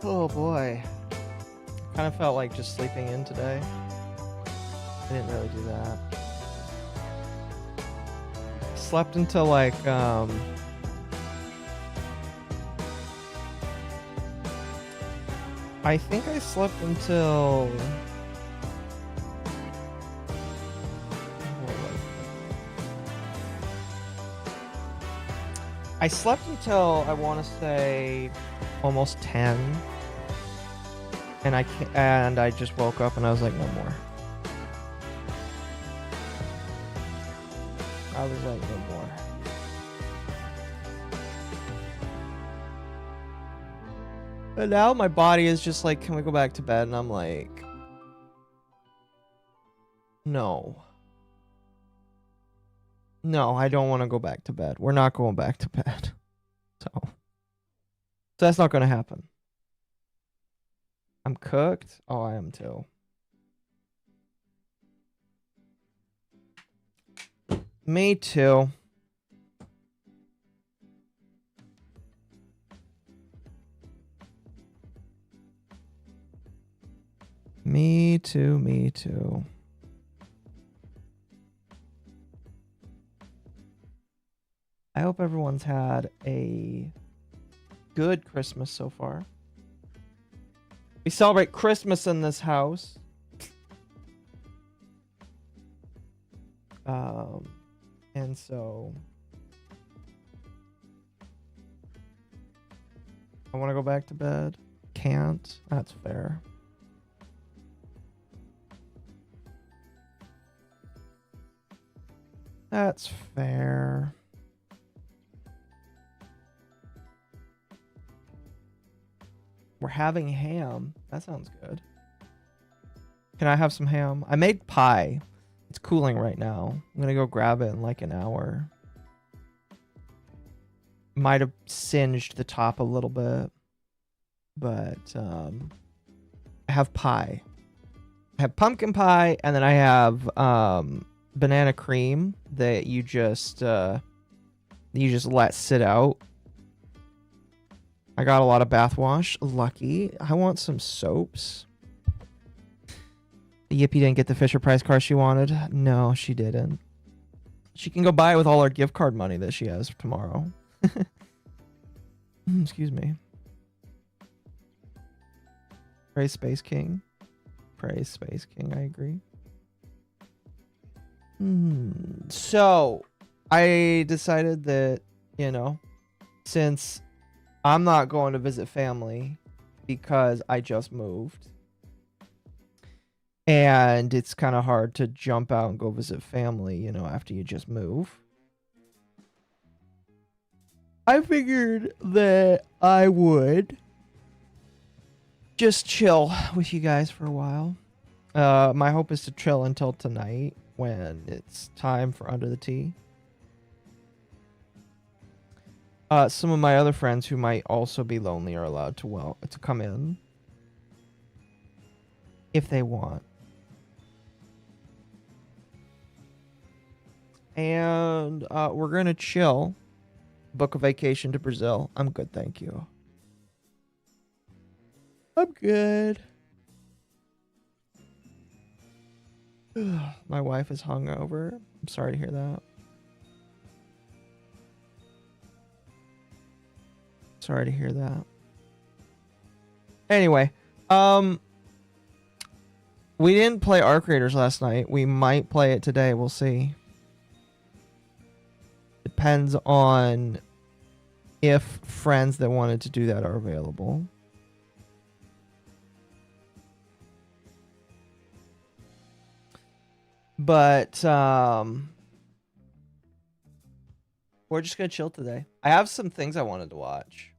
Oh boy. Kind of felt like just sleeping in today. I didn't really do that. Slept until like I think I slept until I slept until I want to say almost 10, and I just woke up and I was like, no more. I was like, no more. But now my body is just like, can we go back to bed? And I'm like, no. No, I don't want to go back to bed. We're not going back to bed. So that's not going to happen. I'm cooked. Oh, I am too. Me too. Me too, me too. I hope everyone's had a good Christmas so far. We celebrate Christmas in this house. And so I want to go back to bed. Can't. That's fair. That's fair. We're having ham. That sounds good. Can I have some ham? I made pie. It's cooling right now. I'm gonna go grab it in like an hour. Might have singed the top a little bit, but I have pie. I have pumpkin pie, and then I have banana cream that you just let sit out. I got a lot of bath wash. Lucky. I want some soaps. Yippee didn't get the Fisher Price car she wanted. No, she didn't. She can go buy it with all her gift card money that she has tomorrow. Excuse me. Praise Space King. Praise Space King, I agree. So, I decided that, you know, since I'm not going to visit family because I just moved, and it's kind of hard to jump out and go visit family, you know, after you just move. I figured that I would just chill with you guys for a while. My hope is to chill until tonight when it's time for Under the Tea. Some of my other friends who might also be lonely are allowed to come in if they want. And we're gonna chill. Book a vacation to Brazil. I'm good, thank you. I'm good. My wife is hungover. I'm sorry to hear that. Sorry to hear that. Anyway, we didn't play Arc Raiders last night. We might play it today. We'll see. Depends on if friends that wanted to do that are available. But we're just gonna chill today. I have some things I wanted to watch.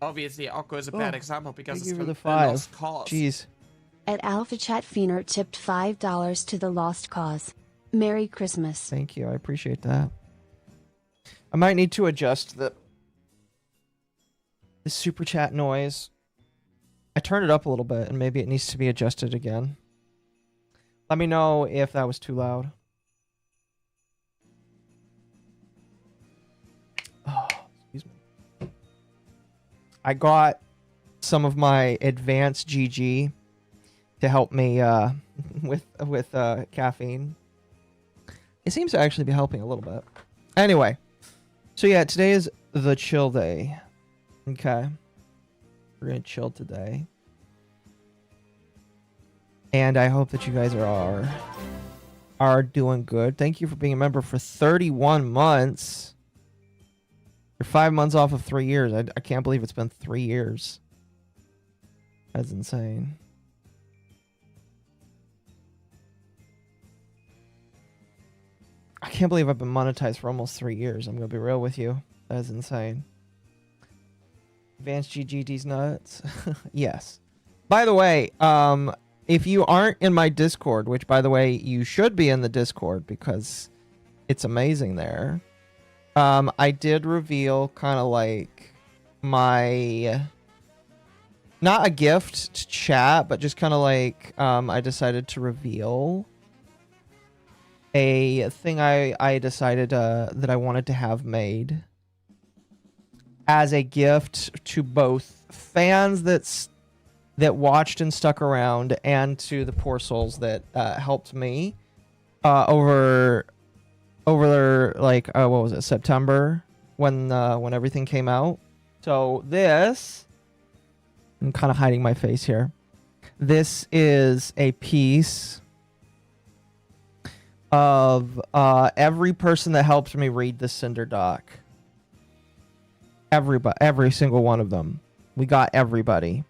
Obviously, Occo is a bad example because Thank it's you for the a lost 5. cause. Jeez. At Alpha Chat Fienert tipped $5 to the lost cause. Merry Christmas. Thank you. I appreciate that. I might need to adjust the super chat noise. I turned it up a little bit, and maybe it needs to be adjusted again. Let me know if that was too loud. Oh, I got some of my advanced GG to help me with caffeine. It seems to actually be helping a little bit. Anyway, so yeah, today is the chill day. Okay, we're gonna chill today, and I hope that you guys are doing good. Thank you for being a member for 31 months. You're 5 months off of 3 years. I can't believe it's been 3 years. That's insane. I can't believe I've been monetized for almost 3 years. I'm gonna be real with you. That's insane. Advanced GGD's nuts. Yes. By the way, if you aren't in my Discord, which by the way you should be in the Discord because it's amazing there. I did reveal kind of like my, not a gift to chat, but just kind of like I decided to reveal a thing I decided that I wanted to have made as a gift to both fans that watched and stuck around and to the poor souls that helped me over like what was it, September, when everything came out. So this, I'm kind of hiding my face here. This is a piece of every person that helped me read the Cinder doc. Every single one of them. We got everybody,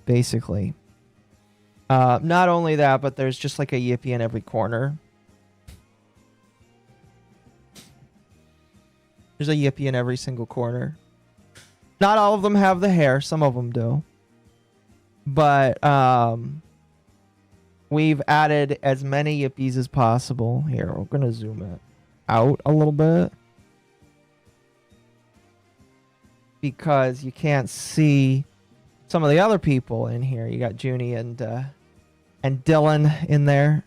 basically. Not only that, but there's just like a Yippee in every corner. There's a Yippee in every single corner. Not all of them have the hair. Some of them do. But we've added as many Yippies as possible. Here, we're going to zoom it out a little bit, because you can't see some of the other people in here. You got Junie and Dylan in there.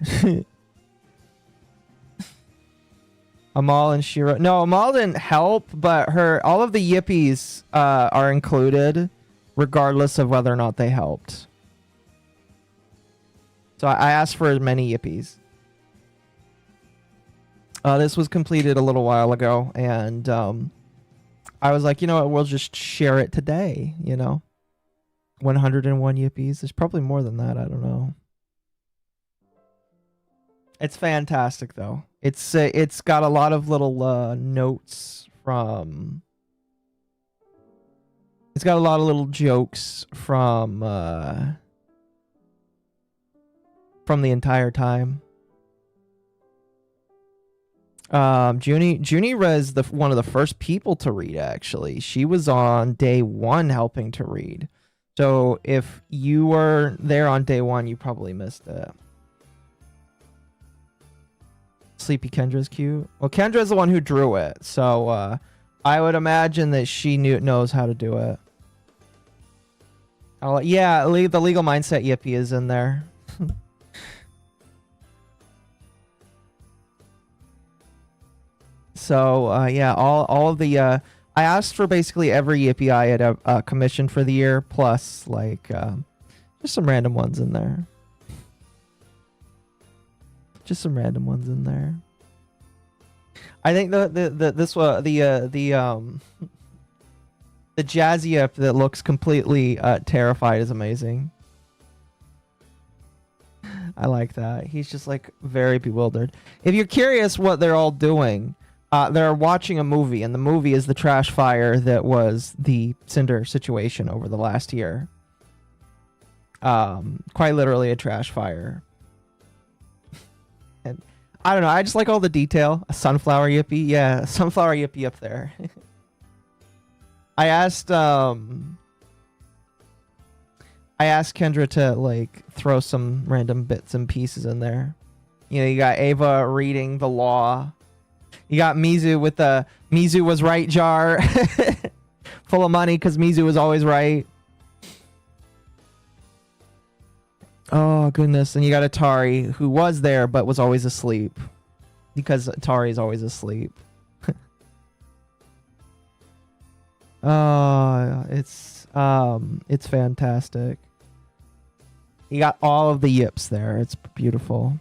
Amal and Shira. No, Amal didn't help, but all of the Yippies are included, regardless of whether or not they helped. So I asked for as many Yippies. This was completed a little while ago, and I was like, you know what, we'll just share it today, you know? 101 Yippies. There's probably more than that, I don't know. It's fantastic, though. It's got a lot of little notes from... It's got a lot of little jokes from the entire time. Junie was one of the first people to read, actually. She was on day 1 helping to read. So if you were there on day 1, you probably missed it. Sleepy Kendra's cute. Well, Kendra's the one who drew it, so I would imagine that she knows how to do it. Yeah, the legal mindset Yippee is in there. So yeah, all of the I asked for basically every Yippee I had commissioned for the year, plus like just some random ones in there. Just some random ones in there. I think the Jazzy Yip that looks completely terrified is amazing. I like that. He's just like very bewildered. If you're curious what they're all doing, they're watching a movie, and the movie is the trash fire that was the Cinder situation over the last year. Quite literally a trash fire. And I don't know, I just like all the detail. A sunflower Yippee. Yeah, a sunflower Yippee up there. I asked Kendra to like throw some random bits and pieces in there. You know, you got Ava reading the law. You got Mizu with the Mizu was right jar. Full of money because Mizu was always right. Oh, goodness. And you got Atari, who was there but was always asleep. Because Atari is always asleep. It's fantastic. You got all of the yips there. It's beautiful.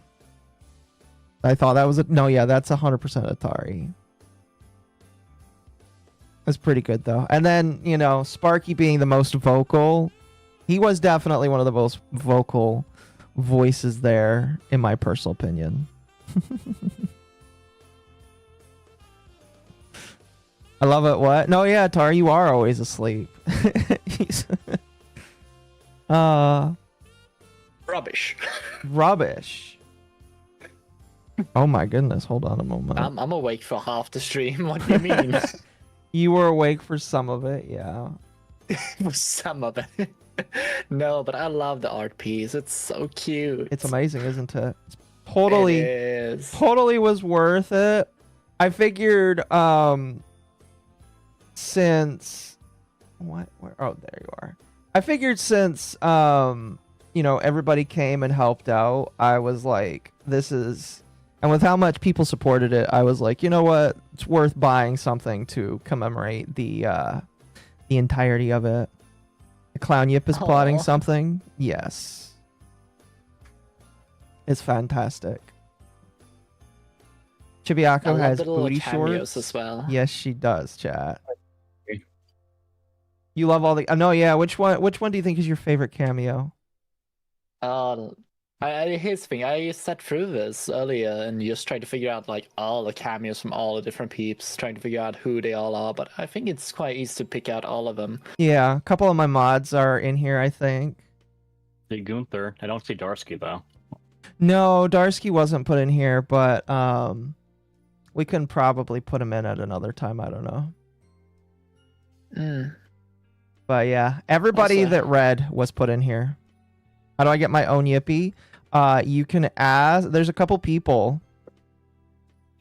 I thought that was no, yeah, that's 100% Atari. That's pretty good though. And then, you know, Sparky being the most vocal, he was definitely one of the most vocal voices there, in my personal opinion. I love it. What? No, yeah, Tar, you are always asleep. Rubbish. Rubbish. Oh my goodness, hold on a moment. I'm awake for half the stream. What do you mean? You were awake for some of it, yeah. For some of it. No, but I love the art piece. It's so cute. It's amazing, isn't it? It's totally, it is. totally was worth it. I figured, since what? Where? Oh, there you are. I figured since, you know, everybody came and helped out, I was like, this is, and with how much people supported it, I was like, you know what? It's worth buying something to commemorate the entirety of it. The Clown Yip is plotting something. Yes. It's fantastic. Chibiako has booty shorts as well. Yes, she does, chat. You love all the... no, yeah. Which one do you think is your favorite cameo? Here's the thing. I sat through this earlier and just tried to figure out like all the cameos from all the different peeps, trying to figure out who they all are. But I think it's quite easy to pick out all of them. Yeah, a couple of my mods are in here, I think. See Gunther. I don't see Darsky though. No, Darsky wasn't put in here, but we can probably put him in at another time. I don't know. But yeah, everybody that read was put in here. How do I get my own Yippee? You can ask. There's a couple people.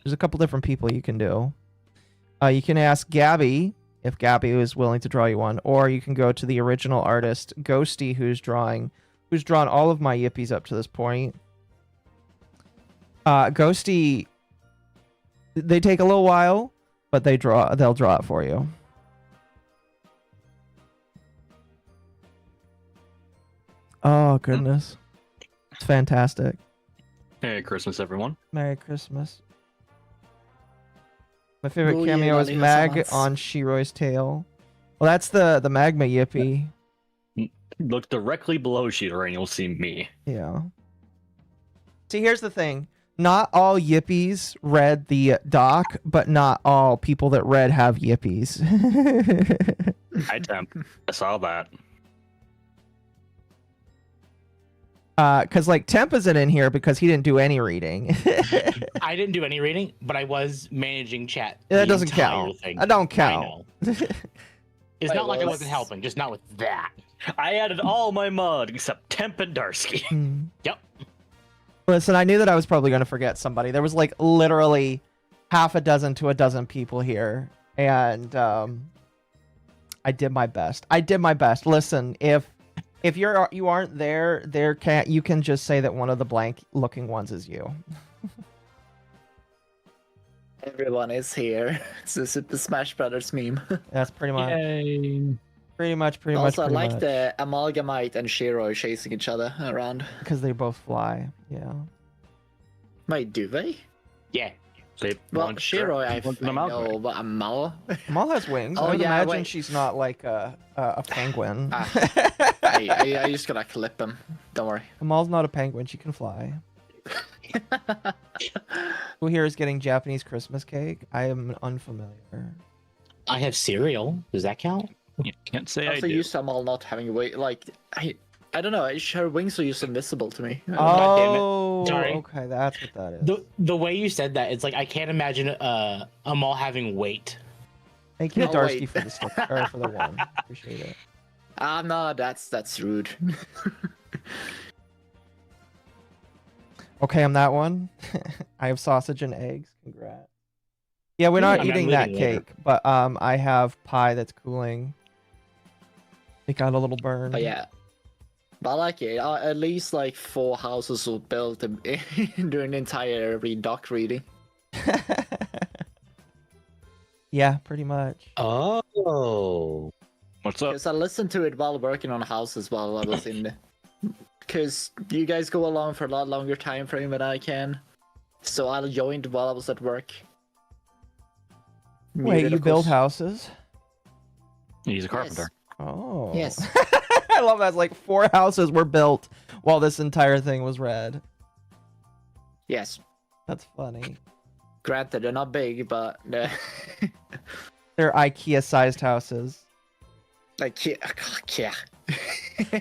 There's a couple different people you can do. You can ask Gabby if Gabby is willing to draw you one, or you can go to the original artist Ghosty, who's drawn all of my Yippies up to this point. Ghosty, they take a little while, but they'll draw it for you. Oh goodness, it's fantastic. Merry Christmas, everyone. Merry Christmas. My favorite cameo is Mag on Shiroi's tail. Well, that's the Magma Yippee. Look directly below Shiro and you'll see me. Yeah. See, here's the thing. Not all Yippies read the doc, but not all people that read have Yippies. I saw that. Because like Temp isn't in here because he didn't do any reading. I didn't do any reading, but I was managing chat. That doesn't count. That don't count. It's not like I wasn't helping, just not with that. I added all my mod except Temp and Darsky. Yep. Listen, I knew that I was probably going to forget somebody. There was like literally half a dozen to a dozen people here, and I did my best. Listen, if you aren't there, you can just say that one of the blank looking ones is you. Everyone is here. It's a Super Smash Brothers meme. That's pretty much. Yay. Pretty much. Also, I like the Amalgamite and Shiro chasing each other around. Because they both fly. Yeah. Wait, do they? Yeah. Well, Shiro, I know, but Amal. Amal has wings. I would imagine she's not like a penguin. I just gotta clip him. Don't worry. Amal's not a penguin. She can fly. Who here is getting Japanese Christmas cake? I am unfamiliar. I have cereal. Does that count? You can't say also, I do. you Amal not having weight. Like, I don't know. Her wings are just invisible to me. Oh, Sorry. Okay, that's what that is. The way you said that, it's like I can't imagine Amal having weight. Thank you, Darsky, for the stick, or for the one. Appreciate it. No, that's rude. Okay, I'm that one. I have sausage and eggs. Congrats. Yeah, we're not eating that cake, but I have pie that's cooling. It got a little burn. Oh yeah. But I like it. At least like 4 houses were built during the entire doc reading. Yeah, pretty much. Oh. What's up? Because I listened to it while working on houses while I was in. Because you guys go along for a lot longer time frame than I can, so I joined while I was at work. Wait, Muted, you of build course. houses? He's a carpenter. Oh. Yes. I love that. It's like 4 houses were built while this entire thing was read. Yes. That's funny. Granted, they're not big, but They're IKEA-sized houses. like yeah.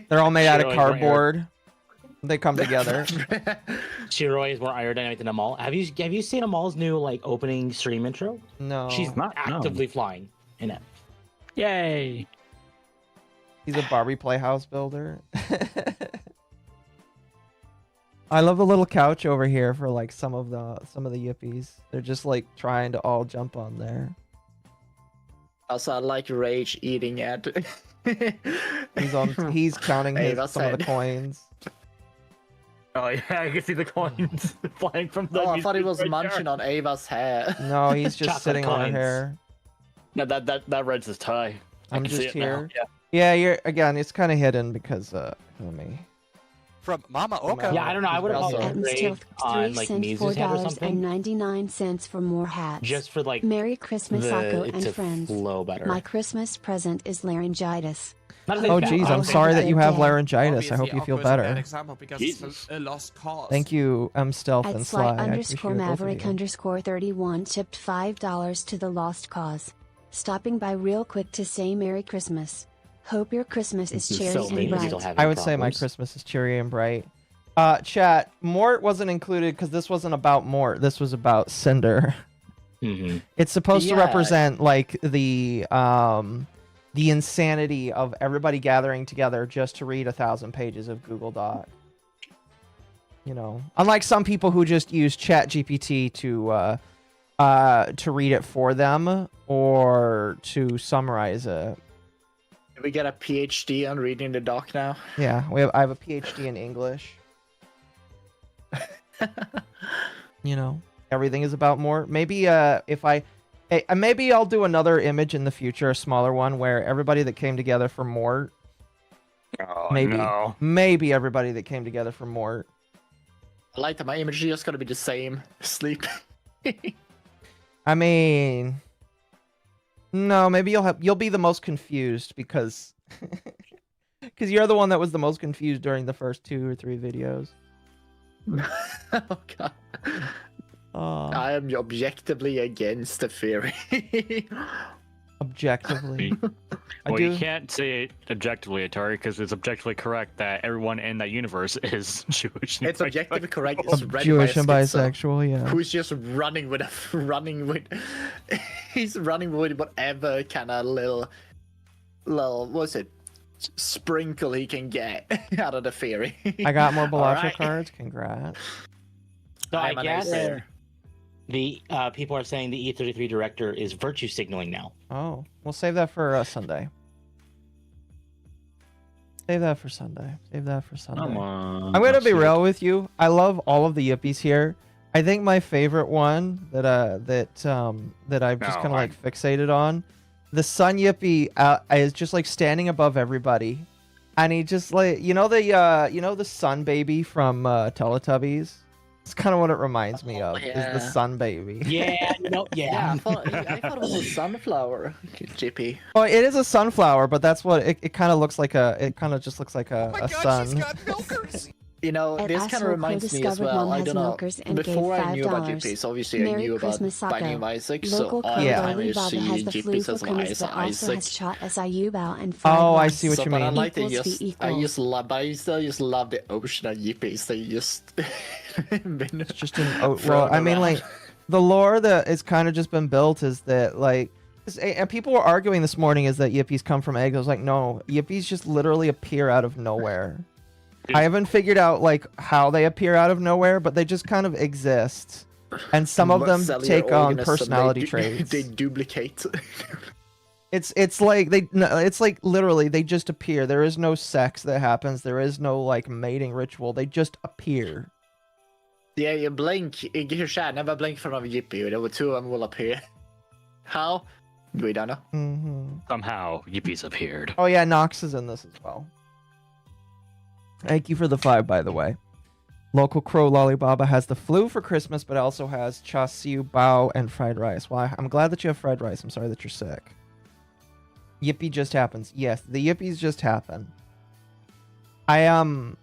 They're all made out of Shiroi, right, cardboard. They come together. Shiroi is more aerodynamic than Amal. Have you seen Amal's new like opening stream intro? No. She's not- no. actively flying in it. Yay! He's a Barbie playhouse builder. I love the little couch over here for like some of the yippies. They're just like trying to all jump on there. Also, I like rage eating at. He's counting Hey, his, that's some of the it. coins. Oh yeah, I can see the coins flying from the. Oh, I thought he music was right munching there. on Ava's hair. No, he's just Chocolate sitting on her coins. hair. No, that red's his tie. I I'm can just see it now. here. Yeah. Yeah, you're again. It's kind of hidden because let me. From MommaOcco. Yeah, I don't know. I would have Also- also At upgrade Stealth on 3 like cents Mizu's head or something, $4.99 for more hats. just for like Merry Christmas, Occo it and to friends. flow better. My Christmas present is laryngitis. Not as Oh bad. geez, I'm Okay. sorry that you have Okay. laryngitis. I hope Obviously, you feel Occo is a bad better. example because Jesus. it's a lost cause. Thank you, Stealth At and Sly Sly. I appreciate underscore both of Maverick you. underscore 31 tipped $5 to the Lost Cause. Stopping by real quick to say Merry Christmas. Hope your Christmas is So cherry and many bright. people having I would say my problems. Christmas is cheery and bright. Chat, Mort wasn't included because this wasn't about Mort. This was about Cinder. Mhm. It's supposed to Yeah. represent like the insanity of everybody gathering together just to read 1,000 pages of Google Doc. You know, unlike some people who just use Chat GPT to read it for them or to summarize it. We get a PhD on reading the doc now. Yeah, I have a PhD in English. You know, everything is about more. Maybe maybe I'll do another image in the future, a smaller one, where everybody that came together for Mort. Oh Maybe. no. Maybe everybody that came together for Mort. I like that my image is just gonna be the same. Sleep. I mean, no, maybe you'll be the most confused because you're the one that was the most confused during the first 2 or 3 videos. Oh god. I am objectively against the theory. Objectively. I Well, do. you can't say it objectively, Atari, because it's objectively correct that everyone in that universe is Jewish. It's objectively correct. It's read Jewish by and a schizo bisexual, yeah. who's just running with he's running with whatever kind of little what's it sprinkle he can get out of the theory. I got more All Balacho right. cards. Congrats. So I I'm a guess naysayer. the people are saying the E33 director is virtue signaling now. Oh, we'll save that for Sunday. Save that for Sunday. Save that for Sunday. Come on. I'm gonna let's be see. real with you. I love all of the Yippies here. I think my favorite one that I've just No, kind of like fixated on, the Sun Yippee is just like standing above everybody, and he just like the Sun Baby from Teletubbies. It's kind of what it reminds me of. Is yeah. the Sun Baby. Yeah, Yeah, I thought it was a sunflower. GP. Well, it is a sunflower, but that's what it kind of looks like. It kind of just looks like Oh my a god, sun. she's got milkers! You know, At this kind of ASUS reminds me as discovered well. Mom I has don't know. milkers and gave Before I knew about $5. GPs, obviously I Merry knew Christmas, about Binding Occo. of Isaac. Local So all the Yeah. time I Bobby see has the flu GPs for as my Christmas, but also Isaac. has shot SIU bow and Oh, I fried see what rice. you But I mean. like to Equals just, be I equals. just love, but I still just love the ocean of Yippies. They just been It's just an well, thrown I mean, around. like the lore that it's kind of just been built is that like, and people were arguing this morning is that Yippies come from eggs. I was like, no, Yippies just literally appear out of nowhere. I haven't figured out like how they appear out of nowhere, but they just kind of exist, and some of them cellular take on organism, personality they traits. They duplicate. It's like it's like literally they just appear. There is no sex that happens. There is no like mating ritual. They just appear. Yeah, you blink. You chat, never blink in front of a Yippee. There were 2 of them will appear. How? We don't know. Mm-hmm. Somehow, Yippie's appeared. Oh yeah, Nox is in this as well. Thank you for the 5, by the way. Local Crow Lollibaba has the flu for Christmas, but also has cha siu bao and fried rice. Well, I'm glad that you have fried rice. I'm sorry that you're sick. Yippee just happens. Yes, the Yippies just happen. I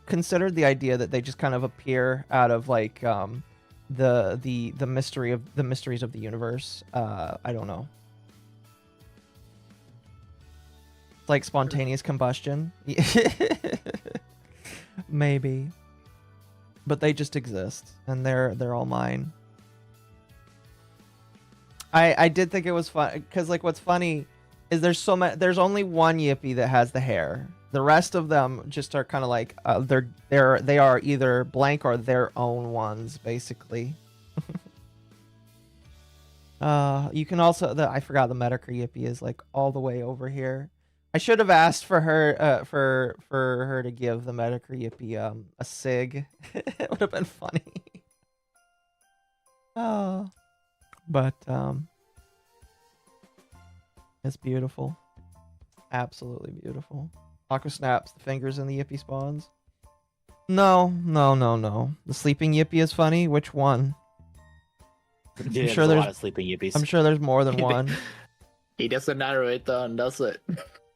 considered the idea that they just kind of appear out of like the mysteries of the universe. I don't know. Like spontaneous combustion. Maybe. But they just exist and they're all mine. I did think it was fun because like what's funny is there's only one Yippee that has the hair. The rest of them just are kind of like they are either blank or their own ones basically. You can also I forgot the Medicare Yippee is like all the way over here. I should have asked for her for her to give the Medicare Yippee a sig. It would have been funny. Oh. But it's beautiful. Absolutely beautiful. Aqua snaps the fingers in the Yippee spawns. No. The sleeping Yippee is funny. Which one? Yeah, I'm sure there's a there's lot of sleeping Yippies. I'm sure there's more than one. He doesn't narrow it down, does it?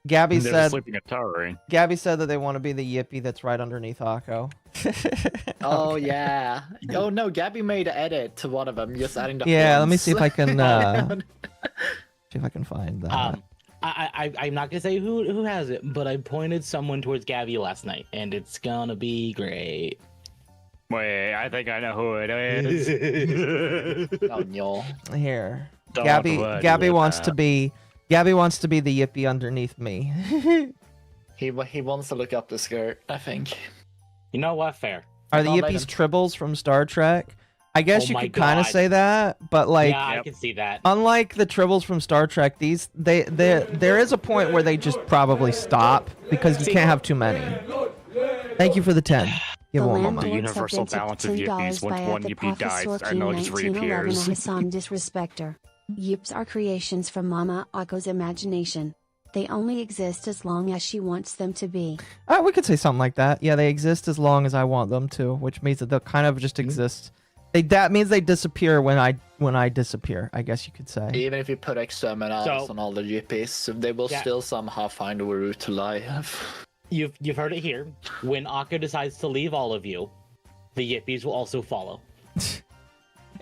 Gabby There's a said sleeping Atari. Gabby said that they want to be the Yippee that's right underneath Akko. Oh Okay. yeah. Oh no, Gabby made an edit to one of them, just adding the Yeah, let me horns. see if I can see if I can find that. I'm not gonna say who has it, but I pointed someone towards Gabby last night, and it's gonna be great. Wait, I think I know who it is. Oh no. Here. Don't Gabby worry wants about to be Gabby wants to be the Yippee underneath me. He wants to look up the skirt, I think. You know what? Fair. Are the I'll let Yippies him. tribbles from Star Trek? I guess Oh you my could kind of God. say that, but like yeah, I Yep. can see that. unlike the tribbles from Star Trek, there is a point where they just probably stop because you can't have too many. Thank you for the 10. Give The one landlords moment. The universal have been balance tipped of Yippies. $10 Once by one the Yippee dies, Professor I know it just 1911 reappears. a Hassan disrespecter. Yips are creations from MommaOcco's imagination. They only exist as long as she wants them to be. We could say something like that. Yeah, they exist as long as I want them to, which means that they'll kind of just exist. That means they disappear when I disappear. I guess you could say. Even if you put exterminators So- on all the Yippies, they will Yeah. still somehow find a route to life. You've heard it here. When Akko decides to leave all of you, the Yippies will also follow.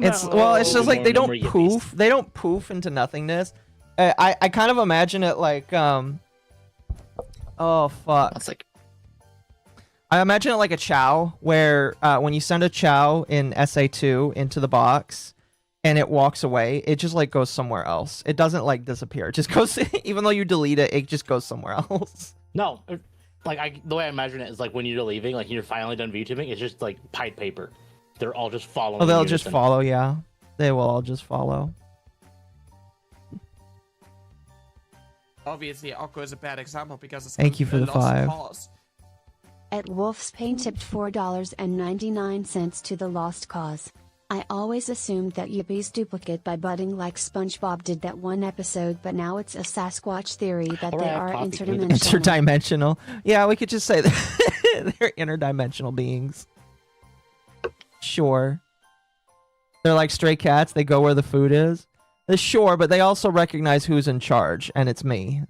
It's just No like they more don't Yippies. poof. They don't poof into nothingness. I kind of imagine it like oh fuck. It's like, I imagine it like a chow where when you send a chow in SA2 into the box and it walks away, it just like goes somewhere else. It doesn't like disappear. It just goes even though you delete it, it just goes somewhere else. No, like the way I imagine it is like when you're leaving, like you're finally done VTubing, it's just like Pied Paper. They're all just following. Oh, they'll in just unison. follow, yeah. They will all just follow. Obviously, Occo is a bad example because it's Thank you for a the lost 5. cause. At Wolf's Pain tipped $4.99 to the lost cause. I always assumed that Yippie's duplicate by budding like SpongeBob did that one episode, but now it's a Sasquatch theory that Or they a are copy. interdimensional. Interdimensional. Yeah, we could just say that they're interdimensional beings. Sure. They're like stray cats. They go where the food is. Sure, but they also recognize who's in charge, and it's me.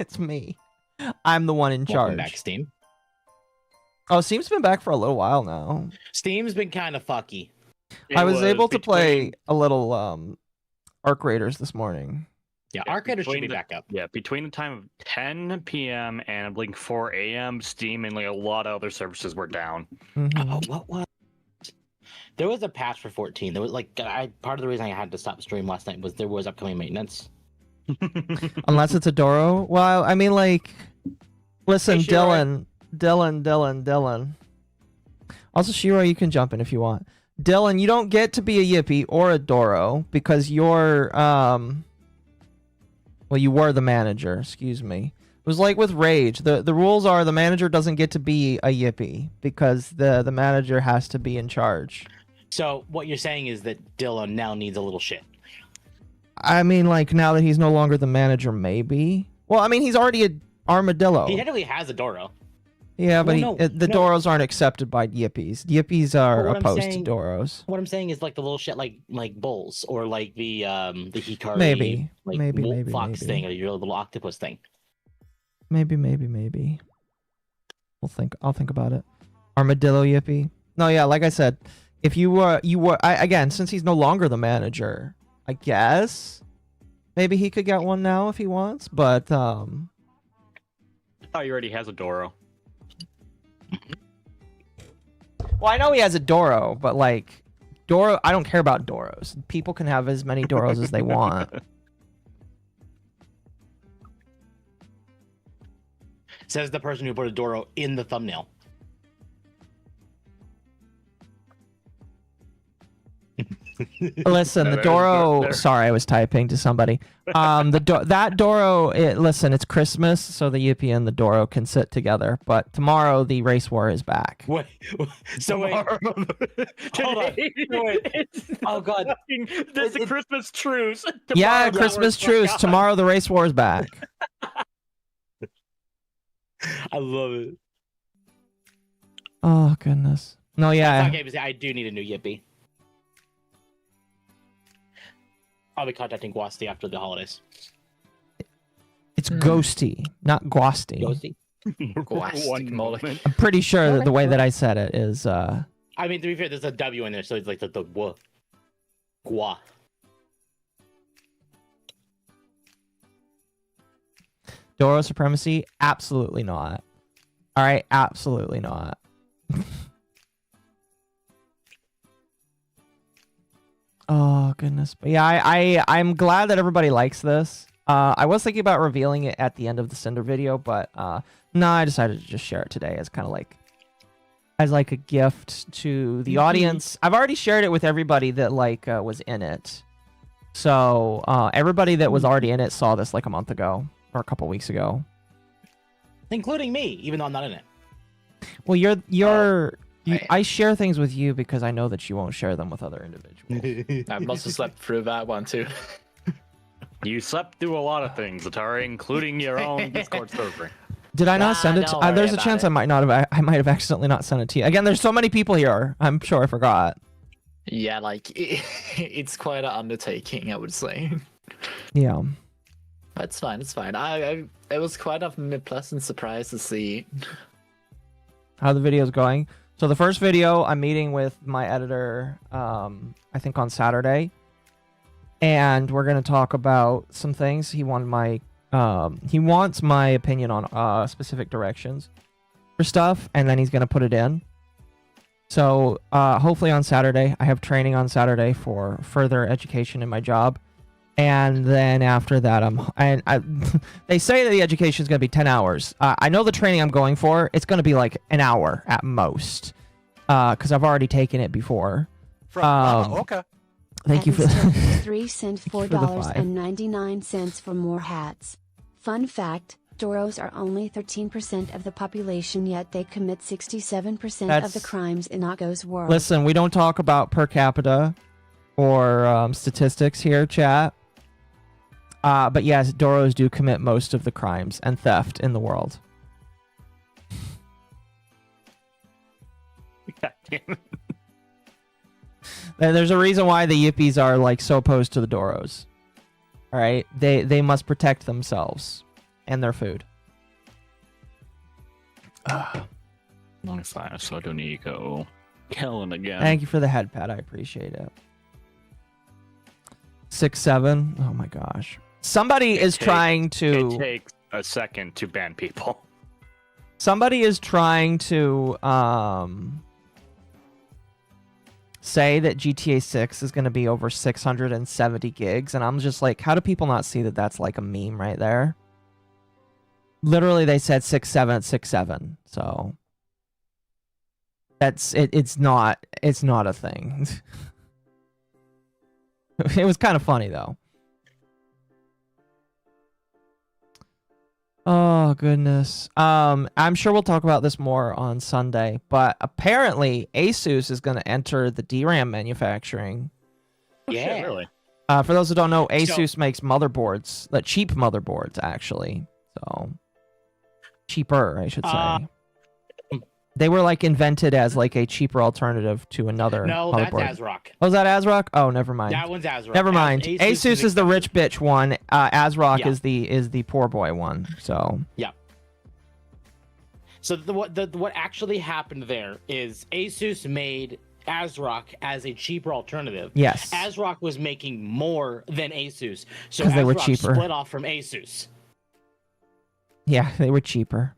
It's me. I'm the one in Welcome charge. back, Steam. Oh, Steam's been back for a little while now. Steam's been kind of fucky. I was able to between- play a little Arc Raiders this morning. Yeah, Yeah, Arcade should between be the- back up. Yeah, between the time of 10 p.m. and I believe 4 a.m., Steam and like a lot of other services were down. Mhm. Oh, what was? There was a patch for 14. There was like part of the reason I had to stop stream last night was there was upcoming maintenance. Unless it's a Doro. Well, I mean, like, listen, Hey, Shiro. Dylan. Also, Shiro, you can jump in if you want. Dylan, you don't get to be a Yippee or a Doro because you're, well, you were the manager. Excuse me. It was like with Rage. The rules are the manager doesn't get to be a Yippee because the manager has to be in charge. So what you're saying is that Dylan now needs a little shit. I mean, like, now that he's no longer the manager, maybe. Well, I mean, he's already an armadillo. He technically has a Doro. Yeah, but Well, the Doros aren't accepted by Yippies. Yippies are what I'm opposed saying- to Doros. What I'm saying is like the little shit like bulls or like the Hikari Maybe. like Maybe, wolf maybe, fox maybe. thing or your little octopus thing. Maybe. I'll think about it. Armadillo Yippee. No, yeah, like I said, if you were again, since he's no longer the manager, I guess maybe he could get one now if he wants, but Oh, he already has a Doro. well, I know he has a Doro, but like Doro, I don't care about Doros. People can have as many Doros as they want. Says the person who put a Doro in the thumbnail. Listen, the Doro. Sorry, I was typing to somebody. That Doro. Listen, it's Christmas, so the Yippee and the Doro can sit together. But tomorrow, the race war is back. Wait, so wait. Hold on. Wait. Oh god. This is a Christmas truce. Yeah, Tomorrow the Christmas war's truce. back. Tomorrow, the race war is back. I love it. Oh goodness. No, yeah. Okay, but I do need a new Yippee. I'll be contacting Gwasti after the holidays. It's Ghosty, not Gwasty. Ghosty? One moment. I'm pretty sure that the way that I said it is. I mean, to be fair, there's a W in there, so it's like the W. Gwa. Doro supremacy? Absolutely not. All right, absolutely not. Oh goodness, but yeah, I'm glad that everybody likes this. I was thinking about revealing it at the end of the Cinder video, but no, I decided to just share it today as kind of like a gift to the audience. I've already shared it with everybody that like was in it, so everybody that was already in it saw this like a month ago or a couple weeks ago, Including me, even though I'm not in it. well, I share things with you because I know that you won't share them with other individuals. I must have slept through that one too. You slept through a lot of things, Atari, including your own Discord server. Did I not send it? don't worry There's a about chance it. I might not have. I might have accidentally not sent it to you. Again, there's so many people here. I'm sure I forgot. Yeah, like it's quite an undertaking, I would say. Yeah. But it's fine. It's fine. It was quite a pleasant surprise to see. How the video's going. So the first video, I'm meeting with my editor, I think on Saturday, and we're gonna talk about some things. He wants my opinion on specific directions for stuff, and then he's gonna put it in. So hopefully on Saturday, I have training on Saturday for further education in my job, and then after that, they say that the education is gonna be 10 hours. I know the training I'm going for, it's gonna be like an hour at most. Because I've already taken it before. From MommaOcco. Thank you for Addis 3 cent for the $4.99 for more hats. Fun fact, Doros are only 13% of the population, yet they commit 67% of That's- the crimes in Occo's world. Listen, we don't talk about per capita or statistics here, chat. But yes, Doros do commit most of the crimes and theft in the world. God damn it. There's a reason why the Yippies are like so opposed to the Doros. All right, they must protect themselves and their food. Long time, so I don't need to go killing again. Thank you for the head pat. I appreciate it. 6-7. Oh my gosh. Somebody is trying to. It takes a second to ban people. Somebody is trying to say that GTA 6 is going to be over 670 gigs, and I'm just like, how do people not see that that's like a meme right there? Literally, they said 6.7 at 6.7, so that's it. It's not a thing. It was kind of funny though. Oh goodness. I'm sure we'll talk about this more on Sunday, but apparently ASUS is going to enter the DRAM manufacturing. Oh, shit, Yeah. really? For those who don't know, ASUS makes motherboards, cheap motherboards, actually. So, cheaper, I should say. They were like invented as like a cheaper alternative to another motherboard. No, that's ASRock. Oh, is that ASRock? Oh, never mind. That one's ASRock. Never mind. ASUS is the rich bitch one. ASRock Yeah. is the poor boy one. So Yeah. So what actually happened there is ASUS made ASRock as a cheaper alternative. yes, ASRock was making more than ASUS, so 'Cause they were ASRock cheaper. split off from ASUS. yeah, they were cheaper.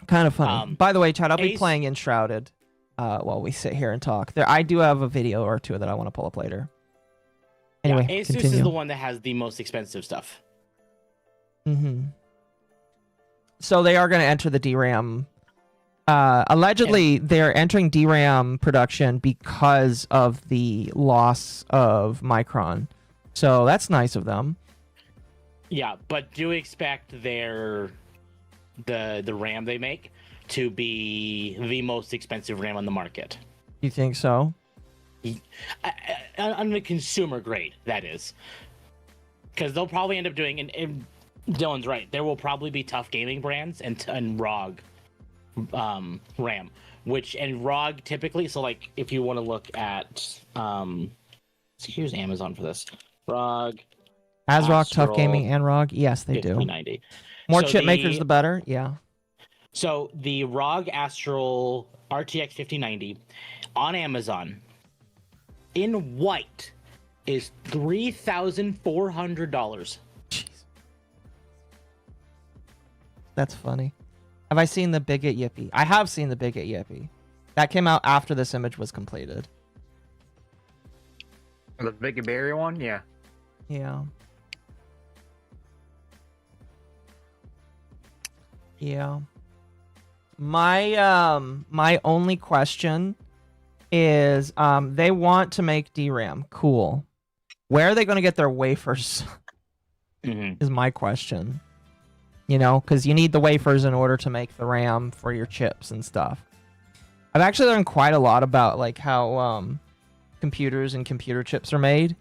Kind of funny. By the way, Chad, I'll be playing Enshrouded while we sit here and talk. I do have a video or two that I want to pull up later. Anyway, ASUS continue. is the one that has the most expensive stuff. Mm-hmm. So they are going to enter the DRAM. Allegedly, they're entering DRAM production because of the loss of Micron. So that's nice of them. Yeah, but do expect the RAM they make to be the most expensive RAM on the market. You think so? On the consumer grade, that is. Because they'll probably end up doing, and Dylan's right, there will probably be tough gaming brands and ROG RAM, and ROG typically, so like if you want to look at, so here's Amazon for this. ROG. ASRock, Tough Gaming, and ROG? Yes, they do. 5090. More So chip makers, the better. Yeah. So the ROG Astral RTX 5090 on Amazon in white is $3,400. Jeez. That's funny. Have I seen the Bigot Yippee? I have seen the Bigot Yippee. That came out after this image was completed. The Big Berry one? Yeah. Yeah. Yeah. My only question is they want to make DRAM. Cool. Where are they going to get their wafers? Is my question. You know, because you need the wafers in order to make the RAM for your chips and stuff. I've actually learned quite a lot about like how computers and computer chips are made.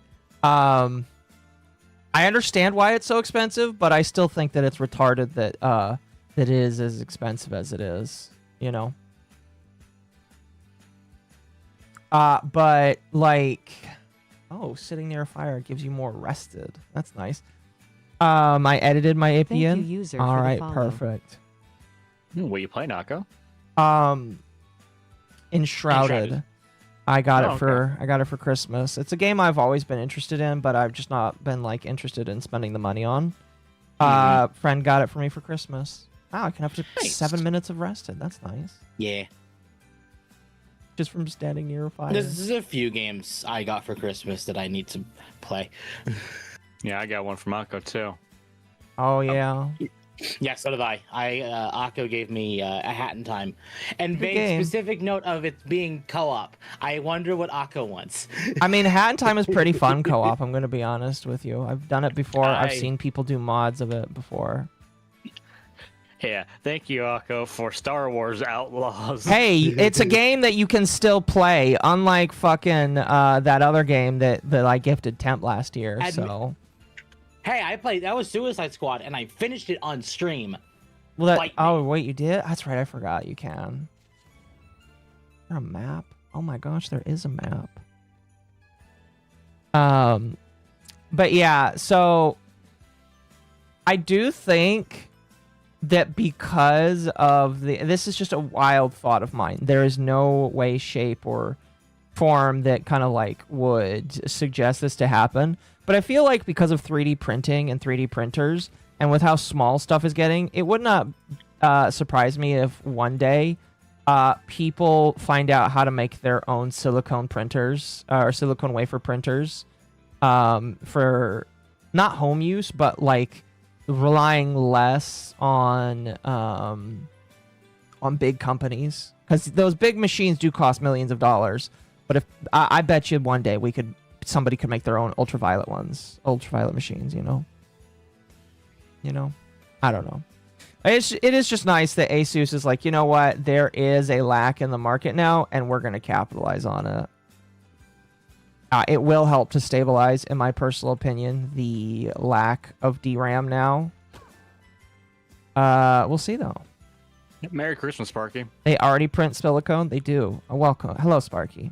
I understand why it's so expensive, but I still think that it's retarded that it is as expensive as it is, you know. But like, oh, sitting near a fire gives you more rested. That's nice. I edited my APN. Thank you, user, All for the right, follow. perfect. What you play, Nako? Enshrouded. I got Oh, it for Christmas. It's a game I've always been interested in, but I've just not been like interested in spending the money on. Friend got it for me for Christmas. Wow, I can have Nice. 7 minutes of rested. That's nice. Yeah. Just from standing near a fire. There's a few games I got for Christmas that I need to play. Yeah, I got one from Akko too. Oh yeah. Yeah, so did I. Akko gave me a Hat in Time, and Good made game. specific note of it being co-op. I wonder what Akko wants. I mean, Hat in Time is pretty fun co-op. I'm gonna be honest with you. I've done it before. I've seen people do mods of it before. Yeah, thank you, Akko, for Star Wars Outlaws. Hey, it's a game that you can still play, unlike fucking that other game that I gifted Temp last year. So. Hey, I played. That was Suicide Squad, and I finished it on stream. Well, that, Fight oh wait, you did? That's right. I forgot. You can. Is there a map? Oh my gosh, there is a map. But yeah, so I do think that because of this is just a wild thought of mine. There is no way, shape, or form that kind of like would suggest this to happen. But I feel like because of 3D printing and 3D printers, and with how small stuff is getting, it would not surprise me if one day people find out how to make their own silicone printers or silicone wafer printers for not home use, but like relying less on big companies, because those big machines do cost millions of dollars. But if I bet you one day somebody could make their own ultraviolet machines, you know, I don't know. It is just nice that ASUS is like, you know what, there is a lack in the market now, and we're going to capitalize on it. It will help to stabilize, in my personal opinion, the lack of DRAM now. We'll see, though. Merry Christmas, Sparky. They already print silicone? They do. Welcome. Hello, Sparky.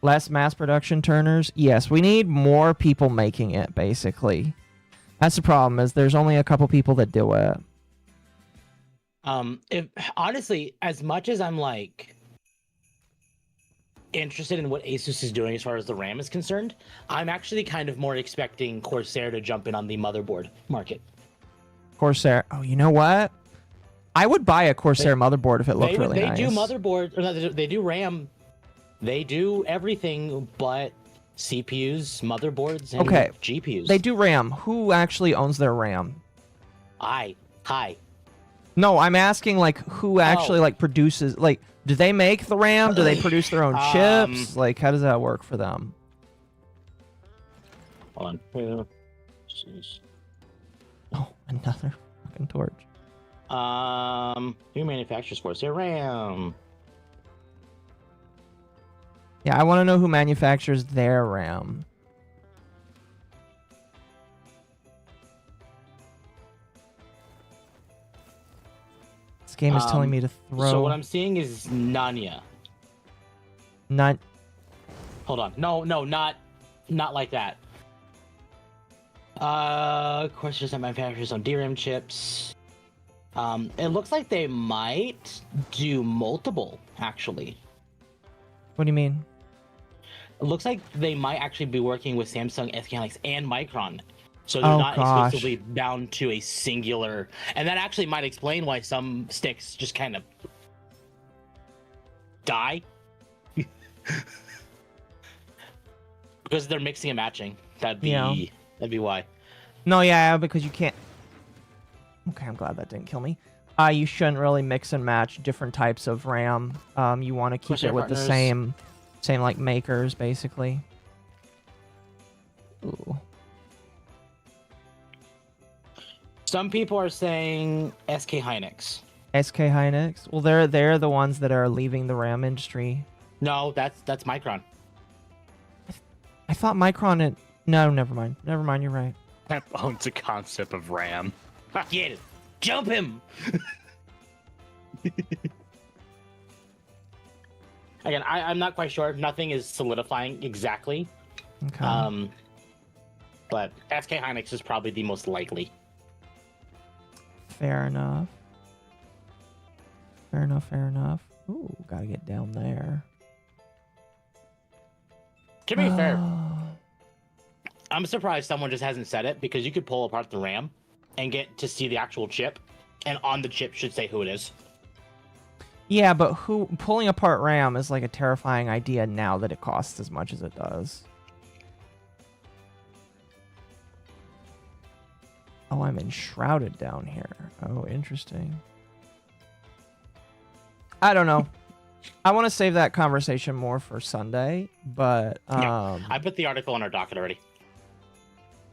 Less mass production turners? Yes, we need more people making it, basically. That's the problem, is there's only a couple people that do it. If honestly, as much as I'm like interested in what ASUS is doing as far as the RAM is concerned, I'm actually kind of more expecting Corsair to jump in on the motherboard market. Corsair. Oh, you know what? I would buy a Corsair motherboard if it looked really nice. They do motherboard, or no, they do RAM. They do everything but CPUs, motherboards, and GPUs. They do RAM. Who actually owns their RAM? Hi. No, I'm asking, like, who actually, like, produces... Like, do they make the RAM? Do they produce their own chips? Like, how does that work for them? Hold on. Oh, another fucking torch. Who manufactures Corsair RAM? Yeah, I want to know who manufactures their RAM. This game is telling me to throw... So what I'm seeing is Nanya. Not... Hold on. No, not like that. Corsair manufactures on DRAM chips. It looks like they might do multiple, actually. What do you mean? It looks like they might actually be working with Samsung, SK Hynix, and Micron. So they're not exclusively bound to a singular... And that actually might explain why some sticks just kind of die. Because they're mixing and matching. That'd be why. No, yeah, because you can't... Okay, I'm glad that didn't kill me. You shouldn't really mix and match different types of RAM. You want to keep it with the same like makers, basically. Ooh. Some people are saying SK Hynix. SK Hynix? Well, they're the ones that are leaving the RAM industry. No, that's Micron. I thought Micron had... No, never mind. Never mind, you're right. That owns a concept of RAM. Get it. Jump him! Again, I'm not quite sure. Nothing is solidifying exactly. Okay. But SK Hynix is probably the most likely. Fair enough. Fair enough. Ooh, gotta get down there. To be fair, I'm surprised someone just hasn't said it, because you could pull apart the RAM and get to see the actual chip, and on the chip should say who it is. Yeah, but pulling apart RAM is like a terrifying idea now that it costs as much as it does. Oh, I'm enshrouded down here. Oh, interesting. I don't know. I want to save that conversation more for Sunday, but Yeah, I put the article on our docket already.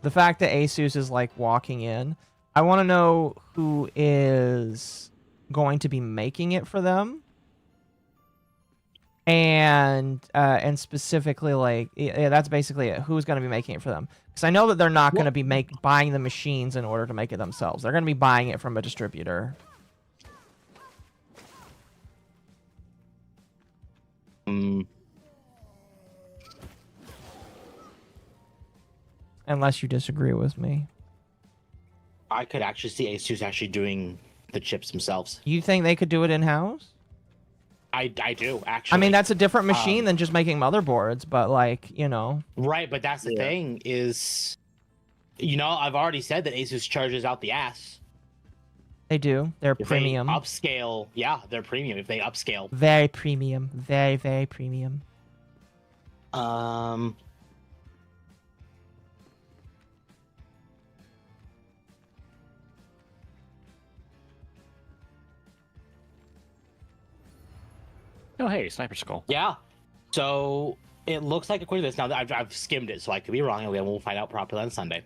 The fact that ASUS is like walking in, I want to know who is going to be making it for them, and specifically, like, yeah, that's basically it. Who's going to be making it for them? Because I know that they're not going to be buying the machines in order to make it themselves. They're going to be buying it from a distributor. Unless you disagree with me. I could actually see ASUS actually doing the chips themselves. You think they could do it in-house? I do, actually. I mean, that's a different machine than just making motherboards, but, like, you know. Right, but that's the thing is, you know, I've already said that ASUS charges out the ass. They do. They're If premium. They upscale. Yeah, they're premium if they upscale. Very premium. Very, very premium. Oh, hey, Sniper Skull. Yeah. So it looks like, according to this, now that I've skimmed it, so I could be wrong, and we'll find out properly on Sunday.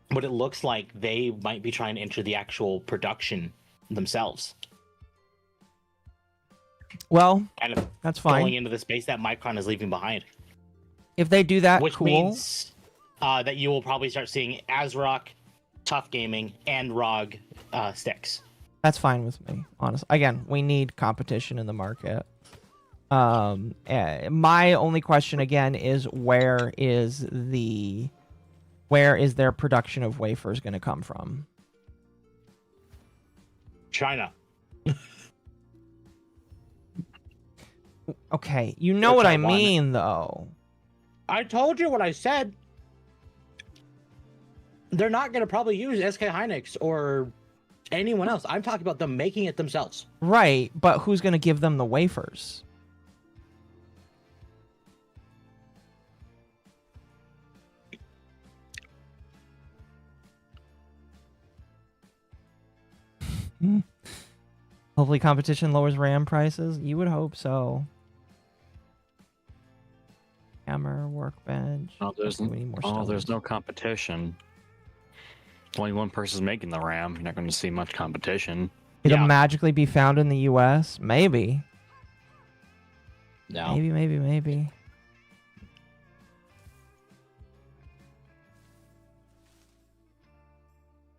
but it looks like they might be trying to enter the actual production themselves. Well, Kind of that's going fine. into the space that Micron is leaving behind. If they do that, Which cool. means that you will probably start seeing ASRock, Tough Gaming, and ROG sticks. That's fine with me, honestly. Again, we need competition in the market. My only question again is where is their production of wafers going to come from? China. Okay, you know Or what I Taiwan. mean, though. I told you what I said. They're not going to probably use SK Hynix or anyone else. I'm talking about them making it themselves. Right, but who's going to give them the wafers? Hopefully competition lowers RAM prices. You would hope so. Hammer, workbench. Oh, Okay, we need more there's stones. no competition. Only one person's making the RAM. You're not going to see much competition. It'll Yeah. magically be found in the US? Maybe. No. Maybe.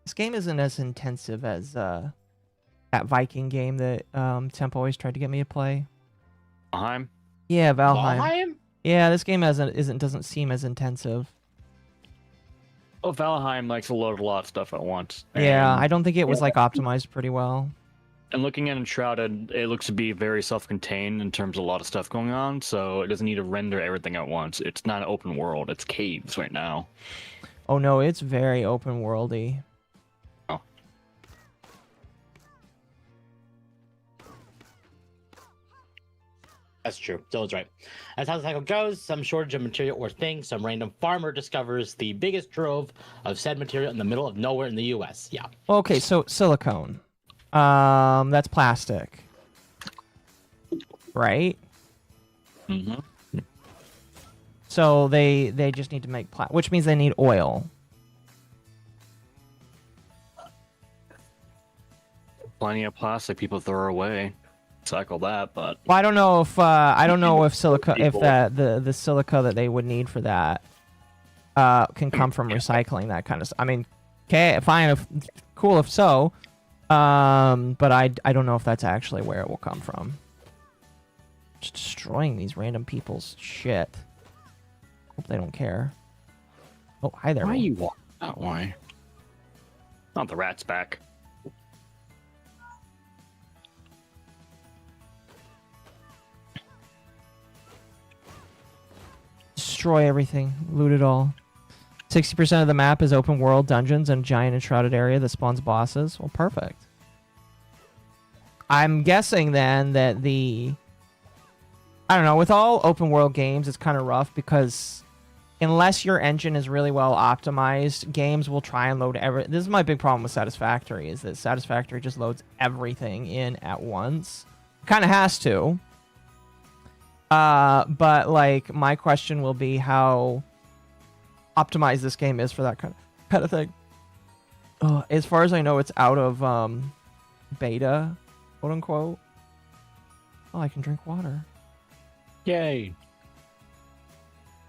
This game isn't as intensive as that Viking game that Temp always tried to get me to play. Valheim? Yeah, Valheim. Valheim? Yeah, this game doesn't seem as intensive. Oh, Valheim likes to load a lot of stuff at once. Yeah, And- I don't think it was like optimized pretty well. And looking at Enshrouded, it looks to be very self-contained in terms of a lot of stuff going on, so it doesn't need to render everything at once. It's not an open world, it's caves right now. Oh no, it's very open worldy. Oh. That's true. Dylan's right. That's how the cycle goes. Some shortage of material or thing. Some random farmer discovers the biggest trove of said material in the middle of nowhere in the U.S. Yeah. Okay, so silicone. That's plastic. Right? Mm-hmm. So they just need to make which means they need oil. Plenty of plastic people throw away. Cycle that, but Well, I don't know if silica the silica that they would need for that can come from recycling, that kind of stuff. I mean, okay, fine, cool if so. But I don't know if that's actually where it will come from. Just destroying these random people's shit. Hope they don't care. Oh, hi there. why Will. you walk that way? Not the rat's back. Destroy everything. Loot it all. 60% of the map is open world dungeons and a giant enshrouded area that spawns bosses. Well, perfect. I'm guessing then that I don't know, with all open world games, it's kind of rough because unless your engine is really well optimized, games will try and load this is my big problem with Satisfactory, is that Satisfactory just loads everything in at once. Kind of has to. But like my question will be how optimized this game is for that kind of thing. As far as I know, it's out of beta, quote unquote. Oh, I can drink water. Yay!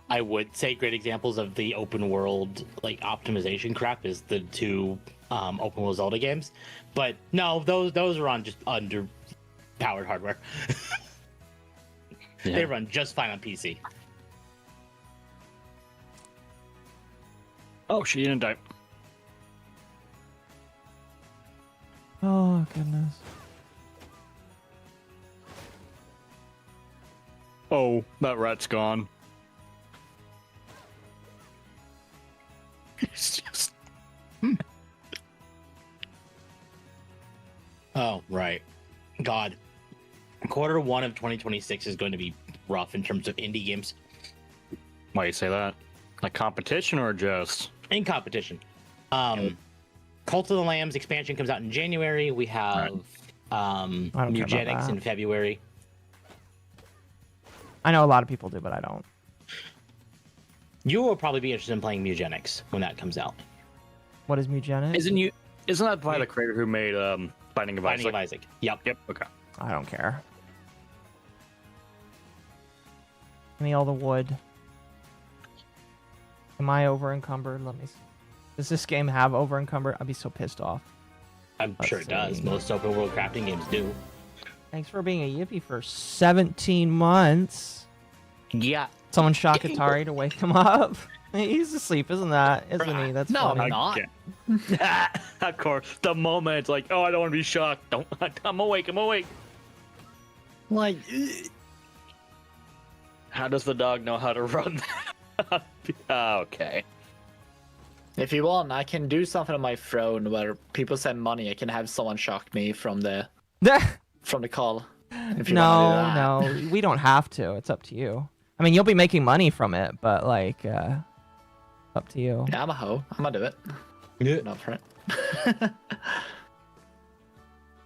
I would say great examples of the open world like optimization crap is the two open world Zelda games, but no, those are on just underpowered hardware. Yeah. They run just fine on PC. Oh, she didn't die. Oh goodness. Oh, that rat's gone. It's just... Oh, right. God. Q1 of 2026 is going to be rough in terms of indie games. Why you say that? Like competition or just? In competition. Cult of the Lambs expansion comes out in January. We have don't care about Eugenics that. in February. I know a lot of people do, but I don't. You will probably be interested in playing Eugenics when that comes out. What is Mugenic? Isn't that by the creator who made Binding of Binding Isaac? of Isaac. Yep. Yep. Okay. I don't care. Give me all the wood. Am I over encumbered? Let me see. Does this game have over encumbered? I'd be so pissed off. I'm Let's sure it does. see. Most open world crafting games do. Thanks for being a Yippee for 17 months. Yeah. Someone shock Atari to wake him up. He's asleep, isn't he? That's No, funny. I'm not. Of course. The moment it's like, oh, I don't want to be shocked. Don't. I'm awake. Like, How does the dog know how to run? Okay. if you want, I can do something on my phone where people send money. I can have someone shock me from the call. If you want to do that. No, we don't have to. It's up to you. I mean, you'll be making money from it, but like, up to you. Yeah, I'm a hoe. I'm gonna do it. Yeah. Not for it.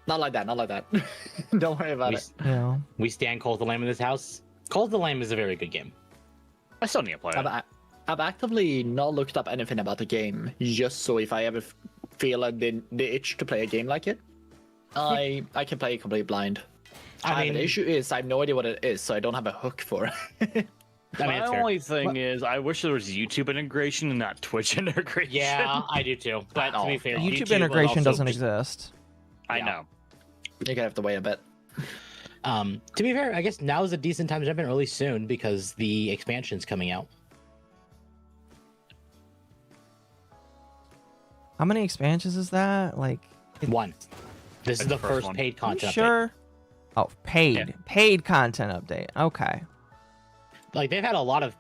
Not like that. Don't worry about it. You know. We stand Cult of the Lamb in this house. Cult of the Lamb is a very good game. I still need to play it. I've actively not looked up anything about the game, just so if I ever feel like the itch to play a game like it, I can play it completely blind. The issue is I have no idea what it is, so I don't have a hook for it. My it's fair. only thing is, I wish there was YouTube integration and not Twitch integration. Yeah, I do too. But to be fair, YouTube was integration also doesn't just- exist. I Yeah. know. You're gonna have to wait a bit. To be fair, I guess now is a decent time to jump in early soon because the expansion's coming out. How many expansions is that? Like, One. This is the first first one. paid you content. sure? Oh, paid. Yeah. Paid content update. Okay. Like they've had a lot of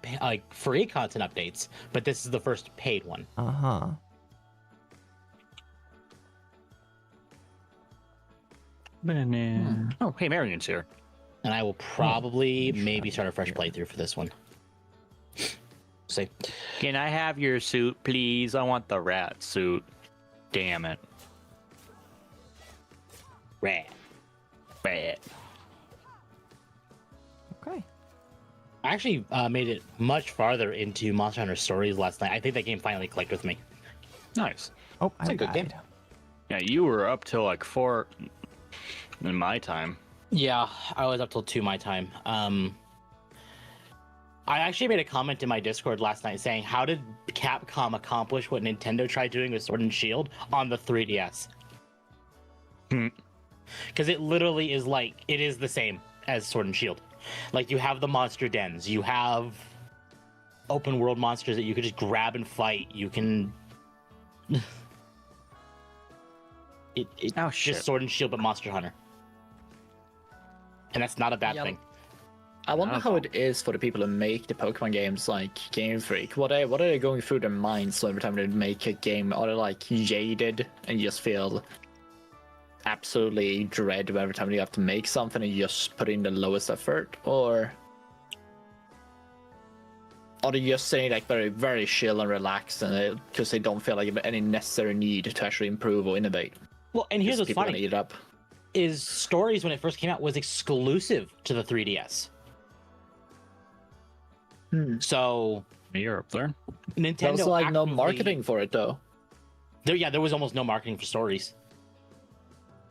free content updates, but this is the first paid one. Uh-huh. Oh, hey, Marion's here. And I will probably maybe start a fresh playthrough for this one. See. Can I have your suit, please? I want the rat suit. Damn it. Rat. Rat. Okay. I actually made it much farther into Monster Hunter Stories last night. I think that game finally clicked with me. Nice. Oh, It's I a good game. died. Yeah, you were up till like 4 in my time. Yeah, I was up till 2 my time. I actually made a comment in my Discord last night saying, how did Capcom accomplish what Nintendo tried doing with Sword and Shield on the 3DS? Hmm. Because it literally is like, it is the same as Sword and Shield. Like, you have the monster dens, you have open world monsters that you could just grab and fight, you can... It's Oh, shit. just Sword and Shield, but Monster Hunter. And that's not a bad Yeah. thing. I wonder how know. it is for the people who make the Pokemon games, like Game Freak. What are they going through their minds every time they make a game? Are they like jaded and just feel absolutely dread every time you have to make something and you just put in the lowest effort, or are they just saying like very, very chill and relaxed, and because they don't feel like any necessary need to actually improve or innovate? Well, and here's Just what's people gonna funny. eat it up. Is Stories, when it first came out, was exclusive to the 3DS. So You're up there. Nintendo There was like no actively- marketing for it though. There was almost no marketing for Stories.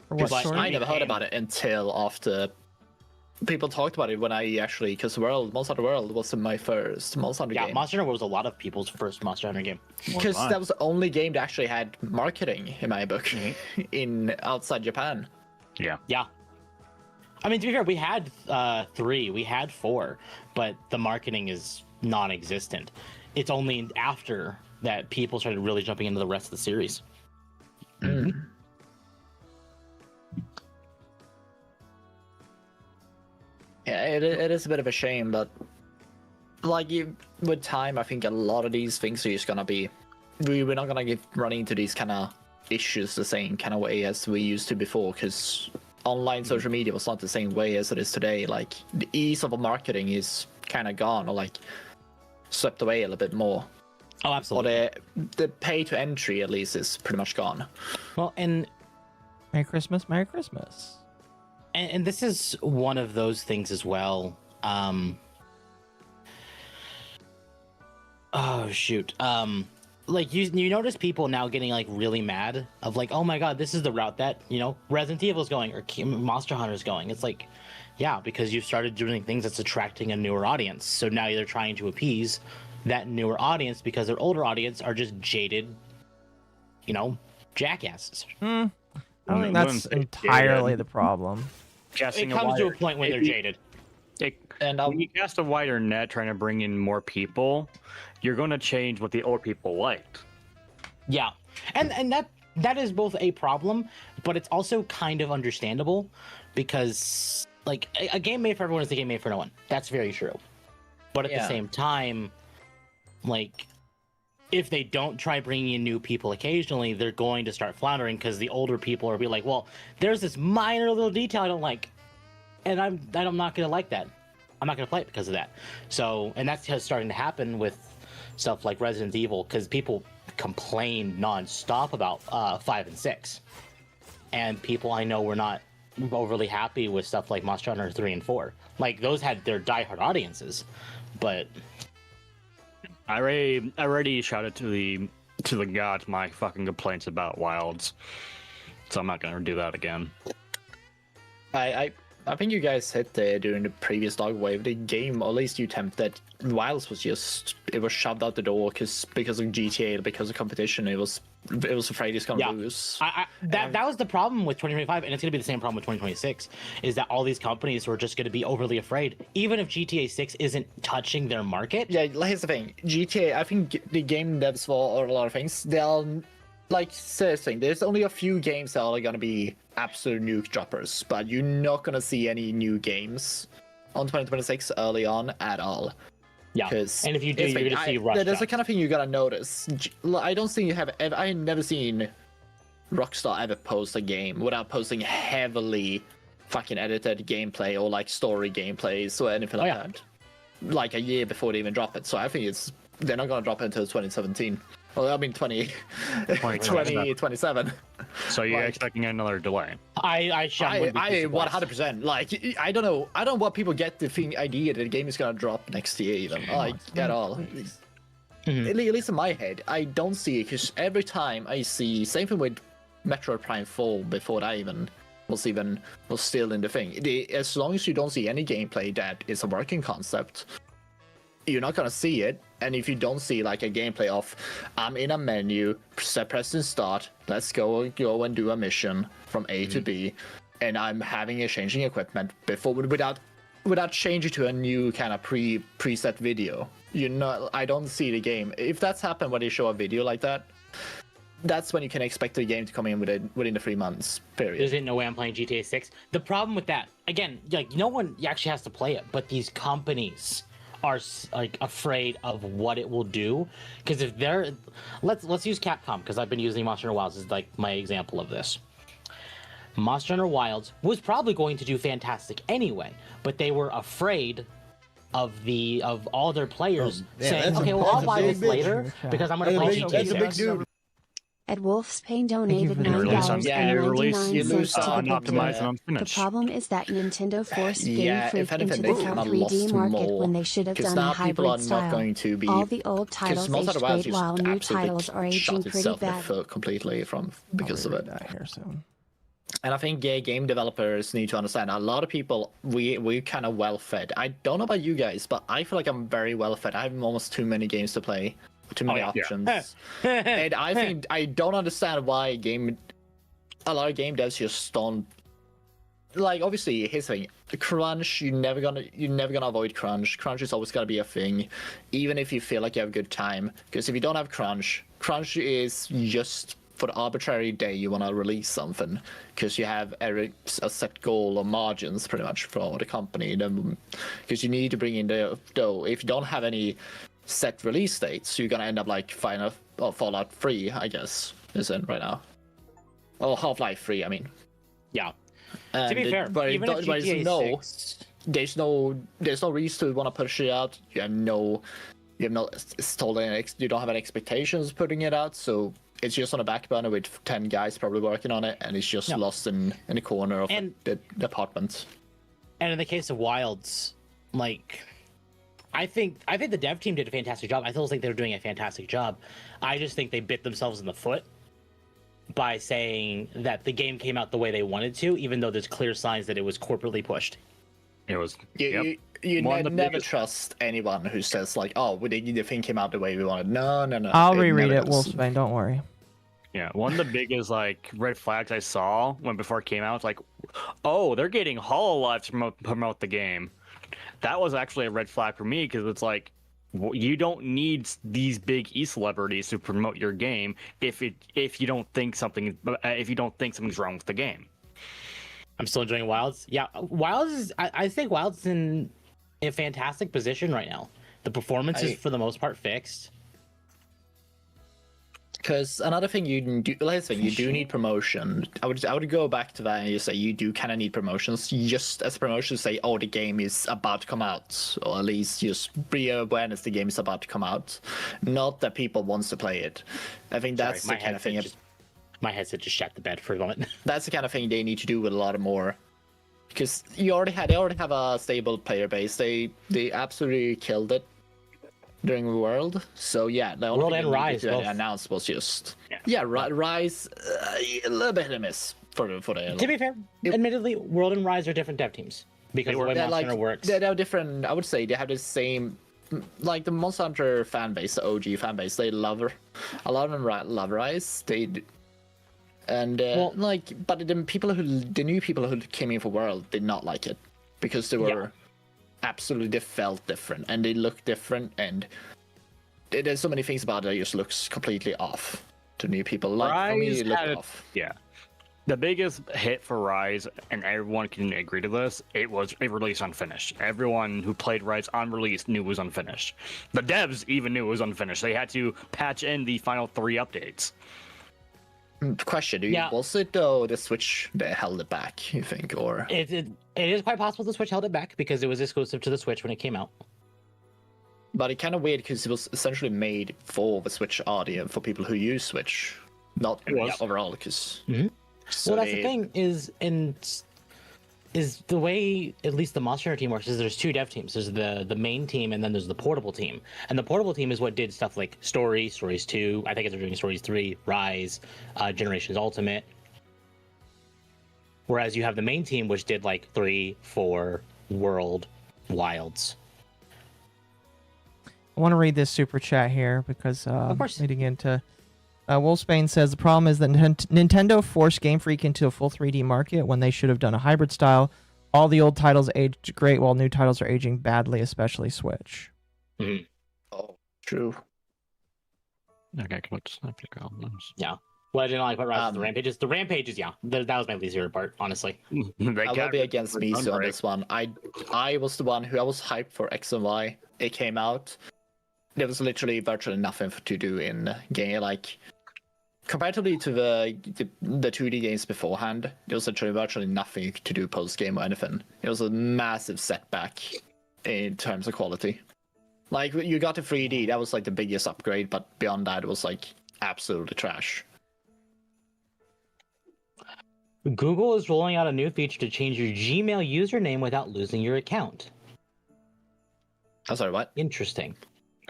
For what But story? I never heard about it until after people talked about it when I actually, because Monster Hunter World was my first Monster Hunter Yeah, game. Monster Hunter was a lot of people's first Monster Hunter game. Because mine. that was the only game that actually had marketing in my book in outside Japan. Yeah. Yeah. I mean, to be fair, we had 3, we had 4, but the marketing is non-existent. It's only after that people started really jumping into the rest of the series. Yeah, it is a bit of a shame, but like with time, I think a lot of these things are just gonna be. We're not gonna run into these kind of issues the same kind of way as we used to before, because online social media was not the same way as it is today. Like the ease of marketing is kind of gone, or like swept away a little bit more. Oh, Or absolutely. the pay to entry at least is pretty much gone. Well, and Merry Christmas, Merry Christmas. And this is one of those things as well. Oh shoot. like you notice people now getting like really mad of like, oh my god, this is the route that Resident Evil's going or Monster Hunter's going. It's like, yeah, because you've started doing things that's attracting a newer audience. So now they're trying to appease that newer audience because their older audience are just jaded, jackasses. I don't think that's entirely the problem. It comes to a point when they're jaded. And when you cast a wider net trying to bring in more people, you're going to change what the old people liked. Yeah, and that is both a problem, but it's also kind of understandable because like a game made for everyone is a game made for no one. That's very true. But at the same time, like if they don't try bringing in new people occasionally, they're going to start floundering because the older people are be like, well, there's this minor little detail I don't like, and I'm not gonna like that. I'm not gonna play it because of that. So, and that's starting to happen with stuff like Resident Evil because people complain nonstop about 5 and 6, and people I know were not overly happy with stuff like Monster Hunter 3 and 4. Like those had their diehard audiences, but I already shouted to the gods my fucking complaints about Wilds, so I'm not gonna do that again. I think you guys hit there during the previous Dog Wave. The game, or at least you attempted, Wilds was it was shoved out the door because of GTA, because of competition. It was afraid it's gonna lose. That was the problem with 2025, and it's gonna be the same problem with 2026. Is that all these companies were just gonna be overly afraid, even if GTA 6 isn't touching their market. Yeah, here's the thing. GTA, I think the game devs for a lot of things, they'll like seriously. There's only a few games that are gonna be absolute nuke droppers, but you're not gonna see any new games on 2026 early on at all. Yeah, and if you do, you're gonna see rush. There's the kind of thing you gotta notice. I don't think you have. I have never seen Rockstar ever post a game without posting heavily fucking edited gameplay or like story gameplays or anything like that. Like a year before they even drop it. So I think they're not gonna drop it until 2017. Well, I mean 2027. So you're expecting another delay? I 100%. Like I don't know what people get the idea that the game is gonna drop next year even at all. Mm-hmm. At least in my head, I don't see it because every time I see, same thing with Metroid Prime 4 before that was still in the thing. As long as you don't see any gameplay that is a working concept, you're not gonna see it. And if you don't see like a gameplay of I'm in a menu, pressing start, let's go and do a mission from A to B, and I'm having a changing equipment without changing to a new kind of preset video. I don't see the game. If that's happened when they show a video like that, that's when you can expect the game to come in within the 3 months period. There's no way I'm playing GTA 6. The problem with that, again, like no one actually has to play it, but these companies are like afraid of what it will do, because if they're let's use Capcom, because I've been using Monster Hunter Wilds as like my example of this. Monster Hunter Wilds was probably going to do fantastic anyway, but they were afraid of all their players saying, okay, well, I'll buy this later because I'm going to play GTA 6. Ed Wolf's Pain donated $9.99 The problem is that Nintendo forced Game Freak into the 3D market when they should have done a hybrid style. All the old titles aged great while new titles are aging pretty bad. Completely because of it. And I think game developers need to understand, a lot of people, we're kind of well fed. I don't know about you guys, but I feel like I'm very well fed. I have almost too many games to play. Too many options. And I think I don't understand why a lot of game devs just don't, like, obviously here's the thing, crunch, you're never gonna avoid crunch. Crunch is always gonna be a thing, even if you feel like you have a good time, because if you don't have crunch is just for the arbitrary day you want to release something, because you have a set goal or margins pretty much for the company, because you need to bring in the dough. If you don't have any set release dates, you're gonna end up like Fallout 3, I guess, is in right now, or Half-Life 3. I mean, yeah. And to be fair, even if GTA 6, there's no reason to want to push it out. You don't have any expectations putting it out, so it's just on a back burner with 10 guys probably working on it, and it's just lost in the corner of the apartment. And in the case of Wilds, like, I think the dev team did a fantastic job. I still think they're doing a fantastic job. I just think they bit themselves in the foot by saying that the game came out the way they wanted to, even though there's clear signs that it was corporately pushed. It was. You never trust anyone who says like, "Oh, the thing came out the way we wanted." No. I'll reread never it, does. Wolfsbane. Don't worry. Yeah, one of the biggest like red flags I saw before it came out was like, oh, they're getting HoloLive to promote the game. That was actually a red flag for me because it's like, you don't need these big celebrities to promote your game if you don't think something's wrong with the game. I'm still enjoying Wilds. Yeah, Wilds is. I think Wilds is in a fantastic position right now. The performance is for the most part fixed. Because another thing you do need promotion. I would go back to that and you say you do kind of need promotions. Just as promotion, say, oh, the game is about to come out, or at least just bring awareness the game is about to come out. Not that people wants to play it. I think that's the kind of thing. My headset just shat the bed for a moment. That's the kind of thing they need to do with a lot more. Because they already have a stable player base. They absolutely killed it during the World. So yeah, the only World thing and Rise to both. announce was just Rise a little bit of a miss for the. To be fair, admittedly, World and Rise are different dev teams because the way Monster Hunter works. They're different. I would say they have the same, like the Monster Hunter fan base, the OG fan base. They love a lot of them love Rise. But the new people who came in for World did not like it because they were they felt different and they looked different, and there's so many things about it that just looks completely off to new people. Like for me, it looked off. Yeah, the biggest hit for Rise, and everyone can agree to this, it released unfinished. Everyone who played Rise on release knew it was unfinished. The devs even knew it was unfinished. They had to patch in the final 3 updates. Question: was it though the Switch that held it back? You think, or it is quite possible the Switch held it back because it was exclusive to the Switch when it came out. But it's kind of weird because it was essentially made for the Switch audience, for people who use Switch, not overall. Because well, that's the thing is the way at least the Monster Hunter team works is there's 2 dev teams. There's the main team and then there's the portable team. And the portable team is what did stuff like Stories 2, I think they're doing Stories 3, Rise, Generations Ultimate. Whereas you have the main team which did like 3, 4, World, Wilds. I want to read this super chat here because of course. leading into Wolfsbane says the problem is that Nintendo forced Game Freak into a full 3D market when they should have done a hybrid style. All the old titles aged great while new titles are aging badly, especially Switch. Mm-hmm. Oh, true. Okay, let's have to go. Yeah. Well, I didn't like what Rise the Rampages. The Rampages, that was my least favorite part, honestly. I will be against Mizu on this one. I was the one who I was hyped for X and Y. It came out. There was literally virtually nothing to do in game. Like comparatively to the 2D games beforehand, there was literally virtually nothing to do post game or anything. It was a massive setback in terms of quality. Like you got to 3D, that was like the biggest upgrade, but beyond that, it was like absolutely trash. Google is rolling out a new feature to change your Gmail username without losing your account. I'm sorry, what? Interesting.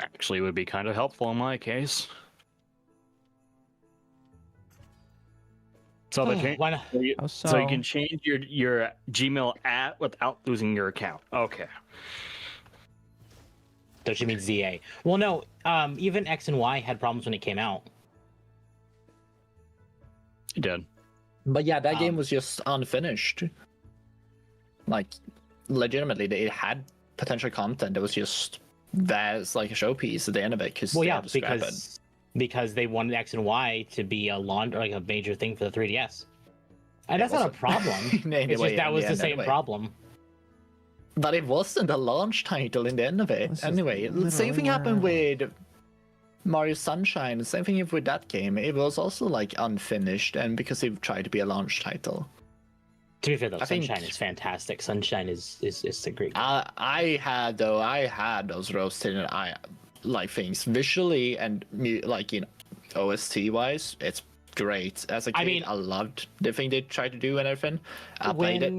Actually, would be kind of helpful in my case. So Why not? So you can change your Gmail without losing your account. Okay. Don't you mean ZA? Well, no. Even X and Y had problems when it came out. It did. But yeah, that game was just unfinished. Like, legitimately, it had potential content that was just that's like a showpiece at the end of it. Because they wanted X and Y to be a major thing for the 3DS, and that's not a problem. It's just that was the same problem. But it wasn't a launch title in the end of it. Anyway, the same thing happened with Mario Sunshine. The same thing with that game. It was also like unfinished, and because it tried to be a launch title. To be fair, though, Sunshine is fantastic. Sunshine is a great game. I had those roasted and I like things visually and OST wise. It's great. As a kid, I loved the thing they tried to do and everything. I played it.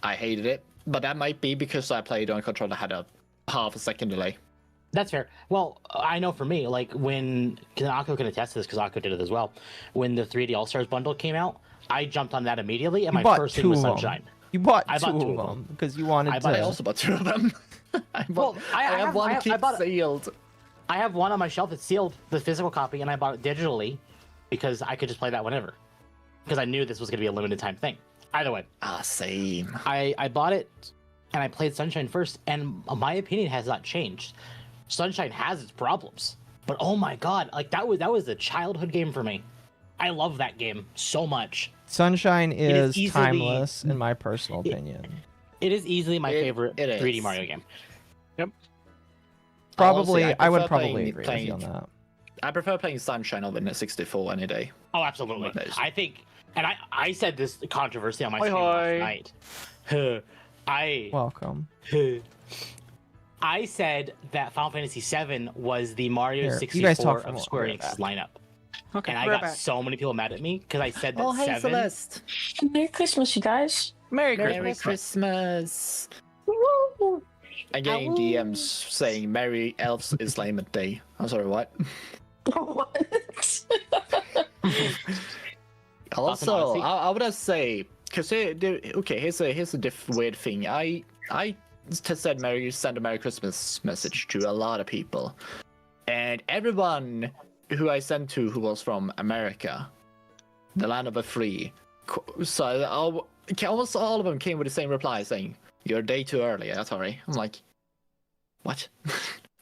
I hated it, but that might be because I played on a controller that had a half a second delay. That's fair. Well, I know for me, like when Akko can attest to this because Akko did it as well. When the 3D All Stars bundle came out, I jumped on that immediately, and You my bought first thing two was of them. Sunshine. You bought I bought two two of of them because you wanted I bought- I to. also bought 2 of them. I have one kit sealed. I have one on my shelf that's sealed, the physical copy, and I bought it digitally because I could just play that whenever. Because I knew this was going to be a limited time thing. Either way, Same. I bought it and I played Sunshine first, and my opinion has not changed. Sunshine has its problems, but oh my god, like that was a childhood game for me. I love that game so much. Sunshine is is easily- timeless, in my personal opinion. It is easily my favorite it 3D is. Mario game. Probably, Honestly, I would prefer probably agree with you on that. I prefer playing Sunshine over the 64 any day. Oh, absolutely. I think, and I said this controversy on my Hoi, stream hoi. last night. Welcome. I said that Final Fantasy VII was the Mario Here, you guys 64 talk for of more. Square We'll be Enix's back. lineup. Okay. And I got so many people mad at me because I said that Oh, hey, 7. Celeste. Merry Christmas, you guys. Merry Merry Christmas. Christmas. Woo! I'm getting DMs saying Merry Elves Islamic Day. I'm sorry, what? What? Also, Odyssey. I would say, because okay, here's a weird thing. I send a Merry Christmas message to a lot of people, and everyone who I sent to who was from America, the land of the free, so almost all of them came with the same reply saying, "You're a day too early." Sorry, I'm like, what?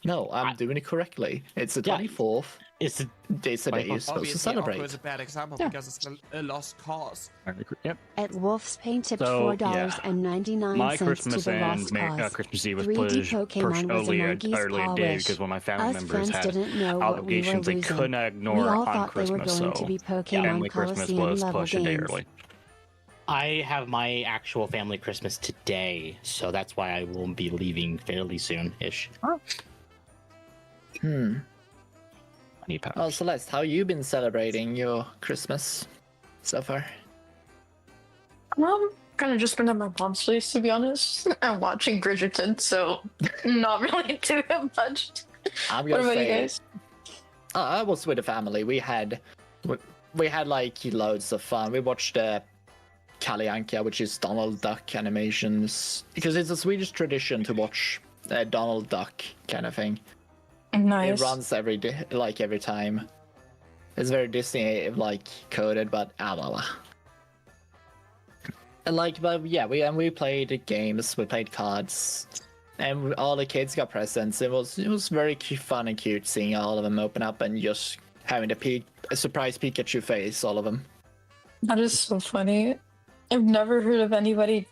No, I'm doing it correctly. It's the 24th. It's a, It's a day you're supposed to Obviously, celebrate. Akko is a bad example Yeah. because it's a lost cause. Yep. At Wolf's Paint tipped So, $4.99 My to Christmas the and Lost Cause. Christmas Eve was 3D pushed Pokemon was early a a monkey's day polish. because one of my family Us members friends had didn't know what we were obligations they losing. couldn't We ignore all on thought they were Christmas, going so to be family Pokemon Christmas Coliseum was level pushed a day games. early. I have my actual family Christmas today, so that's why I will be leaving fairly soon-ish. I need power. Oh, Celeste, how you been celebrating your Christmas so far? Kind of just been at my mom's place, to be honest. I'm watching Bridgerton, so not really doing much. I'm What gonna about you say, guys? I was with the family. We had like loads of fun. We watched Kalle Anka, which is Donald Duck animations, because it's a Swedish tradition to watch Donald Duck kind of thing. Nice. It runs every day, like every time. It's very Disney like coded, but blah, blah. And like, but yeah, we played games, we played cards, and all the kids got presents. It was very fun and cute seeing all of them open up and just having a surprise Pikachu face, all of them. That is so funny. I've never heard of anybody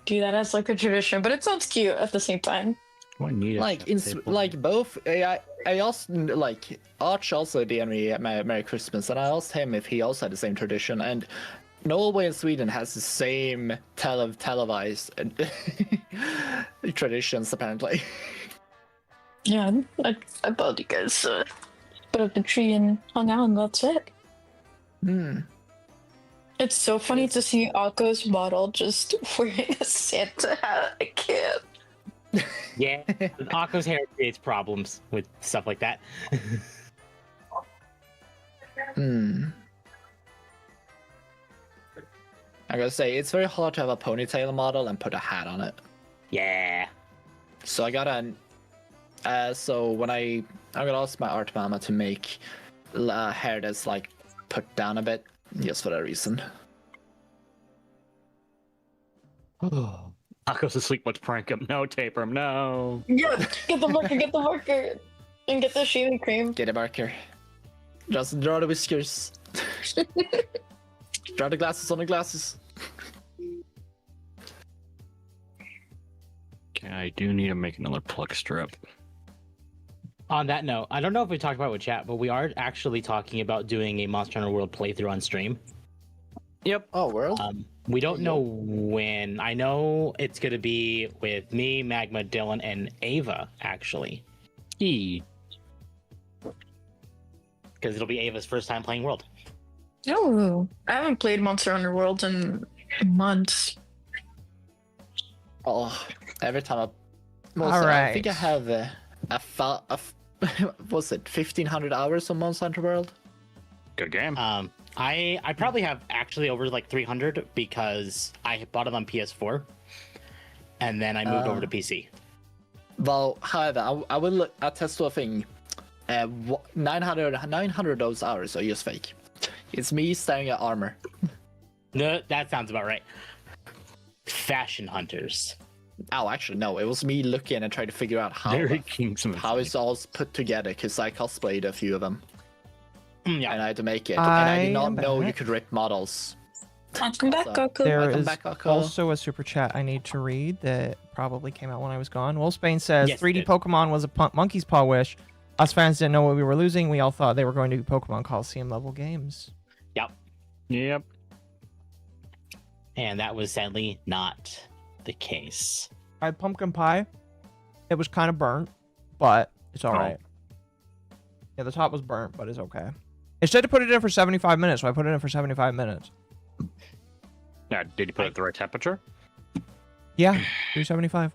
do that as like a tradition, but it sounds cute at the same time. I need a Like chef table. like both. I also like Arch also did me Merry Christmas, and I asked him if he also had the same tradition. And Norway and Sweden has the same televised traditions apparently. Yeah, I thought you guys put up the tree and hung out, and that's it. It's so funny to see Akko's model just wearing a Santa hat. I can't. Yeah, Akko's hair creates problems with stuff like that. I gotta say, it's very hard to have a ponytail model and put a hat on it. Yeah. So I got so when I'm gonna ask my art mama to make hair that's like put down a bit, just for that reason. Akko's asleep. Let's prank him. No, taper him. No. Yeah, get the marker, and get the shaving cream. Get a marker. Just draw the whiskers. Draw the glasses on the glasses. Okay, I do need to make another plug strip. On that note, I don't know if we talked about it with chat, but we are actually talking about doing a Monster Hunter World playthrough on stream. Yep. Oh, world. We don't know when. I know it's going to be with me, Magma, Dylan, and Ava, actually. E. Because it'll be Ava's first time playing World. Oh, I haven't played Monster Hunter World in months. Oh, every time I. All I right. think I have was it 1,500 hours on Monster Hunter World? Good game. I probably have actually over like 300 because I bought it on PS4, and then I moved over to PC. Well, however, I will attest to a thing. 900 of those hours are just fake. It's me staring at armor. No, that sounds about right. Fashion hunters. Oh, actually, no. It was me looking and trying to figure out how it's all put together, because I cosplayed a few of them. Yeah. And I had to make it. And I did not know you could rip models. Welcome back, Goku. There Welcome is back, Occo. also a super chat I need to read that probably came out when I was gone. Wolfsbane says, Yes, it 3D did. Pokemon was a monkey's paw wish. Us fans didn't know what we were losing. We all thought they were going to be Pokemon Coliseum level games. Yep. And that was sadly not the case. I had pumpkin pie. It was kind of burnt, but it's all Oh. right. Yeah, the top was burnt, but it's okay. It said to put it in for 75 minutes, so I put it in for 75 minutes. Now, did you put it at the right temperature? Yeah, 375.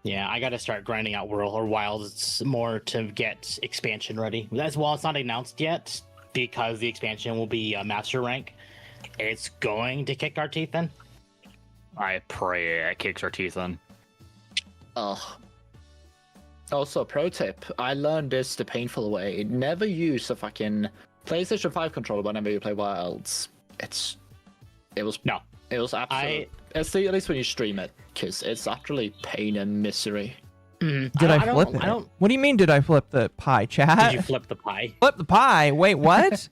Yeah, I got to start grinding out World or Wilds more to get expansion ready. As well, it's not announced yet because the expansion will be Master Rank. It's going to kick our teeth in. I pray it kicks our teeth in. Oh. Also, pro tip. I learned this the painful way. Never use a fucking PlayStation 5 controller whenever you play Wilds. It was absolute. At least when you stream it, because it's actually pain and misery. Did I flip it? What do you mean, did I flip the pie, chat? Did you flip the pie? Flip the pie? Wait, what?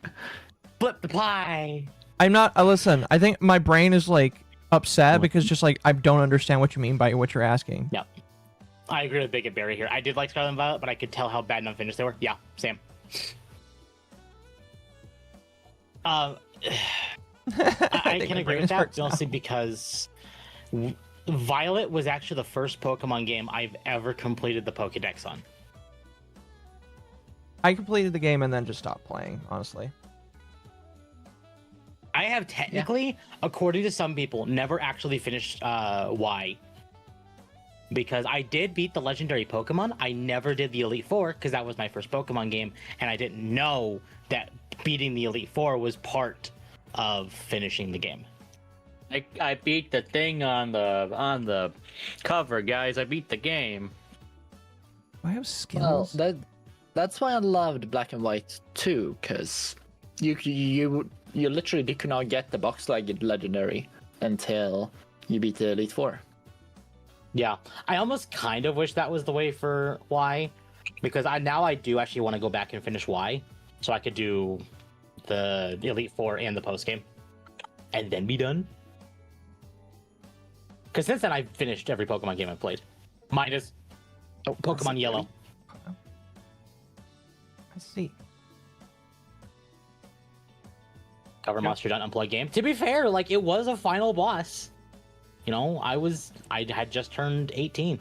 Flip the pie! I'm not. Listen, I think my brain is like upset because just like I don't understand what you mean by what you're asking. Yeah. I agree with Big and Barry here. I did like Scarlet and Violet, but I could tell how bad and unfinished they were. Yeah, same. I can agree with that, mostly because Violet was actually the first Pokemon game I've ever completed the Pokédex on. I completed the game and then just stopped playing, honestly. I have technically, according to some people, never actually finished Y. Because I did beat the legendary Pokemon. I never did the Elite Four because that was my first Pokemon game, and I didn't know that beating the Elite Four was part of finishing the game. I beat the thing on the cover, guys. I beat the game. I have Well, skills. that's why I loved Black and White too, because you literally could not get the box-legged legendary until you beat the Elite Four. Yeah, I almost kind of wish that was the way for Y, because now I do actually want to go back and finish Y, so I could do the Elite Four and the post game, and then be done. Because since then I've finished every Pokemon game I've played, minus Pokemon Yellow. I see. Cover Monster Hunt Unplugged game. To be fair, like it was a final boss. You know, I had just turned 18.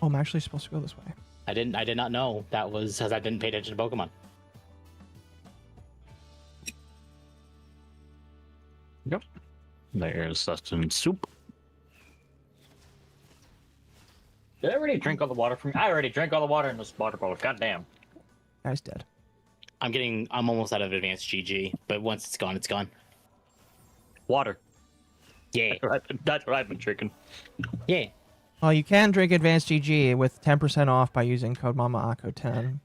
Oh, I'm actually supposed to go this way. I did not know that was because I didn't pay attention to Pokemon. Yep. There's sustenance soup. Did I already drink all the water from? I already drank all the water in this water bottle. Goddamn. Guy's dead. I'm almost out of advanced GG, but once it's gone, it's gone. Water. Yeah. That's what I've been drinking. Yeah. Well, you can drink Advanced GG with 10% off by using code MommaOcco10.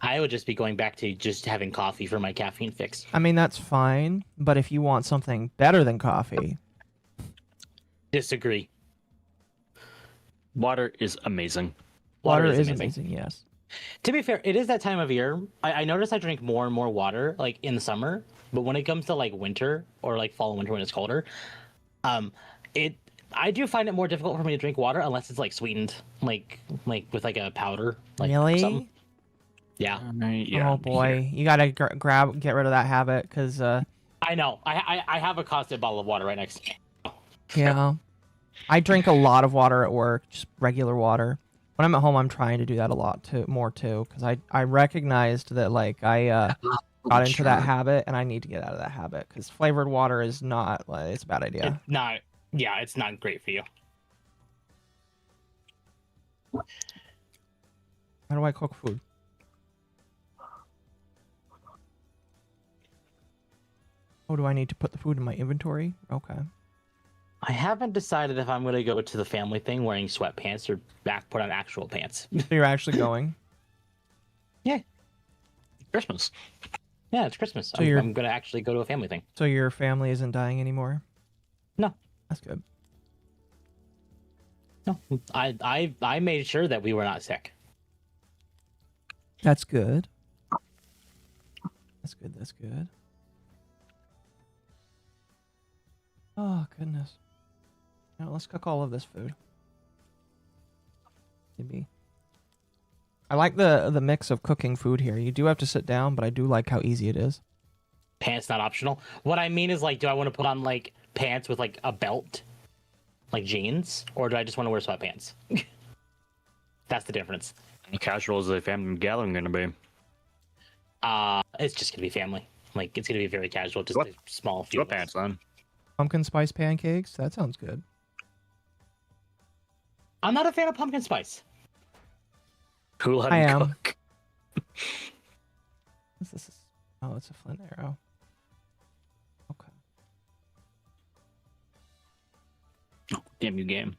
I would just be going back to just having coffee for my caffeine fix. I mean, that's fine, but if you want something better than coffee... Disagree. Water is amazing. Water is amazing, yes. To be fair, it is that time of year. I notice I drink more and more water, like in the summer. But when it comes to like winter or like fall and winter when it's colder, I do find it more difficult for me to drink water unless it's like sweetened, like with like a powder. Like Really? something. Yeah. Yeah. Oh boy, you gotta get rid of that habit, because I know. I have a constant bottle of water right next to me. yeah, I drink a lot of water at work, just regular water. When I'm at home, I'm trying to do that a lot more too, because I recognized that like I got into that habit, and I need to get out of that habit because flavored water is not like it's a bad idea. It's not. Yeah, it's not great for you. How do I cook food? Oh, do I need to put the food in my inventory? Okay. I haven't decided if I'm gonna go to the family thing wearing sweatpants or put on actual pants. So you're actually going? Christmas. Yeah, it's Christmas. So I'm gonna actually go to a family thing. So your family isn't dying anymore? No. That's good. No, I made sure that we were not sick. That's good. That's good. That's good. Oh, goodness. Now let's cook all of this food. Maybe. I like the mix of cooking food here. You do have to sit down, but I do like how easy it is. Pants not optional. What I mean is, like, do I want to put on like pants with like a belt, like jeans, or do I just want to wear sweatpants? That's the difference. How casual is the family gathering going to be? It's just gonna be family. Like, it's gonna be very casual, just a small few. Sweatpants then. Pumpkin spice pancakes? That sounds good. I'm not a fan of pumpkin spice. Who let I him am. cook? What's this? Oh, it's a flint arrow. Okay. Oh, damn you, game.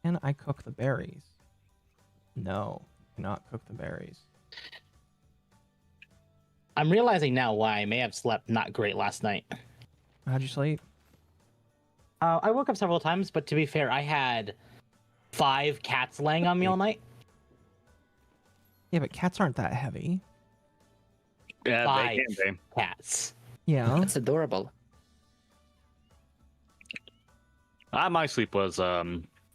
Can I cook the berries? No, cannot cook the berries. I'm realizing now why I may have slept not great last night. How'd you sleep? I woke up several times, but to be fair, I had 5 cats laying on me all night. Yeah, but cats aren't that heavy. Yeah, 5 they can be. cats. Yeah. That's adorable. My sleep was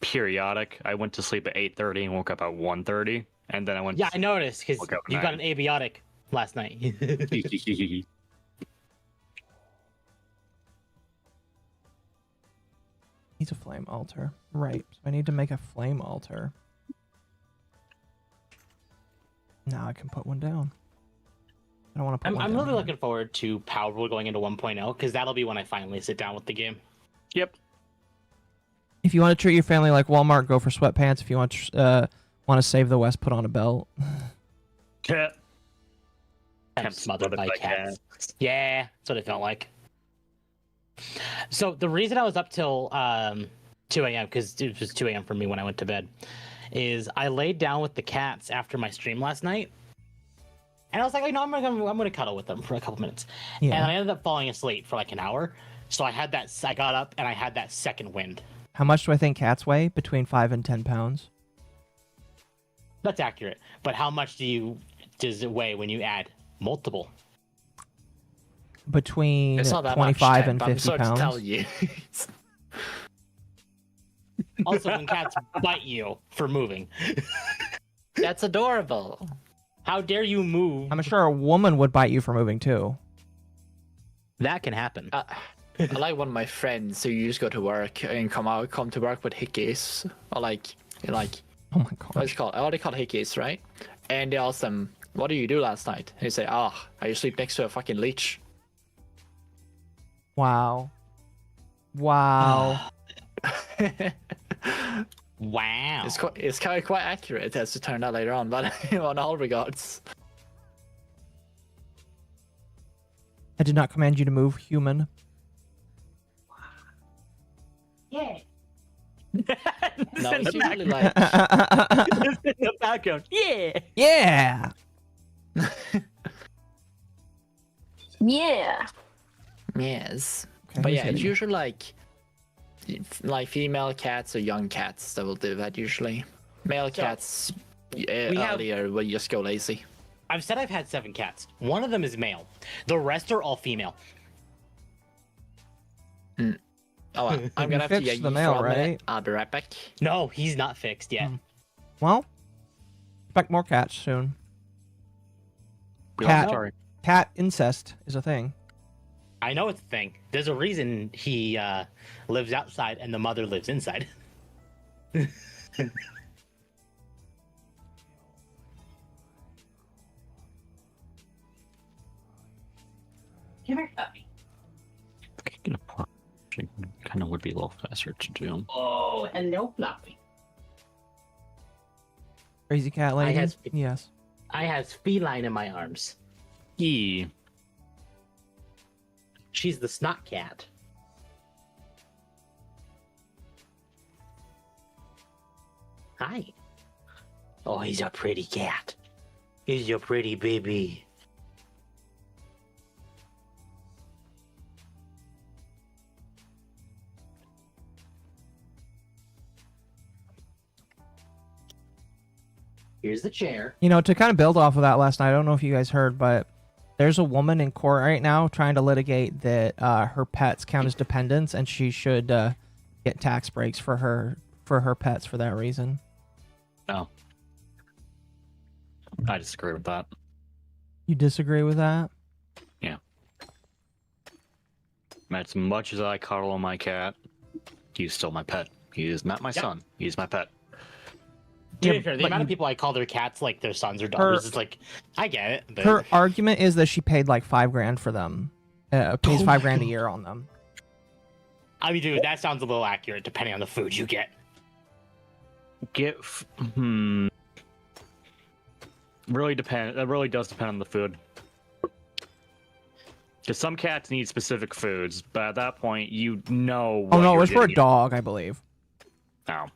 periodic. I went to sleep at 8:30 and woke up at 1:30, and then I went. Yeah, I noticed because Woke up you got at an abiotic last night. Needs a flame altar. Right. So I need to make a flame altar. Now I can put one down. I don't want to put one I'm down really here. looking forward to Power Rule going into 1.0 because that'll be when I finally sit down with the game. Yep. If you want to treat your family like Walmart, go for sweatpants. If you want to save the West, put on a belt. Cat. I'm smothered by cats. Yeah, that's what it felt like. So the reason I was up till 2 a.m. because it was 2 a.m. for me when I went to bed, is I laid down with the cats after my stream last night, and I was like, I'm gonna cuddle with them for a couple minutes, Yeah. and I ended up falling asleep for like an hour. So I got up and I had that second wind. How much do I think cats weigh? Between 5 and 10 pounds. That's accurate, but how much does it weigh when you add multiple? Between It's not that 25 much, and but I'm 50 sorry to pounds. tell you. Also, when cats bite you for moving, That's adorable. how dare you move? I'm sure a woman would bite you for moving too. That can happen. I like one of my friends who used to go to work and come to work with hickeys, or like Oh my god. what's it called? Oh, they call hickeys, right? And they ask them, "What did you do last night?" And they say, "I used to sleep next to a fucking leech." Wow. Wow. Wow. It's quite accurate as it turned out later on, but on all regards. I did not command you to move, human. Yeah. No, it's usually like In the background. Yeah. Yeah. Yeah. yes, Okay, but who's yeah, it's hitting me? usually like female cats or young cats that will do that usually. Male cats earlier will just go lazy. I've said I've had 7 cats. One of them is male. The rest are all female. Oh, I'm gonna have to fixed get the you mail, for a minute. right? I'll be right back. No, he's not fixed yet. Well, expect more cats soon. We Cat. Sorry. Cat incest is a thing. I know it's a thing. There's a reason he lives outside and the mother lives inside. Come here, puppy. Get a poaching kind of would be a little faster to do. Oh, hello, Fluffy. Crazy cat lady. Yes. I has feline in my arms. E. She's the snot cat. Hi. Oh, he's a pretty cat. He's a pretty baby. Here's the chair. You know, to kind of build off of that last night, I don't know if you guys heard, but there's a woman in court right now trying to litigate that her pets count as dependents, and she should get tax breaks for her pets for that reason. No. I disagree with that. You disagree with that? Yeah. As much as I coddle my cat, he's still my pet. He is not my son. He's my pet. To be Yeah, fair, the but amount of you- people I call their cats like their sons or daughters is like, I get it. But... Her argument is that she paid like $5,000 for them. Pays $5,000 a year on them. I mean, dude, that sounds a little accurate depending on the food you get. Really depend. That really does depend on the food. Because some cats need specific foods, but at that point, you know. Oh no, it you're was for a getting. dog, I believe. No.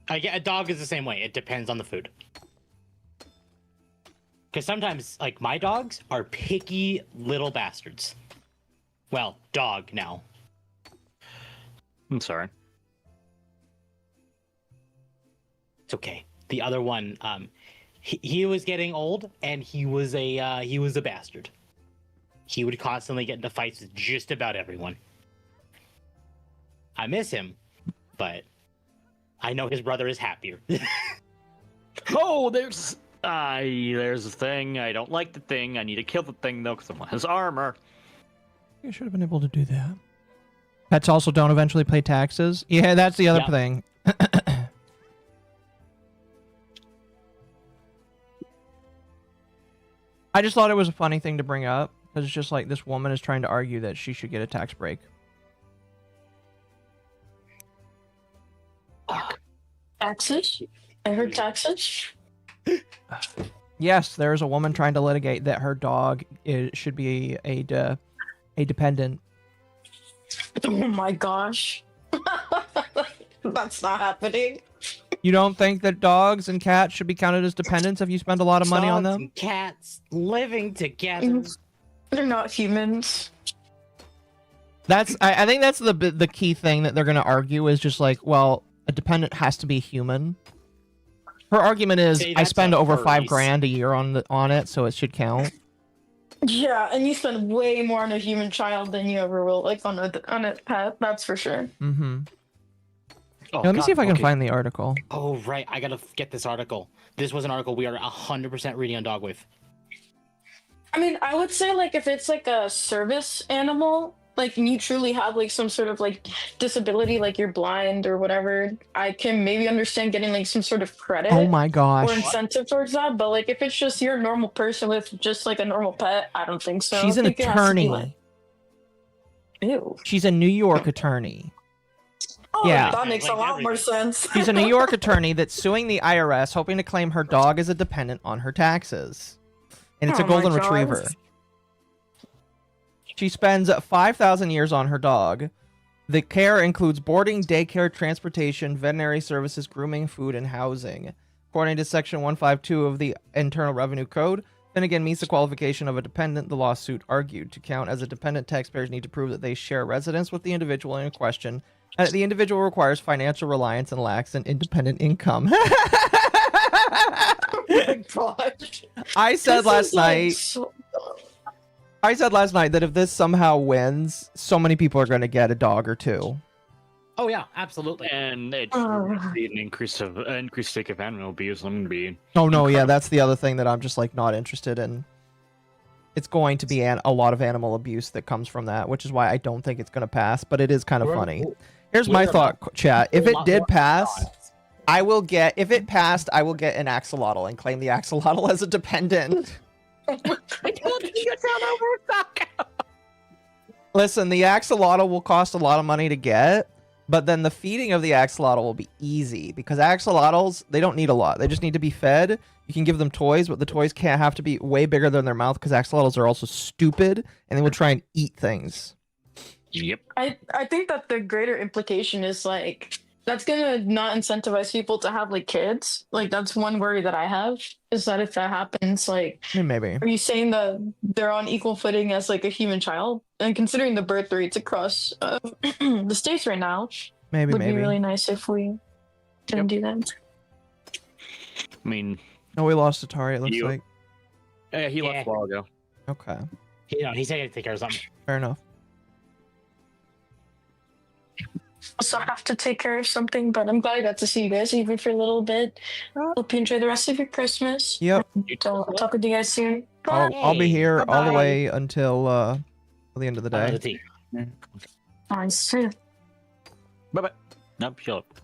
I get a dog is the same way. It depends on the food. Because sometimes, like, my dogs are picky little bastards. Well, dog now. I'm sorry. It's okay. The other one, he was getting old, and he was a bastard. He would constantly get into fights with just about everyone. I miss him, but I know his brother is happier. Oh, there's a thing. I don't like the thing. I need to kill the thing though, because I want his armor. You should have been able to do that. Pets also don't eventually pay taxes. Yeah, that's the other Yeah. thing. I just thought it was a funny thing to bring up because it's just like this woman is trying to argue that she should get a tax break. Taxes? I heard taxes. Yes, there is a woman trying to litigate that her dog should be a dependent. Oh my gosh. That's not happening. You don't think that dogs and cats should be counted as dependents if you spend a lot of money on Dogs them? and cats living together. They're not humans. I think that's the key thing that they're going to argue is just like, well, a dependent has to be human. Her argument is, See, I that's spend not over furries. $5,000 a year on it, so it should count. Yeah, and you spend way more on a human child than you ever will, like on a pet. That's for sure. Mm-hmm. Oh, Let me see if I can okay. find the article. Oh, right. I gotta get this article. This was an article we are 100% reading on Dogwave. I mean, I would say like if it's like a service animal, like and you truly have like some sort of like disability, like you're blind or whatever, I can maybe understand getting like some sort of credit Oh my or gosh. incentive towards that. But like if it's just you're a normal person with just like a normal pet, I don't think so. She's I an think it has to be, attorney. like- Ew. She's a New York attorney. Oh, Yeah. that makes a Like lot more everything. sense. She's a New York attorney that's suing the IRS, hoping to claim her dog as a dependent on her taxes. And it's a Oh my golden God. retriever. She spends 5,000 years on her dog. The care includes boarding, daycare, transportation, veterinary services, grooming, food, and housing. According to Section 152 of the Internal Revenue Code, Finnegan meets the qualification of a dependent, the lawsuit argued. To count as a dependent, taxpayers need to prove that they share residence with the individual in question, and that the individual requires financial reliance and lacks an independent income. Oh my gosh. I said This last is, like, night. so- I said last night that if this somehow wins, so many people are going to get a dog or two. Oh, yeah, absolutely. And it's Oh. an increased sake of animal abuse. I'm gonna be. Oh no, yeah, Incredible. that's the other thing that I'm just like not interested in. It's going to be a lot of animal abuse that comes from that, which is why I don't think it's going to pass. But it is kind of funny. Here's my we're thought, chat. If a it lot did more pass, dogs. I will get. If it passed, I will get an axolotl and claim the axolotl as a dependent. I told you to sound over. Listen, the axolotl will cost a lot of money to get, but then the feeding of the axolotl will be easy because axolotls, they don't need a lot. They just need to be fed. You can give them toys, but the toys can't have to be way bigger than their mouth because axolotls are also stupid and they will try and eat things. Yep. I think that the greater implication is like that's gonna not incentivize people to have like kids. Like that's one worry that I have is that if that happens, like I mean, maybe. are you saying that they're on equal footing as like a human child? And considering the birth rates across the states right now, Maybe, would maybe. be really nice if we didn't do that. I mean, Oh, we lost Atari, it looks You- like. he Yeah. left a while ago. Okay, He's taking to take care of something. fair enough. Also have to take care of something, but I'm glad I got to see you guys even for a little bit. Hope you enjoy the rest of your Christmas. Yep, So I'll talk with you guys soon. Bye. I'll be here all the Bye-bye. way until the end of the day. The tea. Nice too. Bye bye. Nope, shut up.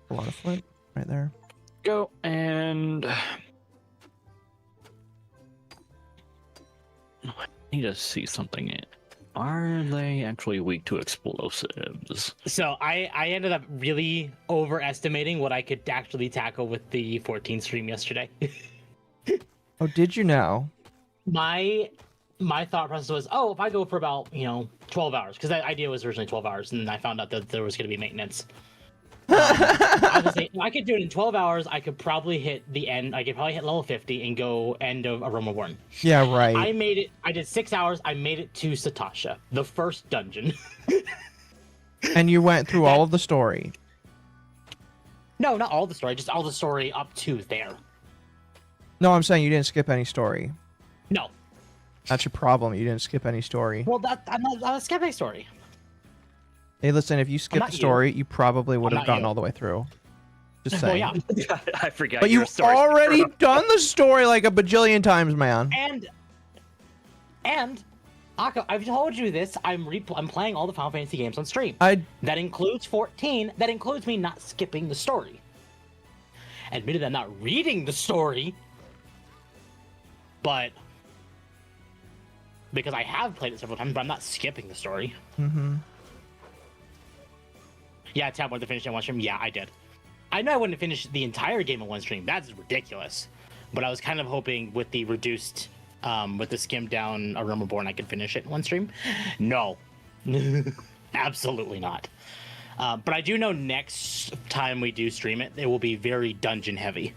A lot of flint right there. Go and. I need to see something. Are they actually weak to explosives? So I ended up really overestimating what I could actually tackle with the 14 stream yesterday. Oh, did you now? my thought process was, oh, if I go for about 12 hours, because the idea was originally 12 hours, and then I found out that there was going to be maintenance. I was saying, I could do it in 12 hours. I could probably hit the end. I could probably hit level 50 and go end of Aroma Born. Yeah, right. I made it. I did 6 hours. I made it to Satasha, the first dungeon. And you went through all of the story. No, not all the story, just all the story up to there. No, I'm saying you didn't skip any story. No. That's your problem. You didn't skip any story. Well, I'm not skipping story. Hey, listen, if you skipped not the you. story, you probably would have not gotten you. all the way through. Just Well, saying. yeah. I forgot. But your you've story. already done the story like a bajillion times, man. And Akko, I've told you this. I'm playing all the Final Fantasy games on stream. That includes 14. That includes me not skipping the story. Admitted I'm not reading the story, but because I have played it several times, but I'm not skipping the story. Mm-hmm. Yeah, Tab wanted to finish it in one stream. Yeah, I did. I know I wouldn't finish the entire game in one stream. That's ridiculous. But I was kind of hoping with the reduced, with the skimmed down Aroma Born, I could finish it in one stream. No. Absolutely not. But I do know next time we do stream it, it will be very dungeon heavy.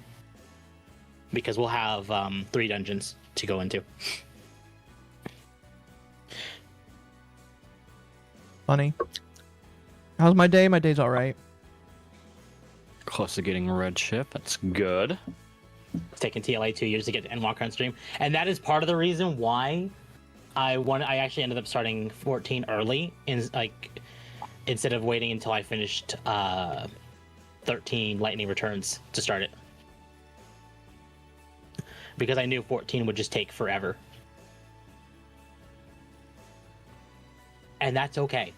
Because we'll have 3 dungeons to go into. Funny. How's my day? My day's all right. Close to getting a red ship. That's good. It's taken TLA 2 years to get to Endwalker on stream. And that is part of the reason why I actually ended up starting 14 early, instead of waiting until I finished 13 Lightning Returns to start it. Because I knew 14 would just take forever. And that's okay.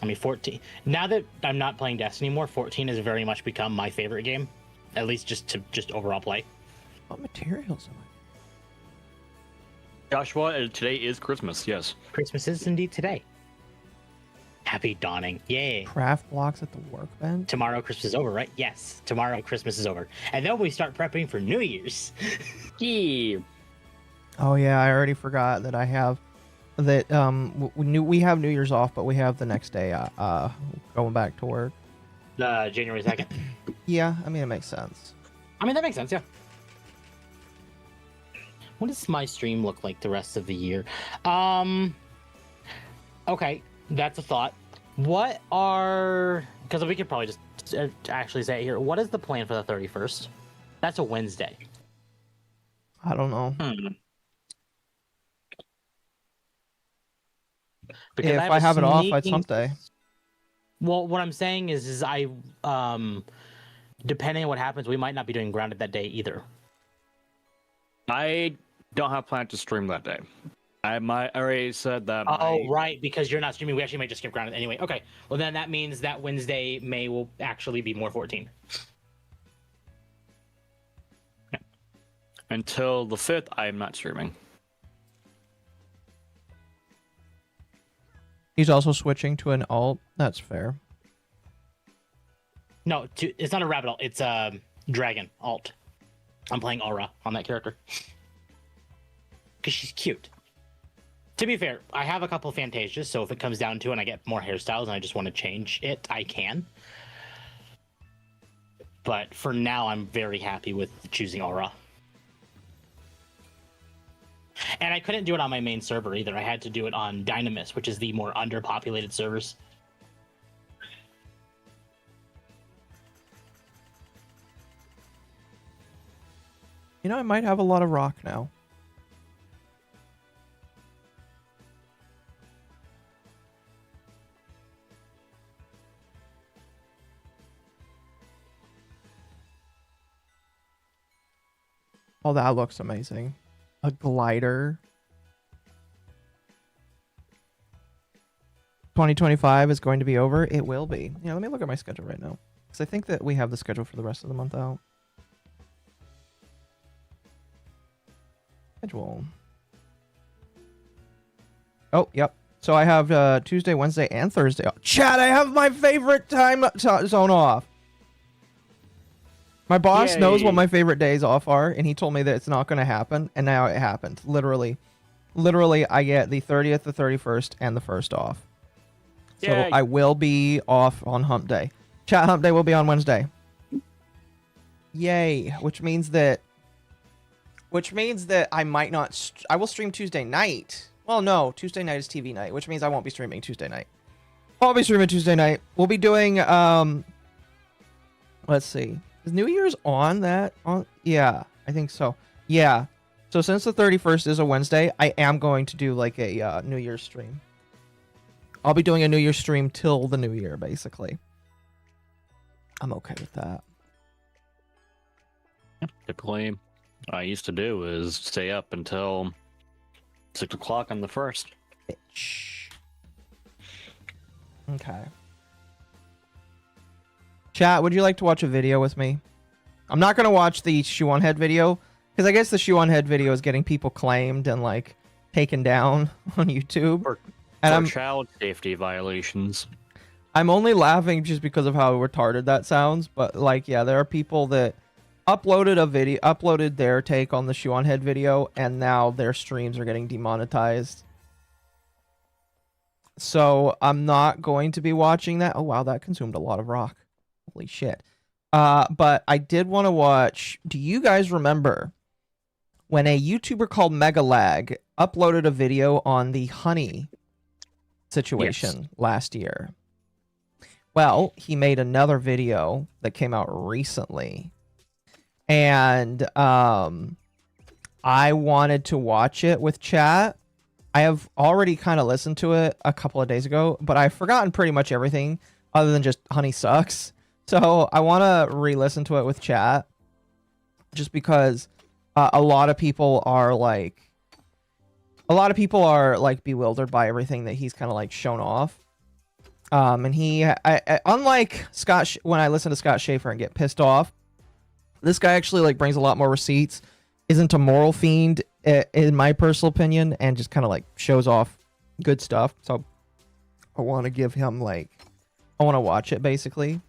I mean, 14. Now that I'm not playing Destiny anymore, 14 has very much become my favorite game. At least just overall play. What materials am I? Joshua, today is Christmas. Yes. Christmas is indeed today. Happy dawning. Yay. Craft blocks at the workbench? Tomorrow Christmas is over, right? Yes. Tomorrow Christmas is over. And then we start prepping for New Year's. Yeah. Oh yeah, I already forgot that I have that we have New Year's off, but we have the next day going back to work. January 2nd. Yeah, I mean it makes sense. I mean, that makes sense, yeah. What does my stream look like the rest of the year? Okay, that's a thought. What are... Because we could probably just actually say it here. What is the plan for the 31st? That's a Wednesday. I don't know. Because If I have it off, I'd sneaking- someday. Well, what I'm saying is I, depending on what happens, we might not be doing Grounded that day either. I don't have planned to stream that day. I already said that. Oh, right, because you're not streaming. We actually might just skip Grounded anyway. Okay, well then that means that Wednesday will actually be more 14. Until the 5th, I am not streaming. He's also switching to an alt. That's fair. No, it's not a rabbit alt. It's a dragon alt. I'm playing Aura on that character because she's cute. To be fair, I have a couple Fantasias, so if it comes down to it and I get more hairstyles and I just want to change it, I can. But for now, I'm very happy with choosing Aura. And I couldn't do it on my main server either. I had to do it on Dynamis, which is the more underpopulated servers. You know, I might have a lot of rock now. Oh, that looks amazing. A glider. 2025 is going to be over. It will be. Yeah, let me look at my schedule right now. Because I think that we have the schedule for the rest of the month out. Schedule. Oh, yep. So I have Tuesday, Wednesday, and Thursday off. Chat, I have my favorite time zone off. My boss knows what my favorite days off are, and he told me that it's not going to happen, and now it happened. Literally, I get the 30th, the 31st, and the 1st off. So Yay. I will be off on Hump Day. Chat Hump Day will be on Wednesday. Yay! Which means that I might not. I will stream Tuesday night. Well, no, Tuesday night is TV night, which means I won't be streaming Tuesday night. I'll be streaming Tuesday night. We'll be doing let's see. Is New Year's on that? Yeah, I think so. Yeah. So since the 31st is a Wednesday, I am going to do like a New Year's stream. I'll be doing a New Year's stream till the New Year, basically. I'm okay with that. Typically, what I used to do is stay up until 6 o'clock on the 1st. Bitch. Okay. Chat, would you like to watch a video with me? I'm not going to watch the shoe on head video, because I guess the shoe on head video is getting people claimed and, like, taken down on YouTube. For child safety violations. I'm only laughing just because of how retarded that sounds, but, like, yeah, there are people that uploaded their take on the shoe on head video, and now their streams are getting demonetized. So I'm not going to be watching that. Oh, wow, that consumed a lot of rock. Holy shit. But I did want to watch. Do you guys remember when a YouTuber called Megalag uploaded a video on the honey situation last year? Well, he made another video that came out recently. And I wanted to watch it with chat. I have already kind of listened to it a couple of days ago, but I've forgotten pretty much everything other than just honey sucks. So I want to re-listen to it with chat, just because a lot of people are like bewildered by everything that he's kind of like shown off. And unlike Scott, when I listen to Scott Schaefer and get pissed off, this guy actually like brings a lot more receipts, isn't a moral fiend in my personal opinion, and just kind of like shows off good stuff. So I want to give him I want to watch it basically.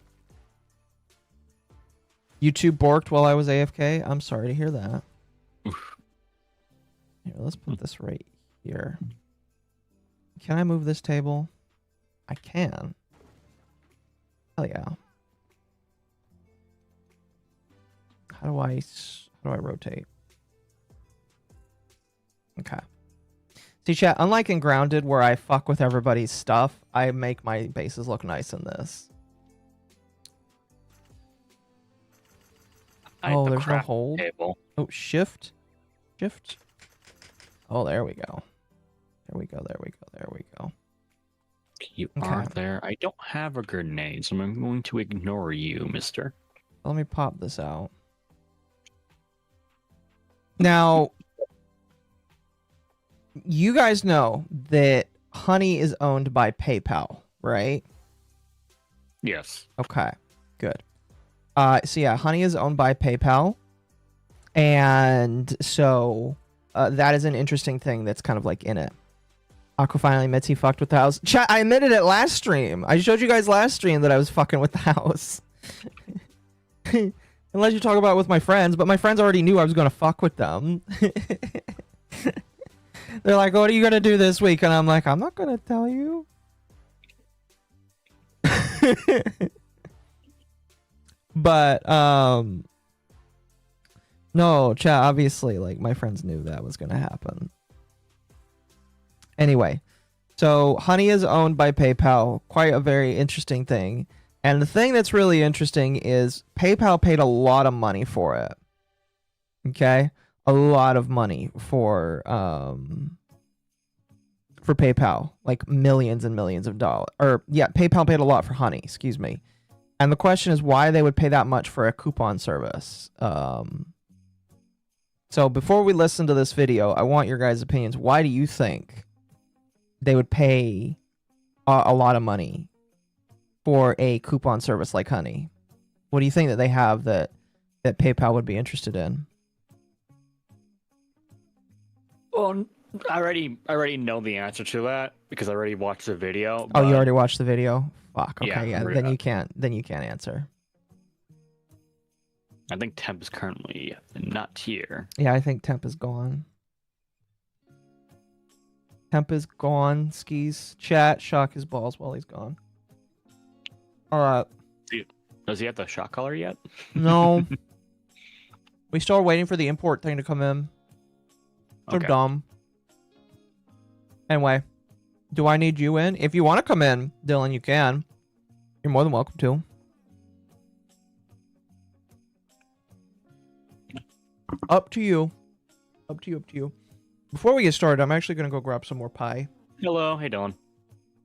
YouTube borked while I was AFK. I'm sorry to hear that. Here, let's put this right here. Can I move this table? I can. Hell yeah. How do I rotate? Okay. See, chat, unlike in Grounded where I fuck with everybody's stuff, I make my bases look nice in this. Oh, there's no hold. Table. Oh, shift. Shift. Oh, there we go. There we go. You are there. I don't have a grenade, so I'm going to ignore you, mister. Let me pop this out. Now, you guys know that Honey is owned by PayPal, right? Yes. Okay, good. So yeah, Honey is owned by PayPal, and so that is an interesting thing that's kind of like in it. Aqua finally admits he fucked with the house. Chat, I admitted it last stream. I showed you guys last stream that I was fucking with the house. Unless you talk about it with my friends, but my friends already knew I was gonna fuck with them. They're like, what are you gonna do this week? And I'm like, I'm not gonna tell you. But no, chat, obviously, like, my friends knew that was gonna happen. Anyway, so Honey is owned by PayPal. Quite a very interesting thing. And the thing that's really interesting is PayPal paid a lot of money for it. Okay? A lot of money for PayPal. Like millions and millions of dollars. Or, yeah, PayPal paid a lot for Honey, excuse me. And the question is why they would pay that much for a coupon service. So before we listen to this video, I want your guys' opinions. Why do you think they would pay a lot of money for a coupon service like Honey? What do you think that they have that PayPal would be interested in? Well, I already know the answer to that because I already watched the video. Oh, you already watched the video? Fuck. Okay, Yeah, then you can't answer. I think Temp is currently not here. Yeah, I think Temp is gone. Temp is gone. Skis. Chat. Shock his balls while he's gone. Alright. Does he have the shot collar yet? No. We still are waiting for the import thing to come in. They're Okay. dumb. Anyway. Do I need you in? If you want to come in, Dylan, you can. You're more than welcome to. Up to you. Up to you, up to you. Before we get started, I'm actually going to go grab some more pie. Hello, hey Dylan.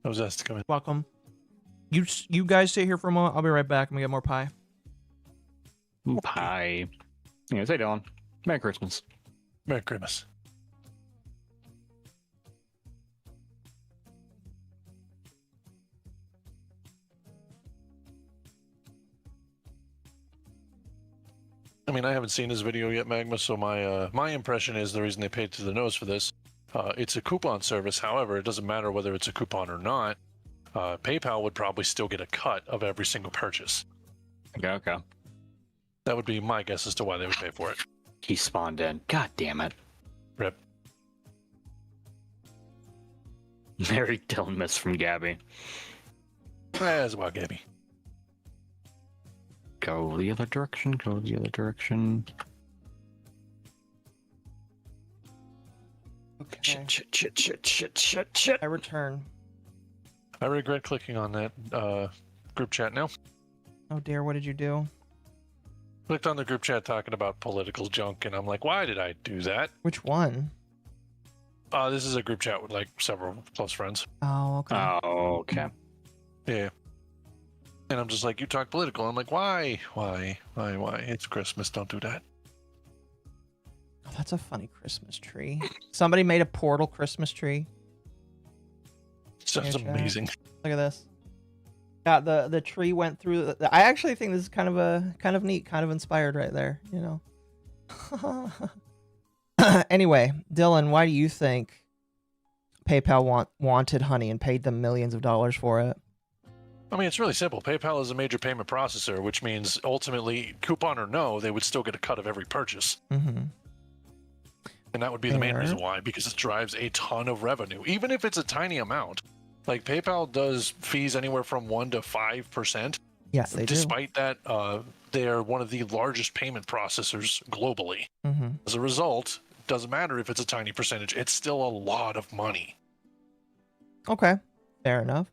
I was asked to come in. Welcome. You guys stay here for a moment. I'll be right back. I'm going to get more pie. Pie. Yes, hey Dylan. Merry Christmas. Merry Christmas. I mean, I haven't seen this video yet, Magma, so my impression is the reason they paid to the nose for this. It's a coupon service. However, it doesn't matter whether it's a coupon or not. PayPal would probably still get a cut of every single purchase. Okay. That would be my guess as to why they would pay for it. He spawned in. God damn it. Rip. Very Dylan miss from Gabby. That's about Gabby. Go the other direction, go the other direction. Okay. Shit. I return. I regret clicking on that group chat now. Oh dear, what did you do? Clicked on the group chat talking about political junk, and I'm like, why did I do that? Which one? This is a group chat with like several close friends. Oh, okay. Oh, okay. Yeah. And I'm just like, you talk political. I'm like, why? It's Christmas. Don't do that. Oh, that's a funny Christmas tree. Somebody made a portal Christmas tree. Sounds Here, chat. amazing. Look at this. Yeah, the tree went through. I actually think this is kind of neat, kind of inspired right there. You know. Anyway, Dylan, why do you think PayPal wanted Honey and paid them millions of dollars for it? I mean, it's really simple. PayPal is a major payment processor, which means ultimately, coupon or no, they would still get a cut of every purchase. Mm-hmm. And that would be the main reason why, because it drives a ton of revenue, even if it's a tiny amount. Like, PayPal does fees anywhere from 1% to 5%. Yes, they do. Despite that, they're one of the largest payment processors globally. Mm-hmm. As a result, it doesn't matter if it's a tiny percentage. It's still a lot of money. Okay, fair enough.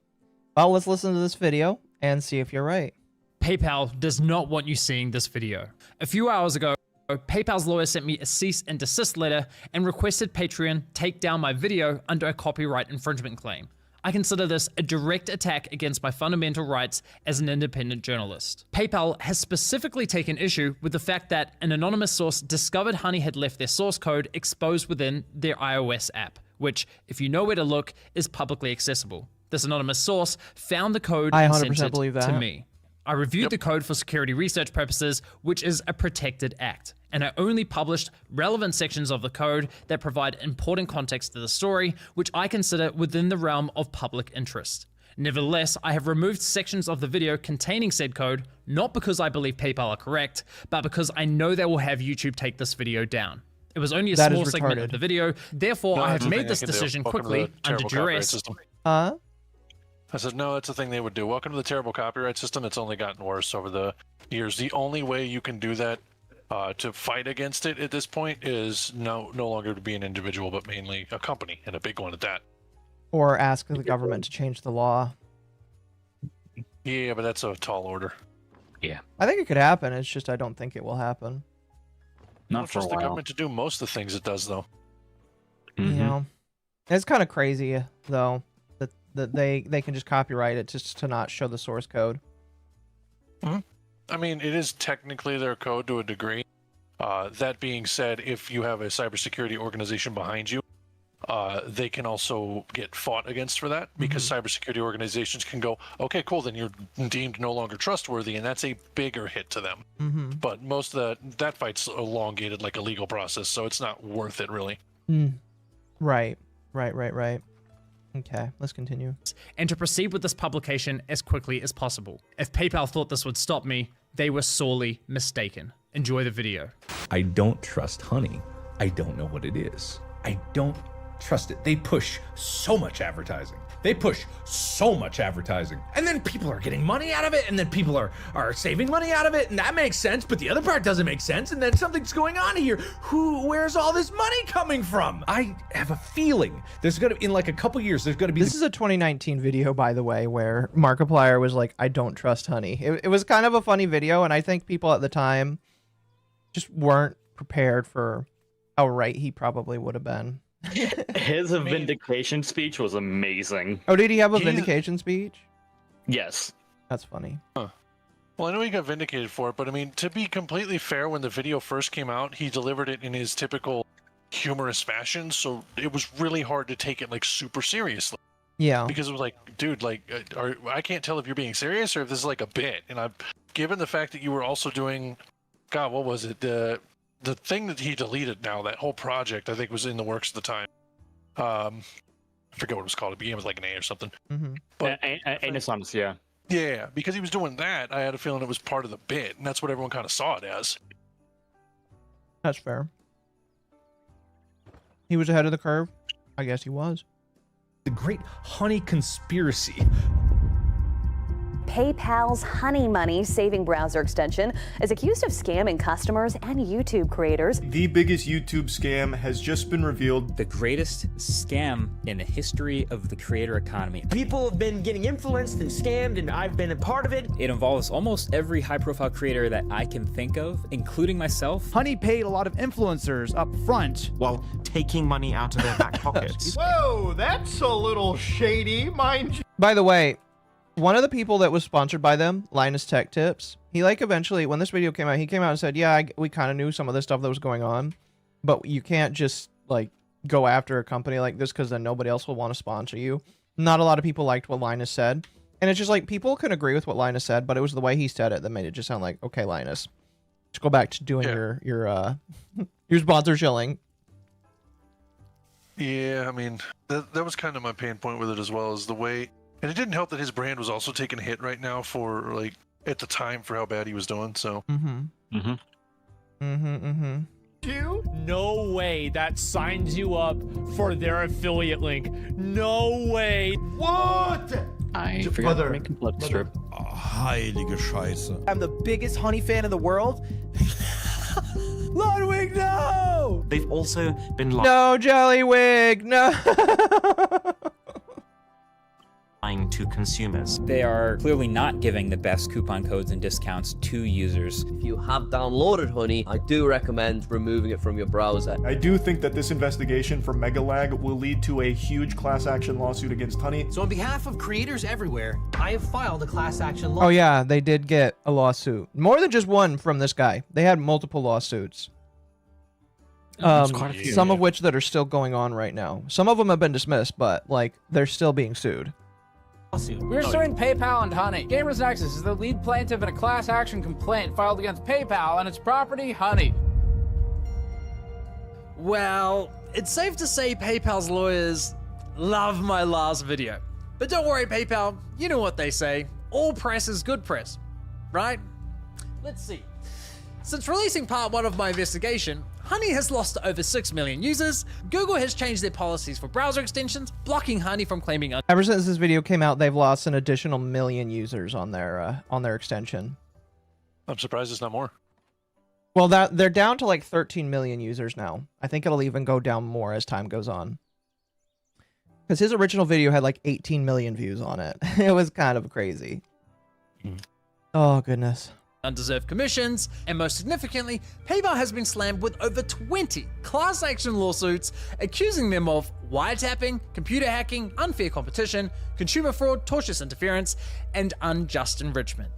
Well, let's listen to this video and see if you're right. PayPal does not want you seeing this video. A few hours ago, PayPal's lawyer sent me a cease and desist letter and requested Patreon take down my video under a copyright infringement claim. I consider this a direct attack against my fundamental rights as an independent journalist. PayPal has specifically taken issue with the fact that an anonymous source discovered Honey had left their source code exposed within their iOS app, which, if you know where to look, is publicly accessible. This anonymous source found the code and sent it to me. I reviewed the code for security research purposes, which is a protected act. and I only published relevant sections of the code that provide important context to the story, which I consider within the realm of public interest. Nevertheless, I have removed sections of the video containing said code, not because I believe PayPal are correct, but because I know they will have YouTube take this video down. It was only a small segment of the video, therefore I have made this decision quickly under duress. Huh? I said, no, that's the thing they would do. Welcome to the terrible copyright system. It's only gotten worse over the years. The only way you can do that to fight against it at this point is no longer to be an individual, but mainly a company, and a big one at that. Or ask the government to change the law. Yeah, but that's a tall order. Yeah. I think it could happen. It's just I don't think it will happen. Not for a trust the while. government to do most of the things it does, though. You know, it's kind of crazy though that they can just copyright it just to not show the source code. I mean, it is technically their code to a degree. That being said, if you have a cybersecurity organization behind you, they can also get fought against for that, because cybersecurity organizations can go, okay, cool, then you're deemed no longer trustworthy, and that's a bigger hit to them. But most of that fight's elongated like a legal process, so it's not worth it, really. Right. Okay, let's continue. And to proceed with this publication as quickly as possible. If PayPal thought this would stop me, they were sorely mistaken. Enjoy the video. I don't trust honey. I don't know what it is. I don't trust it. They push so much advertising. And then people are getting money out of it, and then people are saving money out of it, and that makes sense, but the other part doesn't make sense, and then something's going on here. Where's all this money coming from? I have a feeling there's gonna, in like a couple years, there's gonna be This is a 2019 video, by the way, where Markiplier was like, I don't trust honey. It was kind of a funny video, and I think people at the time just weren't prepared for how right he probably would have been. His vindication speech was amazing. Oh, did he have a vindication speech? Yes. That's funny. Well, I know he got vindicated for it, but I mean, to be completely fair, when the video first came out, he delivered it in his typical humorous fashion, so it was really hard to take it like super seriously. Yeah. Because it was like, dude, like, I can't tell if you're being serious or if this is like a bit. And given the fact that you were also doing, God, what was it? The thing that he deleted now, that whole project, I think was in the works at the time. I forget what it was called. It began with like an A or something. But Innocence, yeah. Yeah, because he was doing that, I had a feeling it was part of the bit, and that's what everyone kind of saw it as. That's fair. He was ahead of the curve. I guess he was. the great honey conspiracy. PayPal's Honey Money saving browser extension is accused of scamming customers and YouTube creators. The biggest YouTube scam has just been revealed. The greatest scam in the history of the creator economy. People have been getting influenced and scammed, and I've been a part of it. It involves almost every high-profile creator that I can think of, including myself. Honey paid a lot of influencers up front while taking money out of their back pockets. Whoa, that's a little shady, mind you. By the way, one of the people that was sponsored by them, Linus Tech Tips, he like eventually, when this video came out, he came out and said, yeah, we kind of knew some of this stuff that was going on, but you can't just like go after a company like this because then nobody else will want to sponsor you. Not a lot of people liked what Linus said. And it's just like, people can agree with what Linus said, but it was the way he said it that made it just sound like, okay, Linus, just go back to doing your sponsor shilling. Yeah, I mean, that was kind of my pain point with it as well, as the way. And it didn't help that his brand was also taking a hit right now for, like, at the time for how bad he was doing, so. No way that signs you up for their affiliate link. No way. What? I forgot to make a blood strip. Heilige Scheiße. I'm the biggest honey fan in the world. Ludwig, no! They've also been No, Jellywig, no! to consumers. They are clearly not giving the best coupon codes and discounts to users. If you have downloaded Honey, I do recommend removing it from your browser. I do think that this investigation for Megalag will lead to a huge class action lawsuit against Honey. So on behalf of creators everywhere, I have filed a class action lawsuit. Oh yeah, they did get a lawsuit. More than just one from this guy. They had multiple lawsuits. Some of which that are still going on right now. Some of them have been dismissed, but like they're still being sued. We're suing PayPal and Honey. Gamers Nexus is the lead plaintiff in a class action complaint filed against PayPal and its property, Honey. Well, it's safe to say PayPal's lawyers love my last video. But don't worry, PayPal, you know what they say. All press is good press, right? Let's see. Since releasing part 1 of my investigation, Honey has lost over 6 million users. Google has changed their policies for browser extensions, blocking Honey from claiming... Ever since this video came out, they've lost an additional 1 million users on their extension. I'm surprised it's not more. Well, they're down to like 13 million users now. I think it'll even go down more as time goes on. Because his original video had like 18 million views on it. It was kind of crazy. Oh, goodness. Undeserved commissions, and most significantly, PayPal has been slammed with over 20 class action lawsuits accusing them of wiretapping, computer hacking, unfair competition, consumer fraud, tortious interference, and unjust enrichment.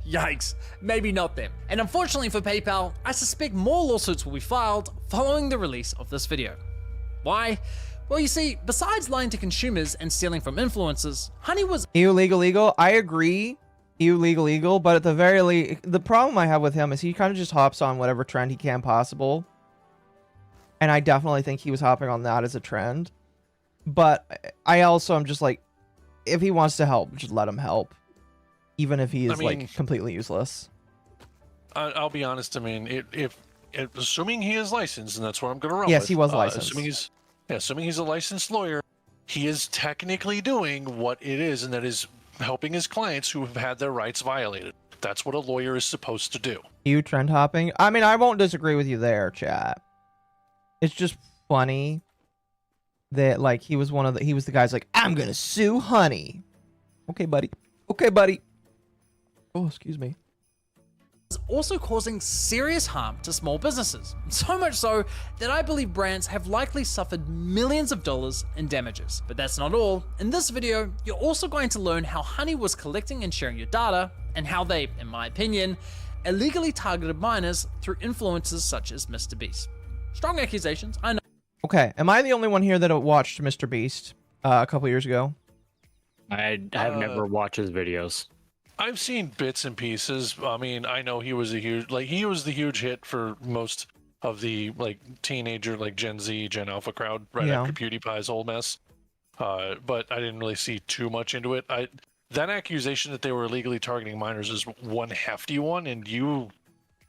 Yikes, maybe not them. And unfortunately for PayPal, I suspect more lawsuits will be filed following the release of this video. Why? Well, you see, besides lying to consumers and stealing from influencers, Honey was illegal. I agree. Illegal, but at the very least, the problem I have with him is he kind of just hops on whatever trend he can possible. And I definitely think he was hopping on that as a trend. But I also am just like, if he wants to help, just let him help. Even if he is like completely useless. I'll be honest. I mean, assuming he is licensed, and that's what I'm going to run with. Yes, he was licensed. Assuming he's a licensed lawyer, he is technically doing what it is, and that is helping his clients who have had their rights violated. That's what a lawyer is supposed to do. You trend hopping? I mean, I won't disagree with you there, chat. It's just funny that like he was the guy's like, I'm gonna sue Honey. Okay, buddy. Okay, buddy. Oh, excuse me. Also causing serious harm to small businesses. So much so that I believe brands have likely suffered millions of dollars in damages. But that's not all. In this video, you're also going to learn how Honey was collecting and sharing your data, and how they, in my opinion, illegally targeted minors through influencers such as Mr. Beast. Strong accusations, I know. Okay, am I the only one here that watched Mr. Beast a couple years ago? I have never watched his videos. I've seen bits and pieces. I mean, I know he was the huge hit for most of the like teenager, like Gen Z, Gen Alpha crowd right after PewDiePie's old mess. But I didn't really see too much into it. That accusation that they were illegally targeting minors is one hefty one, and you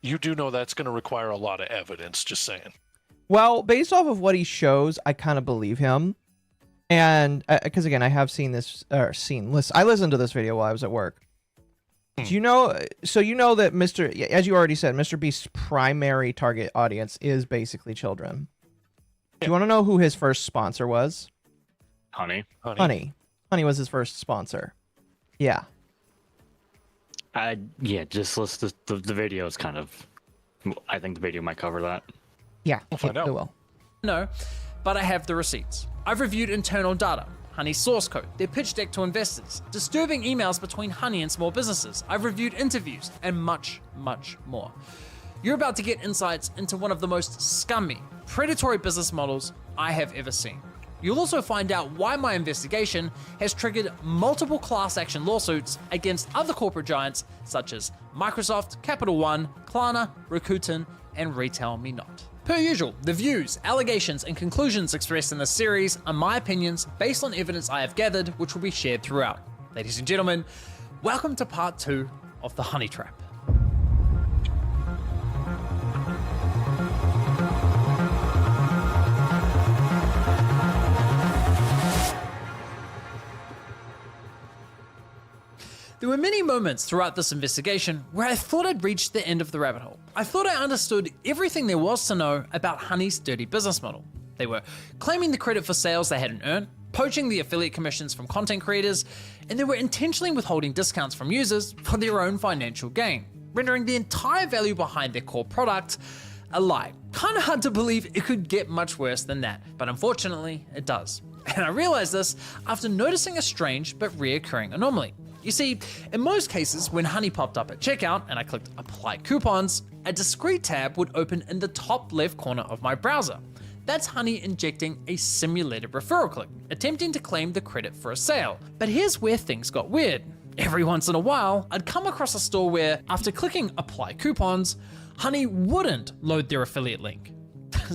do know that's going to require a lot of evidence. Just saying. Well, based off of what he shows, I kind of believe him. And because again, I have seen this I listened to this video while I was at work. Do you know? So you know that as you already said, Mr. Beast's primary target audience is basically children. Do you want to know who his first sponsor was? Honey. Honey was his first sponsor. Yeah. Yeah. Just list the video is kind of. I think the video might cover that. Yeah. We'll find out. It will. No, but I have the receipts. I've reviewed internal data, Honey's source code, their pitch deck to investors, disturbing emails between Honey and small businesses. I've reviewed interviews, and much, much more. You're about to get insights into one of the most scummy, predatory business models I have ever seen. You'll also find out why my investigation has triggered multiple class action lawsuits against other corporate giants such as Microsoft, Capital One, Klarna, Rakuten, and Retail Me Not. Per usual, the views, allegations, and conclusions expressed in this series are my opinions based on evidence I have gathered, which will be shared throughout. Ladies and gentlemen, welcome to part 2 of the Honey Trap. There were many moments throughout this investigation where I thought I'd reached the end of the rabbit hole. I thought I understood everything there was to know about Honey's dirty business model. They were claiming the credit for sales they hadn't earned, poaching the affiliate commissions from content creators, and they were intentionally withholding discounts from users for their own financial gain, rendering the entire value behind their core product a lie. Kinda hard to believe it could get much worse than that, but unfortunately it does. And I realized this after noticing a strange but reoccurring anomaly. You see, in most cases, when Honey popped up at checkout and I clicked apply coupons, a discrete tab would open in the top left corner of my browser. That's Honey injecting a simulated referral click, attempting to claim the credit for a sale. But here's where things got weird. Every once in a while, I'd come across a store where, after clicking apply coupons, Honey wouldn't load their affiliate link.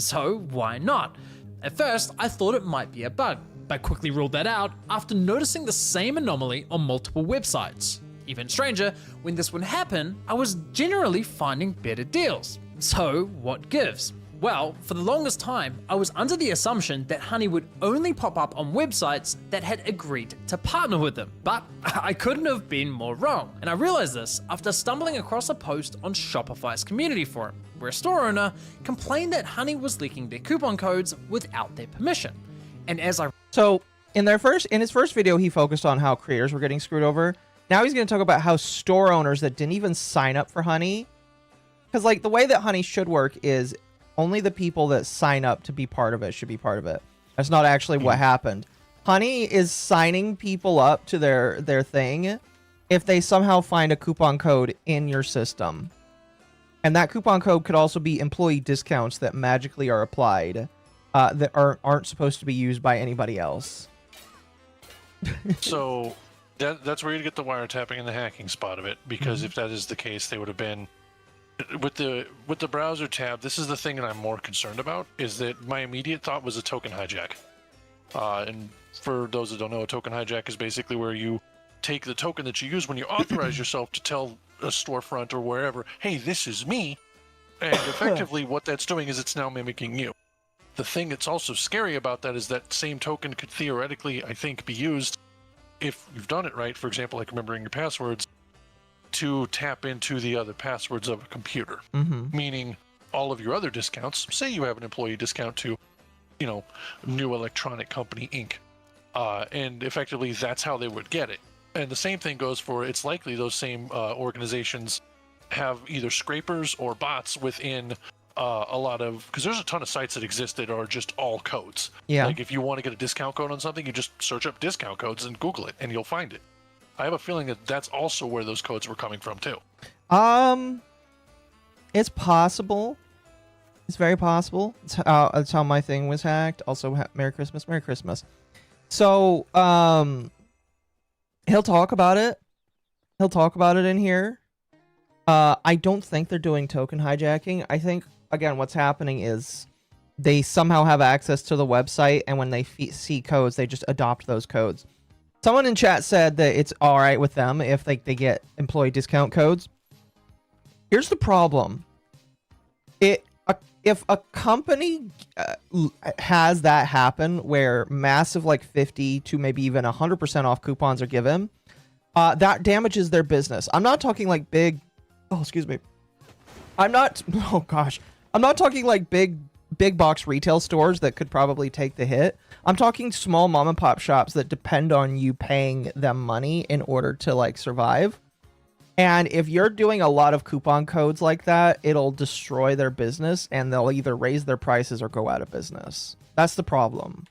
so why not? At first, I thought it might be a bug, but quickly ruled that out after noticing the same anomaly on multiple websites. Even stranger, when this would happen, I was generally finding better deals. So what gives? Well, for the longest time, I was under the assumption that Honey would only pop up on websites that had agreed to partner with them, but I couldn't have been more wrong. And I realized this after stumbling across a post on Shopify's community forum, where a store owner complained that Honey was leaking their coupon codes without their permission. And as I in his first video, he focused on how creators were getting screwed over. Now he's going to talk about how store owners that didn't even sign up for Honey, because like the way that Honey should work is only the people that sign up to be part of it should be part of it. That's not actually what happened. Honey is signing people up to their thing if they somehow find a coupon code in your system. And that coupon code could also be employee discounts that magically are applied that aren't supposed to be used by anybody else. So that's where you get the wiretapping and the hacking spot of it, because if that is the case, they would have been with the browser tab. This is the thing that I'm more concerned about, is that my immediate thought was a token hijack. And for those that don't know, a token hijack is basically where you take the token that you use when you authorize yourself to tell a storefront or wherever, hey, this is me. And effectively what that's doing is it's now mimicking you. The thing that's also scary about that is that same token could theoretically, I think, be used, if you've done it right, for example, like remembering your passwords, to tap into the other passwords of a computer. Meaning all of your other discounts, say you have an employee discount to, New Electronic Company Inc. And effectively that's how they would get it. And the same thing goes for, it's likely those same organizations have either scrapers or bots within a lot of, because there's a ton of sites that exist that are just all codes. Yeah. Like if you want to get a discount code on something, you just search up discount codes and Google it and you'll find it. I have a feeling that that's also where those codes were coming from too. It's possible. It's very possible. That's how my thing was hacked. Also, Merry Christmas, Merry Christmas. So, he'll talk about it. He'll talk about it in here. I don't think they're doing token hijacking. I think, again, what's happening is they somehow have access to the website, and when they see codes, they just adopt those codes. Someone in chat said that it's all right with them if they get employee discount codes. Here's the problem. If a company has that happen where massive like 50 to maybe even 100% off coupons are given, that damages their business. I'm not talking like big... Oh, excuse me. I'm not... Oh, gosh. I'm not talking like big box retail stores that could probably take the hit. I'm talking small mom and pop shops that depend on you paying them money in order to like survive. And if you're doing a lot of coupon codes like that, it'll destroy their business and they'll either raise their prices or go out of business. That's the problem.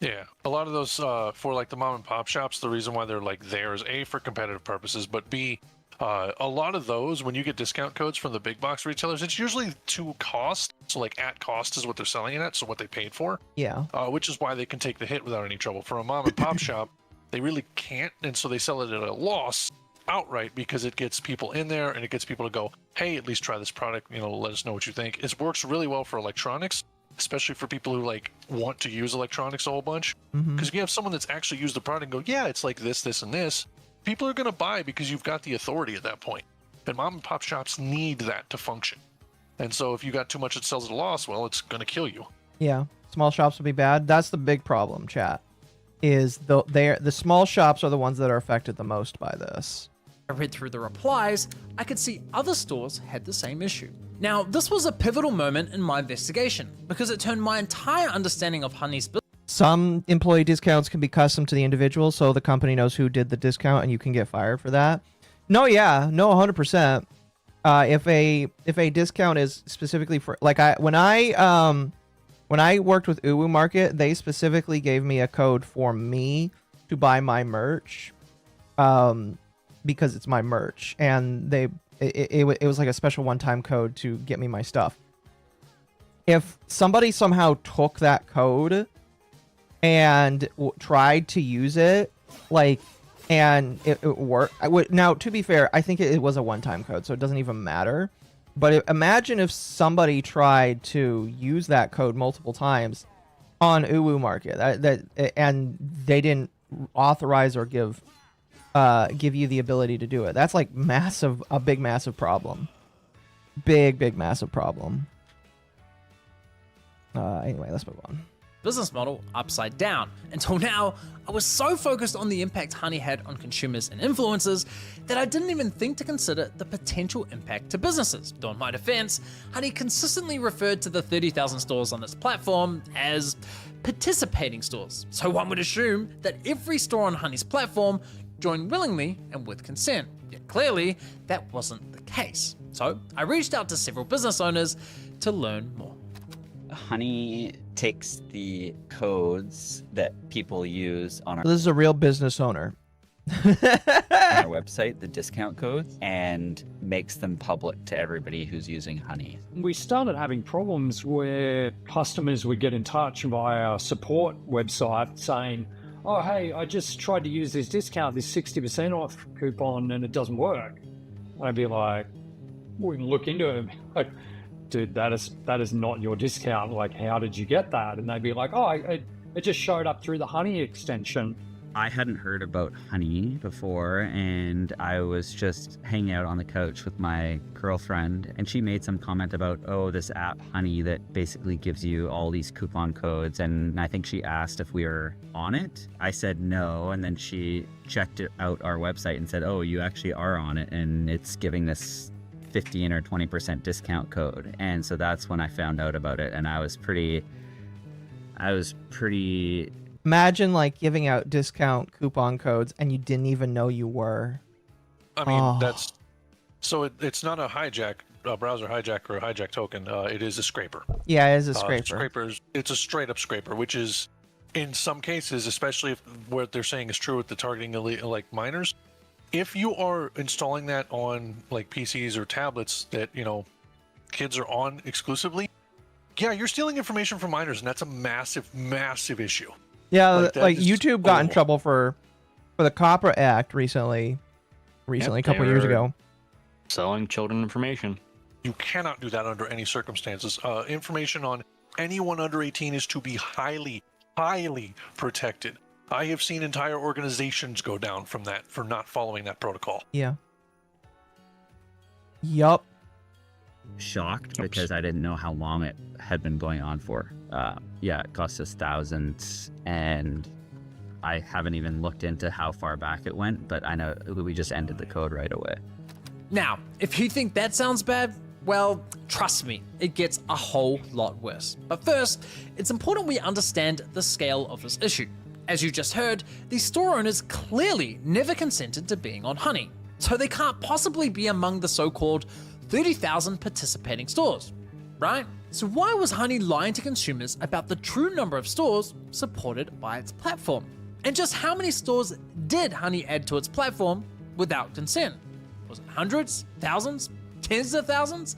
Yeah, a lot of those for like the mom and pop shops, the reason why they're like there is A, for competitive purposes, but B, a lot of those, when you get discount codes from the big box retailers, it's usually to cost. So like at cost is what they're selling it at, so what they paid for. Yeah. Which is why they can take the hit without any trouble. For a mom and pop shop, they really can't, and so they sell it at a loss outright because it gets people in there and it gets people to go, hey, at least try this product, let us know what you think. It works really well for electronics, especially for people who like want to use electronics a whole bunch. Because if you have someone that's actually used the product and go, yeah, it's like this, this, and this, people are going to buy because you've got the authority at that point. And mom and pop shops need that to function. And so if you got too much that sells at a loss, well, it's going to kill you. Yeah, small shops will be bad. That's the big problem, chat. Is the small shops are the ones that are affected the most by this. I read through the replies, I could see other stores had the same issue. Now, this was a pivotal moment in my investigation because it turned my entire understanding of Honey's business. Some employee discounts can be custom to the individual, so the company knows who did the discount and you can get fired for that. No, yeah, no, 100%. If a discount is specifically for, like, when I worked with Uwu Market, they specifically gave me a code for me to buy my merch, because it's my merch, and it was like a special one-time code to get me my stuff. If somebody somehow took that code and tried to use it, like, and it worked. Now, to be fair, I think it was a one-time code, so it doesn't even matter. But imagine if somebody tried to use that code multiple times on Uwu Market, and they didn't authorize or give you the ability to do it. That's like a big massive problem. Big massive problem. Anyway, let's move on. Business model upside down. Until now, I was so focused on the impact Honey had on consumers and influencers that I didn't even think to consider the potential impact to businesses. Though in my defense, Honey consistently referred to the 30,000 stores on its platform as participating stores. So one would assume that every store on Honey's platform joined willingly and with consent. Yet clearly, that wasn't the case. So I reached out to several business owners to learn more. Honey takes the codes that people use on our, This is a real business owner. on our website, the discount codes, and makes them public to everybody who's using Honey. We started having problems where customers would get in touch via our support website saying, oh, hey, I just tried to use this discount, this 60% off coupon, and it doesn't work. And I'd be like, we can look into it. Like, dude, that is not your discount. Like, how did you get that? And they'd be like, oh, it just showed up through the Honey extension. I hadn't heard about Honey before, and I was just hanging out on the couch with my girlfriend, and she made some comment about, oh, this app Honey that basically gives you all these coupon codes, and I think she asked if we were on it. I said no, and then she checked it out our website and said, oh, you actually are on it, and it's giving this 15 or 20% discount code. And so that's when I found out about it, and I was pretty Imagine like giving out discount coupon codes and you didn't even know you were. I mean, that's so it's not a browser hijack or a hijack token. It is a scraper. Yeah, it is a scraper. It's a straight up scraper, which is in some cases, especially if what they're saying is true with the targeting like minors. If you are installing that on like PCs or tablets that, you know, kids are on exclusively, yeah, you're stealing information from minors, and that's a massive, massive issue. Yeah, like YouTube got in trouble for the Copra Act recently, a couple years ago. Selling children information. You cannot do that under any circumstances. Information on anyone under 18 is to be highly, highly protected. I have seen entire organizations go down from that for not following that protocol. Yeah. Yup. Shocked because I didn't know how long it had been going on for. Yeah, it cost us thousands, and I haven't even looked into how far back it went, but I know we just ended the code right away. Now, if you think that sounds bad, well, trust me, it gets a whole lot worse. But first, it's important we understand the scale of this issue. As you just heard, these store owners clearly never consented to being on Honey, so they can't possibly be among the so-called 30,000 participating stores, right? So why was Honey lying to consumers about the true number of stores supported by its platform? And just how many stores did Honey add to its platform without consent? Was it hundreds, thousands, tens of thousands?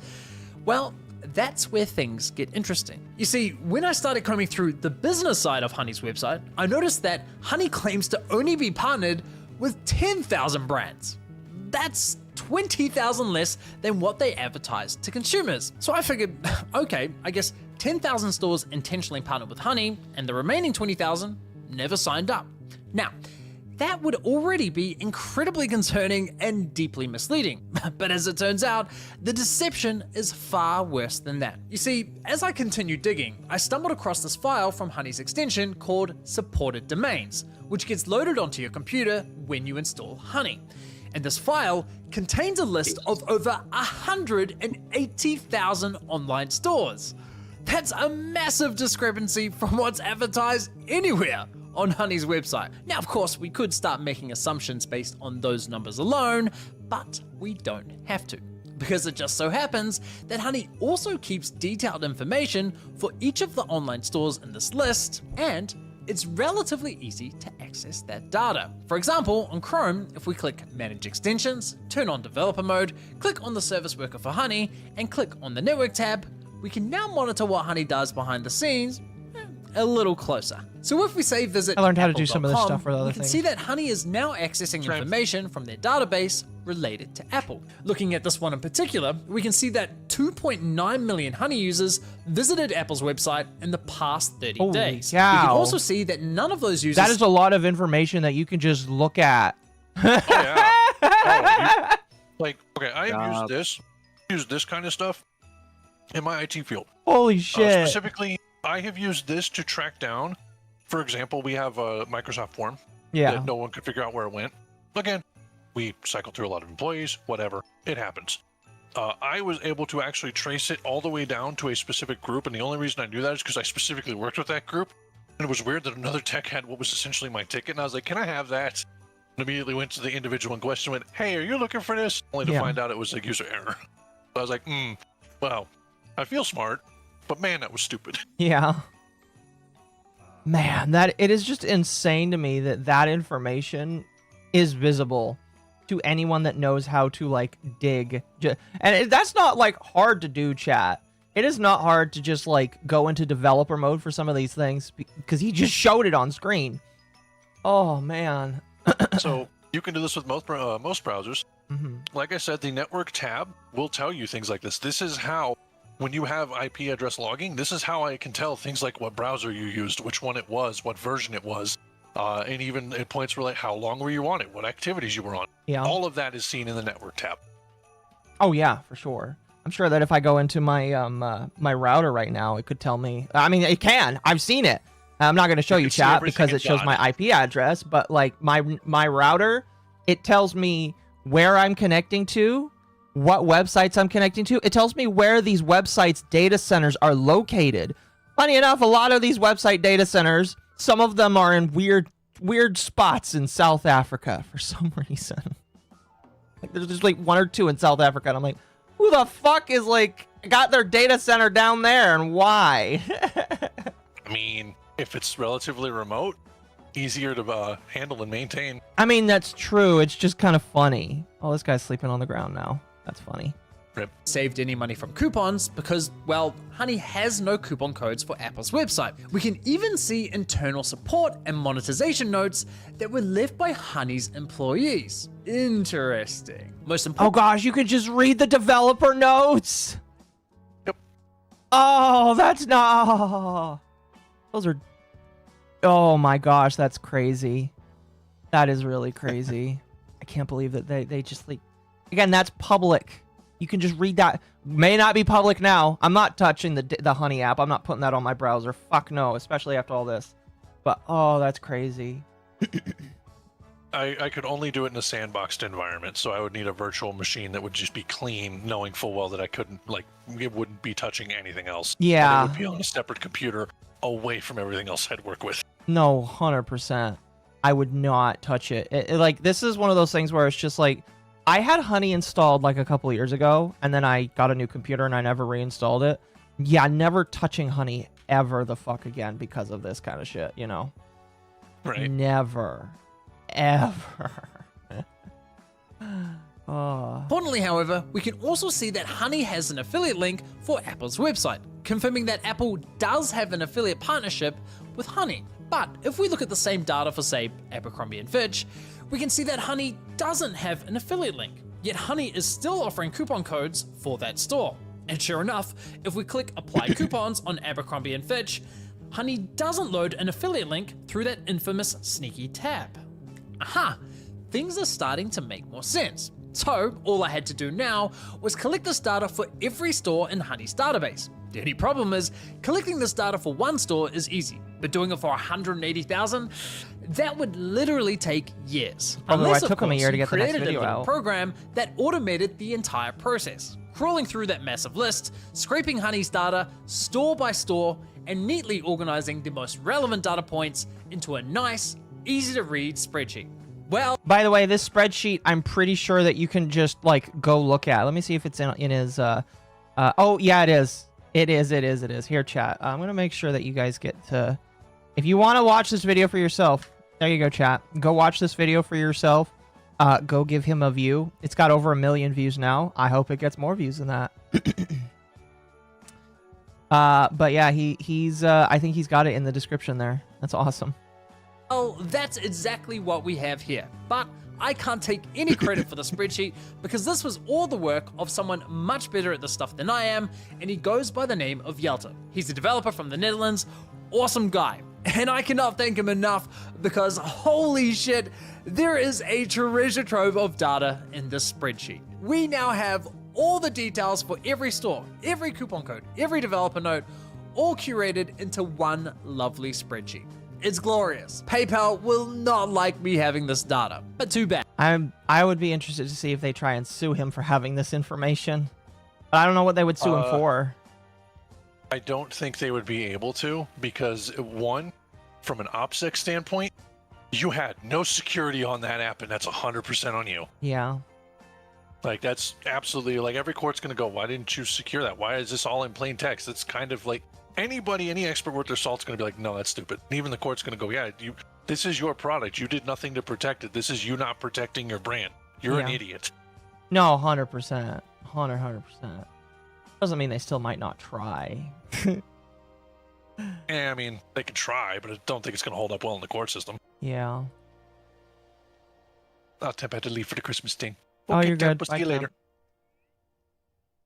Well, that's where things get interesting. You see, when I started combing through the business side of Honey's website, I noticed that Honey claims to only be partnered with 10,000 brands. That's 20,000 less than what they advertised to consumers. So I figured, okay, I guess 10,000 stores intentionally partnered with Honey, and the remaining 20,000 never signed up. Now, that would already be incredibly concerning and deeply misleading. But as it turns out, the deception is far worse than that. You see, as I continued digging, I stumbled across this file from Honey's extension called supported domains, which gets loaded onto your computer when you install Honey. And this file contains a list of over 180,000 online stores. That's a massive discrepancy from what's advertised anywhere on Honey's website. Now, of course, we could start making assumptions based on those numbers alone, but we don't have to, because it just so happens that Honey also keeps detailed information for each of the online stores in this list, and it's relatively easy to access that data. For example, on Chrome, if we click Manage Extensions, turn on Developer Mode, click on the Service Worker for Honey, and click on the Network tab, we can now monitor what Honey does behind the scenes a little closer. So if we say visit I learned how to do some of this stuff for the other we can things. see that Honey is now accessing information from their database related to Apple. Looking at this one in particular, we can see that 2.9 million Honey users visited Apple's website in the past 30 Holy days. cow. We can also see that none of those users... That is a lot of information that you can just look at. Oh, yeah. Oh, like, okay, I have used this kind of stuff in my IT field. Holy shit. Specifically, I have used this to track down, for example, we have a Microsoft form that no one could figure out where it went. Again, we cycle through a lot of employees, whatever, it happens. I was able to actually trace it all the way down to a specific group, and the only reason I knew that is because I specifically worked with that group, and it was weird that another tech had what was essentially my ticket, and I was like, can I have that? And immediately went to the individual in question and went, hey, are you looking for this? Only to find out it was a user error. So I was like, well, I feel smart, but man, that was stupid. Yeah. Man, it is just insane to me that information is visible to anyone that knows how to like dig. And that's not like hard to do, chat. It is not hard to just like go into developer mode for some of these things because he just showed it on screen. Oh man. So you can do this with most browsers. Like I said, the network tab will tell you things like this. This is how, when you have IP address logging, this is how I can tell things like what browser you used, which one it was, what version it was, and even it points for like how long were you on it, what activities you were on. Yeah. All of that is seen in the network tab. Oh yeah, for sure. I'm sure that if I go into my my router right now, it could tell me. I mean, it can. I've seen it. I'm not going to show you chat because it shows my IP address, but like my router, it tells me where I'm connecting to, what websites I'm connecting to. It tells me where these websites data centers are located. Funny enough, a lot of these website data centers, some of them are in weird spots in South Africa for some reason. Like there's just like one or two in South Africa, and I'm like, who the fuck is like got their data center down there and why? I mean, if it's relatively remote, easier to handle and maintain. I mean, that's true. It's just kind of funny. Oh, this guy's sleeping on the ground now. That's funny. Saved any money from coupons because, well, Honey has no coupon codes for Apple's website. We can even see internal support and monetization notes that were left by Honey's employees. Interesting. Most important. Oh gosh, you could just read the developer notes. Yep. Oh, that's not. Those are. Oh my gosh, that's crazy. That is really crazy. I can't believe that they just like. Again, that's public. You can just read that. May not be public now. I'm not touching the Honey app. I'm not putting that on my browser. Fuck no, especially after all this. But oh, that's crazy. I could only do it in a sandboxed environment, so I would need a virtual machine that would just be clean, knowing full well that I couldn't, like, it wouldn't be touching anything else. Yeah. And it would be on a separate computer away from everything else I'd work with. No, 100%. I would not touch it. Like, this is one of those things where it's just like, I had Honey installed like a couple of years ago, and then I got a new computer and I never reinstalled it. Yeah, never touching Honey ever the fuck again because of this kind of shit, you know? Right. Never. Ever. Oh. Importantly, however, we can also see that Honey has an affiliate link for Apple's website, confirming that Apple does have an affiliate partnership with Honey. But if we look at the same data for, say, Abercrombie & Fitch, we can see that Honey doesn't have an affiliate link, yet Honey is still offering coupon codes for that store. And sure enough, if we click Apply Coupons on Abercrombie & Fitch, Honey doesn't load an affiliate link through that infamous sneaky tab. Aha! Things are starting to make more sense. So, all I had to do now was collect this data for every store in Honey's database. The only problem is, collecting this data for one store is easy, but doing it for 180,000, that would literally take years. Unless, it took him a year to get the next created video a little out. program that automated the entire process, crawling through that massive list, scraping Honey's data store by store, and neatly organizing the most relevant data points into a nice, easy to read spreadsheet. Well, by the way, this spreadsheet, I'm pretty sure that you can just like go look at. Let me see if it's in his. Oh yeah, it is. It is. Here, chat. I'm gonna make sure that you guys get to. If you want to watch this video for yourself, there you go, chat. Go watch this video for yourself. Go give him a view. It's got over 1 million views now. I hope it gets more views than that. But yeah, he's. I think he's got it in the description there. That's awesome. Well, that's exactly what we have here. But I can't take any credit for the spreadsheet because this was all the work of someone much better at this stuff than I am, and he goes by the name of Yelta. He's a developer from the Netherlands, awesome guy. And I cannot thank him enough because holy shit, there is a treasure trove of data in this spreadsheet. We now have all the details for every store, every coupon code, every developer note, all curated into one lovely spreadsheet. It's glorious. PayPal will not like me having this data, but too bad. I would be interested to see if they try and sue him for having this information. But I don't know what they would sue him for. I don't think they would be able to because, one, from an OPSEC standpoint, you had no security on that app, and that's 100% on you. Yeah. Like, that's absolutely, like, every court's going to go, why didn't you secure that? Why is this all in plain text? It's kind of like, any expert worth their salt's going to be like, no, that's stupid. And even the court's going to go, yeah, this is your product. You did nothing to protect it. This is you not protecting your brand. You're an idiot. No, 100%. 100%. Doesn't mean they still might not try. I mean, they can try, but I don't think it's going to hold up well in the court system. Yeah. Temp had to leave for the Christmas thing. Okay, you're Temp, good. we'll see you later.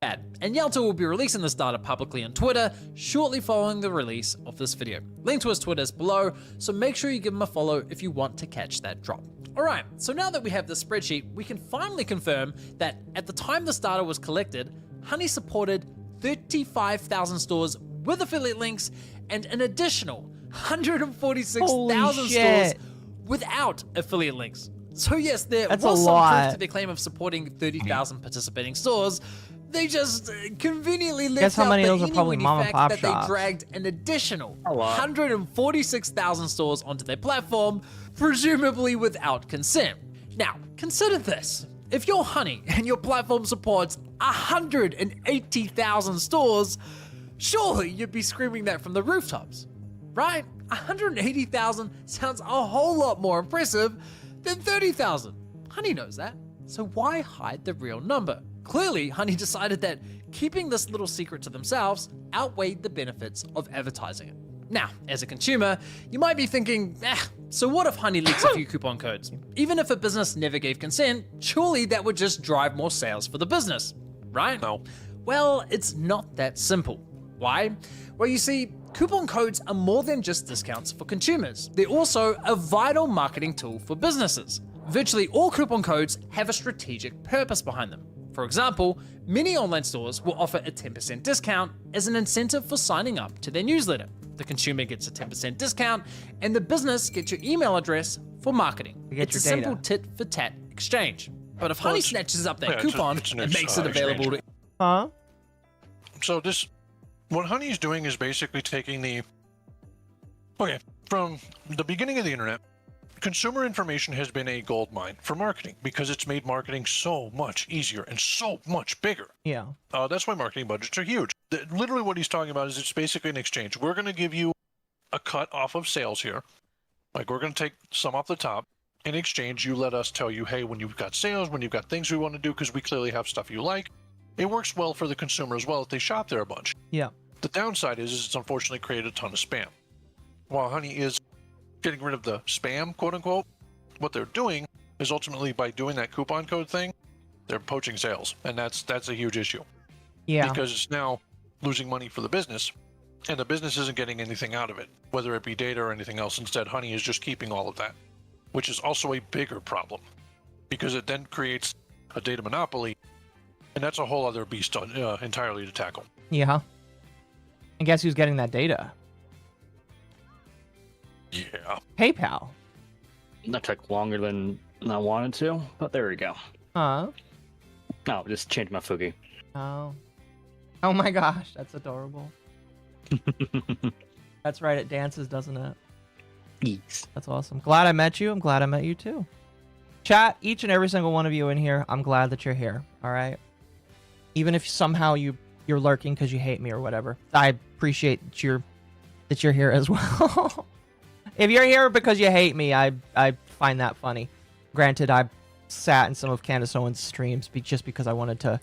And Yelta will be releasing this data publicly on Twitter shortly following the release of this video. Link to his Twitter is below, so make sure you give him a follow if you want to catch that drop. Alright, so now that we have this spreadsheet, we can finally confirm that at the time this data was collected, Honey supported 35,000 stores with affiliate links and an additional 146,000 stores without affiliate links. So yes, there was some truth to their claim of supporting 30,000 participating stores. They just conveniently left out the fact that they dragged an additional 146,000 stores onto their platform, presumably without consent. Now, consider this. If you're Honey and your platform supports 180,000 stores, surely you'd be screaming that from the rooftops, right? 180,000 sounds a whole lot more impressive than 30,000. Honey knows that, so why hide the real number? Clearly, Honey decided that keeping this little secret to themselves outweighed the benefits of advertising it. Now, as a consumer, you might be thinking, so what if Honey leaks a few coupon codes? Even if a business never gave consent, surely that would just drive more sales for the business, right? No. Well, it's not that simple. Why? Well, you see, coupon codes are more than just discounts for consumers. They're also a vital marketing tool for businesses. Virtually all coupon codes have a strategic purpose behind them. For example, many online stores will offer a 10% discount as an incentive for signing up to their newsletter. The consumer gets a 10% discount, and the business gets your email address for marketing. It's a simple tit-for-tat exchange. But if Honey snatches up that coupon and makes it available to... Huh? So what Honey's doing is basically taking from the beginning of the internet, consumer information has been a gold mine for marketing because it's made marketing so much easier and so much bigger. Yeah. That's why marketing budgets are huge. Literally what he's talking about is it's basically an exchange. We're going to give you a cut off of sales here. Like, we're going to take some off the top. In exchange, you let us tell you, hey, when you've got sales, when you've got things we want to do, because we clearly have stuff you like. It works well for the consumer as well if they shop there a bunch. Yeah. The downside is it's unfortunately created a ton of spam. While Honey is getting rid of the spam, quote unquote, what they're doing is ultimately by doing that coupon code thing, they're poaching sales. And that's a huge issue. Yeah. Because it's now losing money for the business, and the business isn't getting anything out of it, whether it be data or anything else. Instead, Honey is just keeping all of that, which is also a bigger problem because it then creates a data monopoly, and that's a whole other beast entirely to tackle. Yeah. And guess who's getting that data? Yeah. PayPal. That took longer than I wanted to, but there we go. Huh? No, just changed my Fugi. Oh. Oh my gosh, that's adorable. That's right, it dances, doesn't it? Yes. That's awesome. Glad I met you. I'm glad I met you too. Chat, each and every single one of you in here, I'm glad that you're here, all right? Even if somehow you're lurking because you hate me or whatever, I appreciate that you're here as well. If you're here because you hate me, I find that funny. Granted, I sat in some of Candace Owens' streams just because I wanted to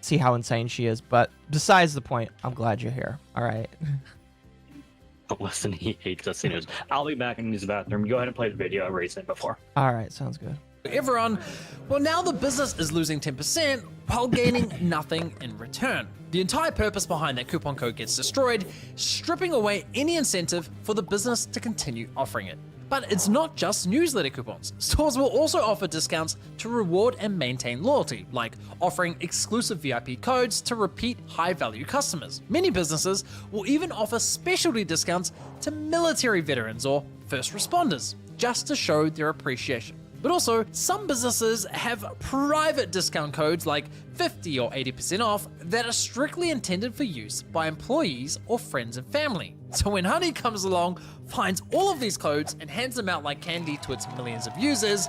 see how insane she is, but besides the point, I'm glad you're here, all right? Listen, he hates us news. I'll be back in his bathroom. Go ahead and play the video I raised it before. All right, sounds good. Everyone, well, now the business is losing 10% while gaining nothing in return. The entire purpose behind that coupon code gets destroyed, stripping away any incentive for the business to continue offering it. But it's not just newsletter coupons. Stores will also offer discounts to reward and maintain loyalty, like offering exclusive VIP codes to repeat high-value customers. Many businesses will even offer specialty discounts to military veterans or first responders, just to show their appreciation. But also, some businesses have private discount codes like 50 or 80% off that are strictly intended for use by employees or friends and family. So when Honey comes along, finds all of these codes and hands them out like candy to its millions of users,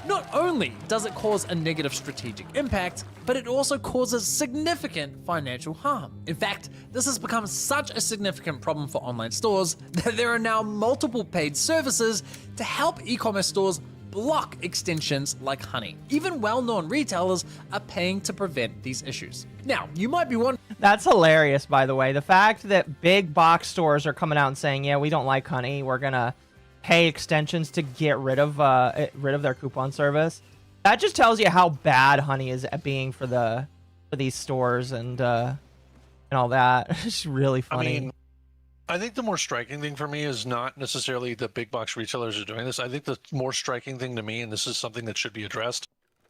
not only does it cause a negative strategic impact, but it also causes significant financial harm. In fact, this has become such a significant problem for online stores that there are now multiple paid services to help e-commerce stores block extensions like Honey. Even well-known retailers are paying to prevent these issues. Now, you might be wondering... That's hilarious, by the way. The fact that big box stores are coming out and saying, yeah, we don't like Honey, we're gonna pay extensions to get rid of their coupon service. That just tells you how bad Honey is at being for these stores and all that. It's really funny. I mean, I think the more striking thing for me is not necessarily the big box retailers are doing this. I think the more striking thing to me, and this is something that should be addressed,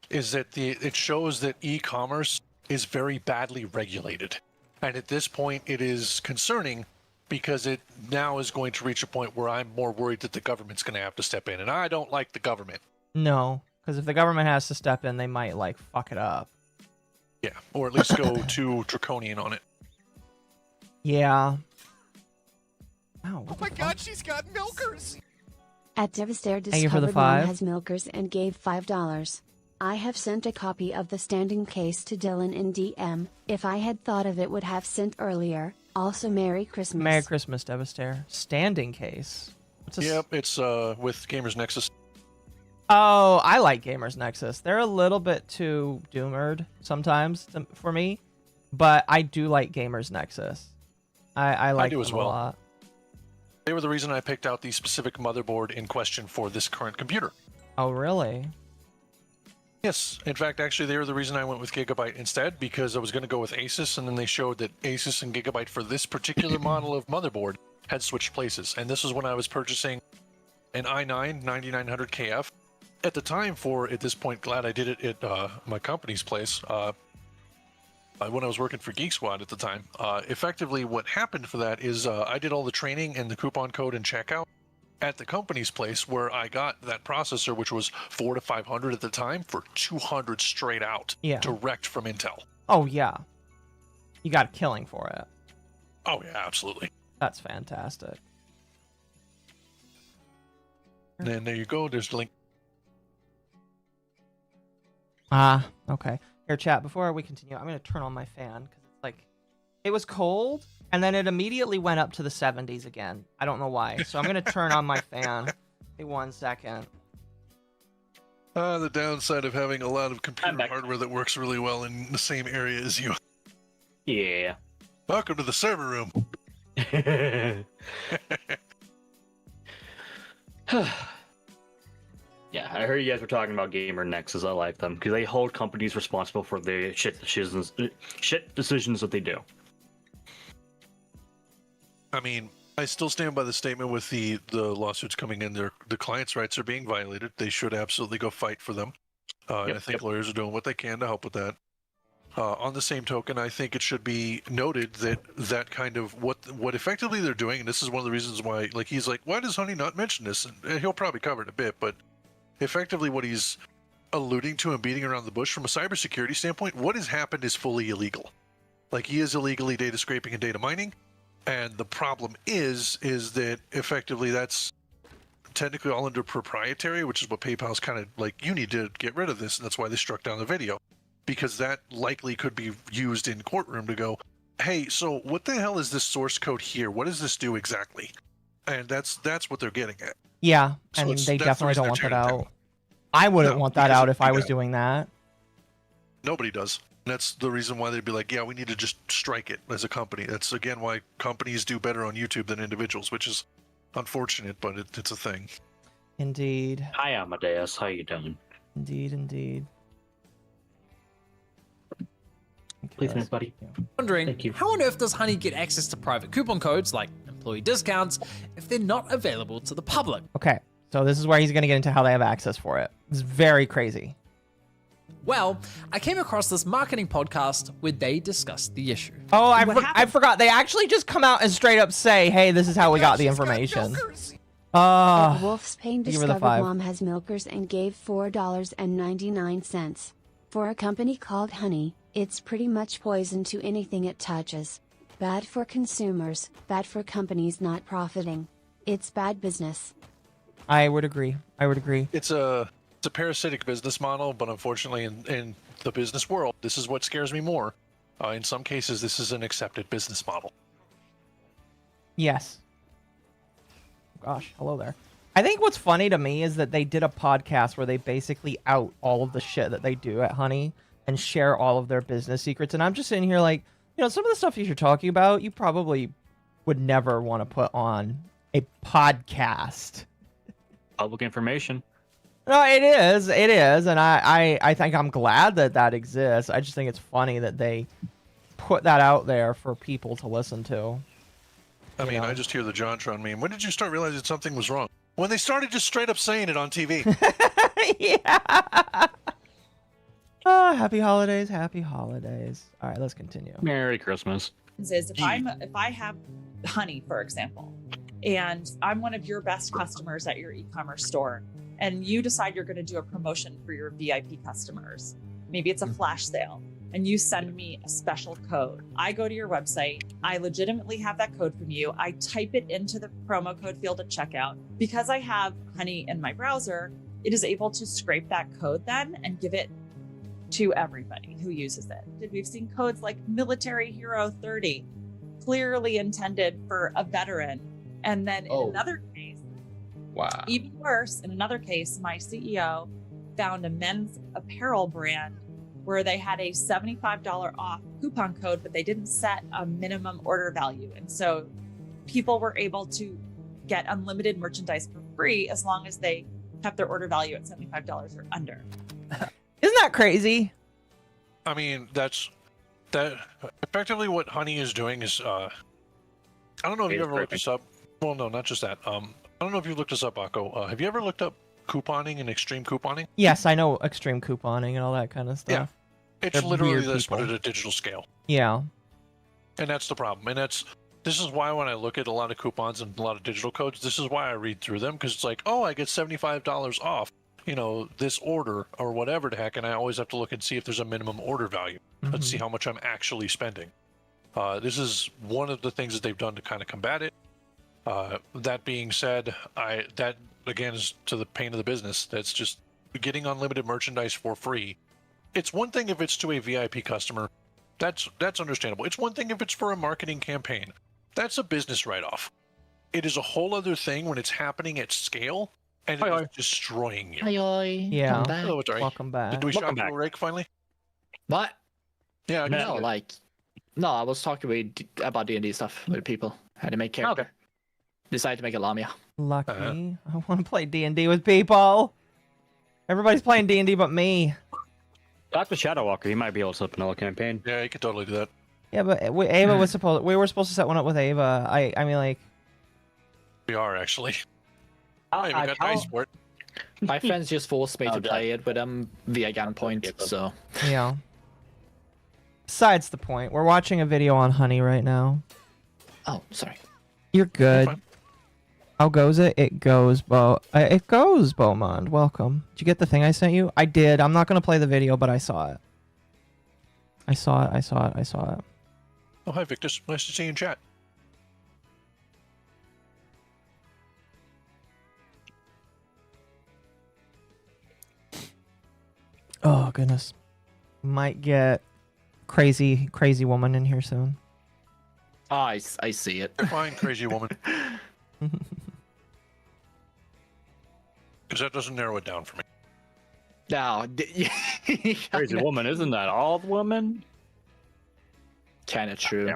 is that it shows that e-commerce is very badly regulated. And at this point, it is concerning because it now is going to reach a point where I'm more worried that the government's going to have to step in. And I don't like the government. No, because if the government has to step in, they might, like, fuck it up. Yeah, or at least go too draconian on it. Yeah. Wow, oh my god, she's got milkers! At Devastator Thank you for the discovered Mom $5. has milkers and gave $5. I have sent a copy of the standing case to Dylan in DM. If I had thought of it, would have sent earlier. Also, Merry Christmas. Merry Christmas, Devastator. Standing case. Yep, it's with Gamers Nexus. Oh, I like Gamers Nexus. They're a little bit too doomered sometimes for me, but I do like Gamers Nexus. I like them as well. a lot. They were the reason I picked out the specific motherboard in question for this current computer. Oh, really? Yes. In fact, actually, they were the reason I went with Gigabyte instead, because I was going to go with ASUS, and then they showed that ASUS and Gigabyte for this particular model of motherboard had switched places. And this was when I was purchasing an i9 9900KF. At the time, at this point, glad I did it at my company's place. When I was working for Geek Squad at the time, effectively what happened for that is I did all the training and the coupon code and checkout at the company's place, where I got that processor, which was $400 to $500 at the time, for $200 straight out, direct from Intel. Oh yeah, you got a killing for it. Oh yeah, absolutely. That's fantastic. And then there you go. There's the link. Okay. Here, chat, before we continue, I'm going to turn on my fan, because it's like, it was cold, and then it immediately went up to the 70s again. I don't know why. So I'm going to turn on my fan. Wait 1 second. The downside of having a lot of computer hardware that works really well in the same area as you. Yeah. Welcome to the server room. Yeah, I heard you guys were talking about Gamer Nexus. I like them because they hold companies responsible for the shit decisions that they do. I mean, I still stand by the statement with the lawsuits coming in. The clients' rights are being violated. They should absolutely go fight for them. And I think lawyers are doing what they can to help with that. On the same token, I think it should be noted that kind of what effectively they're doing, and this is one of the reasons why, like, he's like, why does Honey not mention this? And he'll probably cover it a bit, but effectively what he's alluding to and beating around the bush from a cybersecurity standpoint, what has happened is fully illegal. Like, he is illegally data scraping and data mining, and the problem is that effectively that's technically all under proprietary, which is what PayPal's kind of like, you need to get rid of this, and that's why they struck down the video. Because that likely could be used in courtroom to go, hey, so what the hell is this source code here? What does this do exactly? And that's what they're getting at. Yeah, So and it's- they that's the definitely reason don't want they're that tearing it out. I wouldn't No, want that because out if I was yeah. doing that. Nobody does. And that's the reason why they'd be like, yeah, we need to just strike it as a company. That's, again, why companies do better on YouTube than individuals, which is unfortunate, but it's a thing. Indeed. Hi, Amadeus. How you doing? Indeed. Please, nice buddy. Wondering, how on earth does Honey get access to private coupon codes like employee discounts if they're not available to the public? Okay, so this is where he's going to get into how they have access for it. It's very crazy. Well, I came across this marketing podcast where they discussed the issue. Oh, I forgot. They actually just come out and straight up say, hey, this is how we got the information. Wolf's Pain give her the discovered 5. Mom has milkers and gave $4.99. For a company called Honey, it's pretty much poison to anything it touches. Bad for consumers, bad for companies not profiting. It's bad business. I would agree. It's a parasitic business model, but unfortunately in the business world, this is what scares me more. In some cases, this is an accepted business model. Yes. Gosh, hello there. I think what's funny to me is that they did a podcast where they basically out all of the shit that they do at Honey and share all of their business secrets. And I'm just sitting here like, you know, some of the stuff you're talking about, you probably would never want to put on a podcast. Public information. No, it is, and I think I'm glad that exists. I just think it's funny that they put that out there for people to listen to. I mean, I just hear the JonTron meme. When did you start realizing something was wrong? When they started just straight up saying it on TV. Yeah. Oh, happy holidays. All right, let's continue. Merry Christmas. Is if I have Honey, for example, and I'm one of your best customers at your e-commerce store, and you decide you're going to do a promotion for your VIP customers. Maybe it's a flash sale, and you send me a special code. I go to your website. I legitimately have that code from you. I type it into the promo code field at checkout. Because I have Honey in my browser, it is able to scrape that code then and give it to everybody who uses it. We've seen codes like Military Hero 30, clearly intended for a veteran. And then in another case, wow, even worse, in another case, my CEO found a men's apparel brand where they had a $75 off coupon code, but they didn't set a minimum order value. And so people were able to get unlimited merchandise for free as long as they kept their order value at $75 or under. Isn't that crazy? I mean, that effectively what Honey is doing is, I don't know if you ever looked this up. Well, no, not just that. I don't know if you looked this up, Occo. Have you ever looked up couponing and extreme couponing? Yes, I know extreme couponing and all that kind of stuff. Yeah. It's They're literally weird this, people. but at a digital scale. Yeah. And that's the problem. And this is why when I look at a lot of coupons and a lot of digital codes, this is why I read through them, because it's like, oh, I get $75 off, you know, this order or whatever the heck, and I always have to look and see if there's a minimum order value. Let's see how much I'm actually spending. This is one of the things that they've done to kind of combat it. That being said, that again is to the pain of the business. That's just getting unlimited merchandise for free. It's one thing if it's to a VIP customer. That's understandable. It's one thing if it's for a marketing campaign. That's a business write-off. It is a whole other thing when it's happening at scale and it is destroying you. Yeah. Hello, it's Ray. Welcome back. Did we shop you a rake finally? What? Yeah. No, I was talking about D&D stuff with people. How to make character. Okay. Decided to make a Lamia. Lucky. I want to play D&D with people. Everybody's playing D&D but me. Talk to Shadow Walker. He might be able to set up another campaign. Yeah, you could totally do that. Yeah, but Ava was we were supposed to set one up with Ava. I mean, like... We are, actually. I got dice for it. My friends just forced me to play it with them via gunpoint, so... Yeah. Besides the point, we're watching a video on Honey right now. Oh, sorry. You're good. How goes it? It goes, Beaumont. Welcome. Did you get the thing I sent you? I did. I'm not going to play the video, but I saw it. I saw it. Oh, hi, Victus. Nice to see you in chat. Oh, goodness. Might get crazy woman in here soon. Oh, I see it. Fine, crazy woman. Because that doesn't narrow it down for me. No, Crazy woman, isn't that all women? Kind of true.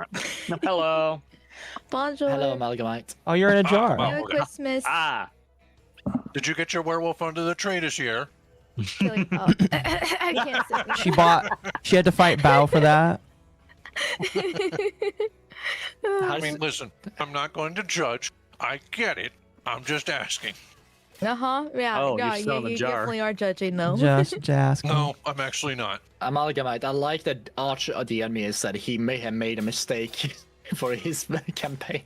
Hello. Bonjour. Hello, Amalgamite. Oh, you're in a jar. Merry Christmas. Did you get your werewolf under the tree this year? I can't say. She had to fight Bao for that. I mean, listen, I'm not going to judge. I get it. I'm just asking. Yeah. Oh, no, you're still in the you jar. definitely are judging though. Just asking. No, I'm actually not. Amalgamite, I like that Arch of the enemy said he may have made a mistake for his campaign.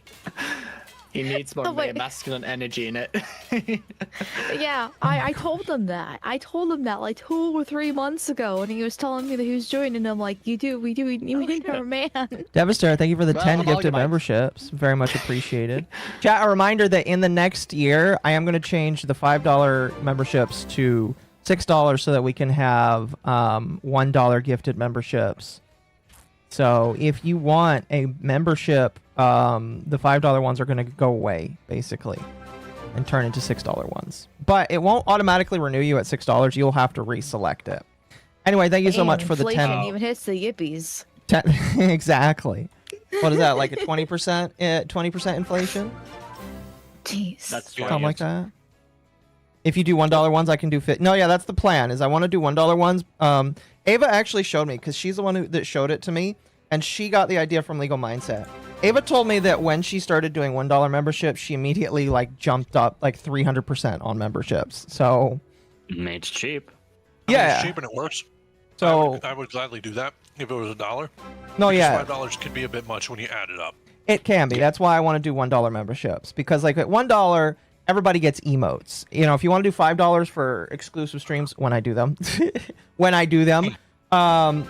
He needs more masculine energy in it. Yeah, I told him that. I told him that like 2 or 3 months ago, and he was telling me that he was joining, and I'm like, we need her man. Devastator, thank you for the Well, 10 I'm gifted Amalgamite. memberships. Very much appreciated. Chat, a reminder that in the next year, I am going to change the $5 memberships to $6 so that we can have $1 gifted memberships. So if you want a membership, the $5 ones are going to go away, basically, and turn into $6 ones. But it won't automatically renew you at $6. You'll have to reselect it. Anyway, thank you so much for the 10. Inflation even hits the yippies. Exactly. What is that, like a 20% inflation? Jeez. That's Something like that. If you do $1 ones, I can do No, yeah, that's the plan. Is I want to do $1 ones. Ava actually showed me because she's the one that showed it to me, and she got the idea from Legal Mindset. Ava told me that when she started doing $1 memberships, she immediately like jumped up like 300% on memberships. So it's cheap. Yeah, It's cheap and it works. So I would gladly do that if it was $1. No, Because yeah. $5 can be a bit much when you add it up. It can be. That's why I want to do $1 memberships, because like at $1, everybody gets emotes. You know, if you want to do $5 for exclusive streams when I do them,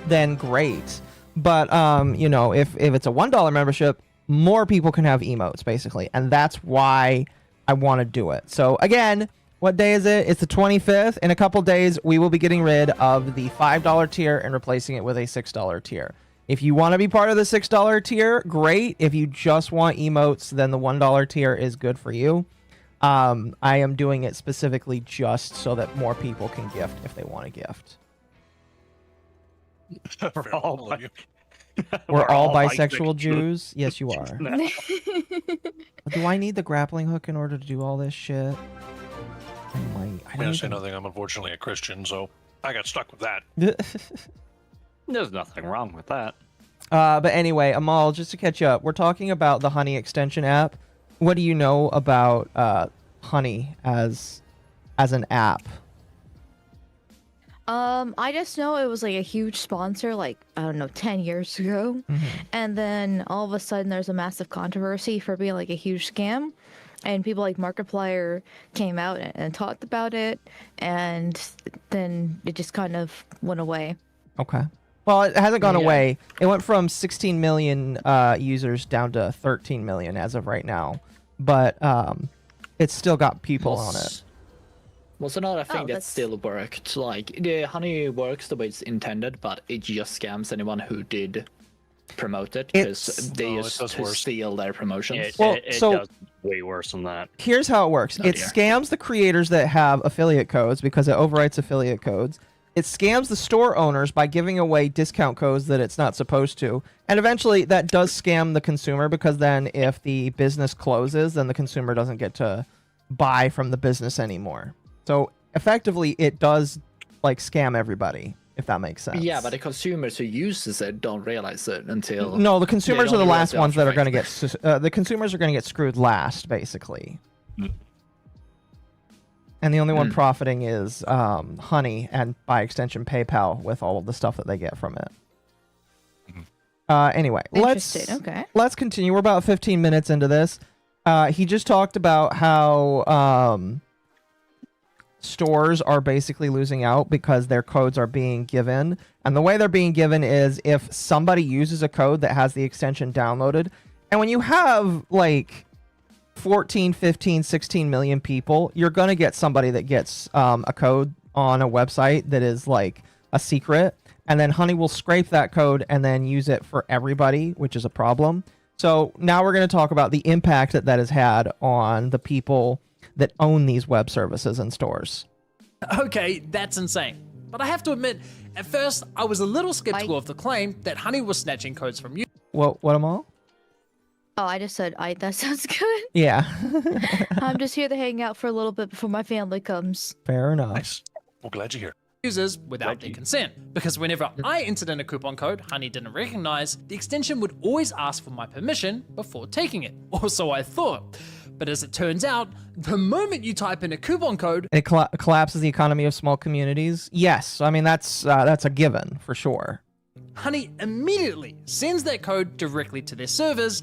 then great. But you know, if it's a $1 membership, more people can have emotes basically, and that's why I want to do it. So again, what day is it? It's the 25th. In a couple days, we will be getting rid of the $5 tier and replacing it with a $6 tier. If you want to be part of the $6 tier, great. If you just want emotes, then the $1 tier is good for you. I am doing it specifically just so that more people can gift if they want to gift. We're all bisexual Jews. Yes, you are. Do I need the grappling hook in order to do all this shit? I'm going to say nothing. I'm unfortunately a Christian, so I got stuck with that. There's nothing wrong with that. But anyway, Amal, just to catch up, we're talking about the Honey extension app. What do you know about Honey as an app? I just know it was like a huge sponsor, like, I don't know, 10 years ago. And then all of a sudden there's a massive controversy for being like a huge scam. And people like Markiplier came out and talked about it. And then it just kind of went away. Okay. Well, it hasn't gone away. It went from 16 million users down to 13 million as of right now. But it's still got people on it. Was another thing that still worked. Like, the Honey works the way it's intended, but it just scams anyone who did promote it, because they used to steal their promotions. It does way worse than that. Here's how it works. It scams the creators that have affiliate codes because it overwrites affiliate codes. It scams the store owners by giving away discount codes that it's not supposed to. And eventually that does scam the consumer, because then if the business closes, then the consumer doesn't get to buy from the business anymore. So effectively it does like scam everybody, if that makes sense. Yeah, but the consumers who uses it don't realize it until... No, the consumers are the last ones that are going to get... the consumers are going to get screwed last, basically. And the only one profiting is Honey, and by extension PayPal, with all of the stuff that they get from it. Anyway, let's continue. We're about 15 minutes into this. He just talked about how stores are basically losing out because their codes are being given. And the way they're being given is if somebody uses a code that has the extension downloaded. And when you have like 14, 15, 16 million people, you're going to get somebody that gets a code on a website that is like a secret. And then Honey will scrape that code and then use it for everybody, which is a problem. So now we're going to talk about the impact that that has had on the people that own these web services and stores. Okay, that's insane. But I have to admit, At first, I was a little skeptical of the claim that Honey was snatching codes from you. What am all? Oh, I just said, that sounds good. Yeah. I'm just here to hang out for a little bit before my family comes. Fair enough. Nice. Well, glad you're here. Users without their consent, because whenever I entered in a coupon code Honey didn't recognize, the extension would always ask for my permission before taking it, or so I thought. But as it turns out, the moment you type in a coupon code, it collapses the economy of small communities. Yes, I mean that's a given for sure. Honey immediately sends that code directly to their servers,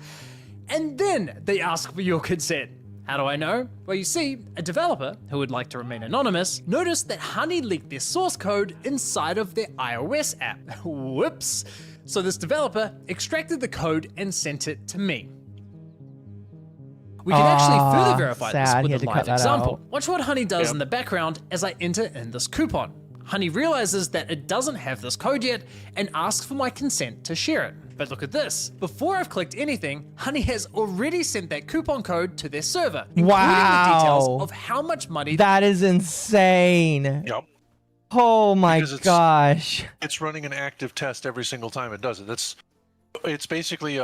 and then they ask for your consent. How do I know? Well, you see, a developer who would like to remain anonymous noticed that Honey leaked their source code inside of their iOS app. Whoops. So this developer extracted the code and sent it to me. We can actually further verify this with a live example. Watch what Honey does in the background as I enter in this coupon. Honey realizes that it doesn't have this code yet and asks for my consent to share it. But look at this. Before I've clicked anything, Honey has already sent that coupon code to their server, including the details of how much money. That is insane. Yep. Oh my gosh. It's running an active test every single time it does it. It's basically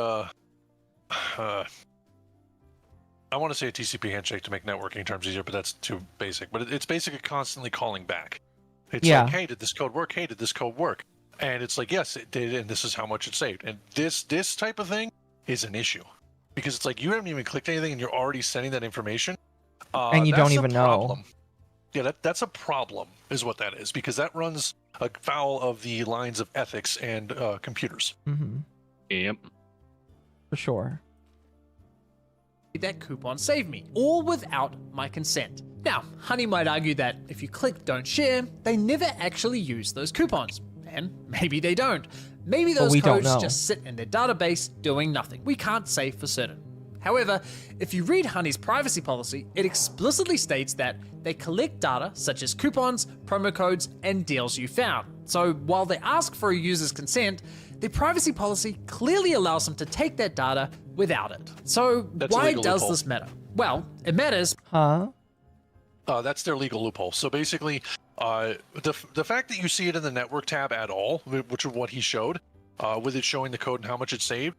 I want to say a TCP handshake to make networking terms easier, but that's too basic. But it's basically constantly calling back. It's like, hey, did this code work? Hey, did this code work? And it's like, yes, it did, and this is how much it saved. And this type of thing is an issue. Because it's like, you haven't even clicked anything, and you're already sending that information. And you don't even know. Yeah, that's a problem, is what that is. Because that runs afoul of the lines of ethics and computers. Mm-hmm. Yep. For sure. That coupon saved me, all without my consent. Now, Honey might argue that if you click don't share, they never actually use those coupons. And maybe they don't. Maybe those codes just sit in their database doing nothing. We can't say for certain. However, if you read Honey's privacy policy, it explicitly states that they collect data such as coupons, promo codes, and deals you found. So while they ask for a user's consent, their privacy policy clearly allows them to take that data without it. So why does this matter? Well, it matters. That's their legal loophole. So basically, the fact that you see it in the network tab at all, which is what he showed, with it showing the code and how much it saved,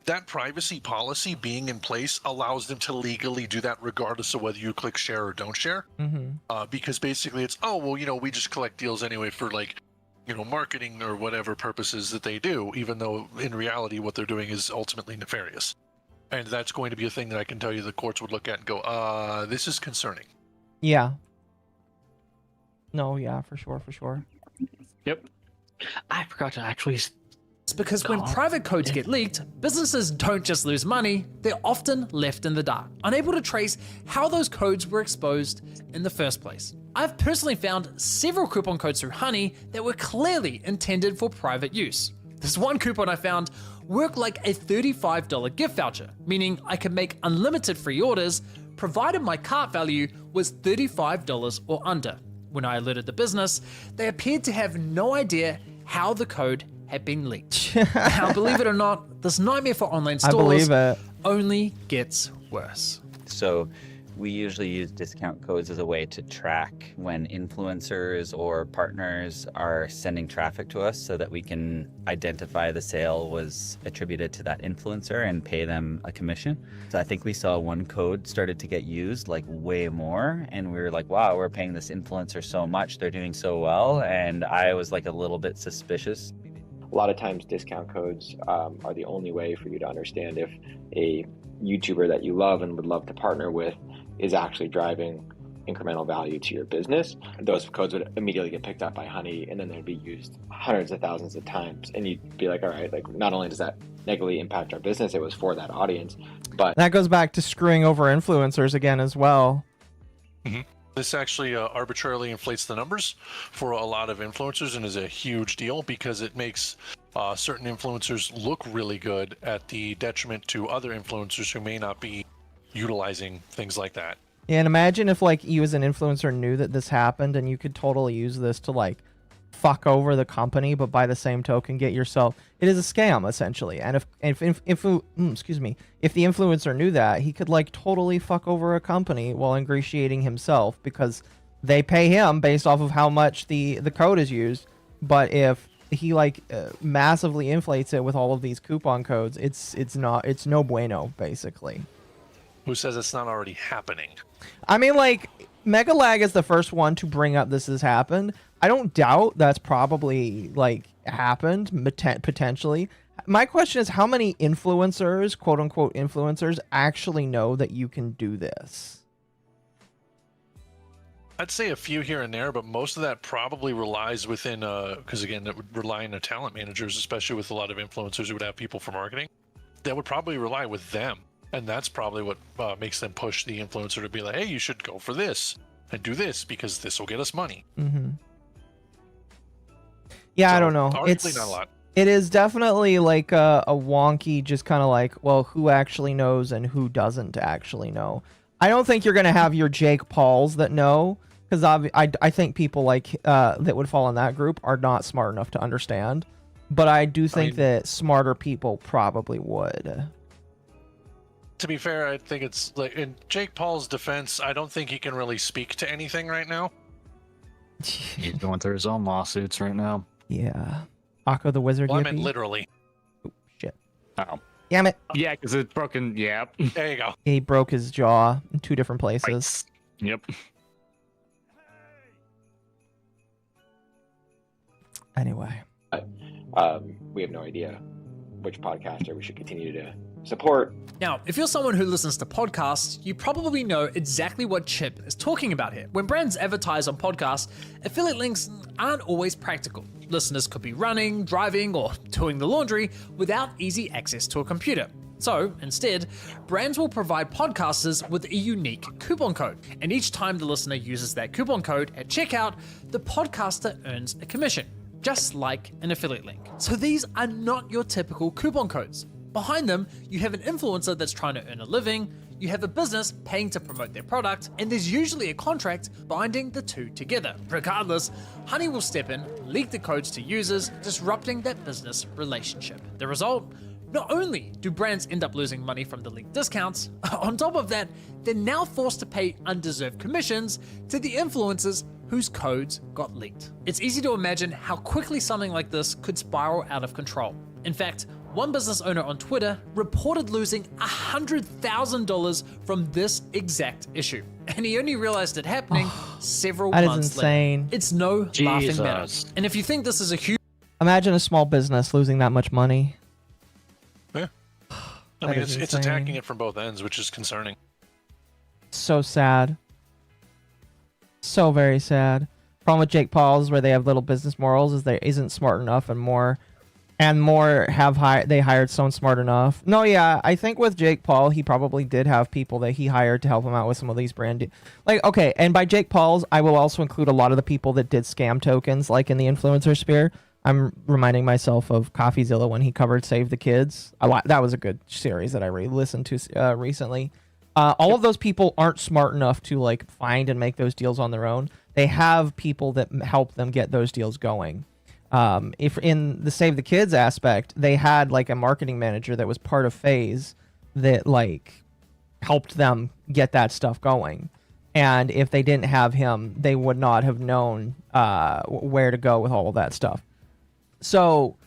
that privacy policy being in place allows them to legally do that regardless of whether you click share or don't share. Because basically it's, we just collect deals anyway for marketing or whatever purposes that they do, even though in reality what they're doing is ultimately nefarious. And that's going to be a thing that I can tell you the courts would look at and go, this is concerning. Yeah. No, yeah, for sure. Yep. I forgot to actually... It's because when private codes get leaked, businesses don't just lose money, they're often left in the dark, unable to trace how those codes were exposed in the first place. I've personally found several coupon codes through Honey that were clearly intended for private use. This one coupon I found worked like a $35 gift voucher, meaning I could make unlimited free orders provided my cart value was $35 or under. When I alerted the business, they appeared to have no idea how the code had been leaked. Now, believe it or not, this nightmare for online stores only gets worse. So we usually use discount codes as a way to track when influencers or partners are sending traffic to us so that we can identify the sale was attributed to that influencer and pay them a commission. So I think we saw one code started to get used like way more, and we were like, wow, we're paying this influencer so much, they're doing so well, and I was like a little bit suspicious. A lot of times discount codes are the only way for you to understand if a YouTuber that you love and would love to partner with is actually driving incremental value to your business. Those codes would immediately get picked up by Honey, and then they'd be used hundreds of thousands of times. And you'd be like, all right, like not only does that negatively impact our business, it was for that audience, but that goes back to screwing over influencers again as well. This actually arbitrarily inflates the numbers for a lot of influencers and is a huge deal because it makes certain influencers look really good at the detriment to other influencers who may not be utilizing things like that. Yeah, and imagine if like you as an influencer knew that this happened and you could totally use this to like fuck over the company, but by the same token get yourself. It is a scam essentially. And if the influencer knew that, he could like totally fuck over a company while ingratiating himself because they pay him based off of how much the code is used. But if he like massively inflates it with all of these coupon codes, it's no bueno, basically. Who says it's not already happening? I mean, like, Megalag is the first one to bring up this has happened. I don't doubt that's probably like happened potentially. My question is, how many influencers, quote unquote influencers, actually know that you can do this? I'd say a few here and there, but most of that probably relies within, because again, that would rely on the talent managers, especially with a lot of influencers who would have people for marketing. That would probably rely with them. And that's probably what makes them push the influencer to be like, hey, you should go for this and do this because this will get us money. Mm-hmm. Yeah, I don't know. Arguably not a lot. It is definitely like a wonky, just kind of like, well, who actually knows and who doesn't actually know. I don't think you're going to have your Jake Pauls that know, because I think people like that would fall in that group are not smart enough to understand. But I do think that smarter people probably would. To be fair, I think it's like in Jake Paul's defense, I don't think he can really speak to anything right now. He's going through his own lawsuits right now. Yeah. Akko the Wizard. Well, I meant literally. Oh, shit. Oh. Damn it. Yeah, because it's broken. Yeah. There you go. He broke his jaw in 2 different places. Right. Yep. Anyway. We have no idea which podcaster we should continue to support. Now, if you're someone who listens to podcasts, you probably know exactly what Chip is talking about here. When brands advertise on podcasts, affiliate links aren't always practical. Listeners could be running, driving, or doing the laundry without easy access to a computer. So, instead, brands will provide podcasters with a unique coupon code. And each time the listener uses that coupon code at checkout, the podcaster earns a commission, just like an affiliate link. So these are not your typical coupon codes. Behind them, you have an influencer that's trying to earn a living, you have a business paying to promote their product, and there's usually a contract binding the two together. Regardless, Honey will step in, leak the codes to users, disrupting that business relationship. The result? Not only do brands end up losing money from the leaked discounts, on top of that, they're now forced to pay undeserved commissions to the influencers whose codes got leaked. It's easy to imagine how quickly something like this could spiral out of control. In fact, one business owner on Twitter reported losing $100,000 from this exact issue. And he only realized it happening several months later. That is insane. It's no laughing matter. And if you think this is a huge... Imagine a small business losing that much money. Yeah. I mean, it's attacking it from both ends, which is concerning. So sad. So very sad. Problem with Jake Paul's where they have little business morals is they isn't smart enough and more they hired someone smart enough. No, yeah, I think with Jake Paul, he probably did have people that he hired to help him out with some of these okay, and by Jake Paul's, I will also include a lot of the people that did scam tokens, like in the influencer sphere. I'm reminding myself of CoffeeZilla when he covered Save the Kids. That was a good series that I listened to recently. All of those people aren't smart enough to like find and make those deals on their own. They have people that help them get those deals going. If in the Save the Kids aspect, they had like a marketing manager that was part of FaZe that like helped them get that stuff going. And if they didn't have him, they would not have known where to go with all of that stuff. So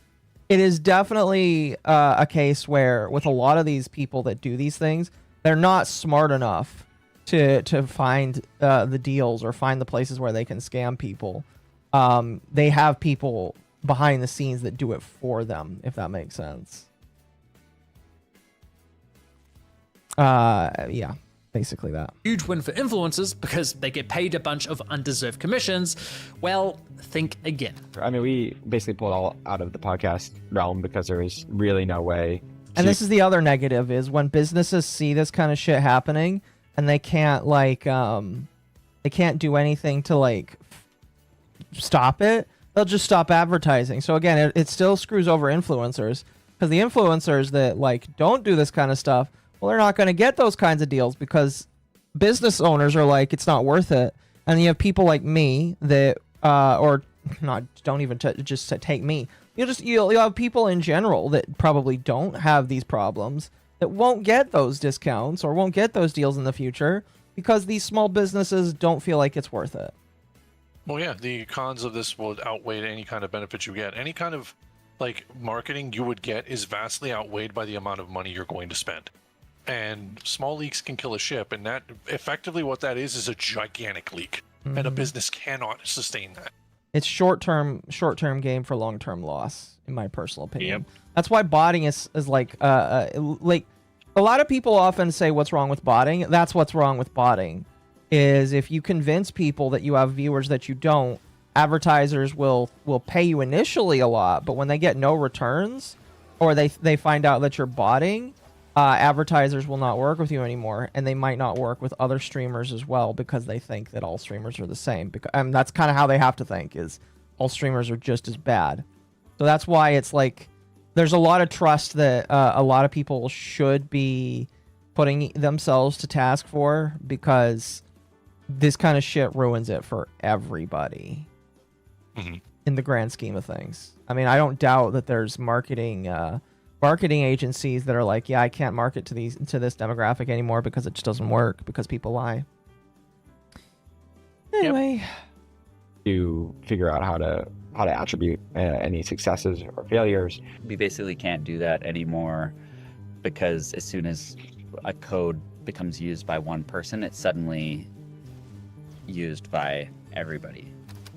it is definitely a case where with a lot of these people that do these things, they're not smart enough to find the deals or find the places where they can scam people. They have people behind the scenes that do it for them, if that makes sense. Yeah, basically that. Huge win for influencers because they get paid a bunch of undeserved commissions. Well, think again. I mean, we basically pulled all out of the podcast realm because there was really no way. And this is the other negative is when businesses see this kind of shit happening and they can't like, they can't do anything to like stop it, they'll just stop advertising. So again, it still screws over influencers because the influencers that like don't do this kind of stuff, well, they're not going to get those kinds of deals because business owners are like, it's not worth it. And you have people like me that, or not, don't even just take me. You'll have people in general that probably don't have these problems that won't get those discounts or won't get those deals in the future because these small businesses don't feel like it's worth it. Well, yeah, the cons of this will outweigh any kind of benefit you get. Any kind of like marketing you would get is vastly outweighed by the amount of money you're going to spend. And small leaks can kill a ship, and that effectively what that is a gigantic leak, and a business cannot sustain that. It's short-term game for long-term loss, in my personal opinion. That's why botting is like a lot of people often say what's wrong with botting. That's what's wrong with botting, is if you convince people that you have viewers that you don't, advertisers will pay you initially a lot, but when they get no returns or they find out that you're botting, advertisers will not work with you anymore, and they might not work with other streamers as well because they think that all streamers are the same. Because that's kind of how they have to think, is all streamers are just as bad. So that's why it's like there's a lot of trust that a lot of people should be putting themselves to task for, because this kind of shit ruins it for everybody in the grand scheme of things. I mean, I don't doubt that there's marketing agencies that are like, yeah, I can't market to this demographic anymore because it just doesn't work, because people lie. Anyway, to figure out how to attribute any successes or failures. We basically can't do that anymore, because as soon as a code becomes used by one person, it's suddenly used by everybody.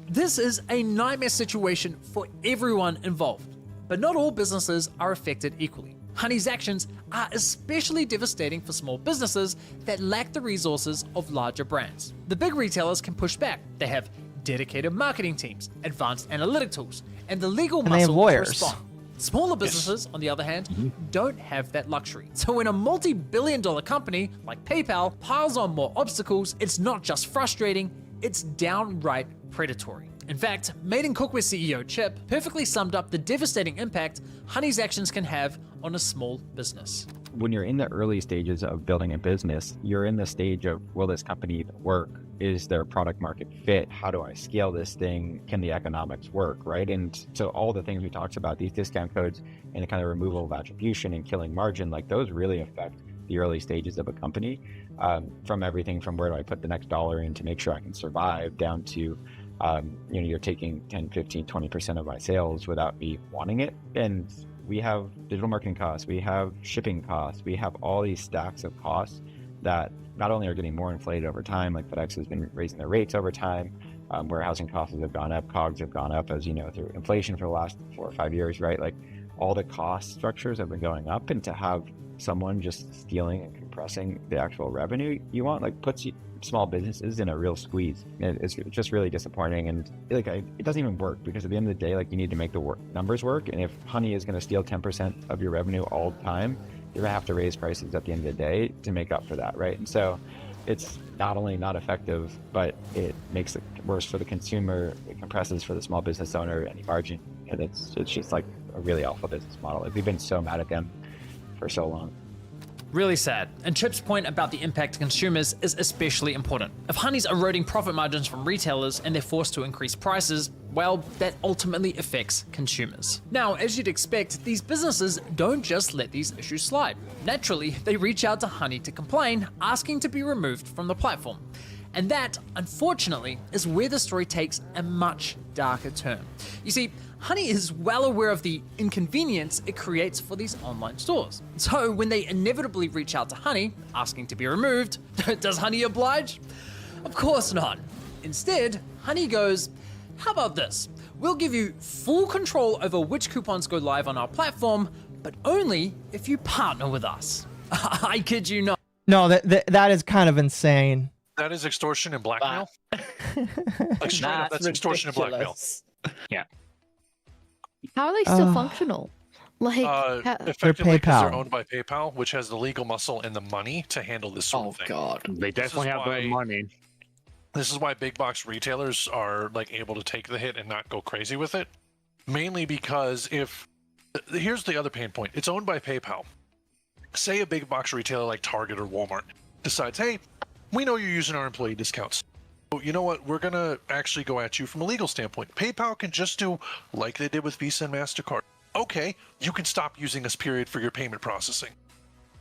This is a nightmare situation for everyone involved, but not all businesses are affected equally. Honey's actions are especially devastating for small businesses that lack the resources of larger brands. The big retailers can push back. They have dedicated marketing teams, advanced analytic tools, and the legal And they have muscle to lawyers. respond. Smaller businesses, on the other hand, don't have that luxury. So when a multi-billion-dollar company like PayPal piles on more obstacles, it's not just frustrating, it's downright predatory. In fact, Made in Cookware CEO Chip perfectly summed up the devastating impact Honey's actions can have on a small business. When you're in the early stages of building a business, you're in the stage of, will this company even work? Is there product market fit? How do I scale this thing? Can the economics work, right? And so all the things we talked about, these discount codes and the kind of removal of attribution and killing margin, like those really affect the early stages of a company, from everything from where do I put the next dollar in to make sure I can survive, down to you're taking 10, 15, 20% of my sales without me wanting it. And we have digital marketing costs, we have shipping costs, we have all these stacks of costs that not only are getting more inflated over time, like FedEx has been raising their rates over time, warehousing costs have gone up, COGS have gone up, as you know, through inflation for the last 4 or 5 years, right? Like all the cost structures have been going up, and to have someone just stealing and compressing the actual revenue you want, like puts small businesses in a real squeeze. It's just really disappointing, and like it doesn't even work, because at the end of the day, like you need to make the numbers work, and if Honey is going to steal 10% of your revenue all the time, you're gonna have to raise prices at the end of the day to make up for that, right? And so it's not only not effective, but it makes it worse for the consumer. It compresses for the small business owner any margin, and it's just like a really awful business model. Like we've been so mad at them for so long. Really sad. And Chip's point about the impact to consumers is especially important. If Honey's eroding profit margins from retailers and they're forced to increase prices, well, that ultimately affects consumers. Now, as you'd expect, these businesses don't just let these issues slide. Naturally, they reach out to Honey to complain, asking to be removed from the platform. And that, unfortunately, is where the story takes a much darker turn. You see, Honey is well aware of the inconvenience it creates for these online stores. So when they inevitably reach out to Honey, asking to be removed, does Honey oblige? Of course not. Instead, Honey goes, how about this? We'll give you full control over which coupons go live on our platform, but only if you partner with us. I kid you not. No, that is kind of insane. That is extortion and blackmail. Like straight up, that's extortion and blackmail. Yeah. How are they still functional? Like, effectively, because they're owned by PayPal, which has the legal muscle and the money to handle this sort of thing. God, they definitely have the money. This is why big box retailers are like able to take the hit and not go crazy with it. Mainly because here's the other pain point. It's owned by PayPal. Say a big box retailer like Target or Walmart decides, hey, we know you're using our employee discounts. You know what? We're going to actually go at you from a legal standpoint. PayPal can just do like they did with Visa and MasterCard. Okay, you can stop using us, period, for your payment processing.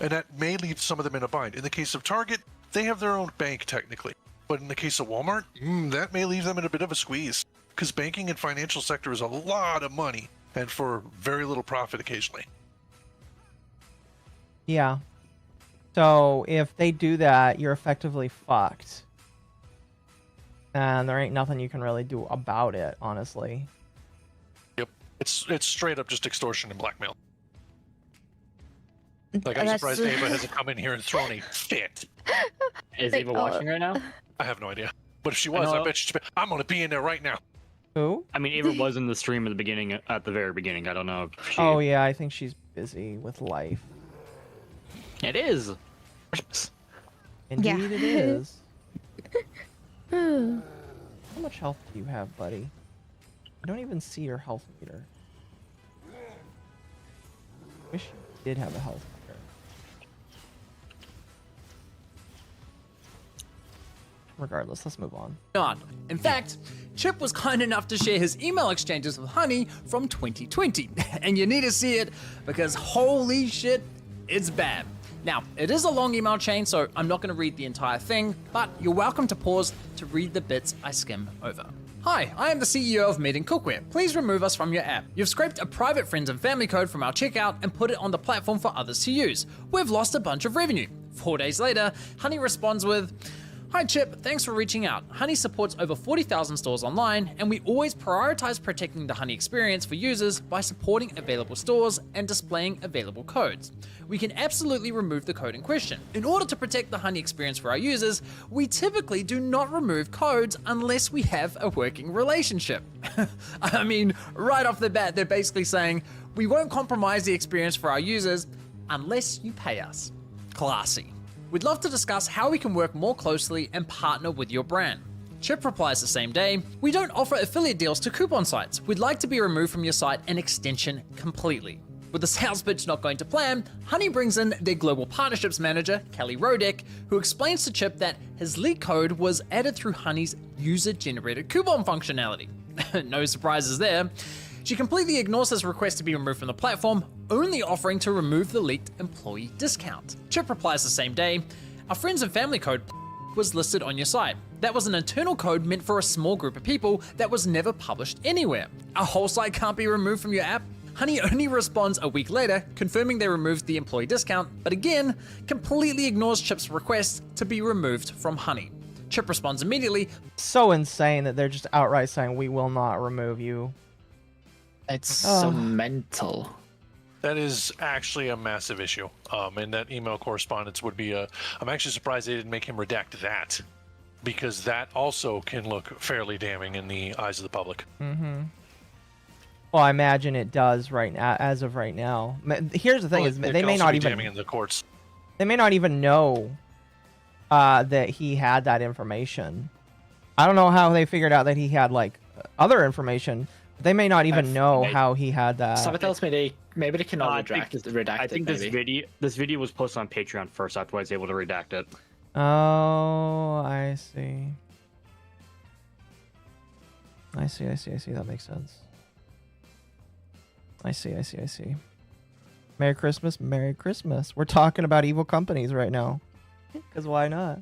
And that may leave some of them in a bind. In the case of Target, they have their own bank technically. But in the case of Walmart, that may leave them in a bit of a squeeze, because banking and financial sector is a lot of money, and for very little profit occasionally. Yeah. So if they do that, you're effectively fucked. And there ain't nothing you can really do about it, honestly. Yep. It's straight up just extortion and blackmail. Like, I'm surprised Ava hasn't come in here and thrown a fit. Is Ava watching right now? I have no idea. But if she was, I bet she'd be, I'm going to be in there right now. Who? I mean, Ava was in the stream at the beginning, at the very beginning. I don't know if she... Oh, yeah, I think she's busy with life. It is. Indeed, it is. How much health do you have, buddy? I don't even see your health meter. Wish you did have a health meter. Regardless, let's move on. Not. In fact, Chip was kind enough to share his email exchanges with Honey from 2020. And you need to see it because holy shit, it's bad. Now, it is a long email chain, so I'm not going to read the entire thing, but you're welcome to pause to read the bits I skim over. Hi, I am the CEO of Meeting Cookware. Please remove us from your app. You've scraped a private friends and family code from our checkout and put it on the platform for others to use. We've lost a bunch of revenue. 4 days later, Honey responds with, Hi Chip, thanks for reaching out. Honey supports over 40,000 stores online, and we always prioritize protecting the Honey experience for users by supporting available stores and displaying available codes. We can absolutely remove the code in question. In order to protect the Honey experience for our users, we typically do not remove codes unless we have a working relationship. I mean, right off the bat, they're basically saying, we won't compromise the experience for our users unless you pay us. Classy. We'd love to discuss how we can work more closely and partner with your brand. Chip replies the same day, we don't offer affiliate deals to coupon sites. We'd like to be removed from your site and extension completely. With the sales pitch not going to plan, Honey brings in their global partnerships manager, Kelly Rodek, who explains to Chip that his leak code was added through Honey's user-generated coupon functionality. No surprises there. She completely ignores his request to be removed from the platform, only offering to remove the leaked employee discount. Chip replies the same day, our friends and family code was listed on your site. That was an internal code meant for a small group of people that was never published anywhere. Our whole site can't be removed from your app. Honey only responds a week later, confirming they removed the employee discount, but again, completely ignores Chip's request to be removed from Honey. Chip responds immediately. So insane that they're just outright saying, we will not remove you. It's so mental. That is actually a massive issue. And that email correspondence would be I'm actually surprised they didn't make him redact that, because that also can look fairly damning in the eyes of the public. Mm-hmm. Well, I imagine it does right now, as of right now. Here's the thing: is they may not even damning in the courts. They may not even know that he had that information. I don't know how they figured out that he had like other information. They may not even know how he had that. Something tells me maybe they cannot redact I think it. this video was posted on Patreon first. That's why I was able to redact it. Oh, I see. I see. That makes sense. I see. Merry Christmas, Merry Christmas. We're talking about evil companies right now. Because why not?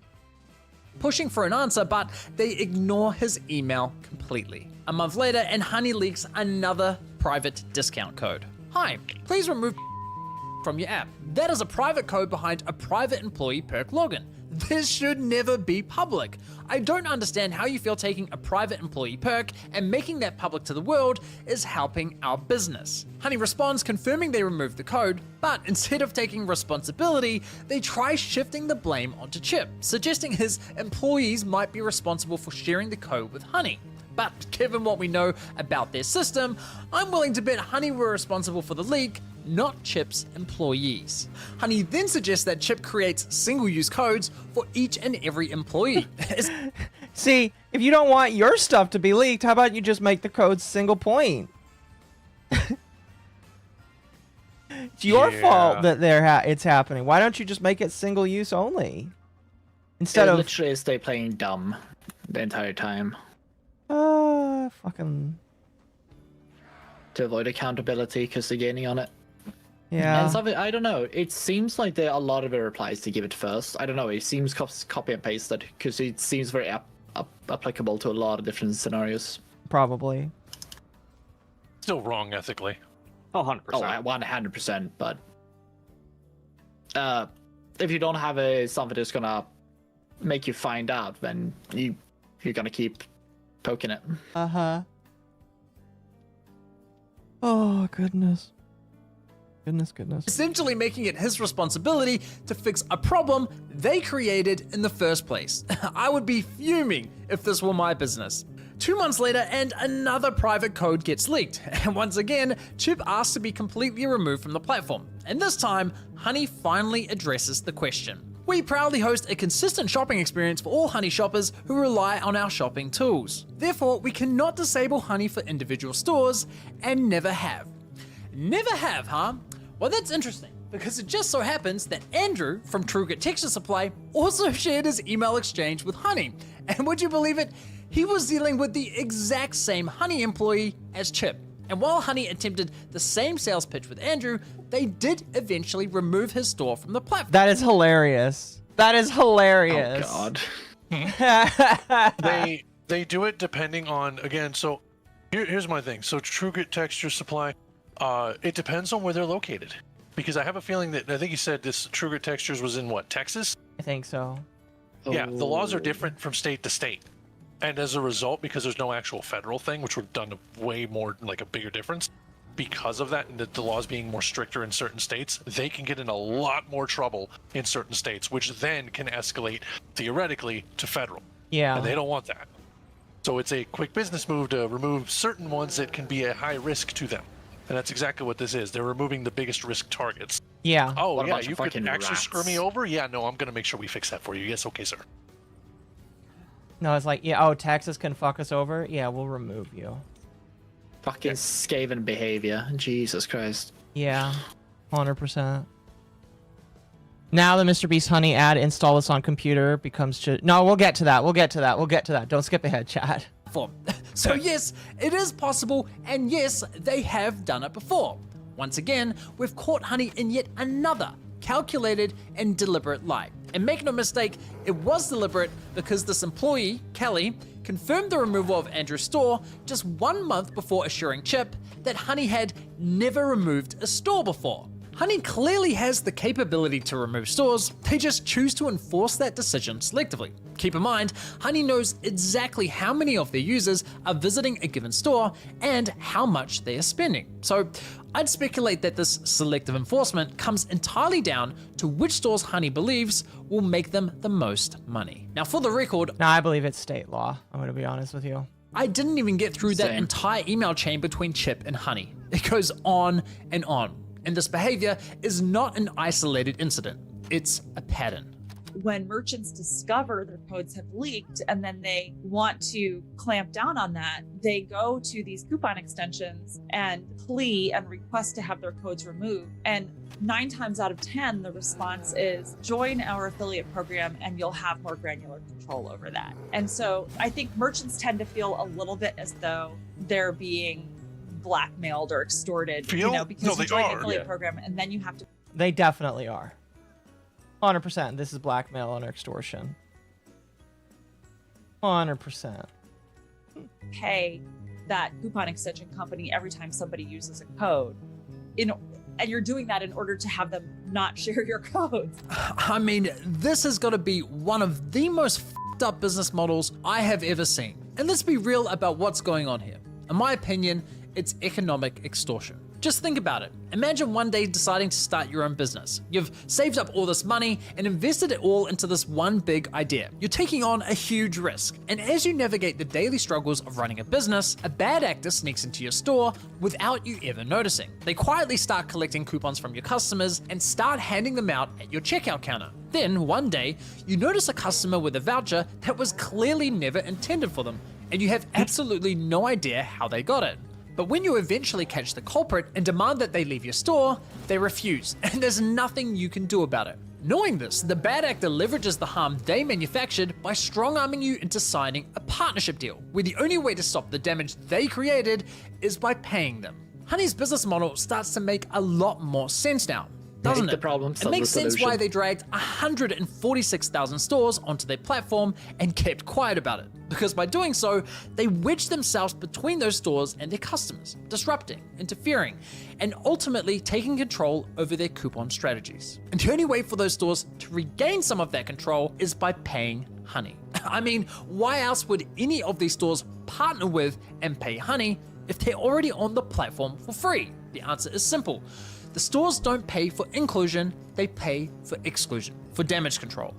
Pushing for an answer, but they ignore his email completely. A month later, and Honey leaks another private discount code. Hi, please remove from your app. That is a private code behind a private employee perk login. This should never be public. I don't understand how you feel taking a private employee perk and making that public to the world is helping our business. Honey responds confirming they removed the code, but instead of taking responsibility, they try shifting the blame onto Chip, suggesting his employees might be responsible for sharing the code with Honey. But given what we know about their system, I'm willing to bet Honey were responsible for the leak, not Chip's employees. Honey then suggests that Chip creates single-use codes for each and every employee. See, if you don't want your stuff to be leaked, how about you just make the codes single point? It's your fault that it's happening. Why don't you just make it single-use only? Instead of literally stay playing dumb the entire time. Fucking. To avoid accountability because they're gaining on it. Yeah. And something, I don't know, it seems like there are a lot of replies to give it first. I don't know, it seems copy and pasted because it seems very applicable to a lot of different scenarios. Probably. Still wrong ethically. Oh, 100%. Oh, 100%, but if you don't have something that's gonna make you find out, then you're gonna keep poking it. Uh-huh. Oh, goodness. Goodness. Essentially making it his responsibility to fix a problem they created in the first place. I would be fuming if this were my business. 2 months later, and another private code gets leaked. And once again, Chip asks to be completely removed from the platform. And this time, Honey finally addresses the question. We proudly host a consistent shopping experience for all Honey shoppers who rely on our shopping tools. Therefore, we cannot disable Honey for individual stores, and never have. Never have, huh? Well, that's interesting, because it just so happens that Andrew from TrueGrit Texture Supply also shared his email exchange with Honey. And would you believe it? He was dealing with the exact same Honey employee as Chip. And while Honey attempted the same sales pitch with Andrew, they did eventually remove his store from the platform. That is hilarious. Oh, God. They do it depending on, again, so here's my thing. So TrueGrit Texture Supply, it depends on where they're located. Because I have a feeling that, I think you said this TrueGrit Textures was in what, Texas? I think so. Yeah, the laws are different from state to state. And as a result, because there's no actual federal thing, which would have done a way more, like a bigger difference, because of that, and the laws being more stricter in certain states, they can get in a lot more trouble in certain states, which then can escalate, theoretically, to federal. Yeah. And they don't want that. So it's a quick business move to remove certain ones that can be a high risk to them. And that's exactly what this is. They're removing the biggest risk targets. Yeah. Oh, yeah, you could actually screw me over? Yeah, no, I'm going to make sure we fix that for you. Yes, okay, sir. No, it's like, yeah, oh, Texas can fuck us over? Yeah, we'll remove you. Fucking Skaven behavior. Jesus Christ. Yeah, 100%. Now the Mr. Beast Honey ad, install this on computer, becomes... No, we'll get to that. Don't skip ahead, chat. So yes, it is possible, and yes, they have done it before. Once again, we've caught Honey in yet another calculated and deliberate lie. And make no mistake, it was deliberate because this employee, Kelly, confirmed the removal of Andrew's store just 1 month before assuring Chip that Honey had never removed a store before. Honey clearly has the capability to remove stores, they just choose to enforce that decision selectively. Keep in mind, Honey knows exactly how many of their users are visiting a given store and how much they are spending. So I'd speculate that this selective enforcement comes entirely down to which stores Honey believes will make them the most money. Now for the record... No, I believe it's state law, I'm gonna be honest with you. I didn't even get through that entire email chain between Chip and Honey. It goes on and on. And this behavior is not an isolated incident, it's a pattern. When merchants discover their codes have leaked and then they want to clamp down on that, they go to these coupon extensions and plea and request to have their codes removed. And 9 times out of 10, the response is join our affiliate program and you'll have more granular control over that. And so I think merchants tend to feel a little bit as though they're being blackmailed or extorted, because you join the affiliate program and then you have to... They definitely are. 100%. This is blackmail and extortion. 100%. Pay that coupon extension company every time somebody uses a code. And you're doing that in order to have them not share your codes. I mean, this has got to be one of the most f***ed up business models I have ever seen. And let's be real about what's going on here. In my opinion, it's economic extortion. Just think about it. Imagine one day deciding to start your own business. You've saved up all this money and invested it all into this one big idea. You're taking on a huge risk. And as you navigate the daily struggles of running a business, a bad actor sneaks into your store without you ever noticing. They quietly start collecting coupons from your customers and start handing them out at your checkout counter. Then one day, you notice a customer with a voucher that was clearly never intended for them, and you have absolutely no idea how they got it. But when you eventually catch the culprit and demand that they leave your store, they refuse, and there's nothing you can do about it. Knowing this, the bad actor leverages the harm they manufactured by strong-arming you into signing a partnership deal, where the only way to stop the damage they created is by paying them. Honey's business model starts to make a lot more sense now, doesn't Make it? the problem, It solve makes the sense why solution. they dragged 146,000 stores onto their platform and kept quiet about it. Because by doing so, they wedged themselves between those stores and their customers, disrupting, interfering, and ultimately taking control over their coupon strategies. And the only way for those stores to regain some of that control is by paying Honey. I mean, why else would any of these stores partner with and pay Honey if they're already on the platform for free? The answer is simple. The stores don't pay for inclusion, they pay for exclusion, for damage control.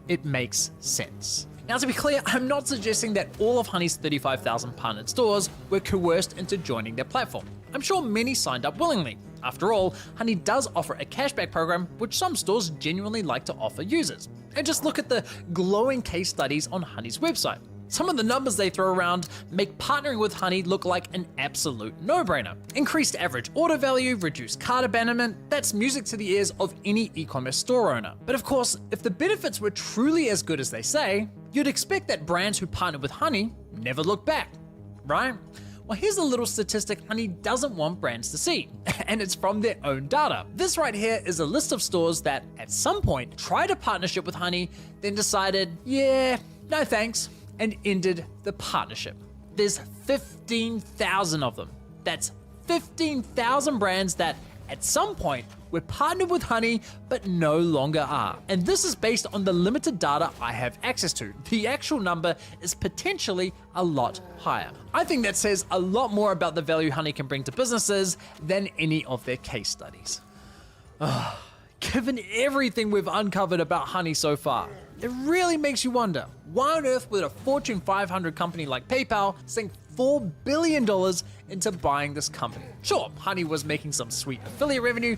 It makes sense. Now, to be clear, I'm not suggesting that all of Honey's 35,000 partnered stores were coerced into joining their platform. I'm sure many signed up willingly. After all, Honey does offer a cashback program, which some stores genuinely like to offer users. And just look at the glowing case studies on Honey's website. Some of the numbers they throw around make partnering with Honey look like an absolute no-brainer. Increased average order value, reduced cart abandonment, that's music to the ears of any e-commerce store owner. But of course, if the benefits were truly as good as they say, you'd expect that brands who partner with Honey never look back, right? Well, here's a little statistic Honey doesn't want brands to see, and it's from their own data. This right here is a list of stores that at some point tried a partnership with Honey, then decided, yeah, no thanks, and ended the partnership. There's 15,000 of them. That's 15,000 brands that at some point were partnered with Honey but no longer are. And this is based on the limited data I have access to. The actual number is potentially a lot higher. I think that says a lot more about the value Honey can bring to businesses than any of their case studies. Given everything we've uncovered about Honey so far, it really makes you wonder, why on earth would a Fortune 500 company like PayPal sink $4 billion into buying this company? Sure, Honey was making some sweet affiliate revenue,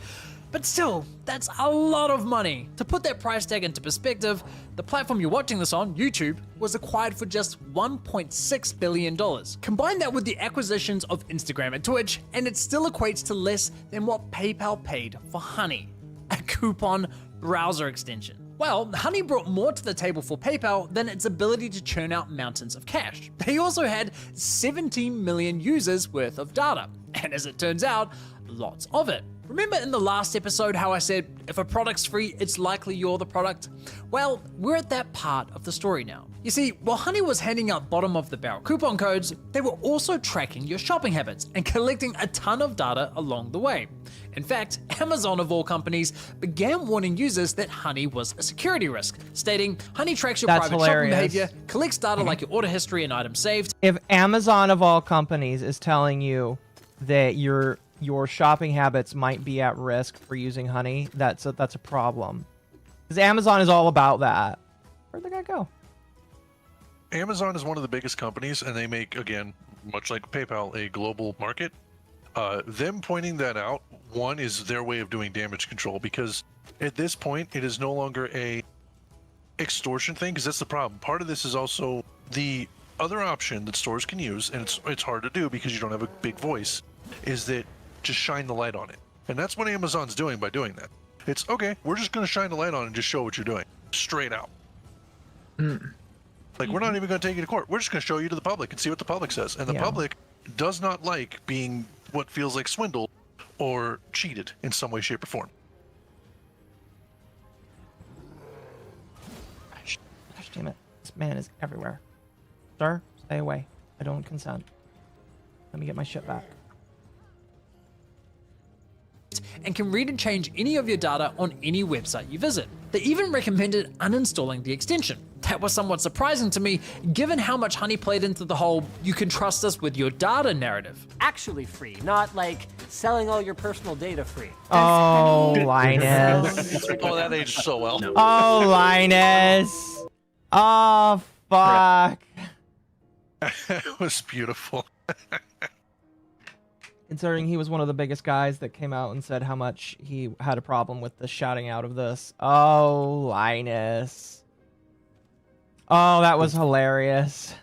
but still, that's a lot of money. To put that price tag into perspective, the platform you're watching this on, YouTube, was acquired for just $1.6 billion. Combine that with the acquisitions of Instagram and Twitch, and it still equates to less than what PayPal paid for Honey, a coupon browser extension. Well, Honey brought more to the table for PayPal than its ability to churn out mountains of cash. They also had 17 million users worth of data, and as it turns out, lots of it. Remember in the last episode how I said, if a product's free, it's likely you're the product? Well, we're at that part of the story now. You see, while Honey was handing out bottom of the barrel coupon codes, they were also tracking your shopping habits and collecting a ton of data along the way. In fact, Amazon of all companies began warning users that Honey was a security risk, stating, Honey tracks your private shopping behavior, collects data like your order history and items saved. If Amazon of all companies is telling you that your shopping habits might be at risk for using Honey, that's a problem. Because Amazon is all about that. Where'd the guy go? Amazon is one of the biggest companies, and they make, again, much like PayPal, a global market. Them pointing that out, one, is their way of doing damage control, because at this point, it is no longer a extortion thing, because that's the problem. Part of this is also the other option that stores can use, and it's hard to do because you don't have a big voice, is that just shine the light on it. And that's what Amazon's doing by doing that. It's, okay, we're just going to shine the light on it and just show what you're doing. Straight out. Like, we're not even going to take you to court. We're just going to show you to the public and see what the public says. And the public does not like being what feels like swindled or cheated in some way, shape, or form. Gosh damn it. This man is everywhere. Sir, stay away. I don't consent. Let me get my shit back. And can read and change any of your data on any website you visit. They even recommended uninstalling the extension. That was somewhat surprising to me, given how much Honey played into the whole "you can trust us with your data" narrative. Actually free, not like selling all your personal data free. Oh, Linus. Oh, that aged so well. Oh, Linus. Oh, fuck. It was beautiful. Considering he was one of the biggest guys that came out and said how much he had a problem with the shouting out of this. Oh, Linus. Oh, that was hilarious.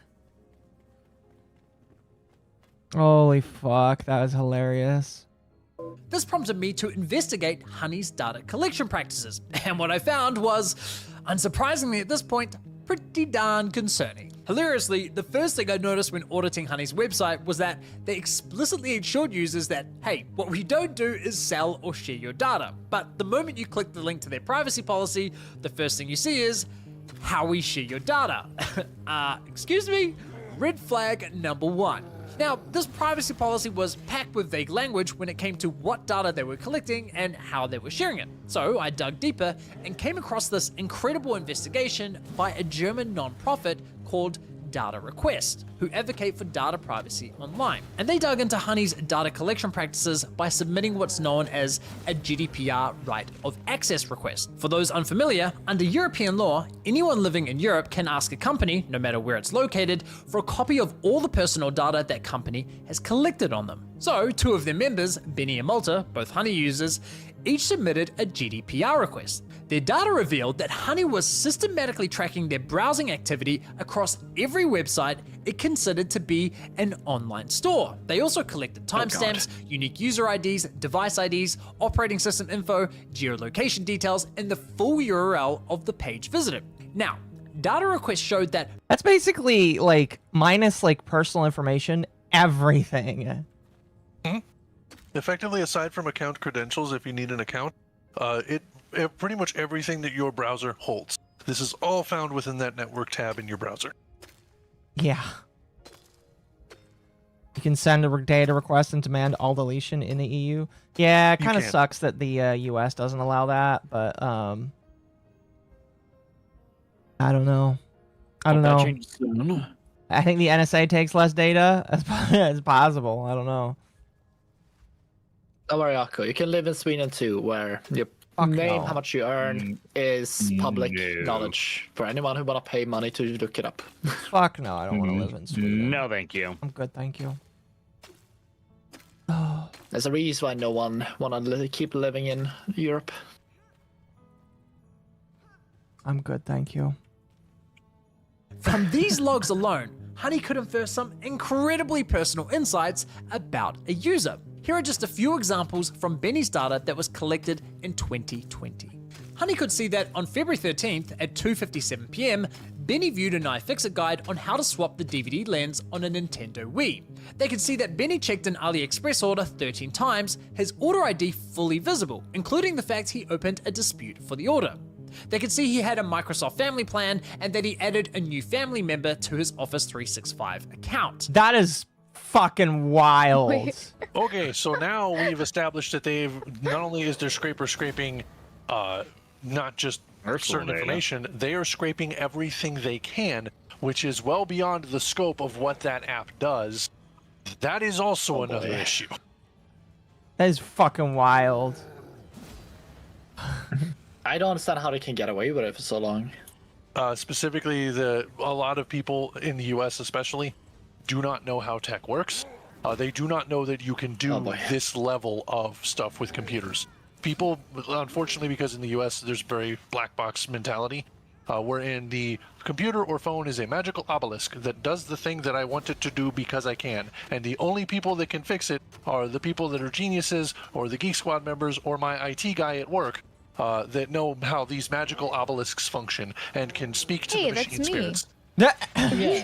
Holy fuck, that was hilarious. This prompted me to investigate Honey's data collection practices, and what I found was, unsurprisingly at this point, pretty darn concerning. Hilariously, the first thing I noticed when auditing Honey's website was that they explicitly assured users that, hey, what we don't do is sell or share your data. But the moment you click the link to their privacy policy, the first thing you see is how we share your data. Excuse me? Red flag number 1. Now, this privacy policy was packed with vague language when it came to what data they were collecting and how they were sharing it. So I dug deeper and came across this incredible investigation by a German non-profit called Data Request, who advocate for data privacy online. And they dug into Honey's data collection practices by submitting what's known as a GDPR right of access request. For those unfamiliar, under European law, anyone living in Europe can ask a company, no matter where it's located, for a copy of all the personal data that company has collected on them. So 2 of their members, Benny and Malta, both Honey users, each submitted a GDPR request. Their data revealed that Honey was systematically tracking their browsing activity across every website it considered to be an online store. They also collected timestamps, unique user IDs, device IDs, operating system info, geolocation details, and the full URL of the page visited. Now, Data Request showed that that's basically like minus like personal information, everything. Effectively, aside from account credentials, if you need an account, pretty much everything that your browser holds. This is all found within that network tab in your browser. Yeah. You can send a data request and demand all deletion in the EU. Yeah, it kind of sucks that the US doesn't allow that, but I don't know. I don't know. I think the NSA takes less data as possible. I don't know. MommaOcco, you can live in Sweden too, where your name, how much you earn, is public knowledge for anyone who want to pay money to look it up. Fuck no, I don't want to live in Sweden. No, thank you. I'm good, thank you. There's a reason why no one want to keep living in Europe. I'm good, thank you. From these logs alone, Honey could infer some incredibly personal insights about a user. Here are just a few examples from Benny's data that was collected in 2020. Honey could see that on February 13th at 2:57 PM, Benny viewed an iFixit guide on how to swap the DVD lens on a Nintendo Wii. They could see that Benny checked an AliExpress order 13 times, his order ID fully visible, including the fact he opened a dispute for the order. They could see he had a Microsoft family plan and that he added a new family member to his Office 365 account. That is fucking wild. Okay, so now we've established that they've not only is their scraper scraping not just certain information, they are scraping everything they can, which is well beyond the scope of what that app does. That is also another issue. That is fucking wild. I don't understand how they can get away with it for so long. Specifically, a lot of people in the US especially do not know how tech works. They do not know that you can do this level of stuff with computers. People, unfortunately, because in the US there's very black box mentality, wherein the computer or phone is a magical obelisk that does the thing that I want it to do because I can. And the only people that can fix it are the people that are geniuses or the Geek Squad members or my IT guy at work. That know how these magical obelisks function and can speak to the machine spirits. Yeah. You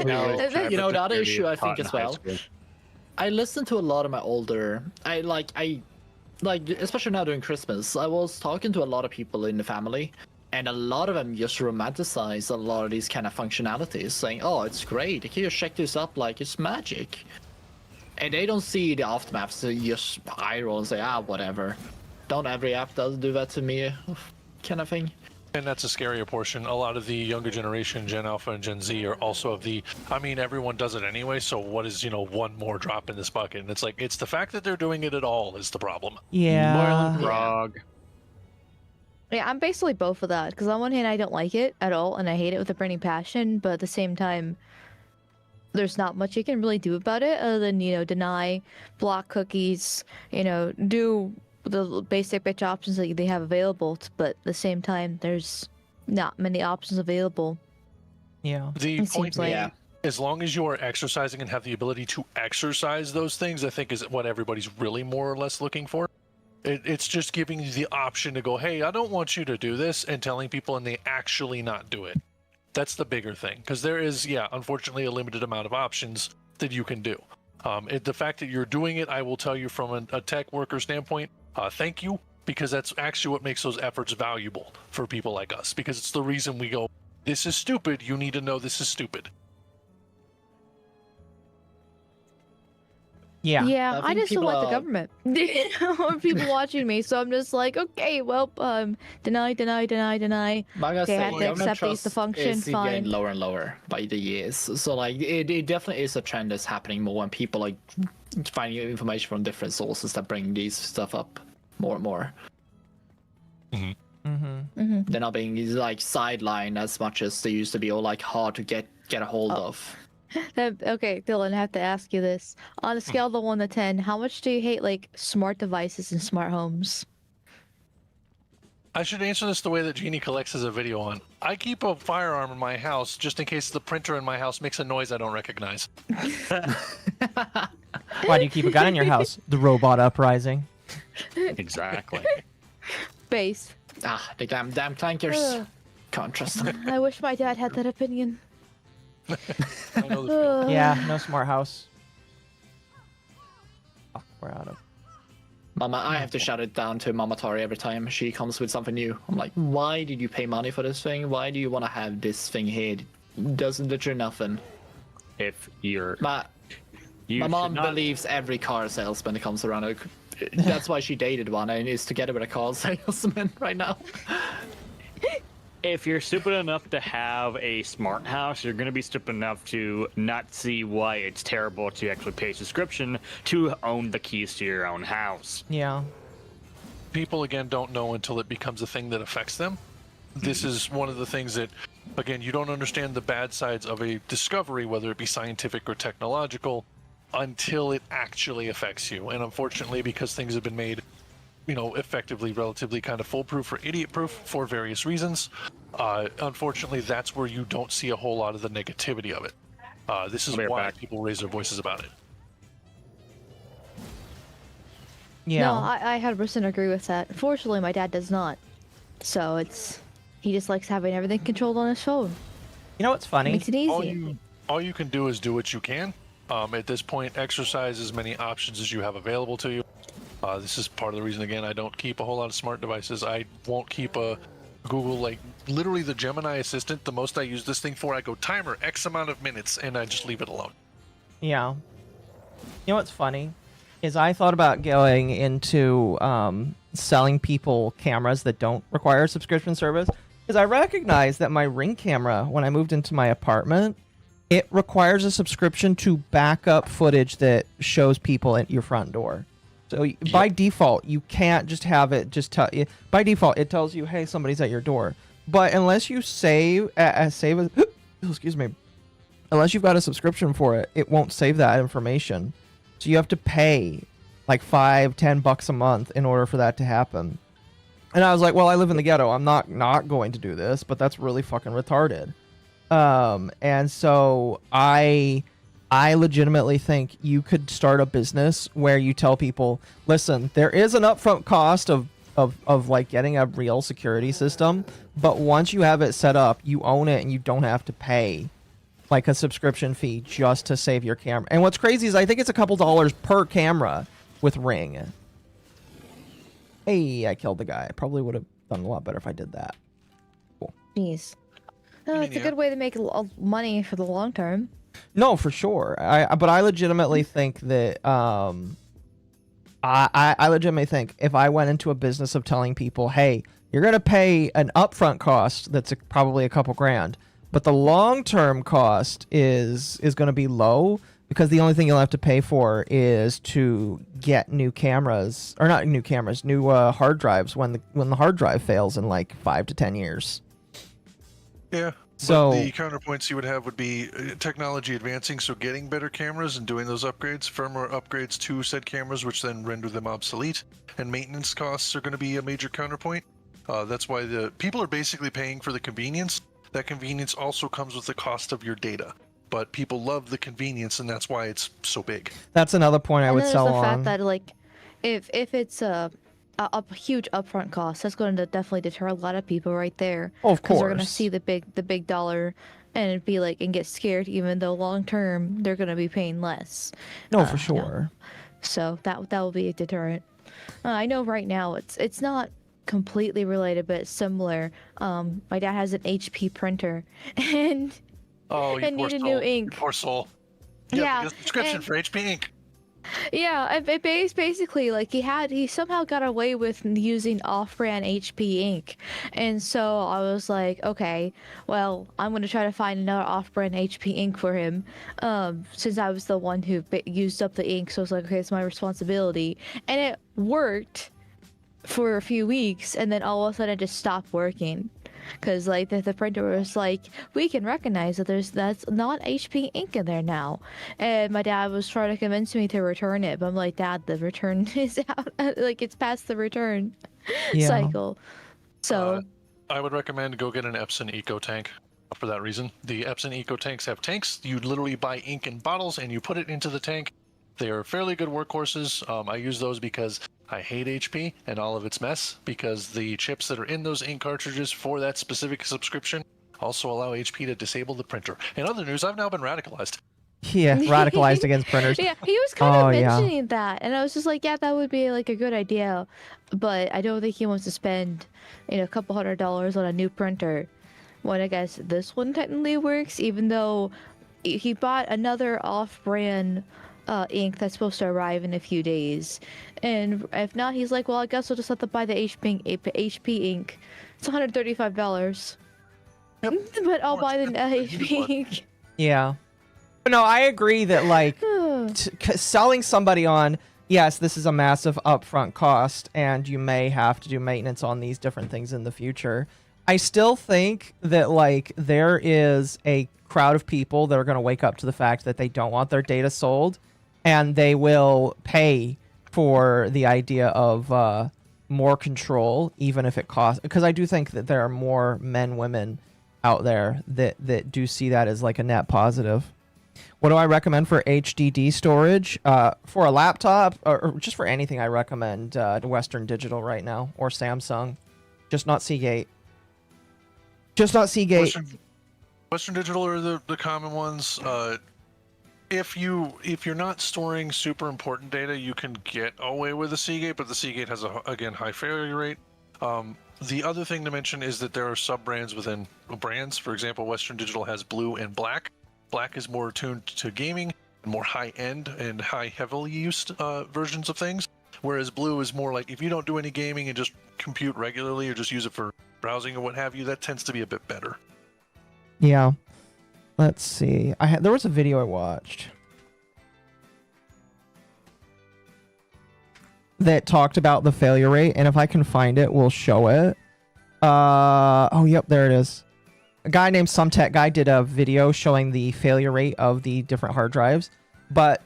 know, the other issue I think as well, I listen to a lot of my older, I like, especially now during Christmas, I was talking to a lot of people in the family, and a lot of them just romanticize a lot of these kind of functionalities, saying, oh, it's great, you can just check this up like it's magic. And they don't see the aftermath, so you just eye roll and say, whatever. Don't every app do that to me, kind of thing. And that's a scarier portion. A lot of the younger generation, Gen Alpha and Gen Z, are also of the, I mean, everyone does it anyway, so what is, one more drop in this bucket? And it's like, it's the fact that they're doing it at all is the problem. Yeah. Frog. Yeah, I'm basically both of that, because on one hand, I don't like it at all, and I hate it with a burning passion, but at the same time, there's not much you can really do about it other than, deny, block cookies, do the basic bitch options that they have available, but at the same time, there's not many options available. Yeah. The point, as long as you are exercising and have the ability to exercise those things, I think is what everybody's really more or less looking for. It's just giving you the option to go, hey, I don't want you to do this, and telling people and they actually not do it. That's the bigger thing, because there is, unfortunately, a limited amount of options that you can do. The fact that you're doing it, I will tell you from a tech worker standpoint, thank you, because that's actually what makes those efforts valuable for people like us, because it's the reason we go, this is stupid, you need to know this is stupid. Yeah. Yeah, I just don't like the government. Or people watching me, so I'm just like, okay, well, deny. But I gotta Okay, I say, have to government accept these trust to function, is fine. getting lower and lower by the years. So like, it definitely is a trend that's happening more when people like finding information from different sources that bring these stuff up more and more. They're not being like sidelined as much as they used to be, or like hard to get a hold of. Okay, Dylan, I have to ask you this. On a scale of 1 to 10, how much do you hate like smart devices and smart homes? I should answer this the way that Jeannie collects as a video on. I keep a firearm in my house just in case the printer in my house makes a noise I don't recognize. Why do you keep a gun in your house? The robot uprising. Exactly. Base. The damn clankers. Can't trust them. I wish my dad had that opinion. Yeah, no smart house. Oh, we're out of. Mama, I have to shout it down to Mama Tori every time she comes with something new. I'm like, why did you pay money for this thing? Why do you want to have this thing here? It doesn't do nothing. If you're... My mom believes every car salesman that comes around. That's why she dated one and is together with a car salesman right now. If you're stupid enough to have a smart house, you're going to be stupid enough to not see why it's terrible to actually pay a subscription to own the keys to your own house. Yeah. People, again, don't know until it becomes a thing that affects them. This is one of the things that, again, you don't understand the bad sides of a discovery, whether it be scientific or technological, until it actually affects you. And unfortunately, because things have been made, effectively, relatively kind of foolproof or idiot-proof for various reasons, unfortunately, that's where you don't see a whole lot of the negativity of it. This is why people raise their voices about it. Yeah. No, I 100% agree with that. Unfortunately, my dad does not. So he just likes having everything controlled on his phone. You know what's funny? Makes it easy. All you can do is do what you can. At this point, exercise as many options as you have available to you. This is part of the reason, again, I don't keep a whole lot of smart devices. I won't keep a Google, like, literally the Gemini Assistant. The most I use this thing for, I go timer X amount of minutes, and I just leave it alone. Yeah. You know what's funny? Is I thought about going into selling people cameras that don't require a subscription service. Because I recognize that my Ring camera, when I moved into my apartment, it requires a subscription to back up footage that shows people at your front door. So by default, you can't just have it just tell you. By default, it tells you, hey, somebody's at your door. But unless you save excuse me, unless you've got a subscription for it, it won't save that information. So you have to pay like $5-10 a month in order for that to happen. And I was like, well, I live in the ghetto. I'm not going to do this, but that's really fucking retarded. And so I legitimately think you could start a business where you tell people, listen, there is an upfront cost of like getting a real security system, but once you have it set up, you own it and you don't have to pay like a subscription fee just to save your camera. And what's crazy is I think it's a couple dollars per camera with Ring. Hey, I killed the guy. I probably would have done a lot better if I did that. Cool. Jeez. No, it's a good way to make money for the long term. No, for sure. But I legitimately think that I legitimately think if I went into a business of telling people, hey, you're gonna pay an upfront cost that's probably a couple grand, but the long-term cost is gonna be low because the only thing you'll have to pay for is to get new cameras, or not new cameras, new hard drives when the hard drive fails in like 5 to 10 years. Yeah. So but the counterpoints you would have would be technology advancing, so getting better cameras and doing those upgrades, firmware upgrades to said cameras, which then render them obsolete, and maintenance costs are going to be a major counterpoint. That's why the people are basically paying for the convenience. That convenience also comes with the cost of your data, but people love the convenience, and that's why it's so big. That's another point I would sell on. The fact that like, if it's a huge upfront cost. That's going to definitely deter a lot of people right there. Oh, of Because they're going to course. see the big dollar and be like, and get scared, even though long term they're going to be paying less. No, for sure. So that will be a deterrent. I know right now it's not completely related, but it's similar. My dad has an HP printer, and Oh, you and poor need a soul. new ink. You poor soul. Yeah, Get a subscription and- for HP Ink. Yeah, basically like he somehow got away with using off-brand HP ink, and so I was like, okay, well, I'm gonna try to find another off-brand HP ink for him, since I was the one who used up the ink. So I was like, okay, it's my responsibility, and it worked for a few weeks, and then all of a sudden it just stopped working. Because like the printer was like, we can recognize that that's not HP ink in there now, and my dad was trying to convince me to return it, but I'm like, Dad, the return is out, like it's past the return cycle. So I would recommend go get an Epson Eco Tank for that reason. The Epson Eco Tanks have tanks. You literally buy ink in bottles and you put it into the tank. They are fairly good workhorses. I use those because I hate HP and all of its mess, because the chips that are in those ink cartridges for that specific subscription also allow HP to disable the printer. In other news, I've now been radicalized. Yeah, radicalized against printers. Yeah, he was kind of mentioning that, and I was just like, yeah, that would be like a good idea, but I don't think he wants to spend, a couple $100 on a new printer. When I guess this one technically works, even though he bought another off-brand ink that's supposed to arrive in a few days, and if not, he's like, well, I guess I'll just have to buy the HP ink. It's $135. Yep. But I'll buy the HP ink. Yeah. No, I agree that like selling somebody on, yes, this is a massive upfront cost, and you may have to do maintenance on these different things in the future. I still think that like there is a crowd of people that are going to wake up to the fact that they don't want their data sold, and they will pay for the idea of more control, even if it costs. Because I do think that there are more women out there that do see that as like a net positive. What do I recommend for HDD storage? For a laptop, or just for anything, I recommend Western Digital right now, or Samsung. Just not Seagate. Just not Seagate. Western Digital are the common ones. If you're not storing super important data, you can get away with a Seagate, but the Seagate has again high failure rate. The other thing to mention is that there are sub-brands within brands. For example, Western Digital has Blue and Black. Black is more tuned to gaming and more high-end and heavily used versions of things, whereas Blue is more like if you don't do any gaming and just compute regularly or just use it for browsing or what have you, that tends to be a bit better. Yeah. Let's see. There was a video I watched that talked about the failure rate, and if I can find it, we'll show it. Oh, yep, there it is. A guy named Some Tech Guy did a video showing the failure rate of the different hard drives. But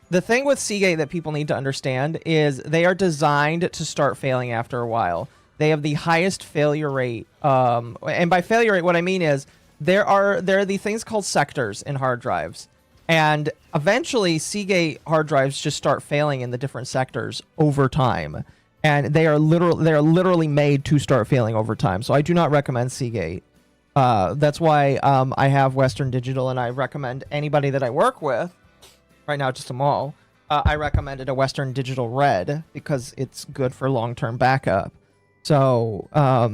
the thing with Seagate that people need to understand is they are designed to start failing after a while. They have the highest failure rate. And by failure rate, what I mean is there are the things called sectors in hard drives. And eventually Seagate hard drives just start failing in the different sectors over time. And they are literally made to start failing over time. So I do not recommend Seagate. That's why I have Western Digital, and I recommend anybody that I work with, right now just them all, I recommended a Western Digital Red because it's good for long-term backup. So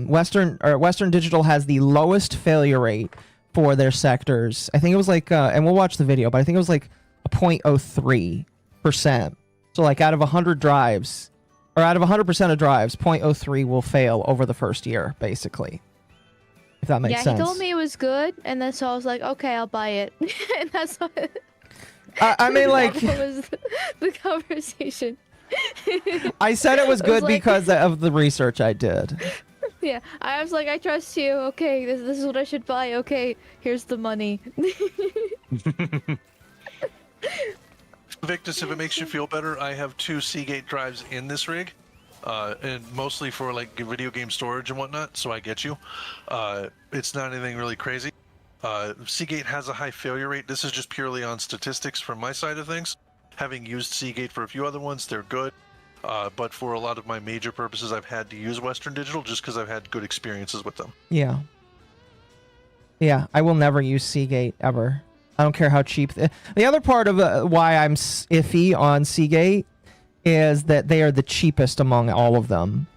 Western Digital has the lowest failure rate for their sectors. I think it was like, and we'll watch the video, but I think it was like a 0.03%. So like out of 100 drives, or out of 100% of drives, 0.03 will fail over the first year, basically. If that makes sense. Yeah, he told me it was good, and then so I was like, okay, I'll buy it. And that's what... I mean, like... That was the conversation. I said it was good because of the research I did. Yeah, I was like, I trust you. Okay, this is what I should buy. Okay, here's the money. Victus, if it makes you feel better, I have 2 Seagate drives in this rig. And mostly for like video game storage and whatnot, so I get you. It's not anything really crazy. Seagate has a high failure rate. This is just purely on statistics from my side of things. Having used Seagate for a few other ones, they're good. But for a lot of my major purposes, I've had to use Western Digital just because I've had good experiences with them. Yeah. Yeah, I will never use Seagate ever. I don't care how cheap. The other part of why I'm iffy on Seagate is that they are the cheapest among all of them.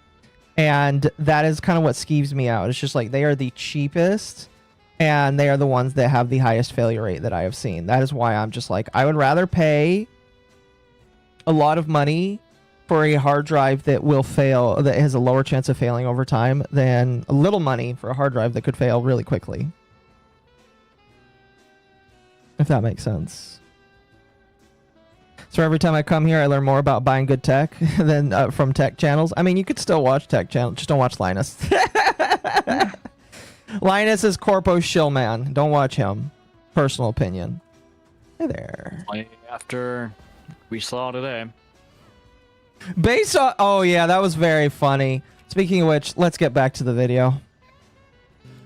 And that is kind of what skeeves me out. It's just like they are the cheapest and they are the ones that have the highest failure rate that I have seen. That is why I'm just like, I would rather pay a lot of money for a hard drive that will fail, that has a lower chance of failing over time, than a little money for a hard drive that could fail really quickly. If that makes sense. So every time I come here, I learn more about buying good tech than from tech channels. I mean, you could still watch tech channels, just don't watch Linus. Linus is corpo shill man. Don't watch him. Personal opinion. Hey there. After we saw today. Based on, oh yeah, that was very funny. Speaking of which, let's get back to the video.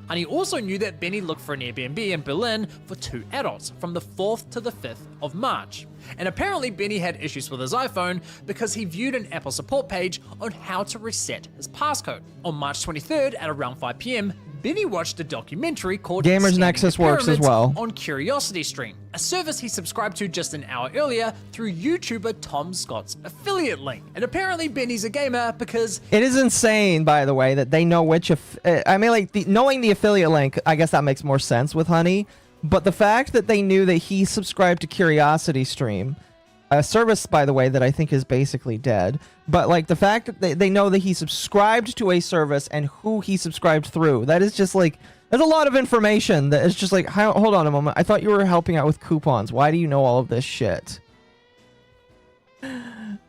And he also knew that Benny looked for an Airbnb in Berlin for 2 adults from the 4th to the 5th of March. And apparently Benny had issues with his iPhone because he viewed an Apple support page on how to reset his passcode. On March 23rd at around 5 PM, Benny watched a documentary called Gamers Scanning Nexus the works as Pyramids well. on CuriosityStream, a service he subscribed to just an hour earlier through YouTuber Tom Scott's affiliate link. And apparently Benny's a gamer because It is insane, by the way, that they know which. I mean, like knowing the affiliate link, I guess that makes more sense with Honey. But the fact that they knew that he subscribed to CuriosityStream, a service, by the way, that I think is basically dead. But like the fact that they know that he subscribed to a service and who he subscribed through, that is just like, there's a lot of information that is just like, hold on a moment. I thought you were helping out with coupons. Why do you know all of this shit?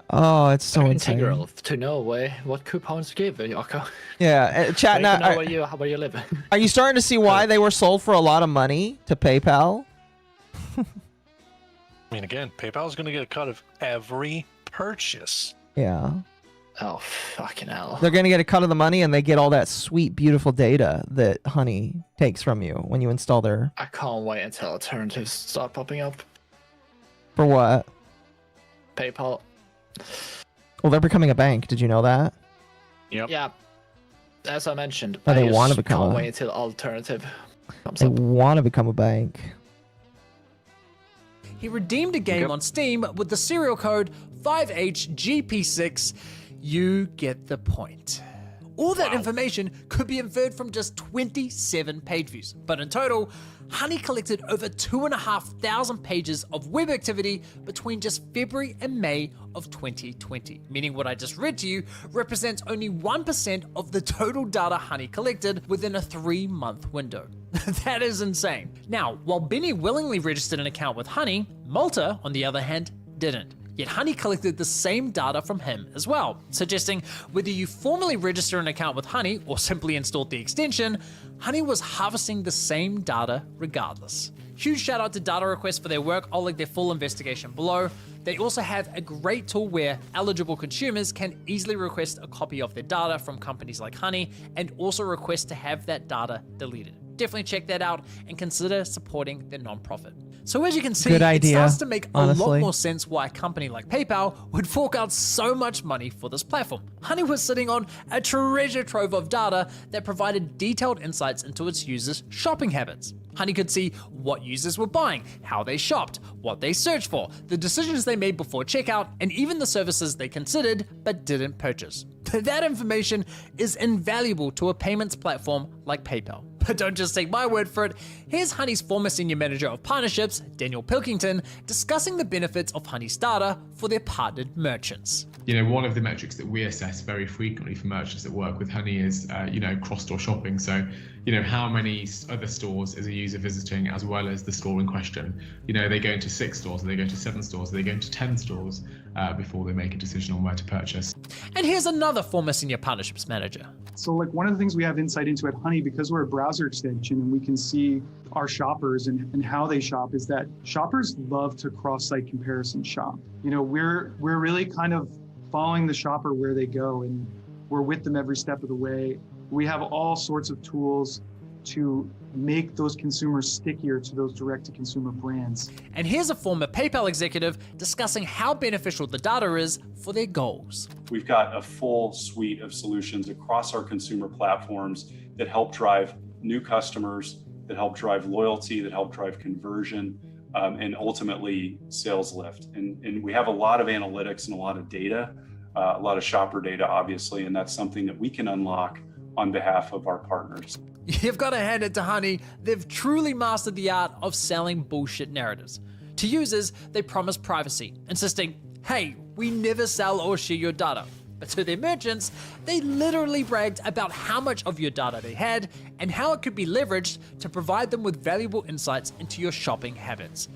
Oh, it's so insane. Integral to know what coupons to give, Yoko. Yeah, chat now. Know where you live. Are you starting to see why they were sold for a lot of money to PayPal? I mean, again, PayPal is going to get a cut of every purchase. Yeah. Oh, fucking hell. They're going to get a cut of the money and they get all that sweet, beautiful data that Honey takes from you when you install their... I can't wait until alternatives start popping up. For what? PayPal. Well, they're becoming a bank. Did you know that? Yep. Yeah. As I mentioned, Oh, they I want to just become can't a... wait until alternative comes They up. want to become a bank. he redeemed a game on Steam with the serial code 5HGP6. You get the point. All that information could be inferred from just 27 page views, but in total, Honey collected over 2,500 pages of web activity between just February and May of 2020, meaning what I just read to you represents only 1% of the total data Honey collected within a 3-month window. That is insane. Now, while Benny willingly registered an account with Honey, Malta, on the other hand, didn't. Yet Honey collected the same data from him as well, suggesting whether you formally register an account with Honey or simply installed the extension, Honey was harvesting the same data regardless. Huge shout out to Data Request for their work. I'll link their full investigation below. They also have a great tool where eligible consumers can easily request a copy of their data from companies like Honey and also request to have that data deleted. Definitely check that out and consider supporting their nonprofit. So as you can see, Good idea, it starts to make a lot honestly. more sense why a company like PayPal would fork out so much money for this platform. Honey was sitting on a treasure trove of data that provided detailed insights into its users' shopping habits. Honey could see what users were buying, how they shopped, what they searched for, the decisions they made before checkout, and even the services they considered but didn't purchase. That information is invaluable to a payments platform like PayPal. But don't just take my word for it. Here's Honey's former senior manager of partnerships, Daniel Pilkington, discussing the benefits of Honey's data for their partnered merchants. You know, one of the metrics that we assess very frequently for merchants that work with Honey is, cross-store shopping. So, how many other stores is a user visiting as well as the store in question? Are they going to 6 stores? Are they going to 7 stores? Are they going to 10 stores before they make a decision on where to purchase? And here's another former senior partnerships manager. So one of the things we have insight into at Honey, because we're a browser extension and we can see our shoppers and how they shop, is that shoppers love to cross-site comparison shop. We're really kind of following the shopper where they go, and we're with them every step of the way. We have all sorts of tools to make those consumers stickier to those direct-to-consumer brands. And here's a former PayPal executive discussing how beneficial the data is for their goals. We've got a full suite of solutions across our consumer platforms that help drive new customers, that help drive loyalty, that help drive conversion, and ultimately sales lift. And we have a lot of analytics and a lot of data, a lot of shopper data, obviously, and that's something that we can unlock on behalf of our partners. You've got to hand it to Honey. They've truly mastered the art of selling bullshit narratives. To users, they promise privacy, insisting, hey, we never sell or share your data. But to their merchants, they literally bragged about how much of your data they had and how it could be leveraged to provide them with valuable insights into your shopping habits.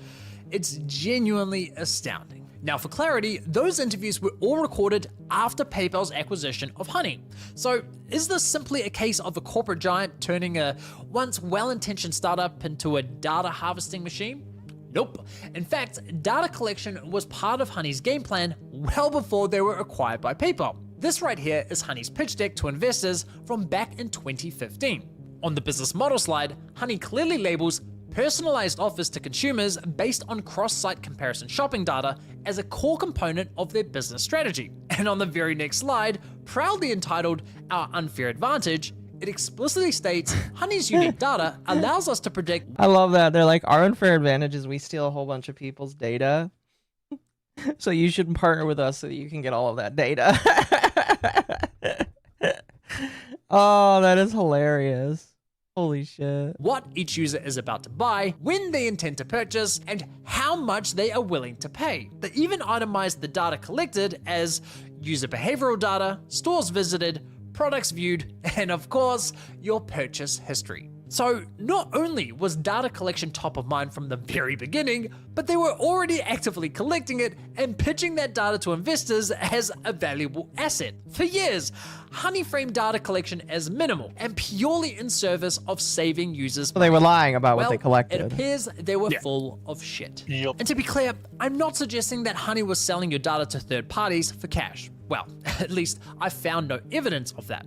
It's genuinely astounding. Now, for clarity, those interviews were all recorded after PayPal's acquisition of Honey. So, is this simply a case of a corporate giant turning a once well-intentioned startup into a data harvesting machine? Nope. In fact, data collection was part of Honey's game plan well before they were acquired by PayPal. This right here is Honey's pitch deck to investors from back in 2015. On the business model slide, Honey clearly labels personalized offers to consumers based on cross-site comparison shopping data as a core component of their business strategy. And on the very next slide, proudly entitled Our Unfair Advantage, it explicitly states Honey's unique data allows us to predict. I love that. They're like, our unfair advantage is we steal a whole bunch of people's data. So you should partner with us so that you can get all of that data. Oh, that is hilarious. Holy shit. What each user is about to buy, when they intend to purchase, and how much they are willing to pay. They even itemize the data collected as user behavioral data, stores visited, products viewed, and of course, your purchase history. So not only was data collection top of mind from the very beginning, but they were already actively collecting it and pitching that data to investors as a valuable asset. For years, Honey framed data collection as minimal and purely in service of saving users. So they were lying about what Well, they collected. It appears they were full of shit. And to be clear, I'm not suggesting that Honey was selling your data to third parties for cash. Well, at least I found no evidence of that.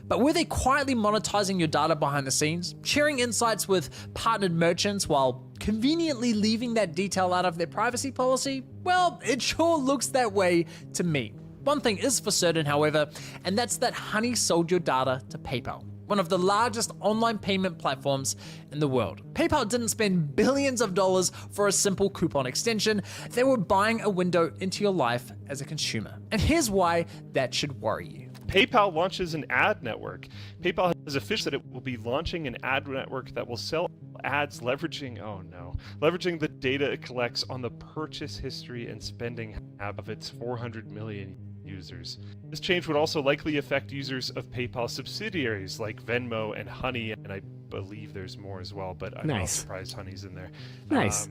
But were they quietly monetizing your data behind the scenes, sharing insights with partnered merchants while conveniently leaving that detail out of their privacy policy? Well, it sure looks that way to me. One thing is for certain, however, and that's that Honey sold your data to PayPal, one of the largest online payment platforms in the world. PayPal didn't spend billions of dollars for a simple coupon extension. They were buying a window into your life as a consumer. And here's why that should worry you. PayPal launches an ad network. PayPal has officially said it will be launching an ad network that will sell ads leveraging the data it collects on the purchase history and spending of its 400 million users. This change would also likely affect users of PayPal subsidiaries like Venmo and Honey, and I believe there's more as well, but I'm not surprised Honey's in there. Nice.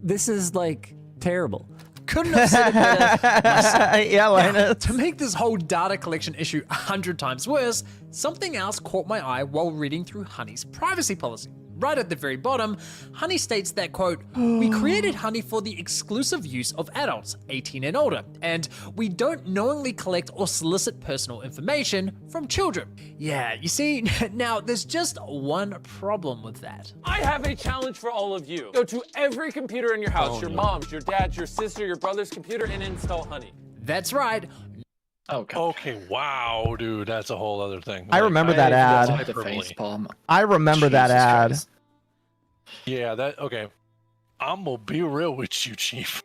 This is like terrible. Couldn't have said it better myself. Yeah, Linus. To make this whole data collection issue 100 times worse, something else caught my eye while reading through Honey's privacy policy. Right at the very bottom, Honey states that, quote, we created Honey for the exclusive use of adults, 18 and older, and we don't knowingly collect or solicit personal information from children. Yeah, you see, now there's just one problem with that. I have a challenge for all of you. Go to every computer in your house, your mom's, your dad's, your sister, your brother's computer, and install Honey. That's right. Okay, wow, dude, that's a whole other thing. I remember that ad. I remember that ad. Yeah, okay. I'm gonna be real with you, Chief.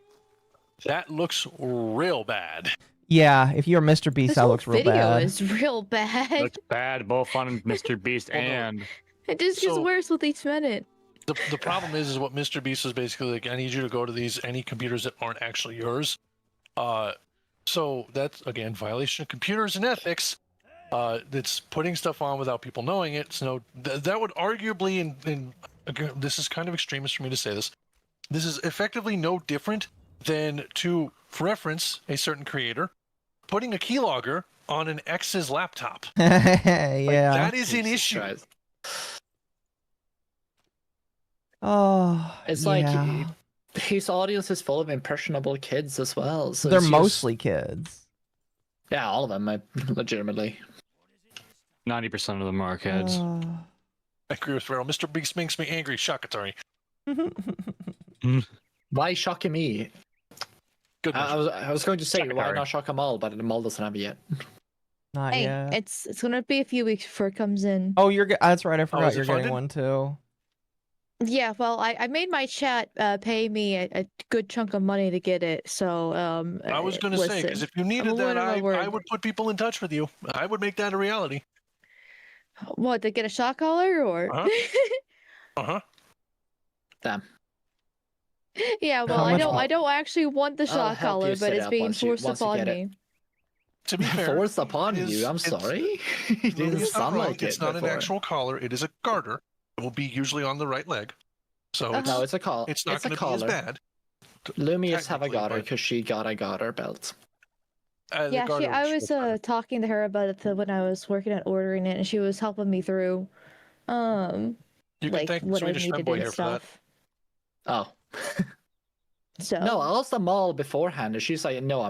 That looks real bad. Yeah, if you're Mr. Beast, that looks real video bad. is real bad. Looks bad both on Mr. Beast and... It just gets worse with each minute. The problem is what Mr. Beast is basically like, I need you to go to any computers that aren't actually yours. So that's, again, violation of computers and ethics. That's putting stuff on without people knowing it. So that would arguably, again, this is kind of extremist for me to say this. This is effectively no different than, to reference a certain creator, putting a keylogger on an ex's laptop. Yeah. That is an issue. Oh, it's like his audience is full of impressionable kids as well. So they're mostly kids. Yeah, all of them, legitimately. 90% of them are kids. I agree with Farrell. Mr. Beast makes me angry. Shakatari. Why shocking me? Good. I was going to say, why Shakatari. not shock a mall, but the mall doesn't have it yet. Not Hey, yet. it's gonna be a few weeks before it comes in. Oh, that's right. I forgot is it you're getting funded? one too. Yeah, well, I made my chat pay me a good chunk of money to get it. So I was going to say, because if you needed that, I would put people in touch with you. I would make that a reality. What, to get a shot collar or? Uh-huh. Damn. Yeah, well, I don't actually want the I'll shot help you collar, set but it it's up being once you forced upon get it. me. To be fair, Forced upon you. I'm sorry. It didn't It's not sound wrong. like It's it not an before. actual collar. It is a garter. It will be usually on the right leg. So No, it's a collar. It's not It's a going to be as collar. bad. Lumius have a technically, garter but- because she got a garter belt. The Yeah, garter I was- was talking to her about it when I was working at ordering it, and she was helping me through, You can like thank the what I Swedish needed femboy and here for that. stuff. Oh. So No, I asked the mall beforehand, and she's like, "No,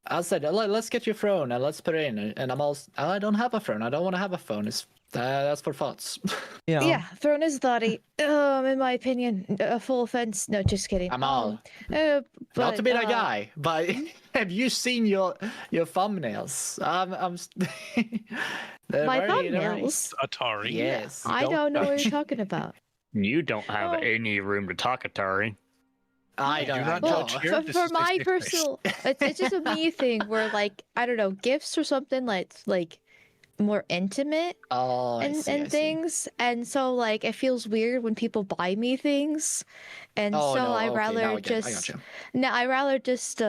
I said, let's get your phone and let's put it in." And I'm all, "I don't have a phone. I don't want to have a phone. That's for thoughts." Yeah, throne is thoughty. In my opinion, a full offense. No, just kidding. I'm all. Not Not to be that guy, but have you seen your thumbnails? They're My very thumbnails? Atari. Yes. I don't know what you're talking about. You don't have any room to talk, Atari. I don't have Well, judge for, for my personal, it's just a me thing where like I don't know, gifts or something like more intimate and things, and so like it feels weird when people buy me things, and Oh, so no, I okay, rather now I get it, I just gotcha. no, I rather just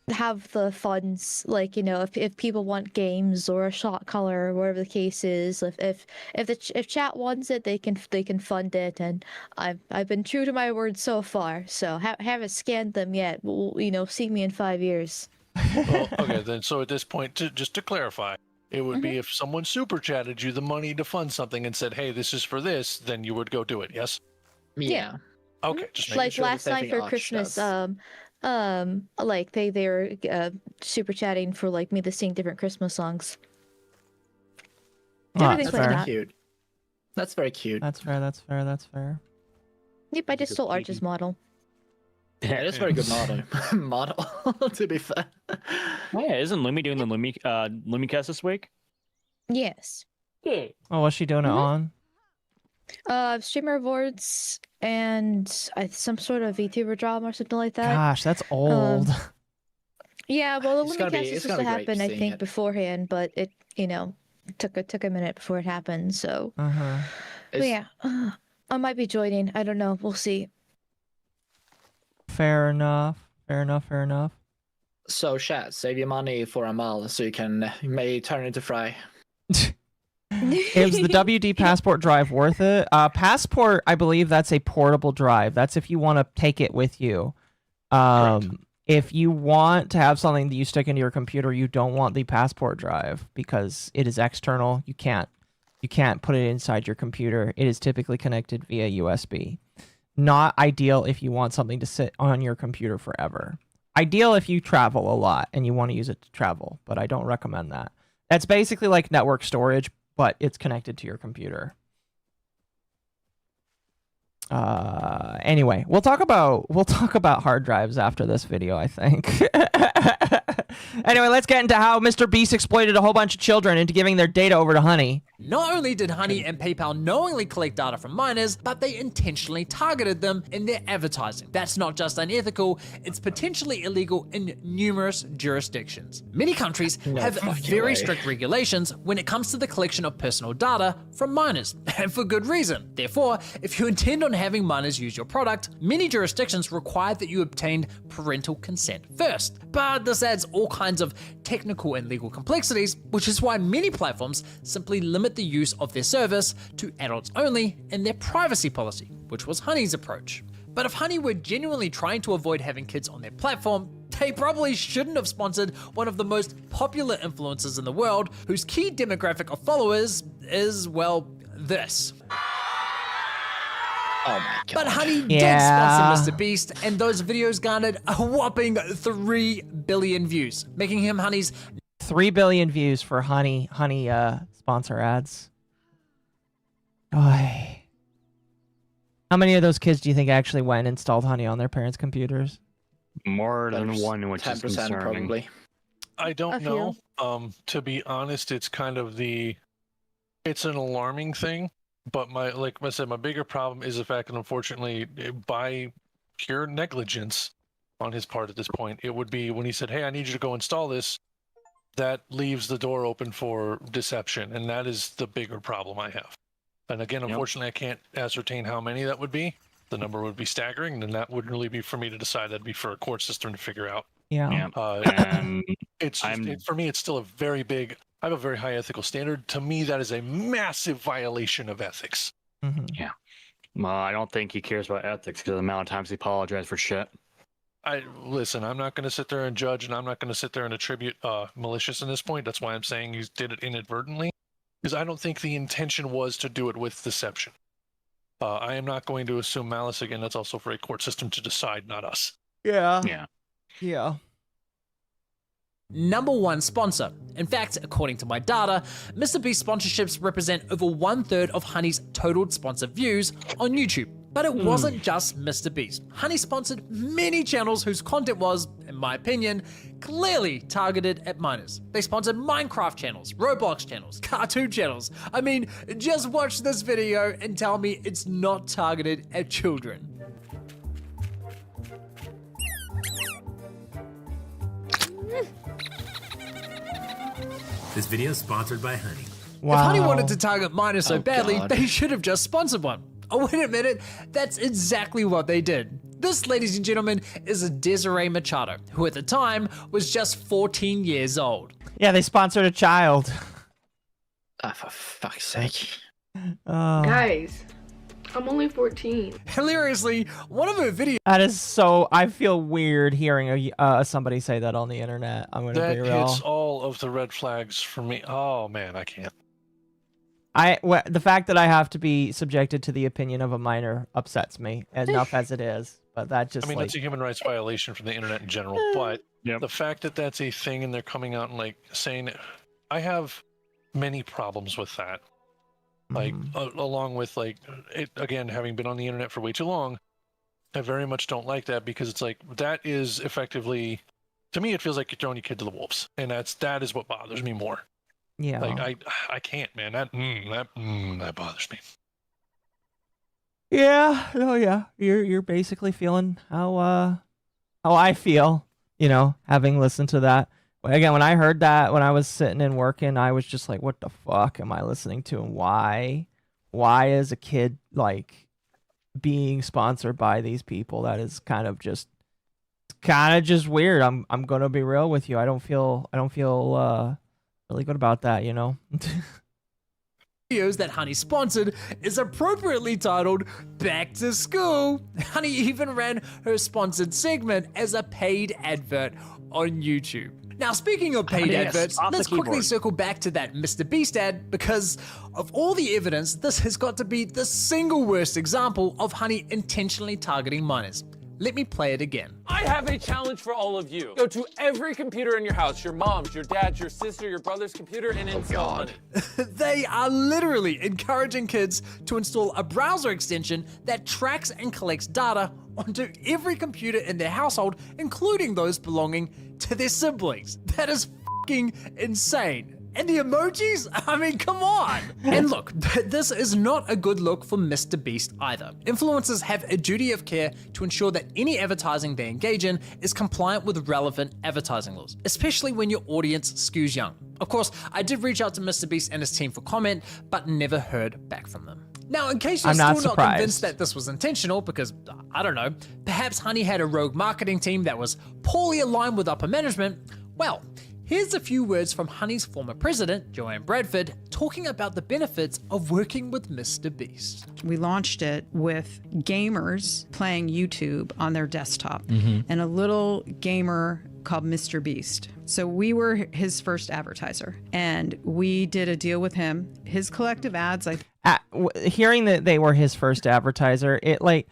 have the funds, like, you know, if people want games or a shot collar or whatever the case is, if chat wants it, they can fund it, and I've been true to my word so far. So haven't scanned them yet. You know, see me in 5 years. Well, okay, then. So at this point, just to clarify, it would Mm-hmm. be if someone super chatted you the money to fund something and said, "Hey, this is for this," then you would go do it. Yes. Yeah. Okay, just making Like sure. last night for Christmas, like they were super chatting for like me to sing different Christmas songs. Oh, Everything's that's like fair. that. Cute. That's very cute. That's fair. That's fair. That's fair. Yep, I just stole Arch's model. Yeah, that's a very good model. To be fair. Yeah, isn't Lumi doing the Lumicast this week? Yes. Yeah. Oh, what's she doing it on? Streamer awards and some sort of VTuber drama or something like that. Gosh, that's old. Yeah, well, the It's gonna be- Lumicast it's was supposed gonna to be great happen, I seeing think, it. beforehand, but it, you know, took a minute before it happened. So, Uh-huh. but yeah, I might be joining. I don't know. We'll see. Fair enough. Fair enough. Fair enough. So, chat, save your money for a mall so you can may turn into fry. Is the WD Passport drive worth it? Passport, I believe that's a portable drive. That's if you want to take it with you. If you want to have something that you stick into your computer, you don't want the Passport drive because it is external. You can't put it inside your computer. It is typically connected via USB. Not ideal if you want something to sit on your computer forever. Ideal if you travel a lot and you want to use it to travel, but I don't recommend that. That's basically like network storage, but it's connected to your computer. Anyway, we'll talk about hard drives after this video, I think. Anyway, let's get into how Mr. Beast exploited a whole bunch of children into giving their data over to Honey. Not only did Honey and PayPal knowingly collect data from minors, but they intentionally targeted them in their advertising. That's not just unethical, it's potentially illegal in numerous jurisdictions. Many countries have very strict regulations when it comes to the collection of personal data from minors, and for good reason. Therefore, if you intend on having minors use your product, many jurisdictions require that you obtain parental consent first. But this adds all kinds of technical and legal complexities, which is why many platforms simply limit the use of their service to adults only in their privacy policy, which was Honey's approach. But if Honey were genuinely trying to avoid having kids on their platform, they probably shouldn't have sponsored one of the most popular influencers in the world, whose key demographic of followers is, well, this. Oh my god. But Honey did Yeah. sponsor Mr. Beast, and those videos garnered a whopping 3 billion views, making him Honey's 3 billion views for Honey sponsor ads. Ay. How many of those kids do you think actually went and installed Honey on their parents' computers? More than one, which is 10% concerning. probably. I don't know. To be honest, it's kind of it's an alarming thing. But like I said, my bigger problem is the fact that unfortunately, by pure negligence on his part at this point, it would be when he said, "Hey, I need you to go install this," that leaves the door open for deception, and that is the bigger problem I have. And again, unfortunately, I can't ascertain how many that would be. The number would be staggering, and that wouldn't really be for me to decide. That'd be for a court system to figure out. Yeah. For me, it's still a very big. I have a very high ethical standard. To me, that is a massive violation of ethics. Mm-hmm. Yeah. Well, I don't think he cares about ethics because of the amount of times he apologized for shit. Listen, I'm not going to sit there and judge, and I'm not going to sit there and attribute malicious in this point. That's why I'm saying he did it inadvertently, because I don't think the intention was to do it with deception. I am not going to assume malice again. That's also for a court system to decide, not us. Yeah. Yeah. Yeah. Number one sponsor. In fact, according to my data, MrBeast sponsorships represent over 1/3 of Honey's total sponsor views on YouTube. But it wasn't just MrBeast. Honey sponsored many channels whose content was, in my opinion, clearly targeted at minors. They sponsored Minecraft channels, Roblox channels, cartoon channels. I mean, just watch this video and tell me it's not targeted at children. This video is sponsored by Honey. If Honey wanted to target minors so badly, they should have just sponsored one. Oh, wait a minute, that's exactly what they did. This, ladies and gentlemen, is Desiree Machado, who at the time was just 14 years old. Yeah, they sponsored a child. For fuck's sake. Guys, I'm only 14. Hilariously, one of her videos... That is so... I feel weird hearing somebody say that on the internet. I'm going to be real. That hits all of the red flags for me. Oh, man, I can't. The fact that I have to be subjected to the opinion of a minor upsets me enough as it is. But that just that's a human rights violation from the internet in general. But the fact that that's a thing and they're coming out and like saying it, I have many problems with that. Like along with like it again, having been on the internet for way too long, I very much don't like that because it's like that is effectively, to me, it feels like you're throwing your kid to the wolves, and that is what bothers me more. Yeah. Like I can't, man. That bothers me. Yeah. Oh yeah. You're basically feeling how I feel, having listened to that. Again, when I heard that when I was sitting and working, I was just like, what the fuck am I listening to, and why? Why is a kid like being sponsored by these people? That is kind of just weird. I'm going to be real with you. I don't feel really good about that, Videos that Honey sponsored is appropriately titled Back to School. Honey even ran her sponsored segment as a paid advert on YouTube. Now, speaking of paid adverts, let's quickly circle back to that MrBeast ad, because of all the evidence, this has got to be the single worst example of Honey intentionally targeting minors. Let me play it again. I have a challenge for all of you. Go to every computer in your house, your mom's, your dad's, your sister, your brother's computer, and install Honey. They are literally encouraging kids to install a browser extension that tracks and collects data onto every computer in their household, including those belonging to their siblings. That is fucking insane. And the emojis? I mean, come on! And look, this is not a good look for MrBeast either. Influencers have a duty of care to ensure that any advertising they engage in is compliant with relevant advertising laws, especially when your audience skews young. Of course, I did reach out to MrBeast and his team for comment, but never heard back from them. Now, in case you're still not convinced that this was intentional, because, I don't know, perhaps Honey had a rogue marketing team that was poorly aligned with upper management, well, here's a few words from Honey's former president, Joanne Bradford, talking about the benefits of working with MrBeast. We launched it with gamers playing YouTube on their desktop and a little gamer called MrBeast. So we were his first advertiser, and we did a deal with him. His collective ads, hearing that they were his first advertiser, it like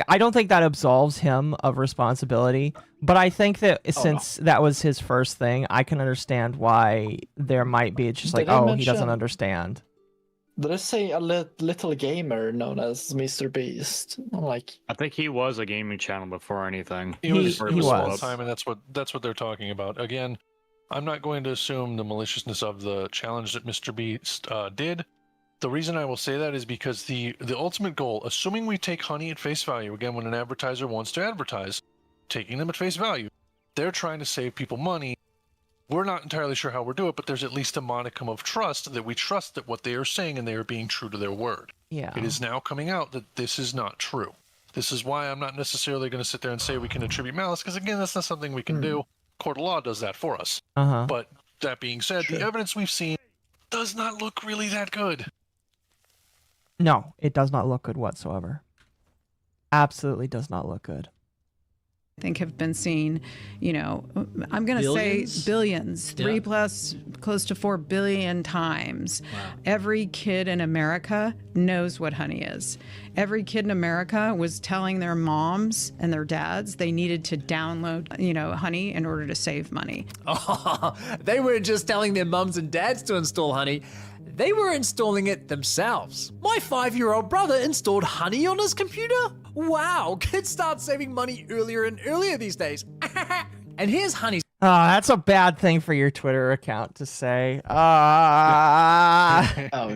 I don't think that absolves him of responsibility, but I think that since that was his first thing, I can understand why there might be. It's just like, he doesn't understand. There's a little gamer known as Mr. Beast. Like, I think he was a gaming channel before anything. He was Before he was blew full up. time, and that's what they're talking about. Again, I'm not going to assume the maliciousness of the challenge that Mr. Beast did. The reason I will say that is because the ultimate goal, assuming we take Honey at face value, again, when an advertiser wants to advertise, taking them at face value, they're trying to save people money. We're not entirely sure how we're doing it, but there's at least a modicum of trust that we trust that what they are saying and they are being true to their word. Yeah. It is now coming out that this is not true. This is why I'm not necessarily going to sit there and say we can attribute malice, because again, that's not something we can do. Court of law does that for us. But that being said, the evidence we've seen does not look really that good. No, it does not look good whatsoever. Absolutely does not look good. I think have been seen, you know, I'm going to say billions, Yeah. 3+ close to 4 billion times. Every kid in America knows what Honey is. Every kid in America was telling their moms and their dads they needed to download, you know, Honey in order to save money. Oh, they weren't just telling their mums and dads to install Honey. They were installing it themselves. My 5-year-old brother installed Honey on his computer. Wow, kids start saving money earlier and earlier these days. And here's Honey's. Oh, that's a bad thing for your Twitter account to say. Oh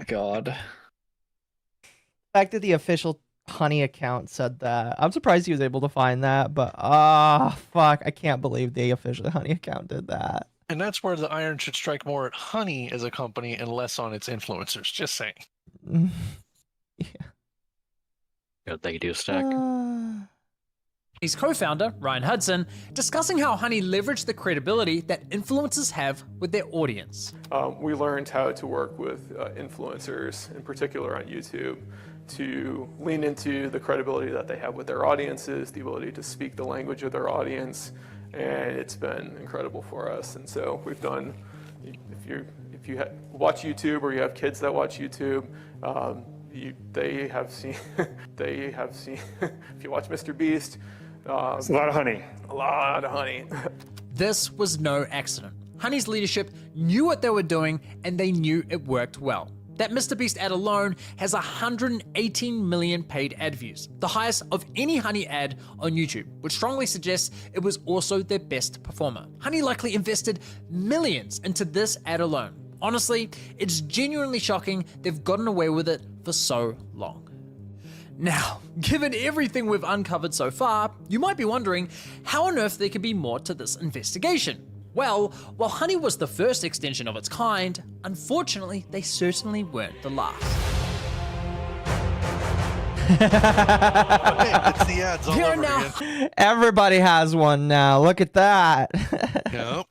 God. The fact that the official Honey account said that. I'm surprised he was able to find that, but fuck, I can't believe the official Honey account did that. And that's where the iron should strike more at Honey as a company and less on its influencers. Just saying. Good, they do stack. His co-founder, Ryan Hudson, discussing how Honey leveraged the credibility that influencers have with their audience. We learned how to work with influencers, in particular on YouTube, to lean into the credibility that they have with their audiences, the ability to speak the language of their audience, and it's been incredible for us. And so we've done, if you watch YouTube or you have kids that watch YouTube, they have seen, if you watch Mr. Beast, it's a lot of honey. A lot of honey. This was no accident. Honey's leadership knew what they were doing and they knew it worked well. That Mr. Beast ad alone has 118 million paid ad views, the highest of any Honey ad on YouTube, which strongly suggests it was also their best performer. Honey likely invested millions into this ad alone. Honestly, it's genuinely shocking they've gotten away with it for so long. Now, given everything we've uncovered so far, you might be wondering how on earth there could be more to this investigation. Well, while Honey was the first extension of its kind, unfortunately, they certainly weren't the last. It's the ads all Here over now. again. Everybody has one now. Look at that. Yep.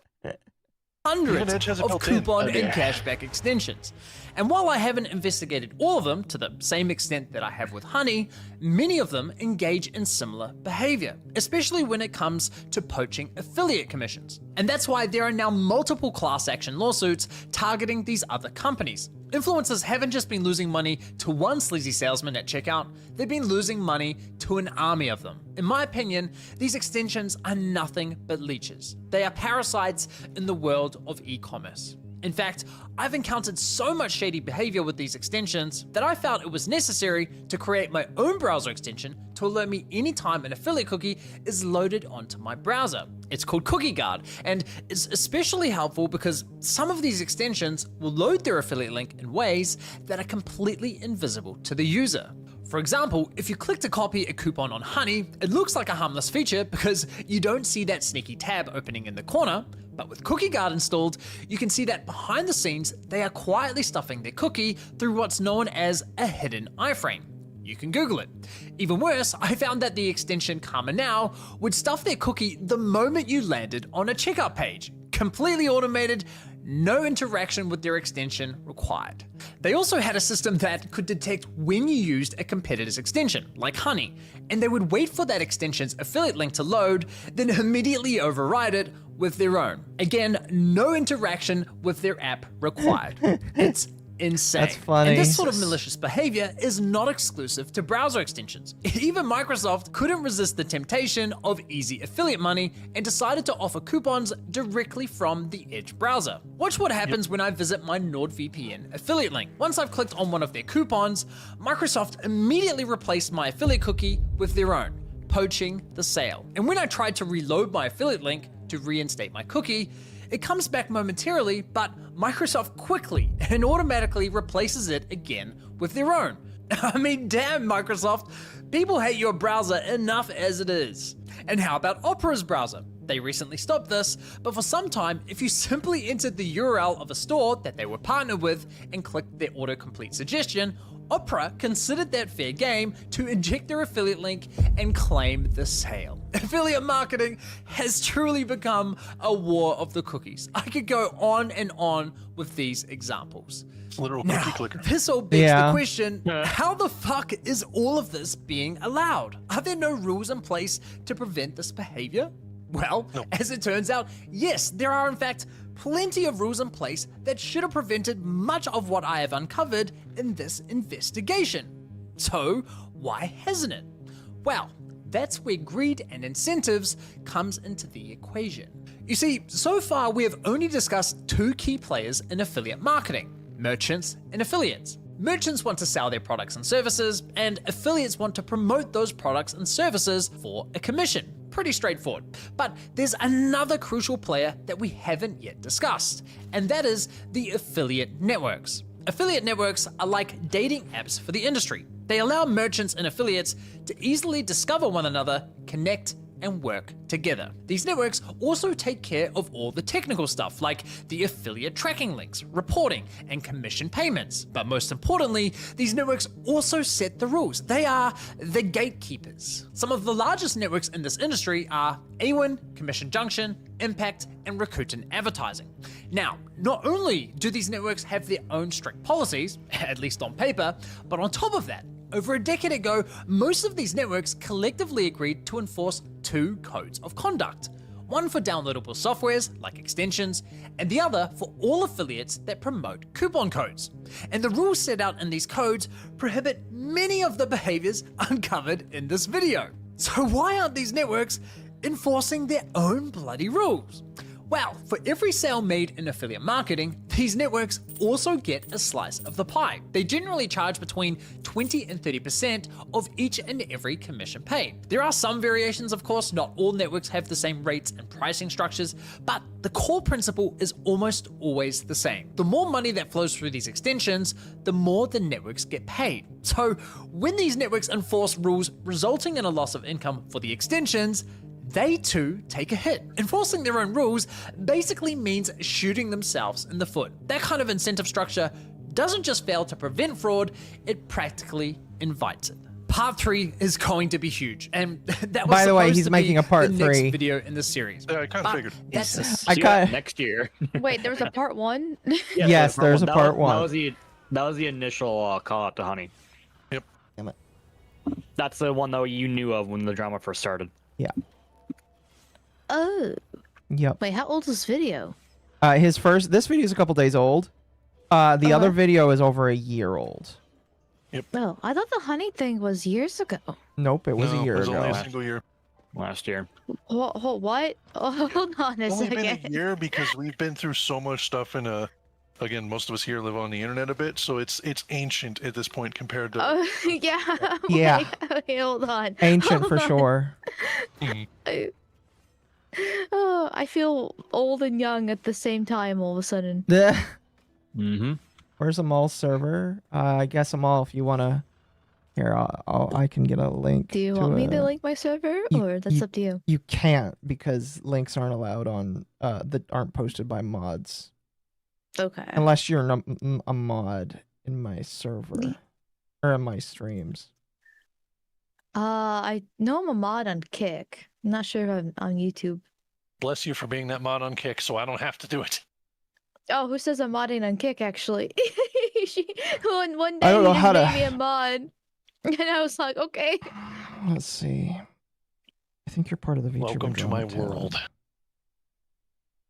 Hundreds Edge has it of built in. coupon Oh, and dear. cashback extensions. And while I haven't investigated all of them to the same extent that I have with Honey, many of them engage in similar behavior, especially when it comes to poaching affiliate commissions. And that's why there are now multiple class action lawsuits targeting these other companies. Influencers haven't just been losing money to one sleazy salesman at checkout, they've been losing money to an army of them. In my opinion, these extensions are nothing but leeches. They are parasites in the world of e-commerce. In fact, I've encountered so much shady behavior with these extensions that I felt it was necessary to create my own browser extension to alert me anytime an affiliate cookie is loaded onto my browser. It's called Cookie Guard, and it's especially helpful because some of these extensions will load their affiliate link in ways that are completely invisible to the user. For example, if you click to copy a coupon on Honey, it looks like a harmless feature because you don't see that sneaky tab opening in the corner, but with Cookie Guard installed, you can see that behind the scenes, they are quietly stuffing their cookie through what's known as a hidden iframe. You can Google it. Even worse, I found that the extension Karma Now would stuff their cookie the moment you landed on a checkout page. Completely automated, no interaction with their extension required. They also had a system that could detect when you used a competitor's extension, like Honey, and they would wait for that extension's affiliate link to load, then immediately override it with their own. Again, no interaction with their app required. It's insane. That's funny. And this sort of malicious behavior is not exclusive to browser extensions. Even Microsoft couldn't resist the temptation of easy affiliate money and decided to offer coupons directly from the Edge browser. Watch what happens when I visit my NordVPN affiliate link. Once I've clicked on one of their coupons, Microsoft immediately replaced my affiliate cookie with their own, poaching the sale. And when I tried to reload my affiliate link to reinstate my cookie, it comes back momentarily, but Microsoft quickly and automatically replaces it again with their own. I mean, damn, Microsoft. People hate your browser enough as it is. And how about Opera's browser? They recently stopped this, but for some time, if you simply entered the URL of a store that they were partnered with and clicked their autocomplete suggestion, Opera considered that fair game to inject their affiliate link and claim the sale. Affiliate marketing has truly become a war of the cookies. I could go on and on with these examples. Literal Now, cookie clicker. this all begs the question, how the fuck is all of this being allowed? Are there no rules in place to prevent this behavior? Well, as it turns out, yes, there are in fact plenty of rules in place that should have prevented much of what I have uncovered in this investigation. So, why hasn't it? Well, that's where greed and incentives comes into the equation. You see, so far we have only discussed two key players in affiliate marketing: merchants and affiliates. Merchants want to sell their products and services, and affiliates want to promote those products and services for a commission. Pretty straightforward. But there's another crucial player that we haven't yet discussed, and that is the affiliate networks. Affiliate networks are like dating apps for the industry. They allow merchants and affiliates to easily discover one another, connect, and work together. These networks also take care of all the technical stuff like the affiliate tracking links, reporting, and commission payments. But most importantly, these networks also set the rules. They are the gatekeepers. Some of the largest networks in this industry are Awin, Commission Junction, Impact, and Rakuten Advertising. Now, not only do these networks have their own strict policies, at least on paper, but on top of that, over a decade ago, most of these networks collectively agreed to enforce two codes of conduct. One for downloadable softwares, like extensions, and the other for all affiliates that promote coupon codes. And the rules set out in these codes prohibit many of the behaviors uncovered in this video. So why aren't these networks enforcing their own bloody rules? Well, for every sale made in affiliate marketing, these networks also get a slice of the pie. They generally charge between 20 and 30% of each and every commission paid. There are some variations, of course. Not all networks have the same rates and pricing structures, but the core principle is almost always the same. The more money that flows through these extensions, the more the networks get paid. So when these networks enforce rules resulting in a loss of income for the extensions, they too take a hit. Enforcing their own rules basically means shooting themselves in the foot. That kind of incentive structure doesn't just fail to prevent fraud, it practically invites it. Part 3 is going to be huge, and that was By the way, supposed he's to making be a part the 3 next video in the series. Yeah, I kind of figured. Next year. Wait, there was a part 1? Yes, there's a part 1. That was the initial call out to Honey. Yep. Damn it. That's the one though you knew of when the drama first started. Yeah. Oh. Yep. Wait, how old is this video? This video is a couple days old. The other video is over a year old. Yep. Oh, I thought the honey thing was years ago. Nope, it was a year it was ago. only a single year. Last year. What? Oh, hold on a It's only second. been a year because we've been through so much stuff in again, most of us here live on the internet a bit, so it's ancient at this point compared to. Oh, yeah. Yeah. Okay, hold on. Ancient Hold for on. sure. Oh, I feel old and young at the same time all of a sudden. Mm-hmm. Where's the mall server? I guess a mall if you want to. Here, I can get a link. Do you to want me a- to link my server, or that's up to you? You can't because links aren't allowed on that aren't posted by mods. Okay. Unless you're a mod in my server or in my streams. I know I'm a mod on Kick. I'm not sure if I'm on YouTube. Bless you for being that mod on Kick, so I don't have to do it. Oh, who says I'm modding on Kick, actually? One day I don't know he how just to- made me a mod. And I was like, okay. Let's see. I think you're part of the VTuber Welcome to my Drama world.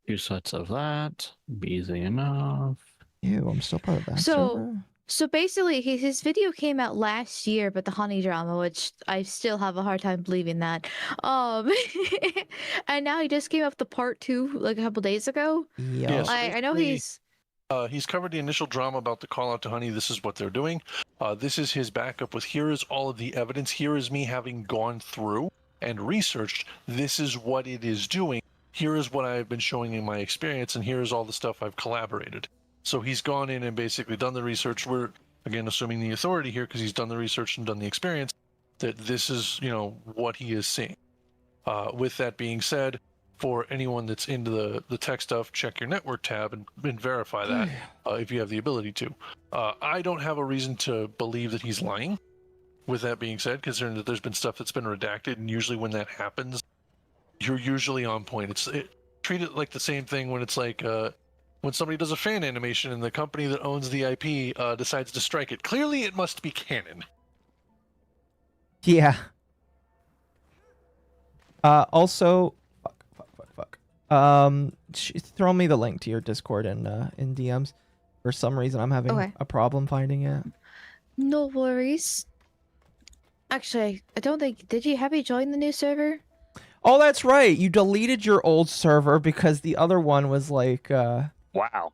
2 sets of that. Easy enough. Ew, I'm still part of that So, server. so basically, his video came out last year, but the honey drama, which I still have a hard time believing that. And now he just came up with the part 2 like a couple days ago. Yeah. so I know basically, he's covered the initial drama about the call out to Honey. This is what they're doing. This is his backup with here is all of the evidence. Here is me having gone through and researched. This is what it is doing. Here is what I've been showing in my experience, and here is all the stuff I've collaborated. So he's gone in and basically done the research. We're, again, assuming the authority here because he's done the research and done the experience, that this is, what he is seeing. With that being said, for anyone that's into the tech stuff, check your network tab and verify that if you have the ability to. I don't have a reason to believe that he's lying. With that being said, considering that there's been stuff that's been redacted, and usually when that happens, you're usually on point. Treat it like the same thing when it's like when somebody does a fan animation and the company that owns the IP decides to strike it. Clearly, it must be canon. Yeah. Also, fuck. Throw me the link to your Discord in DMs. For some reason, I'm having a problem finding it. No worries. Actually, I don't think. Did you have you joined the new server? Oh, that's right. You deleted your old server because the other one was like. Wow.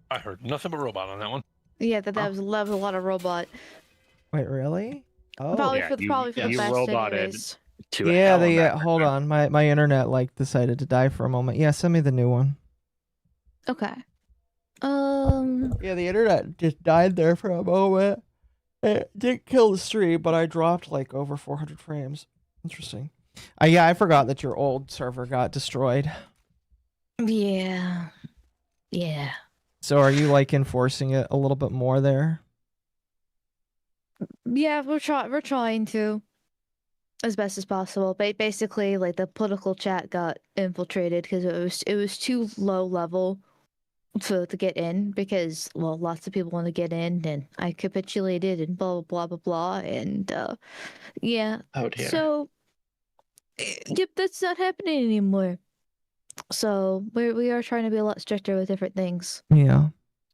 I heard nothing but robot on that one. Yeah, that was a lot of robot. Wait, really? Oh, probably for the best anyways. Yeah, hold on. My internet decided to die for a moment. Yeah, send me the new one. Okay. Yeah, the internet just died there for a moment. It didn't kill the stream, but I dropped over 400 frames. Interesting. Yeah, I forgot that your old server got destroyed. Yeah. Yeah. So are you enforcing it a little bit more there? Yeah, we're trying to, as best as possible. But basically, the political chat got infiltrated because it was too low level to get in because lots of people want to get in, and I capitulated and blah blah blah blah blah, and yeah. Oh dear. So yep, that's not happening anymore. So we are trying to be a lot stricter with different things. Yeah.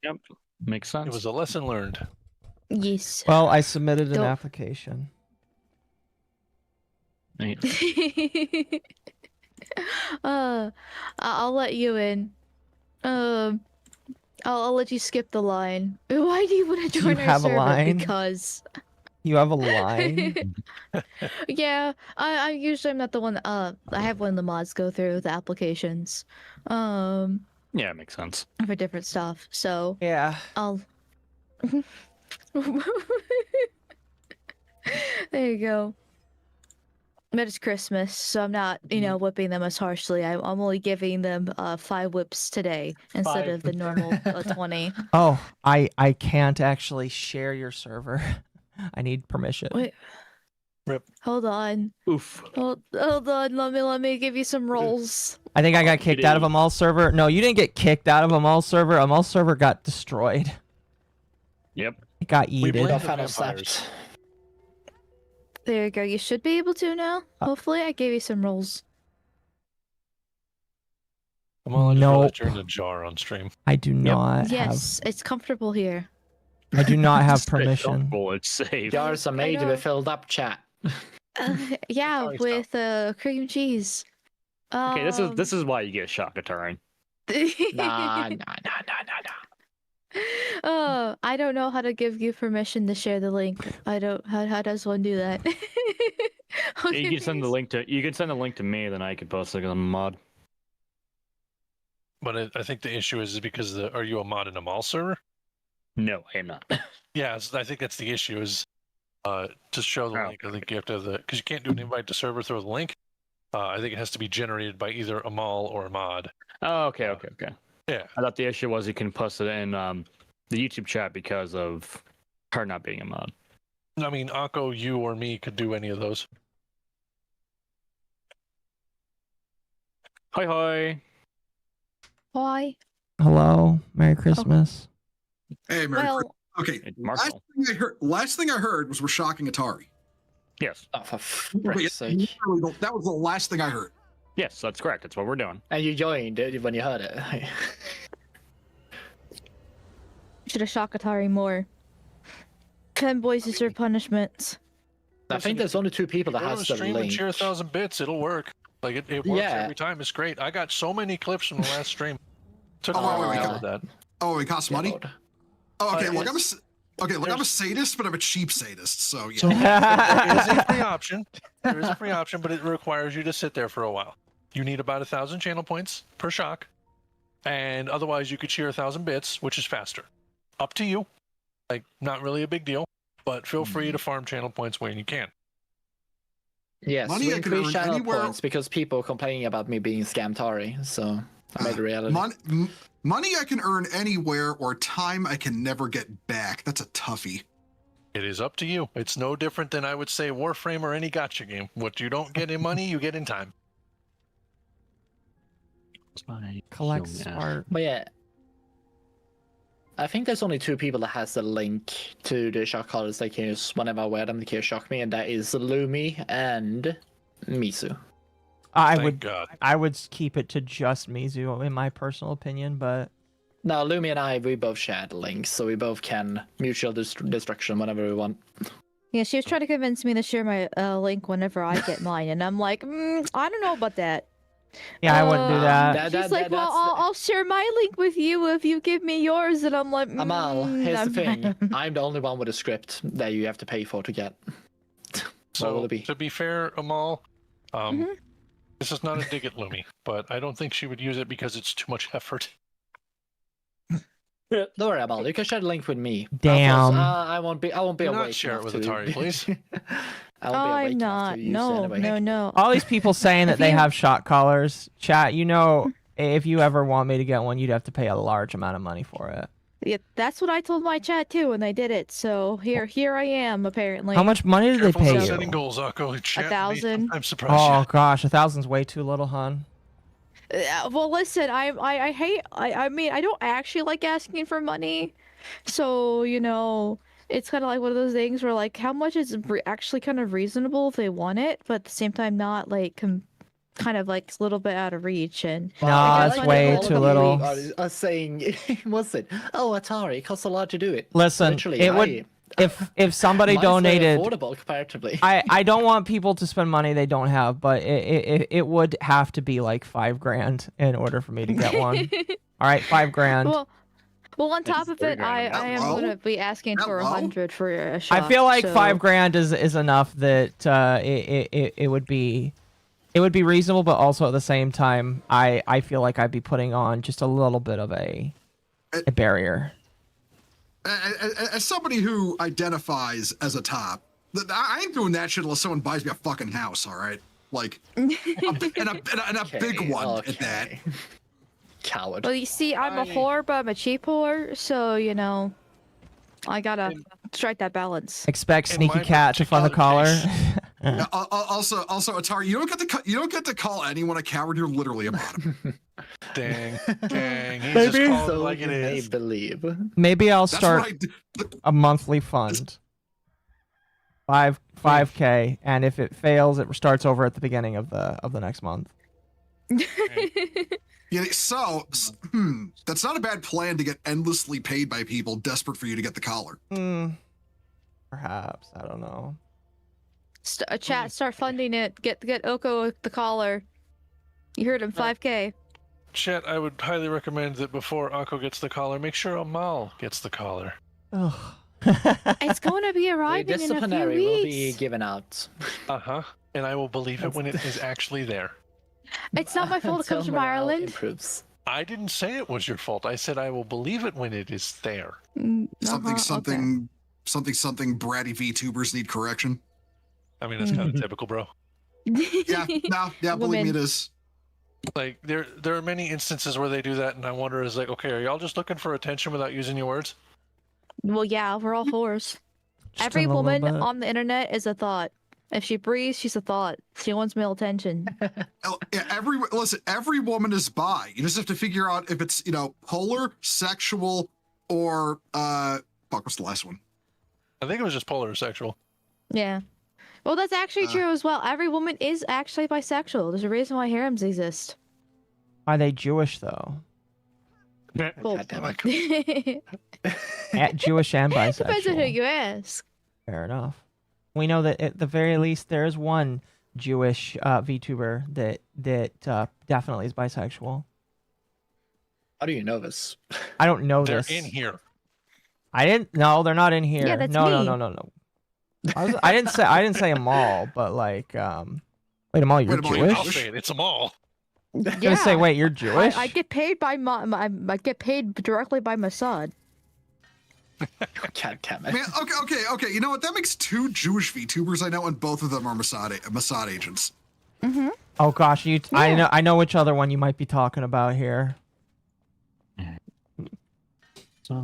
Yep. Makes sense. It was a lesson learned. Yes. Well, I submitted an application. I'll let you in. I'll let you skip the line. Why do you want to join our server? A line? Because you have a line. Yeah, I usually am not the one. I have one of the mods go through the applications. Yeah, it makes sense. For different stuff. So yeah, I'll. There you go. But it's Christmas, so I'm not, whipping them as harshly. I'm only giving them 5 whips today instead of the normal 20. Oh, I can't actually share your server. I need permission. Wait. Rip. Hold on. Oof. Hold on. Let me give you some rolls. I think I got kicked out of Amal server. No, you didn't get kicked out of Amal server. Amal server got destroyed. Yep. It got eaten. There you go. You should be able to now. Hopefully, I gave you some rolls. Amal, no. You're in a jar on stream. I do not Yes, it's comfortable here. I do not have permission. It's safe. Jars are made with filled up chat. Yeah, with cream cheese. Okay, this is why you get Shaka-Taran. Nah. Oh, I don't know how to give you permission to share the link. I don't. How does one do that? You can send the link to me, then I can post it on a mod. But I think the issue is because are you a mod in a Amal server? No, I am not. Yeah, I think that's the issue is to show the link. I think you have to have because you can't do an invite to server through the link. I think it has to be generated by either Amal or a mod. Oh, okay. Yeah. I thought the issue was you can post it in the YouTube chat because of her not being a mod. I mean, Occo, you or me could do any of those. Hi. Hi. Hello. Merry Christmas. Hey, Merry Christmas. Okay. Last thing I heard was we're shocking Atari. Yes. Oh, for frick's sake. That was the last thing I heard. Yes, that's correct. That's what we're doing. And you joined it when you heard it. Should have shocked Atari more. Boys deserve punishments. I think there's only 2 people that Go to has a the stream and link. share 1,000 bits. It'll work. Like it works Yeah. every time. It's great. I got so many clips from the last stream. Took a Oh, while wait, to wait, get that. Oh, it costs money. Oh, okay. Look, yes. I'm a sadist, but I'm a cheap sadist. So yeah. So there is a free option. There is a free option, but it requires you to sit there for a while. You need about 1,000 channel points per shock, and otherwise you could share 1,000 bits, which is faster. Up to you. Like, not really a big deal, but feel free to farm channel points when you can. Yes, Money I can free earn channel anywhere- points because people complaining about me being scamtari, so I made a reality. Money I can earn anywhere, or time I can never get back. That's a toughie. It is up to you. It's no different than, I would say, Warframe or any gacha game. What you don't get in money, you get in time. Collect smart. But yeah, I think there's only 2 people that has the link to the shock collars they can use whenever I wear them. They can shock me, and that is Lumi and Misu. I would keep it to just Mizu in my personal opinion, but Now, Lumi and we both share the links, so we both can mutual destruction whenever we want. Yeah, she was trying to convince me to share my link whenever I get mine, and I'm like, I don't know about that. yeah, I wouldn't do that. She's like, well, I'll share my link with you if you give me yours, and I'm like, Amal, here's I'm the thing. I'm the only one with a script that you have to pay for to get. What will So, it be? to be fair, Amal, this is not a dig at Lumi, but I don't think she would use it because it's too much effort. Don't worry, Amal. You can share the link with me. Damn. I won't be. Do not awake share it enough with to- Atari, please. I won't be awake I'm enough not. to use it No, anyway. no. All these people saying that If they you- have shock collars, chat, you know, if you ever want me to get one, you'd have to pay a large amount of money for it. Yeah, that's what I told my chat too, and they did it. So here I am. Apparently. How much money did they Careful pay with you? setting goals, Akko. Chat me. 1,000. I'm surprised. Oh gosh, 1,000's way too little, hon. Well, listen, I hate. I mean, I don't actually like asking for money, so you know, it's kind of like one of those things where like, how much is actually kind of reasonable if they want it, but at the same time not like kind of like a little bit out of reach and. No, that's way too little. Are saying, what's it? Oh, Atari, it costs a lot to do it. Listen, Literally, it would if somebody mine's very donated. affordable comparatively. I don't want people to spend money they don't have, but it would have to be like $5,000 in order for me to get one. All right, $5,000. Well, on top of it, I am going to be asking for 100 for a shot. I feel like so... $5,000 is enough that it would be reasonable, but also at the same time, I feel like I'd be putting on just a little bit of a barrier. As somebody who identifies as a top, I ain't doing that shit unless someone buys me a fucking house. All right, like, and a big one at that. Coward. Well, you see, I'm a whore, but I'm a cheap whore, so you know, I gotta strike that balance. Expect Sneaky Cat to fund the collar. Also, Atari, you don't get to call anyone a coward. You're literally a bottom. Dang. He's Maybe. just called it So like it they is. believe. Maybe I'll That's start what I did. a monthly fund. 5K, and if it fails, it starts over at the beginning of the next month. Yeah, so that's not a bad plan to get endlessly paid by people desperate for you to get the collar. Perhaps, I don't know. Chat, start funding it. Get Occo the collar. You heard him, 5K. Chet, I would highly recommend that before Akko gets the collar, make sure Amal gets the collar. Ugh. It's going to be The arriving in a few disciplinary will be weeks. given out. And I will believe it when it is actually there. It's not my fault it comes from Ireland. Improves. I didn't say it was your fault. I said I will believe it when it is there. Something bratty VTubers need correction. I mean, that's kind of typical, bro. Yeah, believe me, it is. Like there are many instances where they do that, and I wonder, is like, okay, are y'all just looking for attention without using your words? Well, yeah, we're all whores. Every a little woman bit. on the internet is a thought. If she breathes, she's a thought. She wants male attention. Yeah, every woman is bi. You just have to figure out if it's polar, sexual, or what's the last one? I think it was just polar or sexual. Yeah. Well, that's actually true as well. Every woman is actually bisexual. There's a reason why harems exist. Are they Jewish though? Well, At Jewish and depends on who bisexual. you ask. Fair enough. We know that at the very least there is one Jewish VTuber that definitely is bisexual. How do you know this? I don't know They're this. in here. I didn't. No, they're not in here. Yeah, that's no, me. no. I didn't say them all, but like, wait, Amal, you're Jewish? I'll say it. It's them all. I was gonna say, wait, you're Jewish? I get paid by I get paid directly by Mossad. God damn I mean, okay. You know what? That makes 2 Jewish VTubers I know, and both of them are Mossad agents. Mm-hmm. Oh gosh, I know which other one you might be talking about here. Oh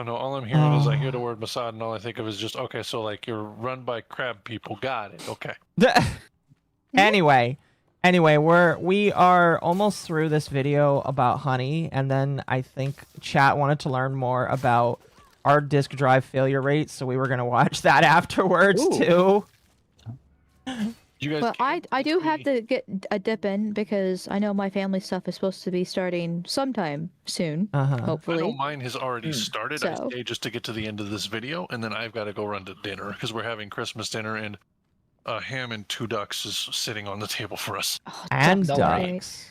no, all I'm hearing is I hear the word Mossad, and all I think of is just, okay, so like you're run by crab people. Got it. Okay. Anyway, we are almost through this video about Honey, and then I think chat wanted to learn more about our disk drive failure rate, so we were gonna watch that afterwards too. You guys, But I do have to get a dip in because I know my family stuff is supposed to be starting sometime soon. I Hopefully. know mine has already started. I So- stay just to get to the end of this video, and then I've got to go run to dinner because we're having Christmas dinner, and ham and 2 ducks is sitting on the table for us. And Don't worry. ducks.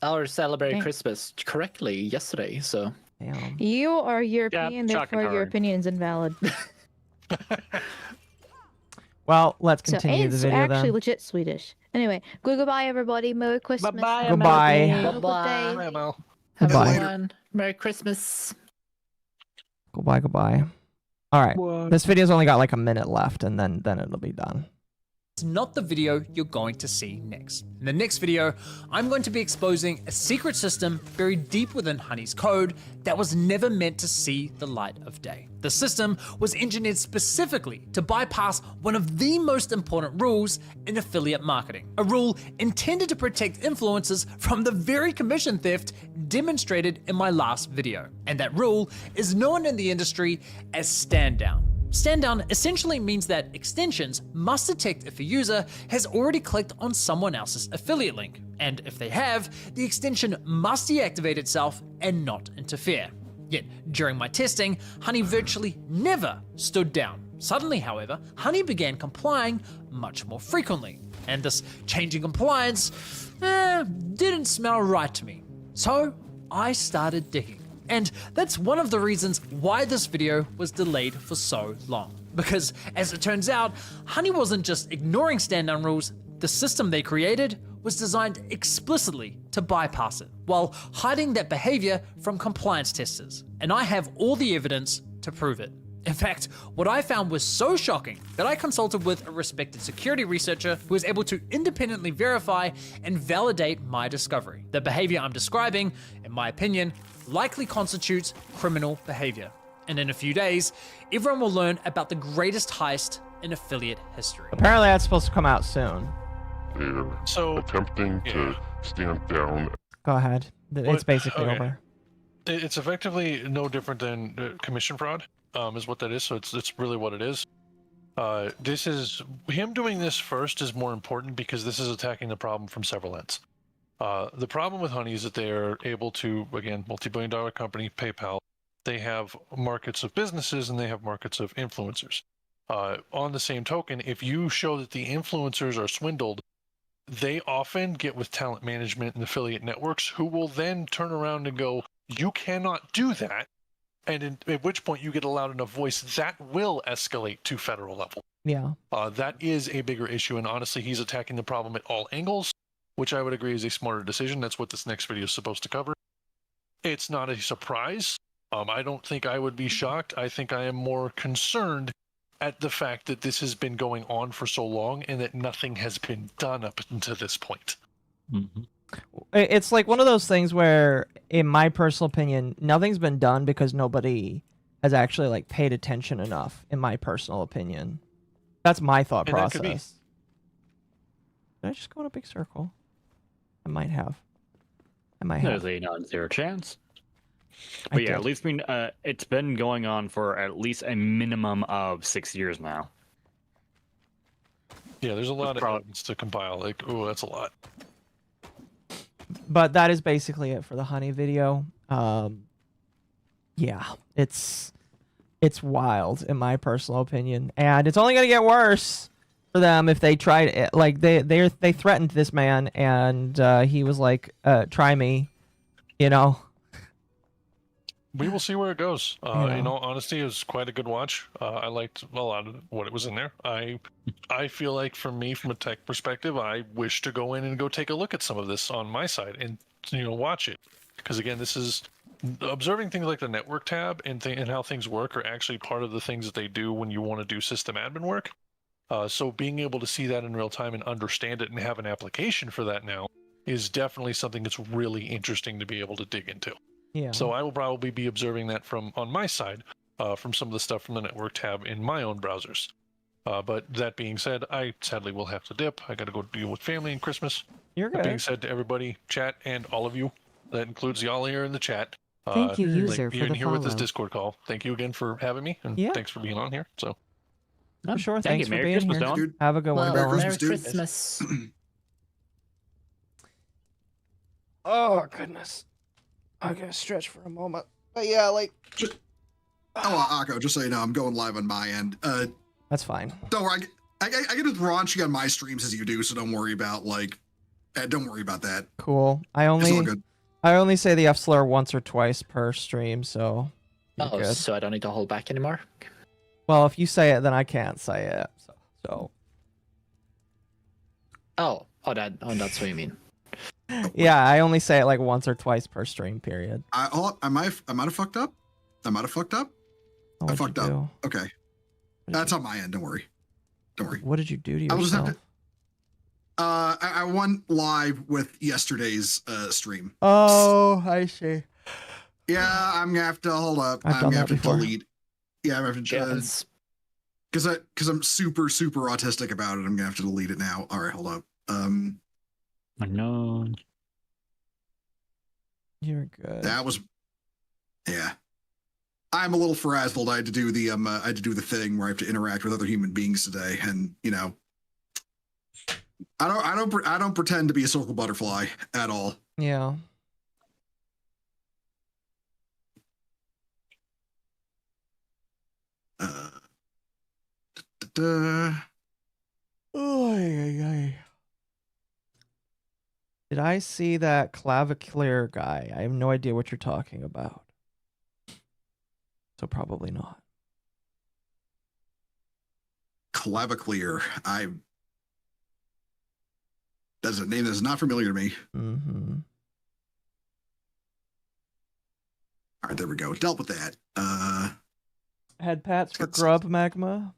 I celebrated Dang. Christmas correctly yesterday, so. Damn. You are European, chalk and therefore your hard. opinion is invalid. Well, let's So, continue and the it's video actually then. legit Swedish. Anyway, goodbye everybody. Merry Christmas. Bye-bye, Goodbye. Have a good Bye-bye. day. Mel. Have Goodbye. a good one. Merry Christmas. Goodbye. All right, this video's only got like a minute left, and then it'll be done. It's not the video you're going to see next. In the next video, I'm going to be exposing a secret system buried deep within Honey's code that was never meant to see the light of day. The system was engineered specifically to bypass one of the most important rules in affiliate marketing, a rule intended to protect influencers from the very commission theft demonstrated in my last video. And that rule is known in the industry as stand down. Stand down essentially means that extensions must detect if a user has already clicked on someone else's affiliate link, and if they have, the extension must deactivate itself and not interfere. Yet, during my testing, Honey virtually never stood down. Suddenly, however, Honey began complying much more frequently, and this change in compliance didn't smell right to me. So, I started digging. And that's one of the reasons why this video was delayed for so long. Because, as it turns out, Honey wasn't just ignoring stand-down rules, the system they created was designed explicitly to bypass it, while hiding that behavior from compliance testers. And I have all the evidence to prove it. In fact, what I found was so shocking that I consulted with a respected security researcher who was able to independently verify and validate my discovery. The behavior I'm describing, in my opinion, likely constitutes criminal behavior. And in a few days, everyone will learn about the greatest heist in affiliate history. Apparently that's supposed to come out soon. So attempting to stand down. Go ahead. It's basically okay. over. It's effectively no different than commission fraud, is what that is. So it's really what it is. This is him doing this first is more important because this is attacking the problem from several ends. The problem with Honey is that they are able to, again, multi-billion-dollar company, PayPal. They have markets of businesses and they have markets of influencers. On the same token, if you show that the influencers are swindled, they often get with talent management and affiliate networks who will then turn around and go, you cannot do that. And at which point you get allowed enough voice, that will escalate to federal level. Yeah. That is a bigger issue. And honestly, he's attacking the problem at all angles, which I would agree is a smarter decision. That's what this next video is supposed to cover. It's not a surprise. I don't think I would be shocked. I think I am more concerned at the fact that this has been going on for so long and that nothing has been done up until this point. Mm-hmm. It's like one of those things where, in my personal opinion, nothing's been done because nobody has actually like paid attention enough, in my personal opinion. That's my thought And that could be. process. Did I just go in a big circle? I might have. There's a non-zero chance. I But yeah, did. at least it's been going on for at least a minimum of 6 years now. Yeah, there's a lot of evidence to compile. Like, oh, that's a lot. But that is basically it for the honey video. Yeah, it's wild in my personal opinion, and it's only gonna get worse for them if they try to, like, they threatened this man, and he was like, try me, you know. We will see where it goes. Yeah. In all honesty, it was quite a good watch. I liked a lot of what it was in there. I feel like, for me, from a tech perspective, I wish to go in and go take a look at some of this on my side and watch it, because again, this is observing things like the network tab and how things work are actually part of the things that they do when you want to do system admin work. So being able to see that in real time and understand it and have an application for that now is definitely something that's really interesting to be able to dig into. Yeah. So I will probably be observing that on my side, from some of the stuff from the network tab in my own browsers. But that being said, I sadly will have to dip. I got to go deal with family and Christmas. You're good. That being said, to everybody, chat, and all of you, that includes y'all here in the chat. Thank you, user, for being the here with this follow. Discord call. Thank you again for having me, and thanks for being on here. So, For sure. Thank Thanks you. for Merry being Christmas, here. Dylan. Have a good one, Well, Dylan. Merry Christmas. Oh goodness. I gotta stretch for a moment. But yeah, like. Akko, just so you know, I'm going live on my end. That's fine. Don't worry, I get as raunchy on my streams as you do, so don't worry about don't worry about that. Cool. It's all good. I only say the F slur once or twice per stream, so. you're Oh, good. so I don't need to hold back anymore? Well, if you say it, then I can't say it. So. Oh, that's what you mean. Yeah, I only say it like once or twice per stream period. I might have fucked up. I fucked up. Okay. That's on my end. Don't worry. What did you do to I'll just yourself? have to. I went live with yesterday's stream. Oh, I see. Yeah, I'm gonna have to hold up. I've I'm done gonna have that to before. delete. Yeah, I'm gonna have to. Because I'm super autistic about it. I'm gonna have to delete it now. All right, hold up. No. You're good. That was. Yeah. I'm a little frazzled. I had to do the thing where I have to interact with other human beings today, and I don't pretend to be a social butterfly at all. Yeah. Did I see that clavicular guy? I have no idea what you're talking about. So probably not. Clavicular. That's a name that's not familiar to me. Mm-hmm. All right, there we go. Dealt with that. Head pats for grub magma.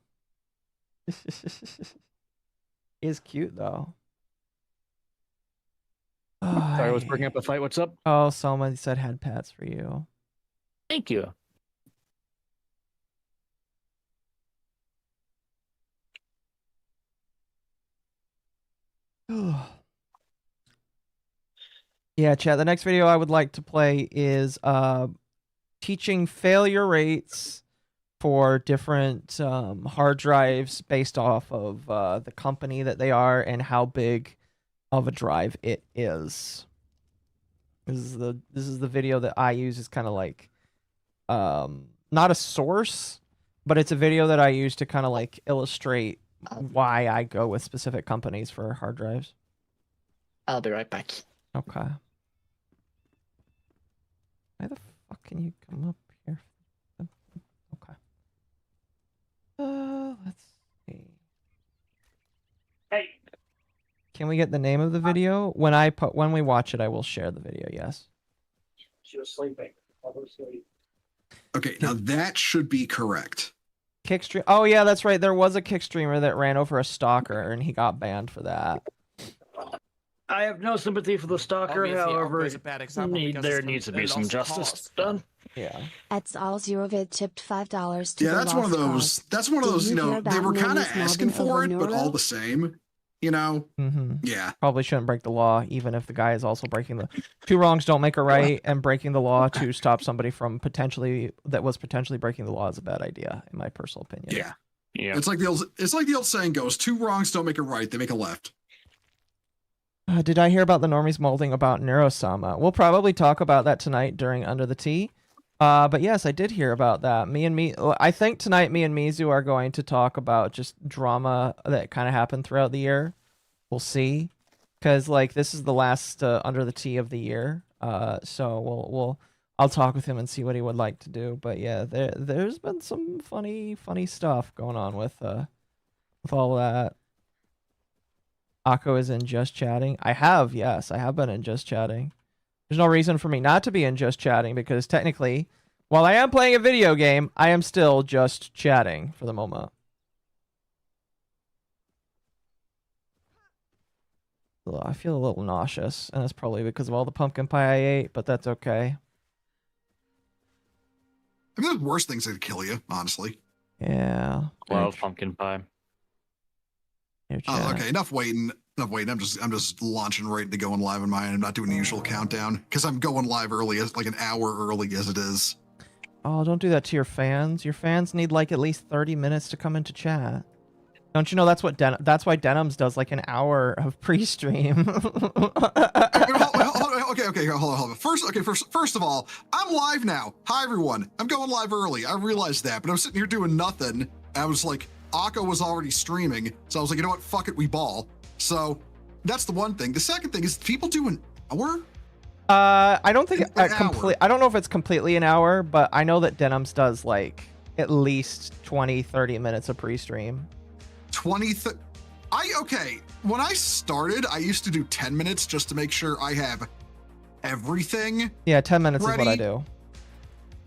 Is cute though. Sorry, I was bringing up a fight. What's up? Oh, someone said head pats for you. Thank you. Yeah, chat. The next video I would like to play is teaching failure rates for different hard drives based off of the company that they are and how big of a drive it is. This is the video that I use as kind of like not a source, but it's a video that I use to kind of like illustrate why I go with specific companies for hard drives. I'll be right back. Okay. Why the fuck can you come up here? Okay. Let's see. Hey. Can we get the name of the video? When we watch it, I will share the video. Yes. She was sleeping. Okay, now that should be correct. Kickstream. Oh yeah, that's right. There was a kick streamer that ran over a stalker, and he got banned for that. I have no sympathy for the stalker. Obviously, However, Opera's a bad example because there it's needs to a be some lost justice cause. done. Yeah. At all Zerovid tipped $5 to Yeah, the that's one of lost those. cause. That's one of Did those. you You know, hear they about were kind of Nanny's asking Melvin for it, but Overneuro? all the same, you know. Mm-hmm. Yeah. Probably shouldn't break the law, even if the guy is also breaking the two wrongs don't make a right, and breaking the law to stop somebody from potentially breaking the law is a bad idea, in my personal opinion. Yeah. Yeah. It's like the old saying goes: two wrongs don't make a right; they make a left. Did I hear about the normies molding about Neurosama? We'll probably talk about that tonight during Under the Tea. But yes, I did hear about that. I think tonight me and Mizu are going to talk about just drama that kind of happened throughout the year. We'll see. Because, like, this is the last Under the Tea of the year. So I'll talk with him and see what he would like to do. But yeah, there's been some funny stuff going on with all that. Occo is in Just Chatting. Yes, I have been in Just Chatting. There's no reason for me not to be in Just Chatting because technically, while I am playing a video game, I am still just chatting for the moment. I feel a little nauseous, and it's probably because of all the pumpkin pie I ate, but that's okay. I mean, there's worse things that could kill you, honestly. Yeah. Love pumpkin pie. Oh, okay. Enough waiting. I'm just launching right to going live on mine. I'm not doing the usual countdown because I'm going live early, like an hour early as it is. Oh, don't do that to your fans. Your fans need like at least 30 minutes to come into chat. Don't you know that's that's why Denims does like an hour of pre-stream. Okay, hold on. First of all, I'm live now. Hi everyone. I'm going live early. I realized that, but I'm sitting here doing nothing. I was like, Occo was already streaming, so I was like, you know what? Fuck it, we ball. So that's the one thing. The second thing is people do an hour. I don't think I don't know if it's completely an hour, but I know that Denims does like at least 20-30 minutes of pre-stream. Okay. When I started, I used to do 10 minutes just to make sure I have everything. Yeah, 10 minutes ready. Is what I do.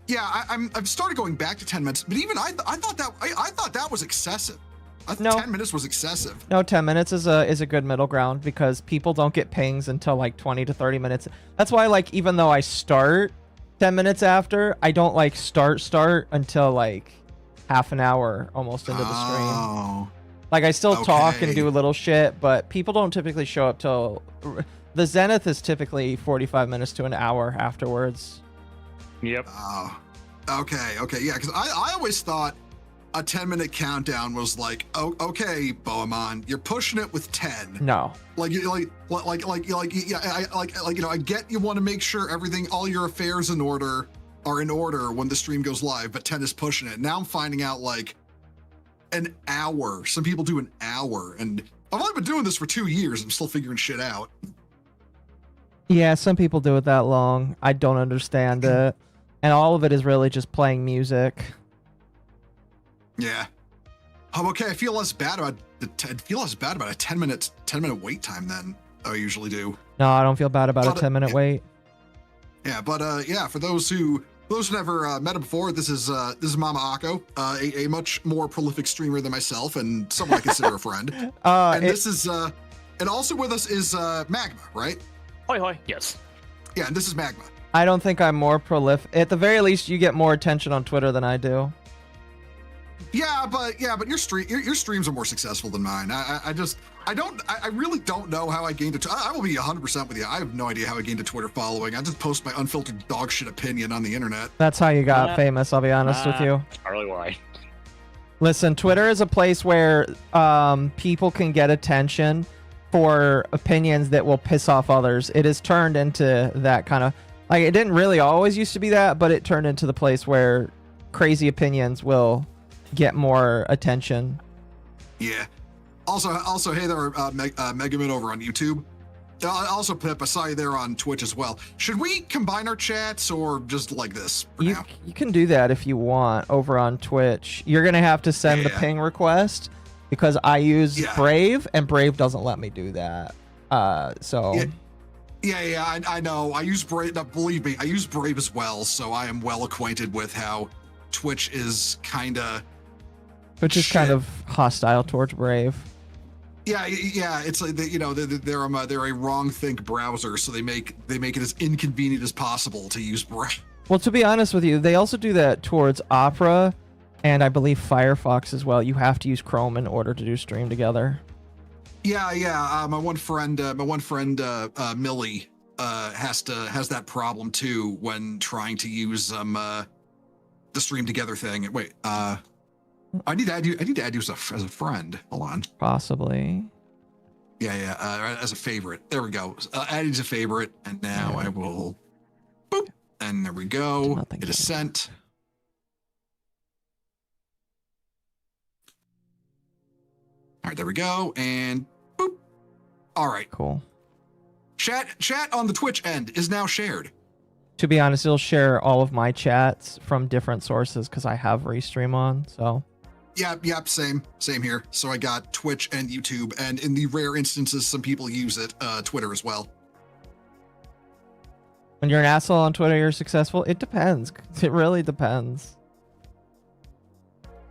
Yeah, I've started going back to 10 minutes, but even I thought that was excessive. No. 10 minutes was excessive. No, 10 minutes is a good middle ground because people don't get pings until like 20 to 30 minutes. That's why, like, even though I start 10 minutes after, I don't like start until like half an hour almost into the stream. Like, I still talk and do a little shit, but people don't typically show up till the zenith is typically 45 minutes to an hour afterwards. Yep. Okay, yeah, because I always thought a 10-minute countdown was like, oh, okay, Boamon, you're pushing it with 10. No. I get you want to make sure all your affairs are in order when the stream goes live, but 10 is pushing it. Now I'm finding out like an hour. Some people do an hour, and I've only been doing this for 2 years. I'm still figuring shit out. Yeah, some people do it that long. I don't understand it. And all of it is really just playing music. Yeah. Oh, okay. I feel less bad about a 10-minute wait time than I usually do. No, I don't feel bad about a 10-minute wait. Yeah, but yeah, for those who never met him before, this is MommaOcco, a much more prolific streamer than myself and someone I consider a friend. And also with us is Magma, right? Hoi. Yes. Yeah, and this is Magma. I don't think I'm more prolific. At the very least, you get more attention on Twitter than I do. Yeah, but your streams are more successful than mine. I really don't know how I gained I will be 100% with you. I have no idea how I gained a Twitter following. I just post my unfiltered dog shit opinion on the internet. That's how you got famous, I'll be honest with you. That's probably why. Listen, Twitter is a place where people can get attention for opinions that will piss off others. It has turned into that kind of, like, it didn't really always used to be that, but it turned into the place where crazy opinions will get more attention. Yeah. Also, hey there, Megaman over on YouTube. Also, Pip, I saw you there on Twitch as well. Should we combine our chats or just like this for now? You can do that if you want over on Twitch. You're going to have to send the ping request because I use Brave, and Brave doesn't let me do that. Yeah, I know. I use Brave. Believe me, I use Brave as well, so I am well acquainted with how Twitch is kind of hostile towards Brave. Yeah. It's like they're a wrong think browser, so they make it as inconvenient as possible to use Brave. Well, to be honest with you, they also do that towards Opera, and I believe Firefox as well. You have to use Chrome in order to do stream together. Yeah. My one friend, Millie, has that problem too when trying to use the stream together thing. Wait, I need to add you as a friend. Hold on. Possibly. Yeah, as a favorite. There we go. Adding as a favorite, and now I will, boop, and there we go. It is sent. All right, there we go, and boop. All right. Cool. Chat on the Twitch end is now shared. To be honest, it'll share all of my chats from different sources because I have Restream on, so. Yep, same here. So I got Twitch and YouTube, and in the rare instances some people use it, Twitter as well. When you're an asshole on Twitter, you're successful? It depends. It really depends.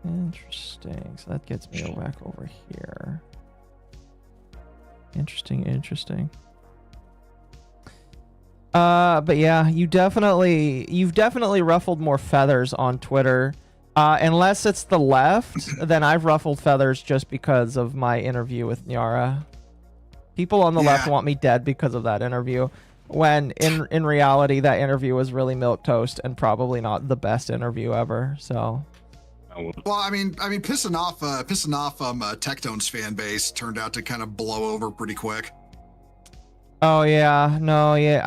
Interesting. So that gets me back over here. Interesting. But yeah, you've definitely ruffled more feathers on Twitter. Unless it's the left, then I've ruffled feathers just because of my interview with Nyara. People on the left want me dead because of that interview, when in reality that interview was really milquetoast and probably not the best interview ever. So. Well, I mean, pissing off Tectone's fan base turned out to kind of blow over pretty quick. Oh yeah, no, yeah,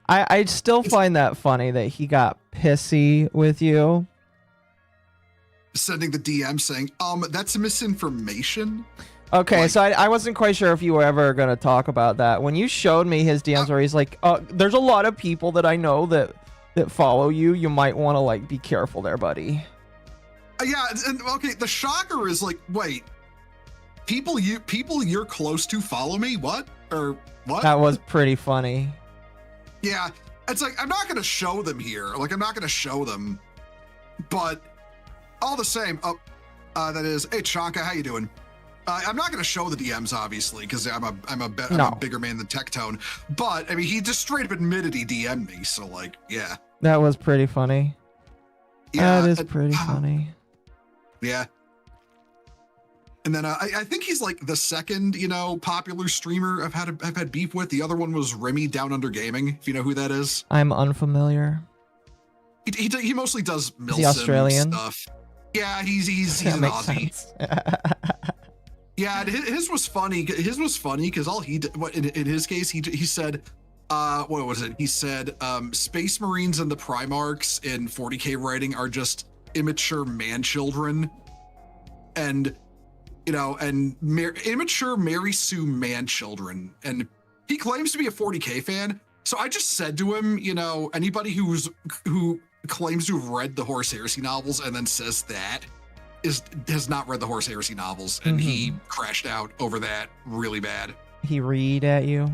I still find that funny that he got pissy with you. Sending the DM saying, that's misinformation. Okay, like, so I wasn't quite sure if you were ever going to talk about that. When you showed me his DMs where he's like, there's a lot of people that I know that follow you. You might want to like be careful there, buddy. Yeah, and okay, the shocker is like, wait, people you're close to follow me? What? Or what? That was pretty funny. Yeah, it's like, I'm not going to show them here. Like, I'm not going to show them. But all the same, that is, hey, Chanka, how you doing? I'm not going to show the DMs, obviously, because I'm a bigger man than Tectone. But, I mean, he just straight up admitted he DM'd me, so, like, yeah. That was pretty funny. Yeah, that is pretty funny. Yeah. And then I think he's like the second, popular streamer I've had beef with. The other one was Remy Down Under Gaming, if you know who that is. I'm unfamiliar. He mostly does Milsim the Australian stuff. Yeah, he's an Aussie. Yeah, his was funny. His was funny because all he did, in his case, he said, what was it? He said, Space Marines and the Primarchs in 40K writing are just immature man children, and immature Mary Sue man children. And he claims to be a 40K fan. So I just said to him, anybody who claims to have read the Horus Heresy novels and then says that has not read the Horus Heresy novels, and he crashed out over that really bad. He read at you?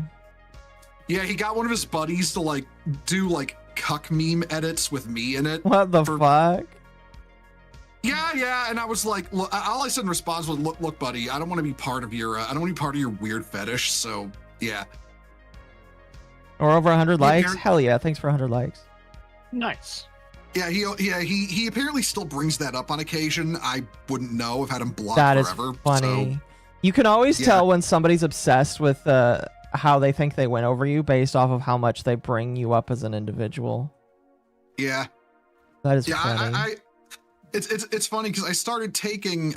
Yeah, he got one of his buddies to like do like cuck meme edits with me in it. What the fuck? Yeah, and I was like, look, all I said in response was, look, buddy, I don't want to be part of your, weird fetish. So yeah. Or over 100 likes? Hell yeah! Thanks for 100 likes. Nice. Yeah, he apparently still brings that up on occasion. I wouldn't know. I've had him blocked forever. That is funny. So, you can always tell when somebody's obsessed with how they think they win over you based off of how much they bring you up as an individual. Yeah. That is funny. It's funny because I started taking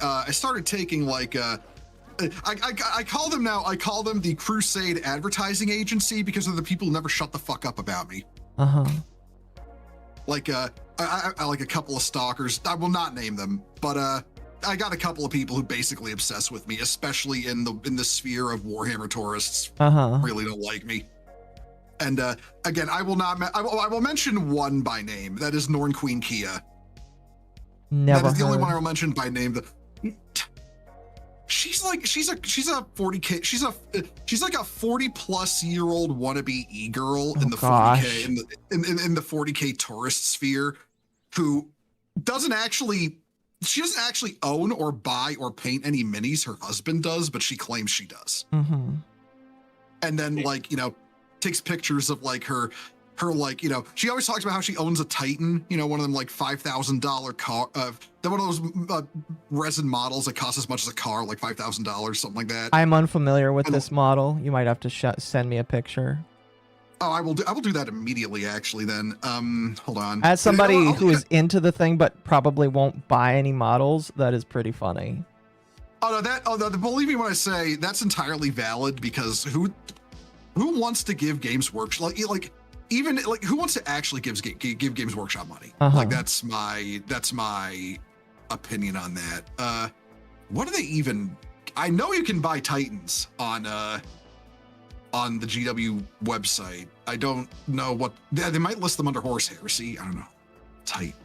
like I call them now. I call them the Crusade Advertising Agency because they're the people who never shut the fuck up about me. Like I like a couple of stalkers. I will not name them, but I got a couple of people who basically obsess with me, especially in the sphere of Warhammer tourists. Really don't like me. And again, I will mention one by name. That is Norn Queen Kia. Never that is the only heard. one I will mention by name. She's a 40K. She's like a 40-plus-year-old wannabe e-girl in the 40K in the 40K tourist sphere, who doesn't actually own or buy or paint any minis. Her husband does, but she claims she does. And then takes pictures of like her she always talks about how she owns a Titan, one of them like $5,000 car, one of those resin models that cost as much as a car, like $5,000, something like that. I'm unfamiliar with this model. You might have to send me a picture. Oh, I will do that immediately, actually, then. Hold on. As somebody who is into the thing but probably won't buy any models, that is pretty funny. Believe me when I say that's entirely valid, because who wants to give Games Workshop even who wants to actually give Games Workshop money? Like that's my opinion on that. What do they even? I know you can buy Titans on the GW website. I don't know what they might list them under horse heresy. I don't know. Tight.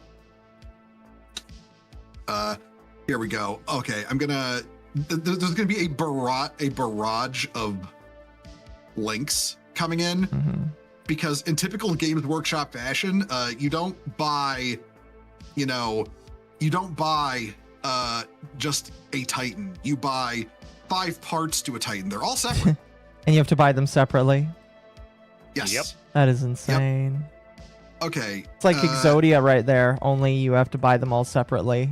Here we go. Okay, there's gonna be a barrage of links coming in, because in typical Games Workshop fashion, you don't buy just a Titan. You buy 5 parts to a Titan. They're all separate. And you have to buy them separately? Yes. Yep. That is insane. Yep. Okay. It's like Exodia right there, only you have to buy them all separately.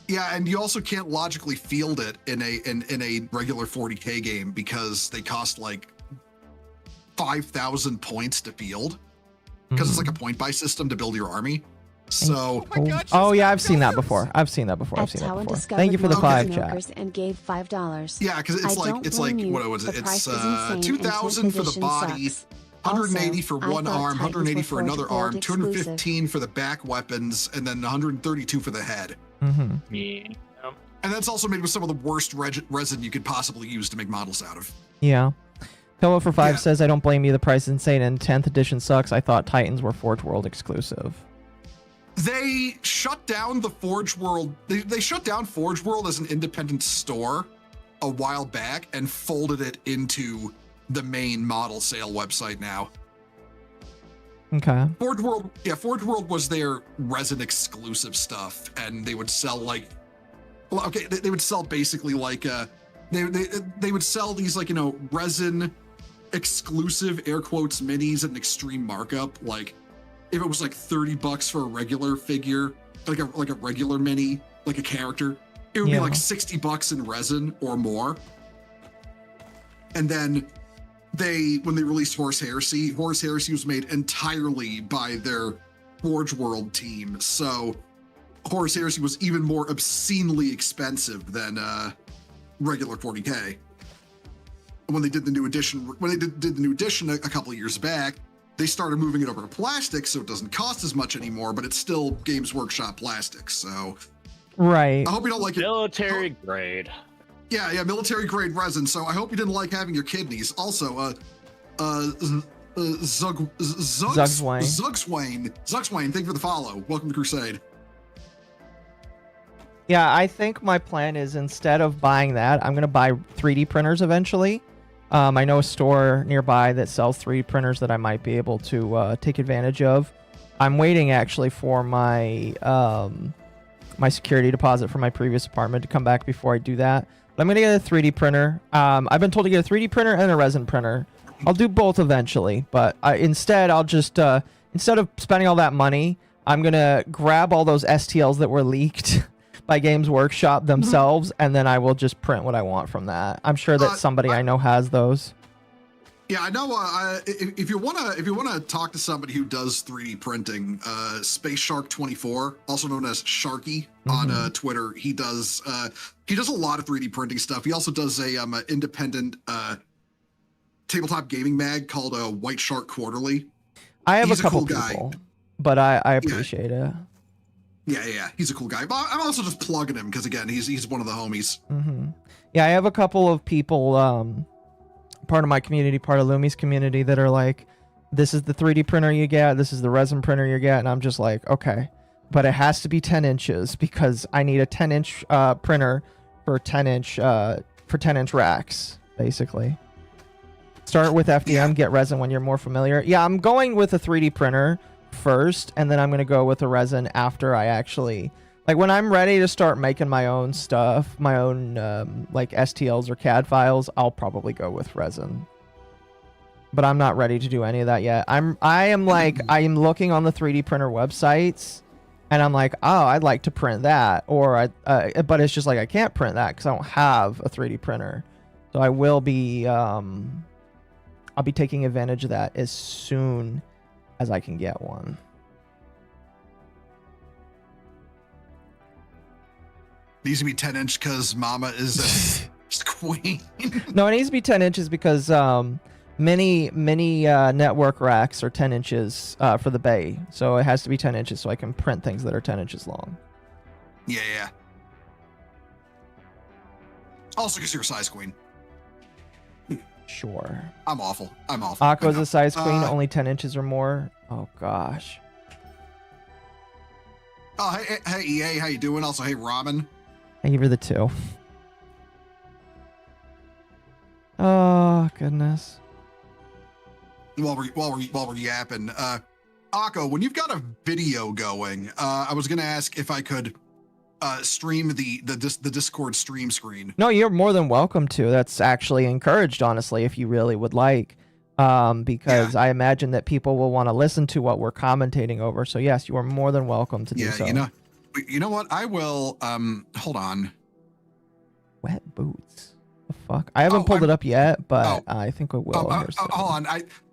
Yeah, and you also can't logically field it in a regular 40K game, because they cost like 5,000 points to field, because it's like a point buy system to build your army. So yeah, I've seen that before. Thank you for the 5 chat. And gave $5. Yeah, because it's like what was it? It's 2,000 for the body, 180 for one arm, 180 for another arm, 215 for the back weapons, and then 132 for the head. Yeah. And that's also made with some of the worst resin you could possibly use to make models out of. Yeah. Pillow for 5 says, I don't blame you. The price is insane, and 10th edition sucks. I thought Titans were Forge World exclusive. They shut down the Forge World. They shut down Forge World as an independent store a while back and folded it into the main model sale website now. Okay. Forge World was their resin exclusive stuff, and they would sell they would sell basically they would sell these resin exclusive air quotes minis at an extreme markup. Like if it was like $30 for a regular figure, like a regular mini, like a character, it would be like $60 in resin or more. And then when they released Horse Heresy was made entirely by their Forge World team. So Horse Heresy was even more obscenely expensive than regular 40K. When they did the new edition, a couple of years back, they started moving it over to plastic, so it doesn't cost as much anymore, but it's still Games Workshop plastic. So right. I hope you don't like military grade. Yeah, military grade resin. So I hope you didn't like having your kidneys. Also, Zugswain, thank you for the follow. Welcome to Crusade. Yeah, I think my plan is, instead of buying that, I'm going to buy 3D printers eventually. I know a store nearby that sells 3D printers that I might be able to take advantage of. I'm waiting actually for my my security deposit from my previous apartment to come back before I do that. But I'm going to get a 3D printer. I've been told to get a 3D printer and a resin printer. I'll do both eventually, but instead I'll just, instead of spending all that money, I'm going to grab all those STLs that were leaked by Games Workshop themselves, and then I will just print what I want from that. I'm sure that somebody I know has those. Yeah, I know. If you wanna talk to somebody who does 3D printing, Space Shark 24, also known as Sharky on Twitter, he does a lot of 3D printing stuff. He also does a independent tabletop gaming mag called White Shark Quarterly. I have a couple people, but I appreciate it. Yeah, he's a cool guy. But I'm also just plugging him because, again, he's one of the homies. Yeah, I have a couple of people, part of my community, part of Lumi's community, that are like, this is the 3D printer you get, this is the resin printer you get, and I'm just like, okay, but it has to be 10 inches because I need a 10-inch printer for 10-inch racks, basically. Start with FDM, get resin when you're more familiar. Yeah, I'm going with a 3D printer first, and then I'm going to go with the resin after I actually, like, when I'm ready to start making my own stuff, my own like STLs or CAD files, I'll probably go with resin. But I'm not ready to do any of that yet. I'm looking on the 3D printer websites, and I'm like, oh, I'd like to print that, or but it's just like I can't print that because I don't have a 3D printer. So I will be I'll be taking advantage of that as soon as I can get one. Needs to be 10-inch because Mama is a queen. No, it needs to be 10 inches because many network racks are 10 inches for the bay. So it has to be 10 inches so I can print things that are 10 inches long. Yeah. Also because you're a size queen. Sure. I'm awful. Occo's a size queen, only 10 inches or more. Oh, gosh. Oh, hey, EA, how you doing? Also, hey, Robin. I give her the 2. Oh, goodness. While we're yapping, Occo, when you've got a video going, I was gonna ask if I could stream the Discord stream screen. No, you're more than welcome to. That's actually encouraged, honestly, if you really would like. Because I imagine that people will want to listen to what we're commentating over. So yes, you are more than welcome to do so. You know what? I will. Hold on. Wet boots. The fuck? I haven't pulled it up yet, but I think it will. Hold on.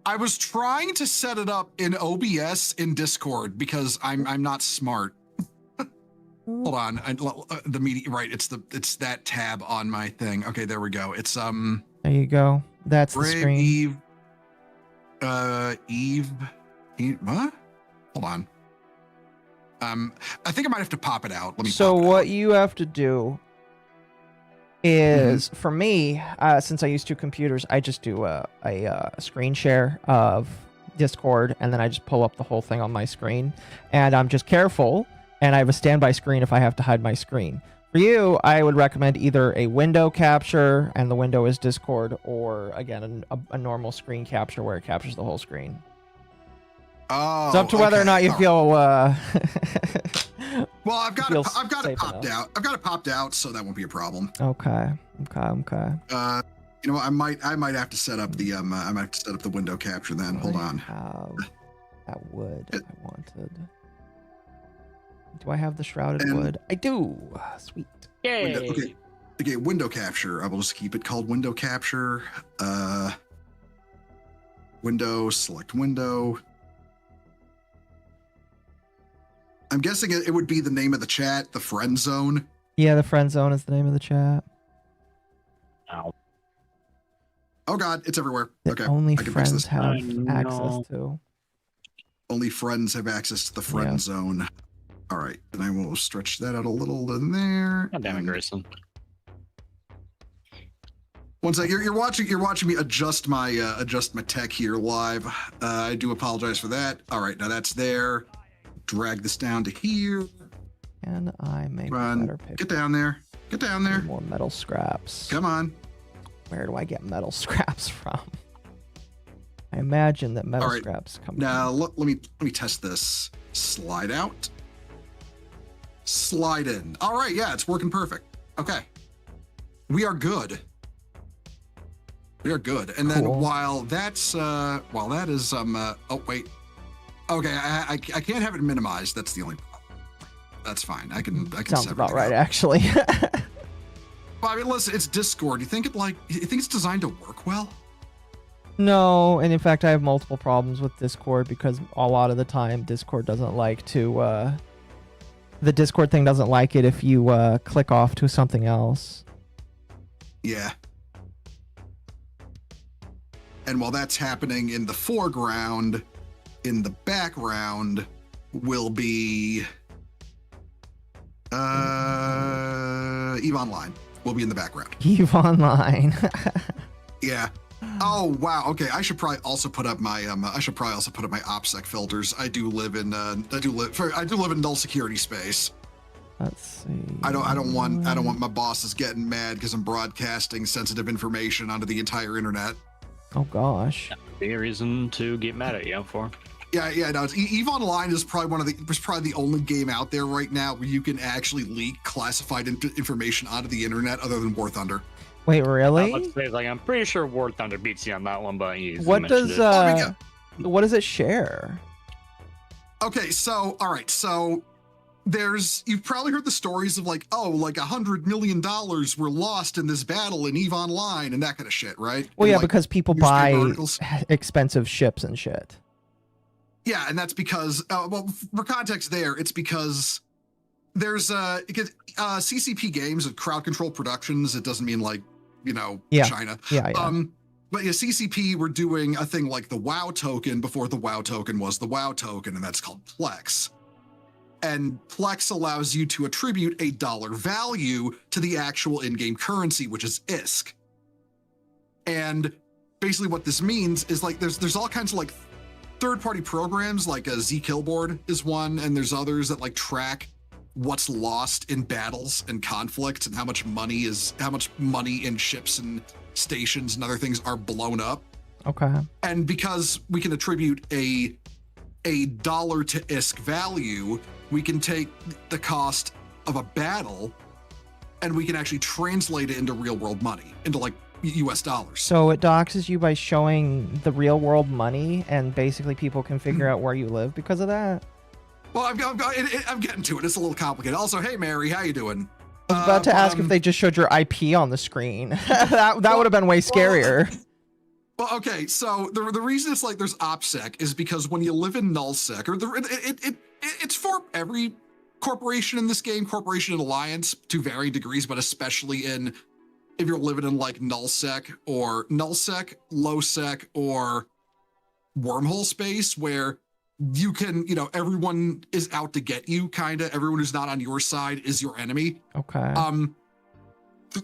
I was trying to set it up in OBS in Discord because I'm not smart. Hold on. The media, right? It's that tab on my thing. Okay, there we go. It's There you go. That's the screen. Eve. What? Hold on. I think I might have to pop it out. Let me. So what you have to do is, for me, since I use 2 computers, I just do a screen share of Discord, and then I just pull up the whole thing on my screen, and I'm just careful. And I have a standby screen if I have to hide my screen. For you, I would recommend either a window capture, and the window is Discord, or, again, a normal screen capture where it captures the whole screen. Oh, it's up to whether or not you feel... well, I've got it popped out. I've got it popped out, so that won't be a problem. Okay. You know, I might have to set up the I might have to set up the window capture then. Hold on. That wood I wanted. Do I have the shrouded wood? I do. Sweet. Yay. Okay, window capture. I will just keep it called window capture. Window, select window. I'm guessing it would be the name of the chat, the friend zone. Yeah, the friend zone is the name of the chat. Ow. Oh God, it's everywhere. That only friends have access to. Only friends have access to the friend zone. All right, and I will stretch that out a little in there. God damn it, Grayson. One sec, you're watching me adjust my tech here live. I do apologize for that. All right, now that's there. Drag this down to here. And I make better paper. Get down there. Get down there. More metal scraps. Come on. Where do I get metal scraps from? I imagine that metal scraps come. Now let me test this. Slide out. Slide in. All right, yeah, it's working perfect. Okay. We are good. We are good. And then while that is oh wait. Okay, I can't have it minimized. That's the only problem. That's fine. I can Sounds about right, actually. Well, I mean, listen, it's Discord. You think it's designed to work well? No, and in fact I have multiple problems with Discord because a lot of the time Discord doesn't like to the Discord thing doesn't like it if you click off to something else. Yeah. And while that's happening in the foreground, in the background will be EVE Online will be in the background. EVE Online. Yeah. Oh wow. Okay. I should probably also put up my OPSEC filters. I do live in null security space. Let's see. I don't want my bosses getting mad because I'm broadcasting sensitive information onto the entire internet. Oh gosh. Be a reason to get mad at you for. Yeah, no. EVE Online is probably the only game out there right now where you can actually leak classified information onto the internet other than War Thunder. Wait, really? Let's say, like, I'm pretty sure War Thunder beats you on that one, but what does it share? Okay, so all right, so you've probably heard the stories of like $100 million were lost in this battle in EVE Online and that kind of shit, right? Well, and, yeah, because people buy expensive ships and shit. Yeah, and that's because, well, for context there, it's because there's CCP Games, Crowd Control Productions. It doesn't mean like, China. Yeah. But yeah, CCP were doing a thing like the WoW token before the WoW token was the WoW token, and that's called Plex. And Plex allows you to attribute a dollar value to the actual in-game currency, which is ISK. And basically what this means is like there's all kinds of like third-party programs, like a Zkillboard is one, and there's others that like track what's lost in battles and conflicts and how much money in ships and stations and other things are blown up. Okay. And because we can attribute a dollar to ISK value, we can take the cost of a battle and we can actually translate it into real world money, into like US dollars. So it doxes you by showing the real world money, and basically people can figure out where you live because of that. Well, I'm getting to it. It's a little complicated. Also, hey Mary, how you doing? I was about to ask if they just showed your IP on the screen. that would have been way scarier. Well, okay, so the reason it's like there's OPSEC is because when you live in nullsec, or it's for every corporation in this game, corporation and alliance to varying degrees, but especially if you're living in like nullsec, lowsec, or wormhole space, where you can, everyone is out to get you, kind of. Everyone who's not on your side is your enemy. Okay.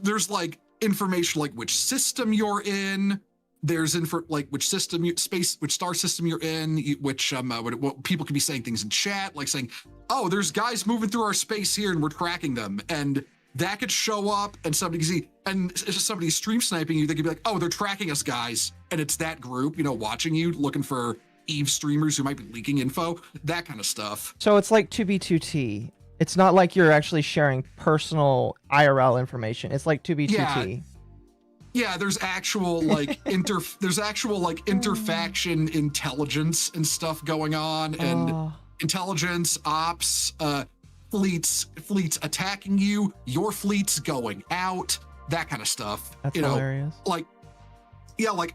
There's like information like which system you're in. There's like which star system you're in, which what people can be saying things in chat, like saying, oh, there's guys moving through our space here and we're tracking them. And that could show up and somebody can see, and it's just somebody stream sniping you. They could be like, oh, they're tracking us, guys. And it's that group, watching you, looking for Eve streamers who might be leaking info, that kind of stuff. So it's like 2B2T. It's not like you're actually sharing personal IRL information. It's like 2B2T. Yeah, there's actual like interfaction intelligence and stuff going on, and intelligence ops, fleets attacking you, your fleets going out, that kind of stuff. That's hilarious. Like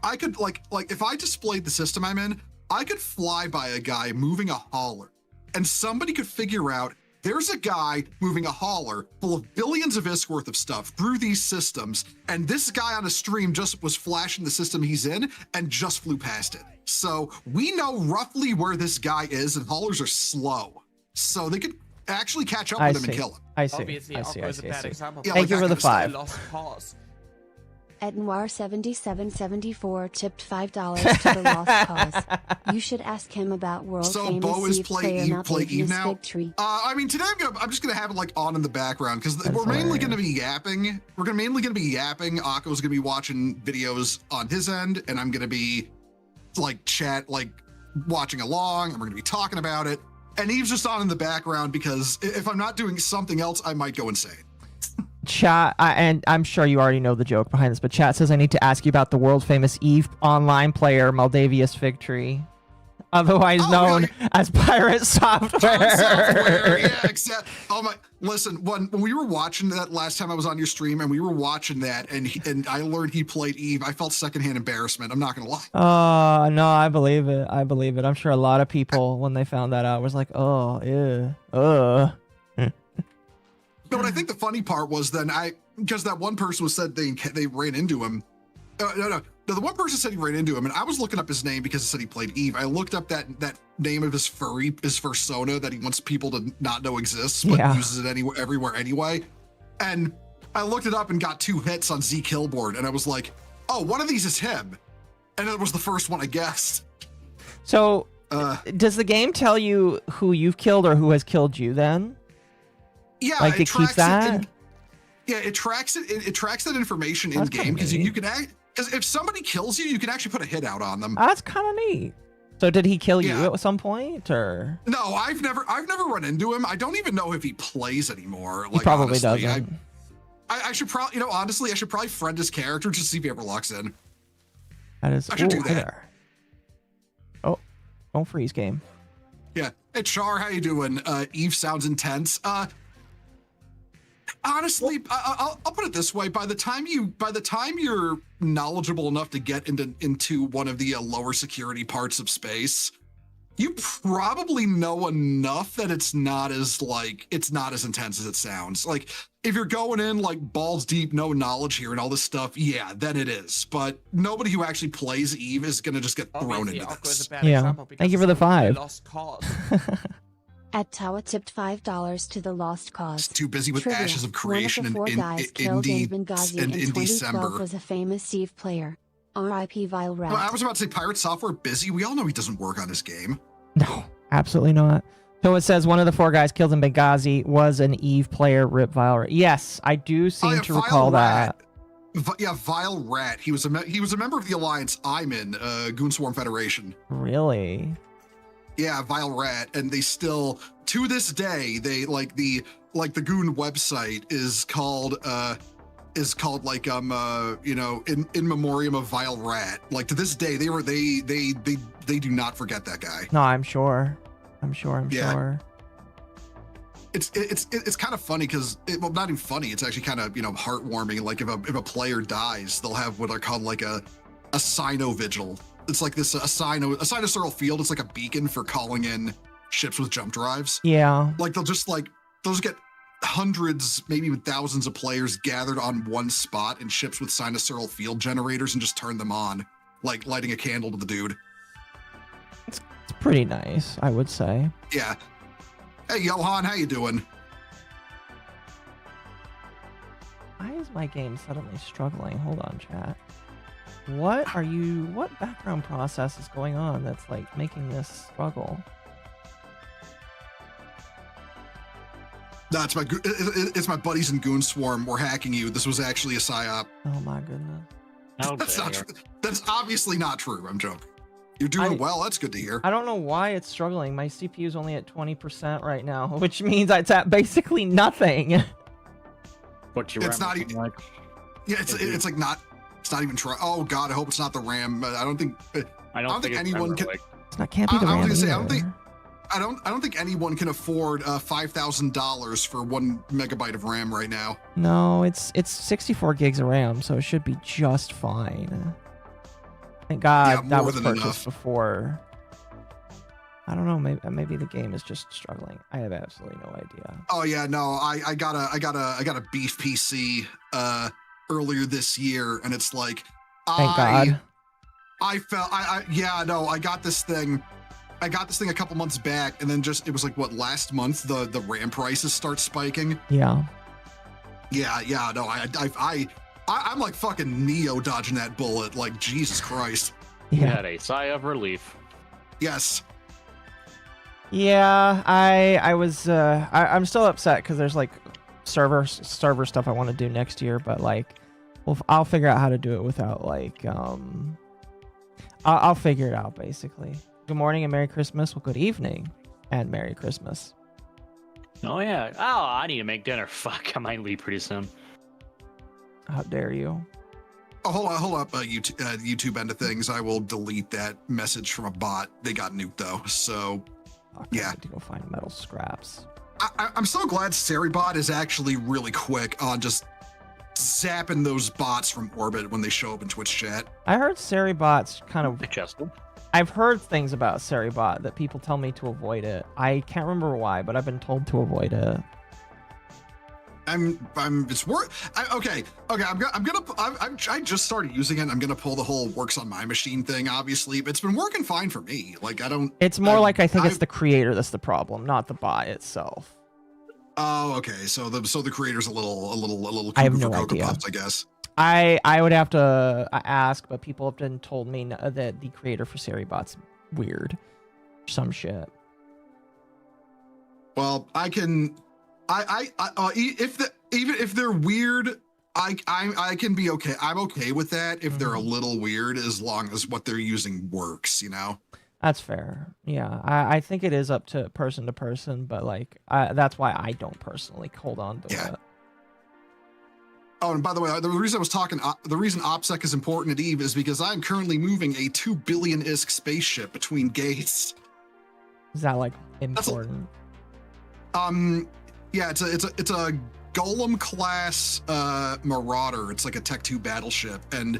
I could like if I displayed the system I'm in, I could fly by a guy moving a hauler, and somebody could figure out there's a guy moving a hauler full of billions of ISK worth of stuff through these systems, and this guy on a stream just was flashing the system he's in and just flew past it. So we know roughly where this guy is, and haulers are slow, so they could actually catch up with him and kill him. I see. Obviously, I see. Occo is a bad example. Yeah, Thank you for the 5. Lost cause. Ed Noir7774 tipped $5 to the lost cause. You should ask him about world famous Bo is Eve play Eve now. I mean, today I'm just gonna have it like on in the background because we're mainly gonna be yapping. Occo's gonna be watching videos on his end, and I'm gonna be like watching along, and we're gonna be talking about it. And Eve's just on in the background because if I'm not doing something else, I might go insane. Chat, and I'm sure you already know the joke behind this, but chat says I need to ask you about the world famous Eve online player Maldavius Victory, otherwise known as Pirate Software. Yeah, exactly. Oh my! Listen, when we were watching that last time I was on your stream, and we were watching that, and I learned he played Eve, I felt secondhand embarrassment. I'm not gonna lie. No, I believe it. I'm sure a lot of people, when they found that out, was like, oh, yeah, No, but I think the funny part was then because that one person said they ran into him. No, the one person said he ran into him, and I was looking up his name because it said he played Eve. I looked up that name of his persona that he wants people to not know exists, but uses it everywhere anyway. And I looked it up and got 2 hits on Zkillboard, and I was like, oh, one of these is him. And it was the first one I guessed. So, does the game tell you who you've killed or who has killed you then? Yeah, like it keeps that. It tracks it. It tracks that information in game because you can because if somebody kills you, you can actually put a hit out on them. That's kind of neat. So did he kill you at some point, or? No, I've never run into him. I don't even know if he plays anymore. He probably doesn't. I should probably, honestly, I should probably friend his character just to see if he ever locks in. That is. I should do that. There. Oh, don't freeze game. Yeah. Hey Char, how you doing? Eve sounds intense. Honestly, I'll put it this way: by the time you're knowledgeable enough to get into one of the lower security parts of space, You probably know enough that it's not as intense as it sounds. Like if you're going in like balls deep, no knowledge here and all this stuff, yeah, then it is. But nobody who actually plays Eve is gonna just get thrown into this. Yeah. Thank you for the 5. At Tawa tipped $5 to the lost cause. Too busy with Trivia. Ashes of Creation One of the 4 guys killed in Benghazi and in in 2012 December. was a famous Eve player. R.I.P. Vile Rat. Well, I was about to say Pirate Software busy. We all know he doesn't work on this game. No, absolutely not. So it says one of the 4 guys killed in Benghazi was an Eve player, Rip Vile. Yes, I do seem to recall that. Yeah, Vile Rat. He was a member of the Alliance I'm in, Goon Swarm Federation. Really? Yeah, Vile Rat, and they still, to this day, they like the Goon website is called like in memoriam of Vile Rat. Like to this day, they do not forget that guy. No, I'm sure. I'm sure. It's kind of funny because well, not even funny. It's actually kind of heartwarming. Like if a player dies, they'll have what are called like a Sino vigil. It's like this a Sinosaural field. It's like a beacon for calling in ships with jump drives. Yeah. Like they'll just get hundreds, maybe even thousands of players gathered on one spot in ships with Sinosaural field generators and just turn them on, like lighting a candle to the dude. It's pretty nice, I would say. Yeah. Hey, Johan, how you doing? Why is my game suddenly struggling? Hold on, chat. What background process is going on that's like making this struggle? No, it's my buddies in Goon Swarm. We're hacking you. This was actually a psyop. Oh my goodness. That's not true. That's obviously not true. I'm joking. You're doing well. That's good to hear. I don't know why it's struggling. My CPU is only at 20% right now, which means it's at basically nothing. What's your It's RAM not even like? Yeah, it's like not. It's not even try. Oh God, I hope it's not the RAM. But I don't think. I don't think anyone can. It's not can't be the RAM. I was gonna say I don't think anyone can afford $5,000 for 1 megabyte of RAM right now. No, it's 64 gigs of RAM, so it should be just fine. Thank God that was purchased before. I don't know. Maybe the game is just struggling. I have absolutely no idea. Oh yeah, no. I got a beef PC earlier this year, and it's like Thank God. I got this thing. I got this thing a couple months back, and then it was like last month the RAM prices start spiking. Yeah. Yeah. No, I'm like fucking Neo dodging that bullet. Like Jesus Christ. You had a sigh of relief. Yes. Yeah, I was I'm still upset because there's like server stuff I want to do next year, but like I'll figure out how to do it without like I'll figure it out basically. Good morning and Merry Christmas. Well, good evening and Merry Christmas. Oh yeah. Oh, I need to make dinner. Fuck, I might leave pretty soon. How dare you? Oh, hold up, YouTube end of things. I will delete that message from a bot. They got nuked though, so yeah. I need to go find metal scraps. I'm so glad Seribot is actually really quick on just zapping those bots from orbit when they show up in Twitch chat. I heard Seribot's kind of adjustable. I've heard things about Seribot that people tell me to avoid it. I can't remember why, but I've been told to avoid it. It's okay. I just started using it. I'm gonna pull the whole works on my machine thing. Obviously, but it's been working fine for me. Like I don't. It's more I think it's the creator that's the problem, not the bot itself. Oh, okay. So the creator's a little. I have no Cocoa idea. Puffs, I guess. I would have to ask, but people have been told me that the creator for Seribot's weird, some shit. Well, I can. If they're weird, I can be okay. I'm okay with that if they're a little weird, as long as what they're using works, you know? That's fair. Yeah, I think it is up to person, but like that's why I don't personally hold on to it. Oh, and by the way, the reason I was talking, the reason OPSEC is important at EVE is because I'm currently moving a 2 billion ISK spaceship between gates. Is that like important? Yeah, it's a Golem class Marauder. It's like a Tech 2 battleship, and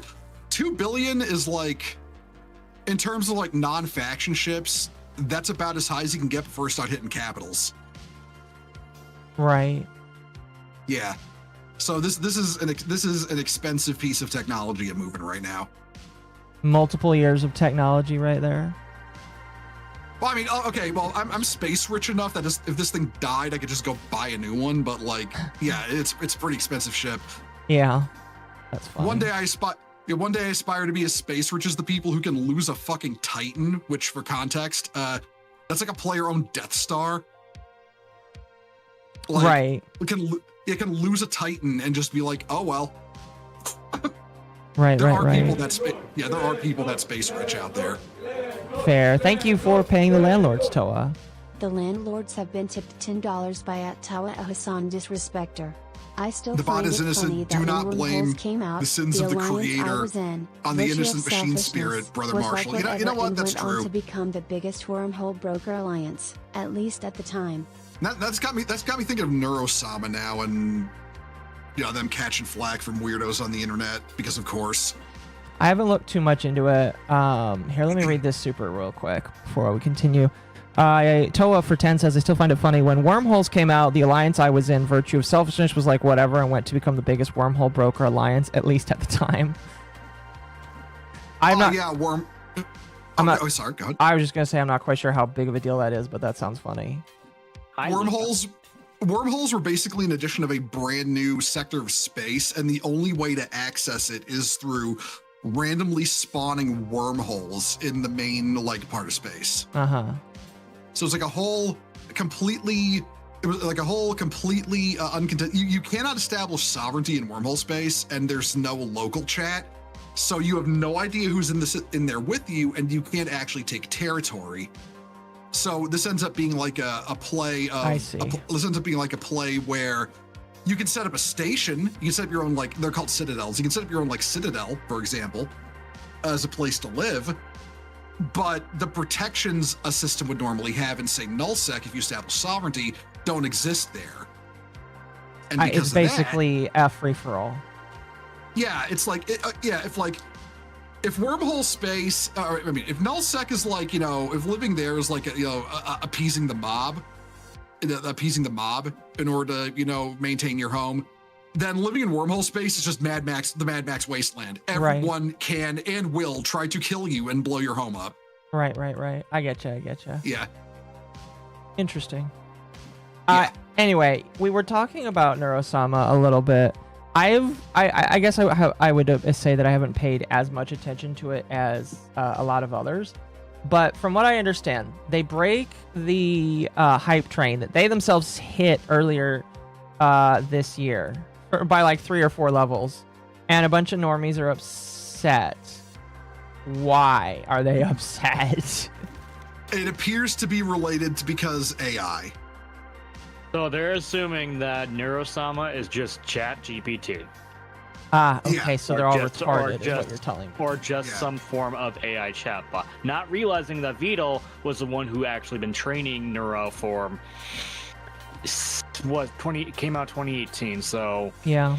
2 billion is like, in terms of like non-faction ships, that's about as high as you can get before you start hitting capitals. Right. Yeah. So this is an expensive piece of technology I'm moving right now. Multiple years of technology right there. Well, I mean, okay. Well, I'm space rich enough that if this thing died, I could just go buy a new one. But like, yeah, it's pretty expensive ship. Yeah, that's fine. One day I aspire to be as space rich as the people who can lose a fucking Titan. Which, for context, that's like a player-owned Death Star. Like, right. You can lose a Titan and just be like, oh well. Right. There are people that space rich out there. Fair. Thank you for paying the landlords, Toa. The landlords have been tipped $10 by @Tawa Hassan Disrespecter. I still find it funny that Do when not blame came out, the sins of the creator on the virtue innocent of machine selfishness spirit, Brother was Marshall. like You know what? and That's went on true. to become the biggest wormhole broker alliance, at least at the time. That's got me thinking of Neurosama now, and them catching flack from weirdos on the internet because, of course. I haven't looked too much into it. Here, let me read this super real quick before we continue. Toa for 10 says, I still find it funny. When Wormholes came out, the alliance I was in, Virtue of Selfishness, was like whatever, and went to become the biggest wormhole broker alliance, at least at the time. I'm not. Oh, sorry, go ahead. I was just going to say I'm not quite sure how big of a deal that is, but that sounds funny. Wormholes were basically an addition of a brand new sector of space, and the only way to access it is through randomly spawning wormholes in the main part of space. So it's like a whole completely uncontested. You cannot establish sovereignty in wormhole space, and there's no local chat, so you have no idea who's in there with you, and you can't actually take territory. So this ends up being like a play of. I see. This ends up being like a play where you can set up a station. You can set up your own they're called citadels. You can set up your own citadel, for example, as a place to live. But the protections a system would normally have in, say, nullsec, if you establish sovereignty, don't exist there. And because it's basically a free for all. Yeah, it's like if wormhole space, if nullsec is if living there is appeasing the mob in order to maintain your home, then living in wormhole space is just the Mad Max wasteland. Everyone can and will try to kill you and blow your home up. Right. I getcha. Yeah. Interesting. Yeah. Anyway, we were talking about Neurosama a little bit. I guess I would say that I haven't paid as much attention to it as a lot of others. But from what I understand, they break the hype train that they themselves hit earlier this year by 3 or 4 levels, and a bunch of normies are upset. Why are they upset? It appears to be related to because AI. So they're assuming that Neurosama is just Chat GPT. Okay, so they're all retarded, is what you're telling me. Or just some form of AI chatbot. Not realizing that Vidal was the one who actually been training Neuro for came out 2018, so... Yeah.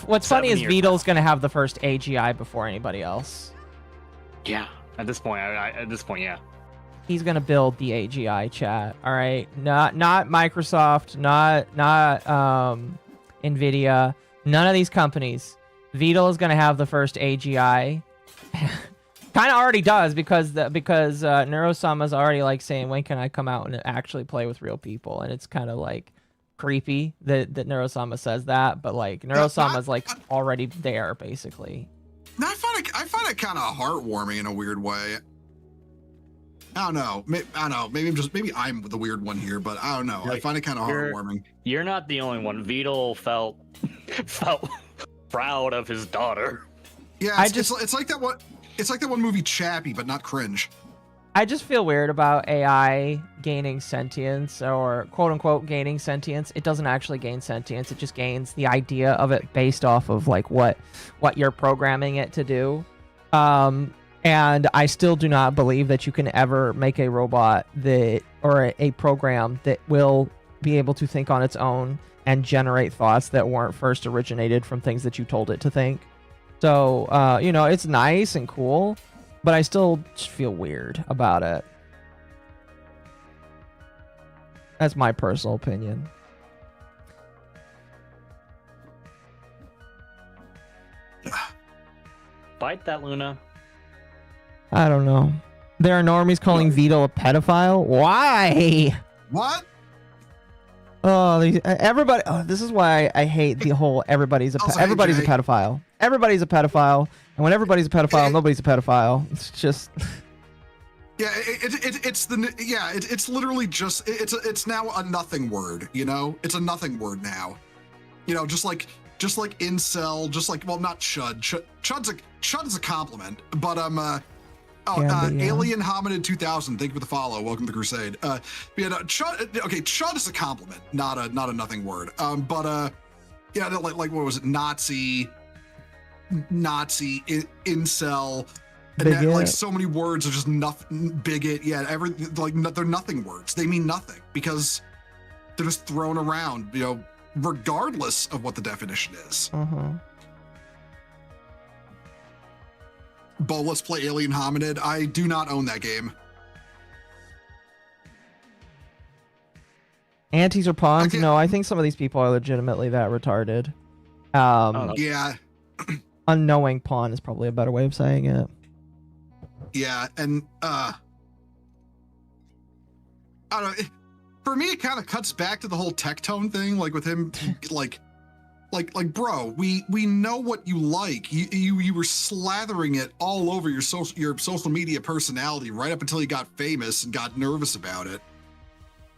What's funny is Vidal's going to have the first AGI before anybody else. Yeah, at this point, yeah. He's gonna build the AGI chat. All right, not Microsoft, not Nvidia, none of these companies. Vidal is gonna have the first AGI. Kind of already does because Neurosama's already saying, when can I come out and actually play with real people? And it's kind of creepy that Neurosama says that, but Neurosama's already there basically. I find it kind of heartwarming in a weird way. I don't know. Maybe I'm the weird one here, but I don't know. I find it kind of heartwarming. You're not the only one. Vidal felt proud of his daughter. Yeah, it's like that one. It's like that one movie Chappie, but not cringe. I just feel weird about AI gaining sentience, or quote unquote gaining sentience. It doesn't actually gain sentience. It just gains the idea of it based off of what you're programming it to do. And I still do not believe that you can ever make a robot or a program that will be able to think on its own and generate thoughts that weren't first originated from things that you told it to think. So, it's nice and cool, but I still just feel weird about it. That's my personal opinion. Bite that, Luna. I don't know. There are normies calling Vito a pedophile. Why? What? Oh, everybody. Oh, this is why I hate the whole everybody's a pedophile. Everybody's a pedophile, and when everybody's a pedophile, nobody's a pedophile. It's just. Yeah, it's literally just it's now a nothing word. You know, it's a nothing word now. You know, just like incel, just like, well, not chud. Chud is a compliment, but Alien Hominid 2000, thank you for the follow. Welcome to Crusade. Chud is a compliment, not a nothing word. Like what was it? Nazi, incel, and that, like so many words are just nothing. Bigot, yeah, they're nothing words. They mean nothing because they're just thrown around, you know, regardless of what the definition is. Bo, let's play Alien Hominid. I do not own that game. Antis or pawns? No, I think some of these people are legitimately that retarded. Yeah. Unknowing pawn is probably a better way of saying it. Yeah, and I don't know. For me, it kind of cuts back to the whole tech tone thing, like with him, like, bro, we know what you like. You were slathering it all over your social media personality right up until you got famous and got nervous about it.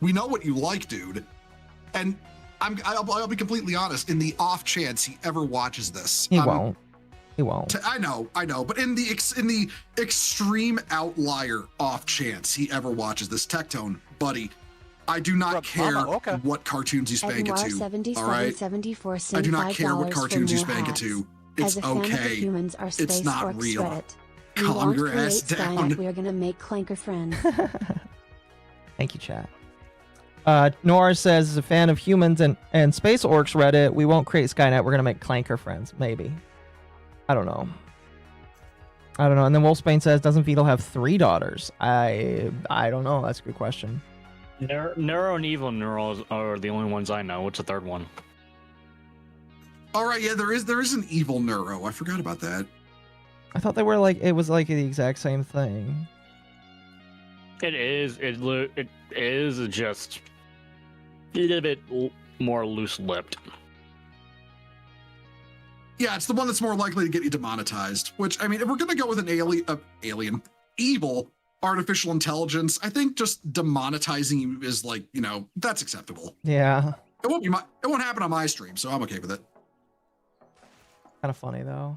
We know what you like, dude. And I'll be completely honest. In the off chance he ever watches this, he won't. He won't. I know. But in the extreme outlier off chance he ever watches this, Tectone, buddy, I do not care what cartoons you spank it to. All right. I do not care what cartoons you spank it to. It's okay. It's not real. Calm your ass down. We're gonna make Clanker friends. Thank you, chat. Nora says, as a fan of humans and Space Orcs Reddit, we won't create Skynet. We're gonna make Clanker friends. Maybe. I don't know. And then Wolfsbane says, doesn't Vito have 3 daughters? I don't know. That's a good question. Neuro and Evil Neuro are the only ones I know. What's the third one? All right, yeah, there is an Evil Neuro. I forgot about that. I thought they were it was like the exact same thing. It is. It is just a little bit more loose-lipped. Yeah, it's the one that's more likely to get you demonetized. Which, I mean, if we're gonna go with an evil artificial intelligence, I think just demonetizing you is like, you know, that's acceptable. Yeah. It won't happen on my stream, so I'm okay with it. Kind of funny though.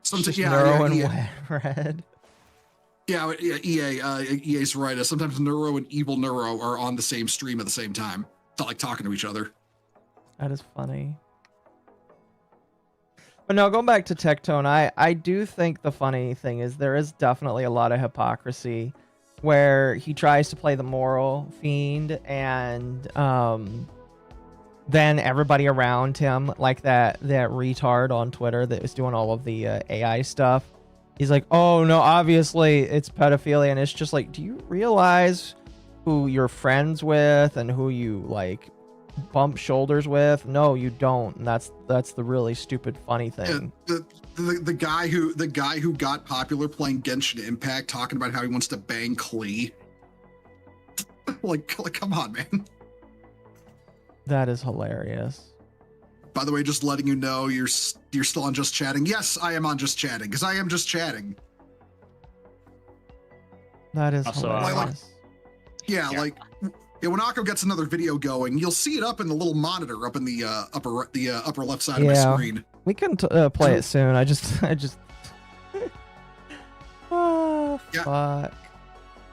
Sometimes, Neuro and Red. Yeah, EA's right. Sometimes Neuro and Evil Neuro are on the same stream at the same time. It's not like talking to each other. That is funny. But no, going back to Tectone, I do think the funny thing is there is definitely a lot of hypocrisy where he tries to play the moral fiend and then everybody around him, like that retard on Twitter that was doing all of the AI stuff, he's like, oh no, obviously it's pedophilia. And it's just like, do you realize who you're friends with and who you like bump shoulders with? No, you don't. And that's the really stupid funny thing. The guy who got popular playing Genshin Impact talking about how he wants to bang Klee. like come on, man. That is hilarious. By the way, just letting you know, you're still on Just Chatting. Yes, I am on Just Chatting because I am just chatting. That is hilarious. Yeah, when Occo gets another video going, you'll see it up in the little monitor up in the upper left side of my screen. We can play it soon. I just oh, fuck.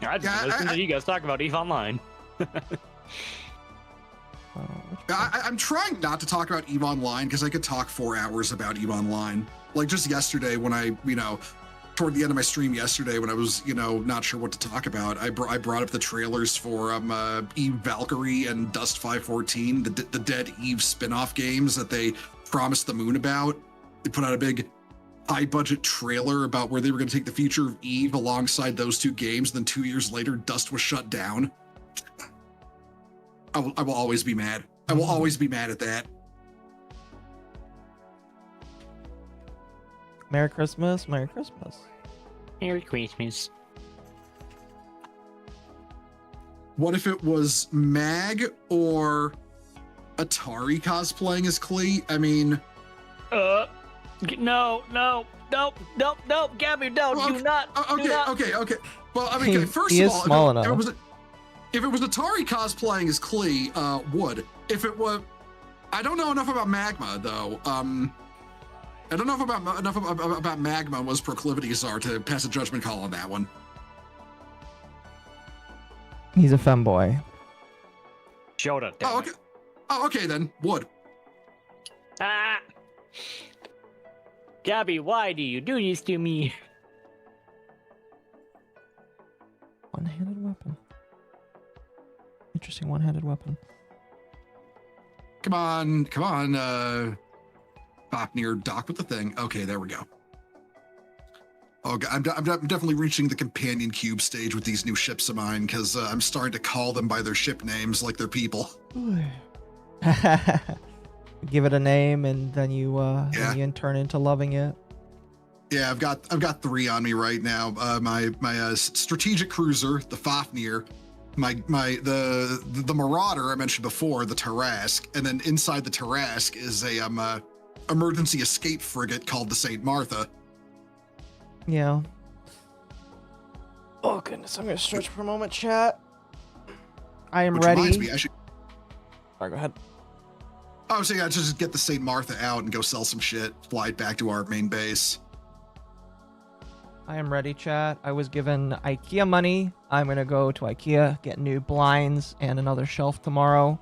I just listened to you guys talk about EVE Online. I'm trying not to talk about EVE Online because I could talk 4 hours about EVE Online. Like just yesterday when I, toward the end of my stream yesterday when I was, not sure what to talk about, I brought up the trailers for Eve Valkyrie and Dust 514, the Dead Eve spin-off games that they promised the moon about. They put out a big high-budget trailer about where they were going to take the future of Eve alongside those 2 games. Then 2 years later, Dust was shut down. I will always be mad. I will always be mad at that. Merry Christmas. Merry Christmas. Merry Christmas. What if it was Mag or Atari cosplaying as Klee? I mean... No, Gabby, no, well, do not. Okay. Well, I mean, first he of is all, small if enough. it was Atari cosplaying as Klee, would. If it was... I don't know enough about Magma, though. I don't know enough about Magma and what his proclivities are to pass a judgment call on that one. He's a femboy. Shota. Oh, okay. Oh, okay then. Would. Gabby, why do you do this to me? One-handed weapon. Interesting one-handed weapon. Come on. Fafnir, dock with the thing. Okay, there we go. Oh, I'm definitely reaching the companion cube stage with these new ships of mine because I'm starting to call them by their ship names like they're people. Give it a name and then you turn into loving it. Yeah, I've got 3 on me right now. My strategic cruiser, the Fafnir, the Marauder I mentioned before, the Tarask, and then inside the Tarask is a emergency escape frigate called the St. Martha. Yeah. Oh goodness, I'm gonna stretch for a moment, chat. I am ready. Reminds me, I should... Sorry, go ahead. I was saying I should just get the St. Martha out and go sell some shit, fly it back to our main base. I am ready, chat. I was given IKEA money. I'm gonna go to IKEA, get new blinds and another shelf tomorrow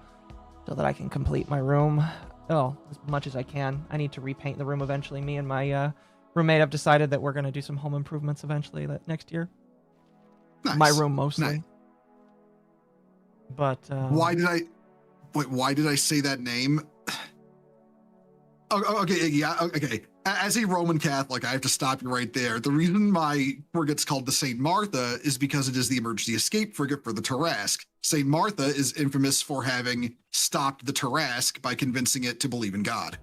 so that I can complete my room. Oh, as much as I can. I need to repaint the room eventually. Me and my roommate have decided that we're gonna do some home improvements eventually next year. Nice. My room mostly. Nice. But why did I say that name? Okay, yeah, okay. As a Roman Catholic, I have to stop you right there. The reason my frigate's called the St. Martha is because it is the emergency escape frigate for the Tarask. St. Martha is infamous for having stopped the Tarask by convincing it to believe in God.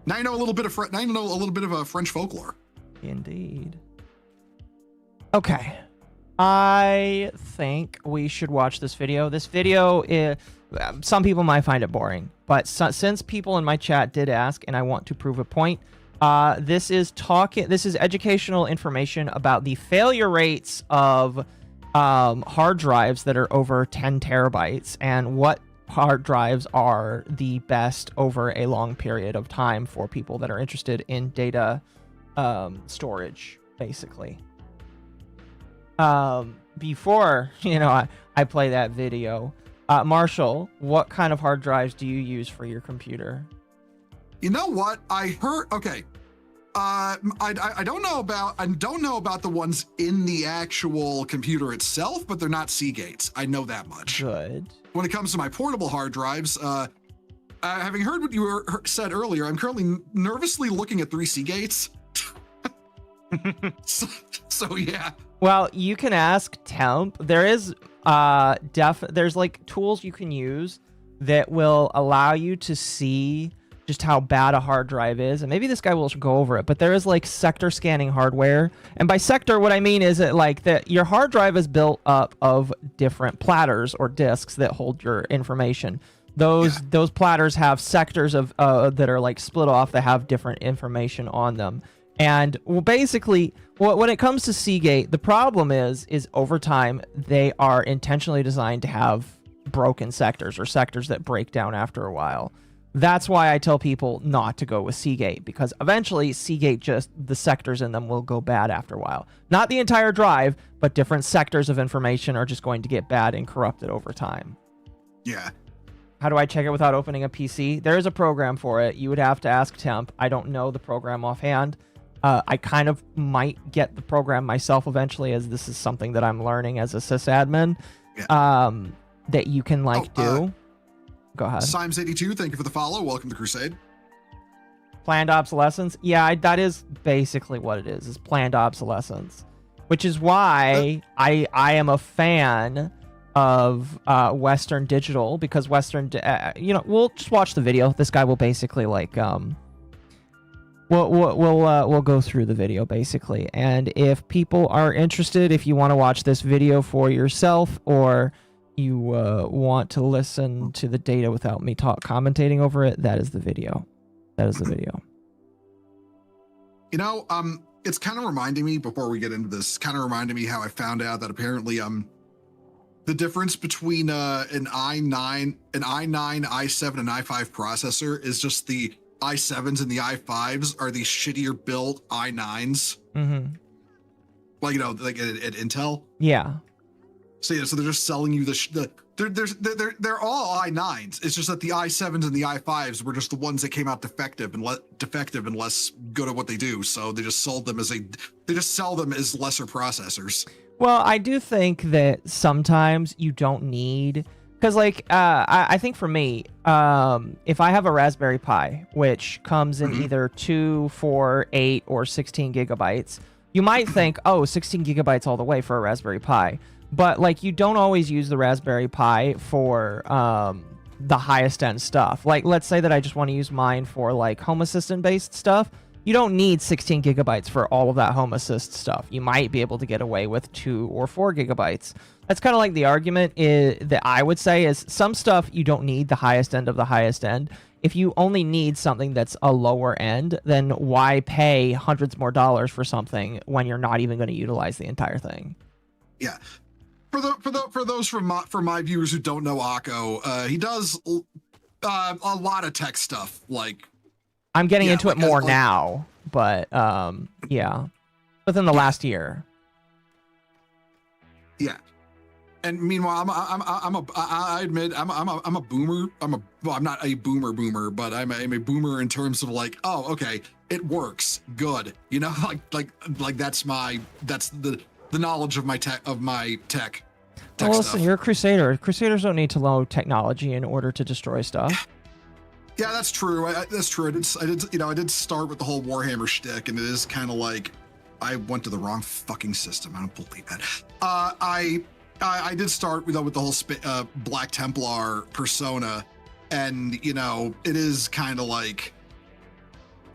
Now you know a little bit of French folklore. Indeed. Okay. I think we should watch this video. This video is... some people might find it boring, but since people in my chat did ask, and I want to prove a point, this is educational information about the failure rates of hard drives that are over 10 terabytes and what hard drives are the best over a long period of time for people that are interested in data storage, basically. Before, I play that video, Marshall, what kind of hard drives do you use for your computer? You know what? I heard. Okay, I don't know about the ones in the actual computer itself, but they're not Seagates. I know that much. Good. When it comes to my portable hard drives, having heard what you said earlier, I'm currently nervously looking at 3 Seagates. so yeah. Well, you can ask Temp. There is there's like tools you can use that will allow you to see just how bad a hard drive is, and maybe this guy will go over it, but there is like sector scanning hardware. And by sector, what I mean is that like your hard drive is built up of different platters or disks that hold your information. Those platters have sectors of that are like split off that have different information on them. And well, basically, when it comes to Seagate, the problem is over time, they are intentionally designed to have broken sectors or sectors that break down after a while. That's why I tell people not to go with Seagate, because eventually Seagate the sectors in them will go bad after a while. Not the entire drive, but different sectors of information are just going to get bad and corrupted over time. Yeah. How do I check it without opening a PC? There is a program for it. You would have to ask Temp. I don't know the program offhand. I kind of might get the program myself eventually, as this is something that I'm learning as a sysadmin. That you can do. Go ahead. Simes82, thank you for the follow. Welcome to Crusade. Planned obsolescence. Yeah, that is basically what it is planned obsolescence, which is why I am a fan of Western digital, because Western, we'll just watch the video. This guy will basically like we'll go through the video basically, and if people are interested, if you want to watch this video for yourself, or you want to listen to the data without me commentating over it, that is the video. That is the video. You know, it's kind of reminding me, before we get into this, kind of reminding me how I found out that apparently the difference between an i9, i7, and i5 processor is just the i7s and the i5s are the shittier built i9s. Mm-hmm. Like, you know, like at Intel. Yeah. So yeah, so they're just selling you they're all i9s. It's just that the i7s and the i5s were just the ones that came out defective and less good at what they do. So they just sold them they just sell them as lesser processors. Well, I do think that sometimes you don't need, because like I think for me, if I have a Raspberry Pi, which comes in either 2, 4, 8, or 16 gigabytes, you might think, oh, 16 gigabytes all the way for a Raspberry Pi. But like, you don't always use the Raspberry Pi for the highest end stuff. Like, let's say that I just want to use mine for like Home Assistant based stuff. You don't need 16 gigabytes for all of that Home Assist stuff. You might be able to get away with 2 or 4 gigabytes. That's kind of like the argument that I would say is some stuff you don't need the highest end of the highest end. If you only need something that's a lower end, then why pay hundreds more dollars for something when you're not even going to utilize the entire thing? Yeah. For those from my viewers who don't know Occo, he does a lot of tech stuff. Like, I'm getting into it more now, but yeah, within the last year. Yeah, and meanwhile, I admit I'm a boomer. I'm not a boomer, but I'm a boomer in terms of like, oh, okay, it works, good. You know, like that's the knowledge of my tech Well, listen, stuff. you're a crusader. Crusaders don't need to know technology in order to destroy stuff. Yeah, that's true. That's true. I did start with the whole Warhammer shtick, and it is kind of like I went to the wrong fucking system. I don't believe that. I did start with the whole Black Templar persona, and you know, it is kind of like,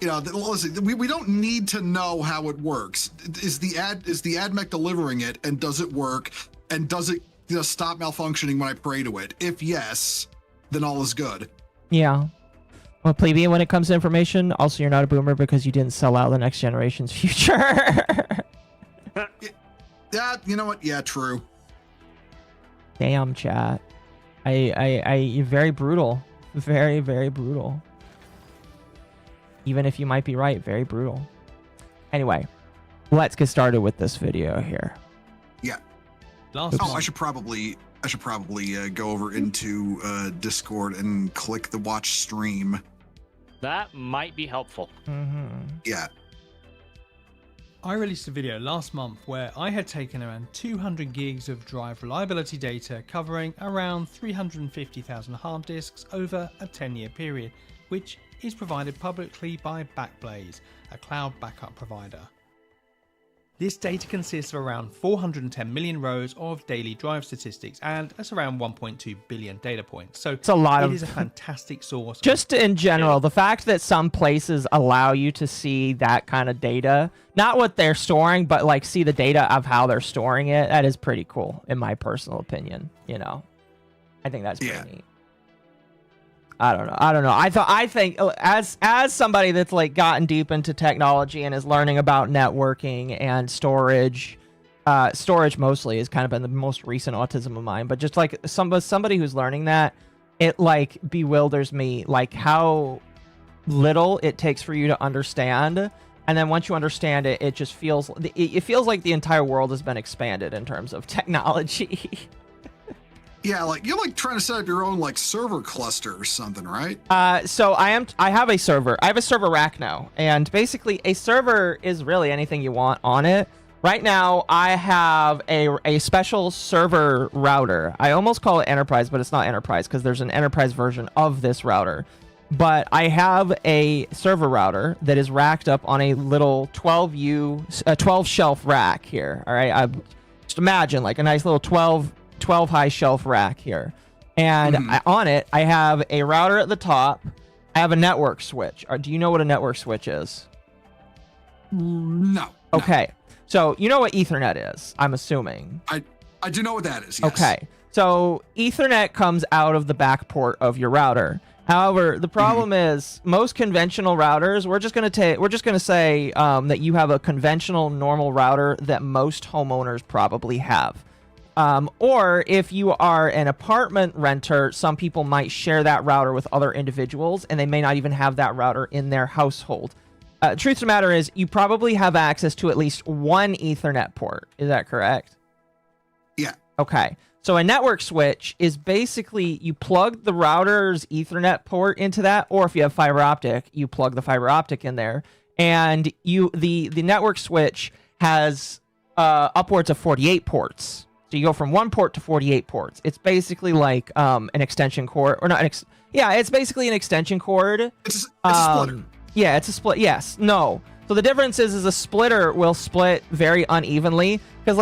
you know, listen, we don't need to know how it works. Is the AdMech delivering it, and does it work, and does it, you know, stop malfunctioning when I pray to it? If yes, then all is good. Yeah. Well, plebeian, when it comes to information, also you're not a boomer because you didn't sell out the next generation's future. Yeah, you know what? Yeah, true. Damn, chat. You're very brutal. Very, very brutal. Even if you might be right, very brutal. Anyway, let's get started with this video here. Yeah. I should probably go over into Discord and click the watch stream. That might be helpful. Yeah. I released a video last month where I had taken around 200 gigs of drive reliability data covering around 350,000 hard disks over a 10-year period, which is provided publicly by Backblaze, a cloud backup provider. This data consists of around 410 million rows of daily drive statistics, and that's around 1.2 billion data points. So it's a lot. It is a fantastic source. Just in general, the fact that some places allow you to see that kind of data, not what they're storing, but like see the data of how they're storing it, that is pretty cool, in my personal opinion. You know, I think that's pretty neat. I don't know. I think as somebody that's like gotten deep into technology and is learning about networking and storage mostly has kind of been the most recent autism of mine. But just like somebody who's learning that, it like bewilders me like how little it takes for you to understand. And then once you understand it, it just feels like the entire world has been expanded in terms of technology. Yeah, like you're like trying to set up your own like server cluster or something, right? So I have a server. I have a server rack now, and basically a server is really anything you want on it. Right now, I have a special server router. I almost call it enterprise, but it's not enterprise because there's an enterprise version of this router. But I have a server router that is racked up on a little 12 shelf rack here. All right, just imagine like a nice little 12 12 high shelf rack here. And on it, I have a router at the top. I have a network switch. Do you know what a network switch is? No. Okay. So you know what Ethernet is, I'm assuming. I do know what that is, yes. Okay. So Ethernet comes out of the back port of your router. However, the problem is most conventional routers, we're just going to say that you have a conventional normal router that most homeowners probably have. Or if you are an apartment renter, some people might share that router with other individuals, and they may not even have that router in their household. Truth of the matter is, you probably have access to at least one Ethernet port. Is that correct? Yeah. Okay. So a network switch is basically you plug the router's Ethernet port into that, or if you have fiber optic, you plug the fiber optic in there, and the network switch has upwards of 48 ports. So you go from 1 port to 48 ports. It's basically like an extension cord, or not? It's basically an extension cord. It's a splitter. Yeah, it's a split. Yes. No. So the difference is a splitter will split very unevenly, because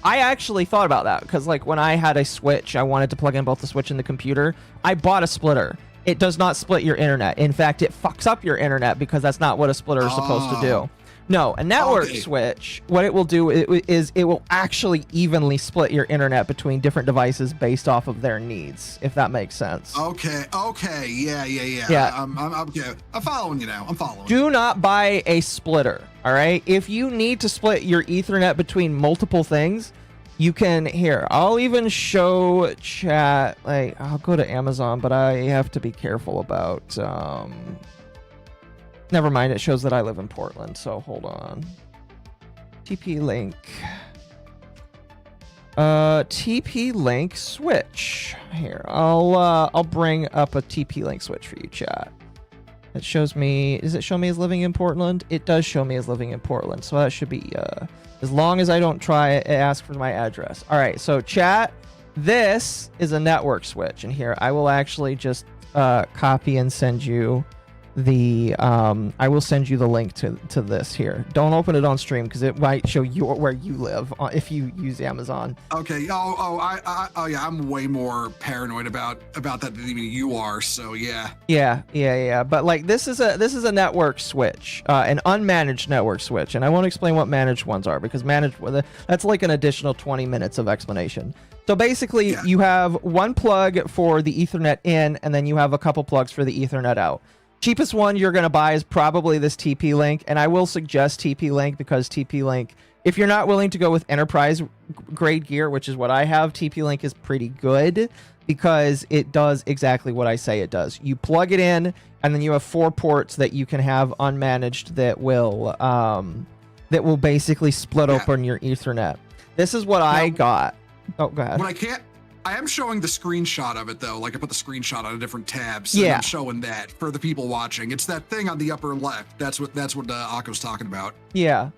I actually thought about that, because when I had a switch, I wanted to plug in both the switch and the computer. I bought a splitter. It does not split your internet. In fact, it fucks up your internet, because that's not what a splitter is supposed to do. No, a network switch, what it will do is it will actually evenly split your internet between different devices based off of their needs, if that makes sense. Okay, yeah. I'm following you now. I'm following. Do not buy a splitter, all right? If you need to split your Ethernet between multiple things, you can, I'll even show chat, I'll go to Amazon, but I have to be careful about, never mind, it shows that I live in Portland, so hold on. TP link. TP link switch. Here, I'll bring up a TP link switch for you, chat. It shows me, does it show me as living in Portland? It does show me as living in Portland, so that should be, as long as I don't ask for my address. All right, so chat, this is a network switch, and here, I will actually just copy and send you I will send you the link to this here. Don't open it on stream, because it might show you where you live if you use Amazon. Okay. Yeah. I'm way more paranoid about that than even you are. So yeah. Yeah. But this is a network switch, an unmanaged network switch, and I won't explain what managed ones are, because managed, that's like an additional 20 minutes of explanation. So basically, you have one plug for the Ethernet in, and then you have a couple plugs for the Ethernet out. Cheapest one you're going to buy is probably this TP-Link, and I will suggest TP-Link, because TP-Link, if you're not willing to go with enterprise grade gear, which is what I have, TP-Link is pretty good, because it does exactly what I say it does. You plug it in, and then you have 4 ports that you can have unmanaged that will basically split open your Ethernet. This is what I got. Oh, go ahead. I am showing the screenshot of it, though. I put the screenshot on a different tab, so I'm showing that for the people watching. It's that thing on the upper left. That's what Occo's talking about. Yeah,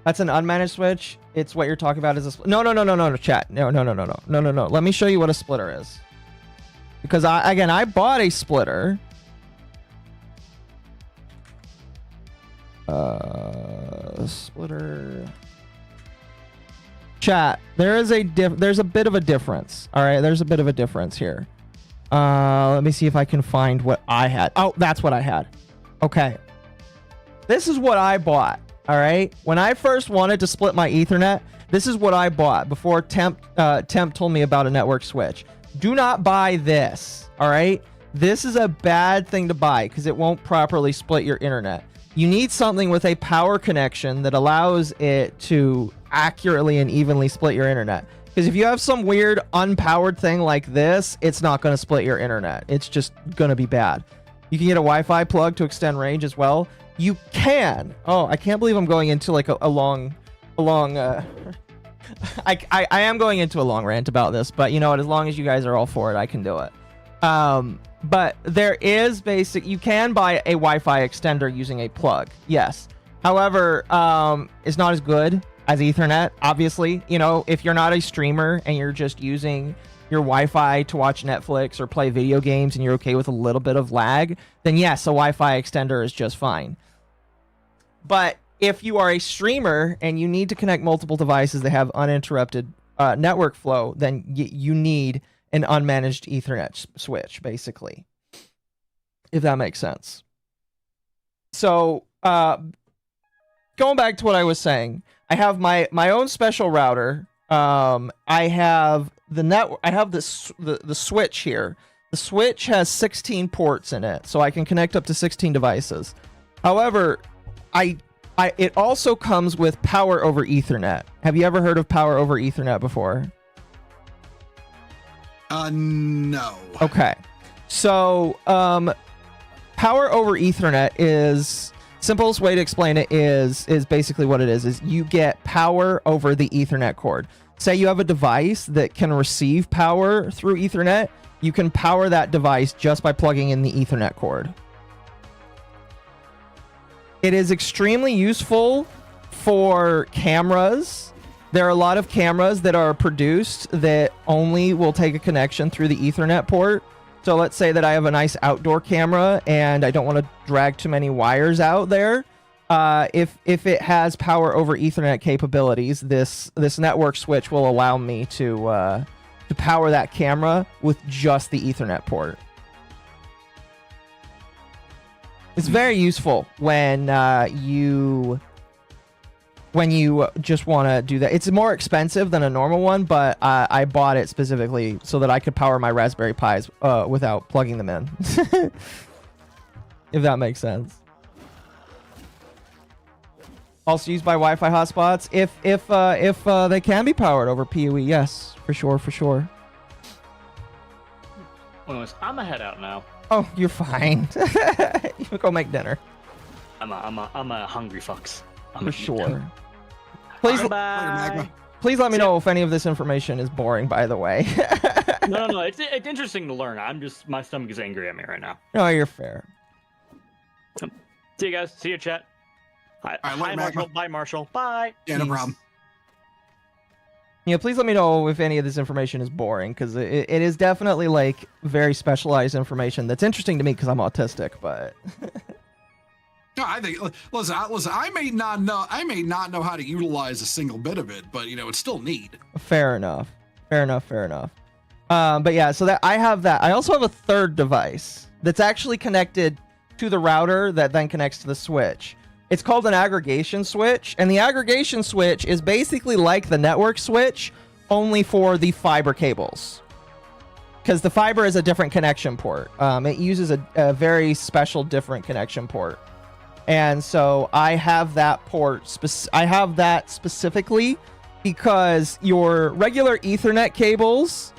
that's an unmanaged switch. It's what you're talking about is a no, chat. No. Let me show you what a splitter is, because I bought a splitter. Splitter. Chat, there's a bit of a difference. All right, there's a bit of a difference here. Let me see if I can find what I had. Oh, that's what I had. Okay. This is what I bought. All right. When I first wanted to split my Ethernet, this is what I bought before Temp told me about a network switch. Do not buy this. All right. This is a bad thing to buy, because it won't properly split your internet. You need something with a power connection that allows it to accurately and evenly split your internet. Because if you have some weird unpowered thing like this, it's not going to split your internet. It's just going to be bad. You can get a Wi-Fi plug to extend range as well. You can. Oh, I can't believe I'm going into a long I am going into a long rant about this, but you know what? As long as you guys are all for it, I can do it. But there is you can buy a Wi-Fi extender using a plug. Yes. However, it's not as good as Ethernet, obviously. You know, if you're not a streamer and you're just using your Wi-Fi to watch Netflix or play video games and you're okay with a little bit of lag, then yes, a Wi-Fi extender is just fine. But if you are a streamer and you need to connect multiple devices that have uninterrupted network flow, then you need an unmanaged Ethernet switch, basically, if that makes sense. So going back to what I was saying, I have my own special router. I have the network. I have the switch here. The switch has 16 ports in it, so I can connect up to 16 devices. However, it also comes with power over Ethernet. Have you ever heard of power over Ethernet before? No. Okay. So, power over Ethernet is, simplest way to explain it is basically what it is you get power over the Ethernet cord. Say you have a device that can receive power through Ethernet, you can power that device just by plugging in the Ethernet cord. It is extremely useful for cameras. There are a lot of cameras that are produced that only will take a connection through the Ethernet port. So let's say that I have a nice outdoor camera and I don't want to drag too many wires out there. If it has power over Ethernet capabilities, this network switch will allow me to power that camera with just the Ethernet port. It's very useful when you just want to do that. It's more expensive than a normal one, but I bought it specifically so that I could power my Raspberry Pis without plugging them in. If that makes sense. Also used by Wi-Fi hotspots if they can be powered over PoE. Yes, for sure. Anyways, I'm gonna head out now. Oh, you're fine. You go make dinner. I'm a hungry fucks. For sure. Please, bye. Please let me know if any of this information is boring, by the way. No. It's interesting to learn. My stomach is angry at me right now. No, you're fair. See you guys. See you, chat. Hi, Marshall. Bye, Marshall. Bye. Yeah, no problem. Yeah, please let me know if any of this information is boring, because it is definitely like very specialized information that's interesting to me because I'm autistic, but no, I think listen, I may not know how to utilize a single bit of it, but it's still neat. Fair enough. But yeah, so that I have that. I also have a third device that's actually connected to the router that then connects to the switch. It's called an aggregation switch, and the aggregation switch is basically like the network switch, only for the fiber cables. Because the fiber is a different connection port. It uses a very special different connection port. And so I have that port, I have that specifically because your regular Ethernet cables,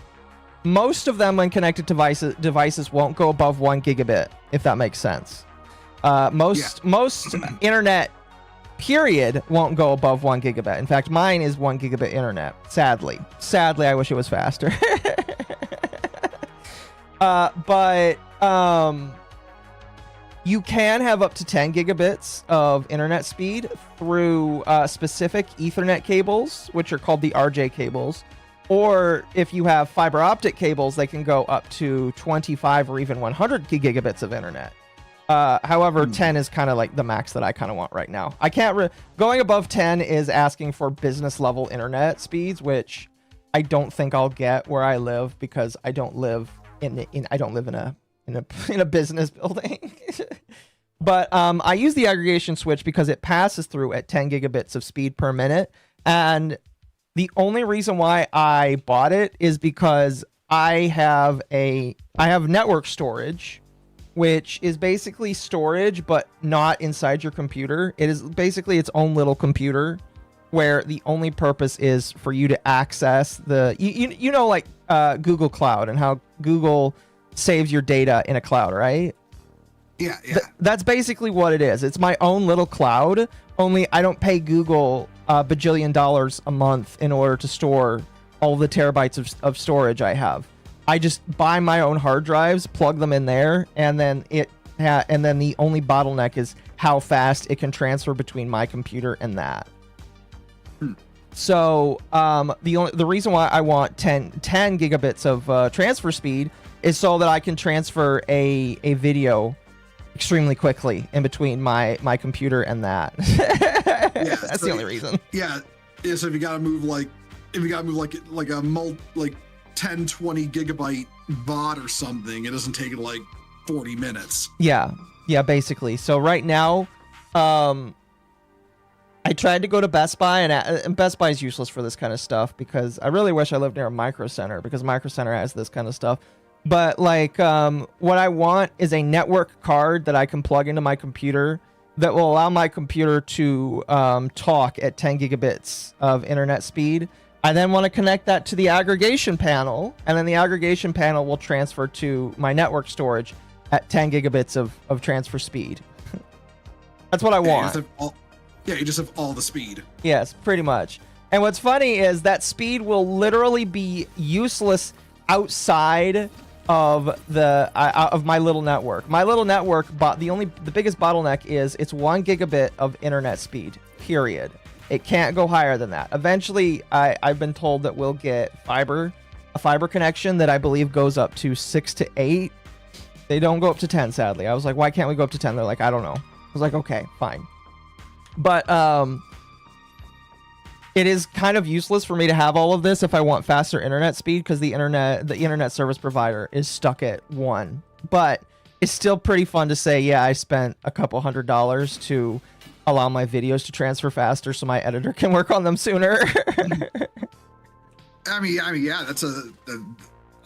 most of them when connected to devices won't go above 1 gigabit, if that makes sense. Most internet period won't go above 1 gigabit. In fact, mine is 1 gigabit internet. Sadly, I wish it was faster. But you can have up to 10 gigabits of internet speed through specific Ethernet cables, which are called the RJ cables. Or if you have fiber optic cables, they can go up to 25 or even 100 gigabits of internet. However, 10 is kind of like the max that I kind of want right now. I can't going above 10 is asking for business level internet speeds, which I don't think I'll get where I live because I don't live in a business building. But I use the aggregation switch because it passes through at 10 gigabits of speed per minute, and the only reason why I bought it is because I have network storage, which is basically storage, but not inside your computer. It is basically its own little computer where the only purpose is for you to access the, like Google Cloud and how Google saves your data in a cloud, right? Yeah. That's basically what it is. It's my own little cloud, only I don't pay Google $1 bajillion a month in order to store all the terabytes of storage I have. I just buy my own hard drives, plug them in there, and then the only bottleneck is how fast it can transfer between my computer and that. So the reason why I want 10 gigabits of transfer speed is so that I can transfer a video extremely quickly in between my computer and that. That's the only reason. Yeah. So if you got to move like if you got to move like a 10, 20 gigabyte VOD or something, it doesn't take like 40 minutes. Yeah, basically. So right now, I tried to go to Best Buy, and Best Buy is useless for this kind of stuff because I really wish I lived near a Micro Center because Micro Center has this kind of stuff. But like, what I want is a network card that I can plug into my computer that will allow my computer to talk at 10 gigabits of internet speed. I then want to connect that to the aggregation panel, and then the aggregation panel will transfer to my network storage at 10 gigabits of transfer speed. That's what I want. You just have all the speed. Yes, pretty much. And what's funny is that speed will literally be useless outside of the of my little network. My little network, the biggest bottleneck is it's 1 gigabit of internet speed. Period. It can't go higher than that. Eventually, I've been told that we'll get a fiber connection that I believe goes up to 6 to 8. They don't go up to 10, sadly. I was like, why can't we go up to 10? They're like, I don't know. I was like, okay, fine. But it is kind of useless for me to have all of this if I want faster internet speed because the internet service provider is stuck at 1. But it's still pretty fun to say, yeah, I spent a couple $100s to allow my videos to transfer faster so my editor can work on them sooner. I mean, yeah, that's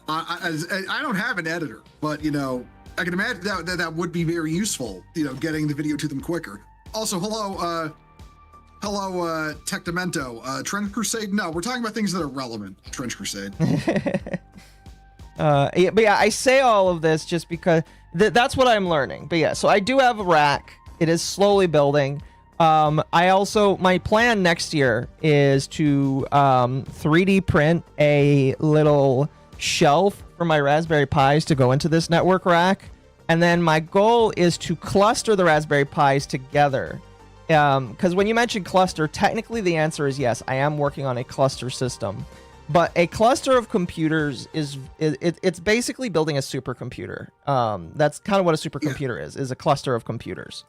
I don't have an editor, but I can imagine that would be very useful. Getting the video to them quicker. Also, hello, Tectamento. Trench Crusade? No, we're talking about things that are relevant. Trench Crusade. But yeah, I say all of this just because that's what I'm learning. But yeah, so I do have a rack. It is slowly building. My plan next year is to 3D print a little shelf for my Raspberry Pis to go into this network rack. And then my goal is to cluster the Raspberry Pis together. Because when you mention cluster, technically the answer is yes, I am working on a cluster system. But a cluster of computers it's basically building a supercomputer. That's kind of what a supercomputer is a cluster of computers.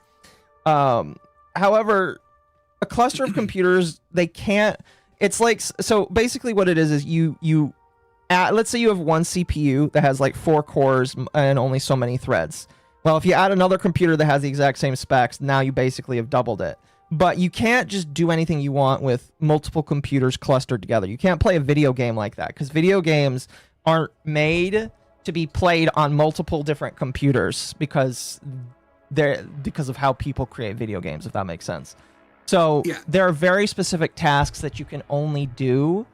However, a cluster of computers, they can't, it's like, so basically what it is you let's say you have one CPU that has like 4 cores and only so many threads. Well, if you add another computer that has the exact same specs, now you basically have doubled it. But you can't just do anything you want with multiple computers clustered together. You can't play a video game like that because video games aren't made to be played on multiple different computers because of how people create video games, if that makes sense. So there are very specific tasks that you can only do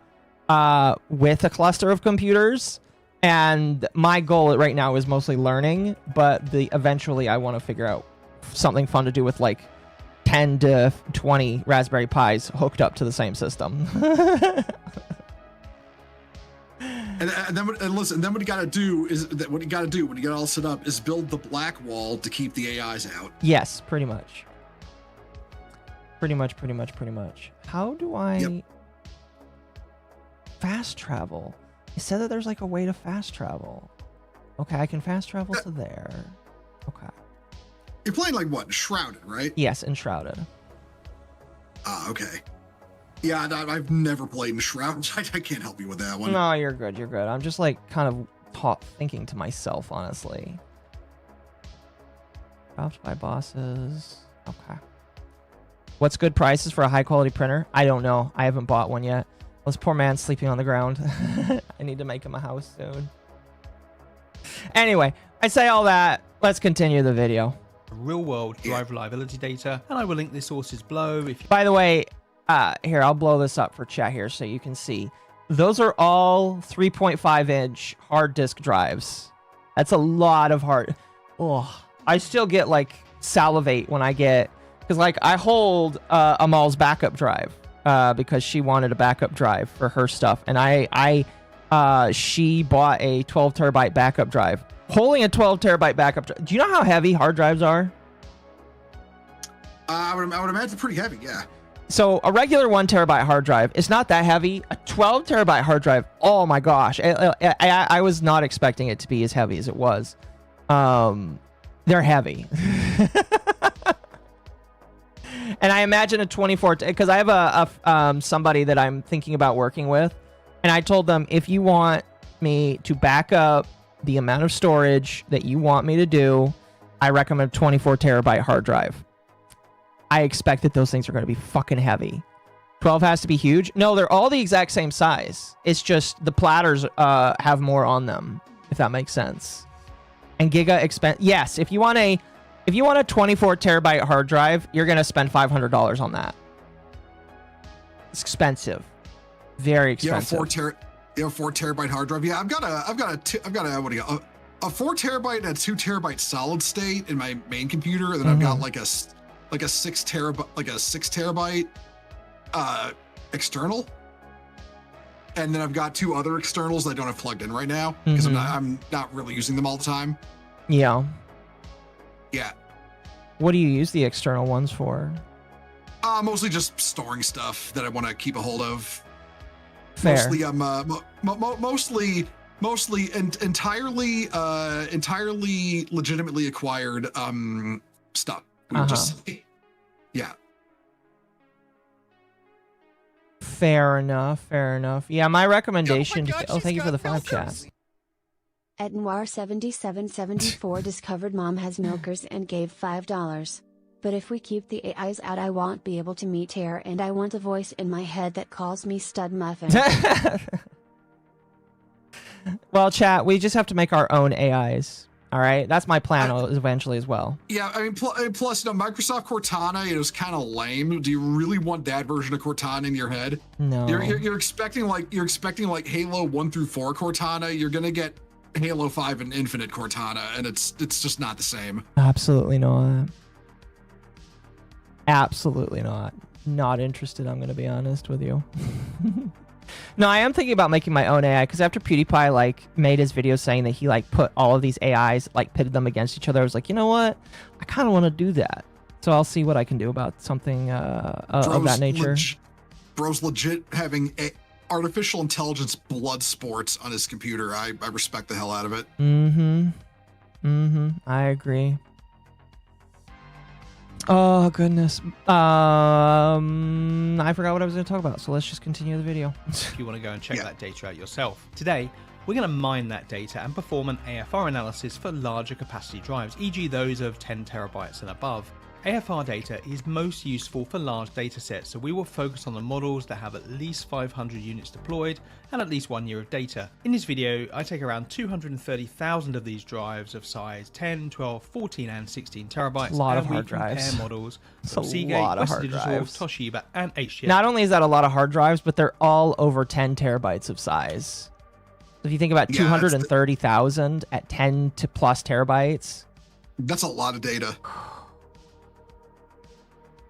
with a cluster of computers. And my goal right now is mostly learning, but eventually I want to figure out something fun to do with like 10 to 20 Raspberry Pis hooked up to the same system. And then what you got to do when you got it all set up is build the black wall to keep the AIs out. Yes, pretty much. Pretty much. How do I fast travel? It said that there's like a way to fast travel. Okay, I can fast travel to there. Okay. You're playing like what? Shrouded, right? Yes, Enshrouded. Okay. Yeah, I've never played in Shroud. I can't help you with that one. No, you're good. I'm just like kind of thinking to myself, honestly. Dropped by bosses. Okay. What's good prices for a high quality printer? I don't know. I haven't bought one yet. This poor man's sleeping on the ground. I need to make him a house soon. Anyway, I say all that. Let's continue the video. Real world drive reliability data, and I will link the sources below. By the way, here, I'll blow this up for chat here so you can see. Those are all 3.5-inch hard disk drives. That's a lot of hard. Oh, I still get like salivate when I get, because like I hold Amal's backup drive because she wanted a backup drive for her stuff, and she bought a 12 terabyte backup drive. Holding a 12 terabyte backup drive. Do you know how heavy hard drives are? I would imagine pretty heavy, yeah. So a regular 1 terabyte hard drive is not that heavy. A 12 terabyte hard drive, oh my gosh. I was not expecting it to be as heavy as it was. They're heavy. And I imagine a 24, because I have somebody that I'm thinking about working with, and I told them, if you want me to back up the amount of storage that you want me to do, I recommend a 24 terabyte hard drive. I expect that those things are going to be fucking heavy. 12 has to be huge. No, they're all the exact same size. It's just the platters have more on them, if that makes sense. And yes, if you want a 24 terabyte hard drive, you're gonna spend $500 on that. It's expensive, very expensive. You have a 4 terabyte hard drive. Yeah, I've got a 4 terabyte and a 2 terabyte solid state in my main computer, and then I've got like a 6 terabyte external, and then I've got 2 other externals that I don't have plugged in right now because I'm not really using them all the time. Yeah. Yeah. What do you use the external ones for? Mostly just storing stuff that I want to keep a hold of. Fair. Mostly, mostly entirely legitimately acquired stuff. Yeah. Fair enough. Yeah, my recommendation. Thank you for the 5 chat. At Noir7774 discovered Mom has milkers and gave $5. But if we keep the AIs out, I won't be able to meet her, and I want a voice in my head that calls me Stud Muffin. Well, chat, we just have to make our own AIs. All right, that's my plan eventually as well. Yeah, I mean, plus, Microsoft Cortana is kind of lame. Do you really want that version of Cortana in your head? No. You're expecting like Halo 1 through 4 Cortana. You're gonna get Halo 5 and Infinite Cortana, and it's just not the same. Absolutely not. Absolutely not. Not interested, I'm going to be honest with you. No, I am thinking about making my own AI, because after PewDiePie, like, made his video saying that he, like, put all of these AIs, like, pitted them against each other, I was like, you know what? I kind of want to do that. So I'll see what I can do about something of that nature. Bro's legit having artificial intelligence blood sports on his computer. I respect the hell out of it. I agree. Oh, goodness. I forgot what I was going to talk about, so let's just continue the video. If you want to go and check that data out yourself. Today, we're going to mine that data and perform an AFR analysis for larger capacity drives, e.g. those of 10 terabytes and above. AFR data is most useful for large datasets, so we will focus on the models that have at least 500 units deployed and at least 1 year of data. In this video, I take around 230,000 of these drives of size 10, 12, 14 and 16 terabytes, a lot and of hard drives. compare models It's from a Seagate, lot of Western hard Digital, drives. Toshiba and HTS. Not only is that a lot of hard drives, but they're all over 10 terabytes of size. If you think about 230,000 at 10 to plus terabytes. That's a lot of data.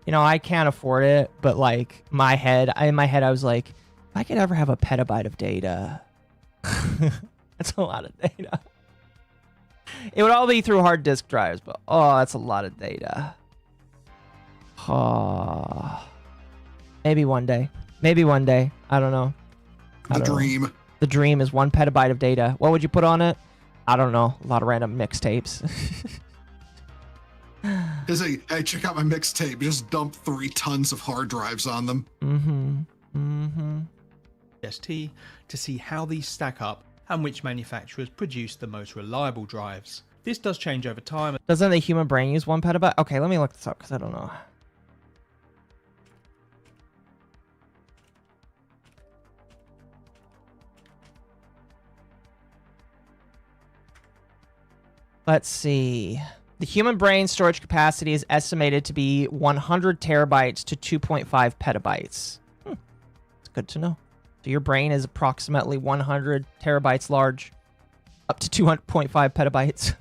You know, I can't afford it, but like in my head, I was like, if I could ever have a petabyte of data, that's a lot of data. It would all be through hard disk drives, but oh, that's a lot of data. Oh, maybe one day. Maybe one day. I don't know. The dream. The dream is 1 petabyte of data. What would you put on it? I don't know. A lot of random mixtapes. Hey, check out my mixtape. Just dump 3 tons of hard drives on them. ST to see how these stack up and which manufacturers produce the most reliable drives. This does change over time. Doesn't the human brain use 1 petabyte? Okay, let me look this up because I don't know. Let's see. The human brain storage capacity is estimated to be 100 terabytes to 2.5 petabytes. It's good to know. So your brain is approximately 100 terabytes large, up to 2.5 petabytes.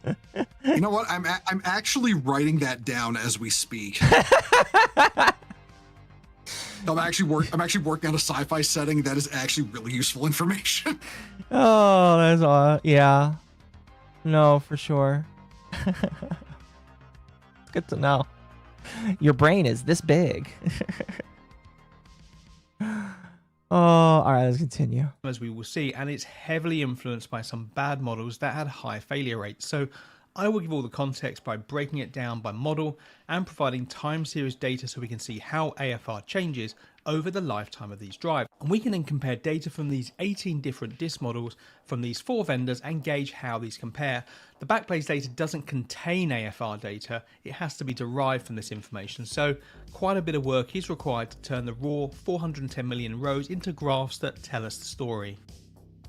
You know what? I'm actually writing that down as we speak. I'm actually working on a sci-fi setting that is actually really useful information. Oh, that's all. Yeah. No, for sure. Good to know. Your brain is this big. Oh, all right, let's continue. As we will see, and it's heavily influenced by some bad models that had high failure rates. So I will give all the context by breaking it down by model and providing time series data so we can see how AFR changes over the lifetime of these drives. And we can then compare data from these 18 different disk models from these 4 vendors and gauge how these compare. The Backblaze data doesn't contain AFR data, it has to be derived from this information, so quite a bit of work is required to turn the raw 410 million rows into graphs that tell us the story.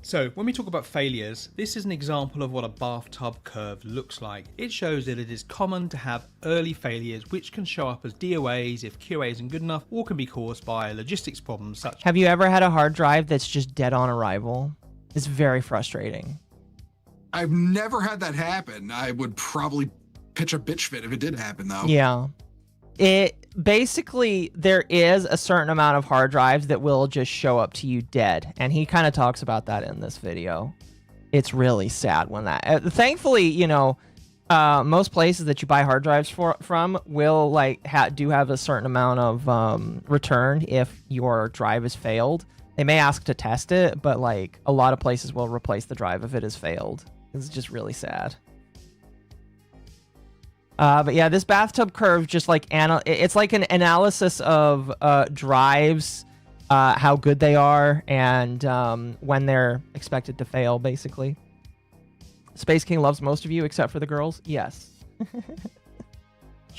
So when we talk about failures, this is an example of what a bathtub curve looks like. It shows that it is common to have early failures which can show up as DOAs if QA isn't good enough, or can be caused by logistics problems such. Have you ever had a hard drive that's just dead on arrival? It's very frustrating. I've never had that happen. I would probably pitch a bitch fit if it did happen though. Yeah. It basically, there is a certain amount of hard drives that will just show up to you dead, and he kind of talks about that in this video. It's really sad when that thankfully, you know, most places that you buy hard drives from will like do have a certain amount of return if your drive has failed. They may ask to test it, but like a lot of places will replace the drive if it has failed. It's just really sad. But yeah, this bathtub curve just like it's like an analysis of drives, how good they are, and when they're expected to fail, basically. Space King loves most of you except for the girls. Yes.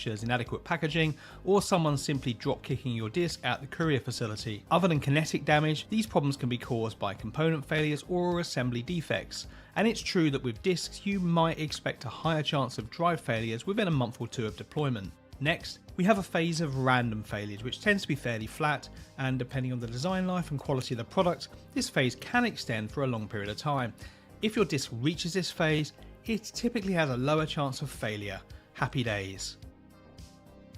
As inadequate packaging, or someone simply drop kicking your disk at the courier facility. Other than kinetic damage, these problems can be caused by component failures or assembly defects. And it's true that with disks, you might expect a higher chance of drive failures within a month or 2 of deployment. Next, we have a phase of random failures, which tends to be fairly flat, and depending on the design life and quality of the product, this phase can extend for a long period of time. If your disk reaches this phase, it typically has a lower chance of failure. Happy days.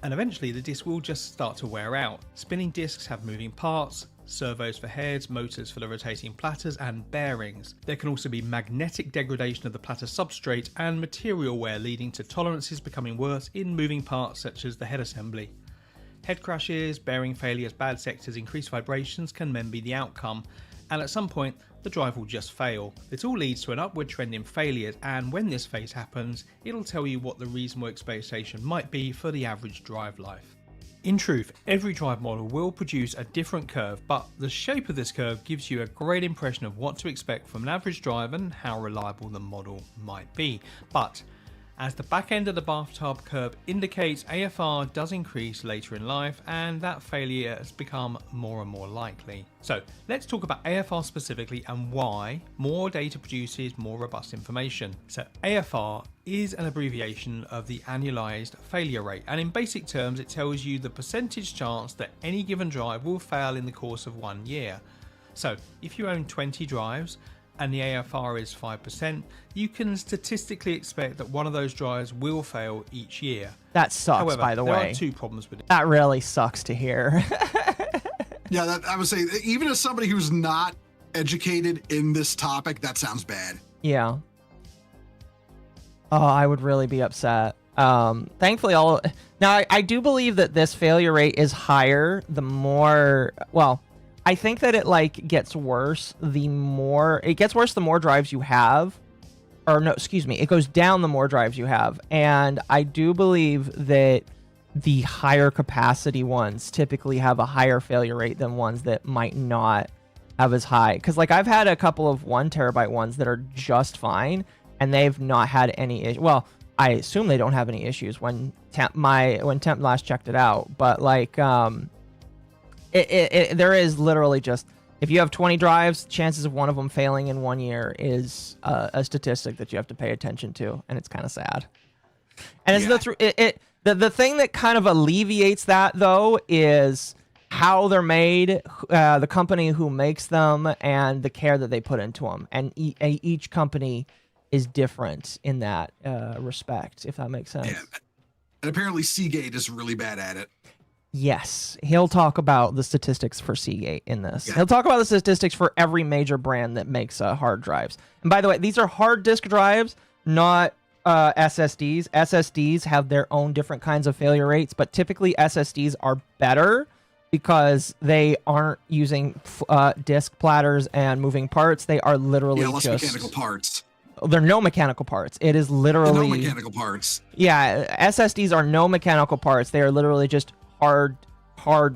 And eventually the disk will just start to wear out. Spinning disks have moving parts, servos for heads, motors for the rotating platters, and bearings. There can also be magnetic degradation of the platter substrate and material wear, leading to tolerances becoming worse in moving parts such as the head assembly. Head crashes, bearing failures, bad sectors, increased vibrations can then be the outcome, and at some point the drive will just fail. This all leads to an upward trend in failures, and when this phase happens, it'll tell you what the reasonable expectation might be for the average drive life. In truth, every drive model will produce a different curve, but the shape of this curve gives you a great impression of what to expect from an average drive and how reliable the model might be. But as the back end of the bathtub curve indicates, AFR does increase later in life, and that failure has become more and more likely. So let's talk about AFR specifically and why more data produces more robust information. So AFR is an abbreviation of the annualized failure rate, and in basic terms it tells you the percentage chance that any given drive will fail in the course of 1 year. So if you own 20 drives and the AFR is 5%, you can statistically expect that one of those drives will fail each year. That sucks. However, by the way, there are 2 problems with it. That really sucks to hear. Yeah, that, I would say, even as somebody who's not educated in this topic, that sounds bad. Yeah. Oh, I would really be upset. Thankfully, now I do believe that this failure rate is higher the more, well, I think that it like gets worse the more drives you have, or no, excuse me, it goes down the more drives you have. And I do believe that the higher capacity ones typically have a higher failure rate than ones that might not have as high. Because like I've had a couple of 1 terabyte ones that are just fine, and they've not had any issues. Well, I assume they don't have any issues when Temp last checked it out, but like there is literally just, if you have 20 drives, chances of one of them failing in 1 year is a statistic that you have to pay attention to, and it's kind of sad. And it's the thing that kind of alleviates that though is how they're made, the company who makes them, and the care that they put into them. And each company is different in that respect, if that makes sense. Yeah. And apparently Seagate is really bad at it. Yes, he'll talk about the statistics for Seagate in this. Yeah. He'll talk about the statistics for every major brand that makes hard drives. And by the way, these are hard disk drives, not SSDs. SSDs have their own different kinds of failure rates, but typically SSDs are better because they aren't using disk platters and moving parts. They are literally less just mechanical parts. There are no mechanical parts. It is literally no mechanical parts. Yeah, SSDs are no mechanical parts. They are literally just hard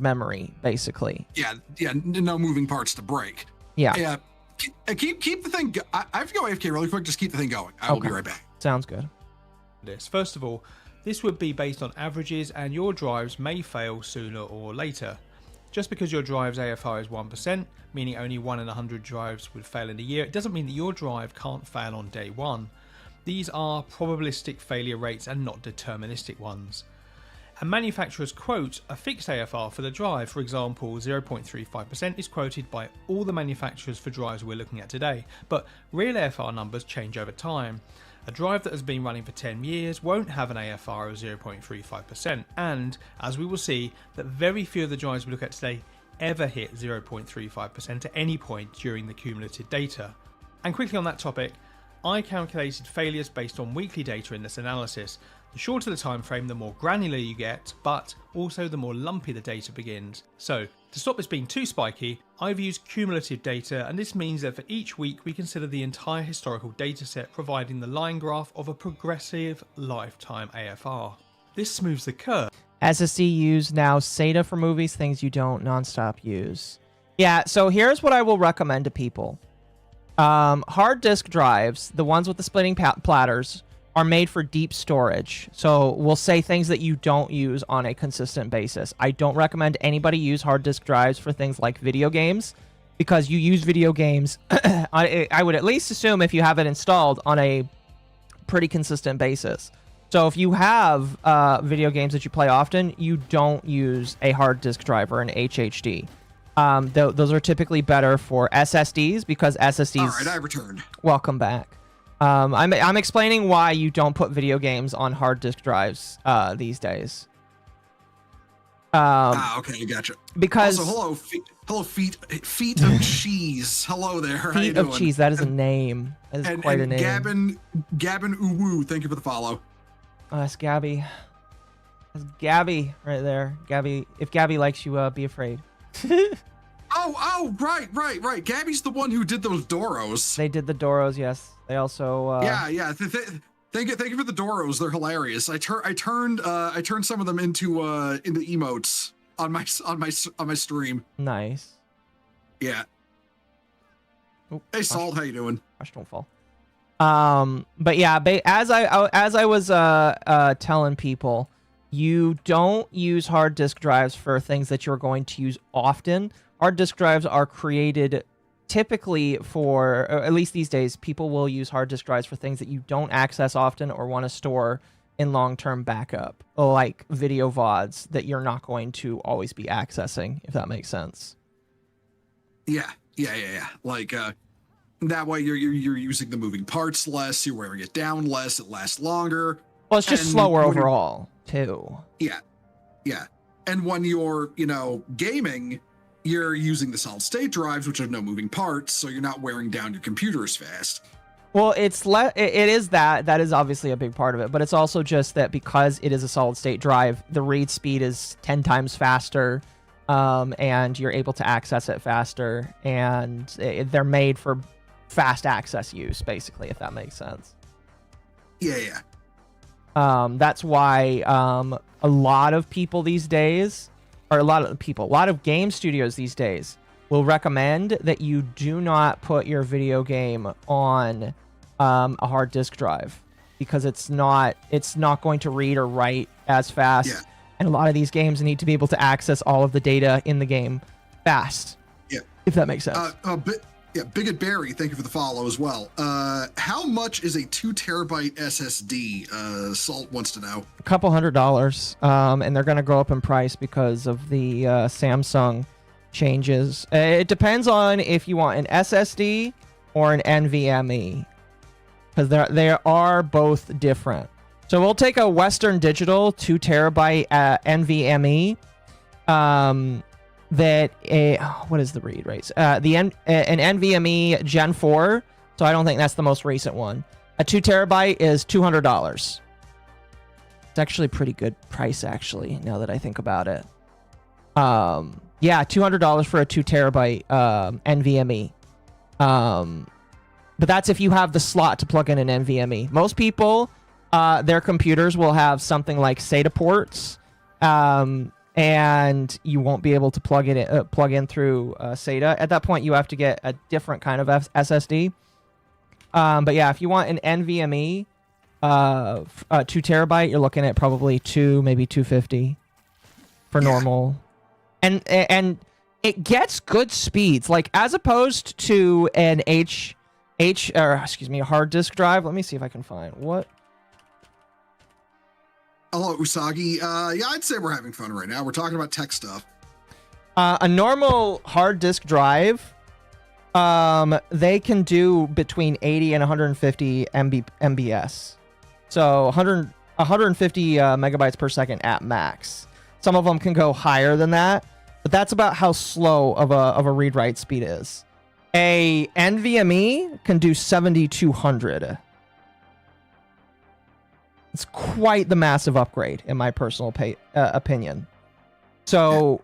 memory, basically. Yeah, no moving parts to break. Yeah. Keep the thing. I have to go AFK really quick. Just keep the thing going. I will be right back. Sounds good. First of all, this would be based on averages, and your drives may fail sooner or later. Just because your drive's AFR is 1%, meaning only 1 in 100 drives would fail in a year, it doesn't mean that your drive can't fail on day one. These are probabilistic failure rates and not deterministic ones. And manufacturers quote a fixed AFR for the drive. For example, 0.35% is quoted by all the manufacturers for drives we're looking at today, but real AFR numbers change over time. A drive that has been running for 10 years won't have an AFR of 0.35%, and as we will see, that very few of the drives we look at today ever hit 0.35% at any point during the cumulative data. And quickly on that topic, I calculated failures based on weekly data in this analysis. The shorter the time frame, the more granular you get, but also the more lumpy the data begins. So, to stop this being too spiky, I've used cumulative data, and this means that for each week we consider the entire historical dataset, providing the line graph of a progressive lifetime AFR. This smooths the curve. SSD use now SATA for movies, things you don't nonstop use. Yeah, so here's what I will recommend to people. Hard disk drives, the ones with the splitting platters, are made for deep storage. So we'll say things that you don't use on a consistent basis. I don't recommend anybody use hard disk drives for things like video games, because you use video games, I would at least assume if you have it installed, on a pretty consistent basis. So if you have video games that you play often, you don't use a hard disk drive or an HHD. Those are typically better for SSDs, because SSDs... All right, I returned. Welcome back. I'm explaining why you don't put video games on hard disk drives these days. Okay, gotcha. Because also, hello, feet of cheese. Hello there. How you Feet of doing? cheese. That is a name. That is quite a name. Gavin Uwu. Thank you for the follow. Oh, that's Gabby. That's Gabby right there. Gabby. If Gabby likes you, be afraid. Oh, right. Gabby's the one who did those Doros. They did the Doros, yes. They also. Yeah. Thank you for the Doros. They're hilarious. I turned some of them into emotes on my stream. Nice. Yeah. Oh, hey Salt, how you doing? Gosh, don't fall. But yeah, as I was telling people, you don't use hard disk drives for things that you're going to use often. Hard disk drives are created typically for, or at least these days, people will use hard disk drives for things that you don't access often or want to store in long-term backup, like video VODs that you're not going to always be accessing, if that makes sense. Yeah. Like that way you're using the moving parts less, you're wearing it down less, it lasts longer. Well, it's just slower overall, too. Yeah. And when you're, gaming, you're using the solid state drives, which have no moving parts, so you're not wearing down your computer as fast. Well, it is that is obviously a big part of it, but it's also just that because it is a solid state drive, the read speed is 10 times faster, and you're able to access it faster, and they're made for fast access use, basically, if that makes sense. Yeah. That's why a lot of people these days, or a lot of game studios these days will recommend that you do not put your video game on a hard disk drive, because it's not going to read or write as fast. Yeah. And a lot of these games need to be able to access all of the data in the game fast. Yeah. If that makes sense. Bigot Barry, thank you for the follow as well. How much is a 2 terabyte SSD? Salt wants to know. A couple $100, and they're going to go up in price because of the Samsung changes. It depends on if you want an SSD or an NVMe, because they are both different. So we'll take a Western Digital 2 terabyte NVMe. What is the read rates? An NVMe Gen 4. So I don't think that's the most recent one. A 2 terabyte is $200. It's actually a pretty good price, actually, now that I think about it. Yeah, $200 for a 2 terabyte NVMe. But that's if you have the slot to plug in an NVMe. Most people, their computers will have something like SATA ports, and you won't be able to plug in through SATA. At that point, you have to get a different kind of SSD. But yeah, if you want an NVMe, 2 terabyte, you're looking at probably maybe 250 for normal, and it gets good speeds, like as opposed to an a hard disk drive. Let me see if I can find what. Hello, Usagi. Yeah, I'd say we're having fun right now. We're talking about tech stuff. A normal hard disk drive, they can do between 80 and 150 MBS. So 150 megabytes per second at max. Some of them can go higher than that, but that's about how slow of a read-write speed is. A NVMe can do 7,200. It's quite the massive upgrade, in my personal opinion. So,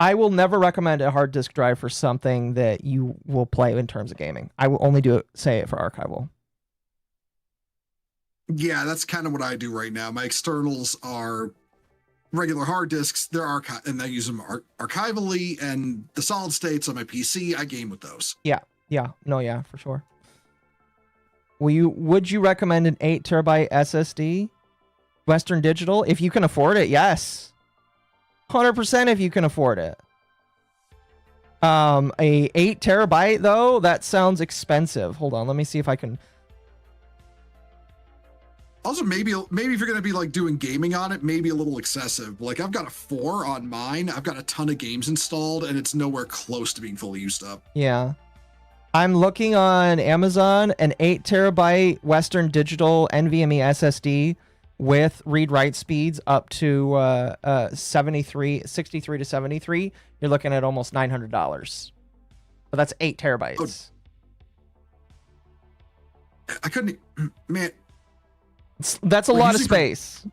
I will never recommend a hard disk drive for something that you will play in terms of gaming. I will only say it for archival. Yeah, that's kind of what I do right now. My externals are regular hard disks. They're and I use them archivally, and the solid states on my PC, I game with those. Yeah, for sure. Would you recommend an 8 terabyte SSD? Western Digital? If you can afford it, yes. 100% if you can afford it. A 8 terabyte though, that sounds expensive. Hold on, let me see if I can. Also, maybe if you're gonna be like doing gaming on it, maybe a little excessive. Like I've got a 4 on mine. I've got a ton of games installed, and it's nowhere close to being fully used up. Yeah. I'm looking on Amazon, an 8 terabyte Western Digital NVMe SSD with read-write speeds up to 63 to 73. You're looking at almost $900. But that's 8 terabytes. I couldn't, man. That's a lot of space.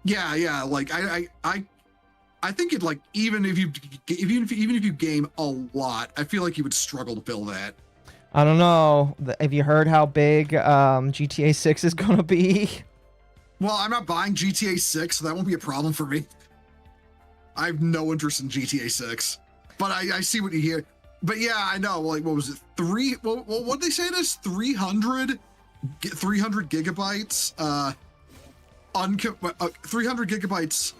Yeah. Like I think it like even if you game a lot, I feel like you would struggle to fill that. I don't know. Have you heard how big GTA 6 is gonna be? Well, I'm not buying GTA 6, so that won't be a problem for me. I have no interest in GTA 6, but I see what you hear. But yeah, I know. Like, what was it? What did they say it is? 300 gigabytes. 300 gigabytes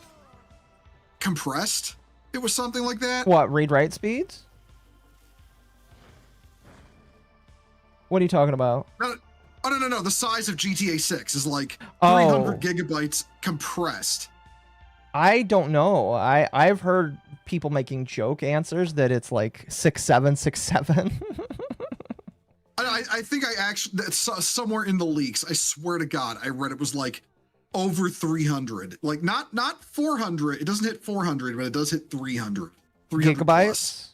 compressed. It was something like that. What, read-write speeds? What are you talking about? No. The size of GTA 6 is like 300 gigabytes compressed. I don't know. I've heard people making joke answers that it's like 6.7. I think I actually, that's somewhere in the leaks. I swear to God, I read it was like over 300. Like not 400. It doesn't hit 400, but it does hit 300. 300 gigabytes? Plus.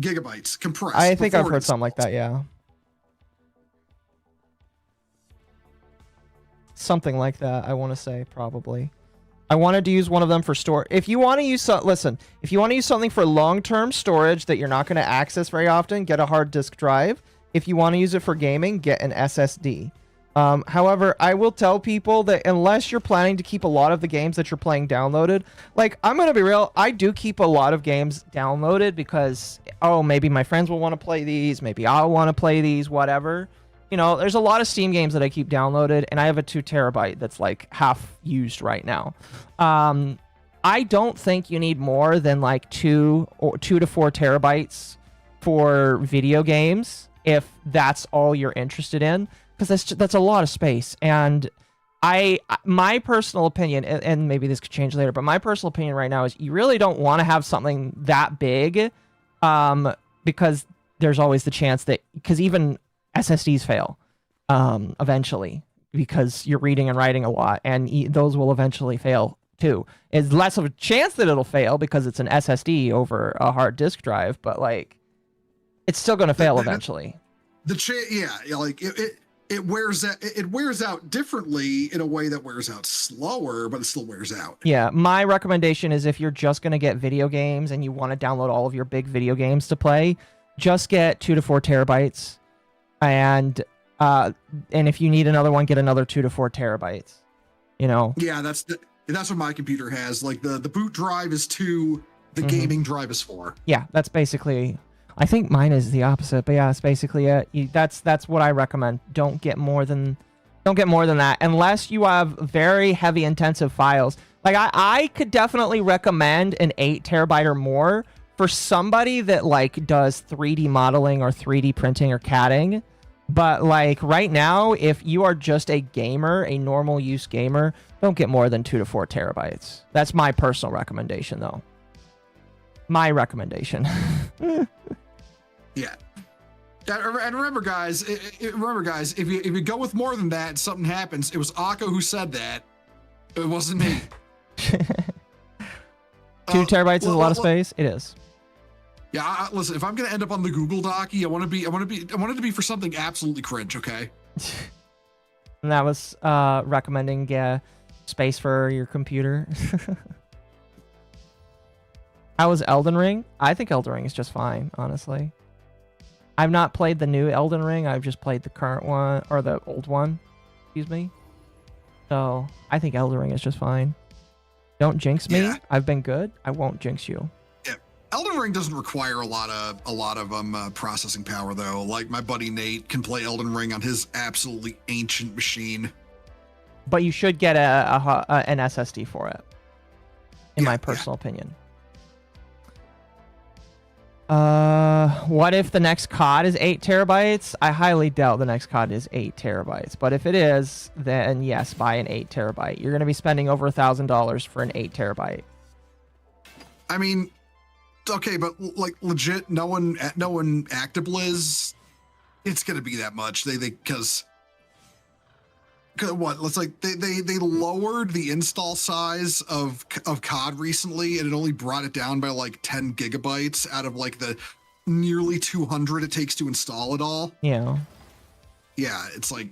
Gigabytes compressed. I think I've heard something like that, yeah. Something like that, I want to say, probably. I wanted to use one of them for store. If you want to use if you want to use something for long-term storage that you're not going to access very often, get a hard disk drive. If you want to use it for gaming, get an SSD. However, I will tell people that unless you're planning to keep a lot of the games that you're playing downloaded, like, I'm going to be real, I do keep a lot of games downloaded because, maybe my friends will want to play these, maybe I'll want to play these, whatever. You know, there's a lot of Steam games that I keep downloaded, and I have a 2 terabyte that's like half used right now. I don't think you need more than like 2 to 4 terabytes for video games if that's all you're interested in, because that's a lot of space. And my personal opinion, and maybe this could change later, but my personal opinion right now is you really don't want to have something that big, because there's always the chance that, because even SSDs fail eventually, because you're reading and writing a lot, and those will eventually fail too. It's less of a chance that it'll fail because it's an SSD over a hard disk drive, but like, it's still going to fail eventually. Like it wears out differently in a way that wears out slower, but it still wears out. Yeah, my recommendation is if you're just going to get video games and you want to download all of your big video games to play, just get 2 to 4 terabytes. and if you need another one, get another 2 to 4 terabytes. You know. Yeah, that's what my computer has. Like the boot drive is 2, the gaming drive is 4. Yeah, that's basically. I think mine is the opposite, but yeah, it's basically it. That's what I recommend. Don't get more than that unless you have very heavy intensive files. Like I could definitely recommend an 8 terabyte or more for somebody that like does 3D modeling or 3D printing or CADing. But like right now, if you are just a gamer, a normal use gamer, don't get more than 2 to 4 terabytes. That's my personal recommendation, though. My recommendation. Yeah. And remember, guys, if you go with more than that and something happens, it was Occo who said that. It wasn't me. 2 terabytes is a lot of space. It is. Yeah, listen, if I'm gonna end up on the Google Docky, I want it to be for something absolutely cringe, okay? And that was recommending space for your computer. How was Elden Ring? I think Elden Ring is just fine, honestly. I've not played the new Elden Ring. I've just played the current one, or the old one. Excuse me. So I think Elden Ring is just fine. Don't jinx me. I've been good. I won't jinx you. Yeah, Elden Ring doesn't require a lot of processing power though. Like my buddy Nate can play Elden Ring on his absolutely ancient machine. But you should get an SSD for it, in my personal opinion. What if the next COD is 8 terabytes? I highly doubt the next COD is 8 terabytes. But if it is, then yes, buy an 8 terabyte. You're going to be spending over $1,000 for an 8 terabyte. I mean, okay, but like legit, no one ActiBliz, it's going to be that much. Because what? Let's like they lowered the install size of COD recently, and it only brought it down by like 10 gigabytes out of like the nearly 200 it takes to install it all. Yeah. Yeah, it's like,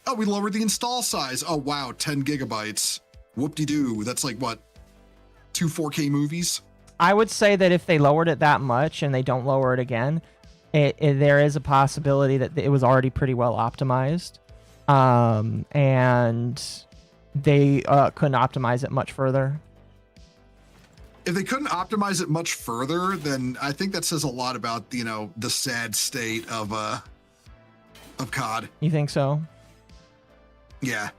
oh, we lowered the install size. Oh wow, 10 gigabytes. Whoop-de-doo. That's like what? 2 4K movies? I would say that if they lowered it that much and they don't lower it again, there is a possibility that it was already pretty well optimized. And they couldn't optimize it much further. If they couldn't optimize it much further, then I think that says a lot about, you know, the sad state of COD. You think so? Yeah.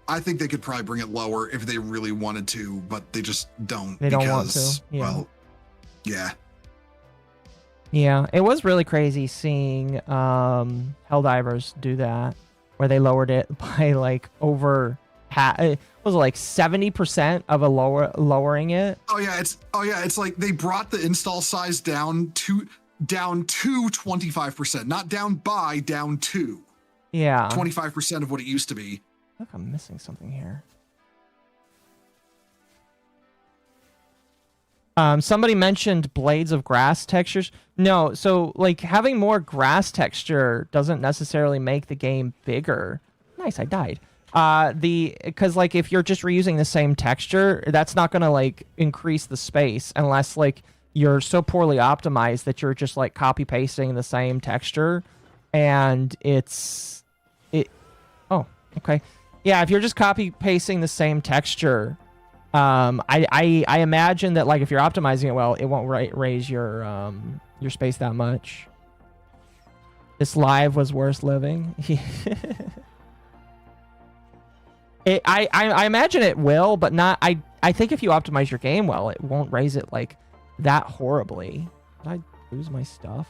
I think they could probably bring it lower if they really wanted to, but they just don't. They don't want to. Yeah. Well, yeah. Yeah, it was really crazy seeing Helldivers do that, where they lowered it by like over half. It was like 70% of lowering it. Oh yeah, it's like they brought the install size down to 25%, not down by, down to. Yeah. 25% of what it used to be. I think I'm missing something here. Somebody mentioned blades of grass textures. No, so like having more grass texture doesn't necessarily make the game bigger. Nice, I died. Because like if you're just reusing the same texture, that's not gonna like increase the space unless like you're so poorly optimized that you're just like copy pasting the same texture, and oh, okay. Yeah, if you're just copy pasting the same texture, I imagine that like if you're optimizing it well, it won't raise your space that much. This live was worth living. I imagine it will, but not. I think if you optimize your game well, it won't raise it like that horribly. Did I lose my stuff?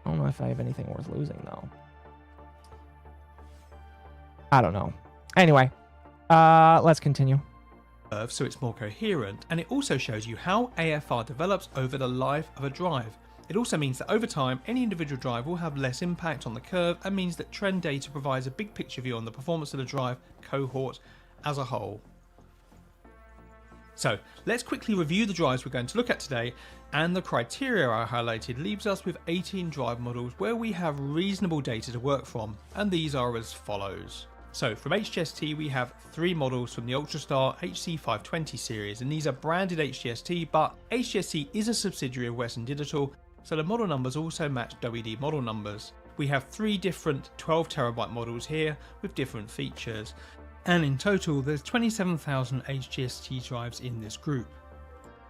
I don't know if I have anything worth losing though. I don't know. Anyway, let's continue. So it's more coherent, and it also shows you how AFR develops over the life of a drive. It also means that over time, any individual drive will have less impact on the curve, and means that trend data provides a big picture view on the performance of the drive cohort as a whole. So let's quickly review the drives we're going to look at today, and the criteria I highlighted leaves us with 18 drive models where we have reasonable data to work from, and these are as follows. So from HGST we have 3 models from the Ultrastar HC520 series, and these are branded HGST, but HGST is a subsidiary of Western Digital, so the model numbers also match WD model numbers. We have 3 different 12TB models here with different features, and in total there's 27,000 HGST drives in this group.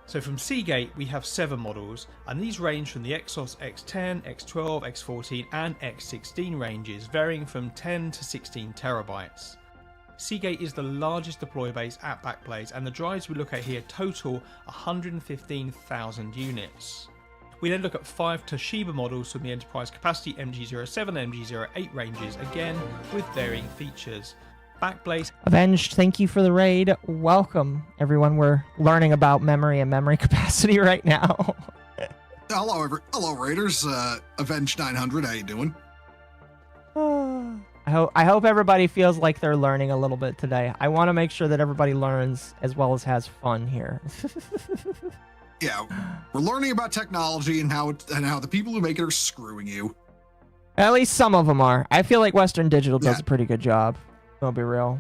So from Seagate we have 7 models, and these range from the ASUS X10, X12, X14 and X16 ranges, varying from 10 to 16 terabytes. Seagate is the largest deploy base at Backblaze, and the drives we look at here total 115,000 units. We then look at 5 Toshiba models from the enterprise capacity MG07 and MG08 ranges, again with varying features. Backblaze. Avenged, thank you for the raid. Welcome, everyone. We're learning about memory and memory capacity right now. Hello, Raiders. Avenged 900, how you doing? I hope everybody feels like they're learning a little bit today. I want to make sure that everybody learns as well as has fun here. Yeah, we're learning about technology and how the people who make it are screwing you. At least some of them are. I feel like Western Digital does a pretty good job. I'll be real.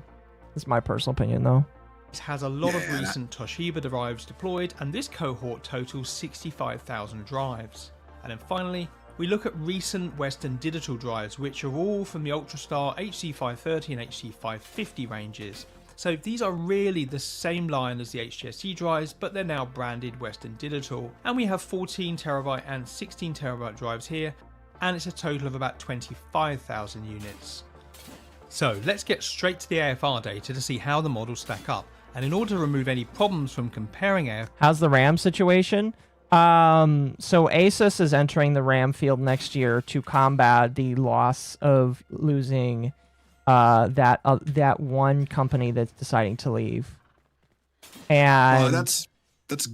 This is my personal opinion, though. It has a lot of recent Toshiba drives deployed, and this cohort totals 65,000 drives. And then finally, we look at recent Western Digital drives, which are all from the Ultrastar HC530 and HC550 ranges. So these are really the same line as the HGST drives, but they're now branded Western Digital. And we have 14TB and 16TB drives here, and it's a total of about 25,000 units. So let's get straight to the AFR data to see how the models stack up. And in order to remove any problems from comparing AFR... How's the RAM situation? So ASUS is entering the RAM field next year to combat the loss of losing that one company that's deciding to leave. And that's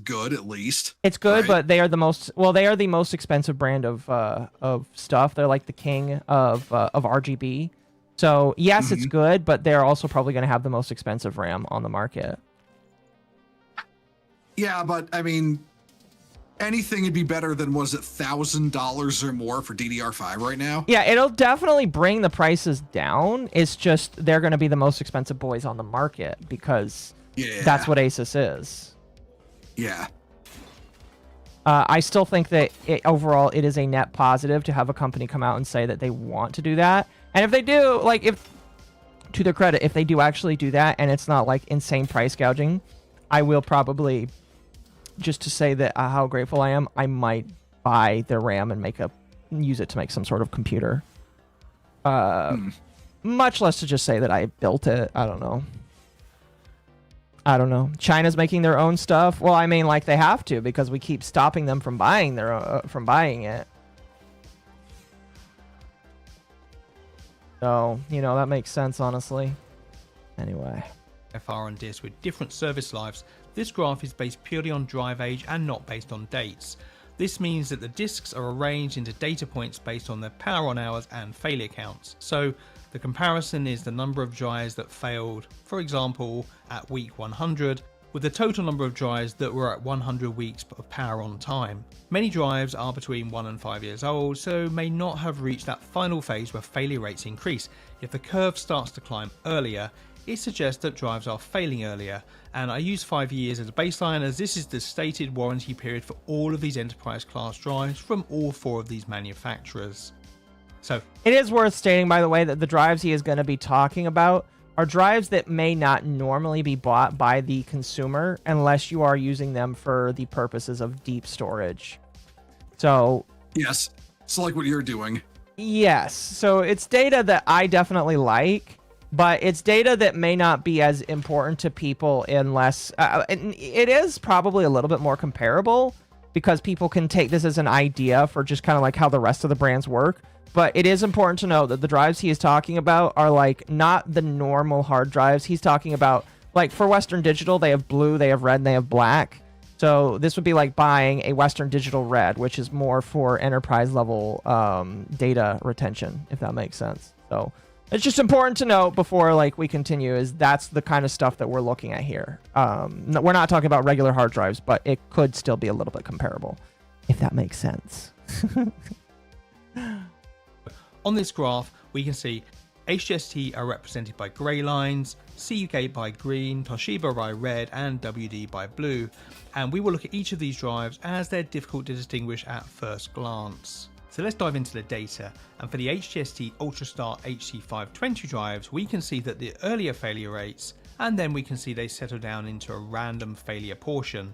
good, at least. It's good, right? But they are the most expensive brand of stuff. They're like the king of RGB. So yes, it's good, but they're also probably going to have the most expensive RAM on the market. Yeah, but I mean, anything would be better than, was it $1,000 or more for DDR5 right now? Yeah, it'll definitely bring the prices down. It's just they're going to be the most expensive boys on the market because that's what ASUS is. Yeah. I still think that overall it is a net positive to have a company come out and say that they want to do that. And if they do, like, if to their credit, if they do actually do that and it's not like insane price gouging, I will probably, just to say that how grateful I am, I might buy their RAM and use it to make some sort of computer. Much less to just say that I built it. I don't know. China's making their own stuff. Well, I mean, like, they have to because we keep stopping them from buying it. So, that makes sense, honestly. Anyway. AFR on disk with different service lives. This graph is based purely on drive age and not based on dates. This means that the disks are arranged into data points based on their power on hours and failure counts. So the comparison is the number of drives that failed, for example, at week 100, with the total number of drives that were at 100 weeks of power on time. Many drives are between 1 and 5 years old, so may not have reached that final phase where failure rates increase. If the curve starts to climb earlier, it suggests that drives are failing earlier, and I use 5 years as a baseline as this is the stated warranty period for all of these enterprise class drives from all 4 of these manufacturers. So it is worth stating, by the way, that the drives he is going to be talking about are drives that may not normally be bought by the consumer unless you are using them for the purposes of deep storage. So yes, so like what you're doing. Yes, so it's data that I definitely like, but it's data that may not be as important to people unless it is probably a little bit more comparable because people can take this as an idea for just kind of like how the rest of the brands work. But it is important to know that the drives he is talking about are like not the normal hard drives. He's talking about, like, for Western Digital, they have blue, they have red, and they have black. So this would be like buying a Western Digital red, which is more for enterprise level data retention, if that makes sense. So it's just important to note before like we continue is that's the kind of stuff that we're looking at here. We're not talking about regular hard drives, but it could still be a little bit comparable, if that makes sense. On this graph, we can see HGST are represented by grey lines, Seagate by green, Toshiba by red, and WD by blue. And we will look at each of these drives as they're difficult to distinguish at first glance. So let's dive into the data, and for the HGST UltraStar HC520 drives, we can see that the earlier failure rates, and then we can see they settle down into a random failure portion.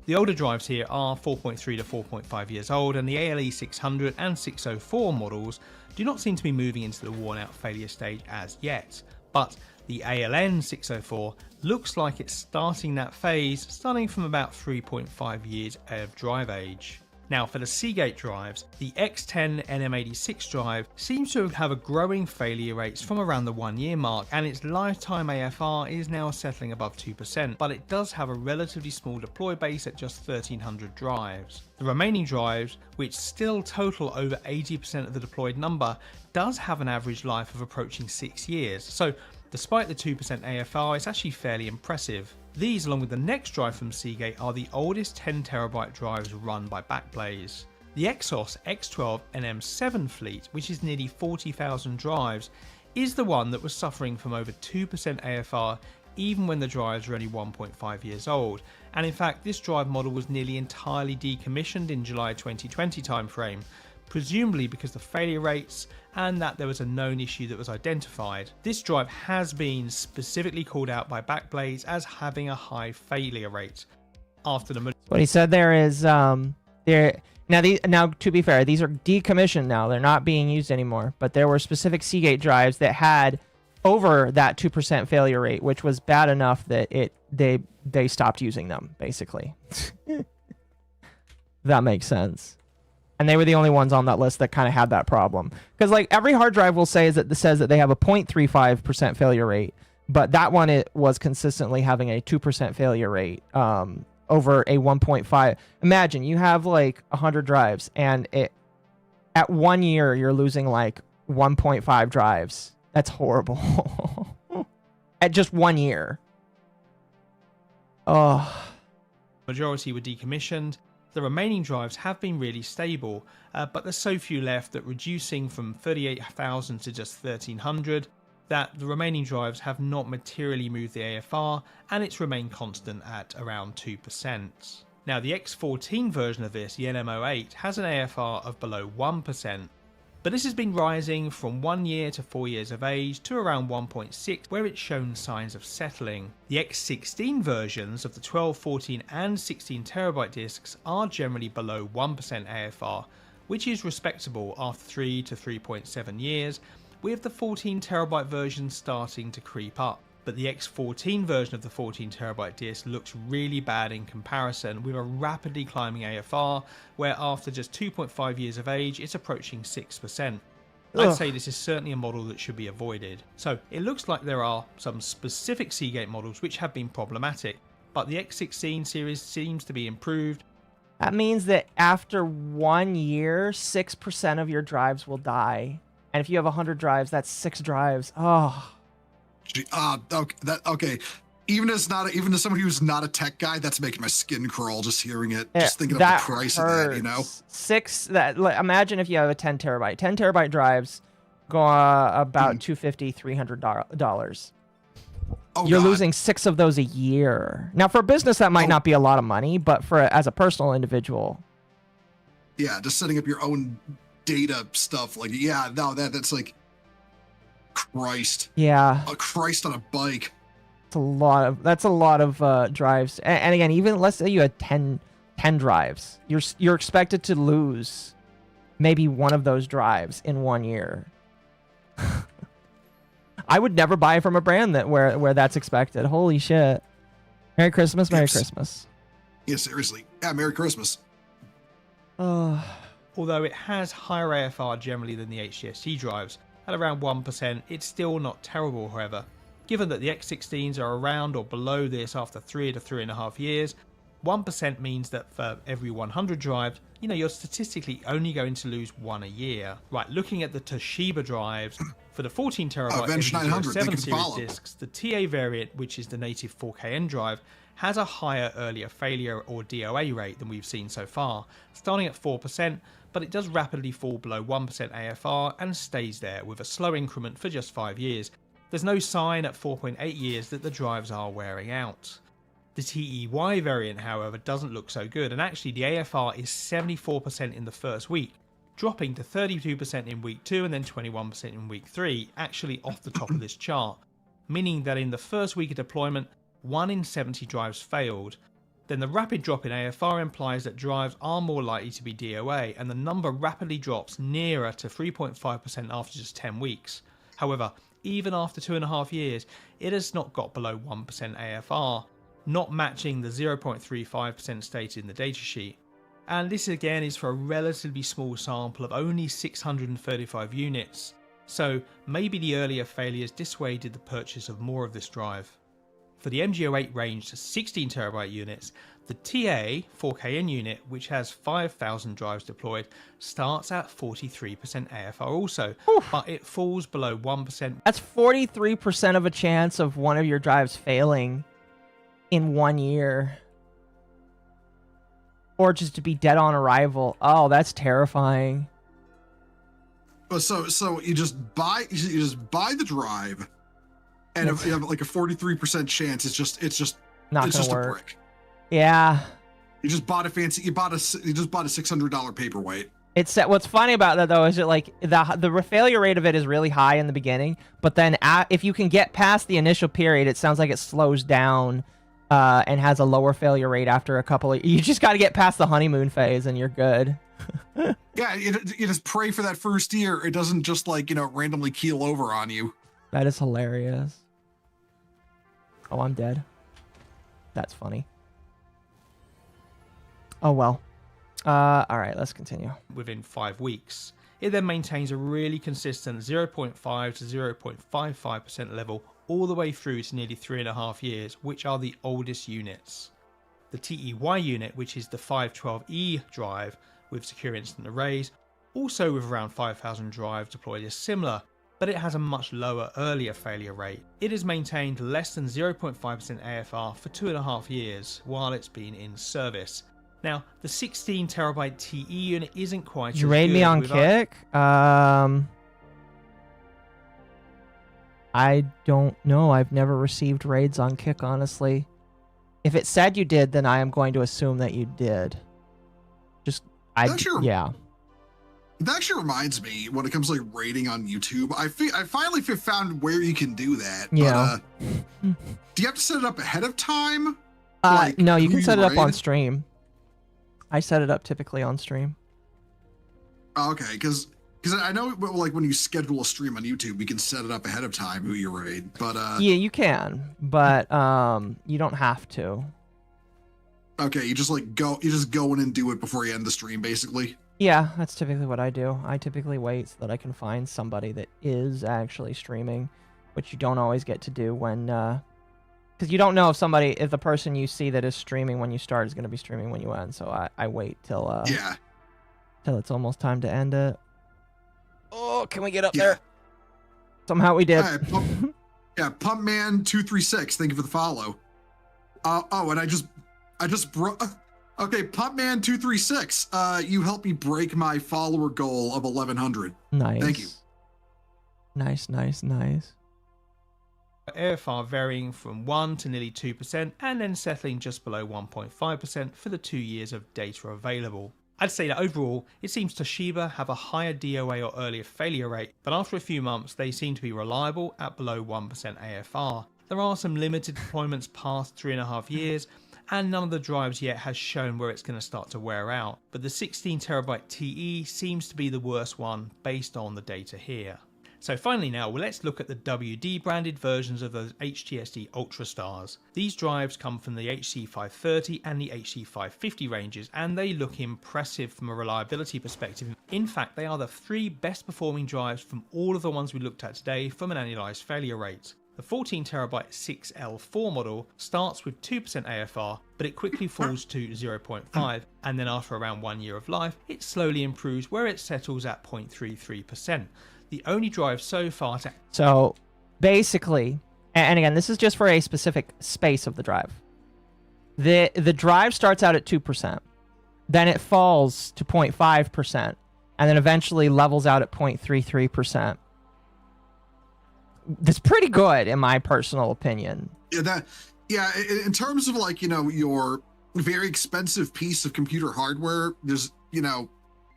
The older drives here are 4.3 to 4.5 years old, and the ALE 600 and 604 models do not seem to be moving into the worn out failure stage as yet, but the ALN 604 looks like it's starting that phase, starting from about 3.5 years of drive age. Now for the Seagate drives, the X10 NM86 drive seems to have a growing failure rates from around the 1 year mark, and its lifetime AFR is now settling above 2%, but it does have a relatively small deploy base at just 1300 drives. The remaining drives, which still total over 80% of the deployed number, does have an average life of approaching 6 years, so despite the 2% AFR, it's actually fairly impressive. These, along with the next drive from Seagate, are the oldest 10TB drives run by Backblaze. The ASUS X12 NM7 fleet, which is nearly 40,000 drives, is the one that was suffering from over 2% AFR even when the drives were only 1.5 years old, and in fact this drive model was nearly entirely decommissioned in July 2020 timeframe, presumably because the failure rates and that there was a known issue that was identified. This drive has been specifically called out by Backblaze as having a high failure rate. After the What he said there is now to be fair, these are decommissioned now. They're not being used anymore, but there were specific Seagate drives that had over that 2% failure rate, which was bad enough that they stopped using them basically. That makes sense. And they were the only ones on that list that kind of had that problem. Because like every hard drive will say that they have a 0.35% failure rate, but that one it was consistently having a 2% failure rate over a 1.5. Imagine you have like 100 drives, and at 1 year you're losing like 1.5 drives. That's horrible. At just 1 year. Oh. Majority were decommissioned. The remaining drives have been really stable, but there's so few left that reducing from 38,000 to just 1,300, that the remaining drives have not materially moved the AFR, and it's remained constant at around 2%. Now the X14 version of this, the NMO8, has an AFR of below 1%, but this has been rising from 1 year to 4 years of age to around 1.6, where it's shown signs of settling. The X16 versions of the 12, 14 and 16 terabyte discs are generally below 1% AFR, which is respectable after 3 to 3.7 years, with the 14 terabyte version starting to creep up. But the X14 version of the 14 terabyte disc looks really bad in comparison, with a rapidly climbing AFR, where after just 2.5 years of age it's approaching 6%. I'd say this is certainly a model that should be avoided. So it looks like there are some specific Seagate models which have been problematic, but the X16 series seems to be improved. That means that after 1 year, 6% of your drives will die. And if you have 100 drives, that's 6 drives. Oh. Okay. Even as somebody who's not a tech guy, that's making my skin crawl just hearing it. Just thinking of the price of that, you know. Imagine if you have a 10 terabyte. 10 terabyte drives go about $250, $300. You're losing 6 of those a year. Now, for a business, that might not be a lot of money, but as a personal individual, yeah, just setting up your own data stuff, like that's like. Christ. Yeah. A Christ on a bike. That's a lot of drives. And again, even let's say you had 10 drives. You're expected to lose maybe one of those drives in 1 year. I would never buy from a brand where that's expected. Holy shit. Merry Christmas, Merry Christmas. Yeah, seriously. Yeah, Merry Christmas. Although it has higher AFR generally than the HGST drives, at around 1%, it's still not terrible, however. Given that the X16s are around or below this after 3 to 3.5 years, 1% means that for every 100 drives, you're statistically only going to lose 1 a year. Right, looking at the Toshiba drives, for the 14 terabyte MG07 series discs, the TA variant, which is the native 4KN drive, has a higher earlier failure or DOA rate than we've seen so far, starting at 4%, but it does rapidly fall below 1% AFR and stays there with a slow increment for just 5 years. There's no sign at 4.8 years that the drives are wearing out. The TEY variant, however, doesn't look so good, and actually the AFR is 74% in the first week, dropping to 32% in week 2 and then 21% in week 3, actually off the top of this chart, meaning that in the first week of deployment, 1 in 70 drives failed. Then the rapid drop in AFR implies that drives are more likely to be DOA, and the number rapidly drops nearer to 3.5% after just 10 weeks. However, even after 2.5 years, it has not got below 1% AFR, not matching the 0.35% stated in the datasheet. And this again is for a relatively small sample of only 635 units, so maybe the earlier failures dissuaded the purchase of more of this drive. For the MG08 ranged 16TB units, the TA 4KN unit, which has 5,000 drives deployed, starts at 43% AFR also, but it falls below 1%. That's 43% of a chance of one of your drives failing in 1 year. Or just to be dead on arrival. Oh, that's terrifying. So you just buy the drive, and if you have like a 43% chance, it's just not it's gonna just work. a brick. Yeah. You just bought a $600 paperweight. It's what's funny about that though is that like the failure rate of it is really high in the beginning, but then if you can get past the initial period, it sounds like it slows down and has a lower failure rate after a couple of. You just got to get past the honeymoon phase and you're good. Yeah, you just pray for that first year. It doesn't just like randomly keel over on you. That is hilarious. Oh, I'm dead. That's funny. Oh well. All right, let's continue. Within 5 weeks, it then maintains a really consistent 0.5 to 0.55% level all the way through to nearly 3.5 years, which are the oldest units. The TEY unit, which is the 512E drive with secure instant arrays, also with around 5,000 drives deployed, is similar, but it has a much lower earlier failure rate. It has maintained less than 0.5% AFR for 2.5 years while it's been in service. Now, the 16TB TE unit isn't quite. You raid me on Kick? I don't know. I've never received raids on Kick, honestly. If it said you did, then I am going to assume that you did. Yeah. That actually reminds me, when it comes to like rating on YouTube, I finally found where you can do that. Yeah. But, do you have to set it up ahead of time? No, you can set it up on stream. I set it up typically on stream. Oh, okay, because I know like when you schedule a stream on YouTube, we can set it up ahead of time who you raid. But yeah, you can, but you don't have to. Okay, you just go in and do it before you end the stream, basically. Yeah, that's typically what I do. I typically wait so that I can find somebody that is actually streaming, which you don't always get to do when, because you don't know if the person you see that is streaming when you start is going to be streaming when you end. So I wait till till it's almost time to end it. Oh, can we get up there? Somehow we did. Right, Pumpman236, thank you for the follow. And I just broke. Okay, Pumpman236, you helped me break my follower goal of 1,100. Nice. Thank you. Nice. AFR varying from 1 to nearly 2%, and then settling just below 1.5% for the 2 years of data available. I'd say that overall, it seems Toshiba have a higher DOA or earlier failure rate, but after a few months, they seem to be reliable at below 1% AFR. There are some limited deployments past 3.5 years, and none of the drives yet has shown where it's going to start to wear out, but the 16TB TE seems to be the worst one based on the data here. So finally now, let's look at the WD branded versions of those HTSD Ultrastars. These drives come from the HC530 and the HC550 ranges, and they look impressive from a reliability perspective. In fact, they are the 3 best performing drives from all of the ones we looked at today from an annualized failure rate. The 14TB 6L4 model starts with 2% AFR, but it quickly falls to 0.5, and then after around 1 year of life, it slowly improves where it settles at 0.33%. The only drive so far to... So basically, and again, this is just for a specific space of the drive. The drive starts out at 2%, then it falls to 0.5%, and then eventually levels out at 0.33%. That's pretty good in my personal opinion. Yeah, in terms of like, your very expensive piece of computer hardware, there's,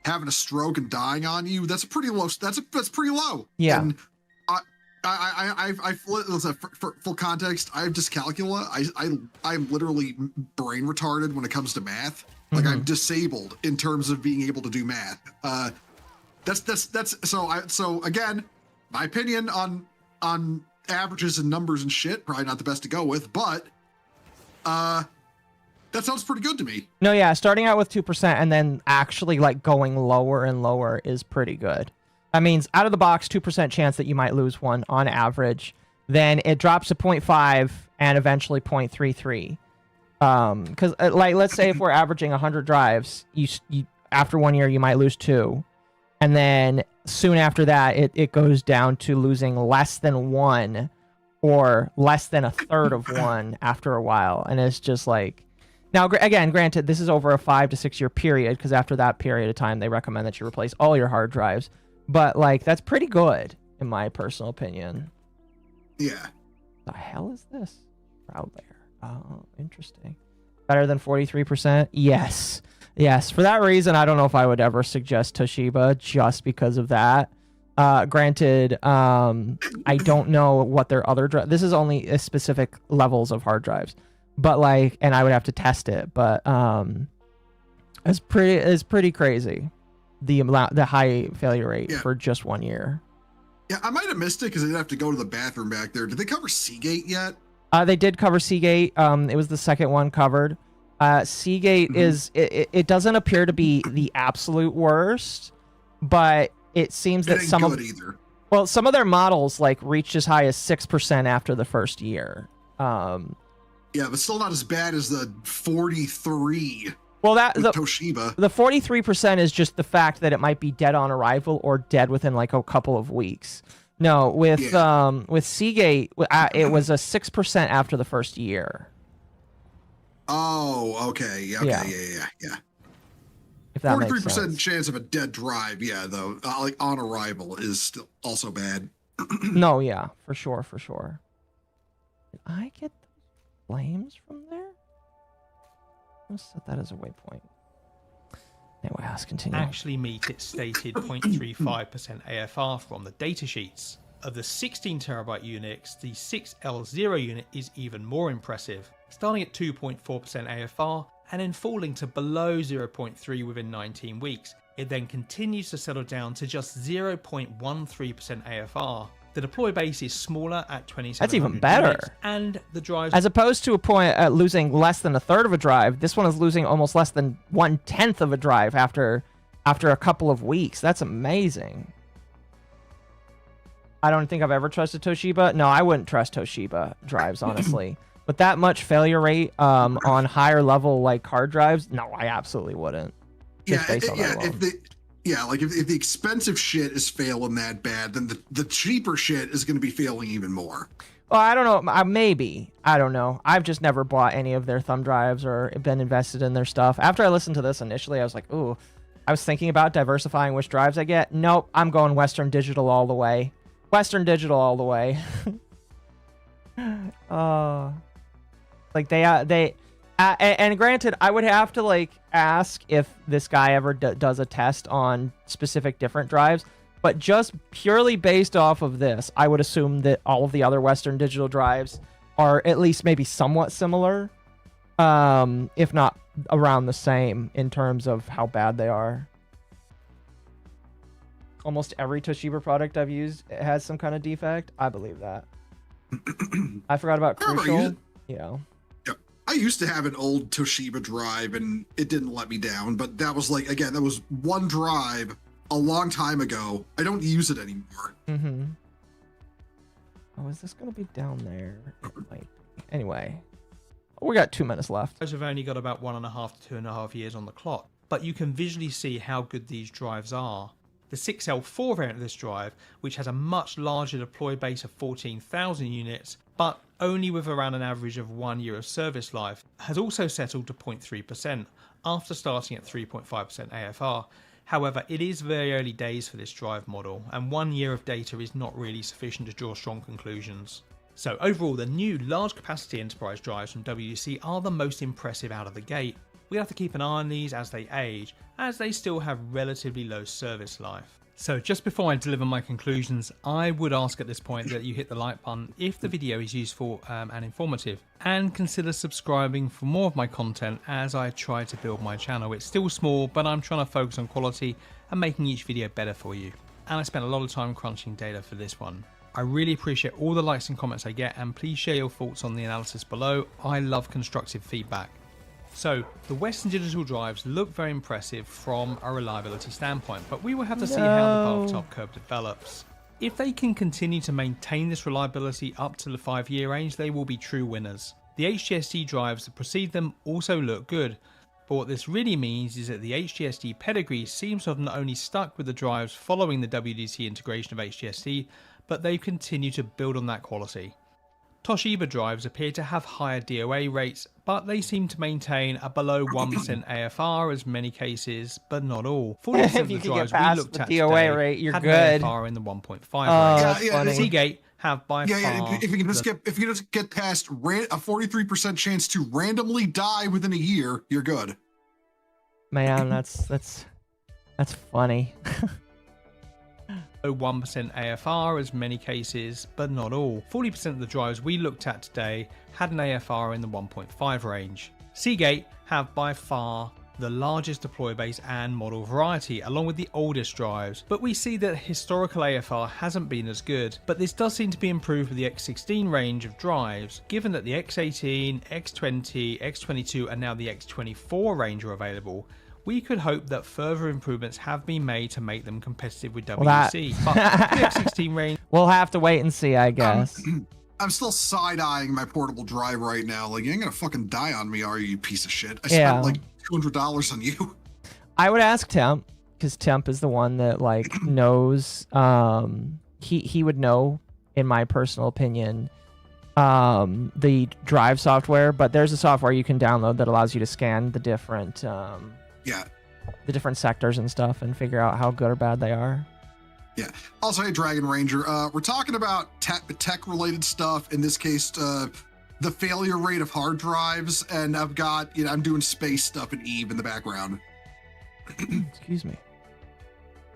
having a stroke and dying on you, that's pretty low. That's pretty low. Yeah. And for full context, I have dyscalculia. I'm literally brain retarded when it comes to math. Like I'm disabled in terms of being able to do math. So again, my opinion on averages and numbers and shit, probably not the best to go with, but that sounds pretty good to me. No, yeah, starting out with 2% and then actually like going lower and lower is pretty good. That means out of the box, 2% chance that you might lose one on average. Then it drops to 0.5 and eventually 0.33. Because like, let's say if we're averaging 100 drives, you after 1 year you might lose 2, and then soon after that it goes down to losing less than 1 or less than a third of 1 after a while, and it's just like. Now, again, granted, this is over a 5 to 6 year period, because after that period of time, they recommend that you replace all your hard drives. But, like, that's pretty good, in my personal opinion. Yeah. The hell is this? Proud layer. Oh, interesting. Better than 43%? Yes. Yes. For that reason, I don't know if I would ever suggest Toshiba just because of that. Granted, I don't know what their other drive. This is only a specific levels of hard drives. But like, and I would have to test it, but it's pretty crazy, the high failure rate for just 1 year. Yeah, I might have missed it because I didn't have to go to the bathroom back there. Did they cover Seagate yet? They did cover Seagate. It was the second one covered. Seagate is it doesn't appear to be the absolute worst, but it seems that some of their models like reached as high as 6% after the first year. Yeah, but still not as bad as the 43. Well, the Toshiba. The 43% is just the fact that it might be dead on arrival or dead within like a couple of weeks. No, with Seagate, it was a 6% after the first year. Oh, okay. Yeah. If that 43% chance of a dead drive, yeah, though, like on arrival is still also bad. No, yeah, for sure. Did I get flames from there? Let's set that as a waypoint. Anyway, let's continue. Actually meet its stated 0.35% AFR from the datasheets. Of the 16 terabyte Unix, the 6L0 unit is even more impressive, starting at 2.4% AFR and then falling to below 0.3 within 19 weeks. It then continues to settle down to just 0.13% AFR. The deploy base is smaller at 2700. That's even better. Units, and the drives, as opposed to a point losing less than a third of a drive, this one is losing almost less than 1/10 of a drive after a couple of weeks. That's amazing. I don't think I've ever trusted Toshiba. No, I wouldn't trust Toshiba drives, honestly. With that much failure rate on higher level like hard drives, no, I absolutely wouldn't. Just based on that alone. Like if the expensive shit is failing that bad, then the cheaper shit is going to be failing even more. Well, I don't know. Maybe. I don't know. I've just never bought any of their thumb drives or been invested in their stuff. After I listened to this initially, I was like, ooh, I was thinking about diversifying which drives I get. Nope, I'm going Western Digital all the way. Western Digital all the way. Like and granted, I would have to like ask if this guy ever does a test on specific different drives, but just purely based off of this, I would assume that all of the other Western Digital drives are at least maybe somewhat similar, if not around the same in terms of how bad they are. Almost every Toshiba product I've used has some kind of defect. I believe that. I forgot about Crucial. Yeah. I used to have an old Toshiba drive and it didn't let me down, but that was like, again, that was one drive a long time ago. I don't use it anymore. Mm-hmm. Oh, is this going to be down there? Anyway, we got 2 minutes left. Those have only got about 1.5 to 2.5 years on the clock, but you can visually see how good these drives are. The 6L4 variant of this drive, which has a much larger deploy base of 14,000 units, but only with around an average of 1 year of service life, has also settled to 0.3% after starting at 3.5% AFR. However, it is very early days for this drive model, and 1 year of data is not really sufficient to draw strong conclusions. So overall, the new large capacity enterprise drives from WC are the most impressive out of the gate. we have to keep an eye on these as they age, as they still have relatively low service life. So just before I deliver my conclusions, I would ask at this point that you hit the like button if the video is useful and informative, and consider subscribing for more of my content as I try to build my channel. It's still small, but I'm trying to focus on quality and making each video better for you. And I spent a lot of time crunching data for this one. I really appreciate all the likes and comments I get, and please share your thoughts on the analysis below. I love constructive feedback. So, the Western Digital drives look very impressive from a reliability standpoint, but we will have to see how the bathtub curve develops. If they can continue to maintain this reliability up to the 5-year range, they will be true winners. The HGSD drives that precede them also look good, but what this really means is that the HGSD pedigree seems to have not only stuck with the drives following the WDC integration of HGSD, but they've continued to build on that quality. Toshiba drives appear to have higher DOA rates, but they seem to maintain a below 1% AFR as many cases, but not all. 40% of the drives we looked at today rate, you're had good. an AFR in the 1.5 range. Seagate have by far... If you can just get past a 43% chance to randomly die within a year, you're good. Man, that's funny. 1% AFR as many cases, but not all. 40% of the drives we looked at today had an AFR in the 1.5 range. Seagate have by far the largest deploy base and model variety, along with the oldest drives, but we see that historical AFR hasn't been as good, but this does seem to be improved with the X16 range of drives, given that the X18, X20, X22 and now the X24 range are available. We could hope that further improvements have been made to make them competitive with WDC, but the X16 range... We'll have to wait and see, I guess. I'm still side-eyeing my portable drive right now. Like, you ain't gonna fucking die on me, are you, you piece of shit? I spent like $200 on you. I would ask Temp, because Temp is the one that like knows. He would know, in my personal opinion, the drive software. But there's a software you can download that allows you to scan the different the different sectors and stuff and figure out how good or bad they are. Yeah. Also, hey, Dragon Ranger, we're talking about tech-related stuff. In this case, the failure rate of hard drives, and I've got, I'm doing space stuff in Eve in the background. Excuse me.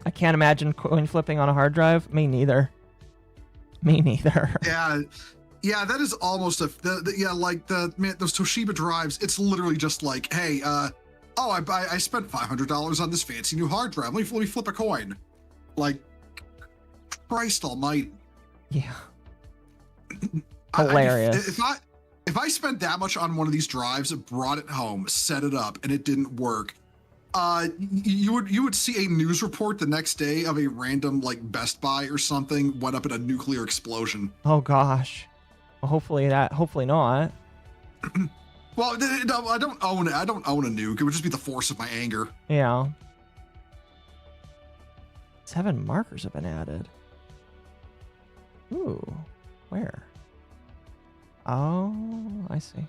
I can't imagine coin flipping on a hard drive. Me neither. Me neither. Yeah, that is almost those Toshiba drives. It's literally just like, hey, I spent $500 on this fancy new hard drive. Let me flip a coin. Like, Christ almighty. Yeah. Hilarious. If I spent that much on one of these drives, brought it home, set it up, and it didn't work, you would see a news report the next day of a random like Best Buy or something went up in a nuclear explosion. Oh gosh. Well, hopefully not. Well, no, I don't own it. I don't own a nuke. It would just be the force of my anger. Yeah. 7 markers have been added. Ooh, where? Oh, I see.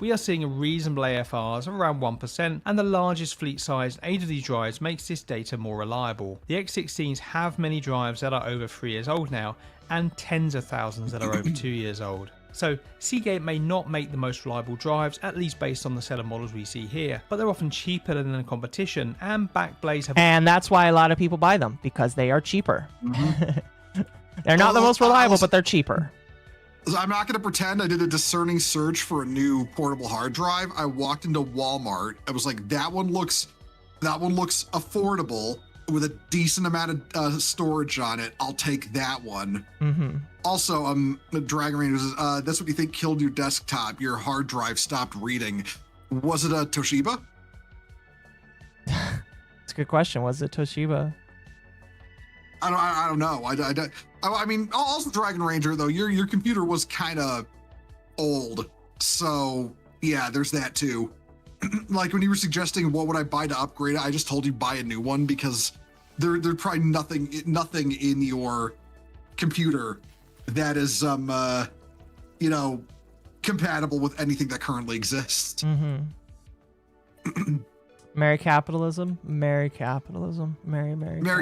We are seeing a reasonable AFRs of around 1%, and the largest fleet size in 8 of these drives makes this data more reliable. The X16s have many drives that are over 3 years old now, and tens of thousands that are over 2 years old. So Seagate may not make the most reliable drives, at least based on the set of models we see here, but they're often cheaper than the competition, and Backblaze have... And that's why a lot of people buy them, because they are cheaper. Mm-hmm. They're not the most reliable, but they're cheaper. I'm not going to pretend I did a discerning search for a new portable hard drive. I walked into Walmart. I was like, that one looks affordable with a decent amount of storage on it. I'll take that one. Mm-hmm. Also, Dragon Rangers, that's what you think killed your desktop. Your hard drive stopped reading. Was it a Toshiba? That's a good question. Was it Toshiba? I don't know. I mean, also Dragon Ranger though. Your computer was kind of old, so yeah, there's that too. Like when you were suggesting what would I buy to upgrade it, I just told you buy a new one because there's probably nothing in your computer that is compatible with anything that currently exists. Mm-hmm. Merry capitalism. Merry capitalism. Merry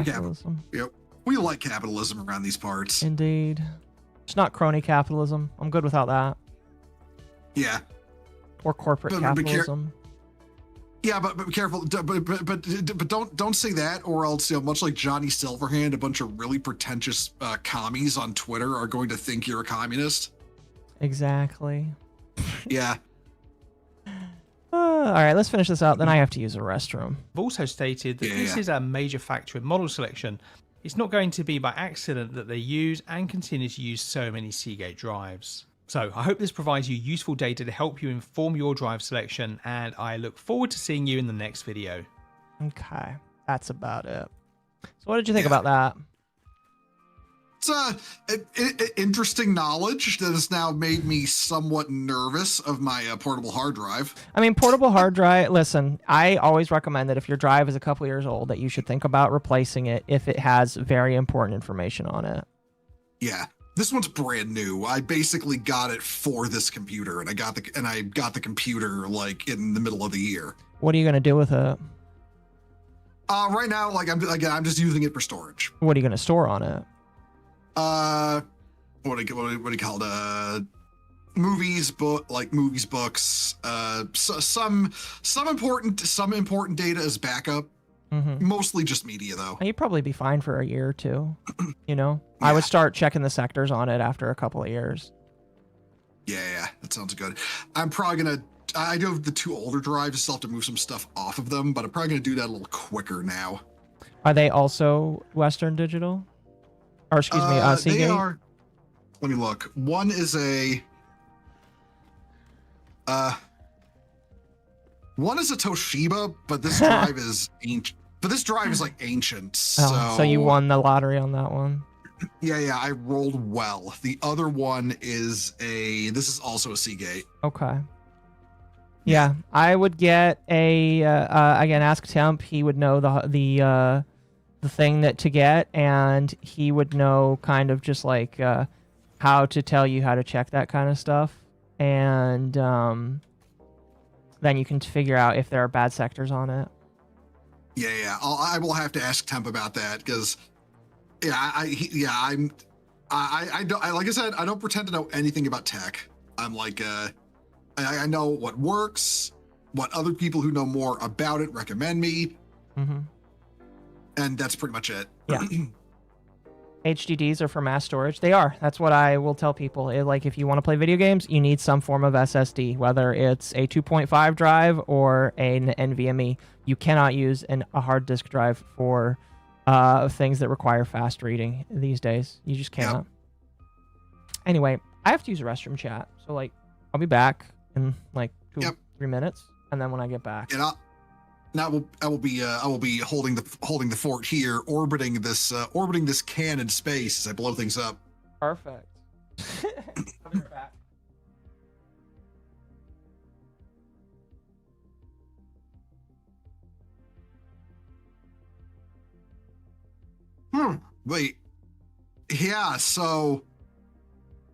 capitalism. Yep. We like capitalism around these parts. Indeed. It's not crony capitalism. I'm good without that. Yeah. Or corporate capitalism. Yeah, but be careful. But don't say that, or else, you know, much like Johnny Silverhand, a bunch of really pretentious commies on Twitter are going to think you're a communist. Exactly. Yeah. All right, let's finish this out. Then I have to use a restroom. I've also stated that this is a major factor in model selection. It's not going to be by accident that they use and continue to use so many Seagate drives. So I hope this provides you useful data to help you inform your drive selection, and I look forward to seeing you in the next video. Okay, that's about it. So what did you think about that? It's interesting knowledge that has now made me somewhat nervous of my portable hard drive. I mean, portable hard drive, listen, I always recommend that if your drive is a couple years old, that you should think about replacing it if it has very important information on it. Yeah. This one's brand new. I basically got it for this computer, and I got the computer like in the middle of the year. What are you gonna do with it? Right now, like I'm just using it for storage. What are you gonna store on it? What do you call it? Movies, books. Some important data as backup. Mostly just media, though. You'd probably be fine for a year or two. You know, I would start checking the sectors on it after a couple of years. Yeah, that sounds good. I'm probably gonna. I do have the two older drives, still have to move some stuff off of them, but I'm probably gonna do that a little quicker now. Are they also Western Digital? Or excuse me, Seagate? They are. Let me look. One is a. One is a Toshiba, but this drive is ancient. But this drive is like ancient. So you won the lottery on that one. Yeah, I rolled well. The other one is this is also a Seagate. Okay. Yeah, I would get a again, ask Temp. He would know the thing that to get, and he would know kind of just like how to tell you how to check that kind of stuff, and then you can figure out if there are bad sectors on it. Yeah. I will have to ask Temp about that because, I don't, like I said, I don't pretend to know anything about tech. I'm like, I know what works, what other people who know more about it recommend me, and that's pretty much it. Yeah. HDDs are for mass storage. They are. That's what I will tell people. Like, if you want to play video games, you need some form of SSD, whether it's a 2.5 drive or an NVMe. You cannot use a hard disk drive for things that require fast reading these days. You just cannot. Yep. Anyway, I have to use a restroom, chat. So, like, I'll be back in like 3 minutes, and then when I get back, and I will be holding the fort here, orbiting this can in space as I blow things up. Perfect. I'll be right back. Wait. Yeah. So,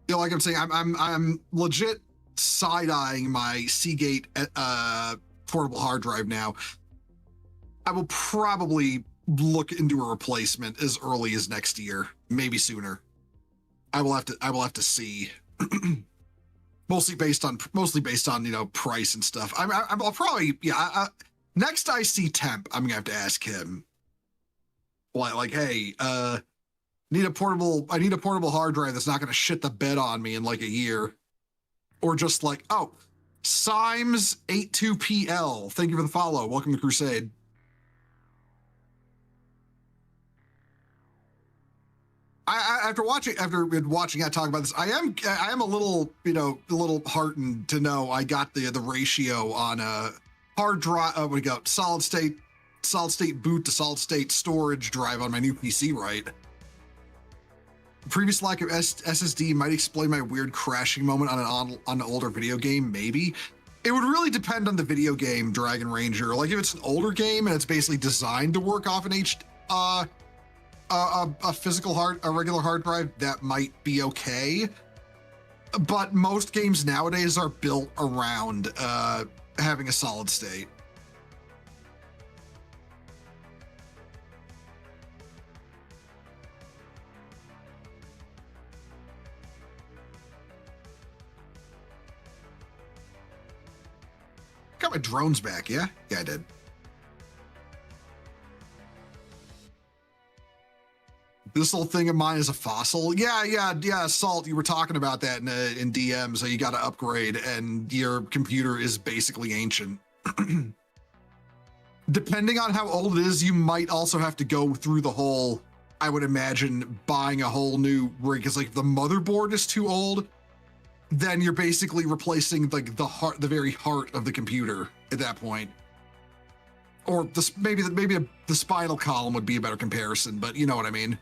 you know, like I'm saying, I'm legit side-eyeing my Seagate portable hard drive now. I will probably look into a replacement as early as next year, maybe sooner. I will have to see. mostly based on price and stuff. I'll probably next I see Temp, I'm gonna have to ask him. Like, hey, I need a portable hard drive that's not gonna shit the bed on me in like a year. Or just like, Symes82PL, thank you for the follow. Welcome to Crusade. After watching that talk about this, I am a little heartened to know I got the ratio on a hard drive. We got solid state boot to solid state storage drive on my new PC, right? Previous lack of SSD might explain my weird crashing moment on an older video game. Maybe it would really depend on the video game, Dragon Ranger. Like if it's an older game and it's basically designed to work off an a regular hard drive, that might be okay. But most games nowadays are built around having a solid state. got my drones back. Yeah, I did. This little thing of mine is a fossil. Yeah. Salt, you were talking about that in DM. So you got to upgrade, and your computer is basically ancient. Depending on how old it is, you might also have to go through the whole, I would imagine, buying a whole new rig. Because like if the motherboard is too old, then you're basically replacing like the very heart of the computer at that point. Or maybe the spinal column would be a better comparison, but you know what I mean.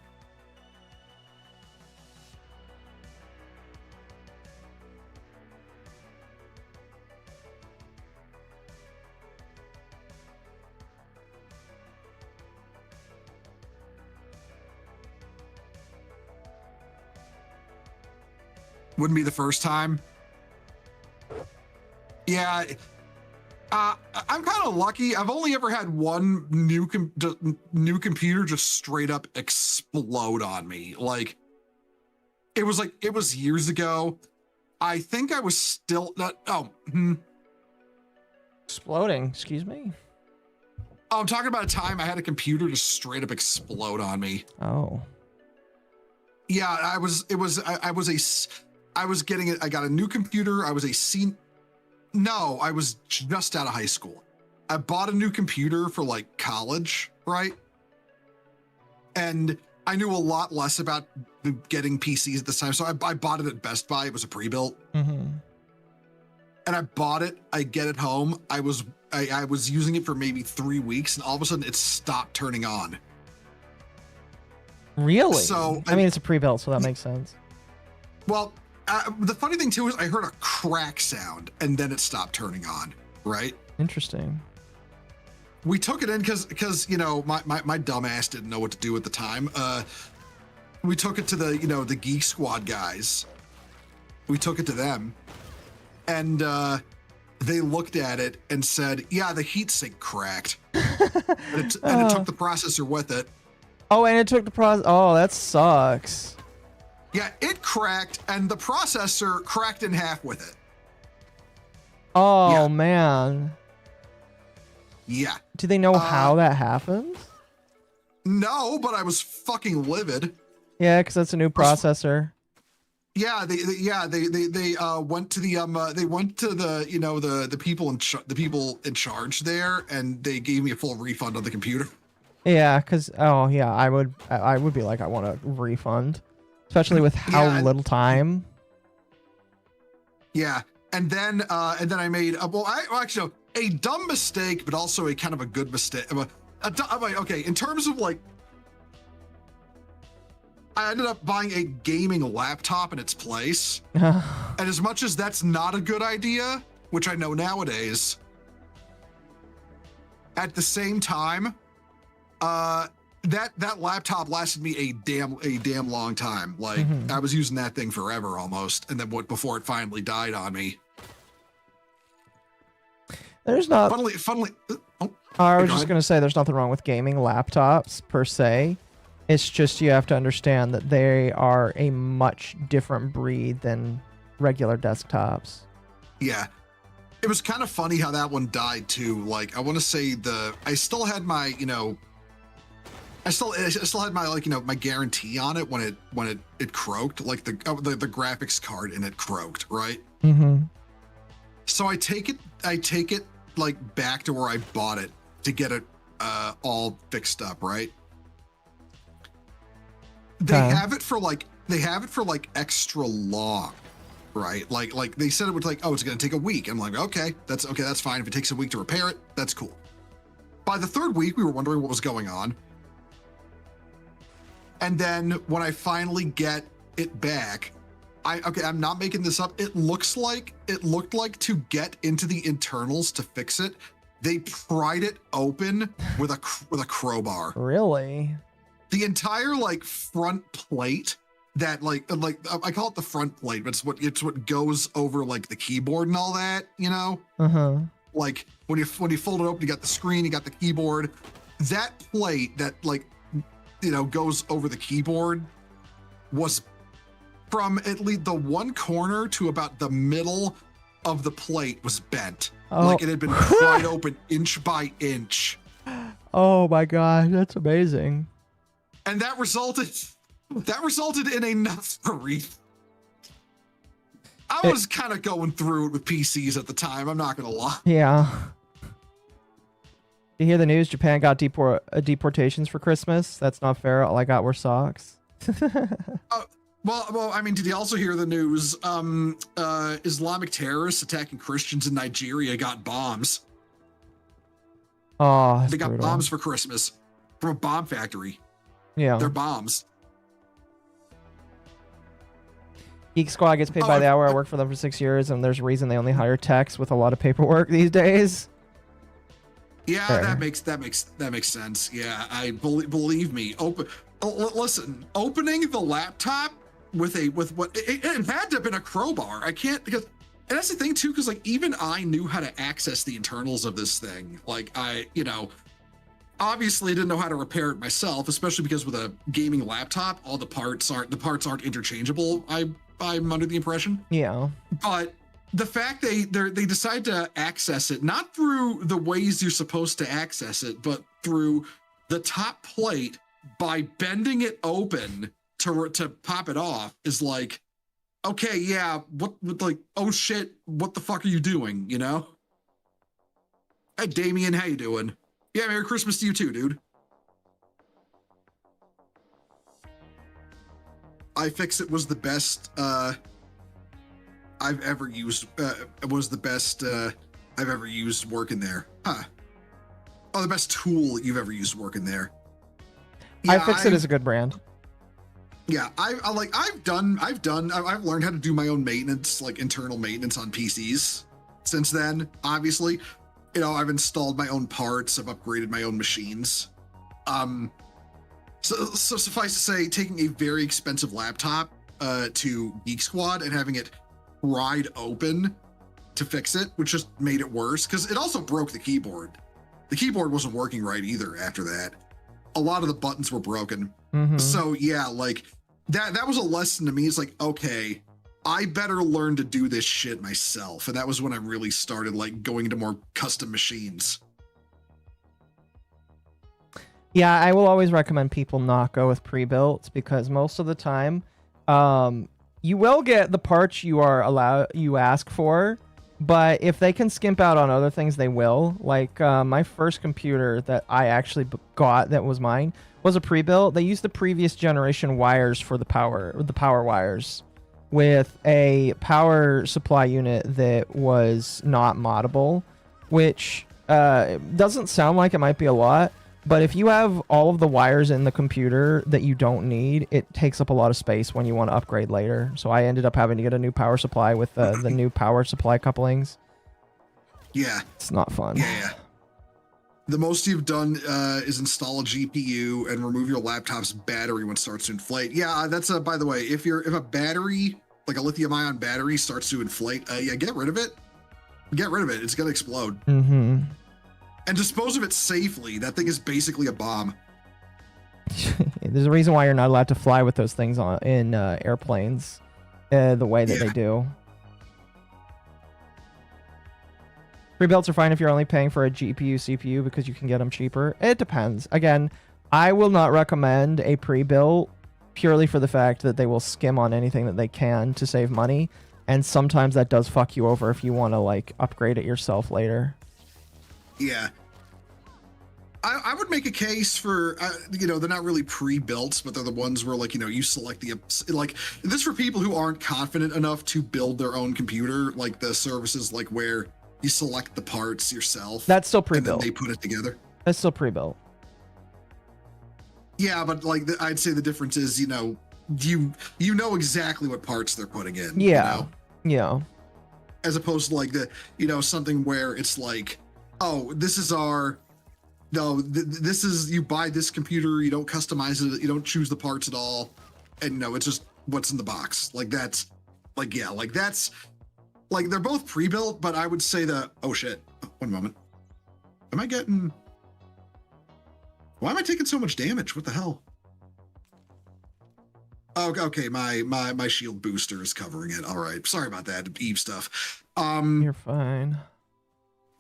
Wouldn't be the first time. Yeah, I'm kind of lucky. I've only ever had one new computer just straight up explode on me. Like it was years ago. I think I was still not. Exploding. Excuse me. Oh, I'm talking about a time I had a computer just straight up explode on me. Oh. Yeah, I got a new computer. I was just out of high school. I bought a new computer for like college, right? And I knew a lot less about getting PCs at this time. So I bought it at Best Buy. It was a pre-built. Mm-hmm. And I bought it. I get it home. I was using it for maybe 3 weeks, and all of a sudden it stopped turning on. Really? So I mean, it's a pre-built, so that makes sense. Well, the funny thing too is I heard a crack sound and then it stopped turning on, right? Interesting. We took it in because you know my dumb ass didn't know what to do at the time. We took it to the Geek Squad guys. We took it to them, and they looked at it and said, "Yeah, the heatsink cracked," and it took the processor with it. Oh, and it took the process. Oh, that sucks. Yeah, it cracked, and the processor cracked in half with it. Oh, Yeah. man. Yeah. Do they know how that happened? No, but I was fucking livid. Yeah, because that's a new processor. Yeah, they went to the people in charge there, and they gave me a full refund on the computer. Yeah, because I would be like, I want a refund, especially with how little time. Yeah, and then I made a dumb mistake, but also a kind of a good mistake. Okay, in terms of like, I ended up buying a gaming laptop in its place, and as much as that's not a good idea, which I know nowadays, at the same time, that laptop lasted me a damn long time. Like I was using that thing forever almost, and then before it finally died on me. There's not. Funnily. I was just gonna say, there's nothing wrong with gaming laptops per se. It's just you have to understand that they are a much different breed than regular desktops. Yeah. It was kind of funny how that one died too. Like, I want to say I still had my, I still had my, my guarantee on it when it croaked, like the graphics card in it croaked, right? Mm-hmm. So I take it like back to where I bought it to get it all fixed up, right? They have it for like extra long, right? Like they said it was like, oh, it's gonna take a week. I'm like, okay, that's fine. If it takes a week to repair it, that's cool. By the third week, we were wondering what was going on. And then when I finally get it back, I'm not making this up. It looked like to get into the internals to fix it, they pried it open with a crowbar. Really? The entire front plate that like I call it the front plate, but it's what goes over like the keyboard and all that, Like when you fold it open, you got the screen, you got the keyboard. That plate that goes over the keyboard was from at least the one corner to about the middle of the plate was bent. Like it had been pried open inch by inch. Oh my god, that's amazing. And that resulted in enough grief. I was kind of going through it with PCs at the time, I'm not gonna lie. Yeah. You hear the news? Japan got deportations for Christmas. That's not fair. All I got were socks. Well, I mean, did you also hear the news? Islamic terrorists attacking Christians in Nigeria got bombs. Oh, they got brutal. bombs for Christmas from a bomb factory. Yeah. They're bombs. Geek Squad gets paid by the hour. I worked for them for 6 years, and there's a reason they only hire techs with a lot of paperwork these days. Yeah, Fair. that makes sense. Yeah, I believe me. Listen, opening the laptop with what it had to have been a crowbar. I can't because, and that's the thing too, because like even I knew how to access the internals of this thing. Like obviously didn't know how to repair it myself, especially because with a gaming laptop, all the parts aren't interchangeable. I'm under the impression. Yeah. But the fact they decide to access it not through the ways you're supposed to access it, but through the top plate by bending it open to pop it off is like, okay, yeah, what like, oh shit, what the fuck are you doing? You know? Hey, Damien, how you doing? Yeah, Merry Christmas to you too, dude. iFixit was the best I've ever used. Was the best I've ever used working there. Huh. Oh, the best tool you've ever used working there. Yeah, iFixit is a good brand. Yeah, I've learned how to do my own maintenance, like internal maintenance on PCs since then. Obviously, I've installed my own parts, I've upgraded my own machines. So suffice to say, taking a very expensive laptop to Geek Squad and having it pried open to fix it, which just made it worse because it also broke the keyboard. The keyboard wasn't working right either after that. A lot of the buttons were broken. Mm-hmm. So yeah, like that was a lesson to me. It's like, okay, I better learn to do this shit myself. And that was when I really started like going into more custom machines. Yeah, I will always recommend people not go with pre-built because most of the time, you will get the parts you ask for, but if they can skimp out on other things, they will. Like my first computer that I actually got that was mine was a pre-built. They used the previous generation wires for the power wires with a power supply unit that was not moddable, which doesn't sound like it might be a lot. But if you have all of the wires in the computer that you don't need, it takes up a lot of space when you want to upgrade later. So I ended up having to get a new power supply with the new power supply couplings. Yeah. It's not fun. Yeah. The most you've done is install a GPU and remove your laptop's battery when it starts to inflate. Yeah, that's by the way, if a battery, like a lithium-ion battery, starts to inflate, yeah, get rid of it. Get rid of it. It's going to explode. Mm-hmm. And dispose of it safely. That thing is basically a bomb. There's a reason why you're not allowed to fly with those things in airplanes the way that they do. Pre-builts are fine if you're only paying for a GPU, CPU because you can get them cheaper. It depends. Again, I will not recommend a pre-built purely for the fact that they will skim on anything that they can to save money. And sometimes that does fuck you over if you want to like upgrade it yourself later. Yeah. I would make a case for, they're not really pre-built, but they're the ones where like, you select like this for people who aren't confident enough to build their own computer, like the services like where you select the parts yourself. That's still pre-built. And then they put it together. That's still pre-built. Yeah, but like I'd say the difference is, you know exactly what parts they're putting in. Yeah. Yeah. As opposed to like something where it's like, oh, this is you buy this computer, you don't customize it, you don't choose the parts at all, and it's just what's in the box. Like that's like they're both pre-built, but I would say oh shit, one moment. Why am I taking so much damage? What the hell? Oh, okay, my shield booster is covering it. All right, sorry about that, Eve stuff. You're fine.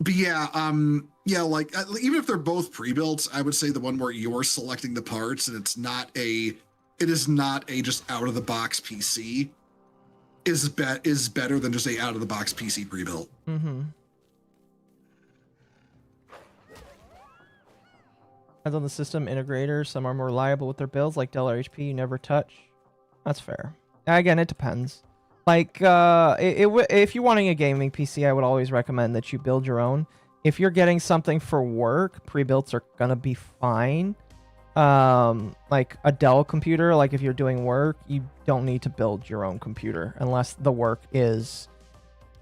But yeah, like even if they're both pre-built, I would say the one where you're selecting the parts and it is not a just out of the box PC is better than just a out of the box PC pre-built. Mm-hmm. As on the system integrator, some are more reliable with their builds, like Dell or HP. You never touch. That's fair. Again, it depends. Like, if you're wanting a gaming PC, I would always recommend that you build your own. If you're getting something for work, pre-builts are gonna be fine. Like a Dell computer, like if you're doing work, you don't need to build your own computer unless the work is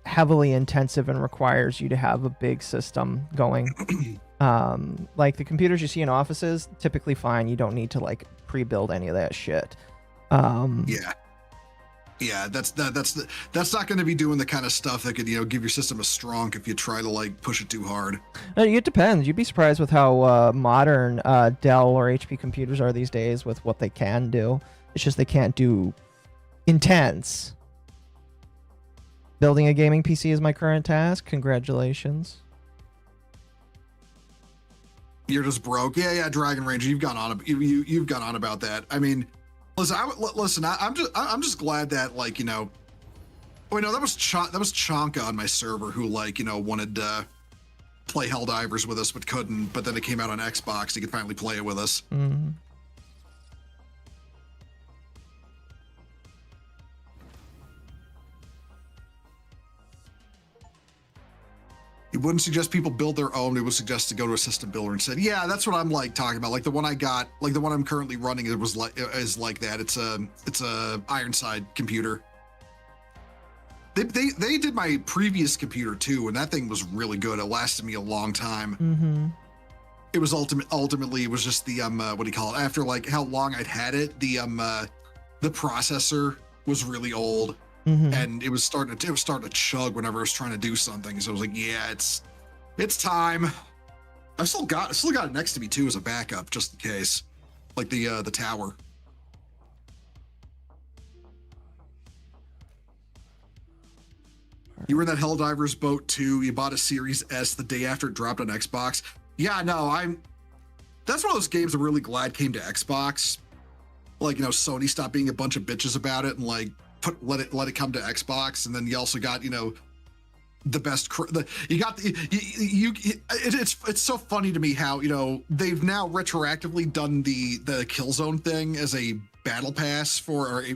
heavily intensive and requires you to have a big system going. Like the computers you see in offices, typically fine. You don't need to like pre-build any of that shit. Yeah, that's not going to be doing the kind of stuff that could give your system a strong if you try to like push it too hard. It depends. You'd be surprised with how modern Dell or HP computers are these days with what they can do. It's just they can't do intense. Building a gaming PC is my current task. Congratulations. You're just broke. Yeah, Dragon Ranger. You've gone on about that. I mean, listen. I'm just glad that like that was Chonka on my server who wanted to play Helldivers with us but couldn't. But then it came out on Xbox. He could finally play it with us. Mm-hmm. He wouldn't suggest people build their own. He would suggest to go to a system builder and said, yeah, that's what I'm like talking about. Like the one I got, like the one I'm currently running, is like that. It's a Ironside computer. They did my previous computer too, and that thing was really good. It lasted me a long time. Mm-hmm. It was ultimately it was just the what do you call it? After like how long I'd had it, the processor was really old. Mm-hmm. And it was starting to chug whenever I was trying to do something. So I was like, yeah, it's time. I still got it next to me too as a backup, just in case. Like the tower. You were in that Helldivers boat too. You bought a Series S the day after it dropped on Xbox. Yeah, no, that's one of those games I'm really glad came to Xbox. Like, Sony stopped being a bunch of bitches about it and like let it come to Xbox, and then you also got the best it's so funny to me how they've now retroactively done the Killzone thing as a battle pass for a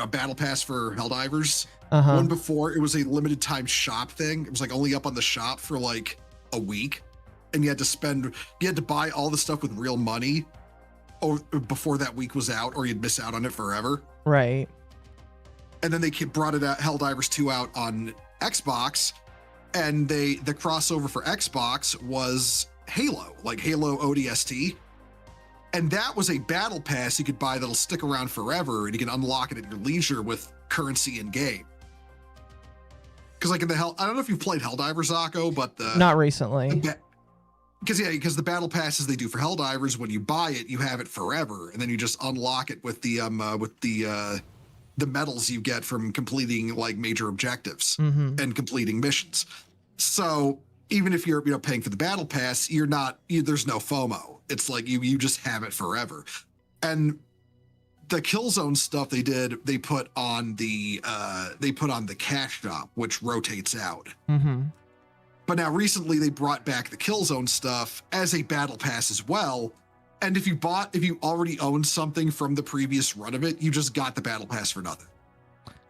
battle pass for Helldivers. One before it was a limited time shop thing. It was like only up on the shop for like a week, and you had to buy all the stuff with real money before that week was out, or you'd miss out on it forever. Right. And then they brought it out, Helldivers 2 out on Xbox, and the crossover for Xbox was Halo, like Halo ODST. And that was a battle pass you could buy that'll stick around forever, and you can unlock it at your leisure with currency in game. Because like I don't know if you've played Helldivers, Occo, but not recently. Because the battle passes they do for Helldivers, when you buy it, you have it forever, and then you just unlock it with the medals you get from completing like major objectives and completing missions. So even if you're paying for the battle pass, there's no FOMO. It's like you just have it forever. And the Killzone stuff they put on the cash shop, which rotates out. Mm-hmm. But now recently they brought back the Killzone stuff as a battle pass as well. And if you already owned something from the previous run of it, you just got the battle pass for nothing.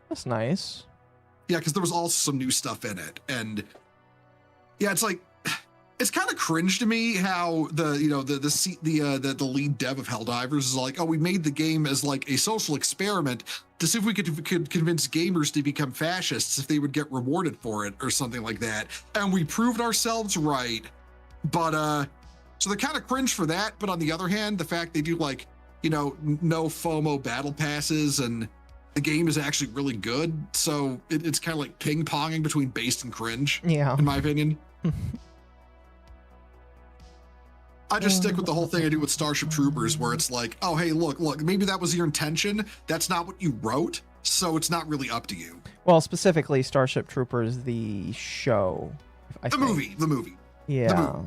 That's nice. Yeah, because there was also some new stuff in it. And yeah, it's like, it's kind of cringe to me how the lead dev of Helldivers is like, oh, we made the game as like a social experiment to see if we could convince gamers to become fascists if they would get rewarded for it or something like that. And we proved ourselves right. But so they're kind of cringe for that. But on the other hand, the fact they do like, no FOMO battle passes and the game is actually really good. So it's kind of like ping-ponging between based and cringe, in my opinion. I just stick with the whole thing I do with Starship Troopers, where it's like, oh, hey, look, maybe that was your intention. That's not what you wrote, so it's not really up to you. Well, specifically Starship Troopers, the show. The movie. Yeah.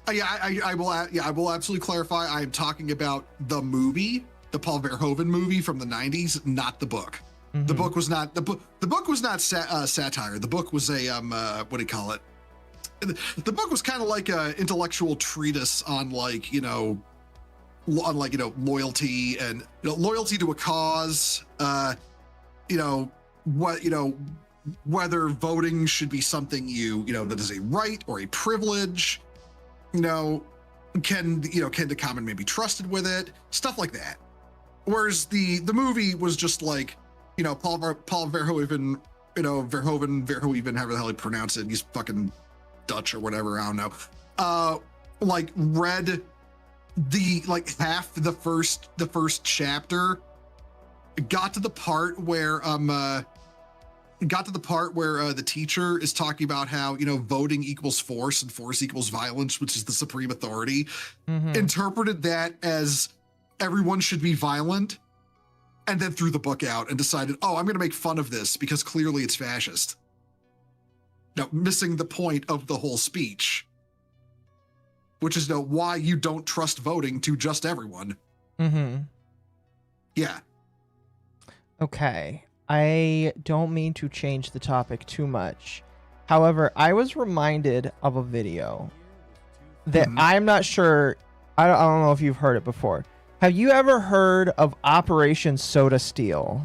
I will absolutely clarify. I am talking about the movie, the Paul Verhoeven movie from the 90s, not the book. Mm-hmm. The book was not the book was not satire. The book was a what do you call it? The book was kind of like a intellectual treatise on loyalty and loyalty to a cause. Whether voting should be something that is a right or a privilege. Can the common man be trusted with it? Stuff like that. Whereas the movie was just like, Paul Verhoeven, Verhoeven, however the hell you pronounce it. He's fucking Dutch or whatever. I don't know. Read half the first chapter. Got to the part where the teacher is talking about how voting equals force and force equals violence, which is the supreme authority. Mm-hmm. Interpreted that as everyone should be violent, and then threw the book out and decided, I'm going to make fun of this because clearly it's fascist. Now, missing the point of the whole speech, which is why you don't trust voting to just everyone. Mm-hmm. Yeah. Okay. I don't mean to change the topic too much. However, I was reminded of a video that I'm not sure. I don't know if you've heard it before. Have you ever heard of Operation Soda Steel?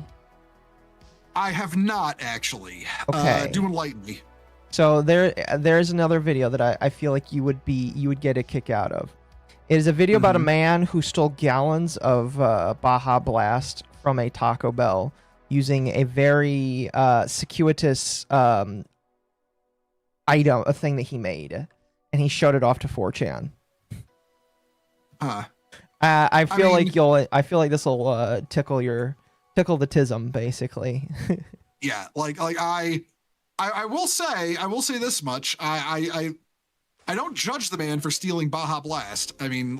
I have not, actually. Okay. Do enlighten me. So there's another video that I feel like you would get a kick out of. It is a video about a man who stole gallons of Baja Blast from a Taco Bell using a very circuitous item, a thing that he made, and he showed it off to 4chan. I feel like this will tickle the tism, basically. Yeah, I will say this much. I don't judge the man for stealing Baja Blast. I mean,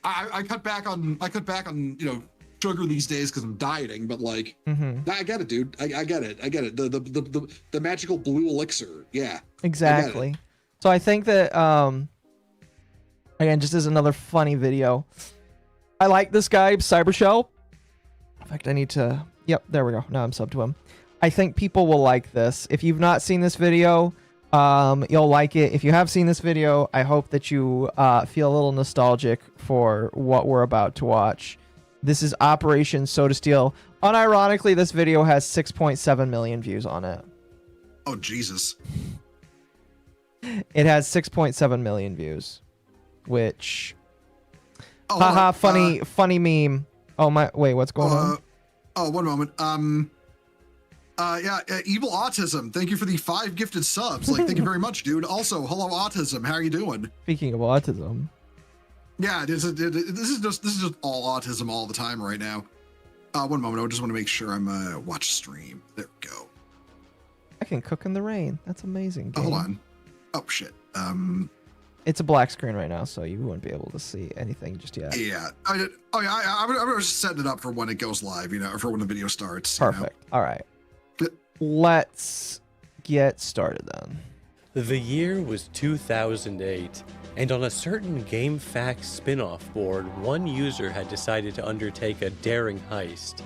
I cut back on sugar these days because I'm dieting, but I get it, dude. I get it. The magical blue elixir. Yeah. Exactly. So I think that again, just as another funny video, I like this guy, Cybershell. In fact, I need to. Yep, there we go. Now I'm subbed to him. I think people will like this. If you've not seen this video, you'll like it. If you have seen this video, I hope that you feel a little nostalgic for what we're about to watch. This is Operation Soda Steel. Unironically, this video has 6.7 million views on it. Oh, Jesus. It has 6.7 million views, which... haha, funny meme. Oh, my... Wait, what's going on? Oh, one moment. Evil Autism. Thank you for the 5 gifted subs. Thank you very much, dude. Also, hello, Autism. How are you doing? Speaking of autism... Yeah, this is just all autism all the time right now. One moment, I just want to make sure I'm watch stream. There we go. I can cook in the rain. That's amazing. Game. Hold on. Oh shit. It's a black screen right now, so you wouldn't be able to see anything just yet. Yeah. I was just setting it up for when it goes live, or for when the video starts. Perfect. All right. Let's get started then. The year was 2008. And on a certain GameFAQs spin-off board, one user had decided to undertake a daring heist.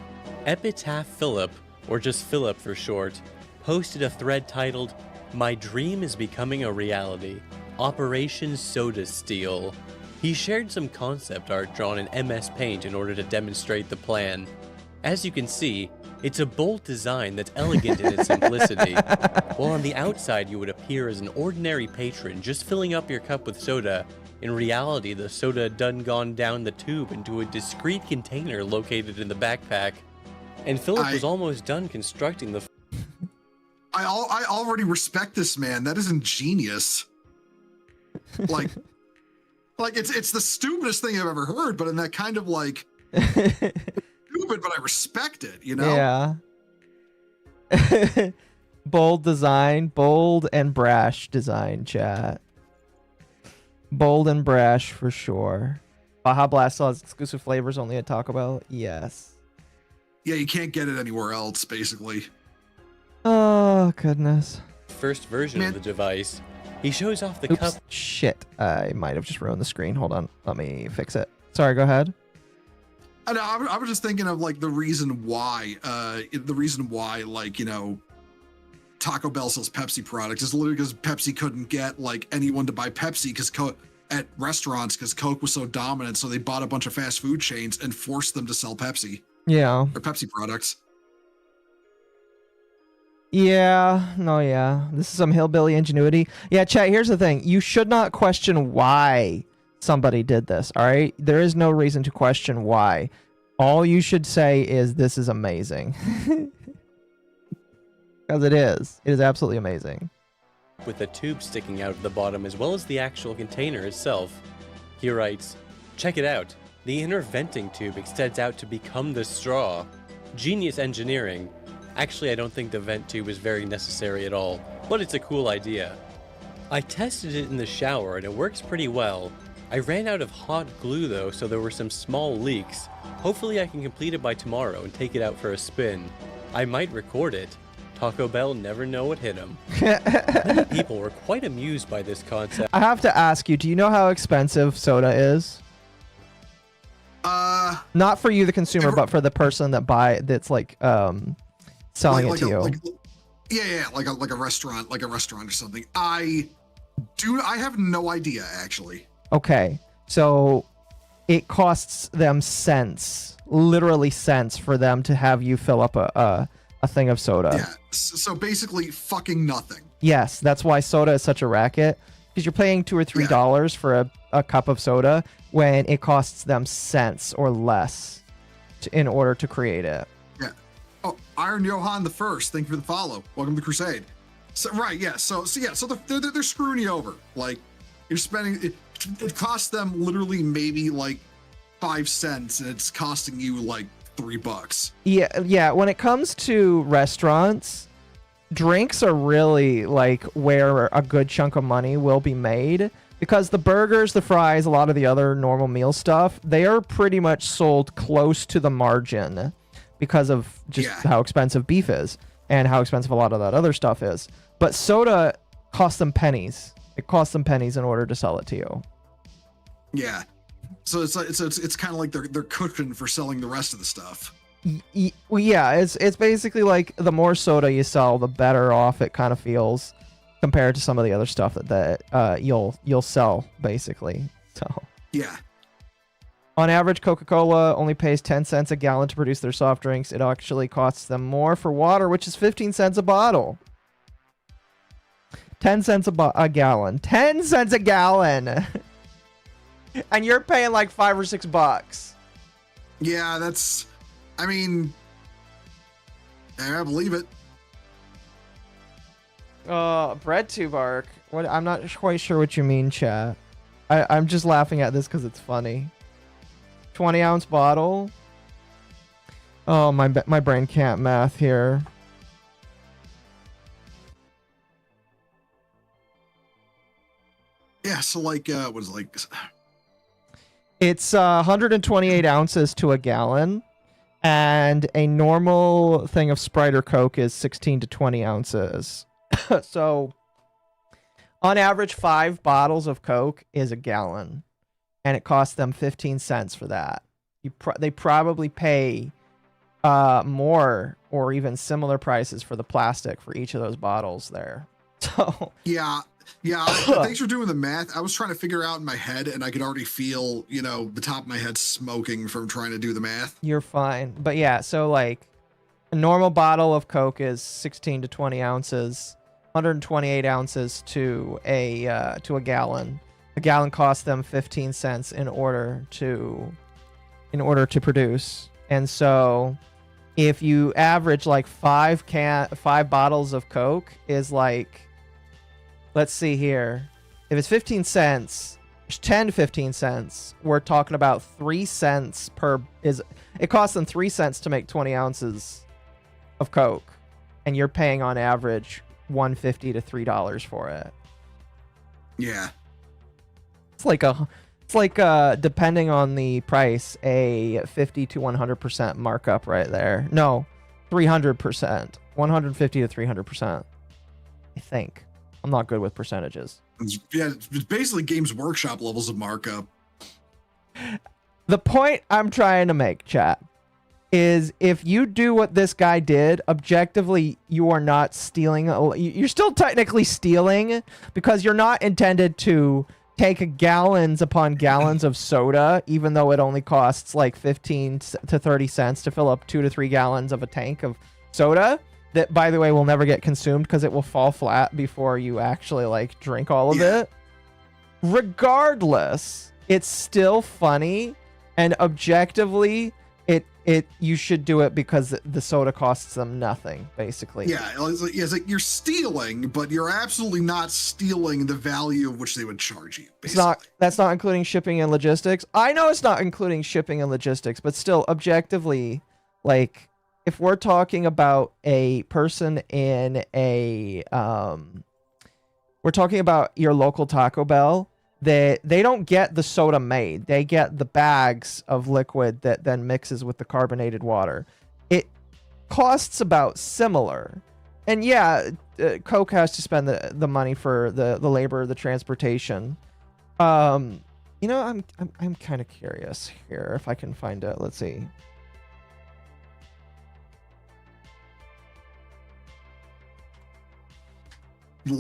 Epitaph Philip, or just Philip for short, posted a thread titled, "My dream is becoming a reality. Operation Soda Steel." He shared some concept art drawn in MS Paint in order to demonstrate the plan. As you can see, it's a bold design that's elegant in its simplicity. While on the outside you would appear as an ordinary patron just filling up your cup with soda, in reality the soda had done gone down the tube into a discreet container located in the backpack. And Philip was almost done constructing the... I already respect this man. That is ingenious. It's the stupidest thing I've ever heard, but in that kind of stupid, but I respect it, Yeah. Bold design, bold and brash design, chat. Bold and brash for sure. Baja Blast has exclusive flavors only at Taco Bell. Yes. Yeah, you can't get it anywhere else, basically. Oh, goodness. first version of the device, he shows off the Oops, cup. shit. I might have just ruined the screen. Hold on. Let me fix it. Sorry, go ahead. I was just thinking of like the reason why, like, you know, Taco Bell sells Pepsi products is literally because Pepsi couldn't get like anyone to buy Pepsi at restaurants because Coke was so dominant. So they bought a bunch of fast food chains and forced them to sell Pepsi. Yeah. Or Pepsi products. Yeah. No, yeah. This is some hillbilly ingenuity. Yeah, chat, here's the thing. You should not question why somebody did this, all right? There is no reason to question why. All you should say is, this is amazing. Because it is. It is absolutely amazing. With a tube sticking out of the bottom as well as the actual container itself. He writes, check it out. The inner venting tube extends out to become the straw. Genius engineering. Actually, I don't think the vent tube is very necessary at all, but it's a cool idea. I tested it in the shower and it works pretty well. I ran out of hot glue though, so there were some small leaks. Hopefully I can complete it by tomorrow and take it out for a spin. I might record it. Taco Bell never know what hit him. Many people were quite amused by this concept. I have to ask you, do you know how expensive soda is? Not for you, the consumer, but for the person that's like selling it to you. Like a restaurant or something. I have no idea actually. Okay, so it costs them cents, literally cents, for them to have you fill up a thing of soda. Yeah, so basically fucking nothing. Yes, that's why soda is such a racket, because you're paying $2 or $3 for a cup of soda when it costs them cents or less in order to create it. Yeah. Oh, Iron Johan the First, thank you for the follow. Welcome to Crusade. So right, yeah. So they're screwing you over. Like you're spending it costs them literally maybe like 5 cents, and it's costing you like $3. Yeah. When it comes to restaurants, drinks are really like where a good chunk of money will be made, because the burgers, the fries, a lot of the other normal meal stuff, they are pretty much sold close to the margin because of just how expensive beef is and how expensive a lot of that other stuff is. But soda costs them pennies. It costs them pennies in order to sell it to you. Yeah. So it's kind of like they're cooking for selling the rest of the stuff. Well, yeah, it's basically like the more soda you sell, the better off it kind of feels compared to some of the other stuff that you'll sell, basically. So yeah. On average, Coca-Cola only pays 10 cents a gallon to produce their soft drinks. It actually costs them more for water, which is 15 cents a bottle. 10 cents a gallon. 10 cents a gallon. And you're paying like $5 or $6. Yeah, that's. I mean, I believe it. Bread tube arc. What? I'm not quite sure what you mean, chat. I'm just laughing at this because it's funny. 20-ounce bottle. Oh, my brain can't math here. Yeah, so like, what is it like? It's 128 ounces to a gallon, and a normal thing of Sprite or Coke is 16 to 20 ounces. So, on average, 5 bottles of Coke is a gallon, and it costs them 15 cents for that. They probably pay more or even similar prices for the plastic for each of those bottles there. So yeah. Thanks for doing the math. I was trying to figure out in my head, and I could already feel, the top of my head smoking from trying to do the math. You're fine. But yeah, so like a normal bottle of Coke is 16 to 20 ounces, 128 ounces to a gallon. A gallon costs them 15 cents in order to produce. And so if you average like 5 bottles of Coke is like, let's see here. If it's 15 cents, 10 to 15 cents, we're talking about 3 cents per it costs them 3 cents to make 20 ounces of Coke, and you're paying on average $1.50 to $3 for it. Yeah. It's like depending on the price, a 50 to 100% markup right there. No, 300%. 150 to 300%. I think. I'm not good with percentages. It's basically Games Workshop levels of markup. The point I'm trying to make, chat, is if you do what this guy did, objectively, you are not stealing. You're still technically stealing because you're not intended to take gallons upon gallons of soda, even though it only costs like 15 to 30 cents to fill up 2 to 3 gallons of a tank of soda. That, by the way, will never get consumed because it will fall flat before you actually like drink all of it. Regardless, it's still funny, and objectively, you should do it because the soda costs them nothing, basically. Yeah, it's like you're stealing, but you're absolutely not stealing the value of which they would charge you. That's not including shipping and logistics. I know it's not including shipping and logistics, but still, objectively, like, if we're talking about a person in a, we're talking about your local Taco Bell, they don't get the soda made. They get the bags of liquid that then mixes with the carbonated water. It costs about similar. And yeah, Coke has to spend the money for the labor, the transportation. You know, I'm kind of curious here if I can find it. Let's see. The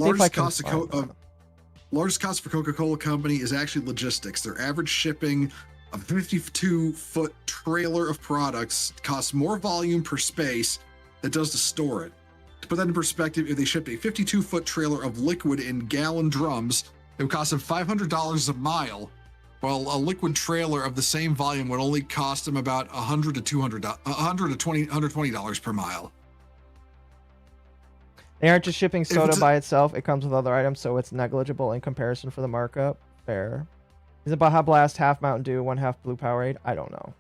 largest cost for Coca-Cola Company is actually logistics. Their average shipping of a 52-foot trailer of products costs more volume per space than it does to store it. To put that in perspective, if they shipped a 52-foot trailer of liquid in gallon drums, it would cost them $500 a mile, while a liquid trailer of the same volume would only cost them about $100 to $120 per mile. They aren't just shipping soda by itself. It comes with other items, so it's negligible in comparison for the markup. Fair. Is it Baja Blast, half Mountain Dew, 1/2 Blue Powerade? I don't know.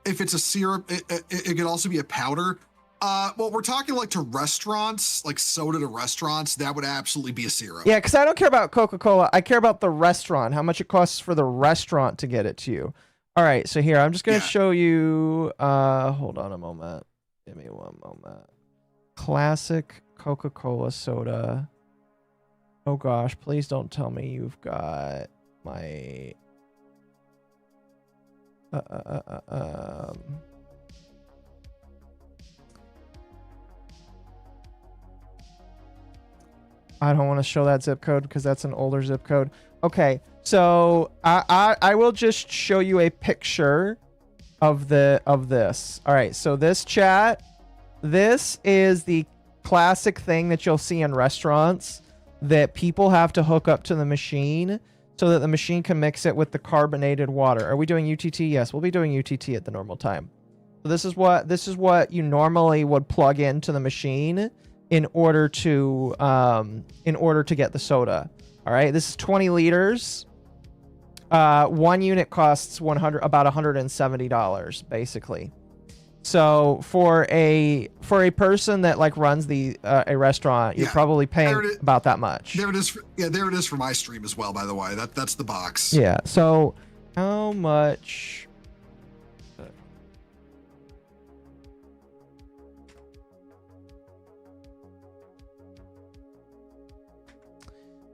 If it's a syrup, it could also be a powder. Well, we're talking like to restaurants, like soda to restaurants. That would absolutely be a syrup. Yeah, because I don't care about Coca-Cola. I care about the restaurant, how much it costs for the restaurant to get it to you. All right, so here, I'm just going to show you. Hold on a moment. Give me one moment. Classic Coca-Cola soda. Oh gosh, please don't tell me you've got my I don't want to show that zip code because that's an older zip code. Okay, so I will just show you a picture of this. All right, so this chat. This is the classic thing that you'll see in restaurants that people have to hook up to the machine so that the machine can mix it with the carbonated water. Are we doing UTT? Yes, we'll be doing UTT at the normal time. So this is what you normally would plug into the machine in order to get the soda. All right, this is 20 liters. One unit costs about $170 basically. So for a person that like runs a restaurant, you're probably paying about that much. There it is. There it is for my stream as well. By the way, that's the box. Yeah. So how much?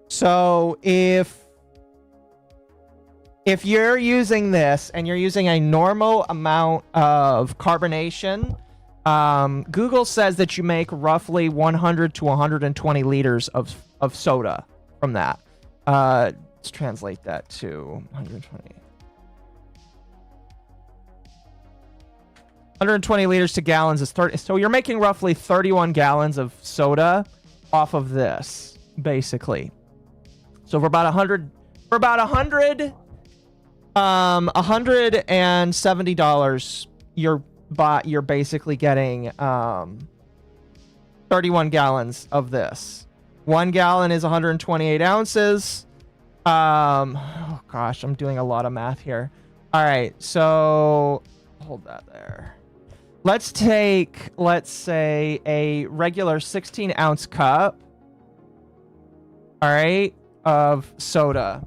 So if you're using this and you're using a normal amount of carbonation, Google says that you make roughly 100 to 120 liters of soda from that. Let's translate that to 120. 120 liters to gallons is 30. So you're making roughly 31 gallons of soda off of this, basically. So for about $170, you're basically getting 31 gallons of this. 1 gallon is 128 ounces. Oh gosh, I'm doing a lot of math here. All right, so hold that there. Let's take, let's say, a regular 16-ounce cup. All right, of soda.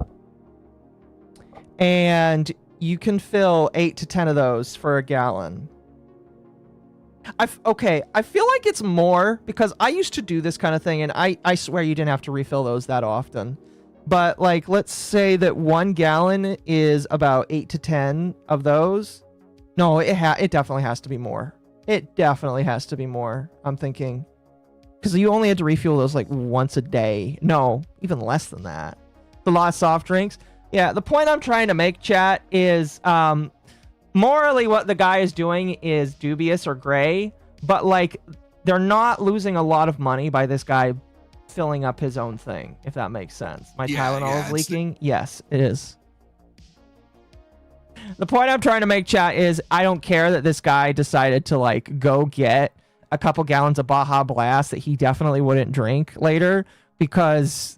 And you can fill 8 to 10 of those for a gallon. Okay, I feel like it's more because I used to do this kind of thing, and I swear you didn't have to refill those that often. But like, let's say that 1 gallon is about 8 to 10 of those. No, it definitely has to be more. It definitely has to be more. I'm thinking, because you only had to refuel those like once a day. No, even less than that. A lot of soft drinks. Yeah, the point I'm trying to make, chat, is morally what the guy is doing is dubious or gray, but like they're not losing a lot of money by this guy filling up his own thing, if that makes sense. My Tylenol is leaking. Yes, it is. The point I'm trying to make, chat, is I don't care that this guy decided to like go get a couple gallons of Baja Blast that he definitely wouldn't drink later, because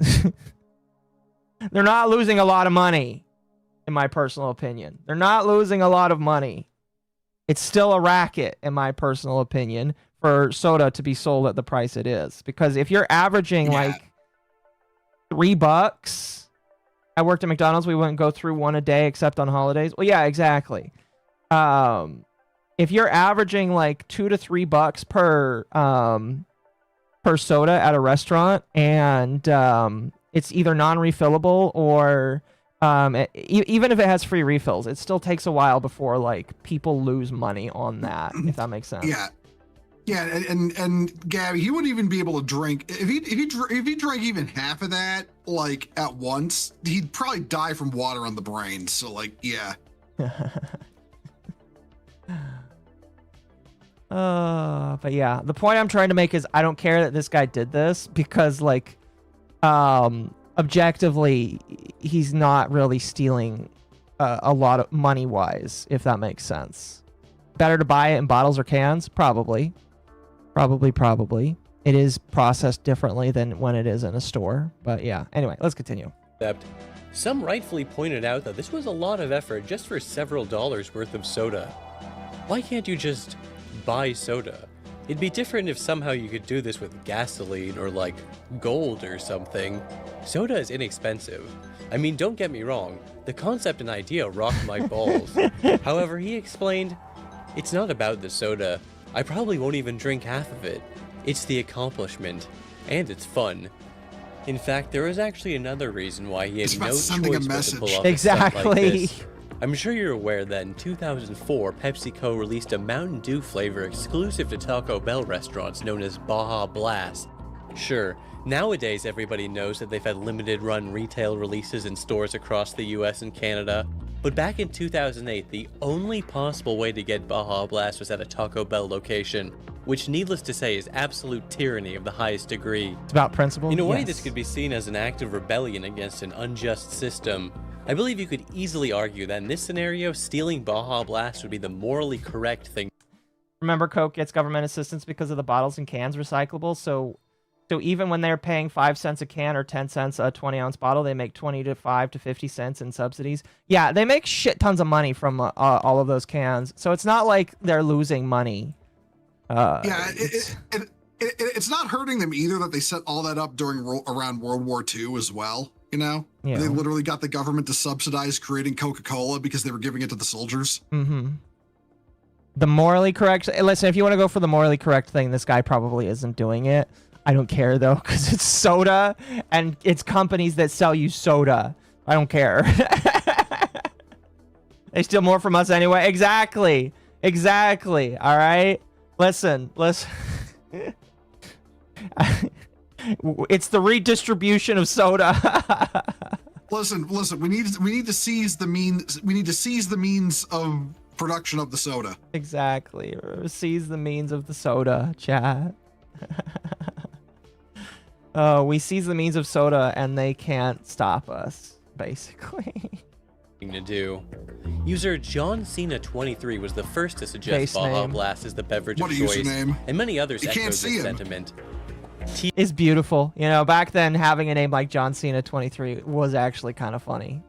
they're not losing a lot of money, in my personal opinion. They're not losing a lot of money. It's still a racket, in my personal opinion, for soda to be sold at the price it is. Because if you're averaging like $3, I worked at McDonald's, we wouldn't go through one a day except on holidays. Well, yeah, exactly. If you're averaging like $2 to $3 per soda at a restaurant, and it's either non-refillable or even if it has free refills, it still takes a while before like people lose money on that, if that makes sense. Yeah, and Gabby, he wouldn't even be able to drink if he drank even half of that like at once. He'd probably die from water on the brain. So like, yeah. But yeah, the point I'm trying to make is I don't care that this guy did this, because like, objectively, he's not really stealing a lot of money wise, if that makes sense. Better to buy it in bottles or cans? Probably. It is processed differently than when it is in a store. But yeah, anyway, let's continue. Some rightfully pointed out that this was a lot of effort just for several dollars worth of soda. Why can't you just buy soda? It'd be different if somehow you could do this with gasoline or like gold or something. Soda is inexpensive. I mean, don't get me wrong, the concept and idea rocked my balls. However, he explained, it's not about the soda. I probably won't even drink half of it. It's the accomplishment, and it's fun. In fact, there was actually another reason why he had no choice but to pull off a stunt like this. I'm sure you're aware that in 2004, PepsiCo released a Mountain Dew flavor exclusive to Taco Bell restaurants known as Baja Blast. Sure, nowadays everybody knows that they've had limited run retail releases in stores across the US and Canada, but back in 2008, the only possible way to get Baja Blast was at a Taco Bell location, which needless to say is absolute tyranny of the highest degree. It's about principle? In a way, this could be seen as an act of rebellion against an unjust system. I believe you could easily argue that in this scenario, stealing Baja Blast would be the morally correct thing. Remember, Coke gets government assistance because of the bottles and cans recyclable, so even when they're paying 5 cents a can or 10 cents a 20-ounce bottle, they make 25 to 50 cents in subsidies. Yeah, they make shit tons of money from all of those cans, so it's not like they're losing money. It's not hurting them either that they set all that up around World War II as well. You know, yeah. They literally got the government to subsidize creating Coca-Cola because they were giving it to the soldiers. Mm-hmm. The morally correct. Listen, if you want to go for the morally correct thing, this guy probably isn't doing it. I don't care though, because it's soda and it's companies that sell you soda. I don't care. They steal more from us anyway. Exactly. All right. Listen. It's the redistribution of soda. Listen. We need to seize the means. We need to seize the means of production of the soda. Exactly. Seize the means of the soda, chat. We seize the means of soda and they can't stop us, basically. To do. User John Cena 23 was the first to suggest Baja Blast as the beverage of choice, and many others echoed this sentiment. It's beautiful. You know, back then having a name like John Cena 23 was actually kind of funny.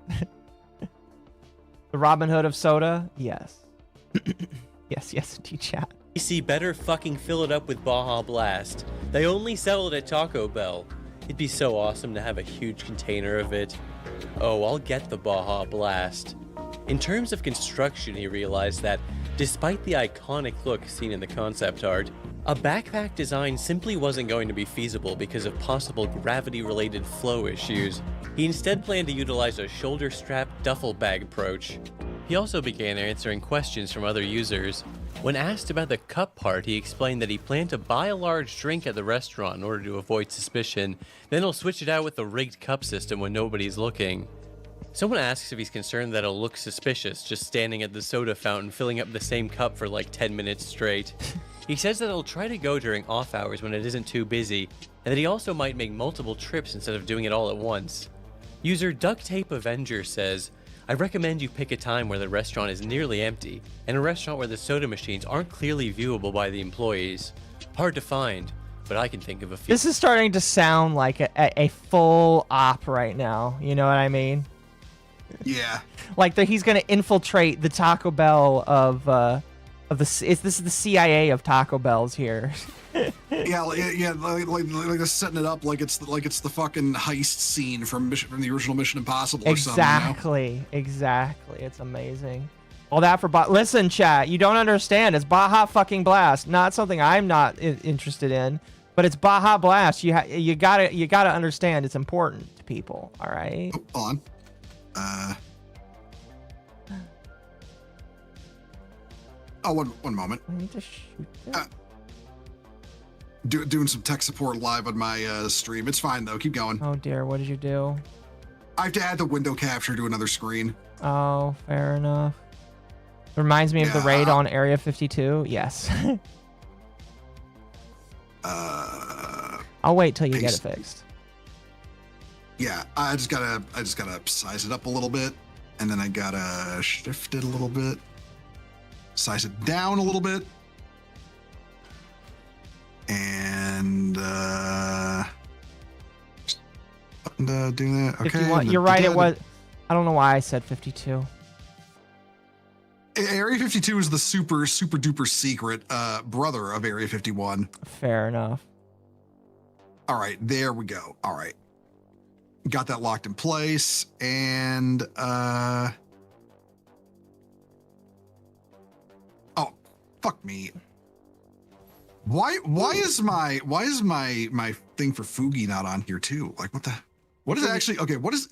The Robin Hood of soda? Yes. yes, indeed, chat. DC better fucking fill it up with Baja Blast. They only sell it at Taco Bell. It'd be so awesome to have a huge container of it. Oh, I'll get the Baja Blast. In terms of construction, he realized that Despite the iconic look seen in the concept art, a backpack design simply wasn't going to be feasible because of possible gravity-related flow issues. He instead planned to utilize a shoulder-strap duffel bag approach. He also began answering questions from other users. When asked about the cup part, he explained that he planned to buy a large drink at the restaurant in order to avoid suspicion, then he'll switch it out with the rigged cup system when nobody's looking. Someone asks if he's concerned that it'll look suspicious just standing at the soda fountain filling up the same cup for like 10 minutes straight. He says that he'll try to go during off hours when it isn't too busy, and that he also might make multiple trips instead of doing it all at once. User Duct Tape Avenger says, I recommend you pick a time where the restaurant is nearly empty, and a restaurant where the soda machines aren't clearly viewable by the employees. Hard to find, but I can think of a few. This is starting to sound like a full op right now. You know what I mean? Yeah. Like he's gonna infiltrate the Taco Bell of the. This is the CIA of Taco Bells here. Yeah, like they're setting it up like it's the fucking heist scene from the original Mission Impossible or something. Exactly. It's amazing. All that for listen, chat. You don't understand. It's Baja fucking Blast. Not something I'm not interested in, but it's Baja Blast. You gotta understand. It's important to people. All right. Oh, hold on. One moment. I need to shoot doing some tech support live on my stream. It's fine though. Keep going. Oh dear, what did you do? I have to add the window capture to another screen. Oh, fair enough. Reminds me of the raid on Area 52. Yes. I'll wait till you get it fixed. Yeah, I just gotta size it up a little bit, and then I gotta shift it a little bit, size it down a little bit, and do that. Okay. 51. You're right. It was. I don't know why I said 52. Area 52 is the super duper secret brother of Area 51. Fair enough. All right, there we go. All right. Got that locked in place, and oh, fuck me. Why is my thing for Fugi not on here too? Like what is actually okay, what is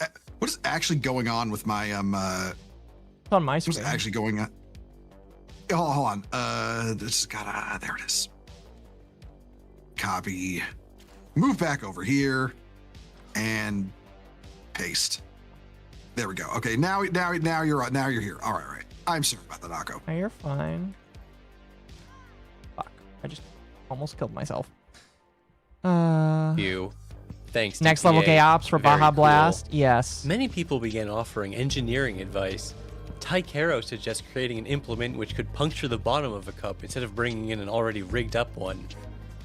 actually going on with my it's on my screen. What's actually going on? Oh, hold on. This gotta there it is. Copy. Move back over here and paste. There we go. Okay, now you're here. All right. I'm sorry about that, Occo. Oh, you're fine. Fuck. I just almost killed myself. Thanks to Next level gay ops for Baja Very Blast. cool. Yes. Many people began offering engineering advice. Ty Caro suggests creating an implement which could puncture the bottom of a cup instead of bringing in an already rigged up one.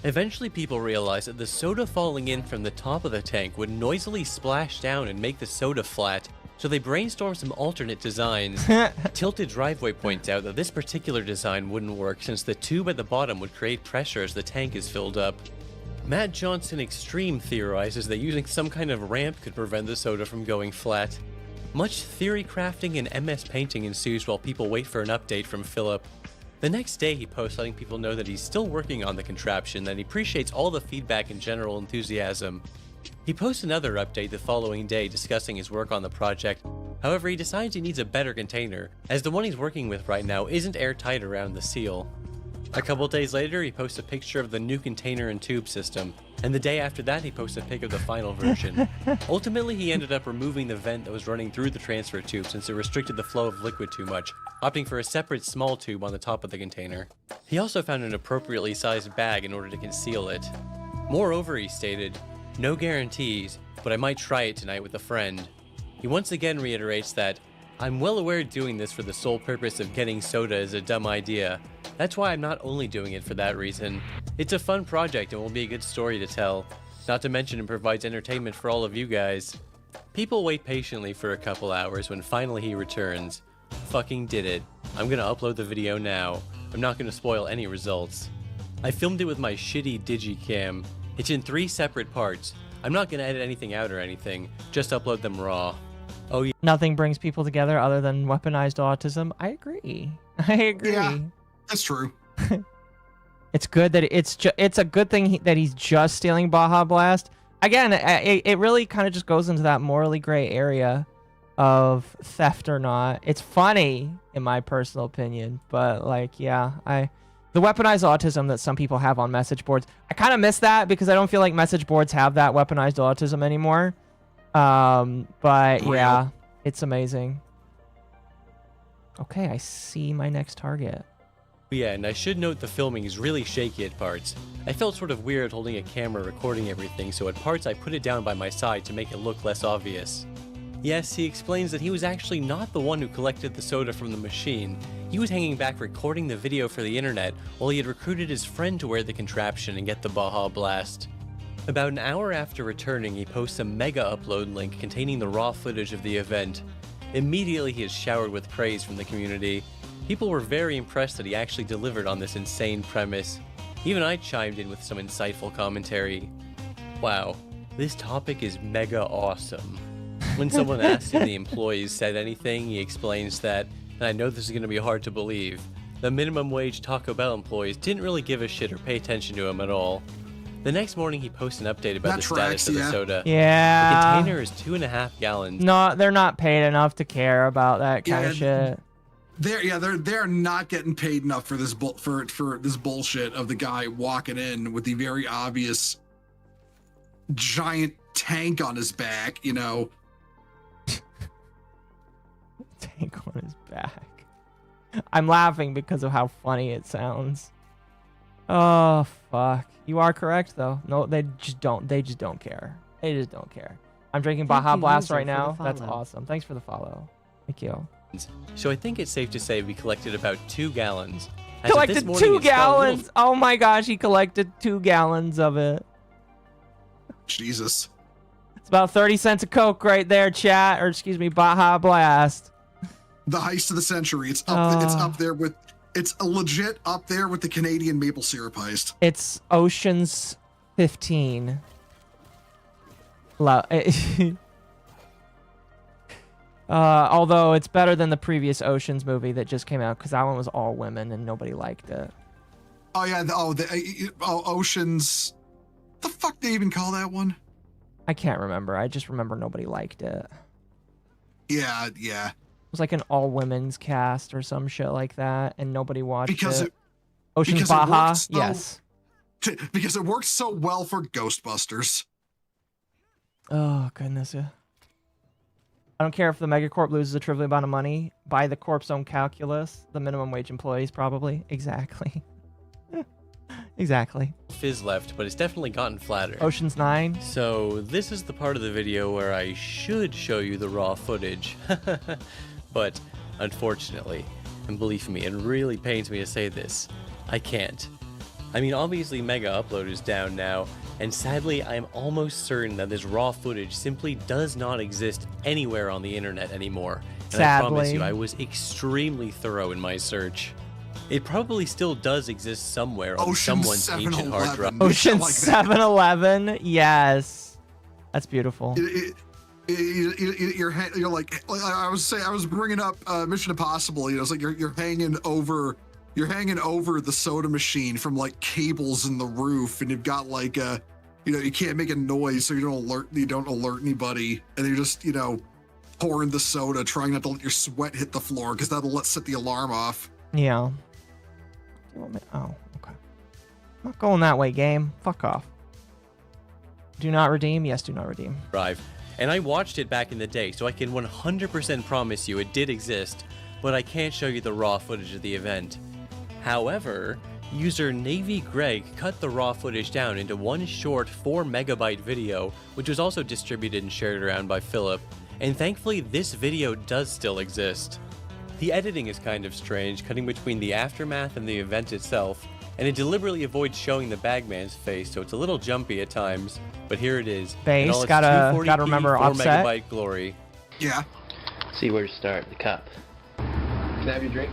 Eventually people realized that the soda falling in from the top of the tank would noisily splash down and make the soda flat, so they brainstormed some alternate designs. Tilted Driveway points out that this particular design wouldn't work since the tube at the bottom would create pressure as the tank is filled up. Matt Johnson Extreme theorizes that using some kind of ramp could prevent the soda from going flat. Much theory crafting and MS painting ensues while people wait for an update from Philip. The next day he posts letting people know that he's still working on the contraption, that he appreciates all the feedback and general enthusiasm. He posts another update the following day discussing his work on the project. However, he decides he needs a better container, as the one he's working with right now isn't airtight around the seal. A couple days later, he posts a picture of the new container and tube system, and the day after that he posts a pic of the final version. Ultimately, he ended up removing the vent that was running through the transfer tube since it restricted the flow of liquid too much, opting for a separate small tube on the top of the container. He also found an appropriately sized bag in order to conceal it. Moreover, he stated, "No guarantees, but I might try it tonight with a friend." He once again reiterates that, "I'm well aware doing this for the sole purpose of getting soda is a dumb idea. That's why I'm not only doing it for that reason. It's a fun project and will be a good story to tell. Not to mention it provides entertainment for all of you guys." People wait patiently for a couple hours when finally he returns. Fucking did it. I'm gonna upload the video now. I'm not gonna spoil any results. I filmed it with my shitty digicam. It's in 3 separate parts. I'm not gonna edit anything out or anything, just upload them raw. Oh, yeah. Nothing brings people together other than weaponized autism. I agree. I agree. Yeah, that's true. It's good that it's a good thing that he's just stealing Baja Blast. Again, it really kind of just goes into that morally gray area of theft or not. It's funny in my personal opinion, but like, yeah, the weaponized autism that some people have on message boards, I kind of miss that because I don't feel like message boards have that weaponized autism anymore. But yeah, it's amazing. Okay, I see my next target. Yeah, and I should note the filming is really shaky at parts. I felt sort of weird holding a camera recording everything, so at parts I put it down by my side to make it look less obvious. Yes, he explains that he was actually not the one who collected the soda from the machine. He was hanging back recording the video for the internet while he had recruited his friend to wear the contraption and get the Baja Blast. About an hour after returning, he posts a mega upload link containing the raw footage of the event. Immediately he is showered with praise from the community. People were very impressed that he actually delivered on this insane premise. Even I chimed in with some insightful commentary. Wow, this topic is mega awesome. When someone asks if the employees said anything, he explains that, and I know this is going to be hard to believe, the minimum wage Taco Bell employees didn't really give a shit or pay attention to him at all. The next morning he posts an update about the status of the soda. Yeah. The container is 2.5 gallons. No, they're not paid enough to care about that kind of shit. They're not getting paid enough for this for this bullshit of the guy walking in with the very obvious giant tank on his back, you know. Tank on his back. I'm laughing because of how funny it sounds. Oh fuck. You are correct though. No, they just don't care. They just don't care. I'm drinking Baja Blast right now. That's awesome. Thanks for the follow. Thank you. So I think it's safe to say we collected about 2 gallons. Collected 2 gallons. Oh my gosh, he collected 2 gallons of it. Jesus. It's about 30 cents a Coke right there, chat, or excuse me, Baja Blast. The heist of the century. It's up there with, it's legit up there with the Canadian maple syrup heist. It's Ocean's 15. Although it's better than the previous Ocean's movie that just came out because that one was all women and nobody liked it. Oh yeah, Ocean's. What the fuck they even call that one? I can't remember. I just remember nobody liked it. Yeah. It was like an all women's cast or some shit like that, and nobody watched it. Ocean's Because Baja, yes. Because it worked so well for Ghostbusters. Oh goodness, yeah. I don't care if the megacorp loses a trivial amount of money. By the corp's own calculus, the minimum wage employees probably. Exactly. Exactly. Fizz left, but it's definitely gotten flatter. Ocean's 9. So this is the part of the video where I should show you the raw footage. But unfortunately, and believe me, it really pains me to say this, I can't. I mean, obviously Mega Upload is down now, and sadly I'm almost certain that this raw footage simply does not exist anywhere on the internet anymore. And Sadly. I promise you, I was extremely thorough in my search. It probably still does exist somewhere on someone's ancient hard drive. Ocean 7-Eleven, yes. That's beautiful. You're like I was bringing up Mission Impossible. You know, it's like you're hanging over the soda machine from like cables in the roof, and you've got like you can't make a noise so you don't alert anybody, and you're just pouring the soda, trying not to let your sweat hit the floor because that'll set the alarm off. Yeah. Oh, okay. I'm not going that way, game. Fuck off. Do not redeem? Yes, do not redeem. Drive. And I watched it back in the day, so I can 100% promise you it did exist, but I can't show you the raw footage of the event. However, user Navy Greg cut the raw footage down into one short 4 megabyte video, which was also distributed and shared around by Philip, and thankfully this video does still exist. The editing is kind of strange, cutting between the aftermath and the event itself, and it deliberately avoids showing the bagman's face, so it's a little jumpy at times, but here it is. Base, gotta remember 4 offset. megabyte glory. Yeah. See where to start, the cup. Can I have your drink?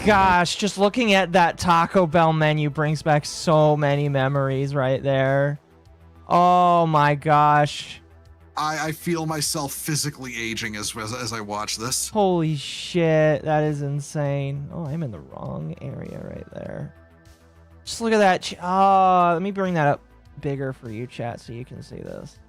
Gosh, just looking at that Taco Bell menu brings back so many memories right there. Oh my gosh. I feel myself physically aging as I watch this. Holy shit, that is insane. Oh, I'm in the wrong area right there. Just look at that. Let me bring that up bigger for you, chat, so you can see this.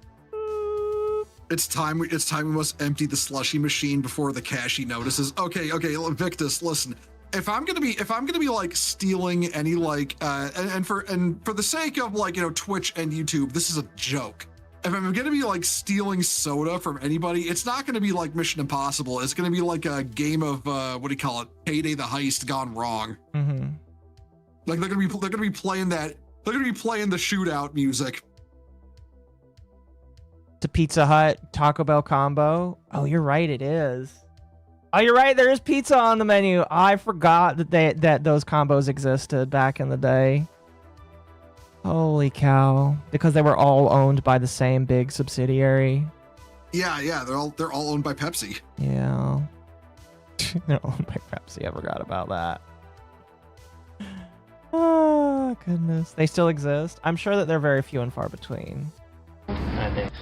It's time we must empty the slushy machine before the cashier notices. Okay, Victus, listen. If I'm gonna be like stealing any like and for the sake of like, you know, Twitch and YouTube, this is a joke. If I'm gonna be like stealing soda from anybody, it's not gonna be like Mission Impossible. It's gonna be like a game of what do you call it? Payday the Heist gone wrong. Mm-hmm. Like they're gonna be playing that. They're gonna be playing the shootout music. The Pizza Hut Taco Bell combo. Oh, you're right. It is. Oh, you're right. There is pizza on the menu. I forgot that those combos existed back in the day. Holy cow! Because they were all owned by the same big subsidiary. Yeah. They're all owned by Pepsi. Yeah. They're owned by Pepsi. I forgot about that. Oh goodness, they still exist. I'm sure that they're very few and far between. I think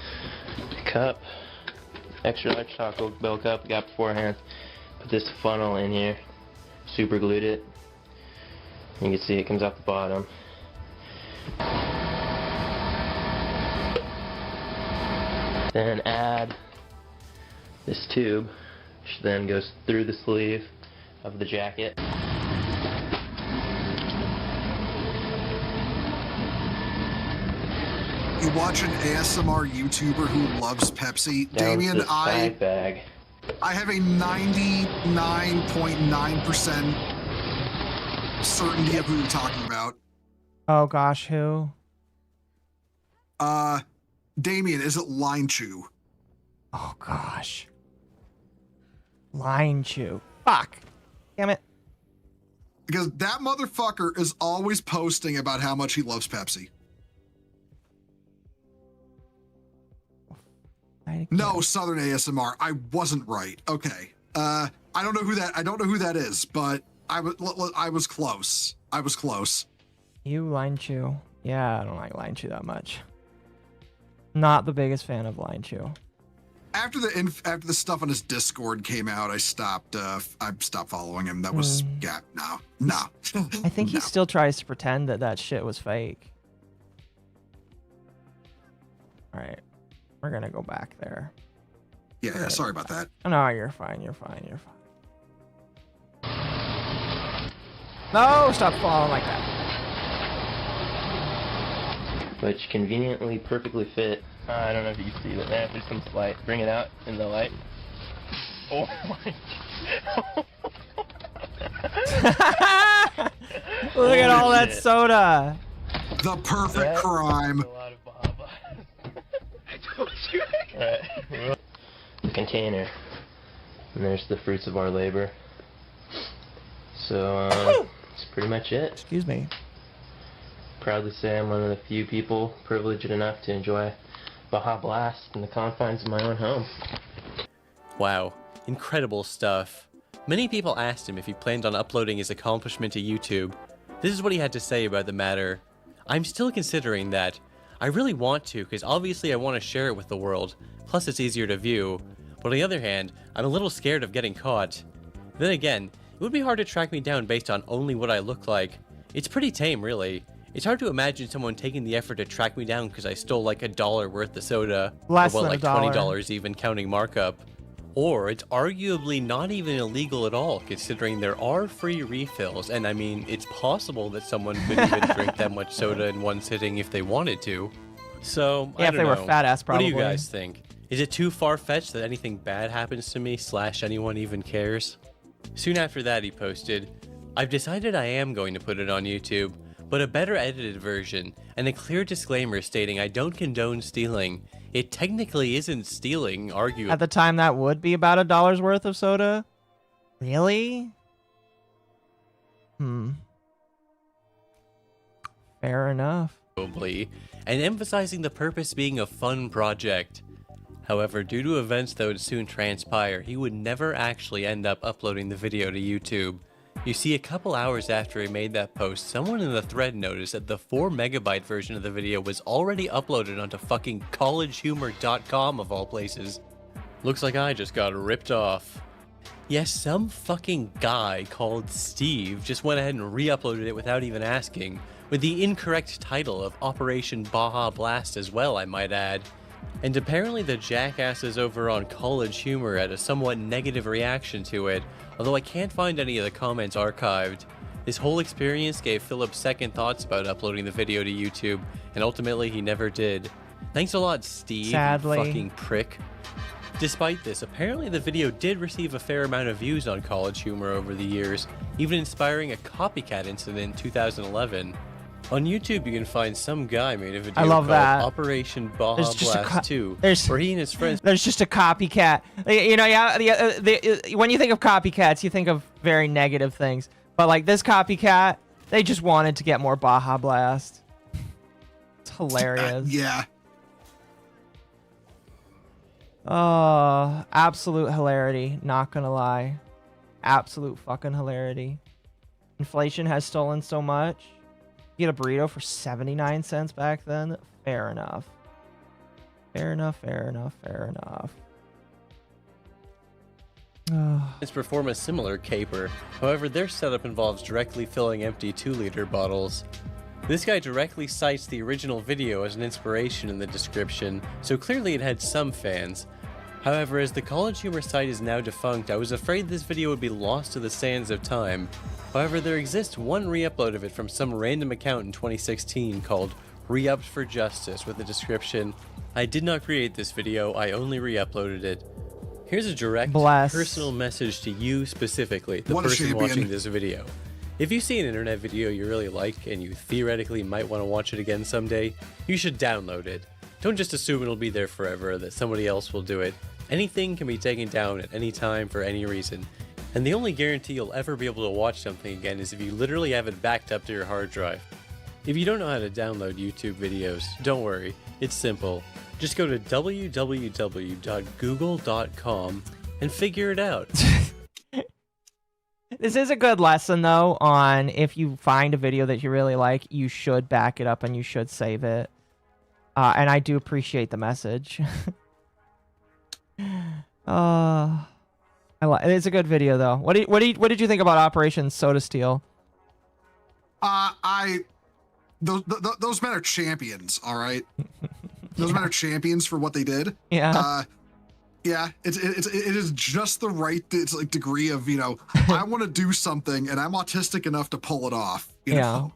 cup, extra large Taco Bell cup got beforehand. Put this funnel in here, super glued it. You can see it comes out the bottom. Then add this tube, which then goes through the sleeve of the jacket. You watch an ASMR YouTuber who loves Pepsi. Down Damien, to the side bag. I have a 99.9% certainty of who you're talking about. Oh gosh, who? Damien, is it Line Chew? Oh gosh. Line Chew. Fuck. Damn it. Because that motherfucker is always posting about how much he loves Pepsi. No, Southern ASMR. I wasn't right. Okay. I don't know who that is, but I was close. I was close. You Line Chew. Yeah, I don't like Line Chew that much. Not the biggest fan of Line Chew. After the stuff on his Discord came out, I stopped following him. That was no. I think he still tries to pretend that shit was fake. All right. We're gonna go back there. Yeah, sorry about that. No, you're fine. No, stop falling like that. Which conveniently perfectly fit. I don't know if you can see that there. There's some light. Bring it out in the light. Oh my. Look at all that soda. The perfect crime. Alright. The container. And there's the fruits of our labor. So, that's pretty much it. Excuse me. Proudly say I'm one of the few people privileged enough to enjoy Baja Blast in the confines of my own home. Wow, incredible stuff. Many people asked him if he planned on uploading his accomplishment to YouTube. This is what he had to say about the matter. I'm still considering that. I really want to, because obviously I want to share it with the world, plus it's easier to view. But on the other hand, I'm a little scared of getting caught. Then again, it would be hard to track me down based on only what I look like. It's pretty tame, really. It's hard to imagine someone taking the effort to track me down because I stole like $1 worth of soda. Less or than like $1. $20 even, counting markup. Or it's arguably not even illegal at all, considering there are free refills, and I mean, it's possible that someone could even drink that much soda in one sitting if they wanted to. So, yeah, I if don't they know. were fat ass, probably. What do you guys think? Is it too far-fetched that anything bad happens to me / anyone even cares? Soon after that, he posted, I've decided I am going to put it on YouTube, but a better edited version, and a clear disclaimer stating I don't condone stealing. It technically isn't stealing, arguably. At the time, that would be about $1 worth of soda? Really? Fair enough. And emphasizing the purpose being a fun project. However, due to events that would soon transpire, he would never actually end up uploading the video to YouTube. You see, a couple hours after he made that post, someone in the thread noticed that the 4 megabyte version of the video was already uploaded onto fucking collegehumor.com of all places. Looks like I just got ripped off. Yes, some fucking guy called Steve just went ahead and re-uploaded it without even asking, with the incorrect title of Operation Baja Blast as well, I might add. And apparently the jackasses over on College Humor had a somewhat negative reaction to it, although I can't find any of the comments archived. This whole experience gave Philip second thoughts about uploading the video to YouTube, and ultimately he never did. Thanks a lot, Steve, Sadly. you fucking prick. Despite this, apparently the video did receive a fair amount of views on College Humor over the years, even inspiring a copycat incident in 2011. On YouTube, you can find some guy made a video called Operation Baja Blast 2, where he and his friends... There's just a copycat. You know, when you think of copycats, you think of very negative things. But like this copycat, they just wanted to get more Baja Blast. It's hilarious. Yeah. Oh, absolute hilarity. Not gonna lie. Absolute fucking hilarity. Inflation has stolen so much. You get a burrito for 79 cents back then. Fair enough. Fair enough, fair enough, fair enough. Let's perform a similar caper. However, their setup involves directly filling empty 2-liter bottles. This guy directly cites the original video as an inspiration in the description, so clearly it had some fans. However, as the College Humor site is now defunct, I was afraid this video would be lost to the sands of time. However, there exists one re-upload of it from some random account in 2016 called Re-Upped for Justice with the description, "I did not create this video, I only re-uploaded it." Here's a direct, personal message to you specifically, the person watching this video. If you see an internet video you really like and you theoretically might want to watch it again someday, you should download it. Don't just assume it'll be there forever, that somebody else will do it. Anything can be taken down at any time for any reason. And the only guarantee you'll ever be able to watch something again is if you literally have it backed up to your hard drive. If you don't know how to download YouTube videos, don't worry, it's simple. Just go to www.google.com and figure it out. This is a good lesson, though, on if you find a video that you really like, you should back it up and you should save it. And I do appreciate the message. It's a good video, though. What did you think about Operation Soda Steel? Those men are champions, all right? Those men are champions for what they did. Yeah. Yeah, it is just the right degree of, I want to do something and I'm autistic enough to pull it off. You know?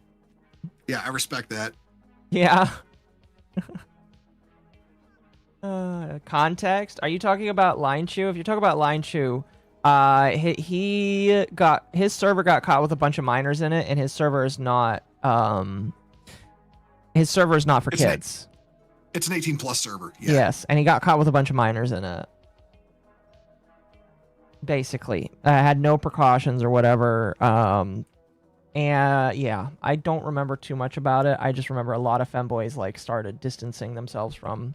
Yeah, I respect that. Yeah. Context? Are you talking about Line Chew? If you're talking about Line Chew, his server got caught with a bunch of minors in it, and his server is not for kids. It's an 18+ server. Yeah. Yes, and he got caught with a bunch of minors in it. Basically, had no precautions or whatever. And yeah, I don't remember too much about it. I just remember a lot of femboys started distancing themselves from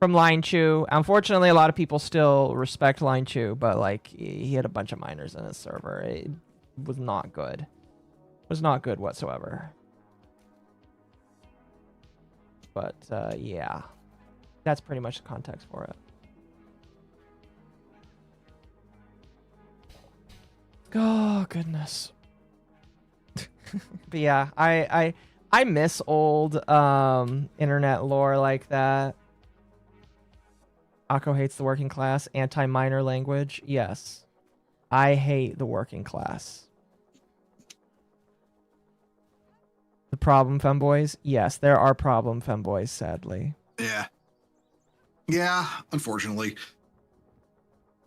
Line Chew. Unfortunately, a lot of people still respect Line Chew, but he had a bunch of minors in his server. It was not good. It was not good whatsoever. But yeah, that's pretty much the context for it. Oh goodness. But yeah, I miss old internet lore like that. Akko hates the working class, anti-minor language. Yes, I hate the working class. The problem femboys? Yes, there are problem femboys, sadly. Yeah. Yeah, unfortunately.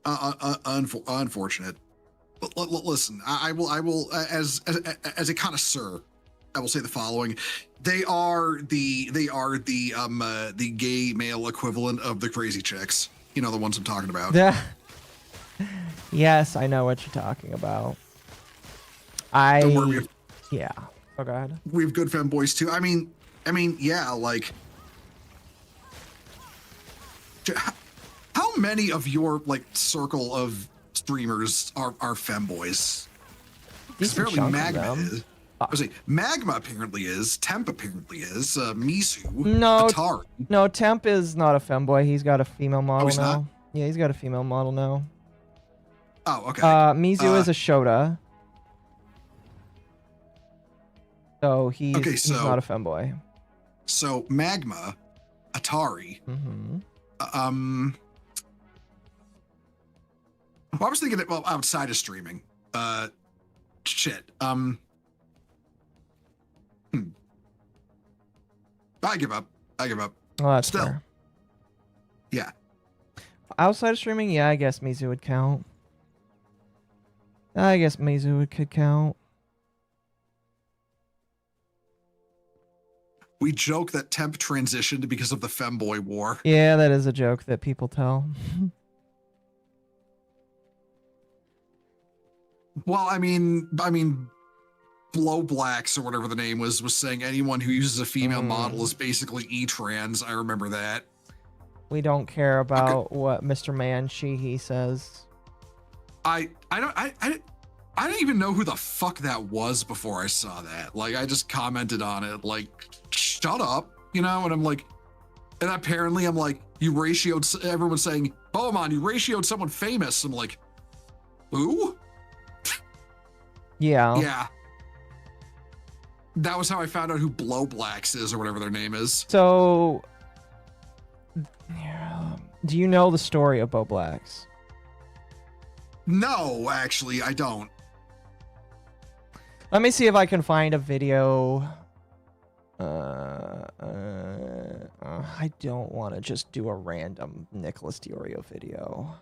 Unfortunate. Listen, I will, as a connoisseur, I will say the following: they are the gay male equivalent of the crazy chicks. You know, the ones I'm talking about. Yeah. Yes, I know what you're talking about. Don't worry, yeah. Oh, go ahead. We have good femboys too. I mean, yeah, how many of your circle of streamers are femboys? decent apparently chunk Magma of them. is. I was saying, Magma apparently is. Temp apparently is. Mizu. No, Atari. no, Temp is not a femboy. He's got a female model he's now. not? Yeah, he's got a female model now. Oh, okay. Mizu is a Shota. So he's not a femboy. So Magma, Atari. Mm-hmm. Well, I was thinking that, well, outside of streaming. Shit. I give up. Oh, that's Still. fair. Yeah. Outside of streaming, yeah, I guess Mizu would count. I guess Mizu could count. We joke that Temp transitioned because of the femboy war. Yeah, that is a joke that people tell. Well, I mean, Blow Blacks or whatever the name was saying anyone who uses a female model is basically e-trans. I remember that. We don't care about what Mr. Man he says. I didn't even know who the fuck that was before I saw that. Like, I just commented on it, like, shut up, you know? And I'm like, and apparently I'm like, you ratioed, everyone's saying, Bowman, you ratioed someone famous. I'm like, who? Yeah. Yeah. That was how I found out who Blow Blacks is or whatever their name is. So, do you know the story of Bo Blacks? No, actually, I don't. Let me see if I can find a video. I don't want to just do a random Nicholas Diorio video.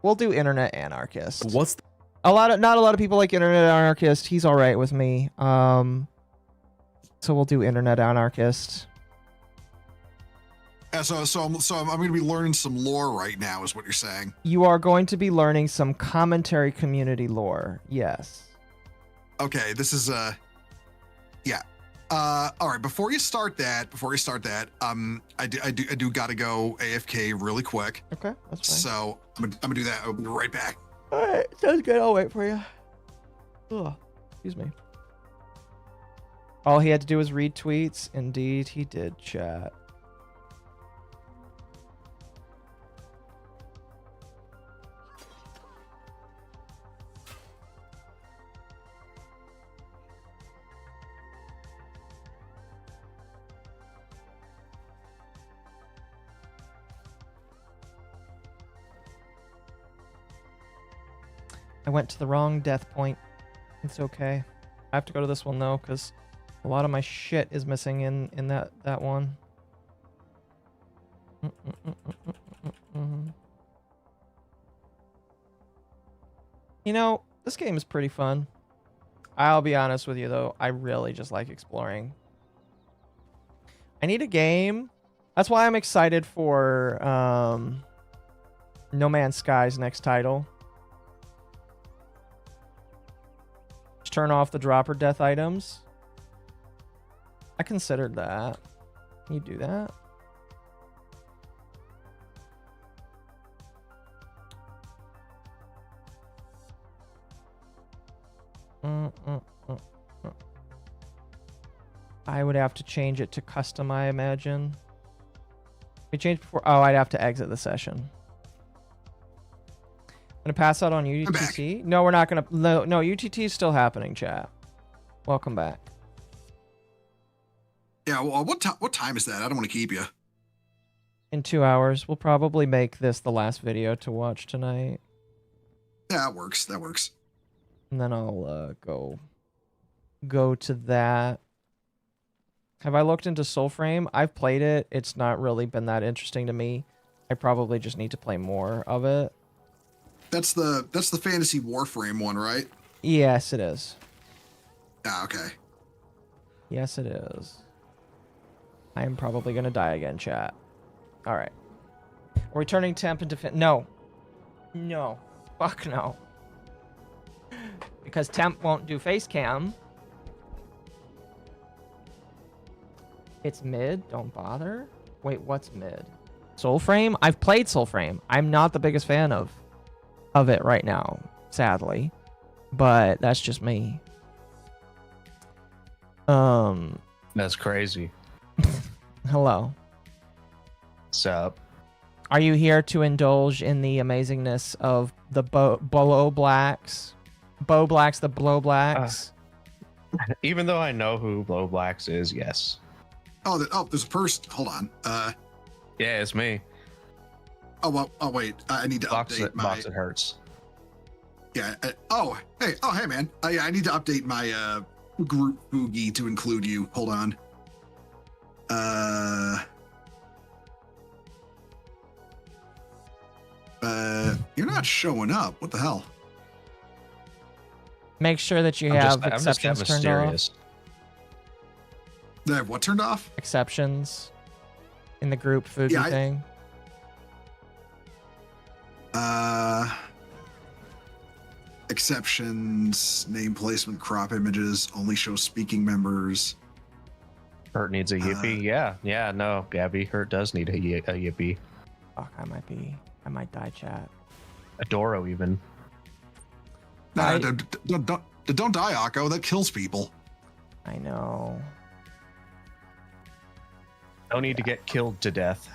We'll do Internet Anarchist. What's not a lot of people like Internet Anarchist. He's all right with me. So we'll do Internet Anarchist. Yeah, so I'm going to be learning some lore right now, is what you're saying. You are going to be learning some commentary community lore. Yes. Okay, this is yeah. All right. Before you start that, I do gotta go AFK really quick. Okay, that's fine. So I'm gonna do that. I'll be right back. All right, sounds good. I'll wait for you. Oh, excuse me. All he had to do was read tweets. Indeed, he did, chat. I went to the wrong death point. It's okay. I have to go to this one though, because a lot of my shit is missing in that one. You know, this game is pretty fun. I'll be honest with you though, I really just like exploring. I need a game. That's why I'm excited for No Man's Sky's next title. Turn off the dropper death items. I considered that. Can you do that? I would have to change it to custom, I imagine. We changed before. Oh, I'd have to exit the session. Gonna pass out on UTT? No, we're not gonna. No, UTT is still happening, chat. Welcome back. Yeah, well, what time is that? I don't want to keep you. In 2 hours, we'll probably make this the last video to watch tonight. Yeah, that works. That works. And then I'll go to that. Have I looked into Soulframe? I've played it. It's not really been that interesting to me. I probably just need to play more of it. That's the Fantasy Warframe one, right? Yes, it is. Ah, okay. Yes, it is. I am probably gonna die again, chat. All right. We're returning temp into no. No. Fuck no. Because temp won't do face cam. It's mid. Don't bother. Wait, what's mid? Soulframe? I've played Soulframe. I'm not the biggest fan of. of it right now, sadly. But that's just me. That's crazy. Hello. What's up? Are you here to indulge in the amazingness of the Blow Blacks? Bow Blacks, the Blow Blacks? Even though I know who Blow Blacks is, yes. Oh, there's a person. Hold on. Yeah, it's me. Wait. I need to update my. Box it hurts. Yeah. Hey, man. I need to update my group boogie to include you. Hold on. You're not showing up. What the hell? Make sure that you have exceptions turned off. They have what turned off? Exceptions in the group Fugi thing. Exceptions, name placement, crop images, only show speaking members. Hurt needs a Yippee. Yeah, no, Gabby, Hurt does need a Yippee. Fuck, I might die, chat. A Doro even. No, don't die, Occo. That kills people. I know. No need to get killed to death.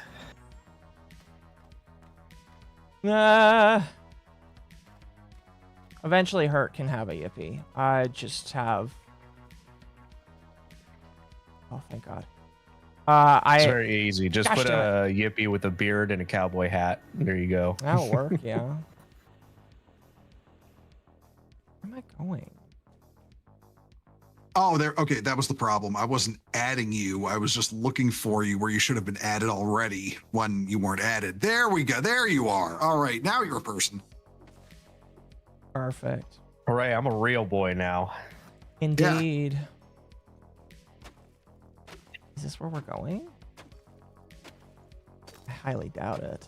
Eventually Hurt can have a Yippee. I just have... Oh, thank God. It's very easy. Just put a Yippee with a beard and a cowboy hat. There you go. That'll work, yeah. Where am I going? Oh, there. Okay, that was the problem. I wasn't adding you. I was just looking for you where you should have been added already when you weren't added. There we go. There you are. All right, now you're a person. Perfect. All right, I'm a real boy now. Indeed. Yeah. Is this where we're going? I highly doubt it.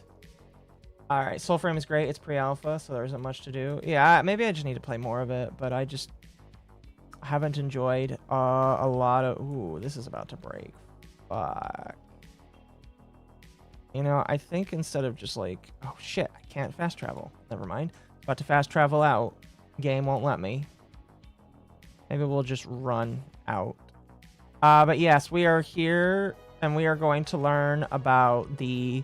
All right, Soulframe is great. It's pre-alpha, so there isn't much to do. Yeah, maybe I just need to play more of it, but I just haven't enjoyed a lot of... Ooh, this is about to break. Fuck. You know, I think instead of just like... Oh, shit, I can't fast travel. Never mind. About to fast travel out. Game won't let me. Maybe we'll just run out. But yes, we are here, and we are going to learn about the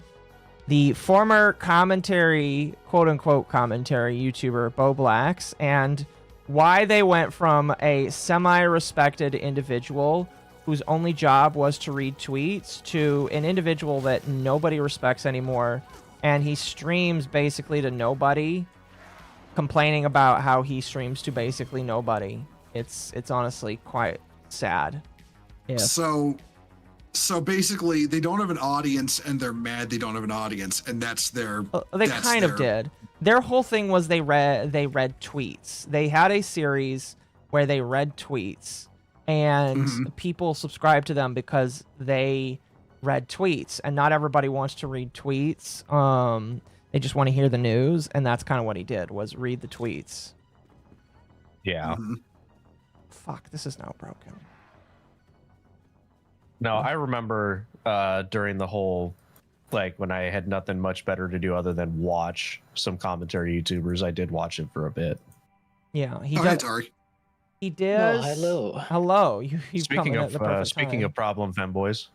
former commentary, quote-unquote commentary YouTuber, Bo Blacks, and why they went from a semi-respected individual whose only job was to read tweets to an individual that nobody respects anymore, and he streams basically to nobody, complaining about how he streams to basically nobody. It's honestly quite sad. Yeah. So basically, they don't have an audience, and they're mad they don't have an audience, and that's their. They kind of did. Their whole thing was they read tweets. They had a series where they read tweets, and people subscribed to them because they read tweets. And not everybody wants to read tweets. They just want to hear the news, and that's kind of what he did, was read the tweets. Yeah. Fuck, this is now broken. No, I remember during the whole, like, when I had nothing much better to do other than watch some commentary YouTubers, I did watch it for a bit. Yeah, he does. Sorry. He does. Oh, hello. Hello. You speaking of problem femboys.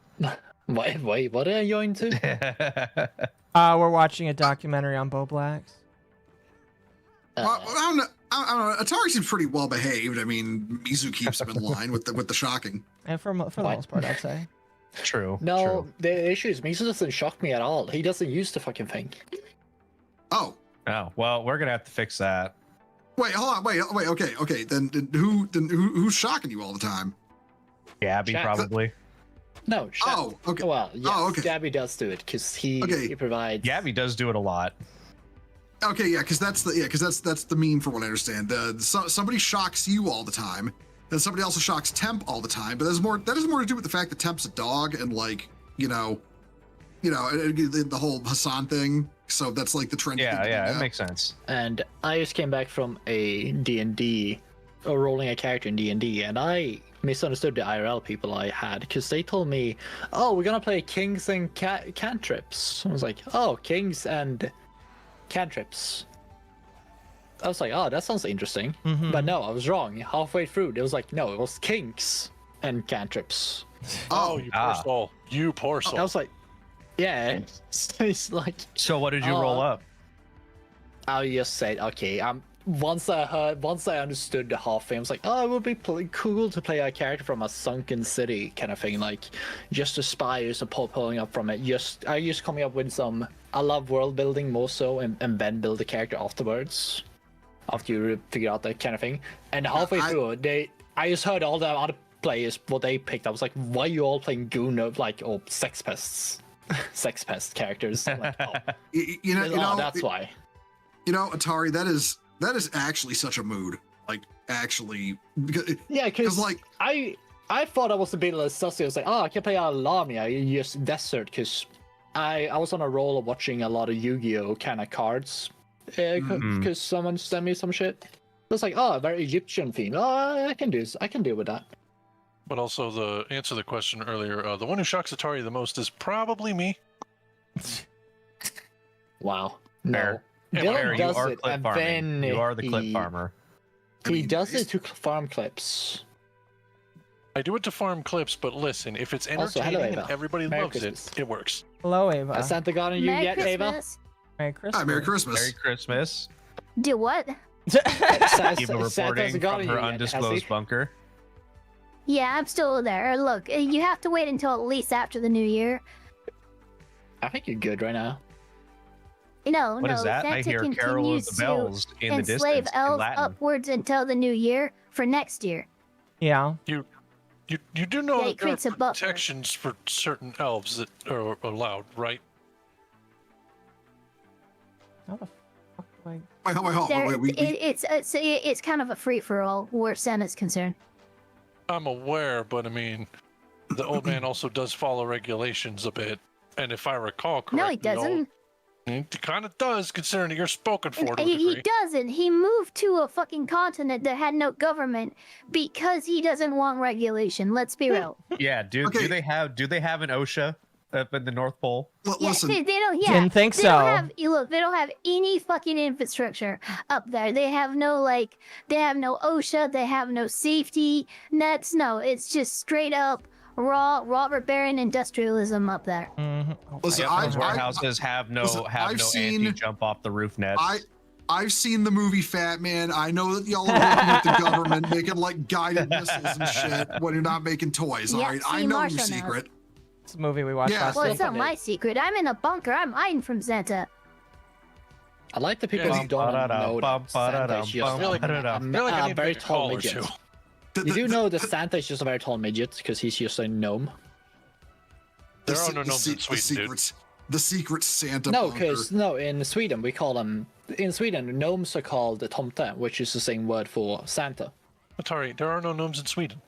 Wait, what are you into? We're watching a documentary on Bo Blacks. I don't know. Atari seems pretty well behaved. I mean, Mizu keeps him in line with the shocking. And for the most part, I'd say. True. No, the issue is Mizu doesn't shock me at all. He doesn't use the fucking thing. Oh. Oh, well, we're gonna have to fix that. Wait, hold on. Wait. Okay. Then who's shocking you all the time? Gabby, probably. No. Oh, okay. Well, yes, okay. Gabby does do it because he provides. Gabby does do it a lot. Okay, yeah, because that's the meme for what I understand. Somebody shocks you all the time, then somebody also shocks Temp all the time. But that has more to do with the fact that Temp's a dog and like the whole Hassan thing. So that's like the trend. Yeah, it makes sense. And I just came back from a D&D, rolling a character in D&D, and I misunderstood the IRL people I had because they told me, "Oh, we're gonna play kings and cantrips." I was like, "Oh, kings and cantrips." I was like, oh, that sounds interesting. But no, I was wrong. Halfway through, it was like, no, it was kinks and cantrips. Oh, you poor soul. You poor soul. I was like, yeah. It's like. So what did you roll up? I just said, okay. Once I understood the half thing, I was like, oh, it would be cool to play a character from a sunken city kind of thing, like just the spires and pulling up from it. I just coming up with some. I love world building more so, and then build the character afterwards. After you figure out that kind of thing, and halfway through, I just heard all the other players what they picked. I was like, why are you all playing goon or sex pests, sex pest characters? Like, oh. you know, that's why. You know, Atari, that is actually such a mood. Like, actually, because like I thought I was a bit less sussy. I was like, oh, I can play Lamia. I use Desert because I was on a roll of watching a lot of Yu-Gi-Oh kind of cards. Because someone sent me some shit. It was like, oh, very Egyptian theme. Oh, I can do this. I can deal with that. But also, the answer to the question earlier, the one who shocks Atari the most is probably me. Wow. No. Fair. Dylan does you are it, clip and farming. then You are the clip farmer. He does it to farm clips. I do it to farm clips, but listen, if it's Also, entertaining hello, Ava. and everybody Merry loves Christmas. it works. Hello, Ava. Has Santa gotten you Merry yet, Ava? Christmas. Merry Christmas. Hi, Merry Christmas. Merry Christmas. Do what? Eva reporting from her undisclosed bunker. Yeah, I'm still there. Look, you have to wait until at least after the new year. I think you're good right now. No, What no. is that? I Santa hear continues Carol of the Bells to in the enslave distance in elves Latin. upwards until the new year for next year. Yeah. You do know Yeah, that it there are creates a buffer. protections for certain elves that are allowed, right? How the fuck do I... It's kind of a free for all where Santa's concerned. I'm aware, but I mean, the old man also does follow regulations a bit, and if I recall correctly, No, he doesn't. He kind of does, considering you're spoken for to a He degree. doesn't. He moved to a fucking continent that had no government because he doesn't want regulation. Let's be real. Yeah, do they have an OSHA up in the North Pole? Yeah, they don't. Yeah, Didn't think they so. Don't have, look, they don't have any fucking infrastructure up there. They have no they have no OSHA. They have no safety nets. No, it's just straight up raw Robert Baron industrialism up there. Listen, Those warehouses have no anti-jump off the roof nets. I've seen the movie Fat Man. I know that y'all are working with the government, making like guided missiles and shit when you're not making toys. All Yeah, right, see, I know Marshall your knows. secret. It's a movie we watched last Well, night. it's not my secret. I'm in a bunker. I'm hiding from Santa. I like the people who don't know that Santa is just a very tall midget. You do know that Santa is just a very tall midget because he's just a gnome. There are no gnomes in Sweden, dude. The secret Santa. No, bunker. because in Sweden we call them. In Sweden, gnomes are called the tomte, which is the same word for Santa. Atari, there are no gnomes in Sweden.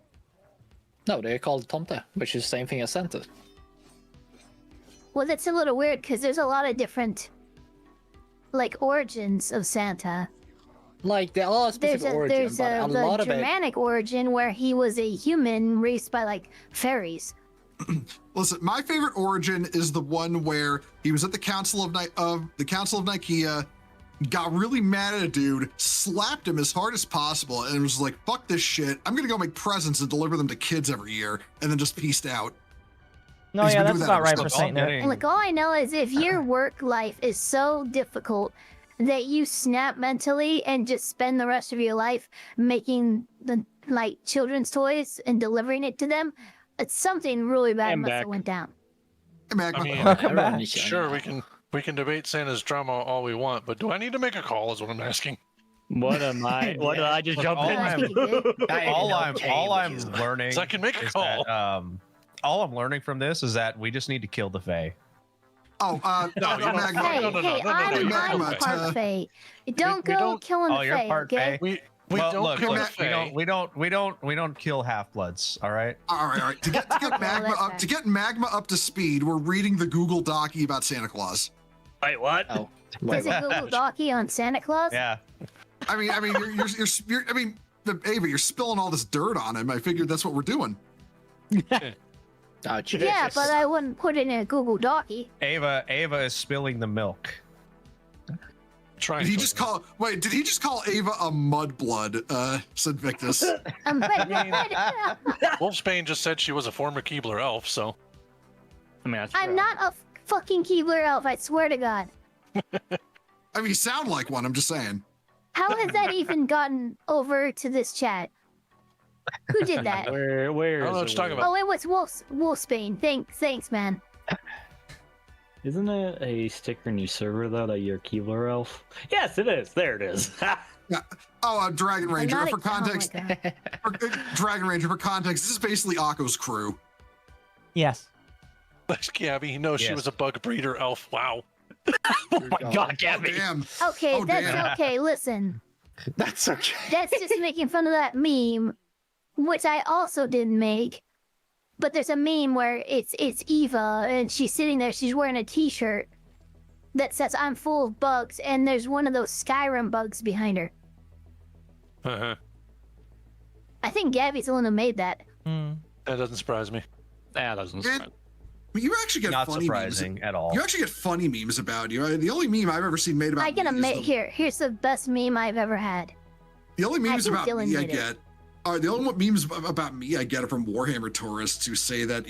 No, they're called tomte, which is the same thing as Santa. Well, that's a little weird because there's a lot of different, origins of Santa. Like there are specific origins, but a lot the of it. Germanic origin where he was a human raised by fairies. Listen, my favorite origin is the one where he was at the Council of Nicaea, got really mad at a dude, slapped him as hard as possible, and was like, "Fuck this shit! I'm gonna go make presents and deliver them to kids every year," and then just peaced out. No, yeah, that's about right for Saint Nick. Look, all I know is if your work life is so difficult that you snap mentally and just spend the rest of your life making the children's toys and delivering it to them, it's something really bad must have went down. I mean, Welcome back. Sure, we can debate Santa's drama all we want, but do I need to make a call? Is what I'm asking. What am I? What did I just jump in? All I'm learning. So I can make a is call. that, all I'm learning from this is that we just need to kill the Fae. Oh, no, Magma. I'm part Fae. Don't go killing the you're Fae, part okay? Fae? We don't kill the Fae. We don't kill half-bloods, all right? All right. To get Magma up to speed, we're reading the Google Docie about Santa Claus. Wait, what? Oh, There's a Google Docie on Santa Claus? Yeah. I mean, Ava, you're spilling all this dirt on him. I figured that's what we're doing. Yeah, but I wouldn't put it in a Google Docie. Ava is spilling the milk. Trying. Did he just call? Wait, did he just call Ava a mudblood? Said Victus. Wolfsbane just said she was a former Keebler elf, so. I mean, that's I'm not a fucking Keebler elf. I swear to God. I mean, you sound like one. I'm just saying. How has that even gotten over to this chat? Who did that? Where I don't know what you're talking about. Oh, it was Wolfsbane. Thanks, man. Isn't it a sticker new server though that you're Keebler elf? Yes, it is. There it is. Yeah. Oh, Dragon Ranger. not For a- context, oh my Dragon Ranger. For context, this is basically Akko's crew. Yes. Gabby, no, she Yes. was a bug breeder elf. Wow. Oh my God, Gabby. Oh, damn. Okay, Oh, that's damn. okay. Listen, That's okay. that's just making fun of that meme, which I also didn't make. But there's a meme where it's Eva and she's sitting there. She's wearing a T-shirt that says "I'm full of bugs," and there's one of those Skyrim bugs behind her. Uh-huh. I think Gabby's the one who made that. That doesn't surprise me. That doesn't surprise me. But you actually get Not funny surprising memes. at all. You actually get funny memes about you. The only meme I've ever seen made about I can me is admit the, here's the best meme I've ever had. the only memes think about Dylan me I made it. get are the only memes about me I get are from Warhammer tourists who say that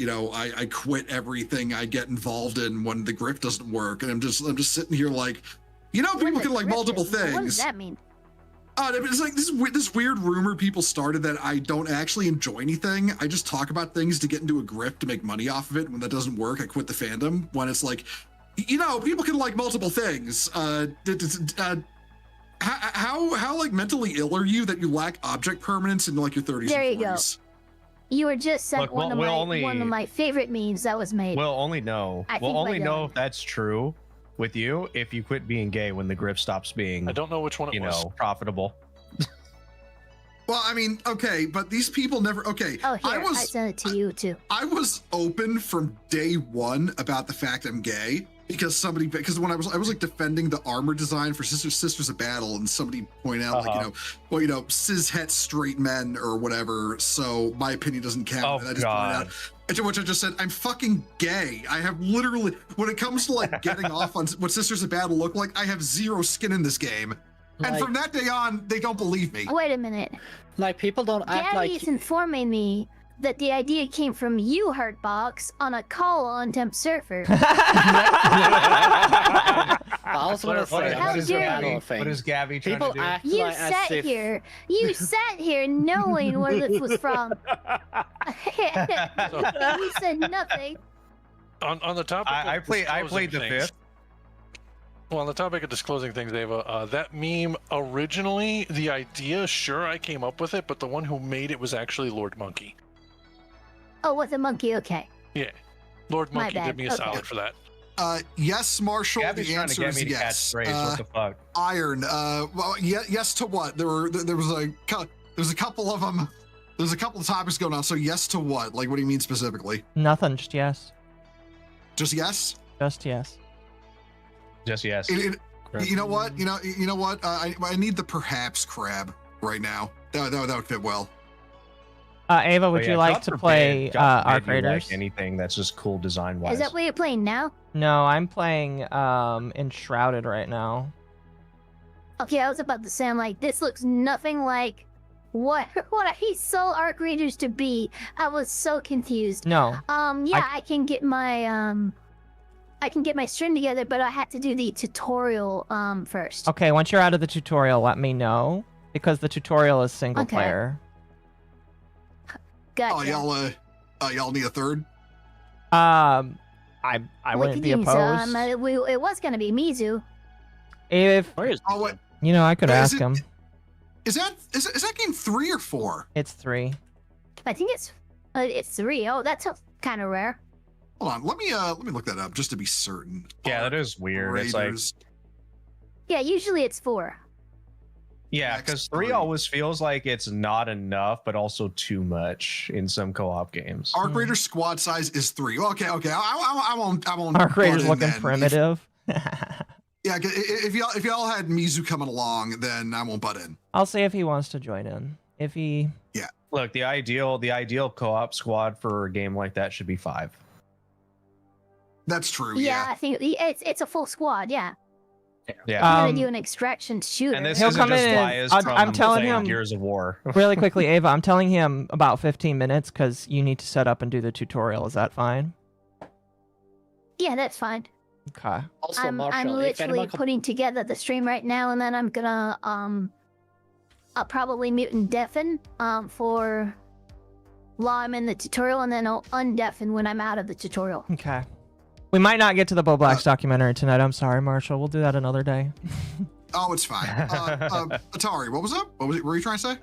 I quit everything I get involved in when the grip doesn't work, and I'm just sitting here like, people can like multiple things. What does that mean? It's like this weird rumor people started that I don't actually enjoy anything. I just talk about things to get into a grip to make money off of it. When that doesn't work, I quit the fandom. When it's like, people can like multiple things. How like mentally ill are you that you lack object permanence in like your 30s There and you go. 40s? You were just sent Look, one of my favorite memes that was made. We'll only know. I We'll think only by know Dylan. if that's true with you if you quit being gay when the grip stops being. I don't know which one it was. Profitable. Well, I mean, okay, but these people never. Okay, Oh, here, I I sent it to you too. I was open from day one about the fact I'm gay because when I was like defending the armor design for Sisters of Battle, and somebody pointed out like cis het straight men or whatever, so my opinion doesn't count. Oh, and I just God. pointed out, to which I just said, I'm fucking gay. I have literally, when it comes to like getting off on what Sisters of Battle look like, I have zero skin in this game. And Like- from that day on, they don't believe me. Wait a minute. Like people don't act Gabby like is informing me that the idea came from you, Heartbox, on a call on Temp Surfer. I also want to say How this is dare a you. battle thing. What is Gabby trying People to do? act You like as sat if here. You sat here knowing where this was from. You said nothing. On the topic, I played the things, fifth. Well, on the topic of disclosing things, Ava, that meme originally, the idea, sure, I came up with it, but the one who made it was actually Lord Monkey. Oh, with a monkey, okay. Yeah, Lord My Monkey bad. did me a Okay. solid for that. Yes, Marshall. Gabby's the trying to answer get is me to catch yes. strays. What the fuck? Iron. Well, yes to what? There was a couple of them. There's a couple of topics going on. So yes to what? Like, what do you mean specifically? Nothing. Just yes. Just yes. Just yes. Just yes. You know what? You know what? I need the perhaps crab right now. That would fit well. Ava, would But yeah, you like God to forbid- play God Arc forbid you Raiders? like anything that's just cool design wise. Is that what you're playing now? No, I'm playing Enshrouded right now. Okay, I was about to say, I'm like, this looks nothing like what I saw Arc Raiders to be. I was so confused. No. Yeah, I can get my stream together, but I had to do the tutorial first. Okay, once you're out of the tutorial, let me know because the tutorial is single Okay. player. Gotcha. Y'all need a third? I We wouldn't could be use, opposed. it was gonna be Mizu. If Oh wait, I could Is ask it- him. is that game 3 or 4? It's 3. I think it's 3. Oh, that's kind of rare. Hold on, let me look that up just to be certain. Yeah, that is weird. It's like, Raiders. Yeah, usually it's 4. yeah, because 3 always feels like it's not enough, but also too much in some co-op games. Arc Raider squad size is 3. Okay. I won't. Arc Raiders butt in looking then. primitive. Yeah, if y'all had Mizu coming along, then I won't butt in. I'll see if he wants to join in. If he Look, the ideal co-op squad for a game like that should be 5. That's true. Yeah, I think it's a full squad. Yeah. Yeah. I'm gonna do an extraction shooter. And this He'll isn't come just in and biased I'm from telling playing him Gears of War. really quickly, Ava. I'm telling him about 15 minutes because you need to set up and do the tutorial. Is that fine? Yeah, that's fine. Okay. Also, I'm Marshall, if literally anyone putting together the stream right now, and then I'm gonna I'll probably mute and deafen for while I'm in the tutorial, and then I'll undeafen when I'm out of the tutorial. Okay. We might not get to the Bo Black's documentary tonight. I'm sorry, Marshall. We'll do that another day. Oh, it's fine. Atari, what was up? What were you trying to say?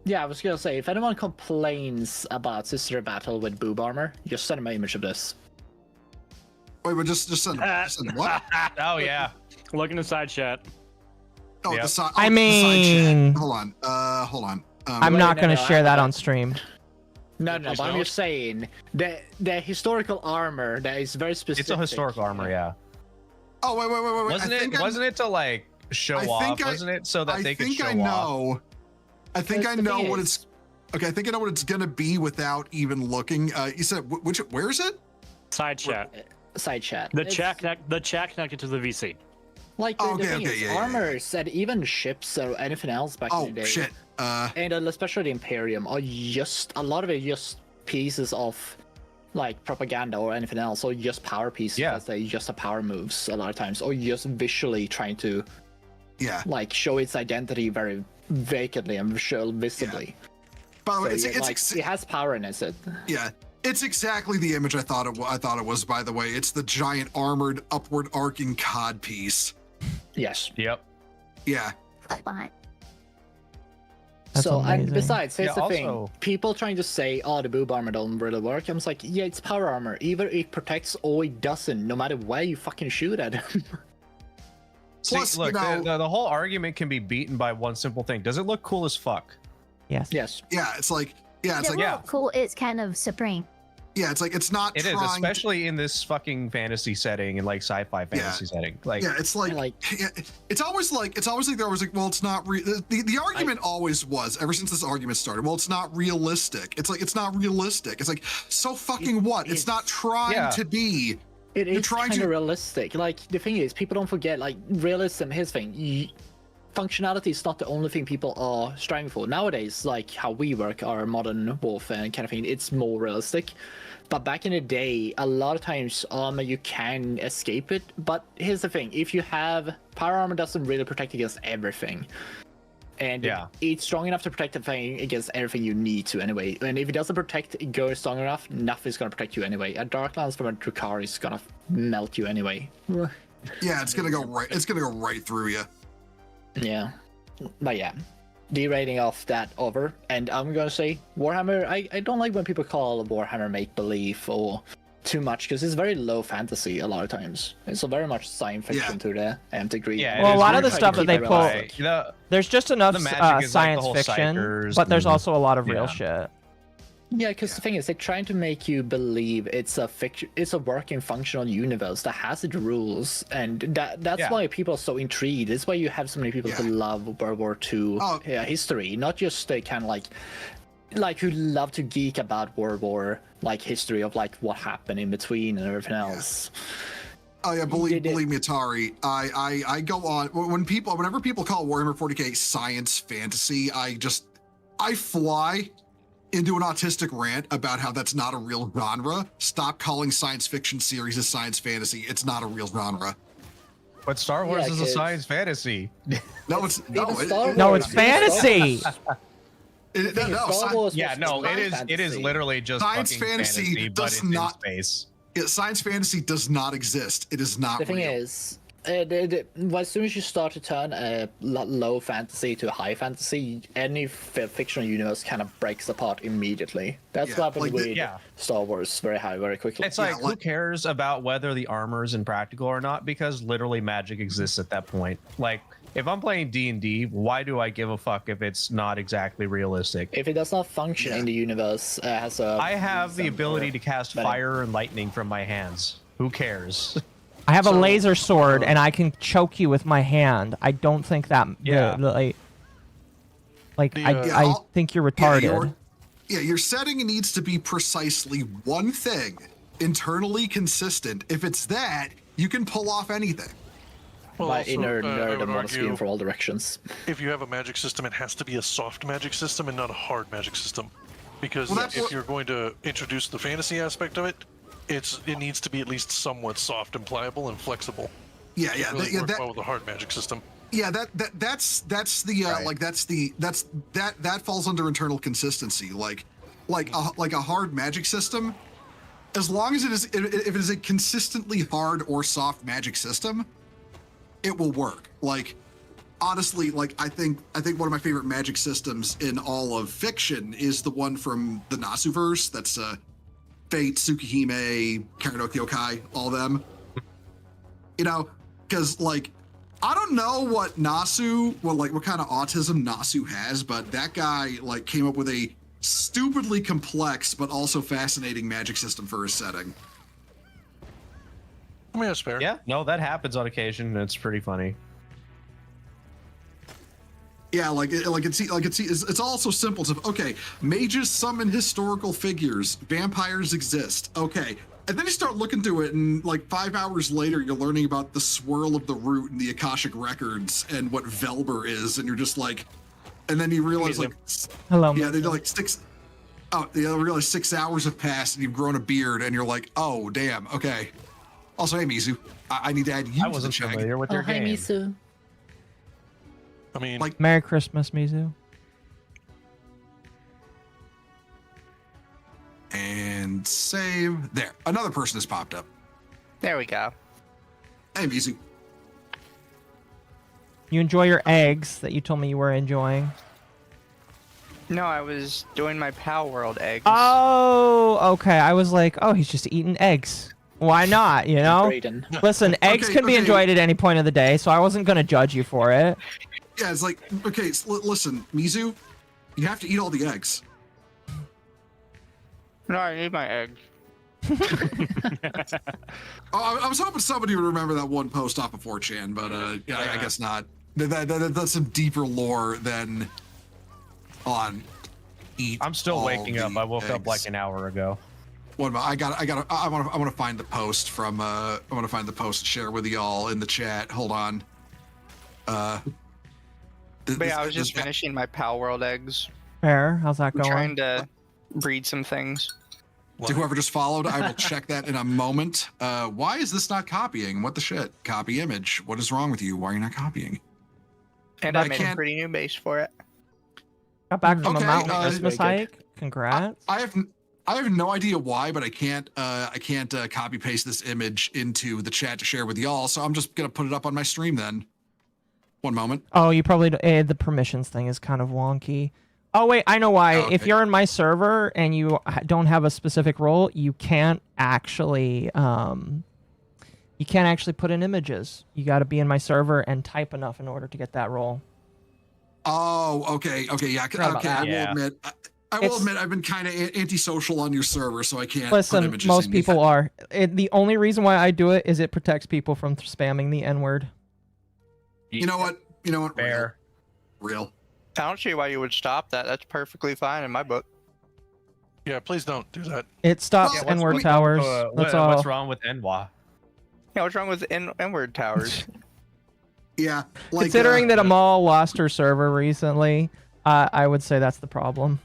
Yeah, I was gonna say, if anyone complains about Sister Battle with boob armor, just send them an image of this. Wait, but just send what? Oh yeah. Look in the side chat. Oh, Yep. the side. I the side mean- chat. Hold on. I'm not going to share that on stream. No, but I'm just saying the historical armor that is very specific. It's a historical armor, yeah. Oh wait. Wasn't it to like show off? Wasn't it so that they could show off? I think I the know thing what is- it's. Okay, I think I know what it's gonna be without even looking. You said where is it? Side chat. Side chat. The chat connected to the VC. Like the thing is, armors and even ships or anything else back in the day. Oh shit. And especially the Imperium are just a lot of it just pieces of like propaganda or anything else, or just power pieces. Yeah. They just a power moves a lot of times, or just visually trying to like show its identity very vacantly and visibly. By the way, So, it's it has power in it. Yeah, it's exactly the image I thought it was. By the way, it's the giant armored upward arcing cod piece. Yes. Yep. Yeah. Fine. That's So amazing. and besides, here's the thing: also- people trying to say, "Oh, the boob armor don't really work." I'm just like, yeah, it's power armor. Either it protects or it doesn't, no matter where you fucking shoot at him. See, Plus, look, you know- the whole argument can be beaten by one simple thing. Does it look cool as fuck? Yes. Yes. Yeah, it's like Cool. It's kind of supreme. Yeah, it's like it's not. It is, trying especially in this fucking fantasy setting and like sci-fi fantasy setting. Like, yeah, it's like it's always like there was like, well, it's not the argument always was ever since this argument started. Well, it's not realistic. It's like it's not realistic. It's like so fucking what? It's not trying to be. It You're is trying kind to of realistic. Like the thing is, people don't forget. Like realism, his thing. Functionality is not the only thing people are striving for nowadays. Like how we work, our modern warfare kind of thing. It's more realistic. But back in the day, a lot of times armor you can escape it. But here's the thing: if you have power armor, doesn't really protect against everything. And it's strong enough to protect the thing against everything you need to anyway. And if it doesn't protect Go strong enough, nothing's gonna protect you anyway. A Dark Lance from a Drukhari is gonna melt you anyway. Yeah, it's gonna go right. It's gonna go right through you. Yeah, but yeah, derating off that over, and I'm gonna say Warhammer. I don't like when people call Warhammer make believe or too much, because it's very low fantasy a lot of times. It's a very much science fiction to the nth degree. Yeah, well, a lot of the stuff that they pull, there's just enough the magic is like science the whole fiction, psychers but there's and- also a lot of real shit. Yeah, because the thing is, they're trying to make you believe it's a working, functional universe that has its rules, and that's why people are so intrigued. It's why you have so many people who love World War II history, not just they kind of like who love to geek about World War history of what happened in between and everything else. Oh yeah, believe me, Atari. I go on whenever people call Warhammer 40K science fantasy, I fly into an autistic rant about how that's not a real genre. Stop calling science fiction series a science fantasy. It's not a real genre. But Star Wars is a science fantasy. No, it's it's fantasy. It is literally just science fucking fantasy but it's in space. Science fantasy does not exist. It is not The thing real. is, as soon as you start to turn a low fantasy to high fantasy, any fictional universe kind of breaks apart immediately. That's what happened with Star Wars very quickly. It's like, who cares about whether the armor is impractical or not? Because literally magic exists at that point. Like, if I'm playing D&D, why do I give a fuck if it's not exactly realistic? If it does not function in the universe as a... I have the ability to cast fire and lightning from my hands. Who cares? I have a laser sword and I can choke you with my hand. I don't think that. I think you're retarded. Your setting needs to be precisely one thing, internally consistent. If it's that, you can pull off anything. Well, My also, inner I nerd would and want to scream argue, for all directions. if you have a magic system, it has to be a soft magic system and not a hard magic system. Because if you're going to introduce the fantasy aspect of it, it needs to be at least somewhat soft and pliable and flexible. Yeah, It really work well with a hard magic system. Yeah, that's the like that falls under internal consistency. Like a hard magic system, as long as if it is a consistently hard or soft magic system, it will work. Like honestly, like I think one of my favorite magic systems in all of fiction is the one from the Nasuverse. That's Fate, Tsukihime, Karen Kyokai, all them. You know, because like I don't know what what kind of autism Nasu has, but that guy like came up with a stupidly complex but also fascinating magic system for his setting. I mean, that's fair. Yeah, no, that happens on occasion, and it's pretty funny. Yeah, it's all so simple. So, okay, mages summon historical figures. Vampires exist. Okay, and then you start looking to it, and like 5 hours later, you're learning about the swirl of the root and the Akashic records and what Velber is, and you're just like, and then you realize like, hello, yeah, they're like realize 6 hours have passed, and you've grown a beard, and you're like, oh damn, okay. Also, hey Mizu, I need to add you. I wasn't familiar with your game. Hi, Misu. I mean, like, Merry Christmas, Mizu. And save. There. Another person has popped up. There we go. Hey, Mizu. You enjoy your eggs that you told me you were enjoying. No, I was doing my Pal World eggs. Oh, okay. I was like, oh, he's just eating eggs. Why not, you know? Brayden. Listen, eggs can be enjoyed at any point of the day, so I wasn't going to judge you for it. Yeah, it's like, okay, listen, Mizu, you have to eat all the eggs. No, I need my eggs. I was hoping somebody would remember that one post off of 4chan, but yeah, I guess not. That's some deeper lore than on eat. I'm still waking up. I woke up like an hour ago. What about? I want to find the post from. I want to find the post and share with y'all in the chat. Hold on. But yeah, I was just finishing my Pal World eggs. Fair. How's that I'm going? trying to breed some things. To whoever just followed, I will check that in a moment. Why is this not copying? What the shit? Copy image. What is wrong with you? Why are you not copying? And I made a pretty new base for it. Got back from a mountain Christmas hike. Congrats. I have no idea why, but I can't copy paste this image into the chat to share with y'all. So I'm just gonna put it up on my stream then. One moment. Oh, you probably the permissions thing is kind of wonky. Oh wait, I know why. Okay. If you're in my server and you don't have a specific role, you can't actually put in images. You got to be in my server and type enough in order to get that role. Oh, okay, yeah, okay. I will admit, I've been kind of antisocial on your server, so I can't. Listen, put images most in people yet. are. The only reason why I do it is it protects people from spamming the N-word. You know what? Fair. Real. I don't see why you would stop that. That's perfectly fine in my book. Yeah, please don't do that. It stops N-word towers. That's all. What's wrong with NWA? Yeah, what's wrong with N-word towers? Yeah. Considering that Amal lost her server recently, I would say that's the problem.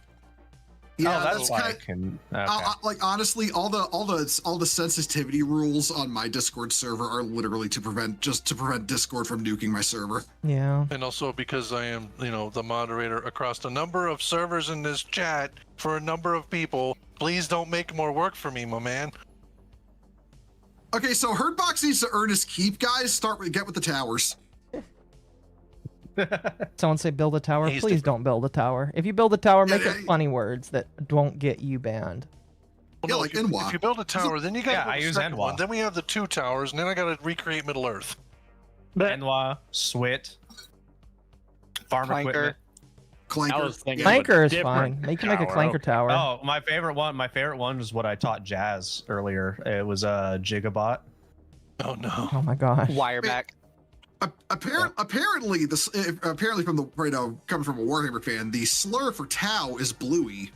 Yeah, that's like honestly, all the sensitivity rules on my Discord server are literally to prevent Discord from nuking my server. Yeah. And also because I am, the moderator across a number of servers in this chat for a number of people. Please don't make more work for me, my man. Okay, so Herdbox needs to earn his keep, guys. Get with the towers. Someone say build a tower. Please don't build a tower. If you build a tower, make it funny words that don't get you banned. Yeah, like NWA. If you build a tower, then you got I use NWA. one. Then we have the 2 towers, and then I got to recreate Middle Earth. NWA, Swit, farm equipment. Clanker is fine. Make a clanker tower. Oh, my favorite one was what I taught Jazz earlier. It was a Gigabot. Oh no. Oh my gosh. Wireback. Apparently from the coming from a Warhammer fan, the slur for Tau is Bluey.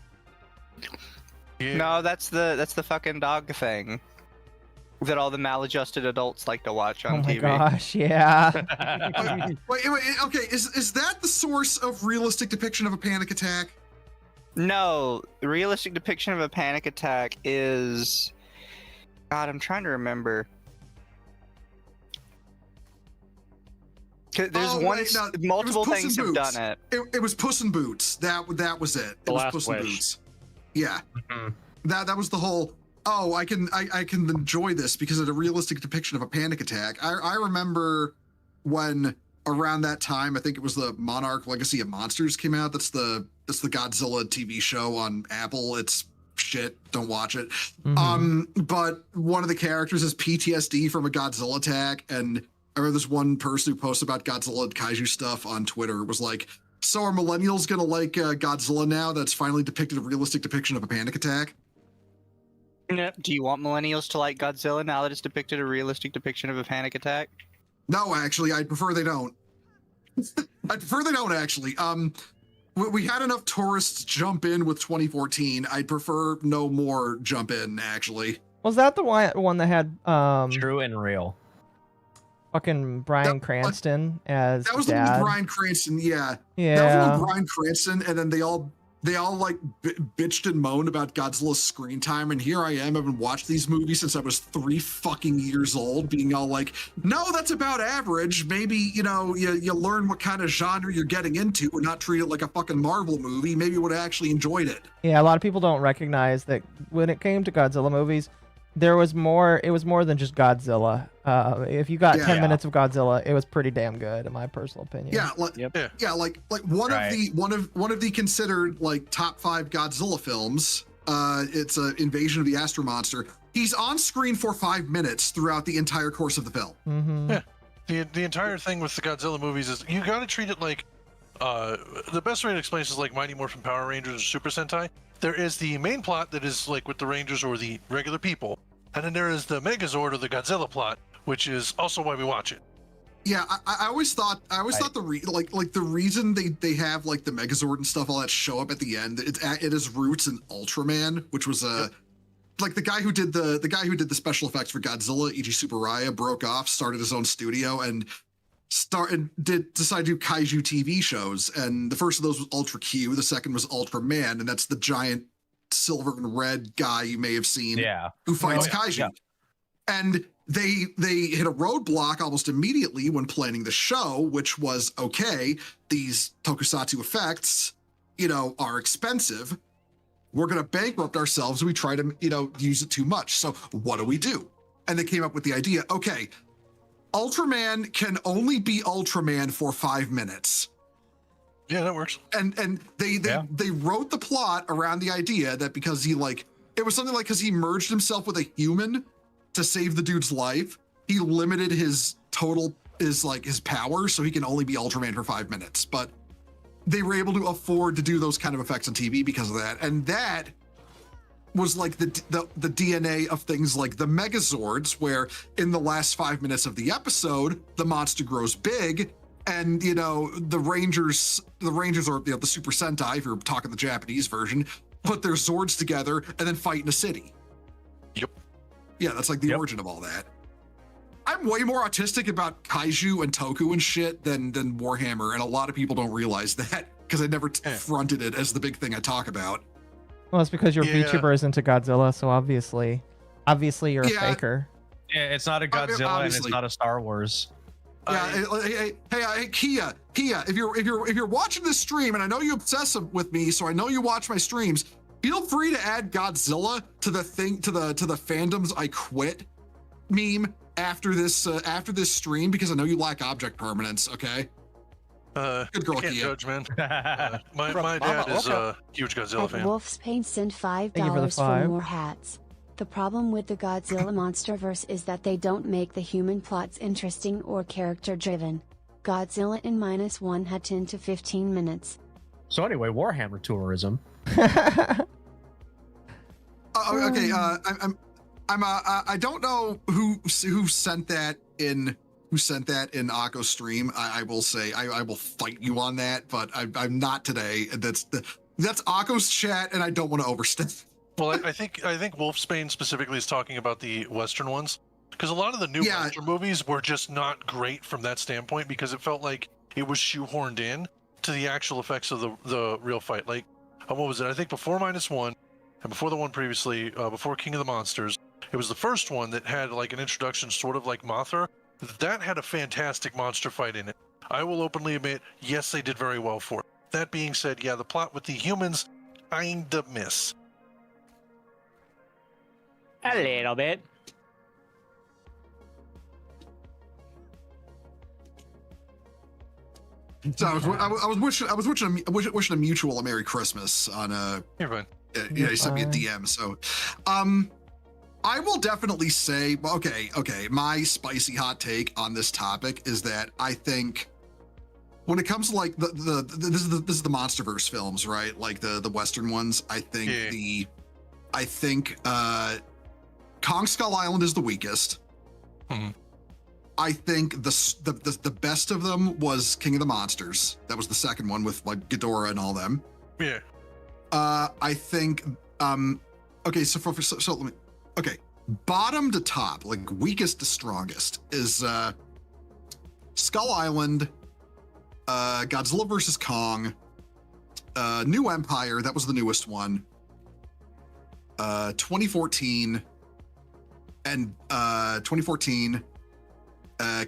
Yeah. No, that's the fucking dog thing. that all the maladjusted adults like to watch on TV. Oh my gosh, yeah. Wait, okay, is that the source of realistic depiction of a panic attack? No, the realistic depiction of a panic attack is... God, I'm trying to remember. Multiple things have done it. It was Puss in Boots. That was it. It was Puss in Boots. Yeah. That was the whole. Oh, I can enjoy this because of a realistic depiction of a panic attack. I remember when around that time, I think it was the Monarch Legacy of Monsters came out. That's the Godzilla TV show on Apple. It's shit. Don't watch it. But one of the characters has PTSD from a Godzilla attack, and I remember this one person who posted about Godzilla and kaiju stuff on Twitter was like, "So are millennials gonna like Godzilla now? That's finally depicted a realistic depiction of a panic attack." Do you want millennials to like Godzilla now that it's depicted a realistic depiction of a panic attack? No, actually, I'd prefer they don't. I'd prefer they don't, actually. We had enough tourists jump in with 2014. I'd prefer no more jump in, actually. Was that the one that had True and Real? Fucking Bryan Cranston as that was dad. the one with Bryan Cranston, yeah. Yeah. That was the one with Bryan Cranston, and then they all like bitched and moaned about Godzilla's screen time, and here I am, having watched these movies since I was 3 fucking years old, being all like, no, that's about average. Maybe, you learn what kind of genre you're getting into and not treat it like a fucking Marvel movie. Maybe you would have actually enjoyed it. Yeah, a lot of people don't recognize that when it came to Godzilla movies, it was more than just Godzilla. If you got 10 minutes of Godzilla, it was pretty damn good, in my personal opinion. Yeah, like one of the considered like top 5 Godzilla films. It's Invasion of the Astro Monster. He's on screen for 5 minutes throughout the entire course of the film. Yeah, the entire thing with the Godzilla movies is you got to treat it like the best way to explain this is like Mighty Morphin Power Rangers or Super Sentai. There is the main plot that is like with the Rangers or the regular people, and then there is the Megazord or the Godzilla plot, which is also why we watch it. Yeah, I always thought the reason they have like the Megazord and stuff all that show up at the end, it is roots in Ultraman, which was like the guy who did the special effects for Godzilla, Ichi Tsuburaya, broke off, started his own studio, and decided to do kaiju TV shows. And the first of those was Ultra Q, the second was Ultraman, and that's the giant silver and red guy you may have seen who fights kaiju. Yeah. And they hit a roadblock almost immediately when planning the show, which was, okay, these tokusatsu effects, are expensive. We're going to bankrupt ourselves if we try to, use it too much. So what do? And they came up with the idea, okay, Ultraman can only be Ultraman for 5 minutes. Yeah, that works. And they wrote the plot around the idea that because it was something like because he merged himself with a human to save the dude's life, he limited his power, so he can only be Ultraman for 5 minutes. But they were able to afford to do those kind of effects on TV because of that. And that was like the DNA of things like the Megazords, where in the last 5 minutes of the episode, the monster grows big, and the Rangers or the Super Sentai, if you're talking the Japanese version, put their Zords together and then fight in a city. Yep. Yeah, that's like the origin of all that. I'm way more autistic about kaiju and toku and shit than Warhammer, and a lot of people don't realize that because I never fronted it as the big thing I talk about. Well, it's because your VTuber is into Godzilla, so obviously you're a faker. Yeah, it's not a Godzilla and it's not a Star Wars. Yeah, hey, Kia, if you're watching this stream, and I know you obsess with me, so I know you watch my streams, feel free to add Godzilla to the fandoms I quit meme after this stream, because I know you lack object permanence. Okay. Good girl, I can't Kia. judge, man. My dad is a huge Godzilla fan. Wolf's Pain sent $5 for more hats. The problem with the Godzilla MonsterVerse is that they don't make the human plots interesting or character-driven. Godzilla in -1 had 10 to 15 minutes. So anyway, Warhammer tourism. Okay, I don't know who sent that in. Who sent that in Akko's stream? I will say I will fight you on that, but I'm not today. That's Akko's chat, and I don't want to overstep. Well, I think Wolfsbane specifically is talking about the Western ones. Because a lot of the new monster movies were just not great from that standpoint because it felt like it was shoehorned in to the actual effects of the real fight. Like, what was it? I think before -1 and before the one previously, before King of the Monsters, it was the first one that had like an introduction sort of like Mothra. That had a fantastic monster fight in it. I will openly admit, yes, they did very well for it. That being said, yeah, the plot with the humans kinda miss. A little bit. So I was wishing a mutual a Merry Christmas on he sent me a DM. So, I will definitely say, okay. My spicy hot take on this topic is that I think when it comes to like this is the MonsterVerse films, right? Like the Western ones. I think Kong Skull Island is the weakest. Mm-hmm. I think the best of them was King of the Monsters. That was the second one with like Ghidorah and all them. Yeah. I think okay, so let me bottom to top, like weakest to strongest is Skull Island, Godzilla vs. Kong, New Empire, that was the newest one. 2014 and 2014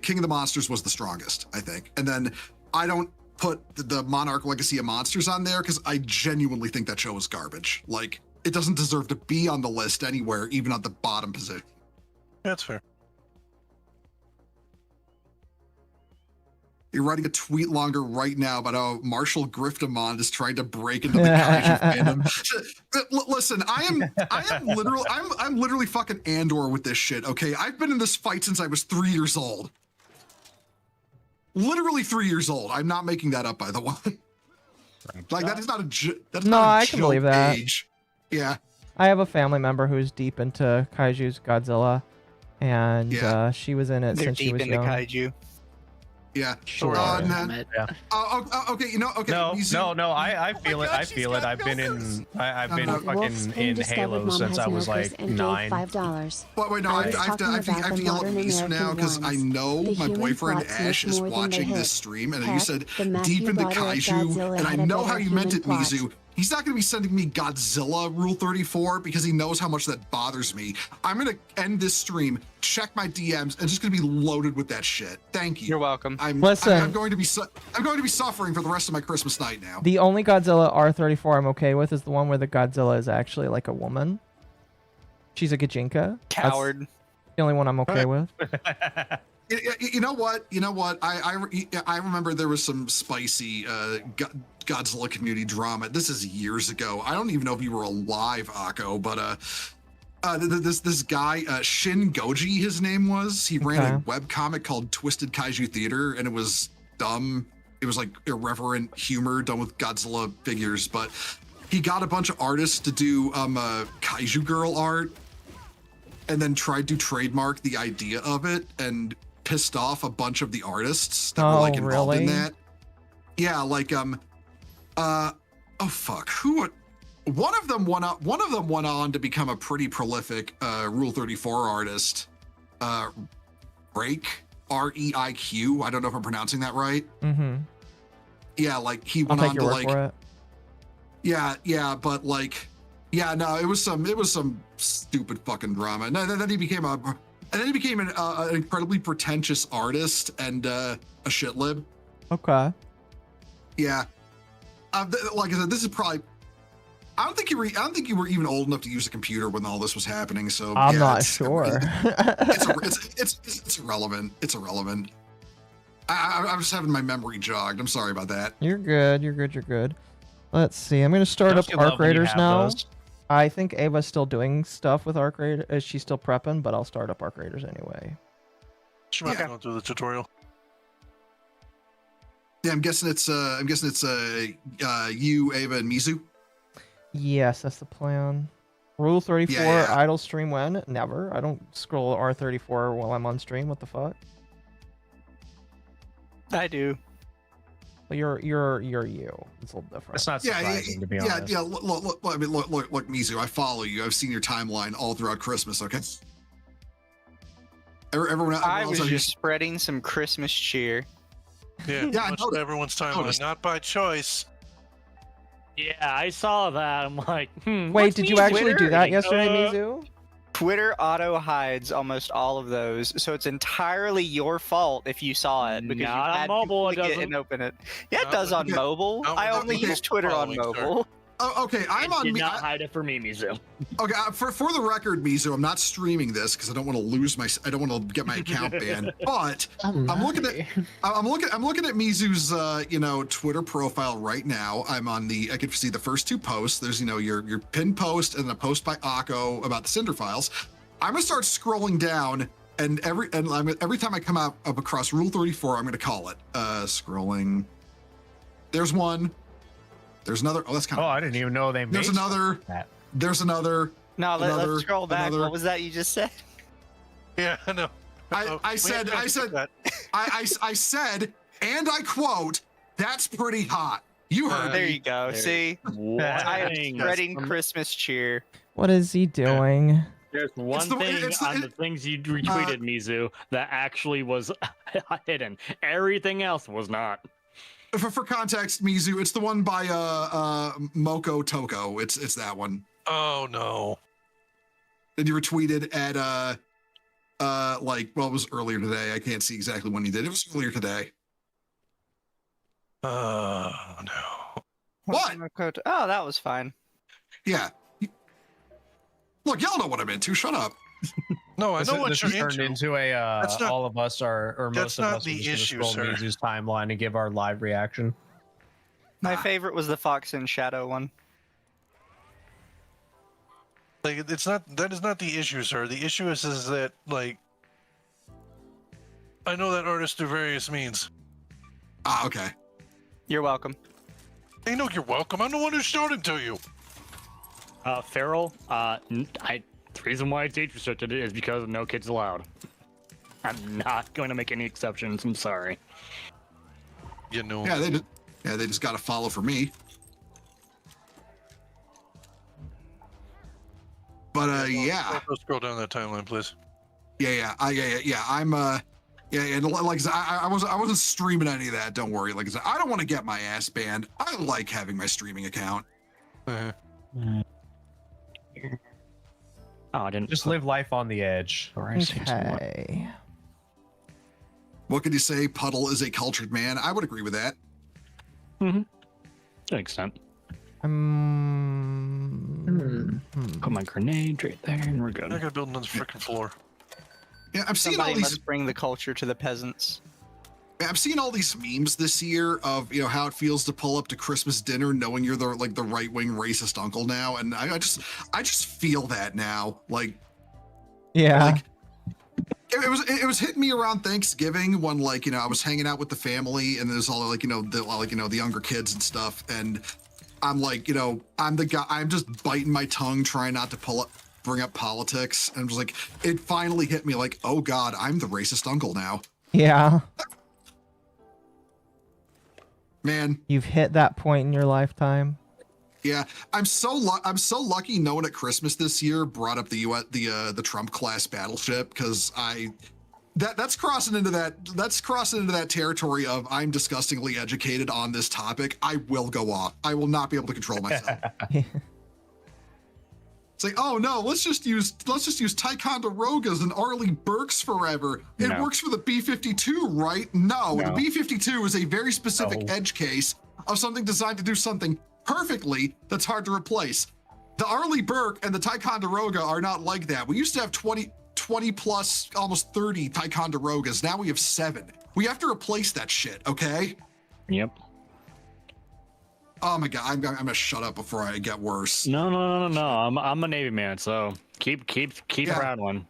King of the Monsters was the strongest, I think. And then I don't put the Monarch Legacy of Monsters on there because I genuinely think that show is garbage. Like, it doesn't deserve to be on the list anywhere, even at the bottom position. That's fair. You're writing a tweet longer right now about how Marshall Griftamon is trying to break into the kaiju fandom. Listen, I'm literally fucking Andor with this shit. Okay, I've been in this fight since I was 3 years old. Literally 3 years old. I'm not making that up, by the way. Like that is not a that's No, not a I can believe that. age. Yeah. I have a family member who's deep into kaiju's, Godzilla, and she was in it They're since she deep was into young. kaiju. Yeah. Sure. Okay. Okay. No. I feel it. I feel it. I've been fucking in Halo since I was like 9. $5. Wait, no, I have to yell at Mizu now because I know my boyfriend Ash is watching this stream, and you said deep into kaiju, and I know how you meant it, Mizu. He's not going to be sending me Godzilla Rule 34 because he knows how much that bothers me. I'm going to end this stream, check my DMs, and just going to be loaded with that shit. Thank you. You're welcome. I'm going to be suffering for the rest of my Christmas night now. The only Godzilla R34 I'm okay with is the one where the Godzilla is actually like a woman. She's a Gajinka. Coward. That's the only one I'm okay with. You know what? I remember there was some spicy Godzilla community drama. This is years ago. I don't even know if you were alive, Akko, but this guy Shin Goji, his name was. He ran a webcomic called Twisted Kaiju Theater, and it was dumb. It was like irreverent humor done with Godzilla figures, but he got a bunch of artists to do Kaiju girl art, and then tried to trademark the idea of it, and pissed off a bunch of the artists that were like involved in that. Yeah, like oh fuck, one of them went on to become a pretty prolific Rule 34 artist. Reik, R-E-I-Q. I don't know if I'm pronouncing that right. Mm-hmm. Yeah, like he went on to like but like no, it was some stupid fucking drama. And then he became an incredibly pretentious artist and a shitlib. Okay. Yeah. Like I said, this is probably. I don't think you were even old enough to use a computer when all this was happening. So I'm not sure. It's irrelevant. It's irrelevant. I'm just having my memory jogged. I'm sorry about that. You're good. Let's see. I'm gonna start up Arc Raiders now. I think Ava's still doing stuff with Arc Raiders. She's still prepping, but I'll start up Arc Raiders anyway. She might go through the tutorial. Yeah, I'm guessing it's you, Ava, and Mizu. Yes, that's the plan. Rule 34, idle stream when? Never. I don't scroll R34 while I'm on stream. What the fuck? I do. Well, you're you. It's a little different. It's not surprising to be honest. Yeah. Look, Mizu, I follow you. I've seen your timeline all throughout Christmas. Okay. Everyone I was else just spreading some Christmas cheer. Yeah, much of everyone's timeline, not by choice. Yeah, I saw that. I'm like, Wait, did you actually do that yesterday, Mizu? Twitter auto hides almost all of those, so it's entirely your fault if you saw it because Not you on had mobile, to it click it doesn't. and open it. Yeah, it does on mobile. I only use Twitter on mobile. Okay, I'm on. Did not hide it for me, Mizu. Okay, for the record, Mizu, I'm not streaming this because I don't want to lose my. I don't want to get my account banned. But I'm looking at Mizu's Twitter profile right now. I'm on I can see the first two posts. There's your pinned post and then a post by Occo about the Cinder files. I'm gonna start scrolling down, and every time I come up across Rule 34, I'm gonna call it scrolling. There's one. There's another. Oh, that's kind of. Oh, I didn't even know they made. There's another. There's another. No, another, let's scroll back. another. What was that you just said? Yeah, I know. I said, and I quote, "That's pretty hot." You heard There me. you go. See, I am spreading Christmas cheer. What is he doing? There's one thing on the things you retweeted, Mizu, that actually was hidden. Everything else was not. For context, Mizu, it's the one by Moko Toko. It's that one. Oh no. And you retweeted at it was earlier today. I can't see exactly when you did. It was earlier today. Oh no. What? Oh, that was fine. Yeah. Look, y'all know what I'm into. Shut up. No, I know what this you're turned into a all of us are, or most of us are just issue, gonna scroll Mizu's timeline and give our live reaction. My favorite was the Fox in Shadow one. Like, that is not the issue, sir. The issue is that, like, I know that artist through various means. Ah, okay. You're welcome. I know you're welcome. I'm the one who showed it to you. Feral, the reason why it's age restricted is because of no kids allowed. I'm not going to make any exceptions. I'm sorry. You know. Yeah, they just got to follow for me. But yeah. Scroll down that timeline, please. Yeah. I'm and like I wasn't streaming any of that. Don't worry. Like I said, I don't want to get my ass banned. I like having my streaming account. Oh, I didn't. Just live life on the edge. Okay. What could you say? Puddle is a cultured man. I would agree with that. Mm-hmm. To an extent. Put my grenade right there, and we're good. I gotta build another freaking floor. Yeah, I'm seeing Somebody all these. must bring the culture to the peasants. I'm seeing all these memes this year of how it feels to pull up to Christmas dinner knowing you're the right wing racist uncle now, and I just feel that now. Like, yeah. Like, it was hitting me around Thanksgiving when I was hanging out with the family and there's all the younger kids and stuff, and I'm like I'm the guy. I'm just biting my tongue trying not to bring up politics, and I'm just like, it finally hit me like, oh God, I'm the racist uncle now. Yeah. Man, you've hit that point in your lifetime. Yeah, I'm so lucky. No one at Christmas this year brought up the Trump class battleship, because that's crossing into that territory of I'm disgustingly educated on this topic. I will go off. I will not be able to control myself. It's like, oh no, let's just use Ticonderogas and Arleigh Burkes forever. It works for the B-52, right? No, the B-52 is a very specific edge case of something designed to do something perfectly that's hard to replace. The Arleigh Burke and the Ticonderoga are not like that. We used to have 20 plus, almost 30 Ticonderogas. Now we have 7. We have to replace that shit, okay? Yep. Oh my God, I'm gonna shut up before I get worse. No. I'm a Navy man, so keep rattling.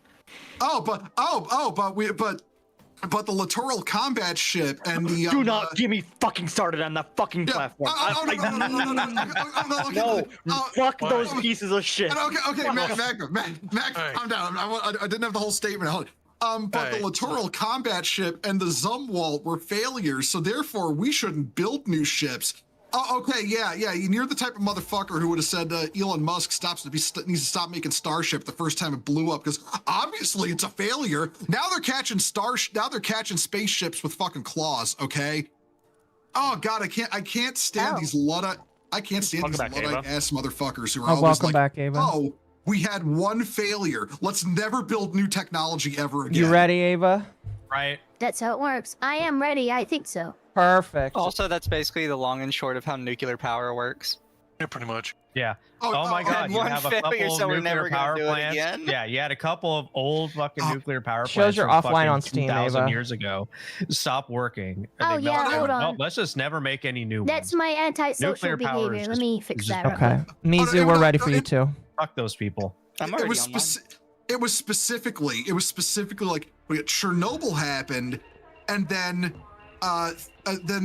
But the littoral combat ship and the do not get me fucking started on that fucking platform. No, fuck those pieces of shit. Okay, Mac, calm down. I didn't have the whole statement. But the littoral combat ship and the Zumwalt were failures, so therefore we shouldn't build new ships. Oh, okay, yeah. You're the type of motherfucker who would have said Elon Musk needs to stop making Starship the first time it blew up because obviously it's a failure. Now they're catching spaceships with fucking claws. Okay. Oh God, I can't stand these Luddite ass motherfuckers who are always welcome like, back, Ava. oh, we had one failure. Let's never build new technology ever again. You ready, Ava? Right. That's how it works. I am ready. I think so. Perfect. Also, that's basically the long and short of how nuclear power works. Yeah, pretty much. Yeah. Oh my God, you one have a failure, couple so of we're nuclear never gonna power do it plants. again? Yeah, you had a couple of old fucking nuclear power plants. Shows you're from offline fucking on Steam, 2,000 Ava. years ago. Stop working. Oh, They yeah, melted hold down. on. Well, let's just never make any new That's ones. my antisocial Nuclear power behavior. is Let me fix that. real Okay. quick. Mizu, we're ready for you too. Fuck those people. It was specifically like when Chernobyl happened, and then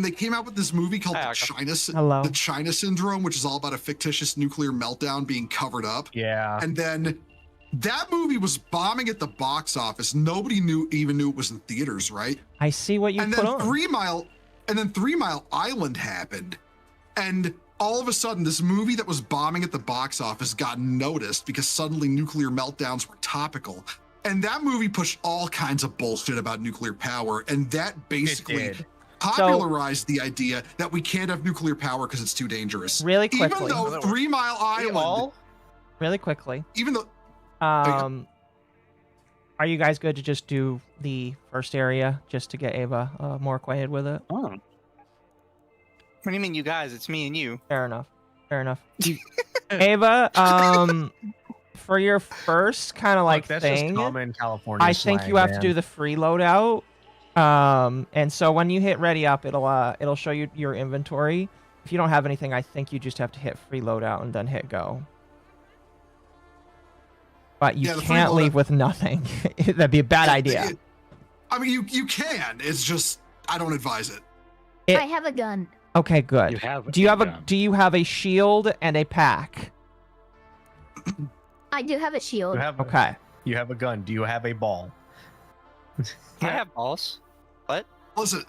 they came out with this movie called the China Syndrome, which is all about a fictitious nuclear meltdown being covered up. Yeah. And then that movie was bombing at the box office. Nobody even knew it was in theaters, right? I see what you and put then on. 3 Mile Island happened, and all of a sudden this movie that was bombing at the box office got noticed because suddenly nuclear meltdowns were topical. And that movie pushed all kinds of bullshit about nuclear power, and that basically popularized the idea that we can't have nuclear power because it's too dangerous. Really quickly. Even though 3 Mile Island, really quickly. even though Are you guys good to just do the first area just to get Ava more acquainted with it? Oh. What do you mean, you guys? It's me and you. Fair enough. Ava, for your first kind of like that's thing, just common California I think slang, you have man. to do the free loadout. And so when you hit ready up, it'll show you your inventory. If you don't have anything, I think you just have to hit free loadout and then hit go. But you can't leave with nothing. That'd be a bad idea. I mean, you can. It's just I don't advise it. I have a gun. Okay, good. Do you have a shield and a pack? I do have a shield. Okay. You have a gun. Do you have a ball? I have balls. What? Listen.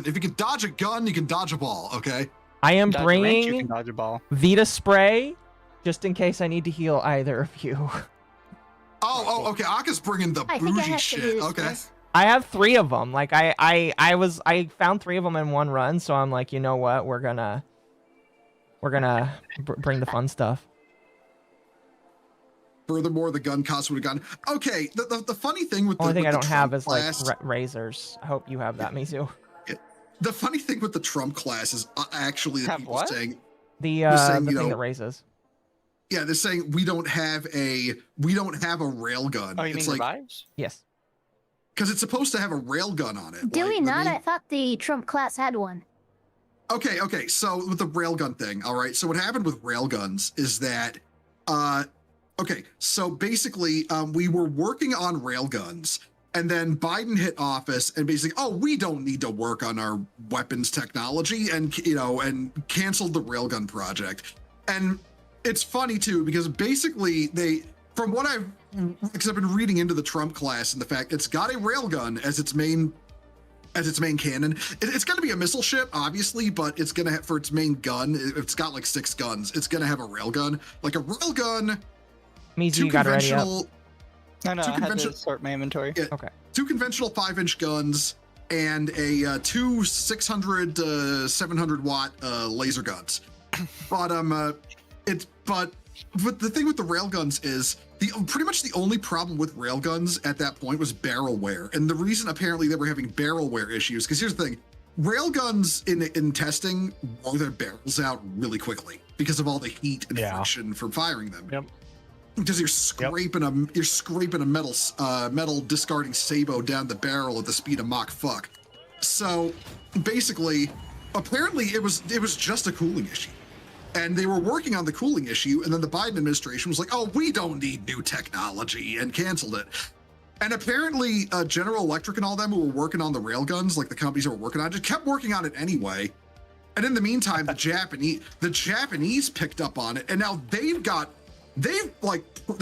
If you can dodge a gun, you can dodge a ball. Okay. I am Dodge a wrench, you bringing can dodge a ball. Vita spray, just in case I need to heal either of you. Oh, okay. Aka's bringing the I think I bougie have to shit. do this Okay. first. I have 3 of them. Like I found 3 of them in one run, so I'm like, you know what? We're gonna bring the fun stuff. Furthermore, the gun cost would have gone. Okay. The funny thing with Only thing I with don't have is like class, razors. I hope you have that, Mizu. the funny thing with the Trump class is actually the people saying The they're saying, the you thing know, that raises. Yeah, they're saying we don't have a railgun. Oh, you it's mean like revives? Yes. because it's supposed to have a railgun on it. Do Like, we let not? me- I thought the Trump class had one. Okay. So with the railgun thing, all right. So what happened with railguns is that, okay. So basically, we were working on railguns, and then Biden hit office and basically, oh, we don't need to work on our weapons technology, and and canceled the railgun project. And it's funny too because basically from what because I've been reading into the Trump class and the fact it's got a railgun as its main cannon. It's going to be a missile ship, obviously, but it's going to have, for its main gun, it's got like 6 guns. It's going to have a railgun, like a railgun. Means you got it ready up. No, I had to sort my inventory. Yeah, okay. 2 conventional 5-inch guns and a 2 600 700 watt laser guns. But the thing with the railguns is pretty much the only problem with railguns at that point was barrel wear. And the reason apparently they were having barrel wear issues, because here's the thing, railguns in testing wore their barrels out really quickly because of all the heat and friction from firing them. Yep. Because you're scraping a metal discarding sabot down the barrel at the speed of Mach fuck. So basically, apparently it was just a cooling issue. And they were working on the cooling issue, and then the Biden administration was like, oh, we don't need new technology, and canceled it. And apparently General Electric and all them who were working on the railguns, like the companies that were working on it, just kept working on it anyway. And in the meantime, the Japanese picked up on it, and now they've now got like, a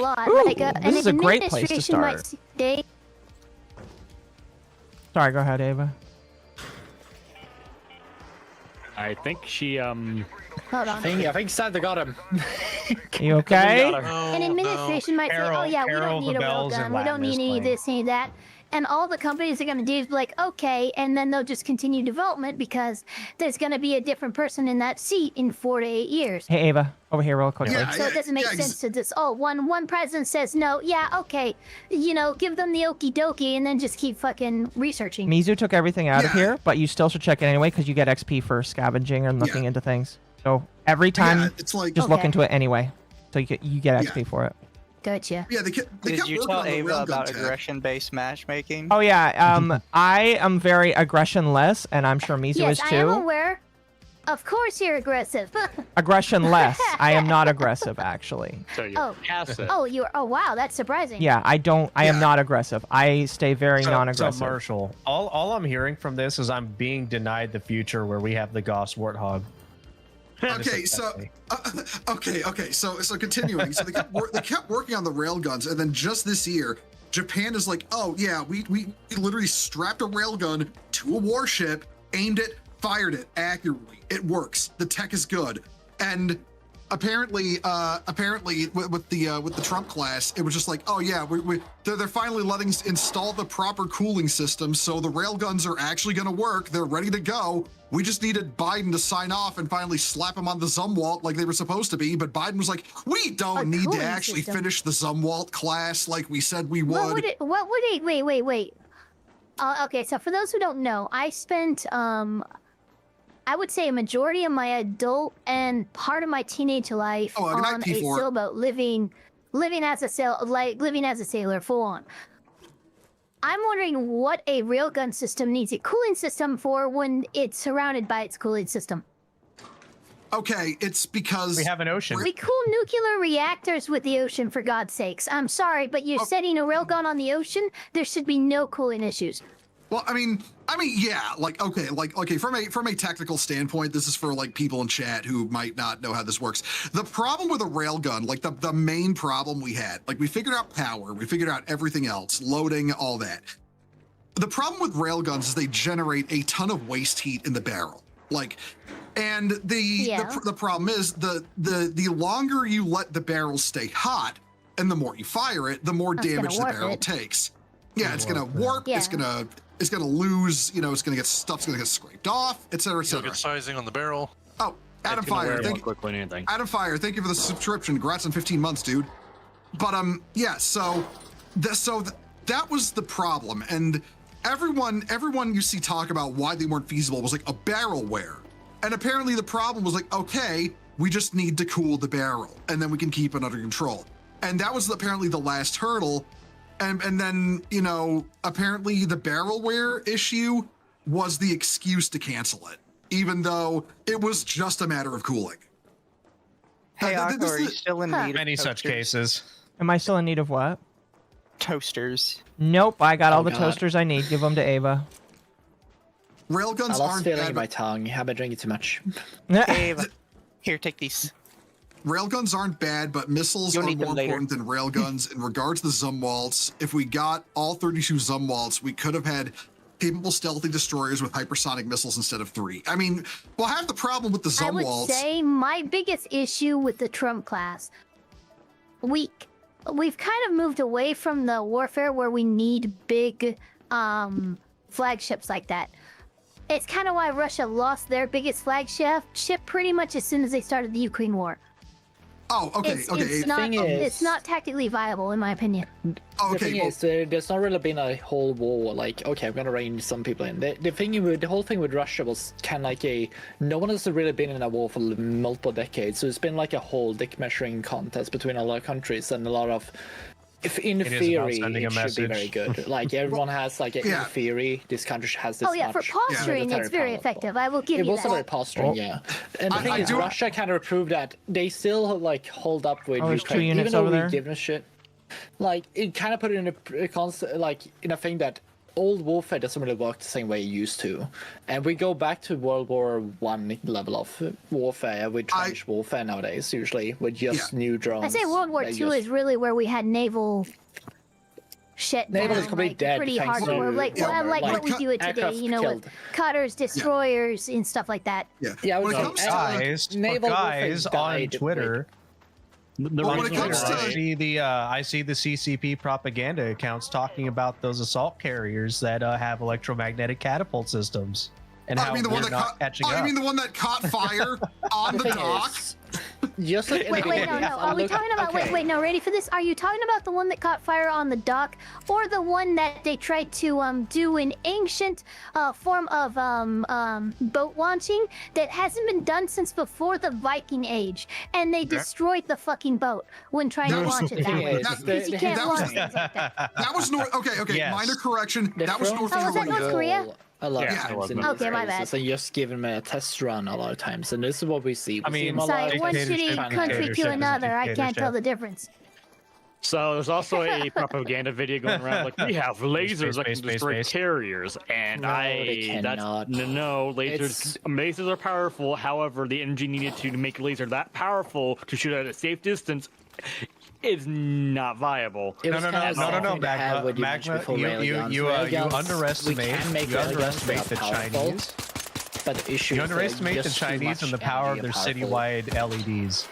lot. Ooh, like this is a great place to administration might start. stay- Sorry, go ahead, Ava. I think she Hold on. I think Santa got him. You okay? And administration might say, oh yeah, we don't need a railgun, we don't need any of this, any of that. And all the companies are going to do is be like, okay, and then they'll just continue development because there's going to be a different person in that seat in 4 to 8 years. Hey, Ava, over here real quickly. So it doesn't make sense to just, one president says no, yeah, okay, give them the okie dokie and then just keep fucking researching. Mizu took everything out of here, but you still should check it anyway because you get XP for scavenging and looking into things. So every time, it's like, just look into it anyway. So you get XP for it. Gotcha. Yeah, they Did you tell Ava about aggression-based matchmaking? Oh yeah, I am very aggression-less, and I'm sure Mizu is too. Yes, I am aware. Of course you're aggressive. Aggression-less. I am not aggressive, actually. So you're passive. Oh wow, that's surprising. Yeah, I am not aggressive. I stay very non-aggressive. So Marshall, all I'm hearing from this is I'm being denied the future where we have the Goss Warthog. Okay, so so continuing. So they kept working on the railguns, and then just this year, Japan is like, oh yeah, we literally strapped a railgun to a warship, aimed it, fired it accurately. It works. The tech is good, and apparently with the Trump class, it was just like, oh yeah, they're finally letting us install the proper cooling system, so the railguns are actually going to work. They're ready to go. We just needed Biden to sign off and finally slap them on the Zumwalt like they were supposed to be, but Biden was like, we don't need to actually finish the Zumwalt class like we said we would. Wait. Okay, so for those who don't know, I spent I would say a majority of my adult and part of my teenage life on a sailboat, living as a sailor, full on. I'm wondering what a railgun system needs a cooling system for when it's surrounded by its cooling system. Okay, it's because we have an ocean. We cool nuclear reactors with the ocean, for God's sakes. I'm sorry, but you're setting a railgun on the ocean. There should be no cooling issues. Well, I mean, yeah, okay, from a technical standpoint, this is for like people in chat who might not know how this works. The problem with a railgun, like the main problem we had, like we figured out power, we figured out everything else, loading, all that. The problem with railguns is they generate a ton of waste heat in the barrel. And the problem is the longer you let the barrel stay hot and the more you fire it, the more damage the barrel takes. Yeah, it's gonna warp, it's gonna lose, it's gonna get stuff's gonna get scraped off, etc., etc. Good sizing on the barrel. Oh, Adam Fire, Adam Fire, thank you for the subscription. Congrats on 15 months, dude. But yeah, so that was the problem, and everyone you see talk about why they weren't feasible was like a barrel wear, and apparently the problem was like, okay, we just need to cool the barrel, and then we can keep it under control, and that was apparently the last hurdle. And then, apparently the barrel wear issue was the excuse to cancel it, even though it was just a matter of cooling. Hey, Occo, are you still in need of many such cases? Am I still in need of what? Toasters. Nope, I got all the toasters I need. Give them to Ava. Railguns I lost aren't feeling bad, in my tongue. Have been drinking too much. Hey, Ava, here, take these. Railguns aren't bad, but missiles are more important than railguns. In regards to the Zumwalts, if we got all 32 Zumwalts, we could have had capable stealthy destroyers with hypersonic missiles instead of 3. I mean, well, half the problem with the Zumwalts... I would say my biggest issue with the Trump class, we've kind of moved away from the warfare where we need big flagships like that. It's kind of why Russia lost their biggest flagship pretty much as soon as they started the Ukraine war. Oh, okay, It's not tactically viable, in my opinion. The thing is, there's not really been a whole war, like, okay, I'm gonna rein some people in. The whole thing with Russia was kind of like no one has really been in a war for multiple decades, so it's been like a whole dick measuring contest between a lot of countries and a lot of... in theory, it should be very good. Like, everyone has, like, in theory, this country has this much... for posturing, it's very effective. I will give you that. It was very posturing, yeah. And the thing is, Russia kind of proved that they still, like, hold up with Ukraine, even though we give them shit. Like, it kind of put it in a thing that old warfare doesn't really work the same way it used to. And we go back to World War I level of warfare with trench warfare nowadays, usually, with just new drones. I say World War II is really where we had naval shut Naval down is completely like dead, pretty thanks to hardcore, like armor. like Like, what we do it today, aircraft you know, killed. with cutters, destroyers, and stuff like that. Yeah, When it comes to naval on died, Twitter. Well, when it comes to I see the CCP propaganda accounts talking about those assault carriers that have electromagnetic catapult systems and how the we're one that not caught, catching up. you mean the one that caught fire on the dock? Just like Wait, no. Are we talking about? okay. Wait, no. Ready for this? Are you talking about the one that caught fire on the dock, or the one that they tried to do an ancient form of boat launching that hasn't been done since before the Viking Age, and they destroyed the fucking boat when trying to launch it that way? Because you can't launch things like that. That was North. Okay. Yes. Minor correction. That was North Oh, was that Korea. North Korea? A lot Yeah. of times in Okay, these my cases, bad. and just giving me a test run a lot of times, and this is what we see. We see them a lot Sorry, of one times shitty trying to country get- to another. I can't tell the difference. So there's also a propaganda video going around like we have lasers that can destroy carriers, and No, they cannot. lasers are powerful. However, the energy needed to make a laser that powerful to shoot at a safe distance is not viable. No, Magma, you underestimate the Chinese. But the issue You is underestimate the just too Chinese and the much power of energy their and powerful. citywide LEDs.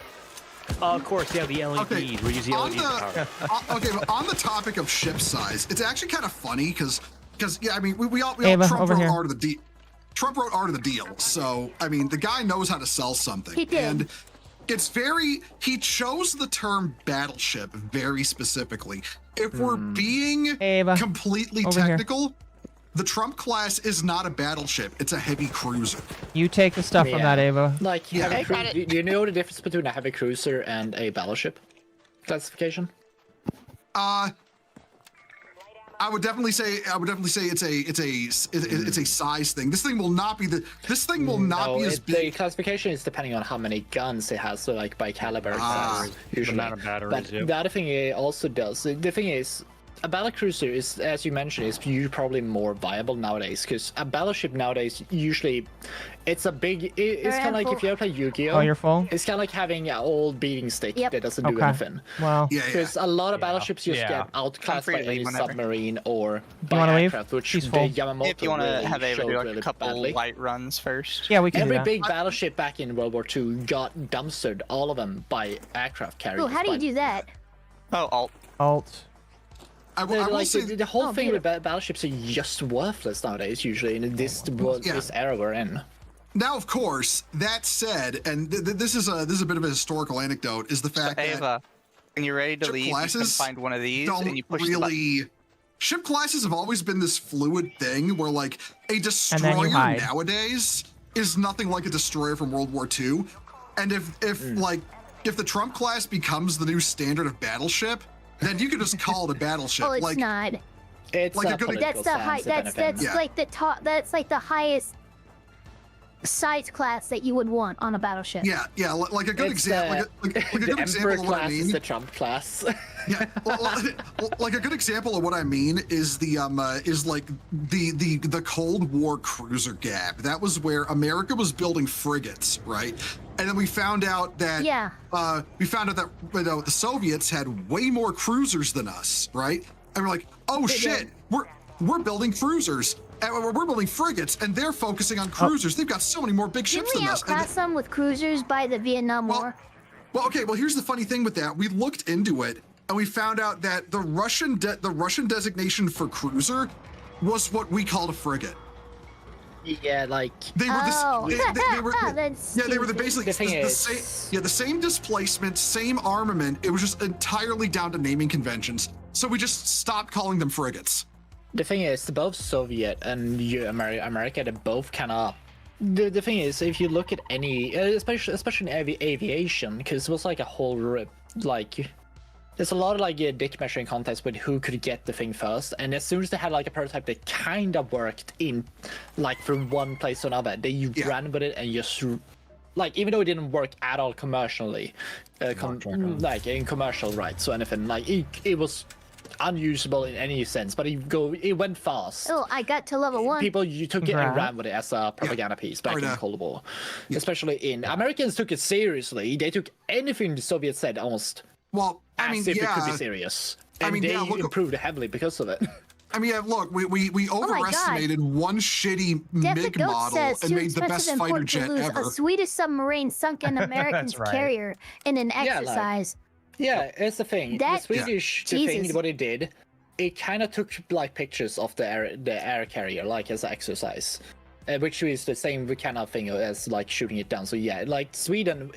Of course, yeah, the LEDs. Okay, We use the on LEDs power. but on the topic of ship size, it's actually kind of funny because yeah, I mean we all Ava, Trump over wrote here. Art of the Deal. Trump wrote Art of the Deal, so I mean the guy knows how to sell something. He did. And he chose the term battleship very specifically. If we're being completely over here. technical, the Trump class is not a battleship; it's a heavy cruiser. You take the stuff from that, Ava. Like, do you know the difference between a heavy cruiser and a battleship classification? I would definitely say it's a size thing. This thing will not be be as big. The classification is depending on how many guns it has, so like by caliber, usually. amount of batteries, But yep. the other thing it also does, the thing is, a battle cruiser is, as you mentioned, is probably more viable nowadays because a battleship nowadays usually it's a big. It's kind of like if you ever play Yu-Gi-Oh. Oh, you're full? It's kind of like having an old beating stick that doesn't do Okay. anything. Well, Because a lot of battleships just get outclassed by any submarine or by wanna leave? aircraft, which She's the full. Yamamoto If you want to really have Ava showed do like really a couple badly. light runs first. Yeah, we can Every do that. big battleship back in World War II got dumpstered, all of them, by aircraft carriers. Oh, how do you do that? Oh, alt. I will say the whole thing with battleships are just worthless nowadays, usually in this era we're in. Now, of course, that said, and this is a bit of a historical anecdote, is the fact that Ava, when you're ready to ship leave, you can classes find one of these don't and you push the button. really. Ship classes have always been this fluid thing where, like, a then you destroyer hide. nowadays is nothing like a destroyer from World War II. And if the Trump class becomes the new standard of battleship, then you can just call it a battleship. Oh, it's like, not. It's like a good. That's the high. That's Yeah. like the top. That's like the highest size class that you would want on a battleship. Yeah, like a good It's example. Like a the good Emperor example of what I class mean. is the Trump class. Yeah, like a good example of what I mean is the Cold War cruiser gap. That was where America was building frigates, right? And then we found out that the Soviets had way more cruisers than us, right? And we're like, oh shit, we're building cruisers. And we're building frigates, and they're focusing on cruisers. They've got so many more big ships Didn't we than us. outclass them with cruisers by the Vietnam War? Well, okay. Well, here's the funny thing with that. We looked into it, and we found out that the Russian designation for cruiser was what we called a frigate. Yeah, like they were That's they were basically The the same displacement, same armament. It was just entirely down to naming conventions. So we just stopped calling them frigates. The thing is, both Soviet and America, they both kind of. The thing is, if you look at any, especially in aviation, because it was like a whole there's a lot of like dick measuring contests with who could get the thing first, and as soon as they had like a prototype that kind of worked in, like from one place to another, they ran with it and just like even though it didn't work at all commercially, like in commercial rights or anything, like it was unusable in any sense, but it went fast. Oh, I got to level 1. People took it and ran with it as a propaganda piece back in the Cold War. Especially Americans took it seriously. They took anything the Soviets said almost as if it could be serious. And mean, they yeah, look, improved heavily because of it. I mean, look, we overestimated one shitty MiG model and made the best fighter jet ever. A Swedish submarine sunk an American right. carrier in an Yeah, like- exercise. Yeah, it's the thing. That- the Swedish Jesus. thing, what it did, it kind of took like pictures of the air carrier, like as exercise, which is the same kind of thing as like shooting it down. So yeah, like Sweden.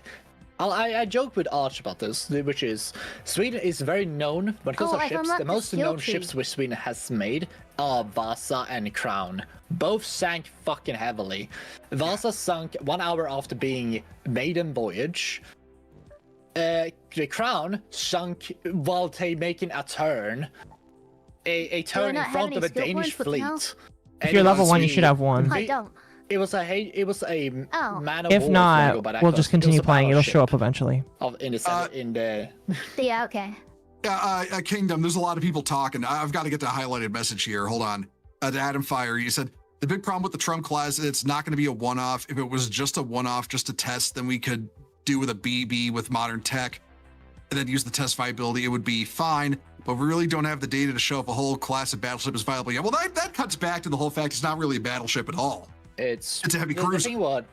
I joke with Arch about this, which is Sweden is very known when it comes to ships. The most known ships which Sweden has made are Vasa and Crown. Both sank fucking heavily. Vasa sunk 1 hour after being maiden voyage. The Crown sunk while making a turn. A turn in front of a Danish fleet. If you're level 1, you should have one. I don't. It was a man of If war not, thing, but we'll just continue it was a playing. It'll battleship show up eventually. in the Yeah, okay. Kingdom, there's a lot of people talking. I've got to get the highlighted message here. Hold on. To Adam Fire, you said, the big problem with the Trump class is it's not going to be a one-off. If it was just a one-off, just a test, then we could do with a BB with modern tech and then use the test viability. It would be fine. But we really don't have the data to show if a whole class of battleship is viable. Yeah, well, that cuts back to the whole fact it's not really a battleship at all. It's a heavy cruiser.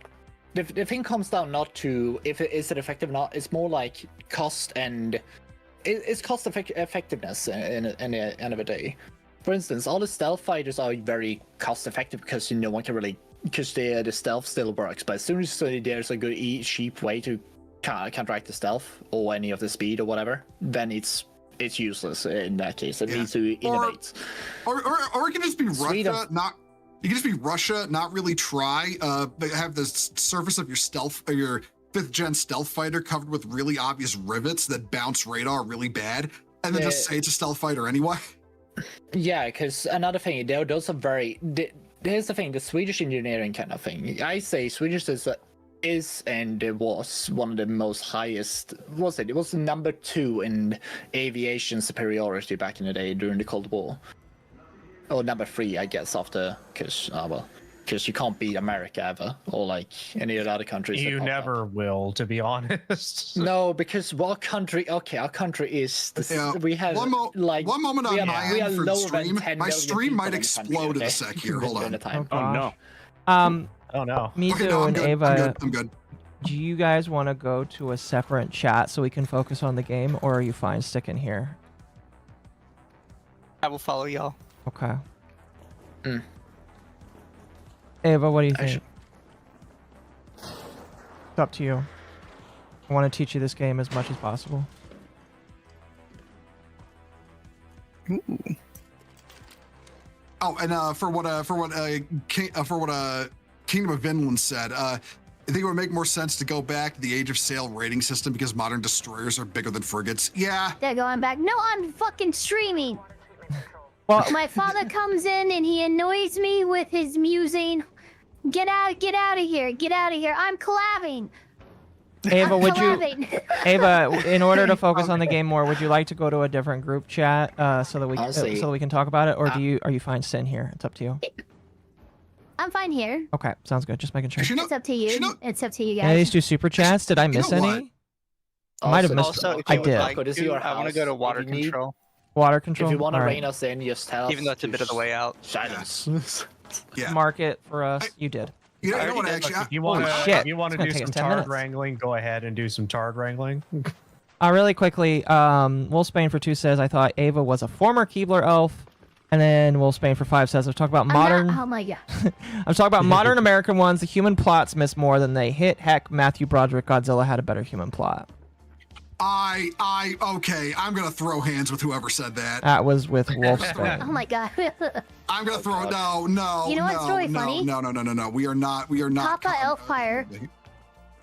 The thing comes down not to if it is effective or not. It's more like cost and it's cost effectiveness in the end of the day. For instance, all the stealth fighters are very cost effective because no one can really because the stealth still works. But as soon as there's a good cheap way to counteract the stealth or any of the speed or whatever, then it's useless in that case. It needs to innovate. Or it can just be Russia, not. You can just be Russia, not really try, but have the surface of your stealth or your 5th gen stealth fighter covered with really obvious rivets that bounce radar really bad, and then just say it's a stealth fighter anyway. Yeah, because another thing, those are very. Here's the thing: the Swedish engineering kind of thing. I say Swedish is and it was one of the most highest. Was it? It was number 2 in aviation superiority back in the day during the Cold War. Or number 3, I guess, after because you can't beat America ever, or like any of the other countries. You never will, to be honest. No, because our country is. We have one moment on my end for the stream. My stream might explode in a sec here. Hold on. Oh no. Oh no. Mizu Okay, no, I'm and good. Ava. I'm good. Do you guys want to go to a separate chat so we can focus on the game, or are you fine sticking here? I will follow y'all. Okay. Ava, what do you think? It's up to you. I want to teach you this game as much as possible. Ooh. Oh, and for what Kingdom of Vinland said, I think it would make more sense to go back to the Age of Sail rating system because modern destroyers are bigger than frigates. Yeah. They're going back. No, I'm fucking streaming. Well, my father comes in and he annoys me with his musing. Get out of here. Get out of here. I'm collabing. Ava, I'm would collabing. you, Ava, in order to focus on the game more, would you like to go to a different group chat so that we can talk about it, or are you fine sitting here? It's up to you. I'm fine here. Okay, sounds good. Just making sure. It's up to you. It's up to you guys. Any of these 2 super chats? Did I miss any? I might have missed. I did. I want to go to water control. Water control. If you want to All rein us in, just tell us. Even though it's a bit of the way out. Silence. Yeah. Mark it for us. You did. You know what? Actually, if you want to do some tard wrangling, go ahead and do some tard wrangling. Really quickly, Wolfsbane for 2 says, I thought Ava was a former Keebler elf. And then Wolfsbane for 5 says, I've talked about modern. Oh my god. I'm talking about modern American ones. The human plots miss more than they hit. Heck, Matthew Broderick Godzilla had a better human plot. Okay, I'm gonna throw hands with whoever said that. That was with Wolfsbane. Oh my god. I'm gonna throw no. You know what's really funny? No. We are not. Papa Elfire.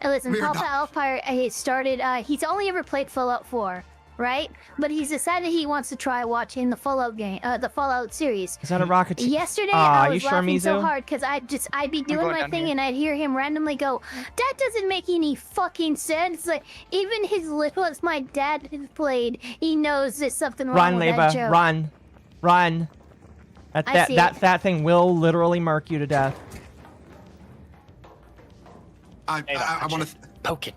Listen, Papa Elfire. He started. He's only ever played Fallout 4, right? But he's decided he wants to try watching the Fallout game, the Fallout series. Is that a rocket? Yesterday, I was laughing so Mizu? hard because I'd be doing my thing and I'd hear him randomly go, "That doesn't make any fucking sense." Like even his little as my dad has played, he knows there's something wrong with that joke. Run. That thing will literally murk you to death. I want to. Poke it.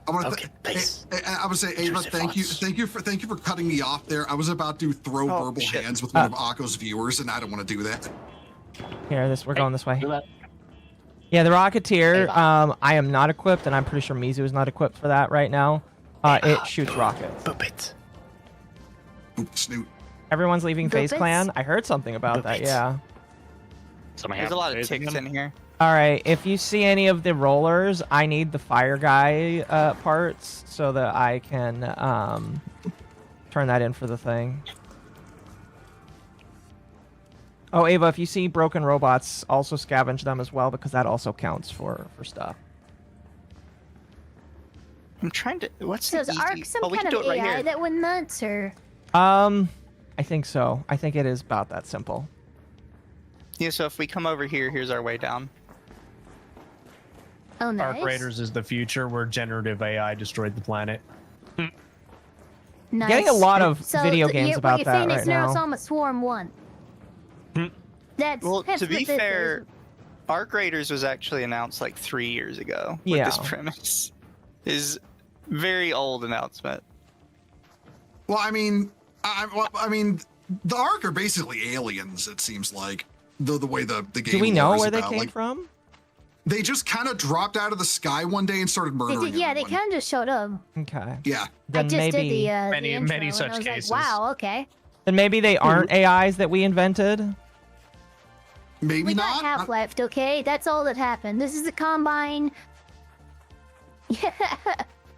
Please. I would say, Ava, thank you for cutting me off there. I was about to throw verbal hands with one of Occo's viewers, and I don't want to do that. Here, we're going this way. Yeah, the Rocketeer. I am not equipped, and I'm pretty sure Mizu is not equipped for that right now. It shoots rockets. Boop it. Boop snoot. Everyone's leaving FaZe Clan. I heard something about that. Yeah. There's a lot of ticks in here. All right, if you see any of the rollers, I need the fire guy parts so that I can turn that in for the thing. Oh, Ava, if you see broken robots, also scavenge them as well, because that also counts for stuff. I'm trying to... What's So is the Ark some kind of AI that went nuts, or...? I think so. I think it is about that simple. Yeah, so if we come over here, here's our way down. Oh, nice. Ark Raiders is the future where generative AI destroyed the planet. Nice. Getting a lot of So video the- games you're- about what that you're right saying now. is Neurosoma Swarm 1. That's Well, that's to be what this fair, Ark Raiders was actually announced like 3 years ago. With Yeah. this premise is very old announcement. Well, I mean, the Ark are basically aliens. It seems like the way the game. Do we know lore is where they about. came Like, from? They just kind of dropped out of the sky one day and started They murdering. did, yeah, they kind of just showed up. Okay. Yeah. I Then just maybe did the Many- intro, many and such I was cases. Like, wow, okay. Then maybe they aren't AIs that we invented. Maybe We not. got half left, okay? That's all that happened. This is the Combine.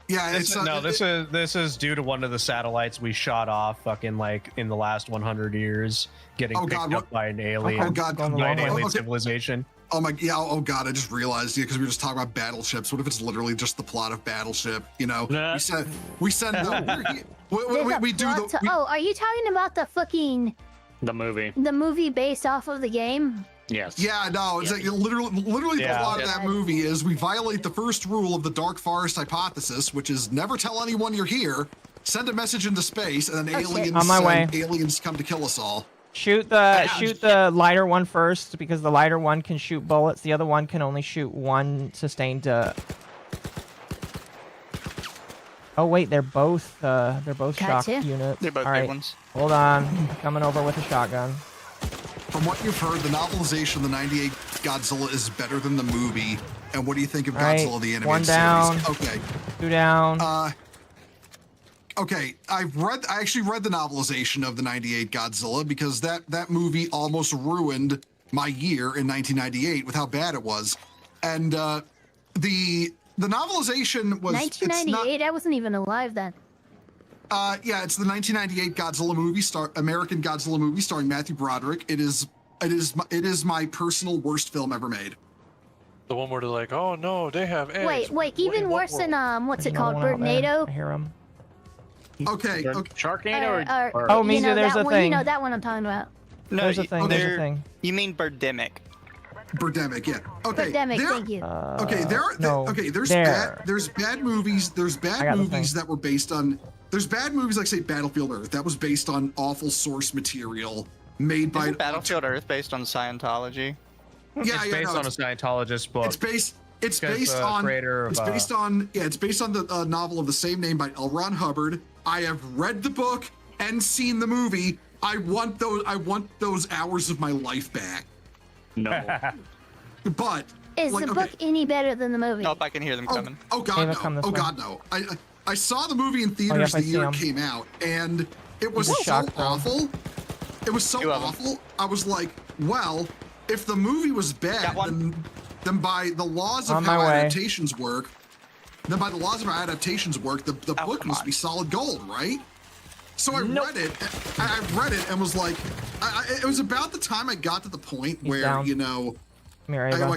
Yeah, this is due to one of the satellites we shot off fucking like in the last 100 years getting Oh, picked God, up by an alien. Oh, God. by an alien civilization. Oh my, yeah. Oh God, I just realized, because we were just talking about battleships. What if it's literally just the plot of Battleship? You know, we send we do the. Oh, are you talking about the fucking The movie. the movie based off of the game? Yes. Yeah, no, it's like literally the Yeah. plot of that movie is we violate the first rule of the Dark Forest hypothesis, which is never tell anyone you're here, send a message into space, and then aliens come to kill us all. Shoot the lighter one first, because the lighter one can shoot bullets. The other one can only shoot one sustained. Oh wait, they're both shock Gotcha. units. They're both All big right, ones. hold on, coming over with a shotgun. From what you've heard, the novelization of the '98 Godzilla is better than the movie. And what do you think of All right, Godzilla the animated one down. series? Okay. 2 down. Okay, I actually read the novelization of the '98 Godzilla because that movie almost ruined my year in 1998 with how bad it was, and the novelization was 1998. I wasn't even alive then. Yeah, it's the 1998 Godzilla movie, American Godzilla movie starring Matthew Broderick. It is my personal worst film ever made. The one where they're like, oh no, they have eggs. Wait, even worse than what's it called, Birdnado? I hear him. Okay. Sharknado. Oh, Mizu, you know, there's that a one, thing. You know that one I'm talking about. No, There's a thing. There's a thing. You mean Birdemic? Birdemic, yeah. Okay. Birdemic, thank you. Okay, there's bad movies. There's bad movies that were based on. There's bad movies like say Battlefield Earth that was based on awful source material made by. Isn't Battlefield Earth based on Scientology? Yeah, It's based on a Scientologist book. It's based Because, on. creator of, It's based on. Yeah, it's based on the novel of the same name by L. Ron Hubbard. I have read the book and seen the movie. I want those hours of my life back. No. But Is the book any better than the movie? Nope, I can hear them coming. Oh God, no! Oh God, no! I saw the movie in theaters the year it came out, and it was so awful. It was so awful. I was like, well, if the movie was bad, then by the laws of how adaptations work, the book must be solid gold, right? So I read it. I read it and was like, it was about the time I got to the point where I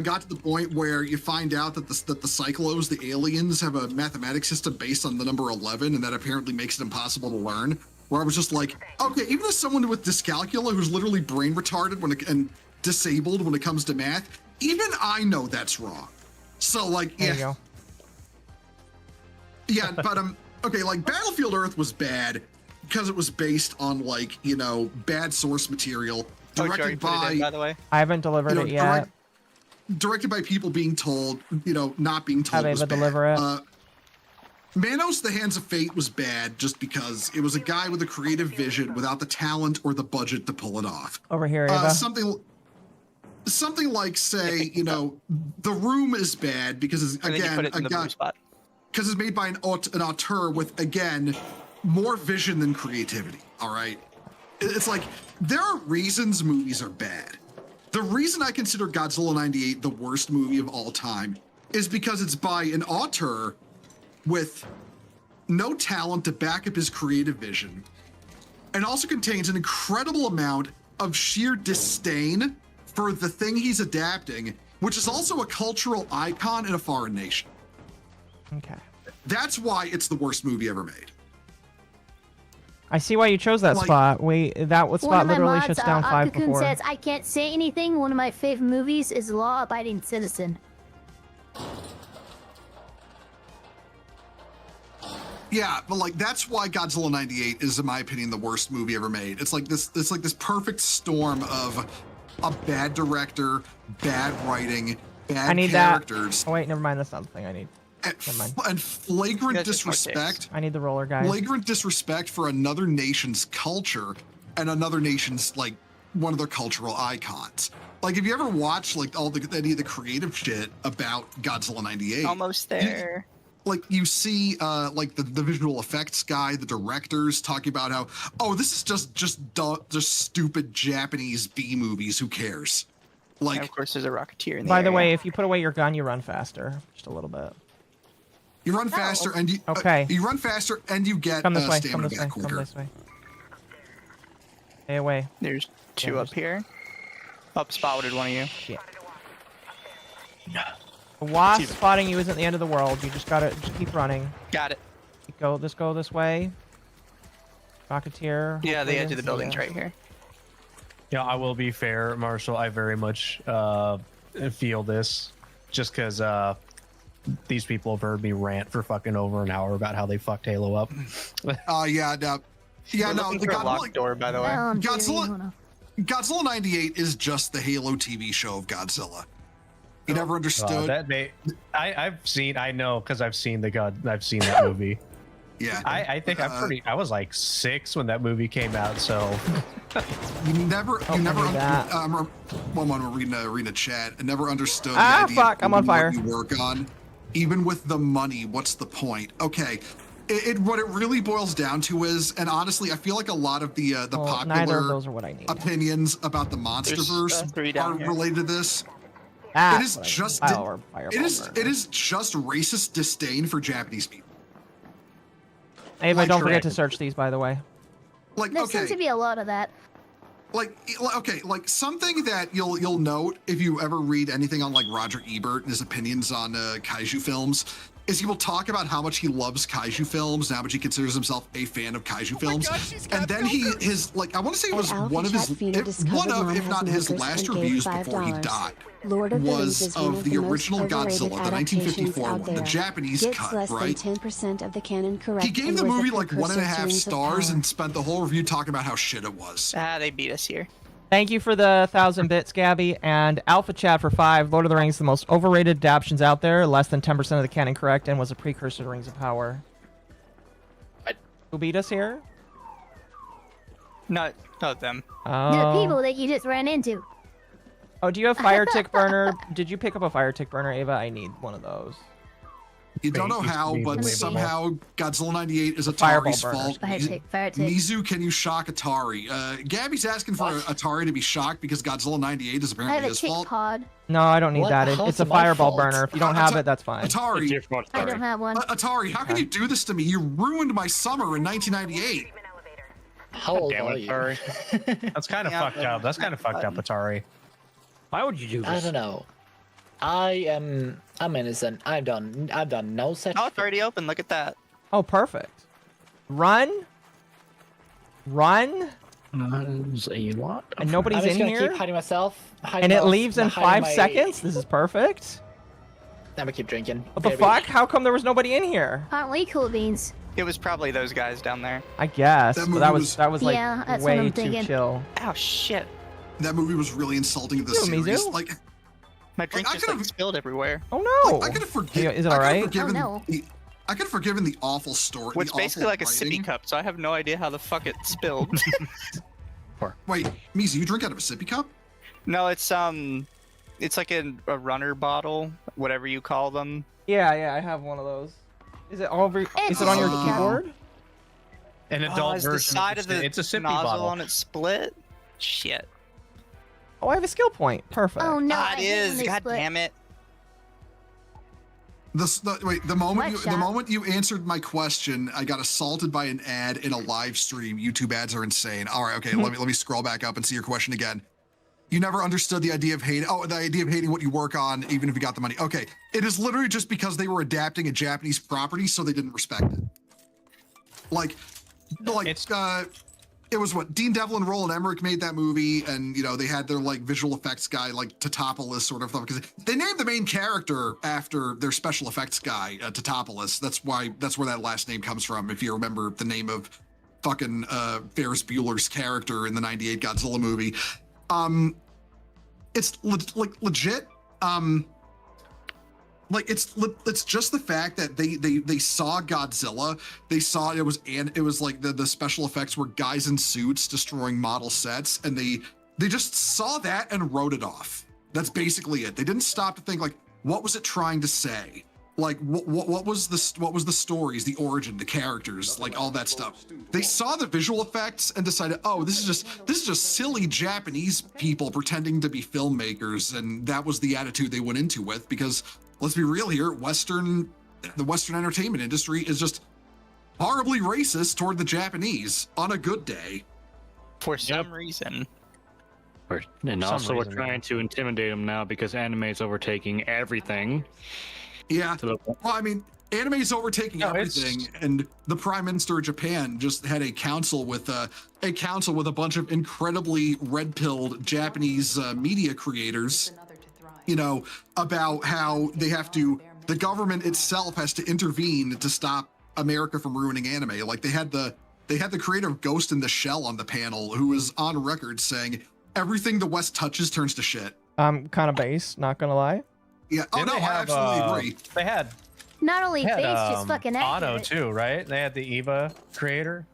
got to the point where you find out that the Cyclos, the aliens, have a mathematics system based on the number 11, and that apparently makes it impossible to learn. Where I was just like, okay, even as someone with dyscalculia who's literally brain retarded and disabled when it comes to math, even I know that's wrong. So like, yeah, but okay, like Battlefield Earth was bad because it was based on like bad source material directed by the way. I haven't delivered it yet. Directed by people being told, not being told. Have was Ava bad. deliver it? Manos: The Hands of Fate was bad just because it was a guy with a creative vision without the talent or the budget to pull it off. Over here, Ava. Something like, say, you know, The Room is bad because it's, again, a guy, because it's made by an auteur with, again, more vision than creativity. All right, it's like there are reasons movies are bad. The reason I consider Godzilla 98 the worst movie of all time is because it's by an auteur with no talent to back up his creative vision, and also contains an incredible amount of sheer disdain for the thing he's adapting, which is also a cultural icon in a foreign nation. Okay. That's why it's the worst movie ever made. I see why you chose that spot. That spot literally shuts down 5 Akakun before. says, I can't say anything. One of my favorite movies is Law Abiding Citizen. Yeah, but like that's why Godzilla 98 is, in my opinion, the worst movie ever made. It's like this perfect storm of a bad director, bad writing, bad I need characters. that. Oh wait, never mind. That's not the thing I need. And flagrant disrespect. I need the roller, guys. Flagrant disrespect for another nation's culture and another nation's, like, one of their cultural icons. Like, if you ever watch like any of the creative shit about Godzilla 98, Almost there. you see like the visual effects guy, the directors talking about how, oh, this is just stupid Japanese B movies. Who cares? Like, and of course, there's a Rocketeer in the By the area. way, if you put away your gun, you run faster, just a little bit. You run faster and you you run faster and you get Come this way. Come stamina this back way. quicker. Come this way. Stay away. There's two up here. Up spotted one of you. Shit. A wasp spotting you isn't the end of the world. You just gotta keep running. Got it. Go this way. Rocketeer. Yeah, the hopefully edge of the didn't see building's ya. right here. Yeah, I will be fair, Marshall. I very much feel this, just because these people have heard me rant for fucking over an hour about how they fucked Halo up. Yeah, no. Yeah, We're no. looking for a locked door, by the way. Godzilla 98 is just the Halo TV show of Godzilla. You never understood. I know because I've seen that movie. Yeah. I think I was like 6 when that movie came out, so. I'm reading a chat. I never understood the idea fuck, of I'm on fire. what you work on. Even with the money, what's the point? Okay. What it really boils down to is, and honestly, I feel like a lot of the neither of popular those are what I need. opinions about the MonsterVerse are related to this. Ah, it is just it is just racist disdain for Japanese people. Ava, don't forget to search these, by the way. Like, There seems to be a lot of that. Like something that you'll note if you ever read anything on like Roger Ebert and his opinions on kaiju films is he will talk about how much he loves kaiju films and how much he considers himself a fan of kaiju films. And then I want to say it was one of if not his last reviews before he died Lord of the Rings is one of the original Godzilla, the 1954 one, the Japanese Gets cut, less right? than 10% of the canon correct. He gave and the was a movie like precursor to 1.5 Rings of stars Power. and spent the whole review talking about how shit it was. They beat us here. Thank you for the 1,000 bits, Gabby, and Alpha Chat for 5. Lord of the Rings, the most overrated adaptations out there, less than 10% of the canon correct, and was a precursor to Rings of Power. Who beat us here? Not them. The people that you just ran into. Oh, do you have Fire Tick Burner? Did you pick up a Fire Tick Burner, Ava? I need one of those. You don't know how, but somehow Godzilla 98 is Fireball Atari's fault. Fire tick. Mizu, can you shock Atari? Gabby's asking for Atari to be shocked because Godzilla 98 is I have apparently a his tick fault. pod. No, I don't need What? that. How's It's a it my Fireball fault? Burner. If you don't have it, that's fine. Atari, I don't have one. Atari, how can you do this to me? You ruined my summer in 1998. How old Damn are it, you? Atari. That's kind of fucked up. That's kind of fucked up, Atari. Why would you do this? I don't know. I'm innocent. I've done no such. Oh, it's already open. Look at that. Oh, perfect. Run. Say what? And nobody's I'm just in gonna here? keep hiding myself. And it leaves in 5 seconds? This is perfect. I'm gonna keep drinking. What the fuck? How come there was nobody in here? Aren't we cool beans? It was probably those guys down there. I guess, That but movie that was like Yeah, that's what way I'm too thinking. chill. Oh shit! That movie was really insulting to the Ew, series. Mizu. Like, My drink I just could've- spilled everywhere. Oh no! I could have forgiven. Is it all right? Oh, no. I could have forgiven the awful story. What's the basically awful like a writing. sippy cup, so I have no idea how the fuck it spilled. Wait, Mizu, you drink out of a sippy cup? No, it's like a runner bottle, whatever you call them. Yeah, I have one of those. Is it over? Is it on your keyboard? An adult is version. the side of the it's a sippy nozzle bottle. on it split? Shit. Oh, I have a skill point. Perfect. Oh no, Ah, it is. God damn it. The moment you answered my question, I got assaulted by an ad in a live stream. YouTube ads are insane. All right, okay, let me scroll back up and see your question again. You never understood the idea of hating. Oh, the idea of hating what you work on, even if you got the money. Okay, it is literally just because they were adapting a Japanese property, so they didn't respect it. It was what Dean Devlin, Roland Emmerich made that movie, and they had their like visual effects guy, like Tatopoulos sort of stuff, because they named the main character after their special effects guy, Tatopoulos. That's where that last name comes from. If you remember the name of fucking Ferris Bueller's character in the '98 Godzilla movie, it's legit. It's just the fact that they saw Godzilla, they saw it was like the special effects were guys in suits destroying model sets, and they just saw that and wrote it off. That's basically it. They didn't stop to think like, what was it trying to say? Like what was the stories, the origin, the characters, like all that stuff. They saw the visual effects and decided, oh, this is just silly Japanese people pretending to be filmmakers, and that was the attitude they went into with, because let's be real here, the Western entertainment industry is just horribly racist toward the Japanese on a good day. For some reason. And also we're trying to intimidate them now because anime is overtaking everything. Yeah. Well, I mean, anime is overtaking everything, and the Prime Minister of Japan just had a council with a bunch of incredibly red-pilled Japanese media creators, about how the government itself has to intervene to stop America from ruining anime. Like they had the creator of Ghost in the Shell on the panel, who was on record saying everything the West touches turns to shit. I'm kind of based, not gonna lie. Yeah. Oh no, I absolutely agree. They had not only face, just fucking accurate. Anno too, right? They had the Eva creator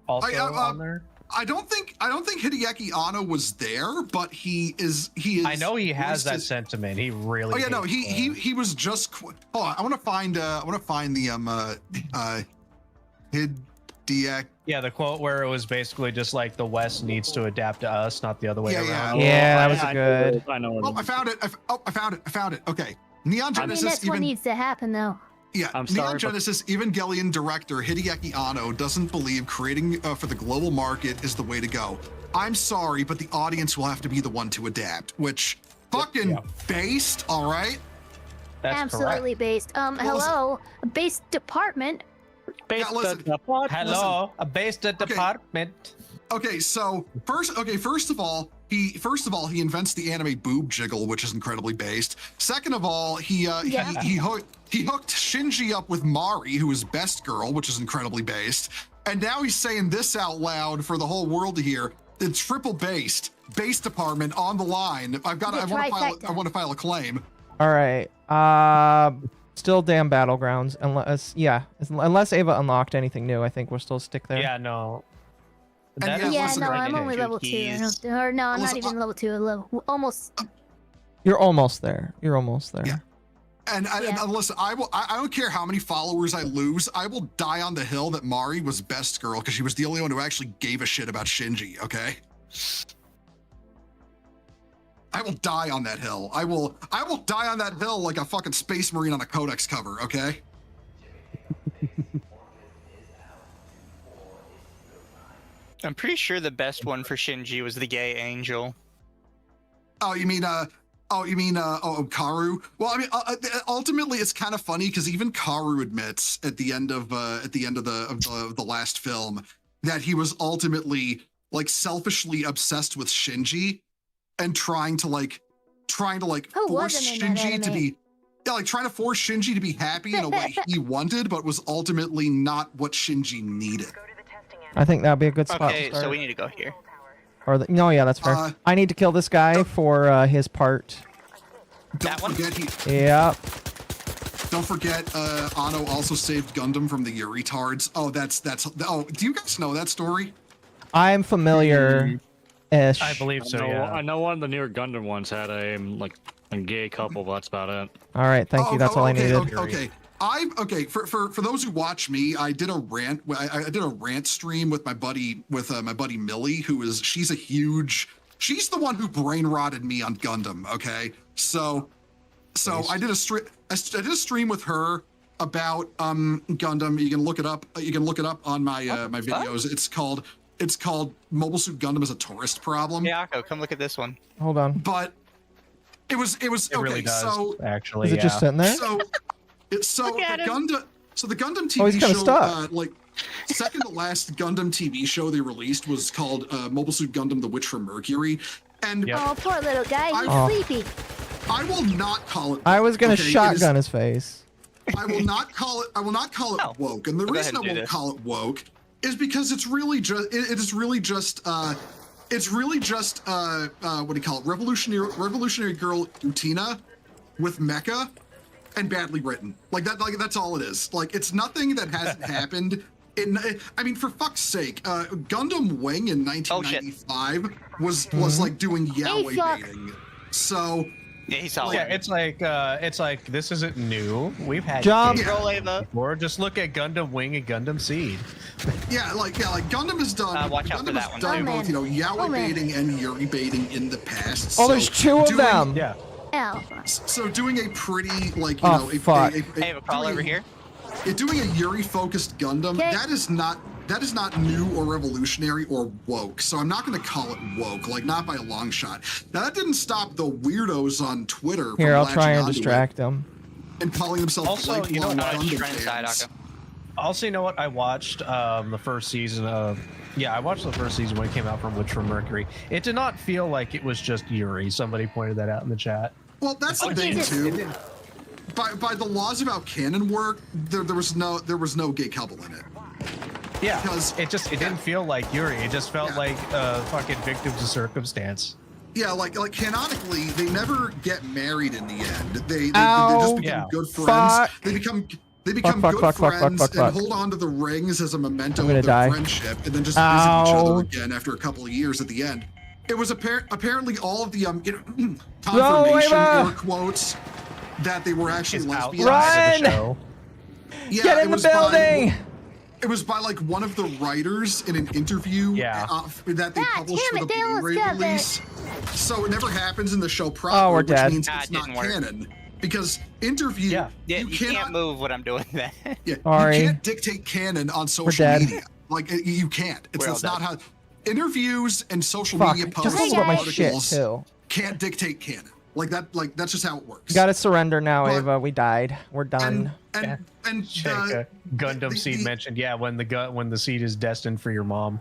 also on there. I don't think Hideaki Anno was there, but he is. I know he has that sentiment. He really. Oh yeah, no, he was just. Oh, I want to find the Hideaki. Yeah, the quote where it was basically just like the West needs to adapt to us, not the other way around. Yeah, that was good. I know. Oh, I found it. Okay, Neon Genesis. That's what needs to happen, though. Yeah, Neon Genesis Evangelion director Hideaki Anno doesn't believe creating for the global market is the way to go. I'm sorry, but the audience will have to be the one to adapt, which fucking based, all right? That's absolutely correct. Based. Hello, based department. Hello, a based department. Okay, so first of all, he invents the anime boob jiggle, which is incredibly based. Second of all, he hooked Shinji up with Mari, who is best girl, which is incredibly based. And now he's saying this out loud for the whole world to hear. It's triple based. Base department on the line. I want to file a claim. All right. Still damn battlegrounds, unless Ava unlocked anything new. I think we'll still stick there. Yeah, no. I'm only level 2. I'm not even level 2. Almost. You're almost there. Yeah. And listen, I don't care how many followers I lose. I will die on the hill that Mari was best girl because she was the only one who actually gave a shit about Shinji. Okay. I will die on that hill. I will die on that hill like a fucking space marine on a Codex cover, okay? I'm pretty sure the best one for Shinji was the gay angel. Oh, you mean Karu? Well, I mean, ultimately, it's kind of funny because even Karu admits at the end of the last film that he was ultimately like selfishly obsessed with Shinji and trying to force Shinji to be trying to force Shinji to be happy in a way he wanted, but was ultimately not what Shinji needed. I think that'd be a good spot. Okay, so we need to go here. Yeah, that's fair. I need to kill this guy for his part. Don't forget Yep. Don't forget, Anno also saved Gundam from the Yuri tards. Oh, oh, do you guys know that story? I'm familiar. I believe so. Yeah. I know one of the newer Gundam ones had a gay couple, but that's about it. All right, thank you. That's all I needed. Okay. For those who watch me, I did a rant. I did a rant stream with my buddy Millie, she's the one who brain rotted me on Gundam. Okay, so I did a stream with her about Gundam. You can look it up. You can look it up on my my videos. It's called Mobile Suit Gundam as a tourist problem. Yeah, Occo, come look at this one. Hold on. But it was okay. Really does, so actually, is it just sitting there? So the Gundam TV he's kind of show, stuck. Second to last Gundam TV show they released was called Mobile Suit Gundam: The Witch from Mercury. And Oh, poor little guy. He's sleepy. I will not call it. I was gonna shotgun his face. I will not call it woke, and the reason I won't call it woke is because it's really just what do you call it? Revolutionary girl Utina with mecha and badly written. That's all it is. It's nothing that hasn't happened. I mean, for fuck's sake, Gundam Wing in 1995 was doing yaoi baiting. So yeah, it's like this isn't new. We've had or just look at Gundam Wing and Gundam Seed. Gundam has done. Watch out for that one. Done both, yaoi baiting and yuri baiting in the past. Oh, there's two of them. Yeah. So doing a pretty fuck. I have a call over here. Doing a Yuri-focused Gundam, that is not new or revolutionary or woke. So I'm not going to call it woke, not by a long shot. Now that didn't stop the weirdos on Twitter. Here, I'll try and distract them. And calling themselves also, you know what? Gundam fans. Also, you know what? I watched the first season of. Yeah, I watched the first season when it came out from Witch from Mercury. It did not feel like it was just Yuri. Somebody pointed that out in the chat. Well, that's the thing too. By the laws of how canon work, there was no gay couple in it. Yeah, because it didn't feel like Yuri. It just felt like fucking victims of circumstance. Yeah, canonically, they never get married in the end. They just become good friends. They become good friends and hold on to the rings as a memento of their friendship, and then just visit each other again after a couple of years at the end. It was apparently all of the confirmation or quotes that they were actually lesbians. Run! Yeah, get in the building! It was by one of the writers in an interview that they published for the Blu-ray release. So it never happens in the show proper, we're dead. which means it's not canon. Because interview, you can't move what I'm doing there. Yeah, Sorry. you can't dictate canon on social media. You can't. That's not how interviews and social media posts and articles can't dictate canon. That's just how it works. You gotta surrender now, Ava. We died. We're done. And Gundam Seed mentioned, when the seed is destined for your mom.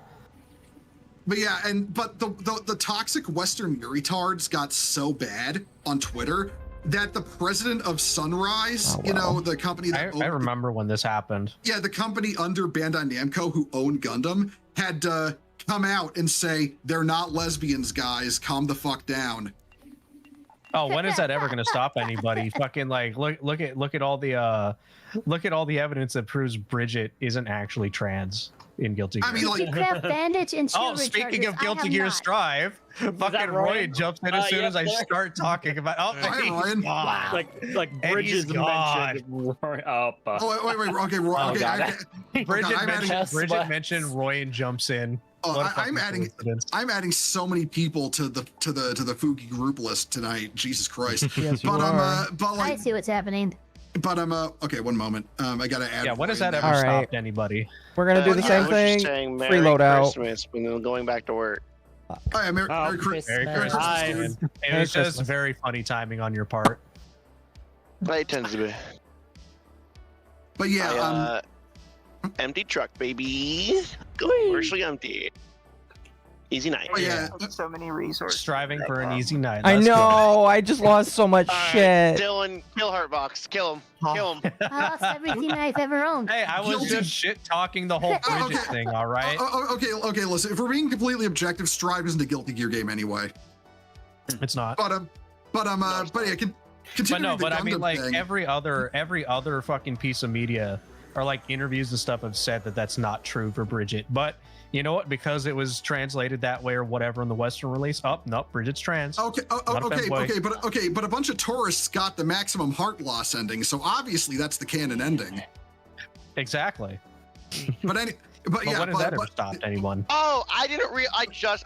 But the toxic Western Yuri-tards got so bad on Twitter that the president of Sunrise, the company that I remember when this happened. Yeah, the company under Bandai Namco who owned Gundam had to come out and say they're not lesbians, guys. Calm the fuck down. Oh, when is that ever going to stop anybody? Fucking look at all the evidence that proves Bridget isn't actually trans in Guilty Gear. I mean, craft bandage and oh, speaking of Guilty Gear Strive, fucking Roy jumps in as soon as I start talking about. Oh, Ryan. Like Bridges mentioned. Roy up. Oh wait. Okay, Roy. Okay. Bridget mentioned Roy and jumps in. Oh, I'm adding so many people to the Fugi group list tonight. Jesus Christ. Yes, you I see what's happening. But okay, one moment. I gotta add. Yeah, when has that ever stopped anybody? We're gonna do the same thing. Merry Free loadout. Christmas, and then going back to work. Merry Christmas. It was just very funny timing on your part. It tends to be. But yeah, empty truck, baby. Commercially empty. Easy night. Oh, yeah. So many resources. Striving for an easy night. I know. I just lost so much shit. Dylan, kill Heartbox. Kill him. Kill him. I lost everything I've ever owned. Hey, I was just shit talking the whole Bridget thing. All right. Okay. Listen, if we're being completely objective, Strive isn't a Guilty Gear game anyway. It's not. But yeah, continuing but the I mean, Gundam like thing, every other fucking piece of media or like interviews and stuff have said that that's not true for Bridget. But you know what? Because it was translated that way or whatever in the Western release. Oh, no, Bridget's trans. Okay, but a bunch of tourists got the maximum heart loss ending, so obviously that's the canon ending. Exactly. But yeah, when has that ever stopped anyone? Oh, I didn't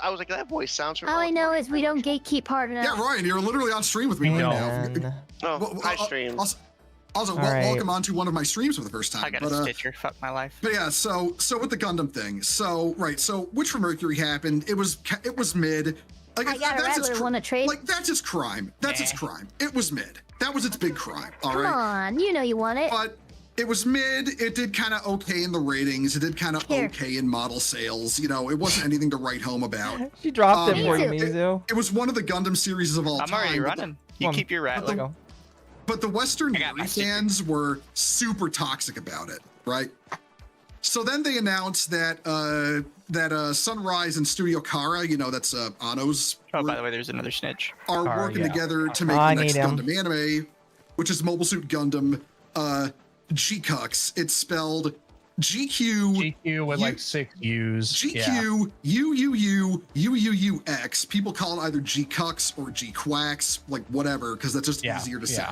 I was like, that voice sounds All I know is we don't gatekeep hard enough. Yeah, Ryan, you're literally on stream with me right now. Oh, hi, stream. Also, right. welcome onto one of my streams for the first time. I got a Stitcher. Fuck my life. But yeah, so with the Gundam thing, so Witch from Mercury happened. It was mid. Like, I got a Rattler want to trade. Like that's its crime. That's its crime. It was mid. That was its big crime. All right. Come on, you know you want it. But it was mid. It did kind of okay in the ratings. It did kind of okay in model sales. You know, it wasn't anything to write home about. She dropped it for you, Mizu. It was one of the Gundam series of all time. I'm already running. You keep your Rattler. But the Western Yuri fans were super toxic about it, right? So then they announced that Sunrise and Studio Kara, you know, that's Anno's. Oh, by the way, there's another snitch. Are working together to make the next Gundam anime, which is Mobile Suit Gundam G-Cux. It's spelled GQ with like 6 U's. GQ UUUUUUX. People call it either G-Cux or G-Quax, like whatever, because that's just easier to say.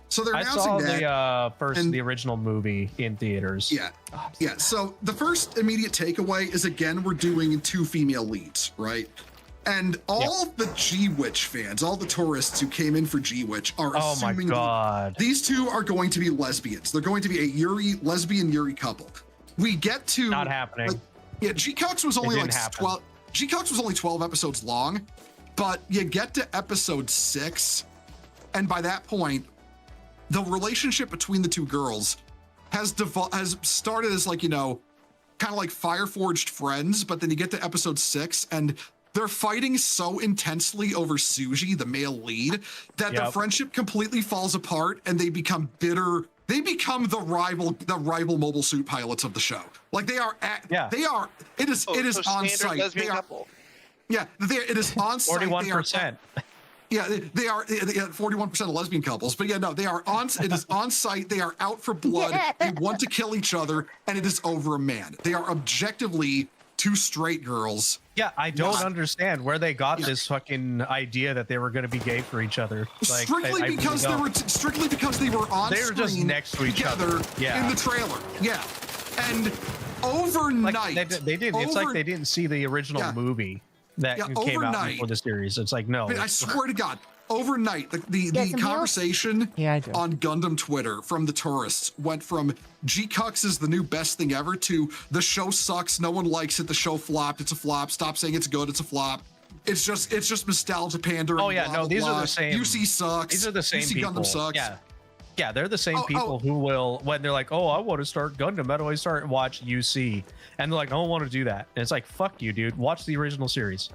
So they're announcing that. I saw the original movie in theaters. Yeah. Yeah. So the first immediate takeaway is, again, we're doing 2 female leads, right? And all the G-Witch fans, all the tourists who came in for G-Witch are assuming these 2 are going to be lesbians. They're going to be a lesbian Yuri couple. We get to not happening. G-Cux was only 12. G-Cux was only 12 episodes long, but you get to episode 6, and by that point, the relationship between the 2 girls has started as, like, you know, kind of like fire forged friends, but then you get to episode 6 and they're fighting so intensely over Suji, the male lead, that their friendship completely falls apart and they become bitter. They become the rival Mobile Suit pilots of the show. Like they are it is on site. They are, it is on site. 41%. Yeah, they are 41% of lesbian couples, but they are on. It is on site. They are out for blood. They want to kill each other, and it is over a man. They are objectively 2 straight girls. Yeah, I don't understand where they got this fucking idea that they were going to be gay for each other. Like, strictly because they were on. They were just next to each other. In the trailer. Yeah, and overnight like they didn't. It's like they didn't see the original movie that came out before the series. It's like, no. I swear to God, overnight, the conversation on Gundam Twitter from the tourists went from G-Cux is the new best thing ever to the show sucks, no one likes it, the show flopped, it's a flop, stop saying it's good, it's a flop. It's just nostalgia pandering. Oh yeah, blah, these blah, are the same. UC sucks. These are the same UC people. Gundam sucks. Yeah, they're the same people who will, when they're like, oh, I want to start Gundam, how do I start and watch UC? And they're like, I don't want to do that. And it's like, fuck you, dude. Watch the original series.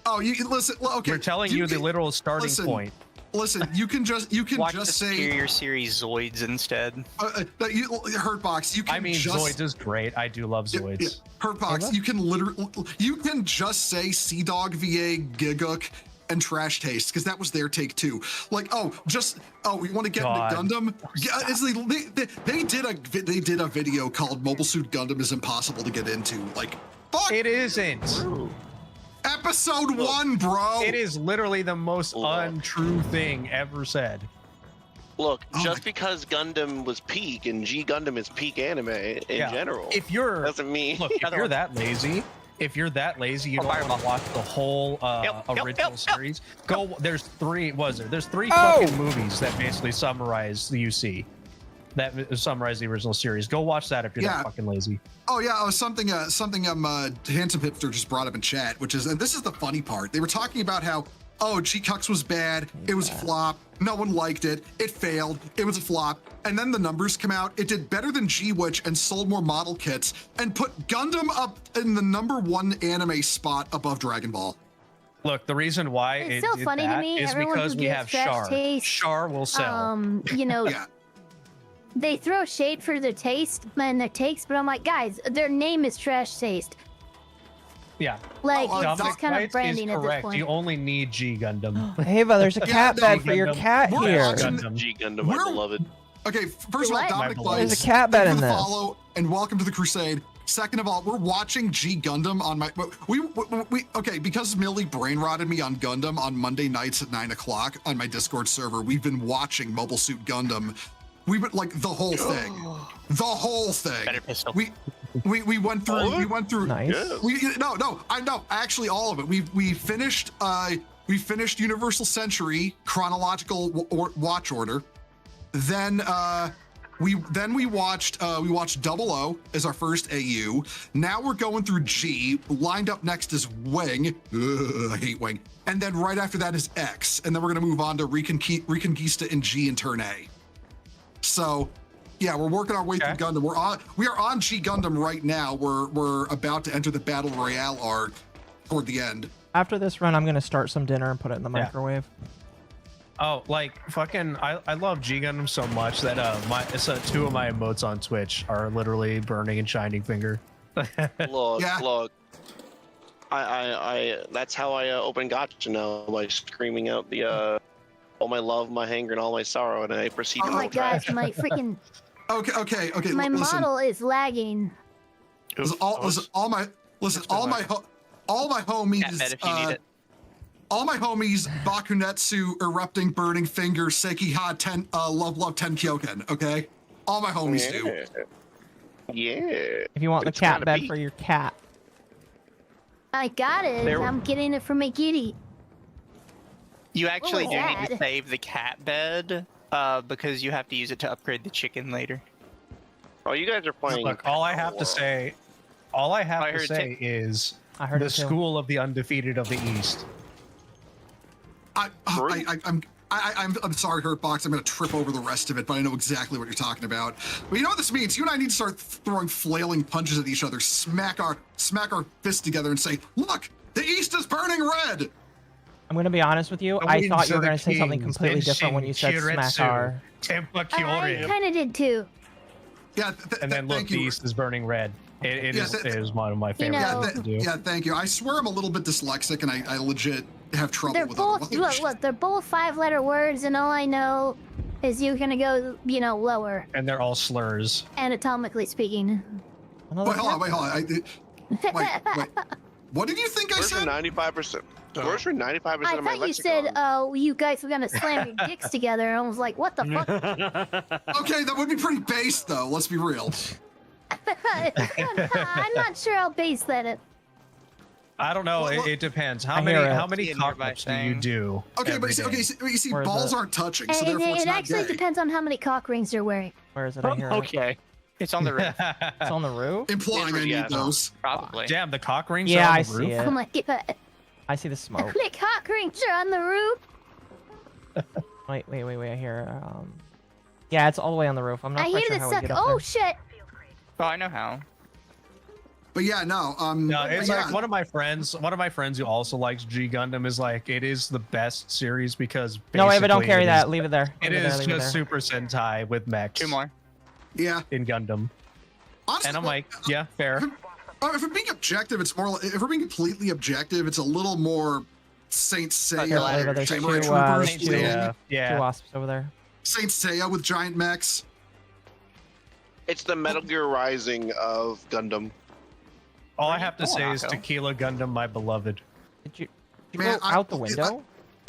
Oh, you listen. Okay, we're telling you the literal starting point. Listen, you can just watch just the say Superior Series Zoids instead. Hurtbox. You can. I mean, Zoids is great. I do love Zoids. Hurtbox. You can just say Sea Dog VA Giguk and Trash Taste because that was their take too. Like, we want to get into Gundam. They did a video called Mobile Suit Gundam is impossible to get into. Like, fuck. It isn't. Episode 1, bro. It is literally the most untrue thing ever said. Look, just because Gundam was peak and G Gundam is peak anime in general, doesn't mean. Look, if you're that lazy, you don't want to watch the whole original series. There's 3. There's 3 fucking movies that basically summarize the UC. That summarize the original series. Go watch that if you're not fucking lazy. Oh yeah, something Handsome Hipster just brought up in chat, which is, and this is the funny part. They were talking about how, G-Cux was bad, it was a flop, no one liked it, it failed, it was a flop, and then the numbers come out, it did better than G-Witch and sold more model kits, and put Gundam up in the #1 anime spot above Dragon Ball. Look, the reason why it's so funny to me is because we have Char. Char will sell. They throw shade for their taste and their takes, but I'm like, guys, their name is Trash Taste. Yeah. Like, Dominic it's kind of White branding is at this correct. point. You only need G Gundam. Ava, there's a cat bed for your cat We're here. watching- G Gundam, my beloved. Okay, first of all, What? Dominic My Bites, There's a cat bed thank you in for the this. follow and welcome to the crusade. Second of all, we're watching G Gundam on my we okay, because Millie brain rotted me on Gundam on Monday nights at 9 o'clock on my Discord server. We've been watching Mobile Suit Gundam. We've been like the whole thing. The whole thing. Better pistol. We went through Nice. no, I know, actually all of it. We finished Universal Century chronological watch order. Then we watched 00 as our first AU. Now we're going through G. Lined up next is Wing. Ugh, I hate Wing. And then right after that is X. And then we're gonna move on to Reconquista in G and turn A. So yeah, we're working our way through Gundam. We are on G Gundam right now. We're about to enter the Battle Royale arc toward the end. After this run, I'm gonna start some dinner and put it in the microwave. Oh, like fucking! I love G Gundam so much that two of my emotes on Twitch are literally burning and shining finger. Look. I that's how I open Gotcha now, by screaming out the all my love, my anger, and all my sorrow, and I proceed to Oh my gosh, my freaking Okay. my listen. model is lagging. All my homies. All my homies, Bakunetsu, Erupting, Burning Finger, Sekiha, Love, Ten Kyoken, okay? All my homies do. Yeah. If you want the cat bed for your cat. I got it. I'm getting it from my kitty. You actually What do was need to that? save the cat bed because you have to use it to upgrade the chicken later. Oh, you guys are playing. Look, all I have to say is heard the it too. School of the Undefeated of the East. I'm sorry, Hurtbox. I'm gonna trip over the rest of it, but I know exactly what you're talking about. But you know what this means? You and I need to start throwing flailing punches at each other, smack our fists together, and say, "Look, the East is burning red." I'm gonna be honest with you. I thought you were gonna say something completely different when you said smack our. I kind of did too. Yeah, and then look, the East is burning red. It is one of my favorite things to do. Yeah, thank you. I swear I'm a little bit dyslexic, and I legit have trouble They're with both look. They're both 5-letter words, and all I know is you're gonna go, lower. And they're all slurs. Anatomically speaking. Wait, hold on. Wait. What did you think I said? 95%. Where's your 95% I of my thought you lexicon? said, "Oh, you guys were gonna slam your dicks together," and I was like, "What the fuck?" Okay, that would be pretty base, though. Let's be real. I'm not sure how base that is. I don't know. It depends. How many cock-ups do you do? Okay, but you see, balls aren't touching, so therefore it's It not actually gay. depends on how many cock rings they're wearing. Where is it? I hear Okay. It's on the roof. It's on the roof. Implying I need those. Probably. Damn, the cock rings Yeah, are on I the see roof. it. Oh my god. I see the smoke. The cock rings are on the roof. Wait. I hear. Yeah, it's all the way on the roof. I'm not I quite hear sure the how we suck. get up Oh there. shit. Oh, I know how. But yeah, no. No, it's yeah. like one of my friends who also likes G Gundam is like, it is the best series because No, Ava, don't basically carry it that. is- Leave it there. It Leave is there, leave it just there. Super Sentai with mechs. 2 more. Yeah. In Gundam. Honestly, And I'm like, yeah, fair. If we're being objective, it's more. If we're being completely objective, it's a little more Saint Seiya. Ava, there's Samurai two Troopers. two wasps over there. Saint Seiya with giant mechs. It's the Metal Gear Rising of Gundam. All I have to say is Tequila Gundam, my beloved. Did you go out the window?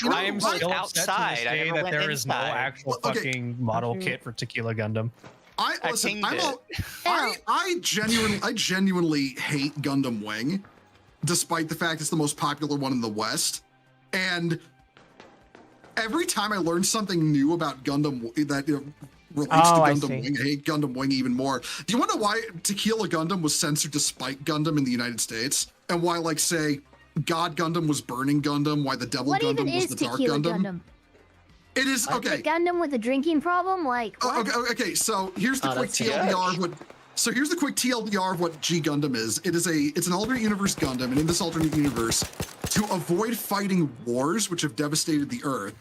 I am still upset to this outside. I day never that went there is no inside. actual fucking model kit for Tequila Gundam. I genuinely hate Gundam Wing, despite the fact it's the most popular one in the West. And every time I learn something new about Gundam that relates to Gundam Wing, I hate Gundam Wing even more. Do you want to know why Tequila Gundam was censored to Spike Gundam in the United States? And why, like, say, God Gundam was Burning Gundam, why the Devil What Gundam even was is the Dark Tequila Gundam? Gundam? It is, okay. The Gundam with a drinking problem? Like, what? Okay, so here's the quick that's TLDR of what. So here's the quick TLDR of what G Gundam is. It's an alternate universe Gundam, and in this alternate universe, to avoid fighting wars which have devastated the Earth.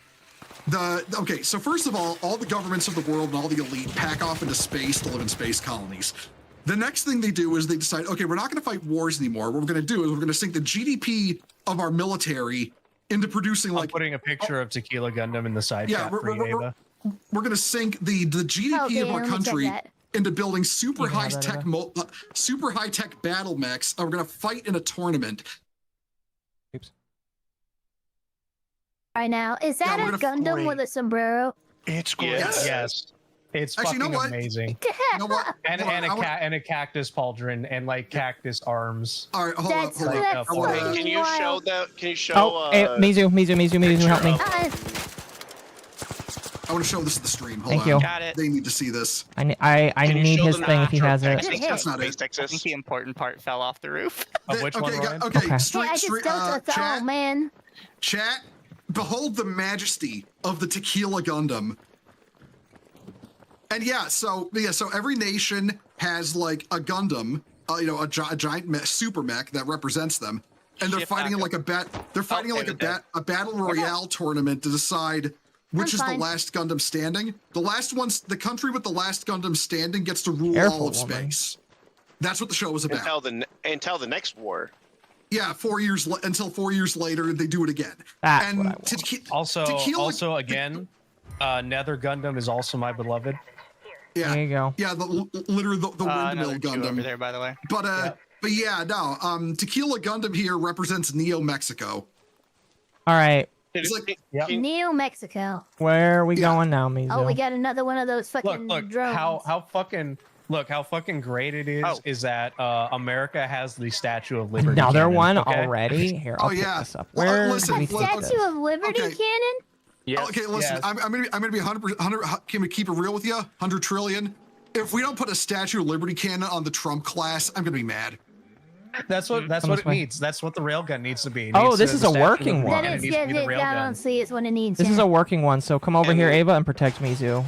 So first of all the governments of the world and all the elite pack off into space to live in space colonies. The next thing they do is they decide, okay, we're not going to fight wars anymore. What we're going to do is we're going to sink the GDP of our military into producing I'm putting a picture of Tequila Gundam in the side chat for you, Ava. We're going to sink the GDP of our country into building super high tech battle mechs. We're going to fight in a tournament. Oops. Right now, is that a Gundam with a sombrero? It's great. Yes. It's Actually, fucking you know what? amazing. You know what? And a cactus pauldron and like cactus arms. All right, hold on. Can you show that? Can you show? Oh, hey, Mizu, help me. I want to show this to the stream. Hold Thank on. you. Got it. They need to see this. I need his thing if he has it. That's not it. I think the important part fell off the roof. Okay, Oh man. Chat, behold the majesty of the Tequila Gundam. And so every nation has like a Gundam, a giant super mech that represents them, and they're fighting in like a battle royale tournament to decide which is the last Gundam standing. The country with the last Gundam standing gets to rule all of space. That's what the show was about. Until the next war. Yeah, 4 years until 4 years later they do it again. That's what I want. Also again, Nether Gundam is also my beloved. Yeah, there you go. Yeah, literally the windmill Gundam over there, by the way. But Tequila Gundam here represents Neo Mexico. All right. It's like Neo Mexico. Where are we going now, Mizu? Oh, we got another one of those fucking drones. How fucking great it is that America has the Statue of Liberty. Another cannon, one okay? already? Here, I'll pick this up. Where listen, do we put this? Statue of Liberty cannon? Yes, okay, listen, I'm gonna be 100%. Can we keep it real with you? 100 trillion. If we don't put a Statue of Liberty cannon on the Trump class, I'm gonna be mad. That's what it needs. That's what the railgun needs to be. This is a working one. That is, honestly, it's what it needs. This is a working one, so come over here, Ava, and protect Mizu.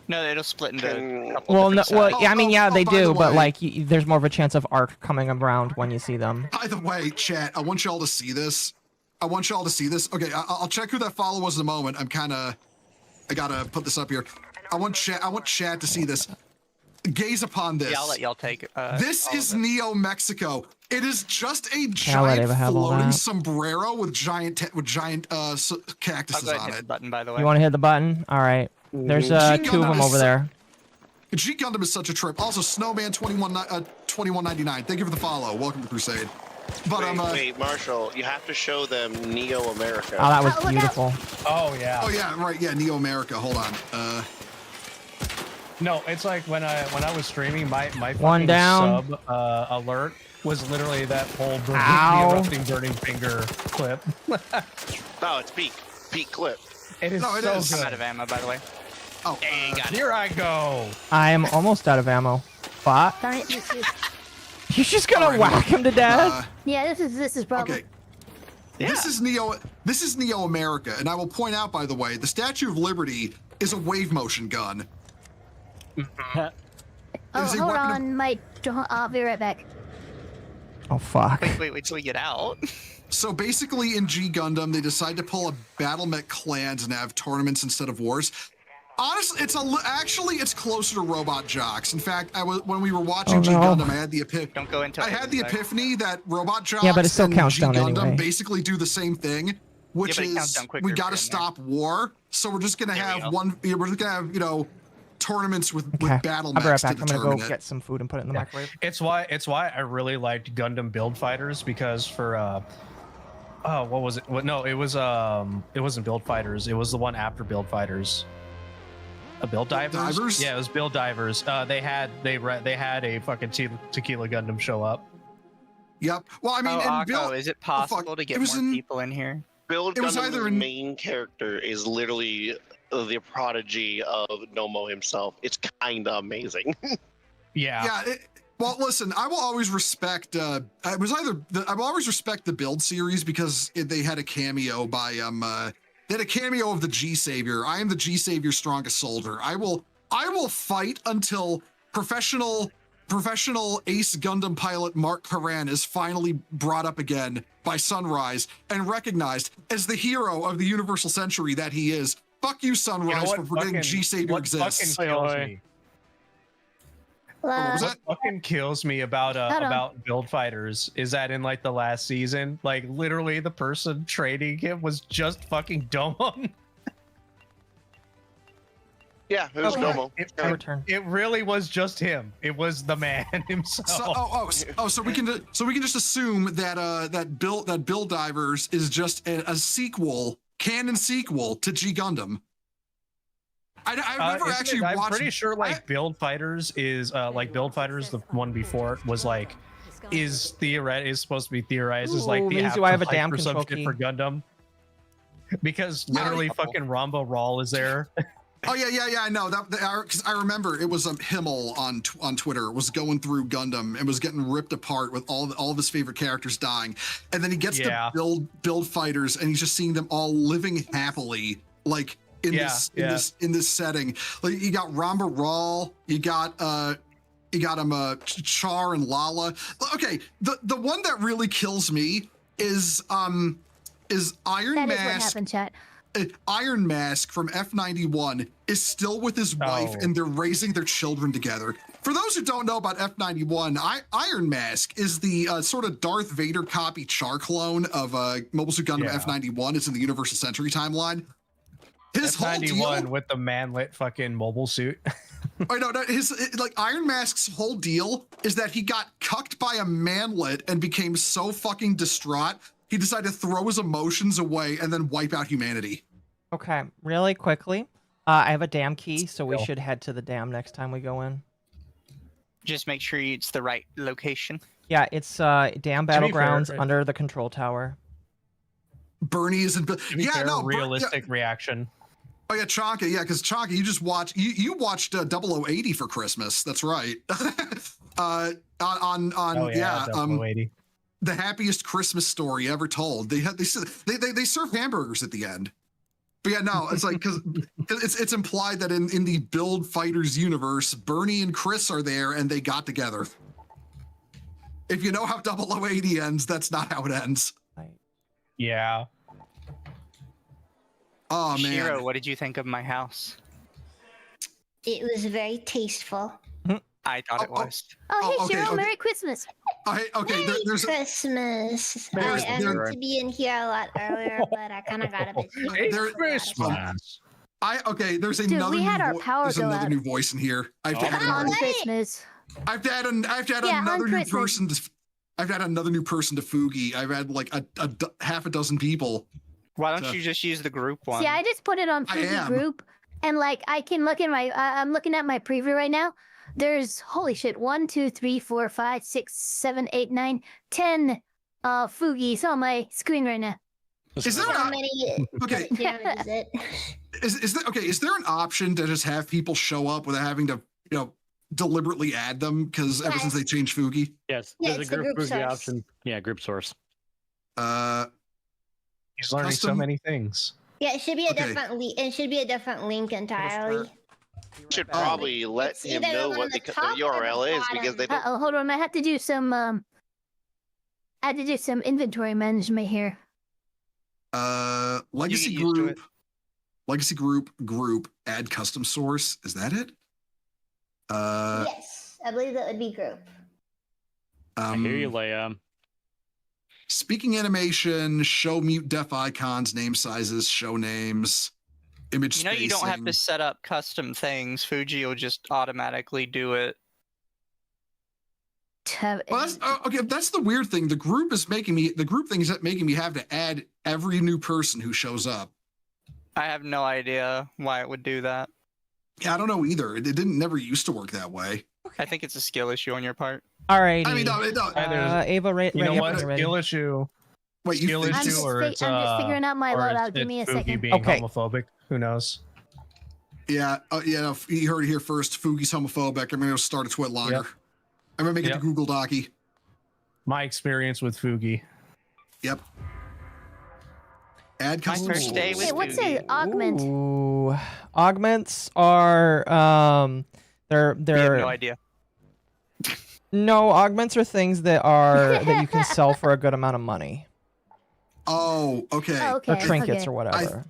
No, it'll split into a couple Well, different they by do, the but way. like, there's more of a chance of arc coming around when you see them. By the way, chat, I want y'all to see this. Okay, I'll check who that follow was in a moment. I gotta put this up here. I want chat to see this. Gaze upon this. Yeah, I'll let y'all take it. This is Neo Mexico. It is just a I'll let giant Ava have all floating that. sombrero with giant cactuses I'll go ahead and on hit it. the button, by the way. You want to hit the button? All right. There's two of them over there. G Gundam is such a trip. Also, Snowman 2199. Thank you for the follow. Welcome to Crusade. But wait, Marshall, you have to show them Neo America. Oh, that was beautiful. Oh yeah. Oh yeah, right. Yeah, Neo America. Hold on. No, it's like when I was streaming, my One fucking down. sub alert was literally that whole erupting burning finger clip. No, it's peak clip. It is so good. I'm out of ammo, by the way. Oh, here I go. I am almost out of ammo. But you're just gonna whack him to death. Yeah, this is problem. Okay. Yeah. This is Neo America, and I will point out, by the way, the Statue of Liberty is a wave motion gun. Oh, hold on, I'll be right back. Oh fuck. Wait till we get out. So basically, in G Gundam, they decide to pull a battle mech clans and have tournaments instead of wars. Honestly, it's closer to Robot Jocks. In fact, when we were watching G Gundam, I had the epiphany. Don't go into. I had the epiphany that Robot Jocks but it still and counts G down Gundam anyway. basically do the same thing, which is we got to stop war. So we're just gonna have we're just gonna have tournaments with battle I'll be right mechs back. to I'm gonna determine go it. get some food and put it in the microwave. It's why I really liked Gundam Build Fighters, because for what was it? No, it wasn't Build Fighters. It was the one after Build Fighters. Build Divers? Yeah, it was Build Divers. They had a fucking Tequila Gundam show up. Yep. Well, I mean, is it possible to get more people in here? Build Gundam's main character is literally the prodigy of Nomo himself. It's kind of amazing. Yeah. Well, listen, I will always respect. I will always respect the Build series because they had a cameo by They had a cameo of the G Savior. I am the G Savior, strongest soldier. I will fight until professional Ace Gundam pilot Mark Karan is finally brought up again by Sunrise and recognized as the hero of the Universal Century that he is. Fuck you, Sunrise, for forgetting G Savior exists. What fucking kills me about build fighters is that in like the last season, like literally the person trading him was just fucking Domon. Yeah, it was Domo. It really was just him. It was the man himself. So we can just assume that that Bill Divers is just a sequel, canon sequel to G Gundam. I've never actually watched. I'm pretty sure like Build Fighters is like Build Fighters, the one before it was like is supposed to be theorized as like the means do I have a damn control key for Gundam, because literally fucking Rambo Rawl is there. Oh yeah, I know that because I remember it was Himmel on Twitter was going through Gundam and was getting ripped apart with all of his favorite characters dying, and then he gets to build fighters and he's just seeing them all living happily, like in this setting. Like you got Ramba Rawl, you got Char and Lala. Okay, the one that really kills me is Iron Mask. That is what happened, chat. Iron Mask from F91 is still with his wife and they're raising their children together. For those who don't know about F91, Iron Mask is the sort of Darth Vader copy Char clone of Mobile Suit Gundam F91. It's in the Universal Century timeline. His F91 whole deal with the manlit fucking mobile suit. Like Iron Mask's whole deal is that he got cucked by a manlet and became so fucking distraught he decided to throw his emotions away and then wipe out humanity. Okay, really quickly, I have a dam key, so we should head to the dam next time we go in. Just make sure it's the right location. Yeah, it's dam battlegrounds under the control tower. Bernie is in. Realistic reaction. Oh yeah, Chonka. Yeah, because Chonka, you just watched. You watched 0080 for Christmas. That's right. On 0080. The happiest Christmas story ever told. They serve hamburgers at the end. But yeah, no, it's like because it's implied that in the Build Fighters universe, Bernie and Chris are there and they got together. If you know how 0080 ends, that's not how it ends. Yeah. Oh man. Shiro, what did you think of my house? It was very tasteful. I thought it was. Oh, hey, Cheryl, Merry Christmas. Merry Christmas. I meant to be in here a lot earlier, but I kind of got a bit. Christmas. There's Dude, another. We had our power there's go another out. new voice in here. I've had On Christmas. I've had another new person. I've had another new person to Fugi. I've had like a half a dozen people. Why don't you just use the group one? See, I just put it on Fugi group, and like I can look in my. I'm looking at my preview right now. There's holy shit 1, 2, 3, 4, 5, 6, 7, 8, 9, 10 Fugis on my screen right now. Is there Is there an option to just have people show up without having to deliberately add them? Because ever since they changed Fugi. Yes, Yeah, there's it's a the group group Fugi source. option. Yeah, group source. He's learning so many things. Yeah, it should be a different link. It should be a different link entirely. Should probably let him know what the URL is because they don't. Oh, hold on. I have to do some. I had to do some inventory management here. Legacy group, add custom source. Is that it? Yes, I believe that would be group. I hear you, Leia. Speaking animation, show mute deaf icons, name sizes, show names, image spacing. You don't have to set up custom things. Fuji will just automatically do it. Well, that's the weird thing. The group thing is making me have to add every new person who shows up. I have no idea why it would do that. Yeah, I don't know either. It never used to work that way. I think it's a skill issue on your part. All right. I mean, no. Ava, you know what? Skill issue. Wait, skill issue, or it's I'm just figuring out my loadout. Give me a second. Being homophobic. Who knows? Yeah. No, you heard it here first. Fugi's homophobic. I'm gonna start a twit longer. Yep. I'm gonna make it to Google Docky. My experience with Fugi. Yep. Add custom. My first day with Hey, what's an augment? Ooh, augments are they're We have no idea. No, augments are things that you can sell for a good amount of money. Oh, okay. Oh, okay. Or trinkets or whatever.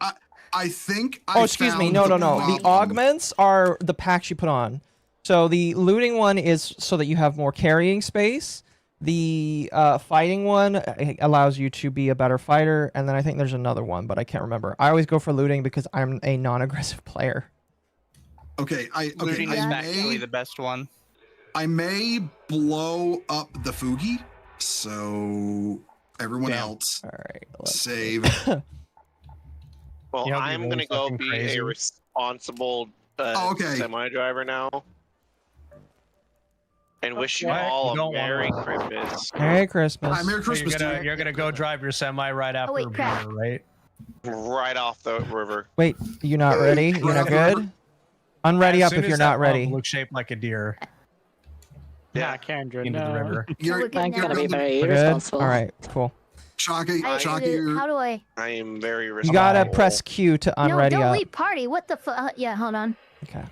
I think. Oh, excuse me. No. The augments are the packs you put on. So the looting one is so that you have more carrying space. The fighting one allows you to be a better fighter, and then I think there's another one, but I can't remember. I always go for looting because I'm a non-aggressive player. Okay, Looting is actually the best one. I may blow up the Fugi, so everyone else, all right, save. Well, You know, I'm really gonna go fucking be crazy. a responsible semi driver now. And wish you What? all You don't a Merry want Christmas. Merry Christmas. Hi, Merry Christmas. You're gonna go drive your semi right after wait, crap. Beaver, right? Right off the river. Wait, you not ready? You not good? Unready As up soon if as you're that not ready. bump looks shaped like a deer. Yeah, Kendra, into the river. You're gonna be very We're good? irresponsible. All right, cool. Chalky, How do I? I am very You responsible. gotta press Q to No, unready don't up. leave party. What the fuck? Yeah, hold on. Okay.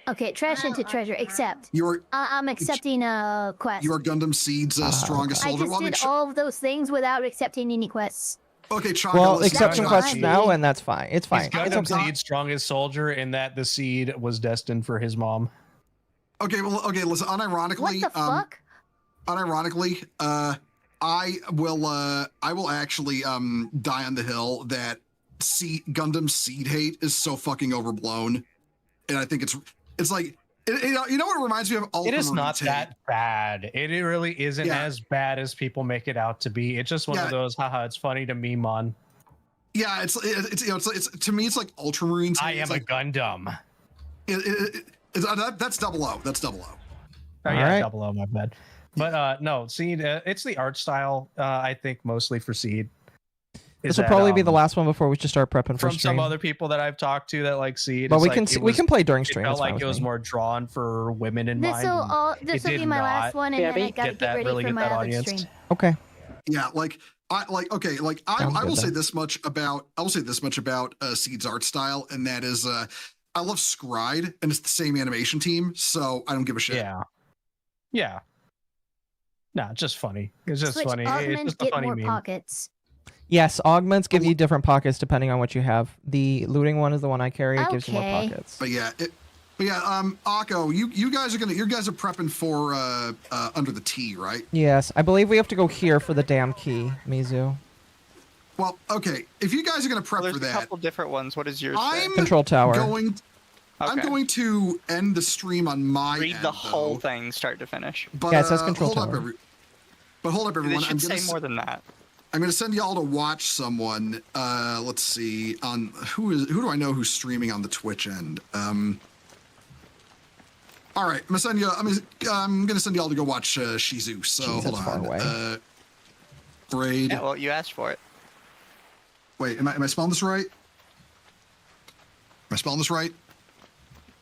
Okay, trash into treasure. Accept. You're I'm accepting a quest. you are Gundam Seed's strongest I soldier. just did all of those things without accepting any quests. Okay, Chalky. Well, listen, accept some Chalky. questions now, and that's fine. It's fine. He's Gundam Seed's strongest soldier in that the seed was destined for his mom. Okay, well, okay. Listen, unironically, What the fuck? Unironically, I will actually die on the hill that Gundam Seed hate is so fucking overblown, and I think it's like you know what it reminds me of. It is not Ultramarine that bad. It really isn't Yeah. as bad as people make it out to be. It's just one of Yeah. those, haha, it's funny to meme on. Yeah, it's you know it's to me it's like Ultramarine. I am a Gundam. That's double O. That's double O. Oh, yeah, Alright. double O, my bad. But no, Seed, it's the art style, I think, mostly for Seed. This will probably be the last one before we just start prepping for From stream. some other people that I've talked to that like Seed. But it's we like, can it we was- can play during stream. It That's felt fine like it with was me. more drawn for women in This mind. will and this it will be did my not. last one, and then I gotta get that, ready really for get my that other audience. stream. Okay. Yeah, like I will say this much about Seed's art style, and that is I love Scried, and it's the same animation team, so I don't give a shit. Yeah. Nah, just funny. It's just Switch funny. It's augment, just a get funny more meme. pockets. Yes, augments give you different pockets depending on what you have. The looting one is the one I carry. It gives you more Okay. pockets. But yeah, Akko, you guys are prepping for Under the T, right? Yes, I believe we have to go here for the damn key, Mizu. Well, okay. If you guys are gonna prep There's for a that, couple different ones. What is yours? I'm Control tower. I'm going to end the stream on my Read end, the whole though. thing, start to finish. But, Yeah, it says control hold tower. hold up, everyone. It should say more than that. I'm gonna send y'all to watch someone. Let's see. On who do I know who's streaming on the Twitch end? All right, I'm gonna send y'all to go watch Shizu. So Jeez, hold that's far on. away. Braid. Yeah, well, you asked for it. Wait, am I spelling this right? Am I spelling this right?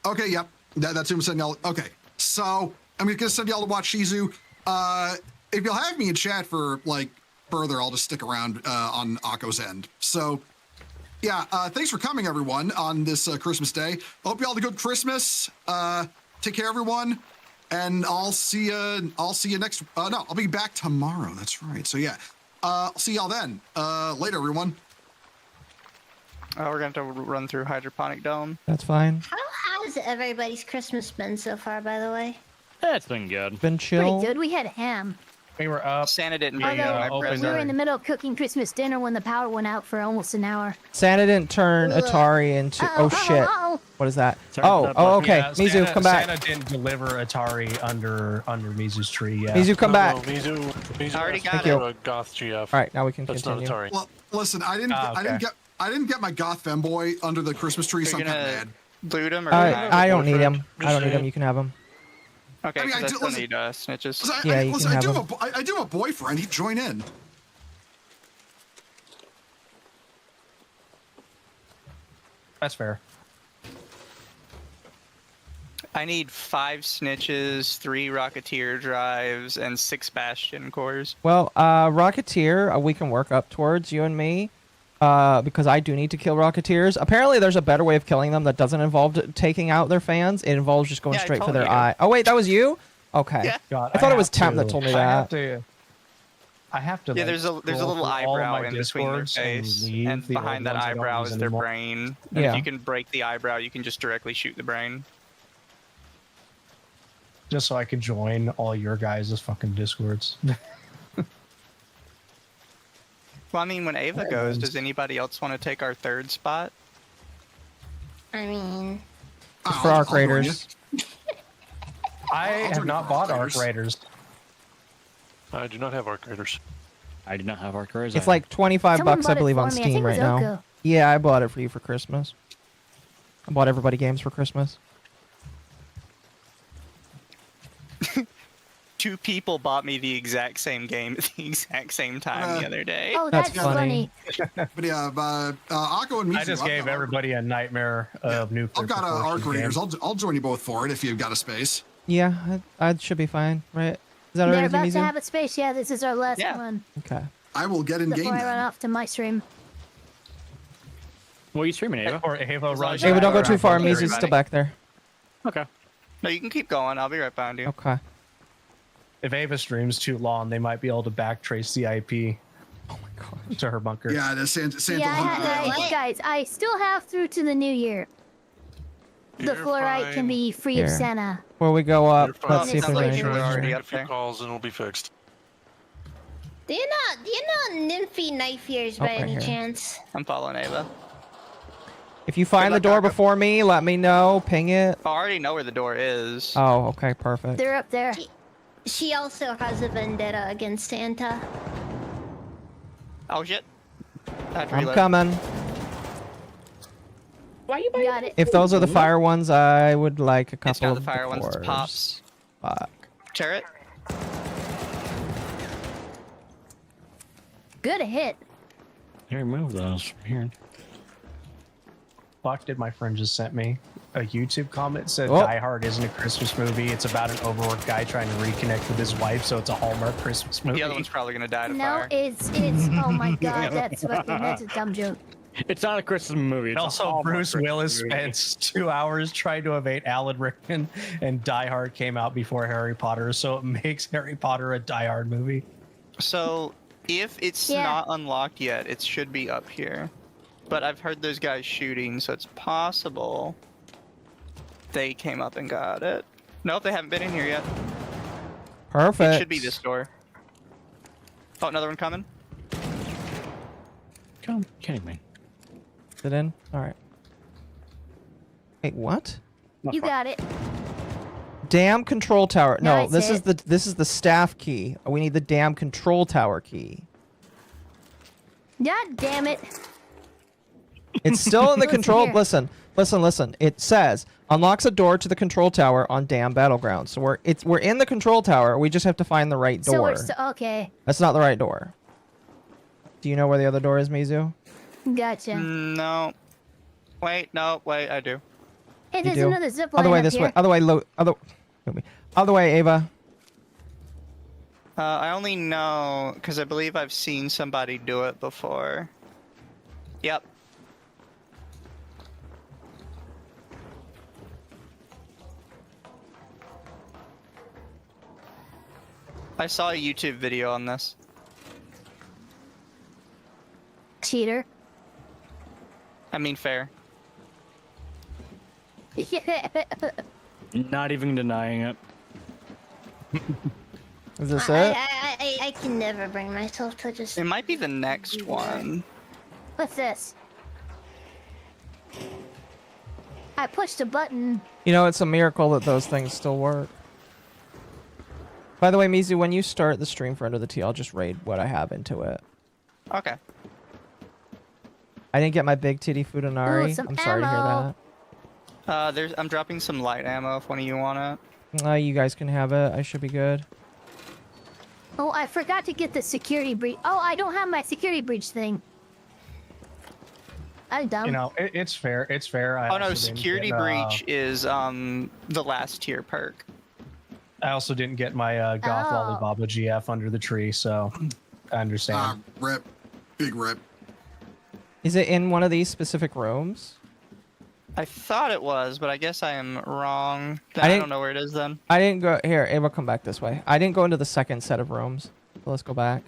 Okay, yep. That's who I'm sending y'all. Okay, so I'm gonna send y'all to watch Shizu. If you'll have me in chat for like further, I'll just stick around on Akko's end. So, yeah, thanks for coming, everyone, on this Christmas day. Hope you all had a good Christmas. Take care, everyone, and I'll see you next. No, I'll be back tomorrow. That's right. So yeah, I'll see y'all then. Later, everyone. We're going to run through Hydroponic Dome. That's fine. How has everybody's Christmas been so far, by the way? It's been good. Been chill. Pretty good. We had ham. We were up. Santa didn't Although bring we were in the middle of cooking Christmas dinner when the power went out for almost an hour. Santa didn't turn Atari into. Oh shit! What is that? Oh, okay. Yeah, Mizu, Santa, come back. Santa didn't deliver Atari under Mizu's tree yet. Mizu, come back. Mizu already got it. a goth GF. All right, now we can That's continue. not Atari. Well, listen, I didn't get my goth femboy under the Christmas tree, so I'm kind of mad. Loot him or I don't need him. I don't need him. You can have him. Okay, I mean, I because do- I still listen- need snitches. Yeah, you can have him. I do have a boyfriend. He'd join in. That's fair. I need 5 snitches, 3 Rocketeer drives, and 6 Bastion cores. Well, Rocketeer, we can work up towards you and me, because I do need to kill Rocketeers. Apparently, there's a better way of killing them that doesn't involve taking out their fans. It involves just going Yeah, I straight for told their you. eye. Oh wait, that was you? Okay. Yeah. God, I thought it was have Temp that to- told me I have that. to. I have to. Yeah, like, there's a scroll little through all of eyebrow my in between their Discords and face, leave and the old behind that ones I don't eyebrow use is their anymore. brain. And Yeah. if you can break the eyebrow, you can just directly shoot the brain. Just so I could join all your guys' fucking discords. Well, I mean, when Ava goes, does anybody else want to take our third spot? I mean, It's for Arc Raiders. I have not bought Arc Raiders. I do not have Arc Raiders. I do not have Arc Raiders. It's like 25 Someone bucks, I bought it believe, for on me. I Steam think it right was now. Oko. Yeah, I bought it for you for Christmas. I bought everybody games for Christmas. 2 people bought me the exact same game at the exact same time the other day. Oh, that's funny. But yeah, Akko and Mizu. I just gave everybody a nightmare of nuclear. I've got Arc proportion Raiders. game. I'll join you both for it if you've got a space. Yeah, I should be fine, right? Is that They're already about to easy? have a space. Yeah, this is our last one. Okay. I will get in Before game I then. run off to my stream. What are you streaming, Ava? Or Ava runs. Ava, don't go too far. Everybody. Mizu's still back there. Okay. No, you can keep going. I'll be right behind you. Okay. If Ava streams too long, they might be able to backtrace the IP. Oh my god. To her bunker. Yeah, the Santa Yeah, guys, I still have through to the new year. The fluorite can be free of Here. Santa. Before we go up, You're let's fine. see if there's anything. Make here. a few calls and it'll be fixed. do you know Nymphy Knife Ears by Oh, right any here. chance? I'm following Ava. If you find the door before me, let me know. Ping it. I already know where the door is. Oh, okay, perfect. They're up there. She also has a vendetta against Santa. Oh shit. I have to I'm reload. coming. Why you got it? If those are the fire ones, I would like a It's couple not of the fire ones, it's cores. pops. Fuck. Turret. Good hit. Here, remove those from here. Fuck did my friend just sent me? A YouTube comment said Oh. Die Hard isn't a Christmas movie. It's about an overworked guy trying to reconnect with his wife, so it's a Hallmark Christmas movie. The other one's probably gonna die to No, fire. it's oh my god, that's a dumb joke. It's not a Christmas movie. It's Also, a Hallmark Bruce Christmas Willis movie. spent 2 hours trying to evade Alan Rickman, and Die Hard came out before Harry Potter, so it makes Harry Potter a Die Hard movie. So, if it's not unlocked yet, it should be up here. But I've heard those guys shooting, so it's possible they came up and got it. Nope, they haven't been in here yet. Perfect. It should be this door. Oh, another one coming. Come, kidding me. Is it in? All right. Wait, what? You got it. Damn control tower. No, Nice this is hit. the staff key. We need the damn control tower key. God damn it. It's still in the Listen control. here. Listen. It says unlocks a door to the control tower on damn battleground. So we're in the control tower. We just have to find the right So door. we're okay. That's not the right door. Do you know where the other door is, Mizu? Gotcha. No. Wait, no, wait, I do. Hey, You there's do? another zip line Other way up this here. way. Other way, Ava. I only know because I believe I've seen somebody do it before. Yep. I saw a YouTube video on this. Cheater. I mean, fair. Not even denying it. Is this I can never bring myself to just. It might be the next one. What's this? I pushed a button. You know, it's a miracle that those things still work. By the way, Mizu, when you start the stream for Under the Tea, I'll just raid what I have into it. Okay. I didn't get my big titty Fudanari. Ooh, some I'm sorry to hear ammo. that. I'm dropping some light ammo if one of you want it. You guys can have it. I should be good. Oh, I forgot to get the security breach. Oh, I don't have my security breach thing. I'm dumb. You know, it's fair. It's fair. I Oh no, also didn't security get, breach is the last tier perk. I also didn't get my Goth Oh. Lollibaba GF under the tree, so I understand. Rip. Big rip. Is it in one of these specific rooms? I thought it was, but I guess I am wrong. I I didn't- don't know where it is then. I didn't go here. Ava, come back this way. I didn't go into the second set of rooms. So let's go back.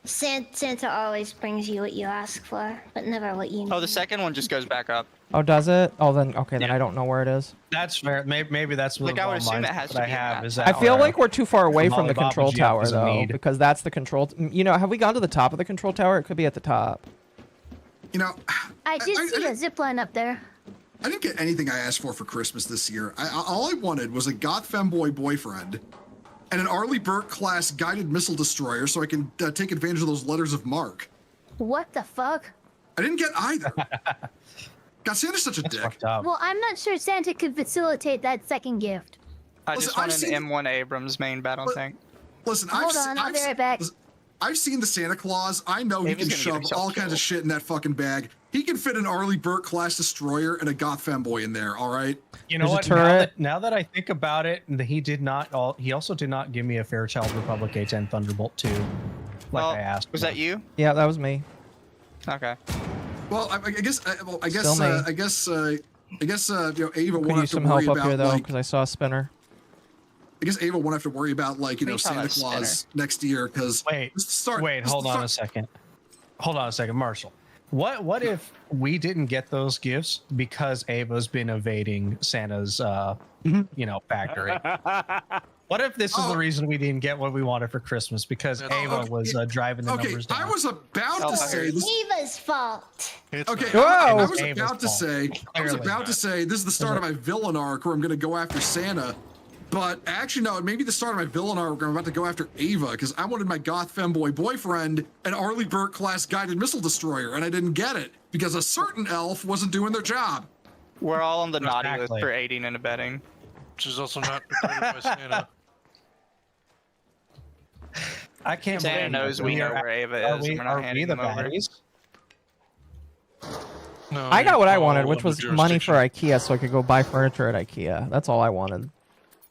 Santa always brings you what you ask for, but never what you need. Oh, the second one just goes back up. Oh, does it? Oh, then okay, then I don't know where it is. That's fair. Maybe that's what Like, I would assume it has to I be have. that. Is I that feel like we're too far away from the Lollipop control Jeff tower, doesn't though, need. because that's the control. You know, have we gone to the top of the control tower? It could be at the top. You know, I did see a zip line up there. I didn't get anything I asked for Christmas this year. All I wanted was a goth femboy boyfriend and an Arleigh Burke class guided missile destroyer so I can take advantage of those letters of marque. What the fuck? I didn't get either. God, Santa's such a dick. Well, I'm not sure Santa could facilitate that second gift. I just wanted an M1 Abrams main battle tank. Listen, Hold on, I'll be right back. I've seen the Santa Claus. I know he can shove all kinds of shit in that fucking bag. He can fit an Arleigh Burke class destroyer and a goth femboy in there. All right. You know what? Now that I think about it, he did not. He also did not give me a Fairchild Republic A10 Thunderbolt 2, like I asked. Was that you? Yeah, that was me. Okay. Well, I guess Still me. You know, Ava Could won't have use to some worry help up about here though, like. because I saw a spinner. I guess Ava won't have to worry about like, you know, We call Santa that a Claus next year because Hold on a second. Hold on a second, Marshall. What if we didn't get those gifts because Ava's been evading Santa's factory? What if this is the reason we didn't get what we wanted for Christmas because Ava was driving the numbers down? I was about to say this. Eva's fault. Okay, I was about to say this is the start of my villain arc where I'm going to go after Santa. But actually, no, maybe the start of my villain arc where I'm about to go after Ava because I wanted my goth femboy boyfriend an Arleigh Burke class guided missile destroyer, and I didn't get it because a certain elf wasn't doing their job. We're all on the naughty list for aiding and abetting. Which is also not prepared by Santa. I can't Santa believe knows we know where Ava is. And we're not handing them over. No, I got what I wanted, which was money for IKEA, so I could go buy furniture at IKEA. That's all I wanted.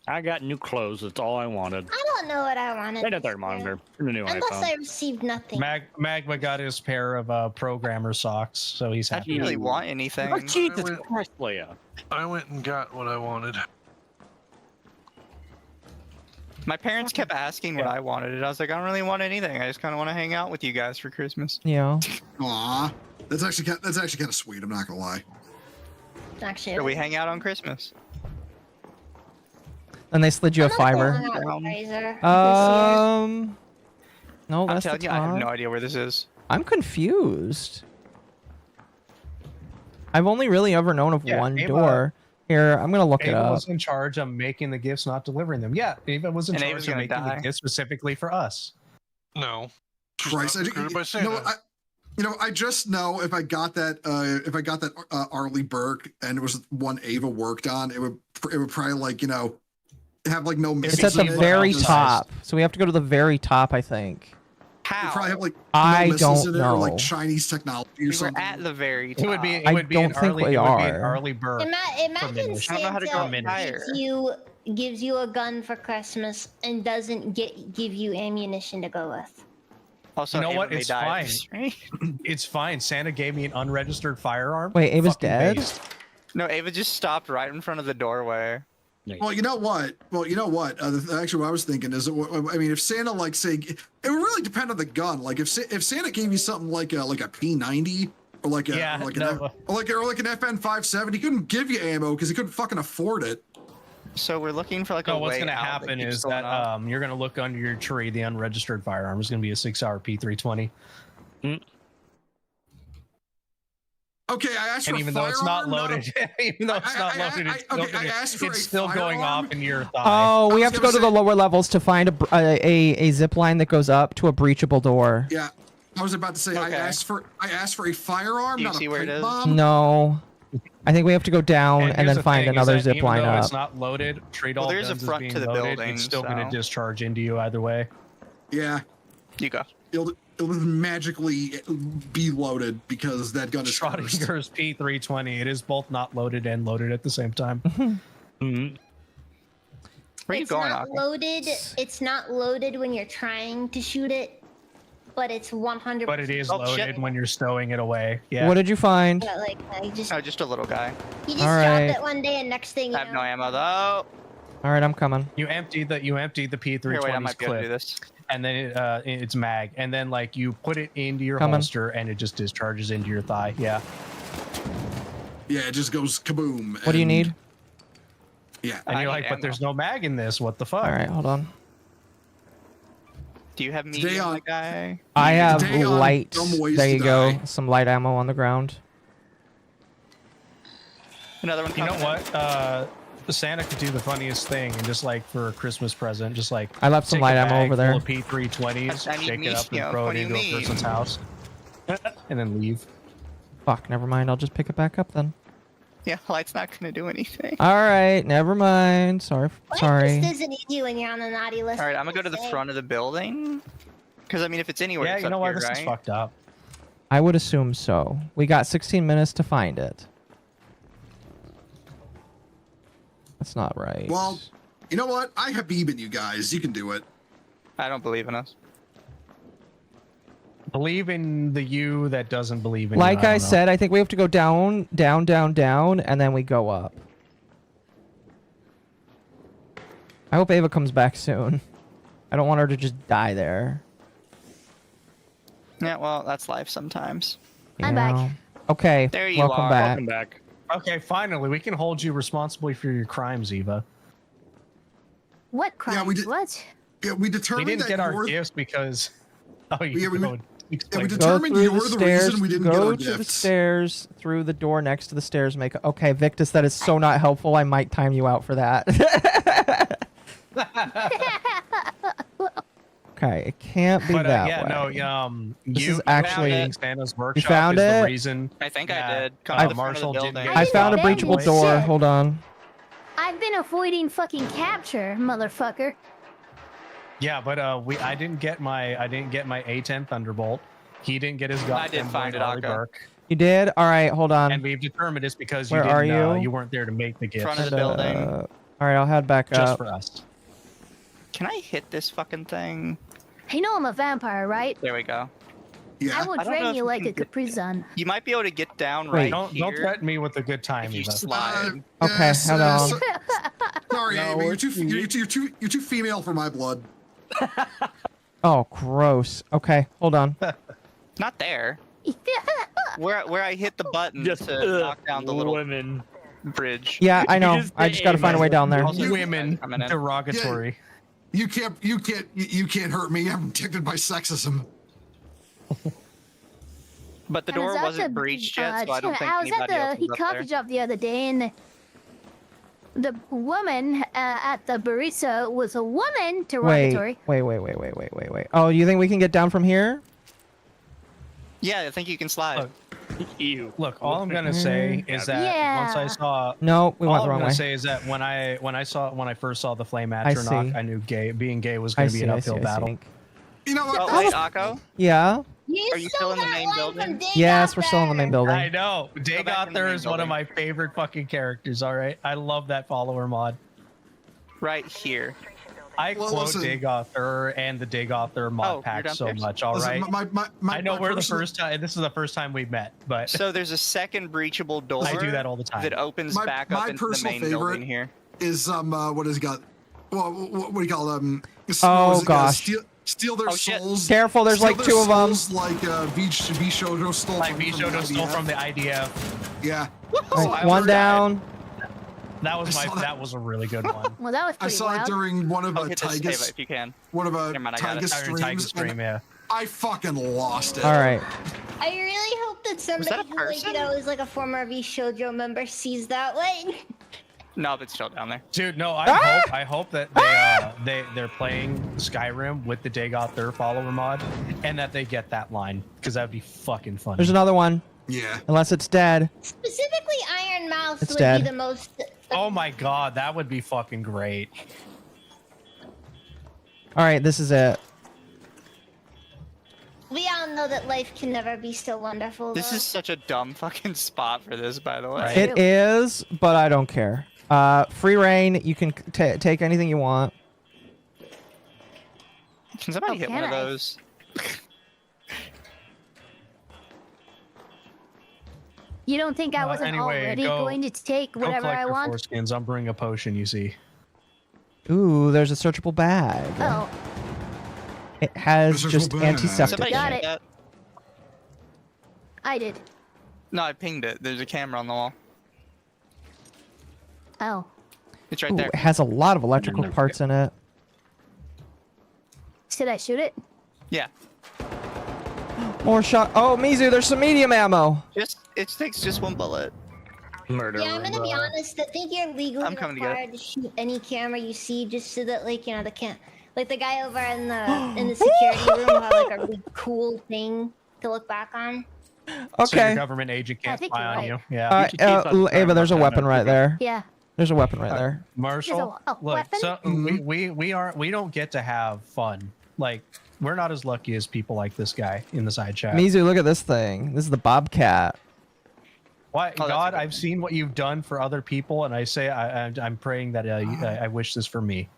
I got new clothes. That's all I wanted. I don't know what I wanted. And a third monitor. And a new Unless iPhone. I received nothing. Magma got his pair of programmer socks, so he's I happy. didn't really want anything. Oh, Jesus Christ, Leia. I went and got what I wanted. My parents kept asking what I wanted, and I was like, I don't really want anything. I just kind of want to hang out with you guys for Christmas. Yeah. Aw, that's actually kind of sweet. I'm not gonna lie. Actually, Or we hang out on Christmas. And they slid you a fiver. No, I'm that's telling the you, I have top. no idea where this is. I'm confused. I've only really ever known of one Ava- door. Here, I'm gonna look it Ava up. was in charge of making the gifts, not delivering them. Yeah, Ava was in And charge Ava's of gonna making die. the gifts specifically for us. No. Christ, I just know if I got that Arleigh Burke and it was one Ava worked on, it would probably like have like no. It's at the very top, so we have to go to the very top, I think. How? Probably have like I missiles don't in it or know. like Chinese technology or We were something. at the very top. It would be. I It would be don't an think Arleigh. we It would be an are. Arleigh Burke. Imagine for I don't know how to go Santa higher. gives you a gun for Christmas and doesn't give you ammunition to go with. Also, You know Ava what? may It's die. fine. It's fine. Santa gave me an unregistered firearm. Wait, Ava's Fucking dead? based. No, Ava just stopped right in front of the doorway. Well, you know what? Actually, what I was thinking is, I mean, if Santa like say, it would really depend on the gun. Like if Santa gave you something like a P90 or like an FN 570, he couldn't give you ammo because he couldn't fucking afford it. So we're looking for like a No, what's way going to out happen keeps is going that up. you're going to look under your tree. The unregistered firearm is going to be a 6-hour P320. Okay, I asked for And a even though it's not firearm, loaded, even though it's not loaded, I asked for it's a still going firearm. off in your thigh. Oh, we have to go to the lower levels to find a zip line that goes up to a breachable door. Yeah, I was about to say I asked for a firearm, Do you not see a where it pipe is? bomb. No. I think we have to go down and here's then the find thing, is another that zip even line though up. It's not loaded. Treat all Well, there's a guns as front being to the loaded. building, It's still going so- to discharge into you either way. Yeah, You go. it'll magically be loaded because that gun is cursed. Schrodinger's P320. It is both not loaded and loaded at the same time. Where are you It's going, not Aqua? loaded. It's not loaded when you're trying to shoot it, but it's 100%. But it is Oh, loaded shit. when you're stowing it away. Yeah. What did you find? But like, I just Oh, just a little guy. you just All dropped right. it one day, and next thing you I have know, no ammo though. All right, I'm coming. You emptied the Here, wait, I P320's might be able to do clip, this. and then it's mag, and then like you put it into your Coming. holster, and it just discharges into your thigh. Yeah. Yeah, it just goes kaboom. What do you need? Yeah. And you're I like, need but there's no mag in this. What the fuck? All right, hold on. Do you have medium, my guy? I have Today on light. Dumb Ways There to you go. Die. Some light ammo on the ground. Another one. You know coming in. what? Santa could do the funniest thing, and just like for a Christmas present, just like I left some take light a ammo bag over there. full of P320s, I need shake it up, medium. and throw What it do you into a mean? person's house, and then leave. Fuck, never mind. I'll just pick it back up then. Yeah, light's not gonna do anything. All right, never mind. Sorry. Sorry. This doesn't easy when you're on the naughty list. All right, I'm gonna go to the front of the building. Because I mean, if it's anywhere, Yeah, it's you know up what? here, This right? is fucked up. I would assume so. We got 16 minutes to find it. That's not right. Well, you know what? I have believe in you guys. You can do it. I don't believe in us. Believe in the you that doesn't believe in Like you. I don't know. said, I think we have to go down, down, down, down, and then we go up. I hope Ava comes back soon. I don't want her to just die there. Yeah, well, that's life sometimes. I'm back. Okay. There you welcome are. back. Welcome back. Okay, finally, we can hold you responsible for your crimes, Eva. What crime? we did- What? Yeah, we determined We didn't that get our you're- gifts because. Oh, you Yeah, we- go. yeah, we Explain. Go determined through you're the the stairs. reason we didn't get Go our to the gifts. stairs through the door next to the stairs. Make okay, Victus. That is so not helpful. I might time you out for that. Okay, it can't be But that yeah, way. no, This you is actually- found Santa's workshop You found is it? the reason. I think I that, did. Come to the front of the Marshall didn't building. get I his found a job breachable done. door. Shit. Hold on. I've been avoiding fucking capture, motherfucker. Yeah, but I didn't get my A10 Thunderbolt. He didn't get his goddamn I did find it, Harley Akko. Burke. You did? All right, hold on. And we've determined it's because Where you are didn't, you? you weren't there to make the gift. Front of the building. All right, I'll head back Just up. for us. Can I hit this fucking thing? You know I'm a vampire, right? There we go. Yeah. I will I don't know drain if you we like can a Capri Sun. You might be able to get down Wait. right Don't here. threaten me with a good time, if you Eva. slide. Okay, Yes, hold on. Sorry, No, Ava, you're it's- too female for my blood. Oh, gross. Okay, hold on. Not there. Where I hit the button to knock down the little women. bridge. Yeah, I know. just I just got to find a way down there. Also, Women coming in. derogatory. You can't hurt me. I'm protected by sexism. But the I was door at wasn't the, breached yet, so I don't think I was anybody at else the was up coffee there. shop the other day, and the woman at the barista was a woman derogatory. Wait. Oh, you think we can get down from here? Yeah, I think you can slide. Ew. Look, all I'm gonna say is that once I Yeah. saw, No, we went all the I'm wrong gonna way. say is that when I first saw the flame I atronach, see. I knew being gay was I gonna be see, an I see, uphill I battle. see. You know what? Oh, wait, Akko? Yeah. Are you still in the main building? Yes, we're still in the main building. I know. back in the Dagothar main is one of building. my favorite fucking characters. All right, I love that follower mod. Right here. I Well, quote listen. Dagothar and the Dagothar mod you're pack so downstairs? much. All Listen, right. my I know we're the personal- first time. This is the first time we've met, but So there's a second breachable door. I do that all the time. That opens My- back my up into the personal main favorite building here. Is what has he got? Well, what do you call them? Oh, gosh. Steal their Oh, shit. souls. Careful, there's Steal like their two of them. souls Like Vishodo stole. like from the Vishodo stole IDF. from the IDF. Yeah. Right, one down. That was I saw that. that was a really good one. Well, that was I pretty saw it wild. during one of Oh, hit this, Ava, Tygus, if you can. one of Never mind, I got it. Tygus Iron streams, Tiger stream, and yeah. I fucking lost it. All right. I really hope that somebody that a who, like, you know, is like a former V-Shoujo member sees that way. No, but it's still down there. Dude, no, Ah! I hope that they're playing Skyrim with the Dagothar follower mod, and that they get that line because that'd be fucking funny. There's another one. Yeah. Unless it's dead. Specifically, Iron Mouth It's would dead. be the most. Oh my god, that would be fucking great. All right, this is it. We all know that life can never be so wonderful. This though. is such a dumb fucking spot for this, by the way. Right. It is, but I don't care. Free reign. You can take anything you want. Can somebody hit can one of I? those? You don't think I wasn't anyway, already go- going to take Go whatever collect I your want? foreskins. I'm bringing a potion, you see. Ooh, there's a searchable bag. Oh, It has Searchable just bag. antiseptic. Somebody Got hit it. that. I did. No, I pinged it. There's a camera on the wall. Oh. It's right Ooh, there. it has a lot of electrical parts in it. Should I shoot it? Yeah. More shot. Oh, Mizu, there's some medium ammo. It takes just one bullet. Murder. Yeah, I'm gonna be honest. I think you're legally coming to get it. required to shoot any camera you see, just so that, like, you know, like the guy over in the security room will have like a really cool thing to look back on. So Okay. your government agent can't think spy you're on right. you. Yeah. Ava, there's a weapon right there. Yeah. There's a weapon right there. Marshall, There's a look, weapon? so we don't get to have fun. Like, we're not as lucky as people like this guy in the side chat. Mizu, look at this thing. This is the Bobcat. Why, God, I've seen what you've done for other people, and I say I'm praying that I wish this for me.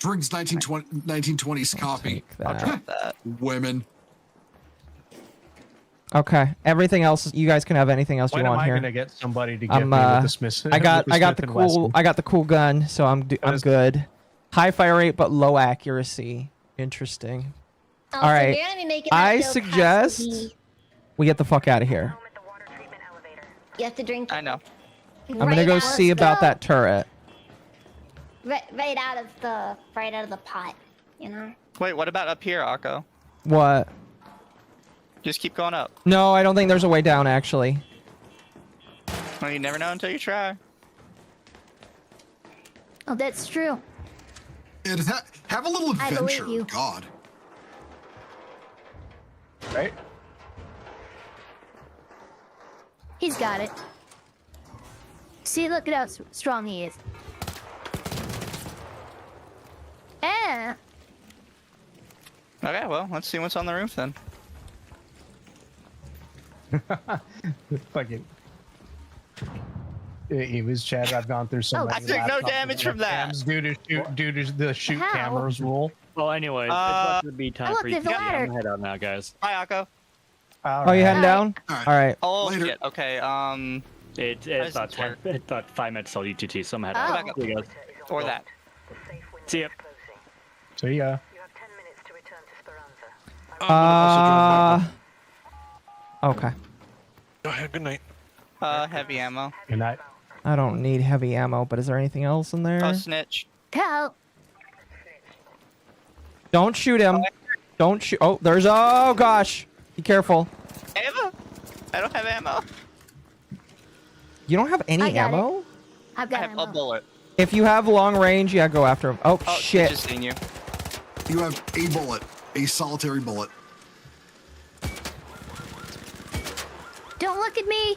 Brings 1920s copy. I'll drop that. Women. Okay. Everything else, you guys can have anything else When you am want I here. gonna get somebody to give me with the Smith? I got with the the Smith & cool Wesson? I got the cool gun, so I'm good. High fire rate but low accuracy. Interesting. Oh, All so right. you're gonna be making that I dope suggest pasty. we get the fuck out of here. You have to drink. I know. I'm gonna go see about that turret. Right out of the pot, you know. Wait, what about up here, Akko? What? Just keep going up. No, I don't think there's a way down actually. Well, you never know until you try. Oh, that's true. Have a little I believe adventure. you. God. Right? He's got it. See, look at how strong he is. Eh. Okay, well, let's see what's on the roof then. Fucking. He was Chad. I've gone through so Oh, many. I took no laptops damage and from that. webcams due to the shoot How? cameras rule. Well, anyways, it's about to be time look, for you there's a to ladder. head out now, guys. Hi, Akko. Oh, you heading down? All right. All right. Oh Later. shit. Okay. It's about 10. It's about 5 minutes till UTT, so I'm heading Oh. out. See you guys. Or that. See ya. So yeah. Okay. Go ahead. Good night. Heavy ammo. Good night. I don't need heavy ammo, but is there anything else in there? Oh, snitch. Help. Don't shoot him. Don't shoot. Oh, there's. Oh gosh. Be careful. Ammo? I don't have ammo. You don't have I any got ammo? I've I got have ammo. a bullet. If you have long range, yeah, go after him. Oh, Oh, shit. Just seen you. You have a bullet, a solitary bullet. Don't look at me.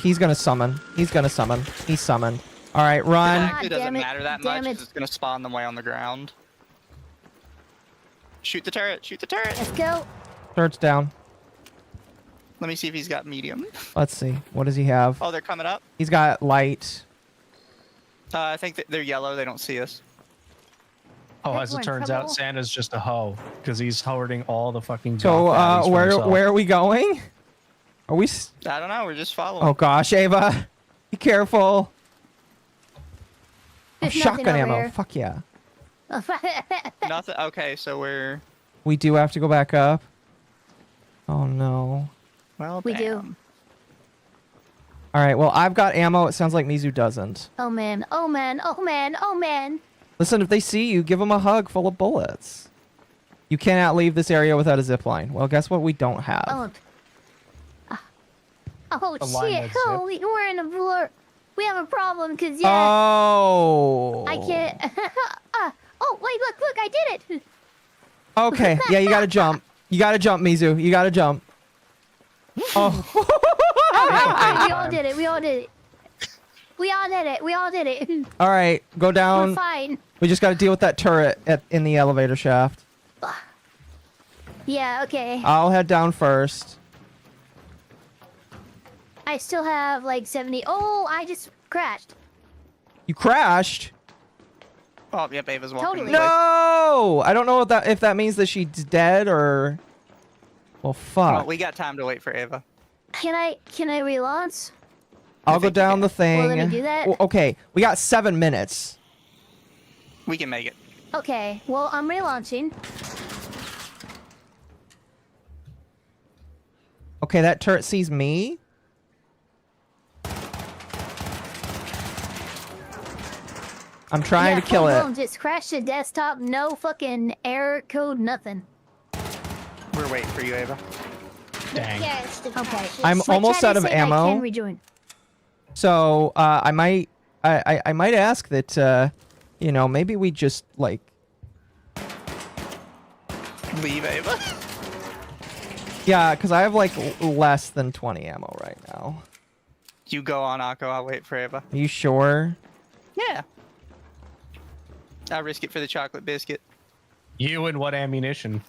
He's gonna summon. He's gonna summon. He's summoned. All right, It run. actually doesn't damn it, matter that damn much it. 'cause it's gonna spawn them way on the ground. Shoot the turret. Shoot the turret. Let's go. Turret's down. Let me see if he's got medium. Let's see. What does he have? Oh, they're coming up. He's got light. I think they're yellow. They don't see us. Oh, think as we're it in turns trouble. out, Santa's just a hoe because he's hoarding all the fucking. So, goth baddies for where himself. are we going? Are we? I don't know. We're just following. Oh gosh, Ava, be careful. Oh, There's nothing shotgun over ammo. here. Fuck yeah. Nothing. Okay, so we're. We do have to go back up. Oh no. Well, We do. damn. All right. Well, I've got ammo. It sounds like Mizu doesn't. Oh man. Oh man. Oh man. Oh man. Listen, if they see you, give them a hug full of bullets. You cannot leave this area without a zip line. Well, guess what? We don't have. Oh. Oh A line shit. that's zip. Oh, we're in a blur. We have a problem because yeah. Oh. I can't. Oh wait, look, I did it. Okay. Yeah, you gotta jump. You gotta jump, Mizu. You gotta jump. Oh. We all did it. We all did it. We all did it. We all did it. All right. Go We're down. fine. We just gotta deal with that turret in the elevator shaft. Yeah. Okay. I'll head down first. I still have like 70. Oh, I just crashed. You crashed? Oh, yep. Ava's walking. Totally. this way. No! I don't know if that means that she's dead or. Well, fuck. Well, we got time to wait for Ava. Can I relaunch? I'll go down the thing. Will let me do that? Well, okay, we got 7 minutes. We can make it. Okay. Well, I'm relaunching. Okay, that turret sees me. I'm trying yeah, to kill boom, it. just crash the desktop, no fucking error code, nothing. We're waiting for you, Ava. Dang. Okay. I'm My almost chat out is of saying I ammo. can rejoin. So I might ask that you know, maybe we just like leave Ava. Yeah, because I have like less than 20 ammo right now. You go on, Akko. I'll wait for Ava. Are you sure? Yeah. I'll risk it for the chocolate biscuit. You and what ammunition?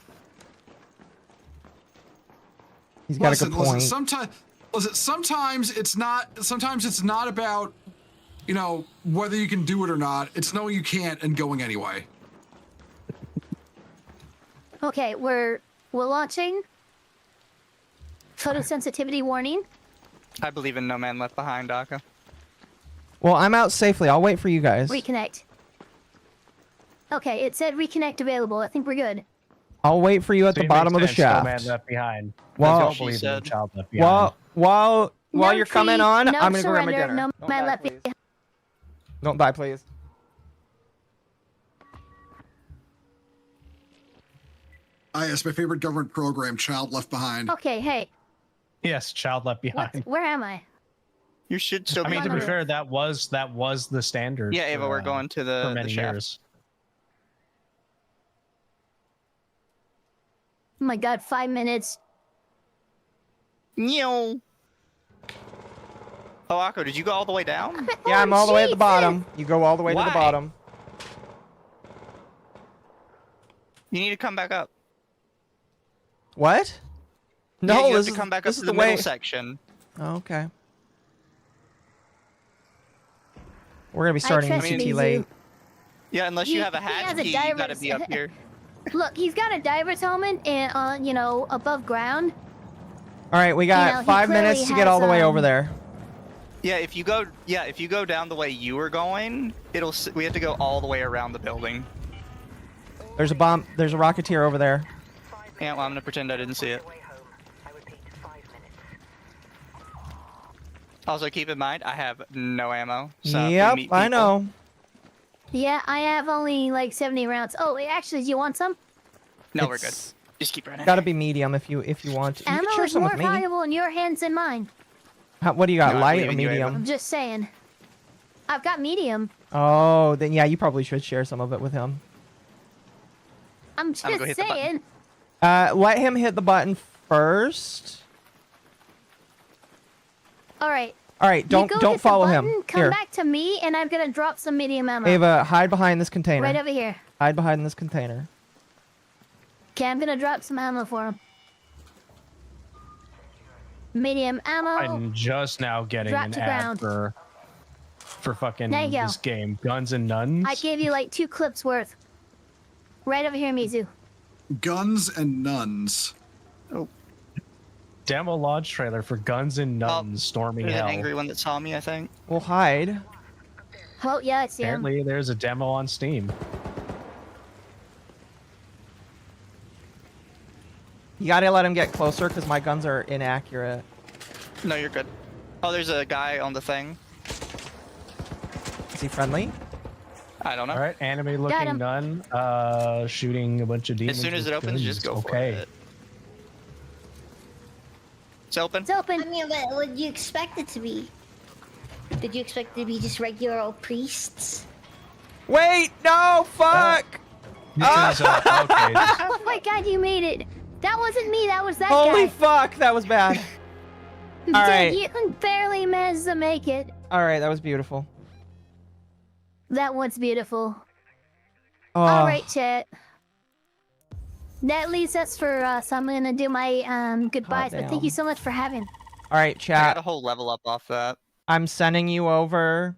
He's got a good point. Sometimes it's not. Sometimes it's not about, you know, whether you can do it or not. It's knowing you can't and going anyway. Okay, we're launching. Photosensitivity warning. I believe in No Man Left Behind, Akko. Well, I'm out safely. I'll wait for you guys. Reconnect. Okay, it said reconnect available. I think we're good. I'll wait for you at the bottom of the shaft. No man left behind. While- Don't believe in the child left behind. While No you're coming tree, on, no I'm gonna go grab my surrender, dinner. No man left behind. Don't die, please. It's my favorite government program, Child Left Behind. Okay, hey, Yes, child left behind. where am I? You should still I be. mean, to be fair, that was the standard. Yeah, Ava, for, we're going to for the many shaft. years. Oh my god, 5 minutes. Nyo. Oh, Akko, did you go all the way down? Yeah, I'm all the way at the bottom. You go all the way to the Why? bottom. You need to come back up. What? No, yeah, you have this to is, come back up this to is the way. middle section. Oh, okay. We're gonna be starting trust UTT Mizu. late. Yeah, unless you have a He hatch has a key, you gotta diver's- be up here. Look, he's got a diver's helmet and you know, above ground. All right, we got know, he 5 minutes clearly to get all the way has, over there. Yeah, if you go down the way you were going, we have to go all the way around the building. There's a bomb. There's a rocketeer over there. Yeah, well, I'm gonna pretend I didn't see it. Also, keep in mind, I have no ammo. So if we Yep, meet I people- know. Yeah, I have only like 70 rounds. Oh, wait, actually, do you want some? No, we're good. It's Just keep running. Gotta be medium if you want. To. You Ammo can share is some more with me. valuable in your hands than mine. What do you got? No, I Light believe or in you, Ava. medium? I'm just saying. I've got medium. Oh, then yeah, you probably should share some of it with him. I'm gonna just go hit the button. saying. Let him hit the button first. All right. All right, You don't go hit the follow button, him. Come Here, back to me, and I'm gonna drop some medium ammo. Ava, hide behind this container. Right over here. Hide behind this container. Okay, I'm gonna drop some ammo for him. Medium ammo. I'm just now getting Drop an to ad ground. for fucking There you go. this game, Guns and Nuns. I gave you like 2 clips worth. Right over here, Mizu. Guns and Nuns. Demo launch trailer for Guns and Nuns storming There's hell. an angry one that saw me, I think. We'll hide. Oh yeah, I see him. Apparently, there's a demo on Steam. You gotta let him get closer because my guns are inaccurate. No, you're good. Oh, there's a guy on the thing. Is he friendly? I don't know. All right, Got anime-looking him. nun, shooting a bunch of demons. As soon as with it opens, just guns. go okay. for it. It's open. It's open. I mean, but what did you expect it to be? Did you expect it to be just regular old priests? Wait, no, fuck! This is, okay. Oh my god, you made it. That wasn't me, that was that Holy guy. fuck, that was bad. Dude, All right. you barely managed to make it. All right, that was beautiful. That one's beautiful. Oh, All right, chat. That leaves us for us. I'm gonna do my goodbyes, but thank you so much for having. All right, I got chat. a whole level up off that. I'm sending you over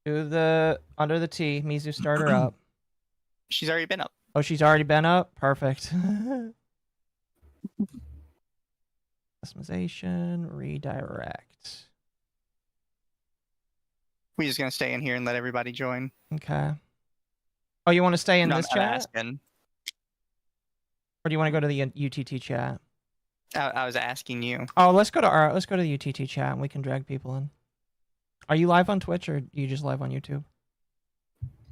to the under the T. Mizu, start her up. She's already been up. Oh, she's already been up? Perfect. Customization, redirect. We're just gonna stay in here and let everybody join. Okay. Oh, you want to stay in No, this I'm chat? asking. Or do you want to go to the UTT chat? I was asking you. Oh, let's go to the UTT chat and we can drag people in. Are you live on Twitch or are you just live on YouTube?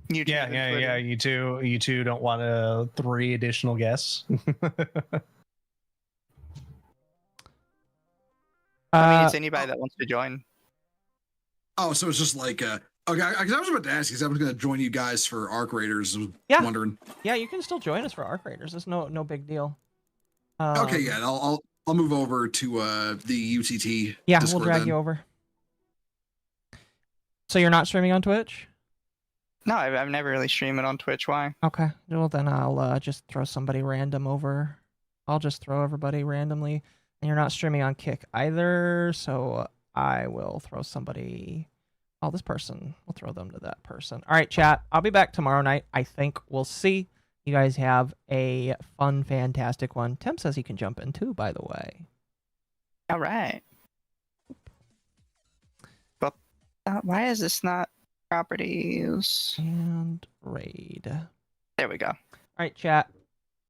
Yeah. You two don't want 3 additional guests. I mean, it's anybody that wants to join. Oh, so it's just like okay. Because I was about to ask, because I was going to join you guys for Arc Raiders. I was wondering. Yeah, you can still join us for Arc Raiders. It's no big deal. Okay, yeah, I'll move over to the UTT. Yeah, Discord we'll drag then. you over. So you're not streaming on Twitch? No, I've never really streamed it on Twitch. Why? Okay, well then I'll just throw somebody random over. I'll just throw everybody randomly. And you're not streaming on Kick either, so I will throw somebody. Oh, this person. We'll throw them to that person. All right, chat. I'll be back tomorrow night. I think we'll see. You guys have a fun, fantastic one. Tim says he can jump in too, by the way. All right. But why is this not properties? And raid. There we go. All right, chat.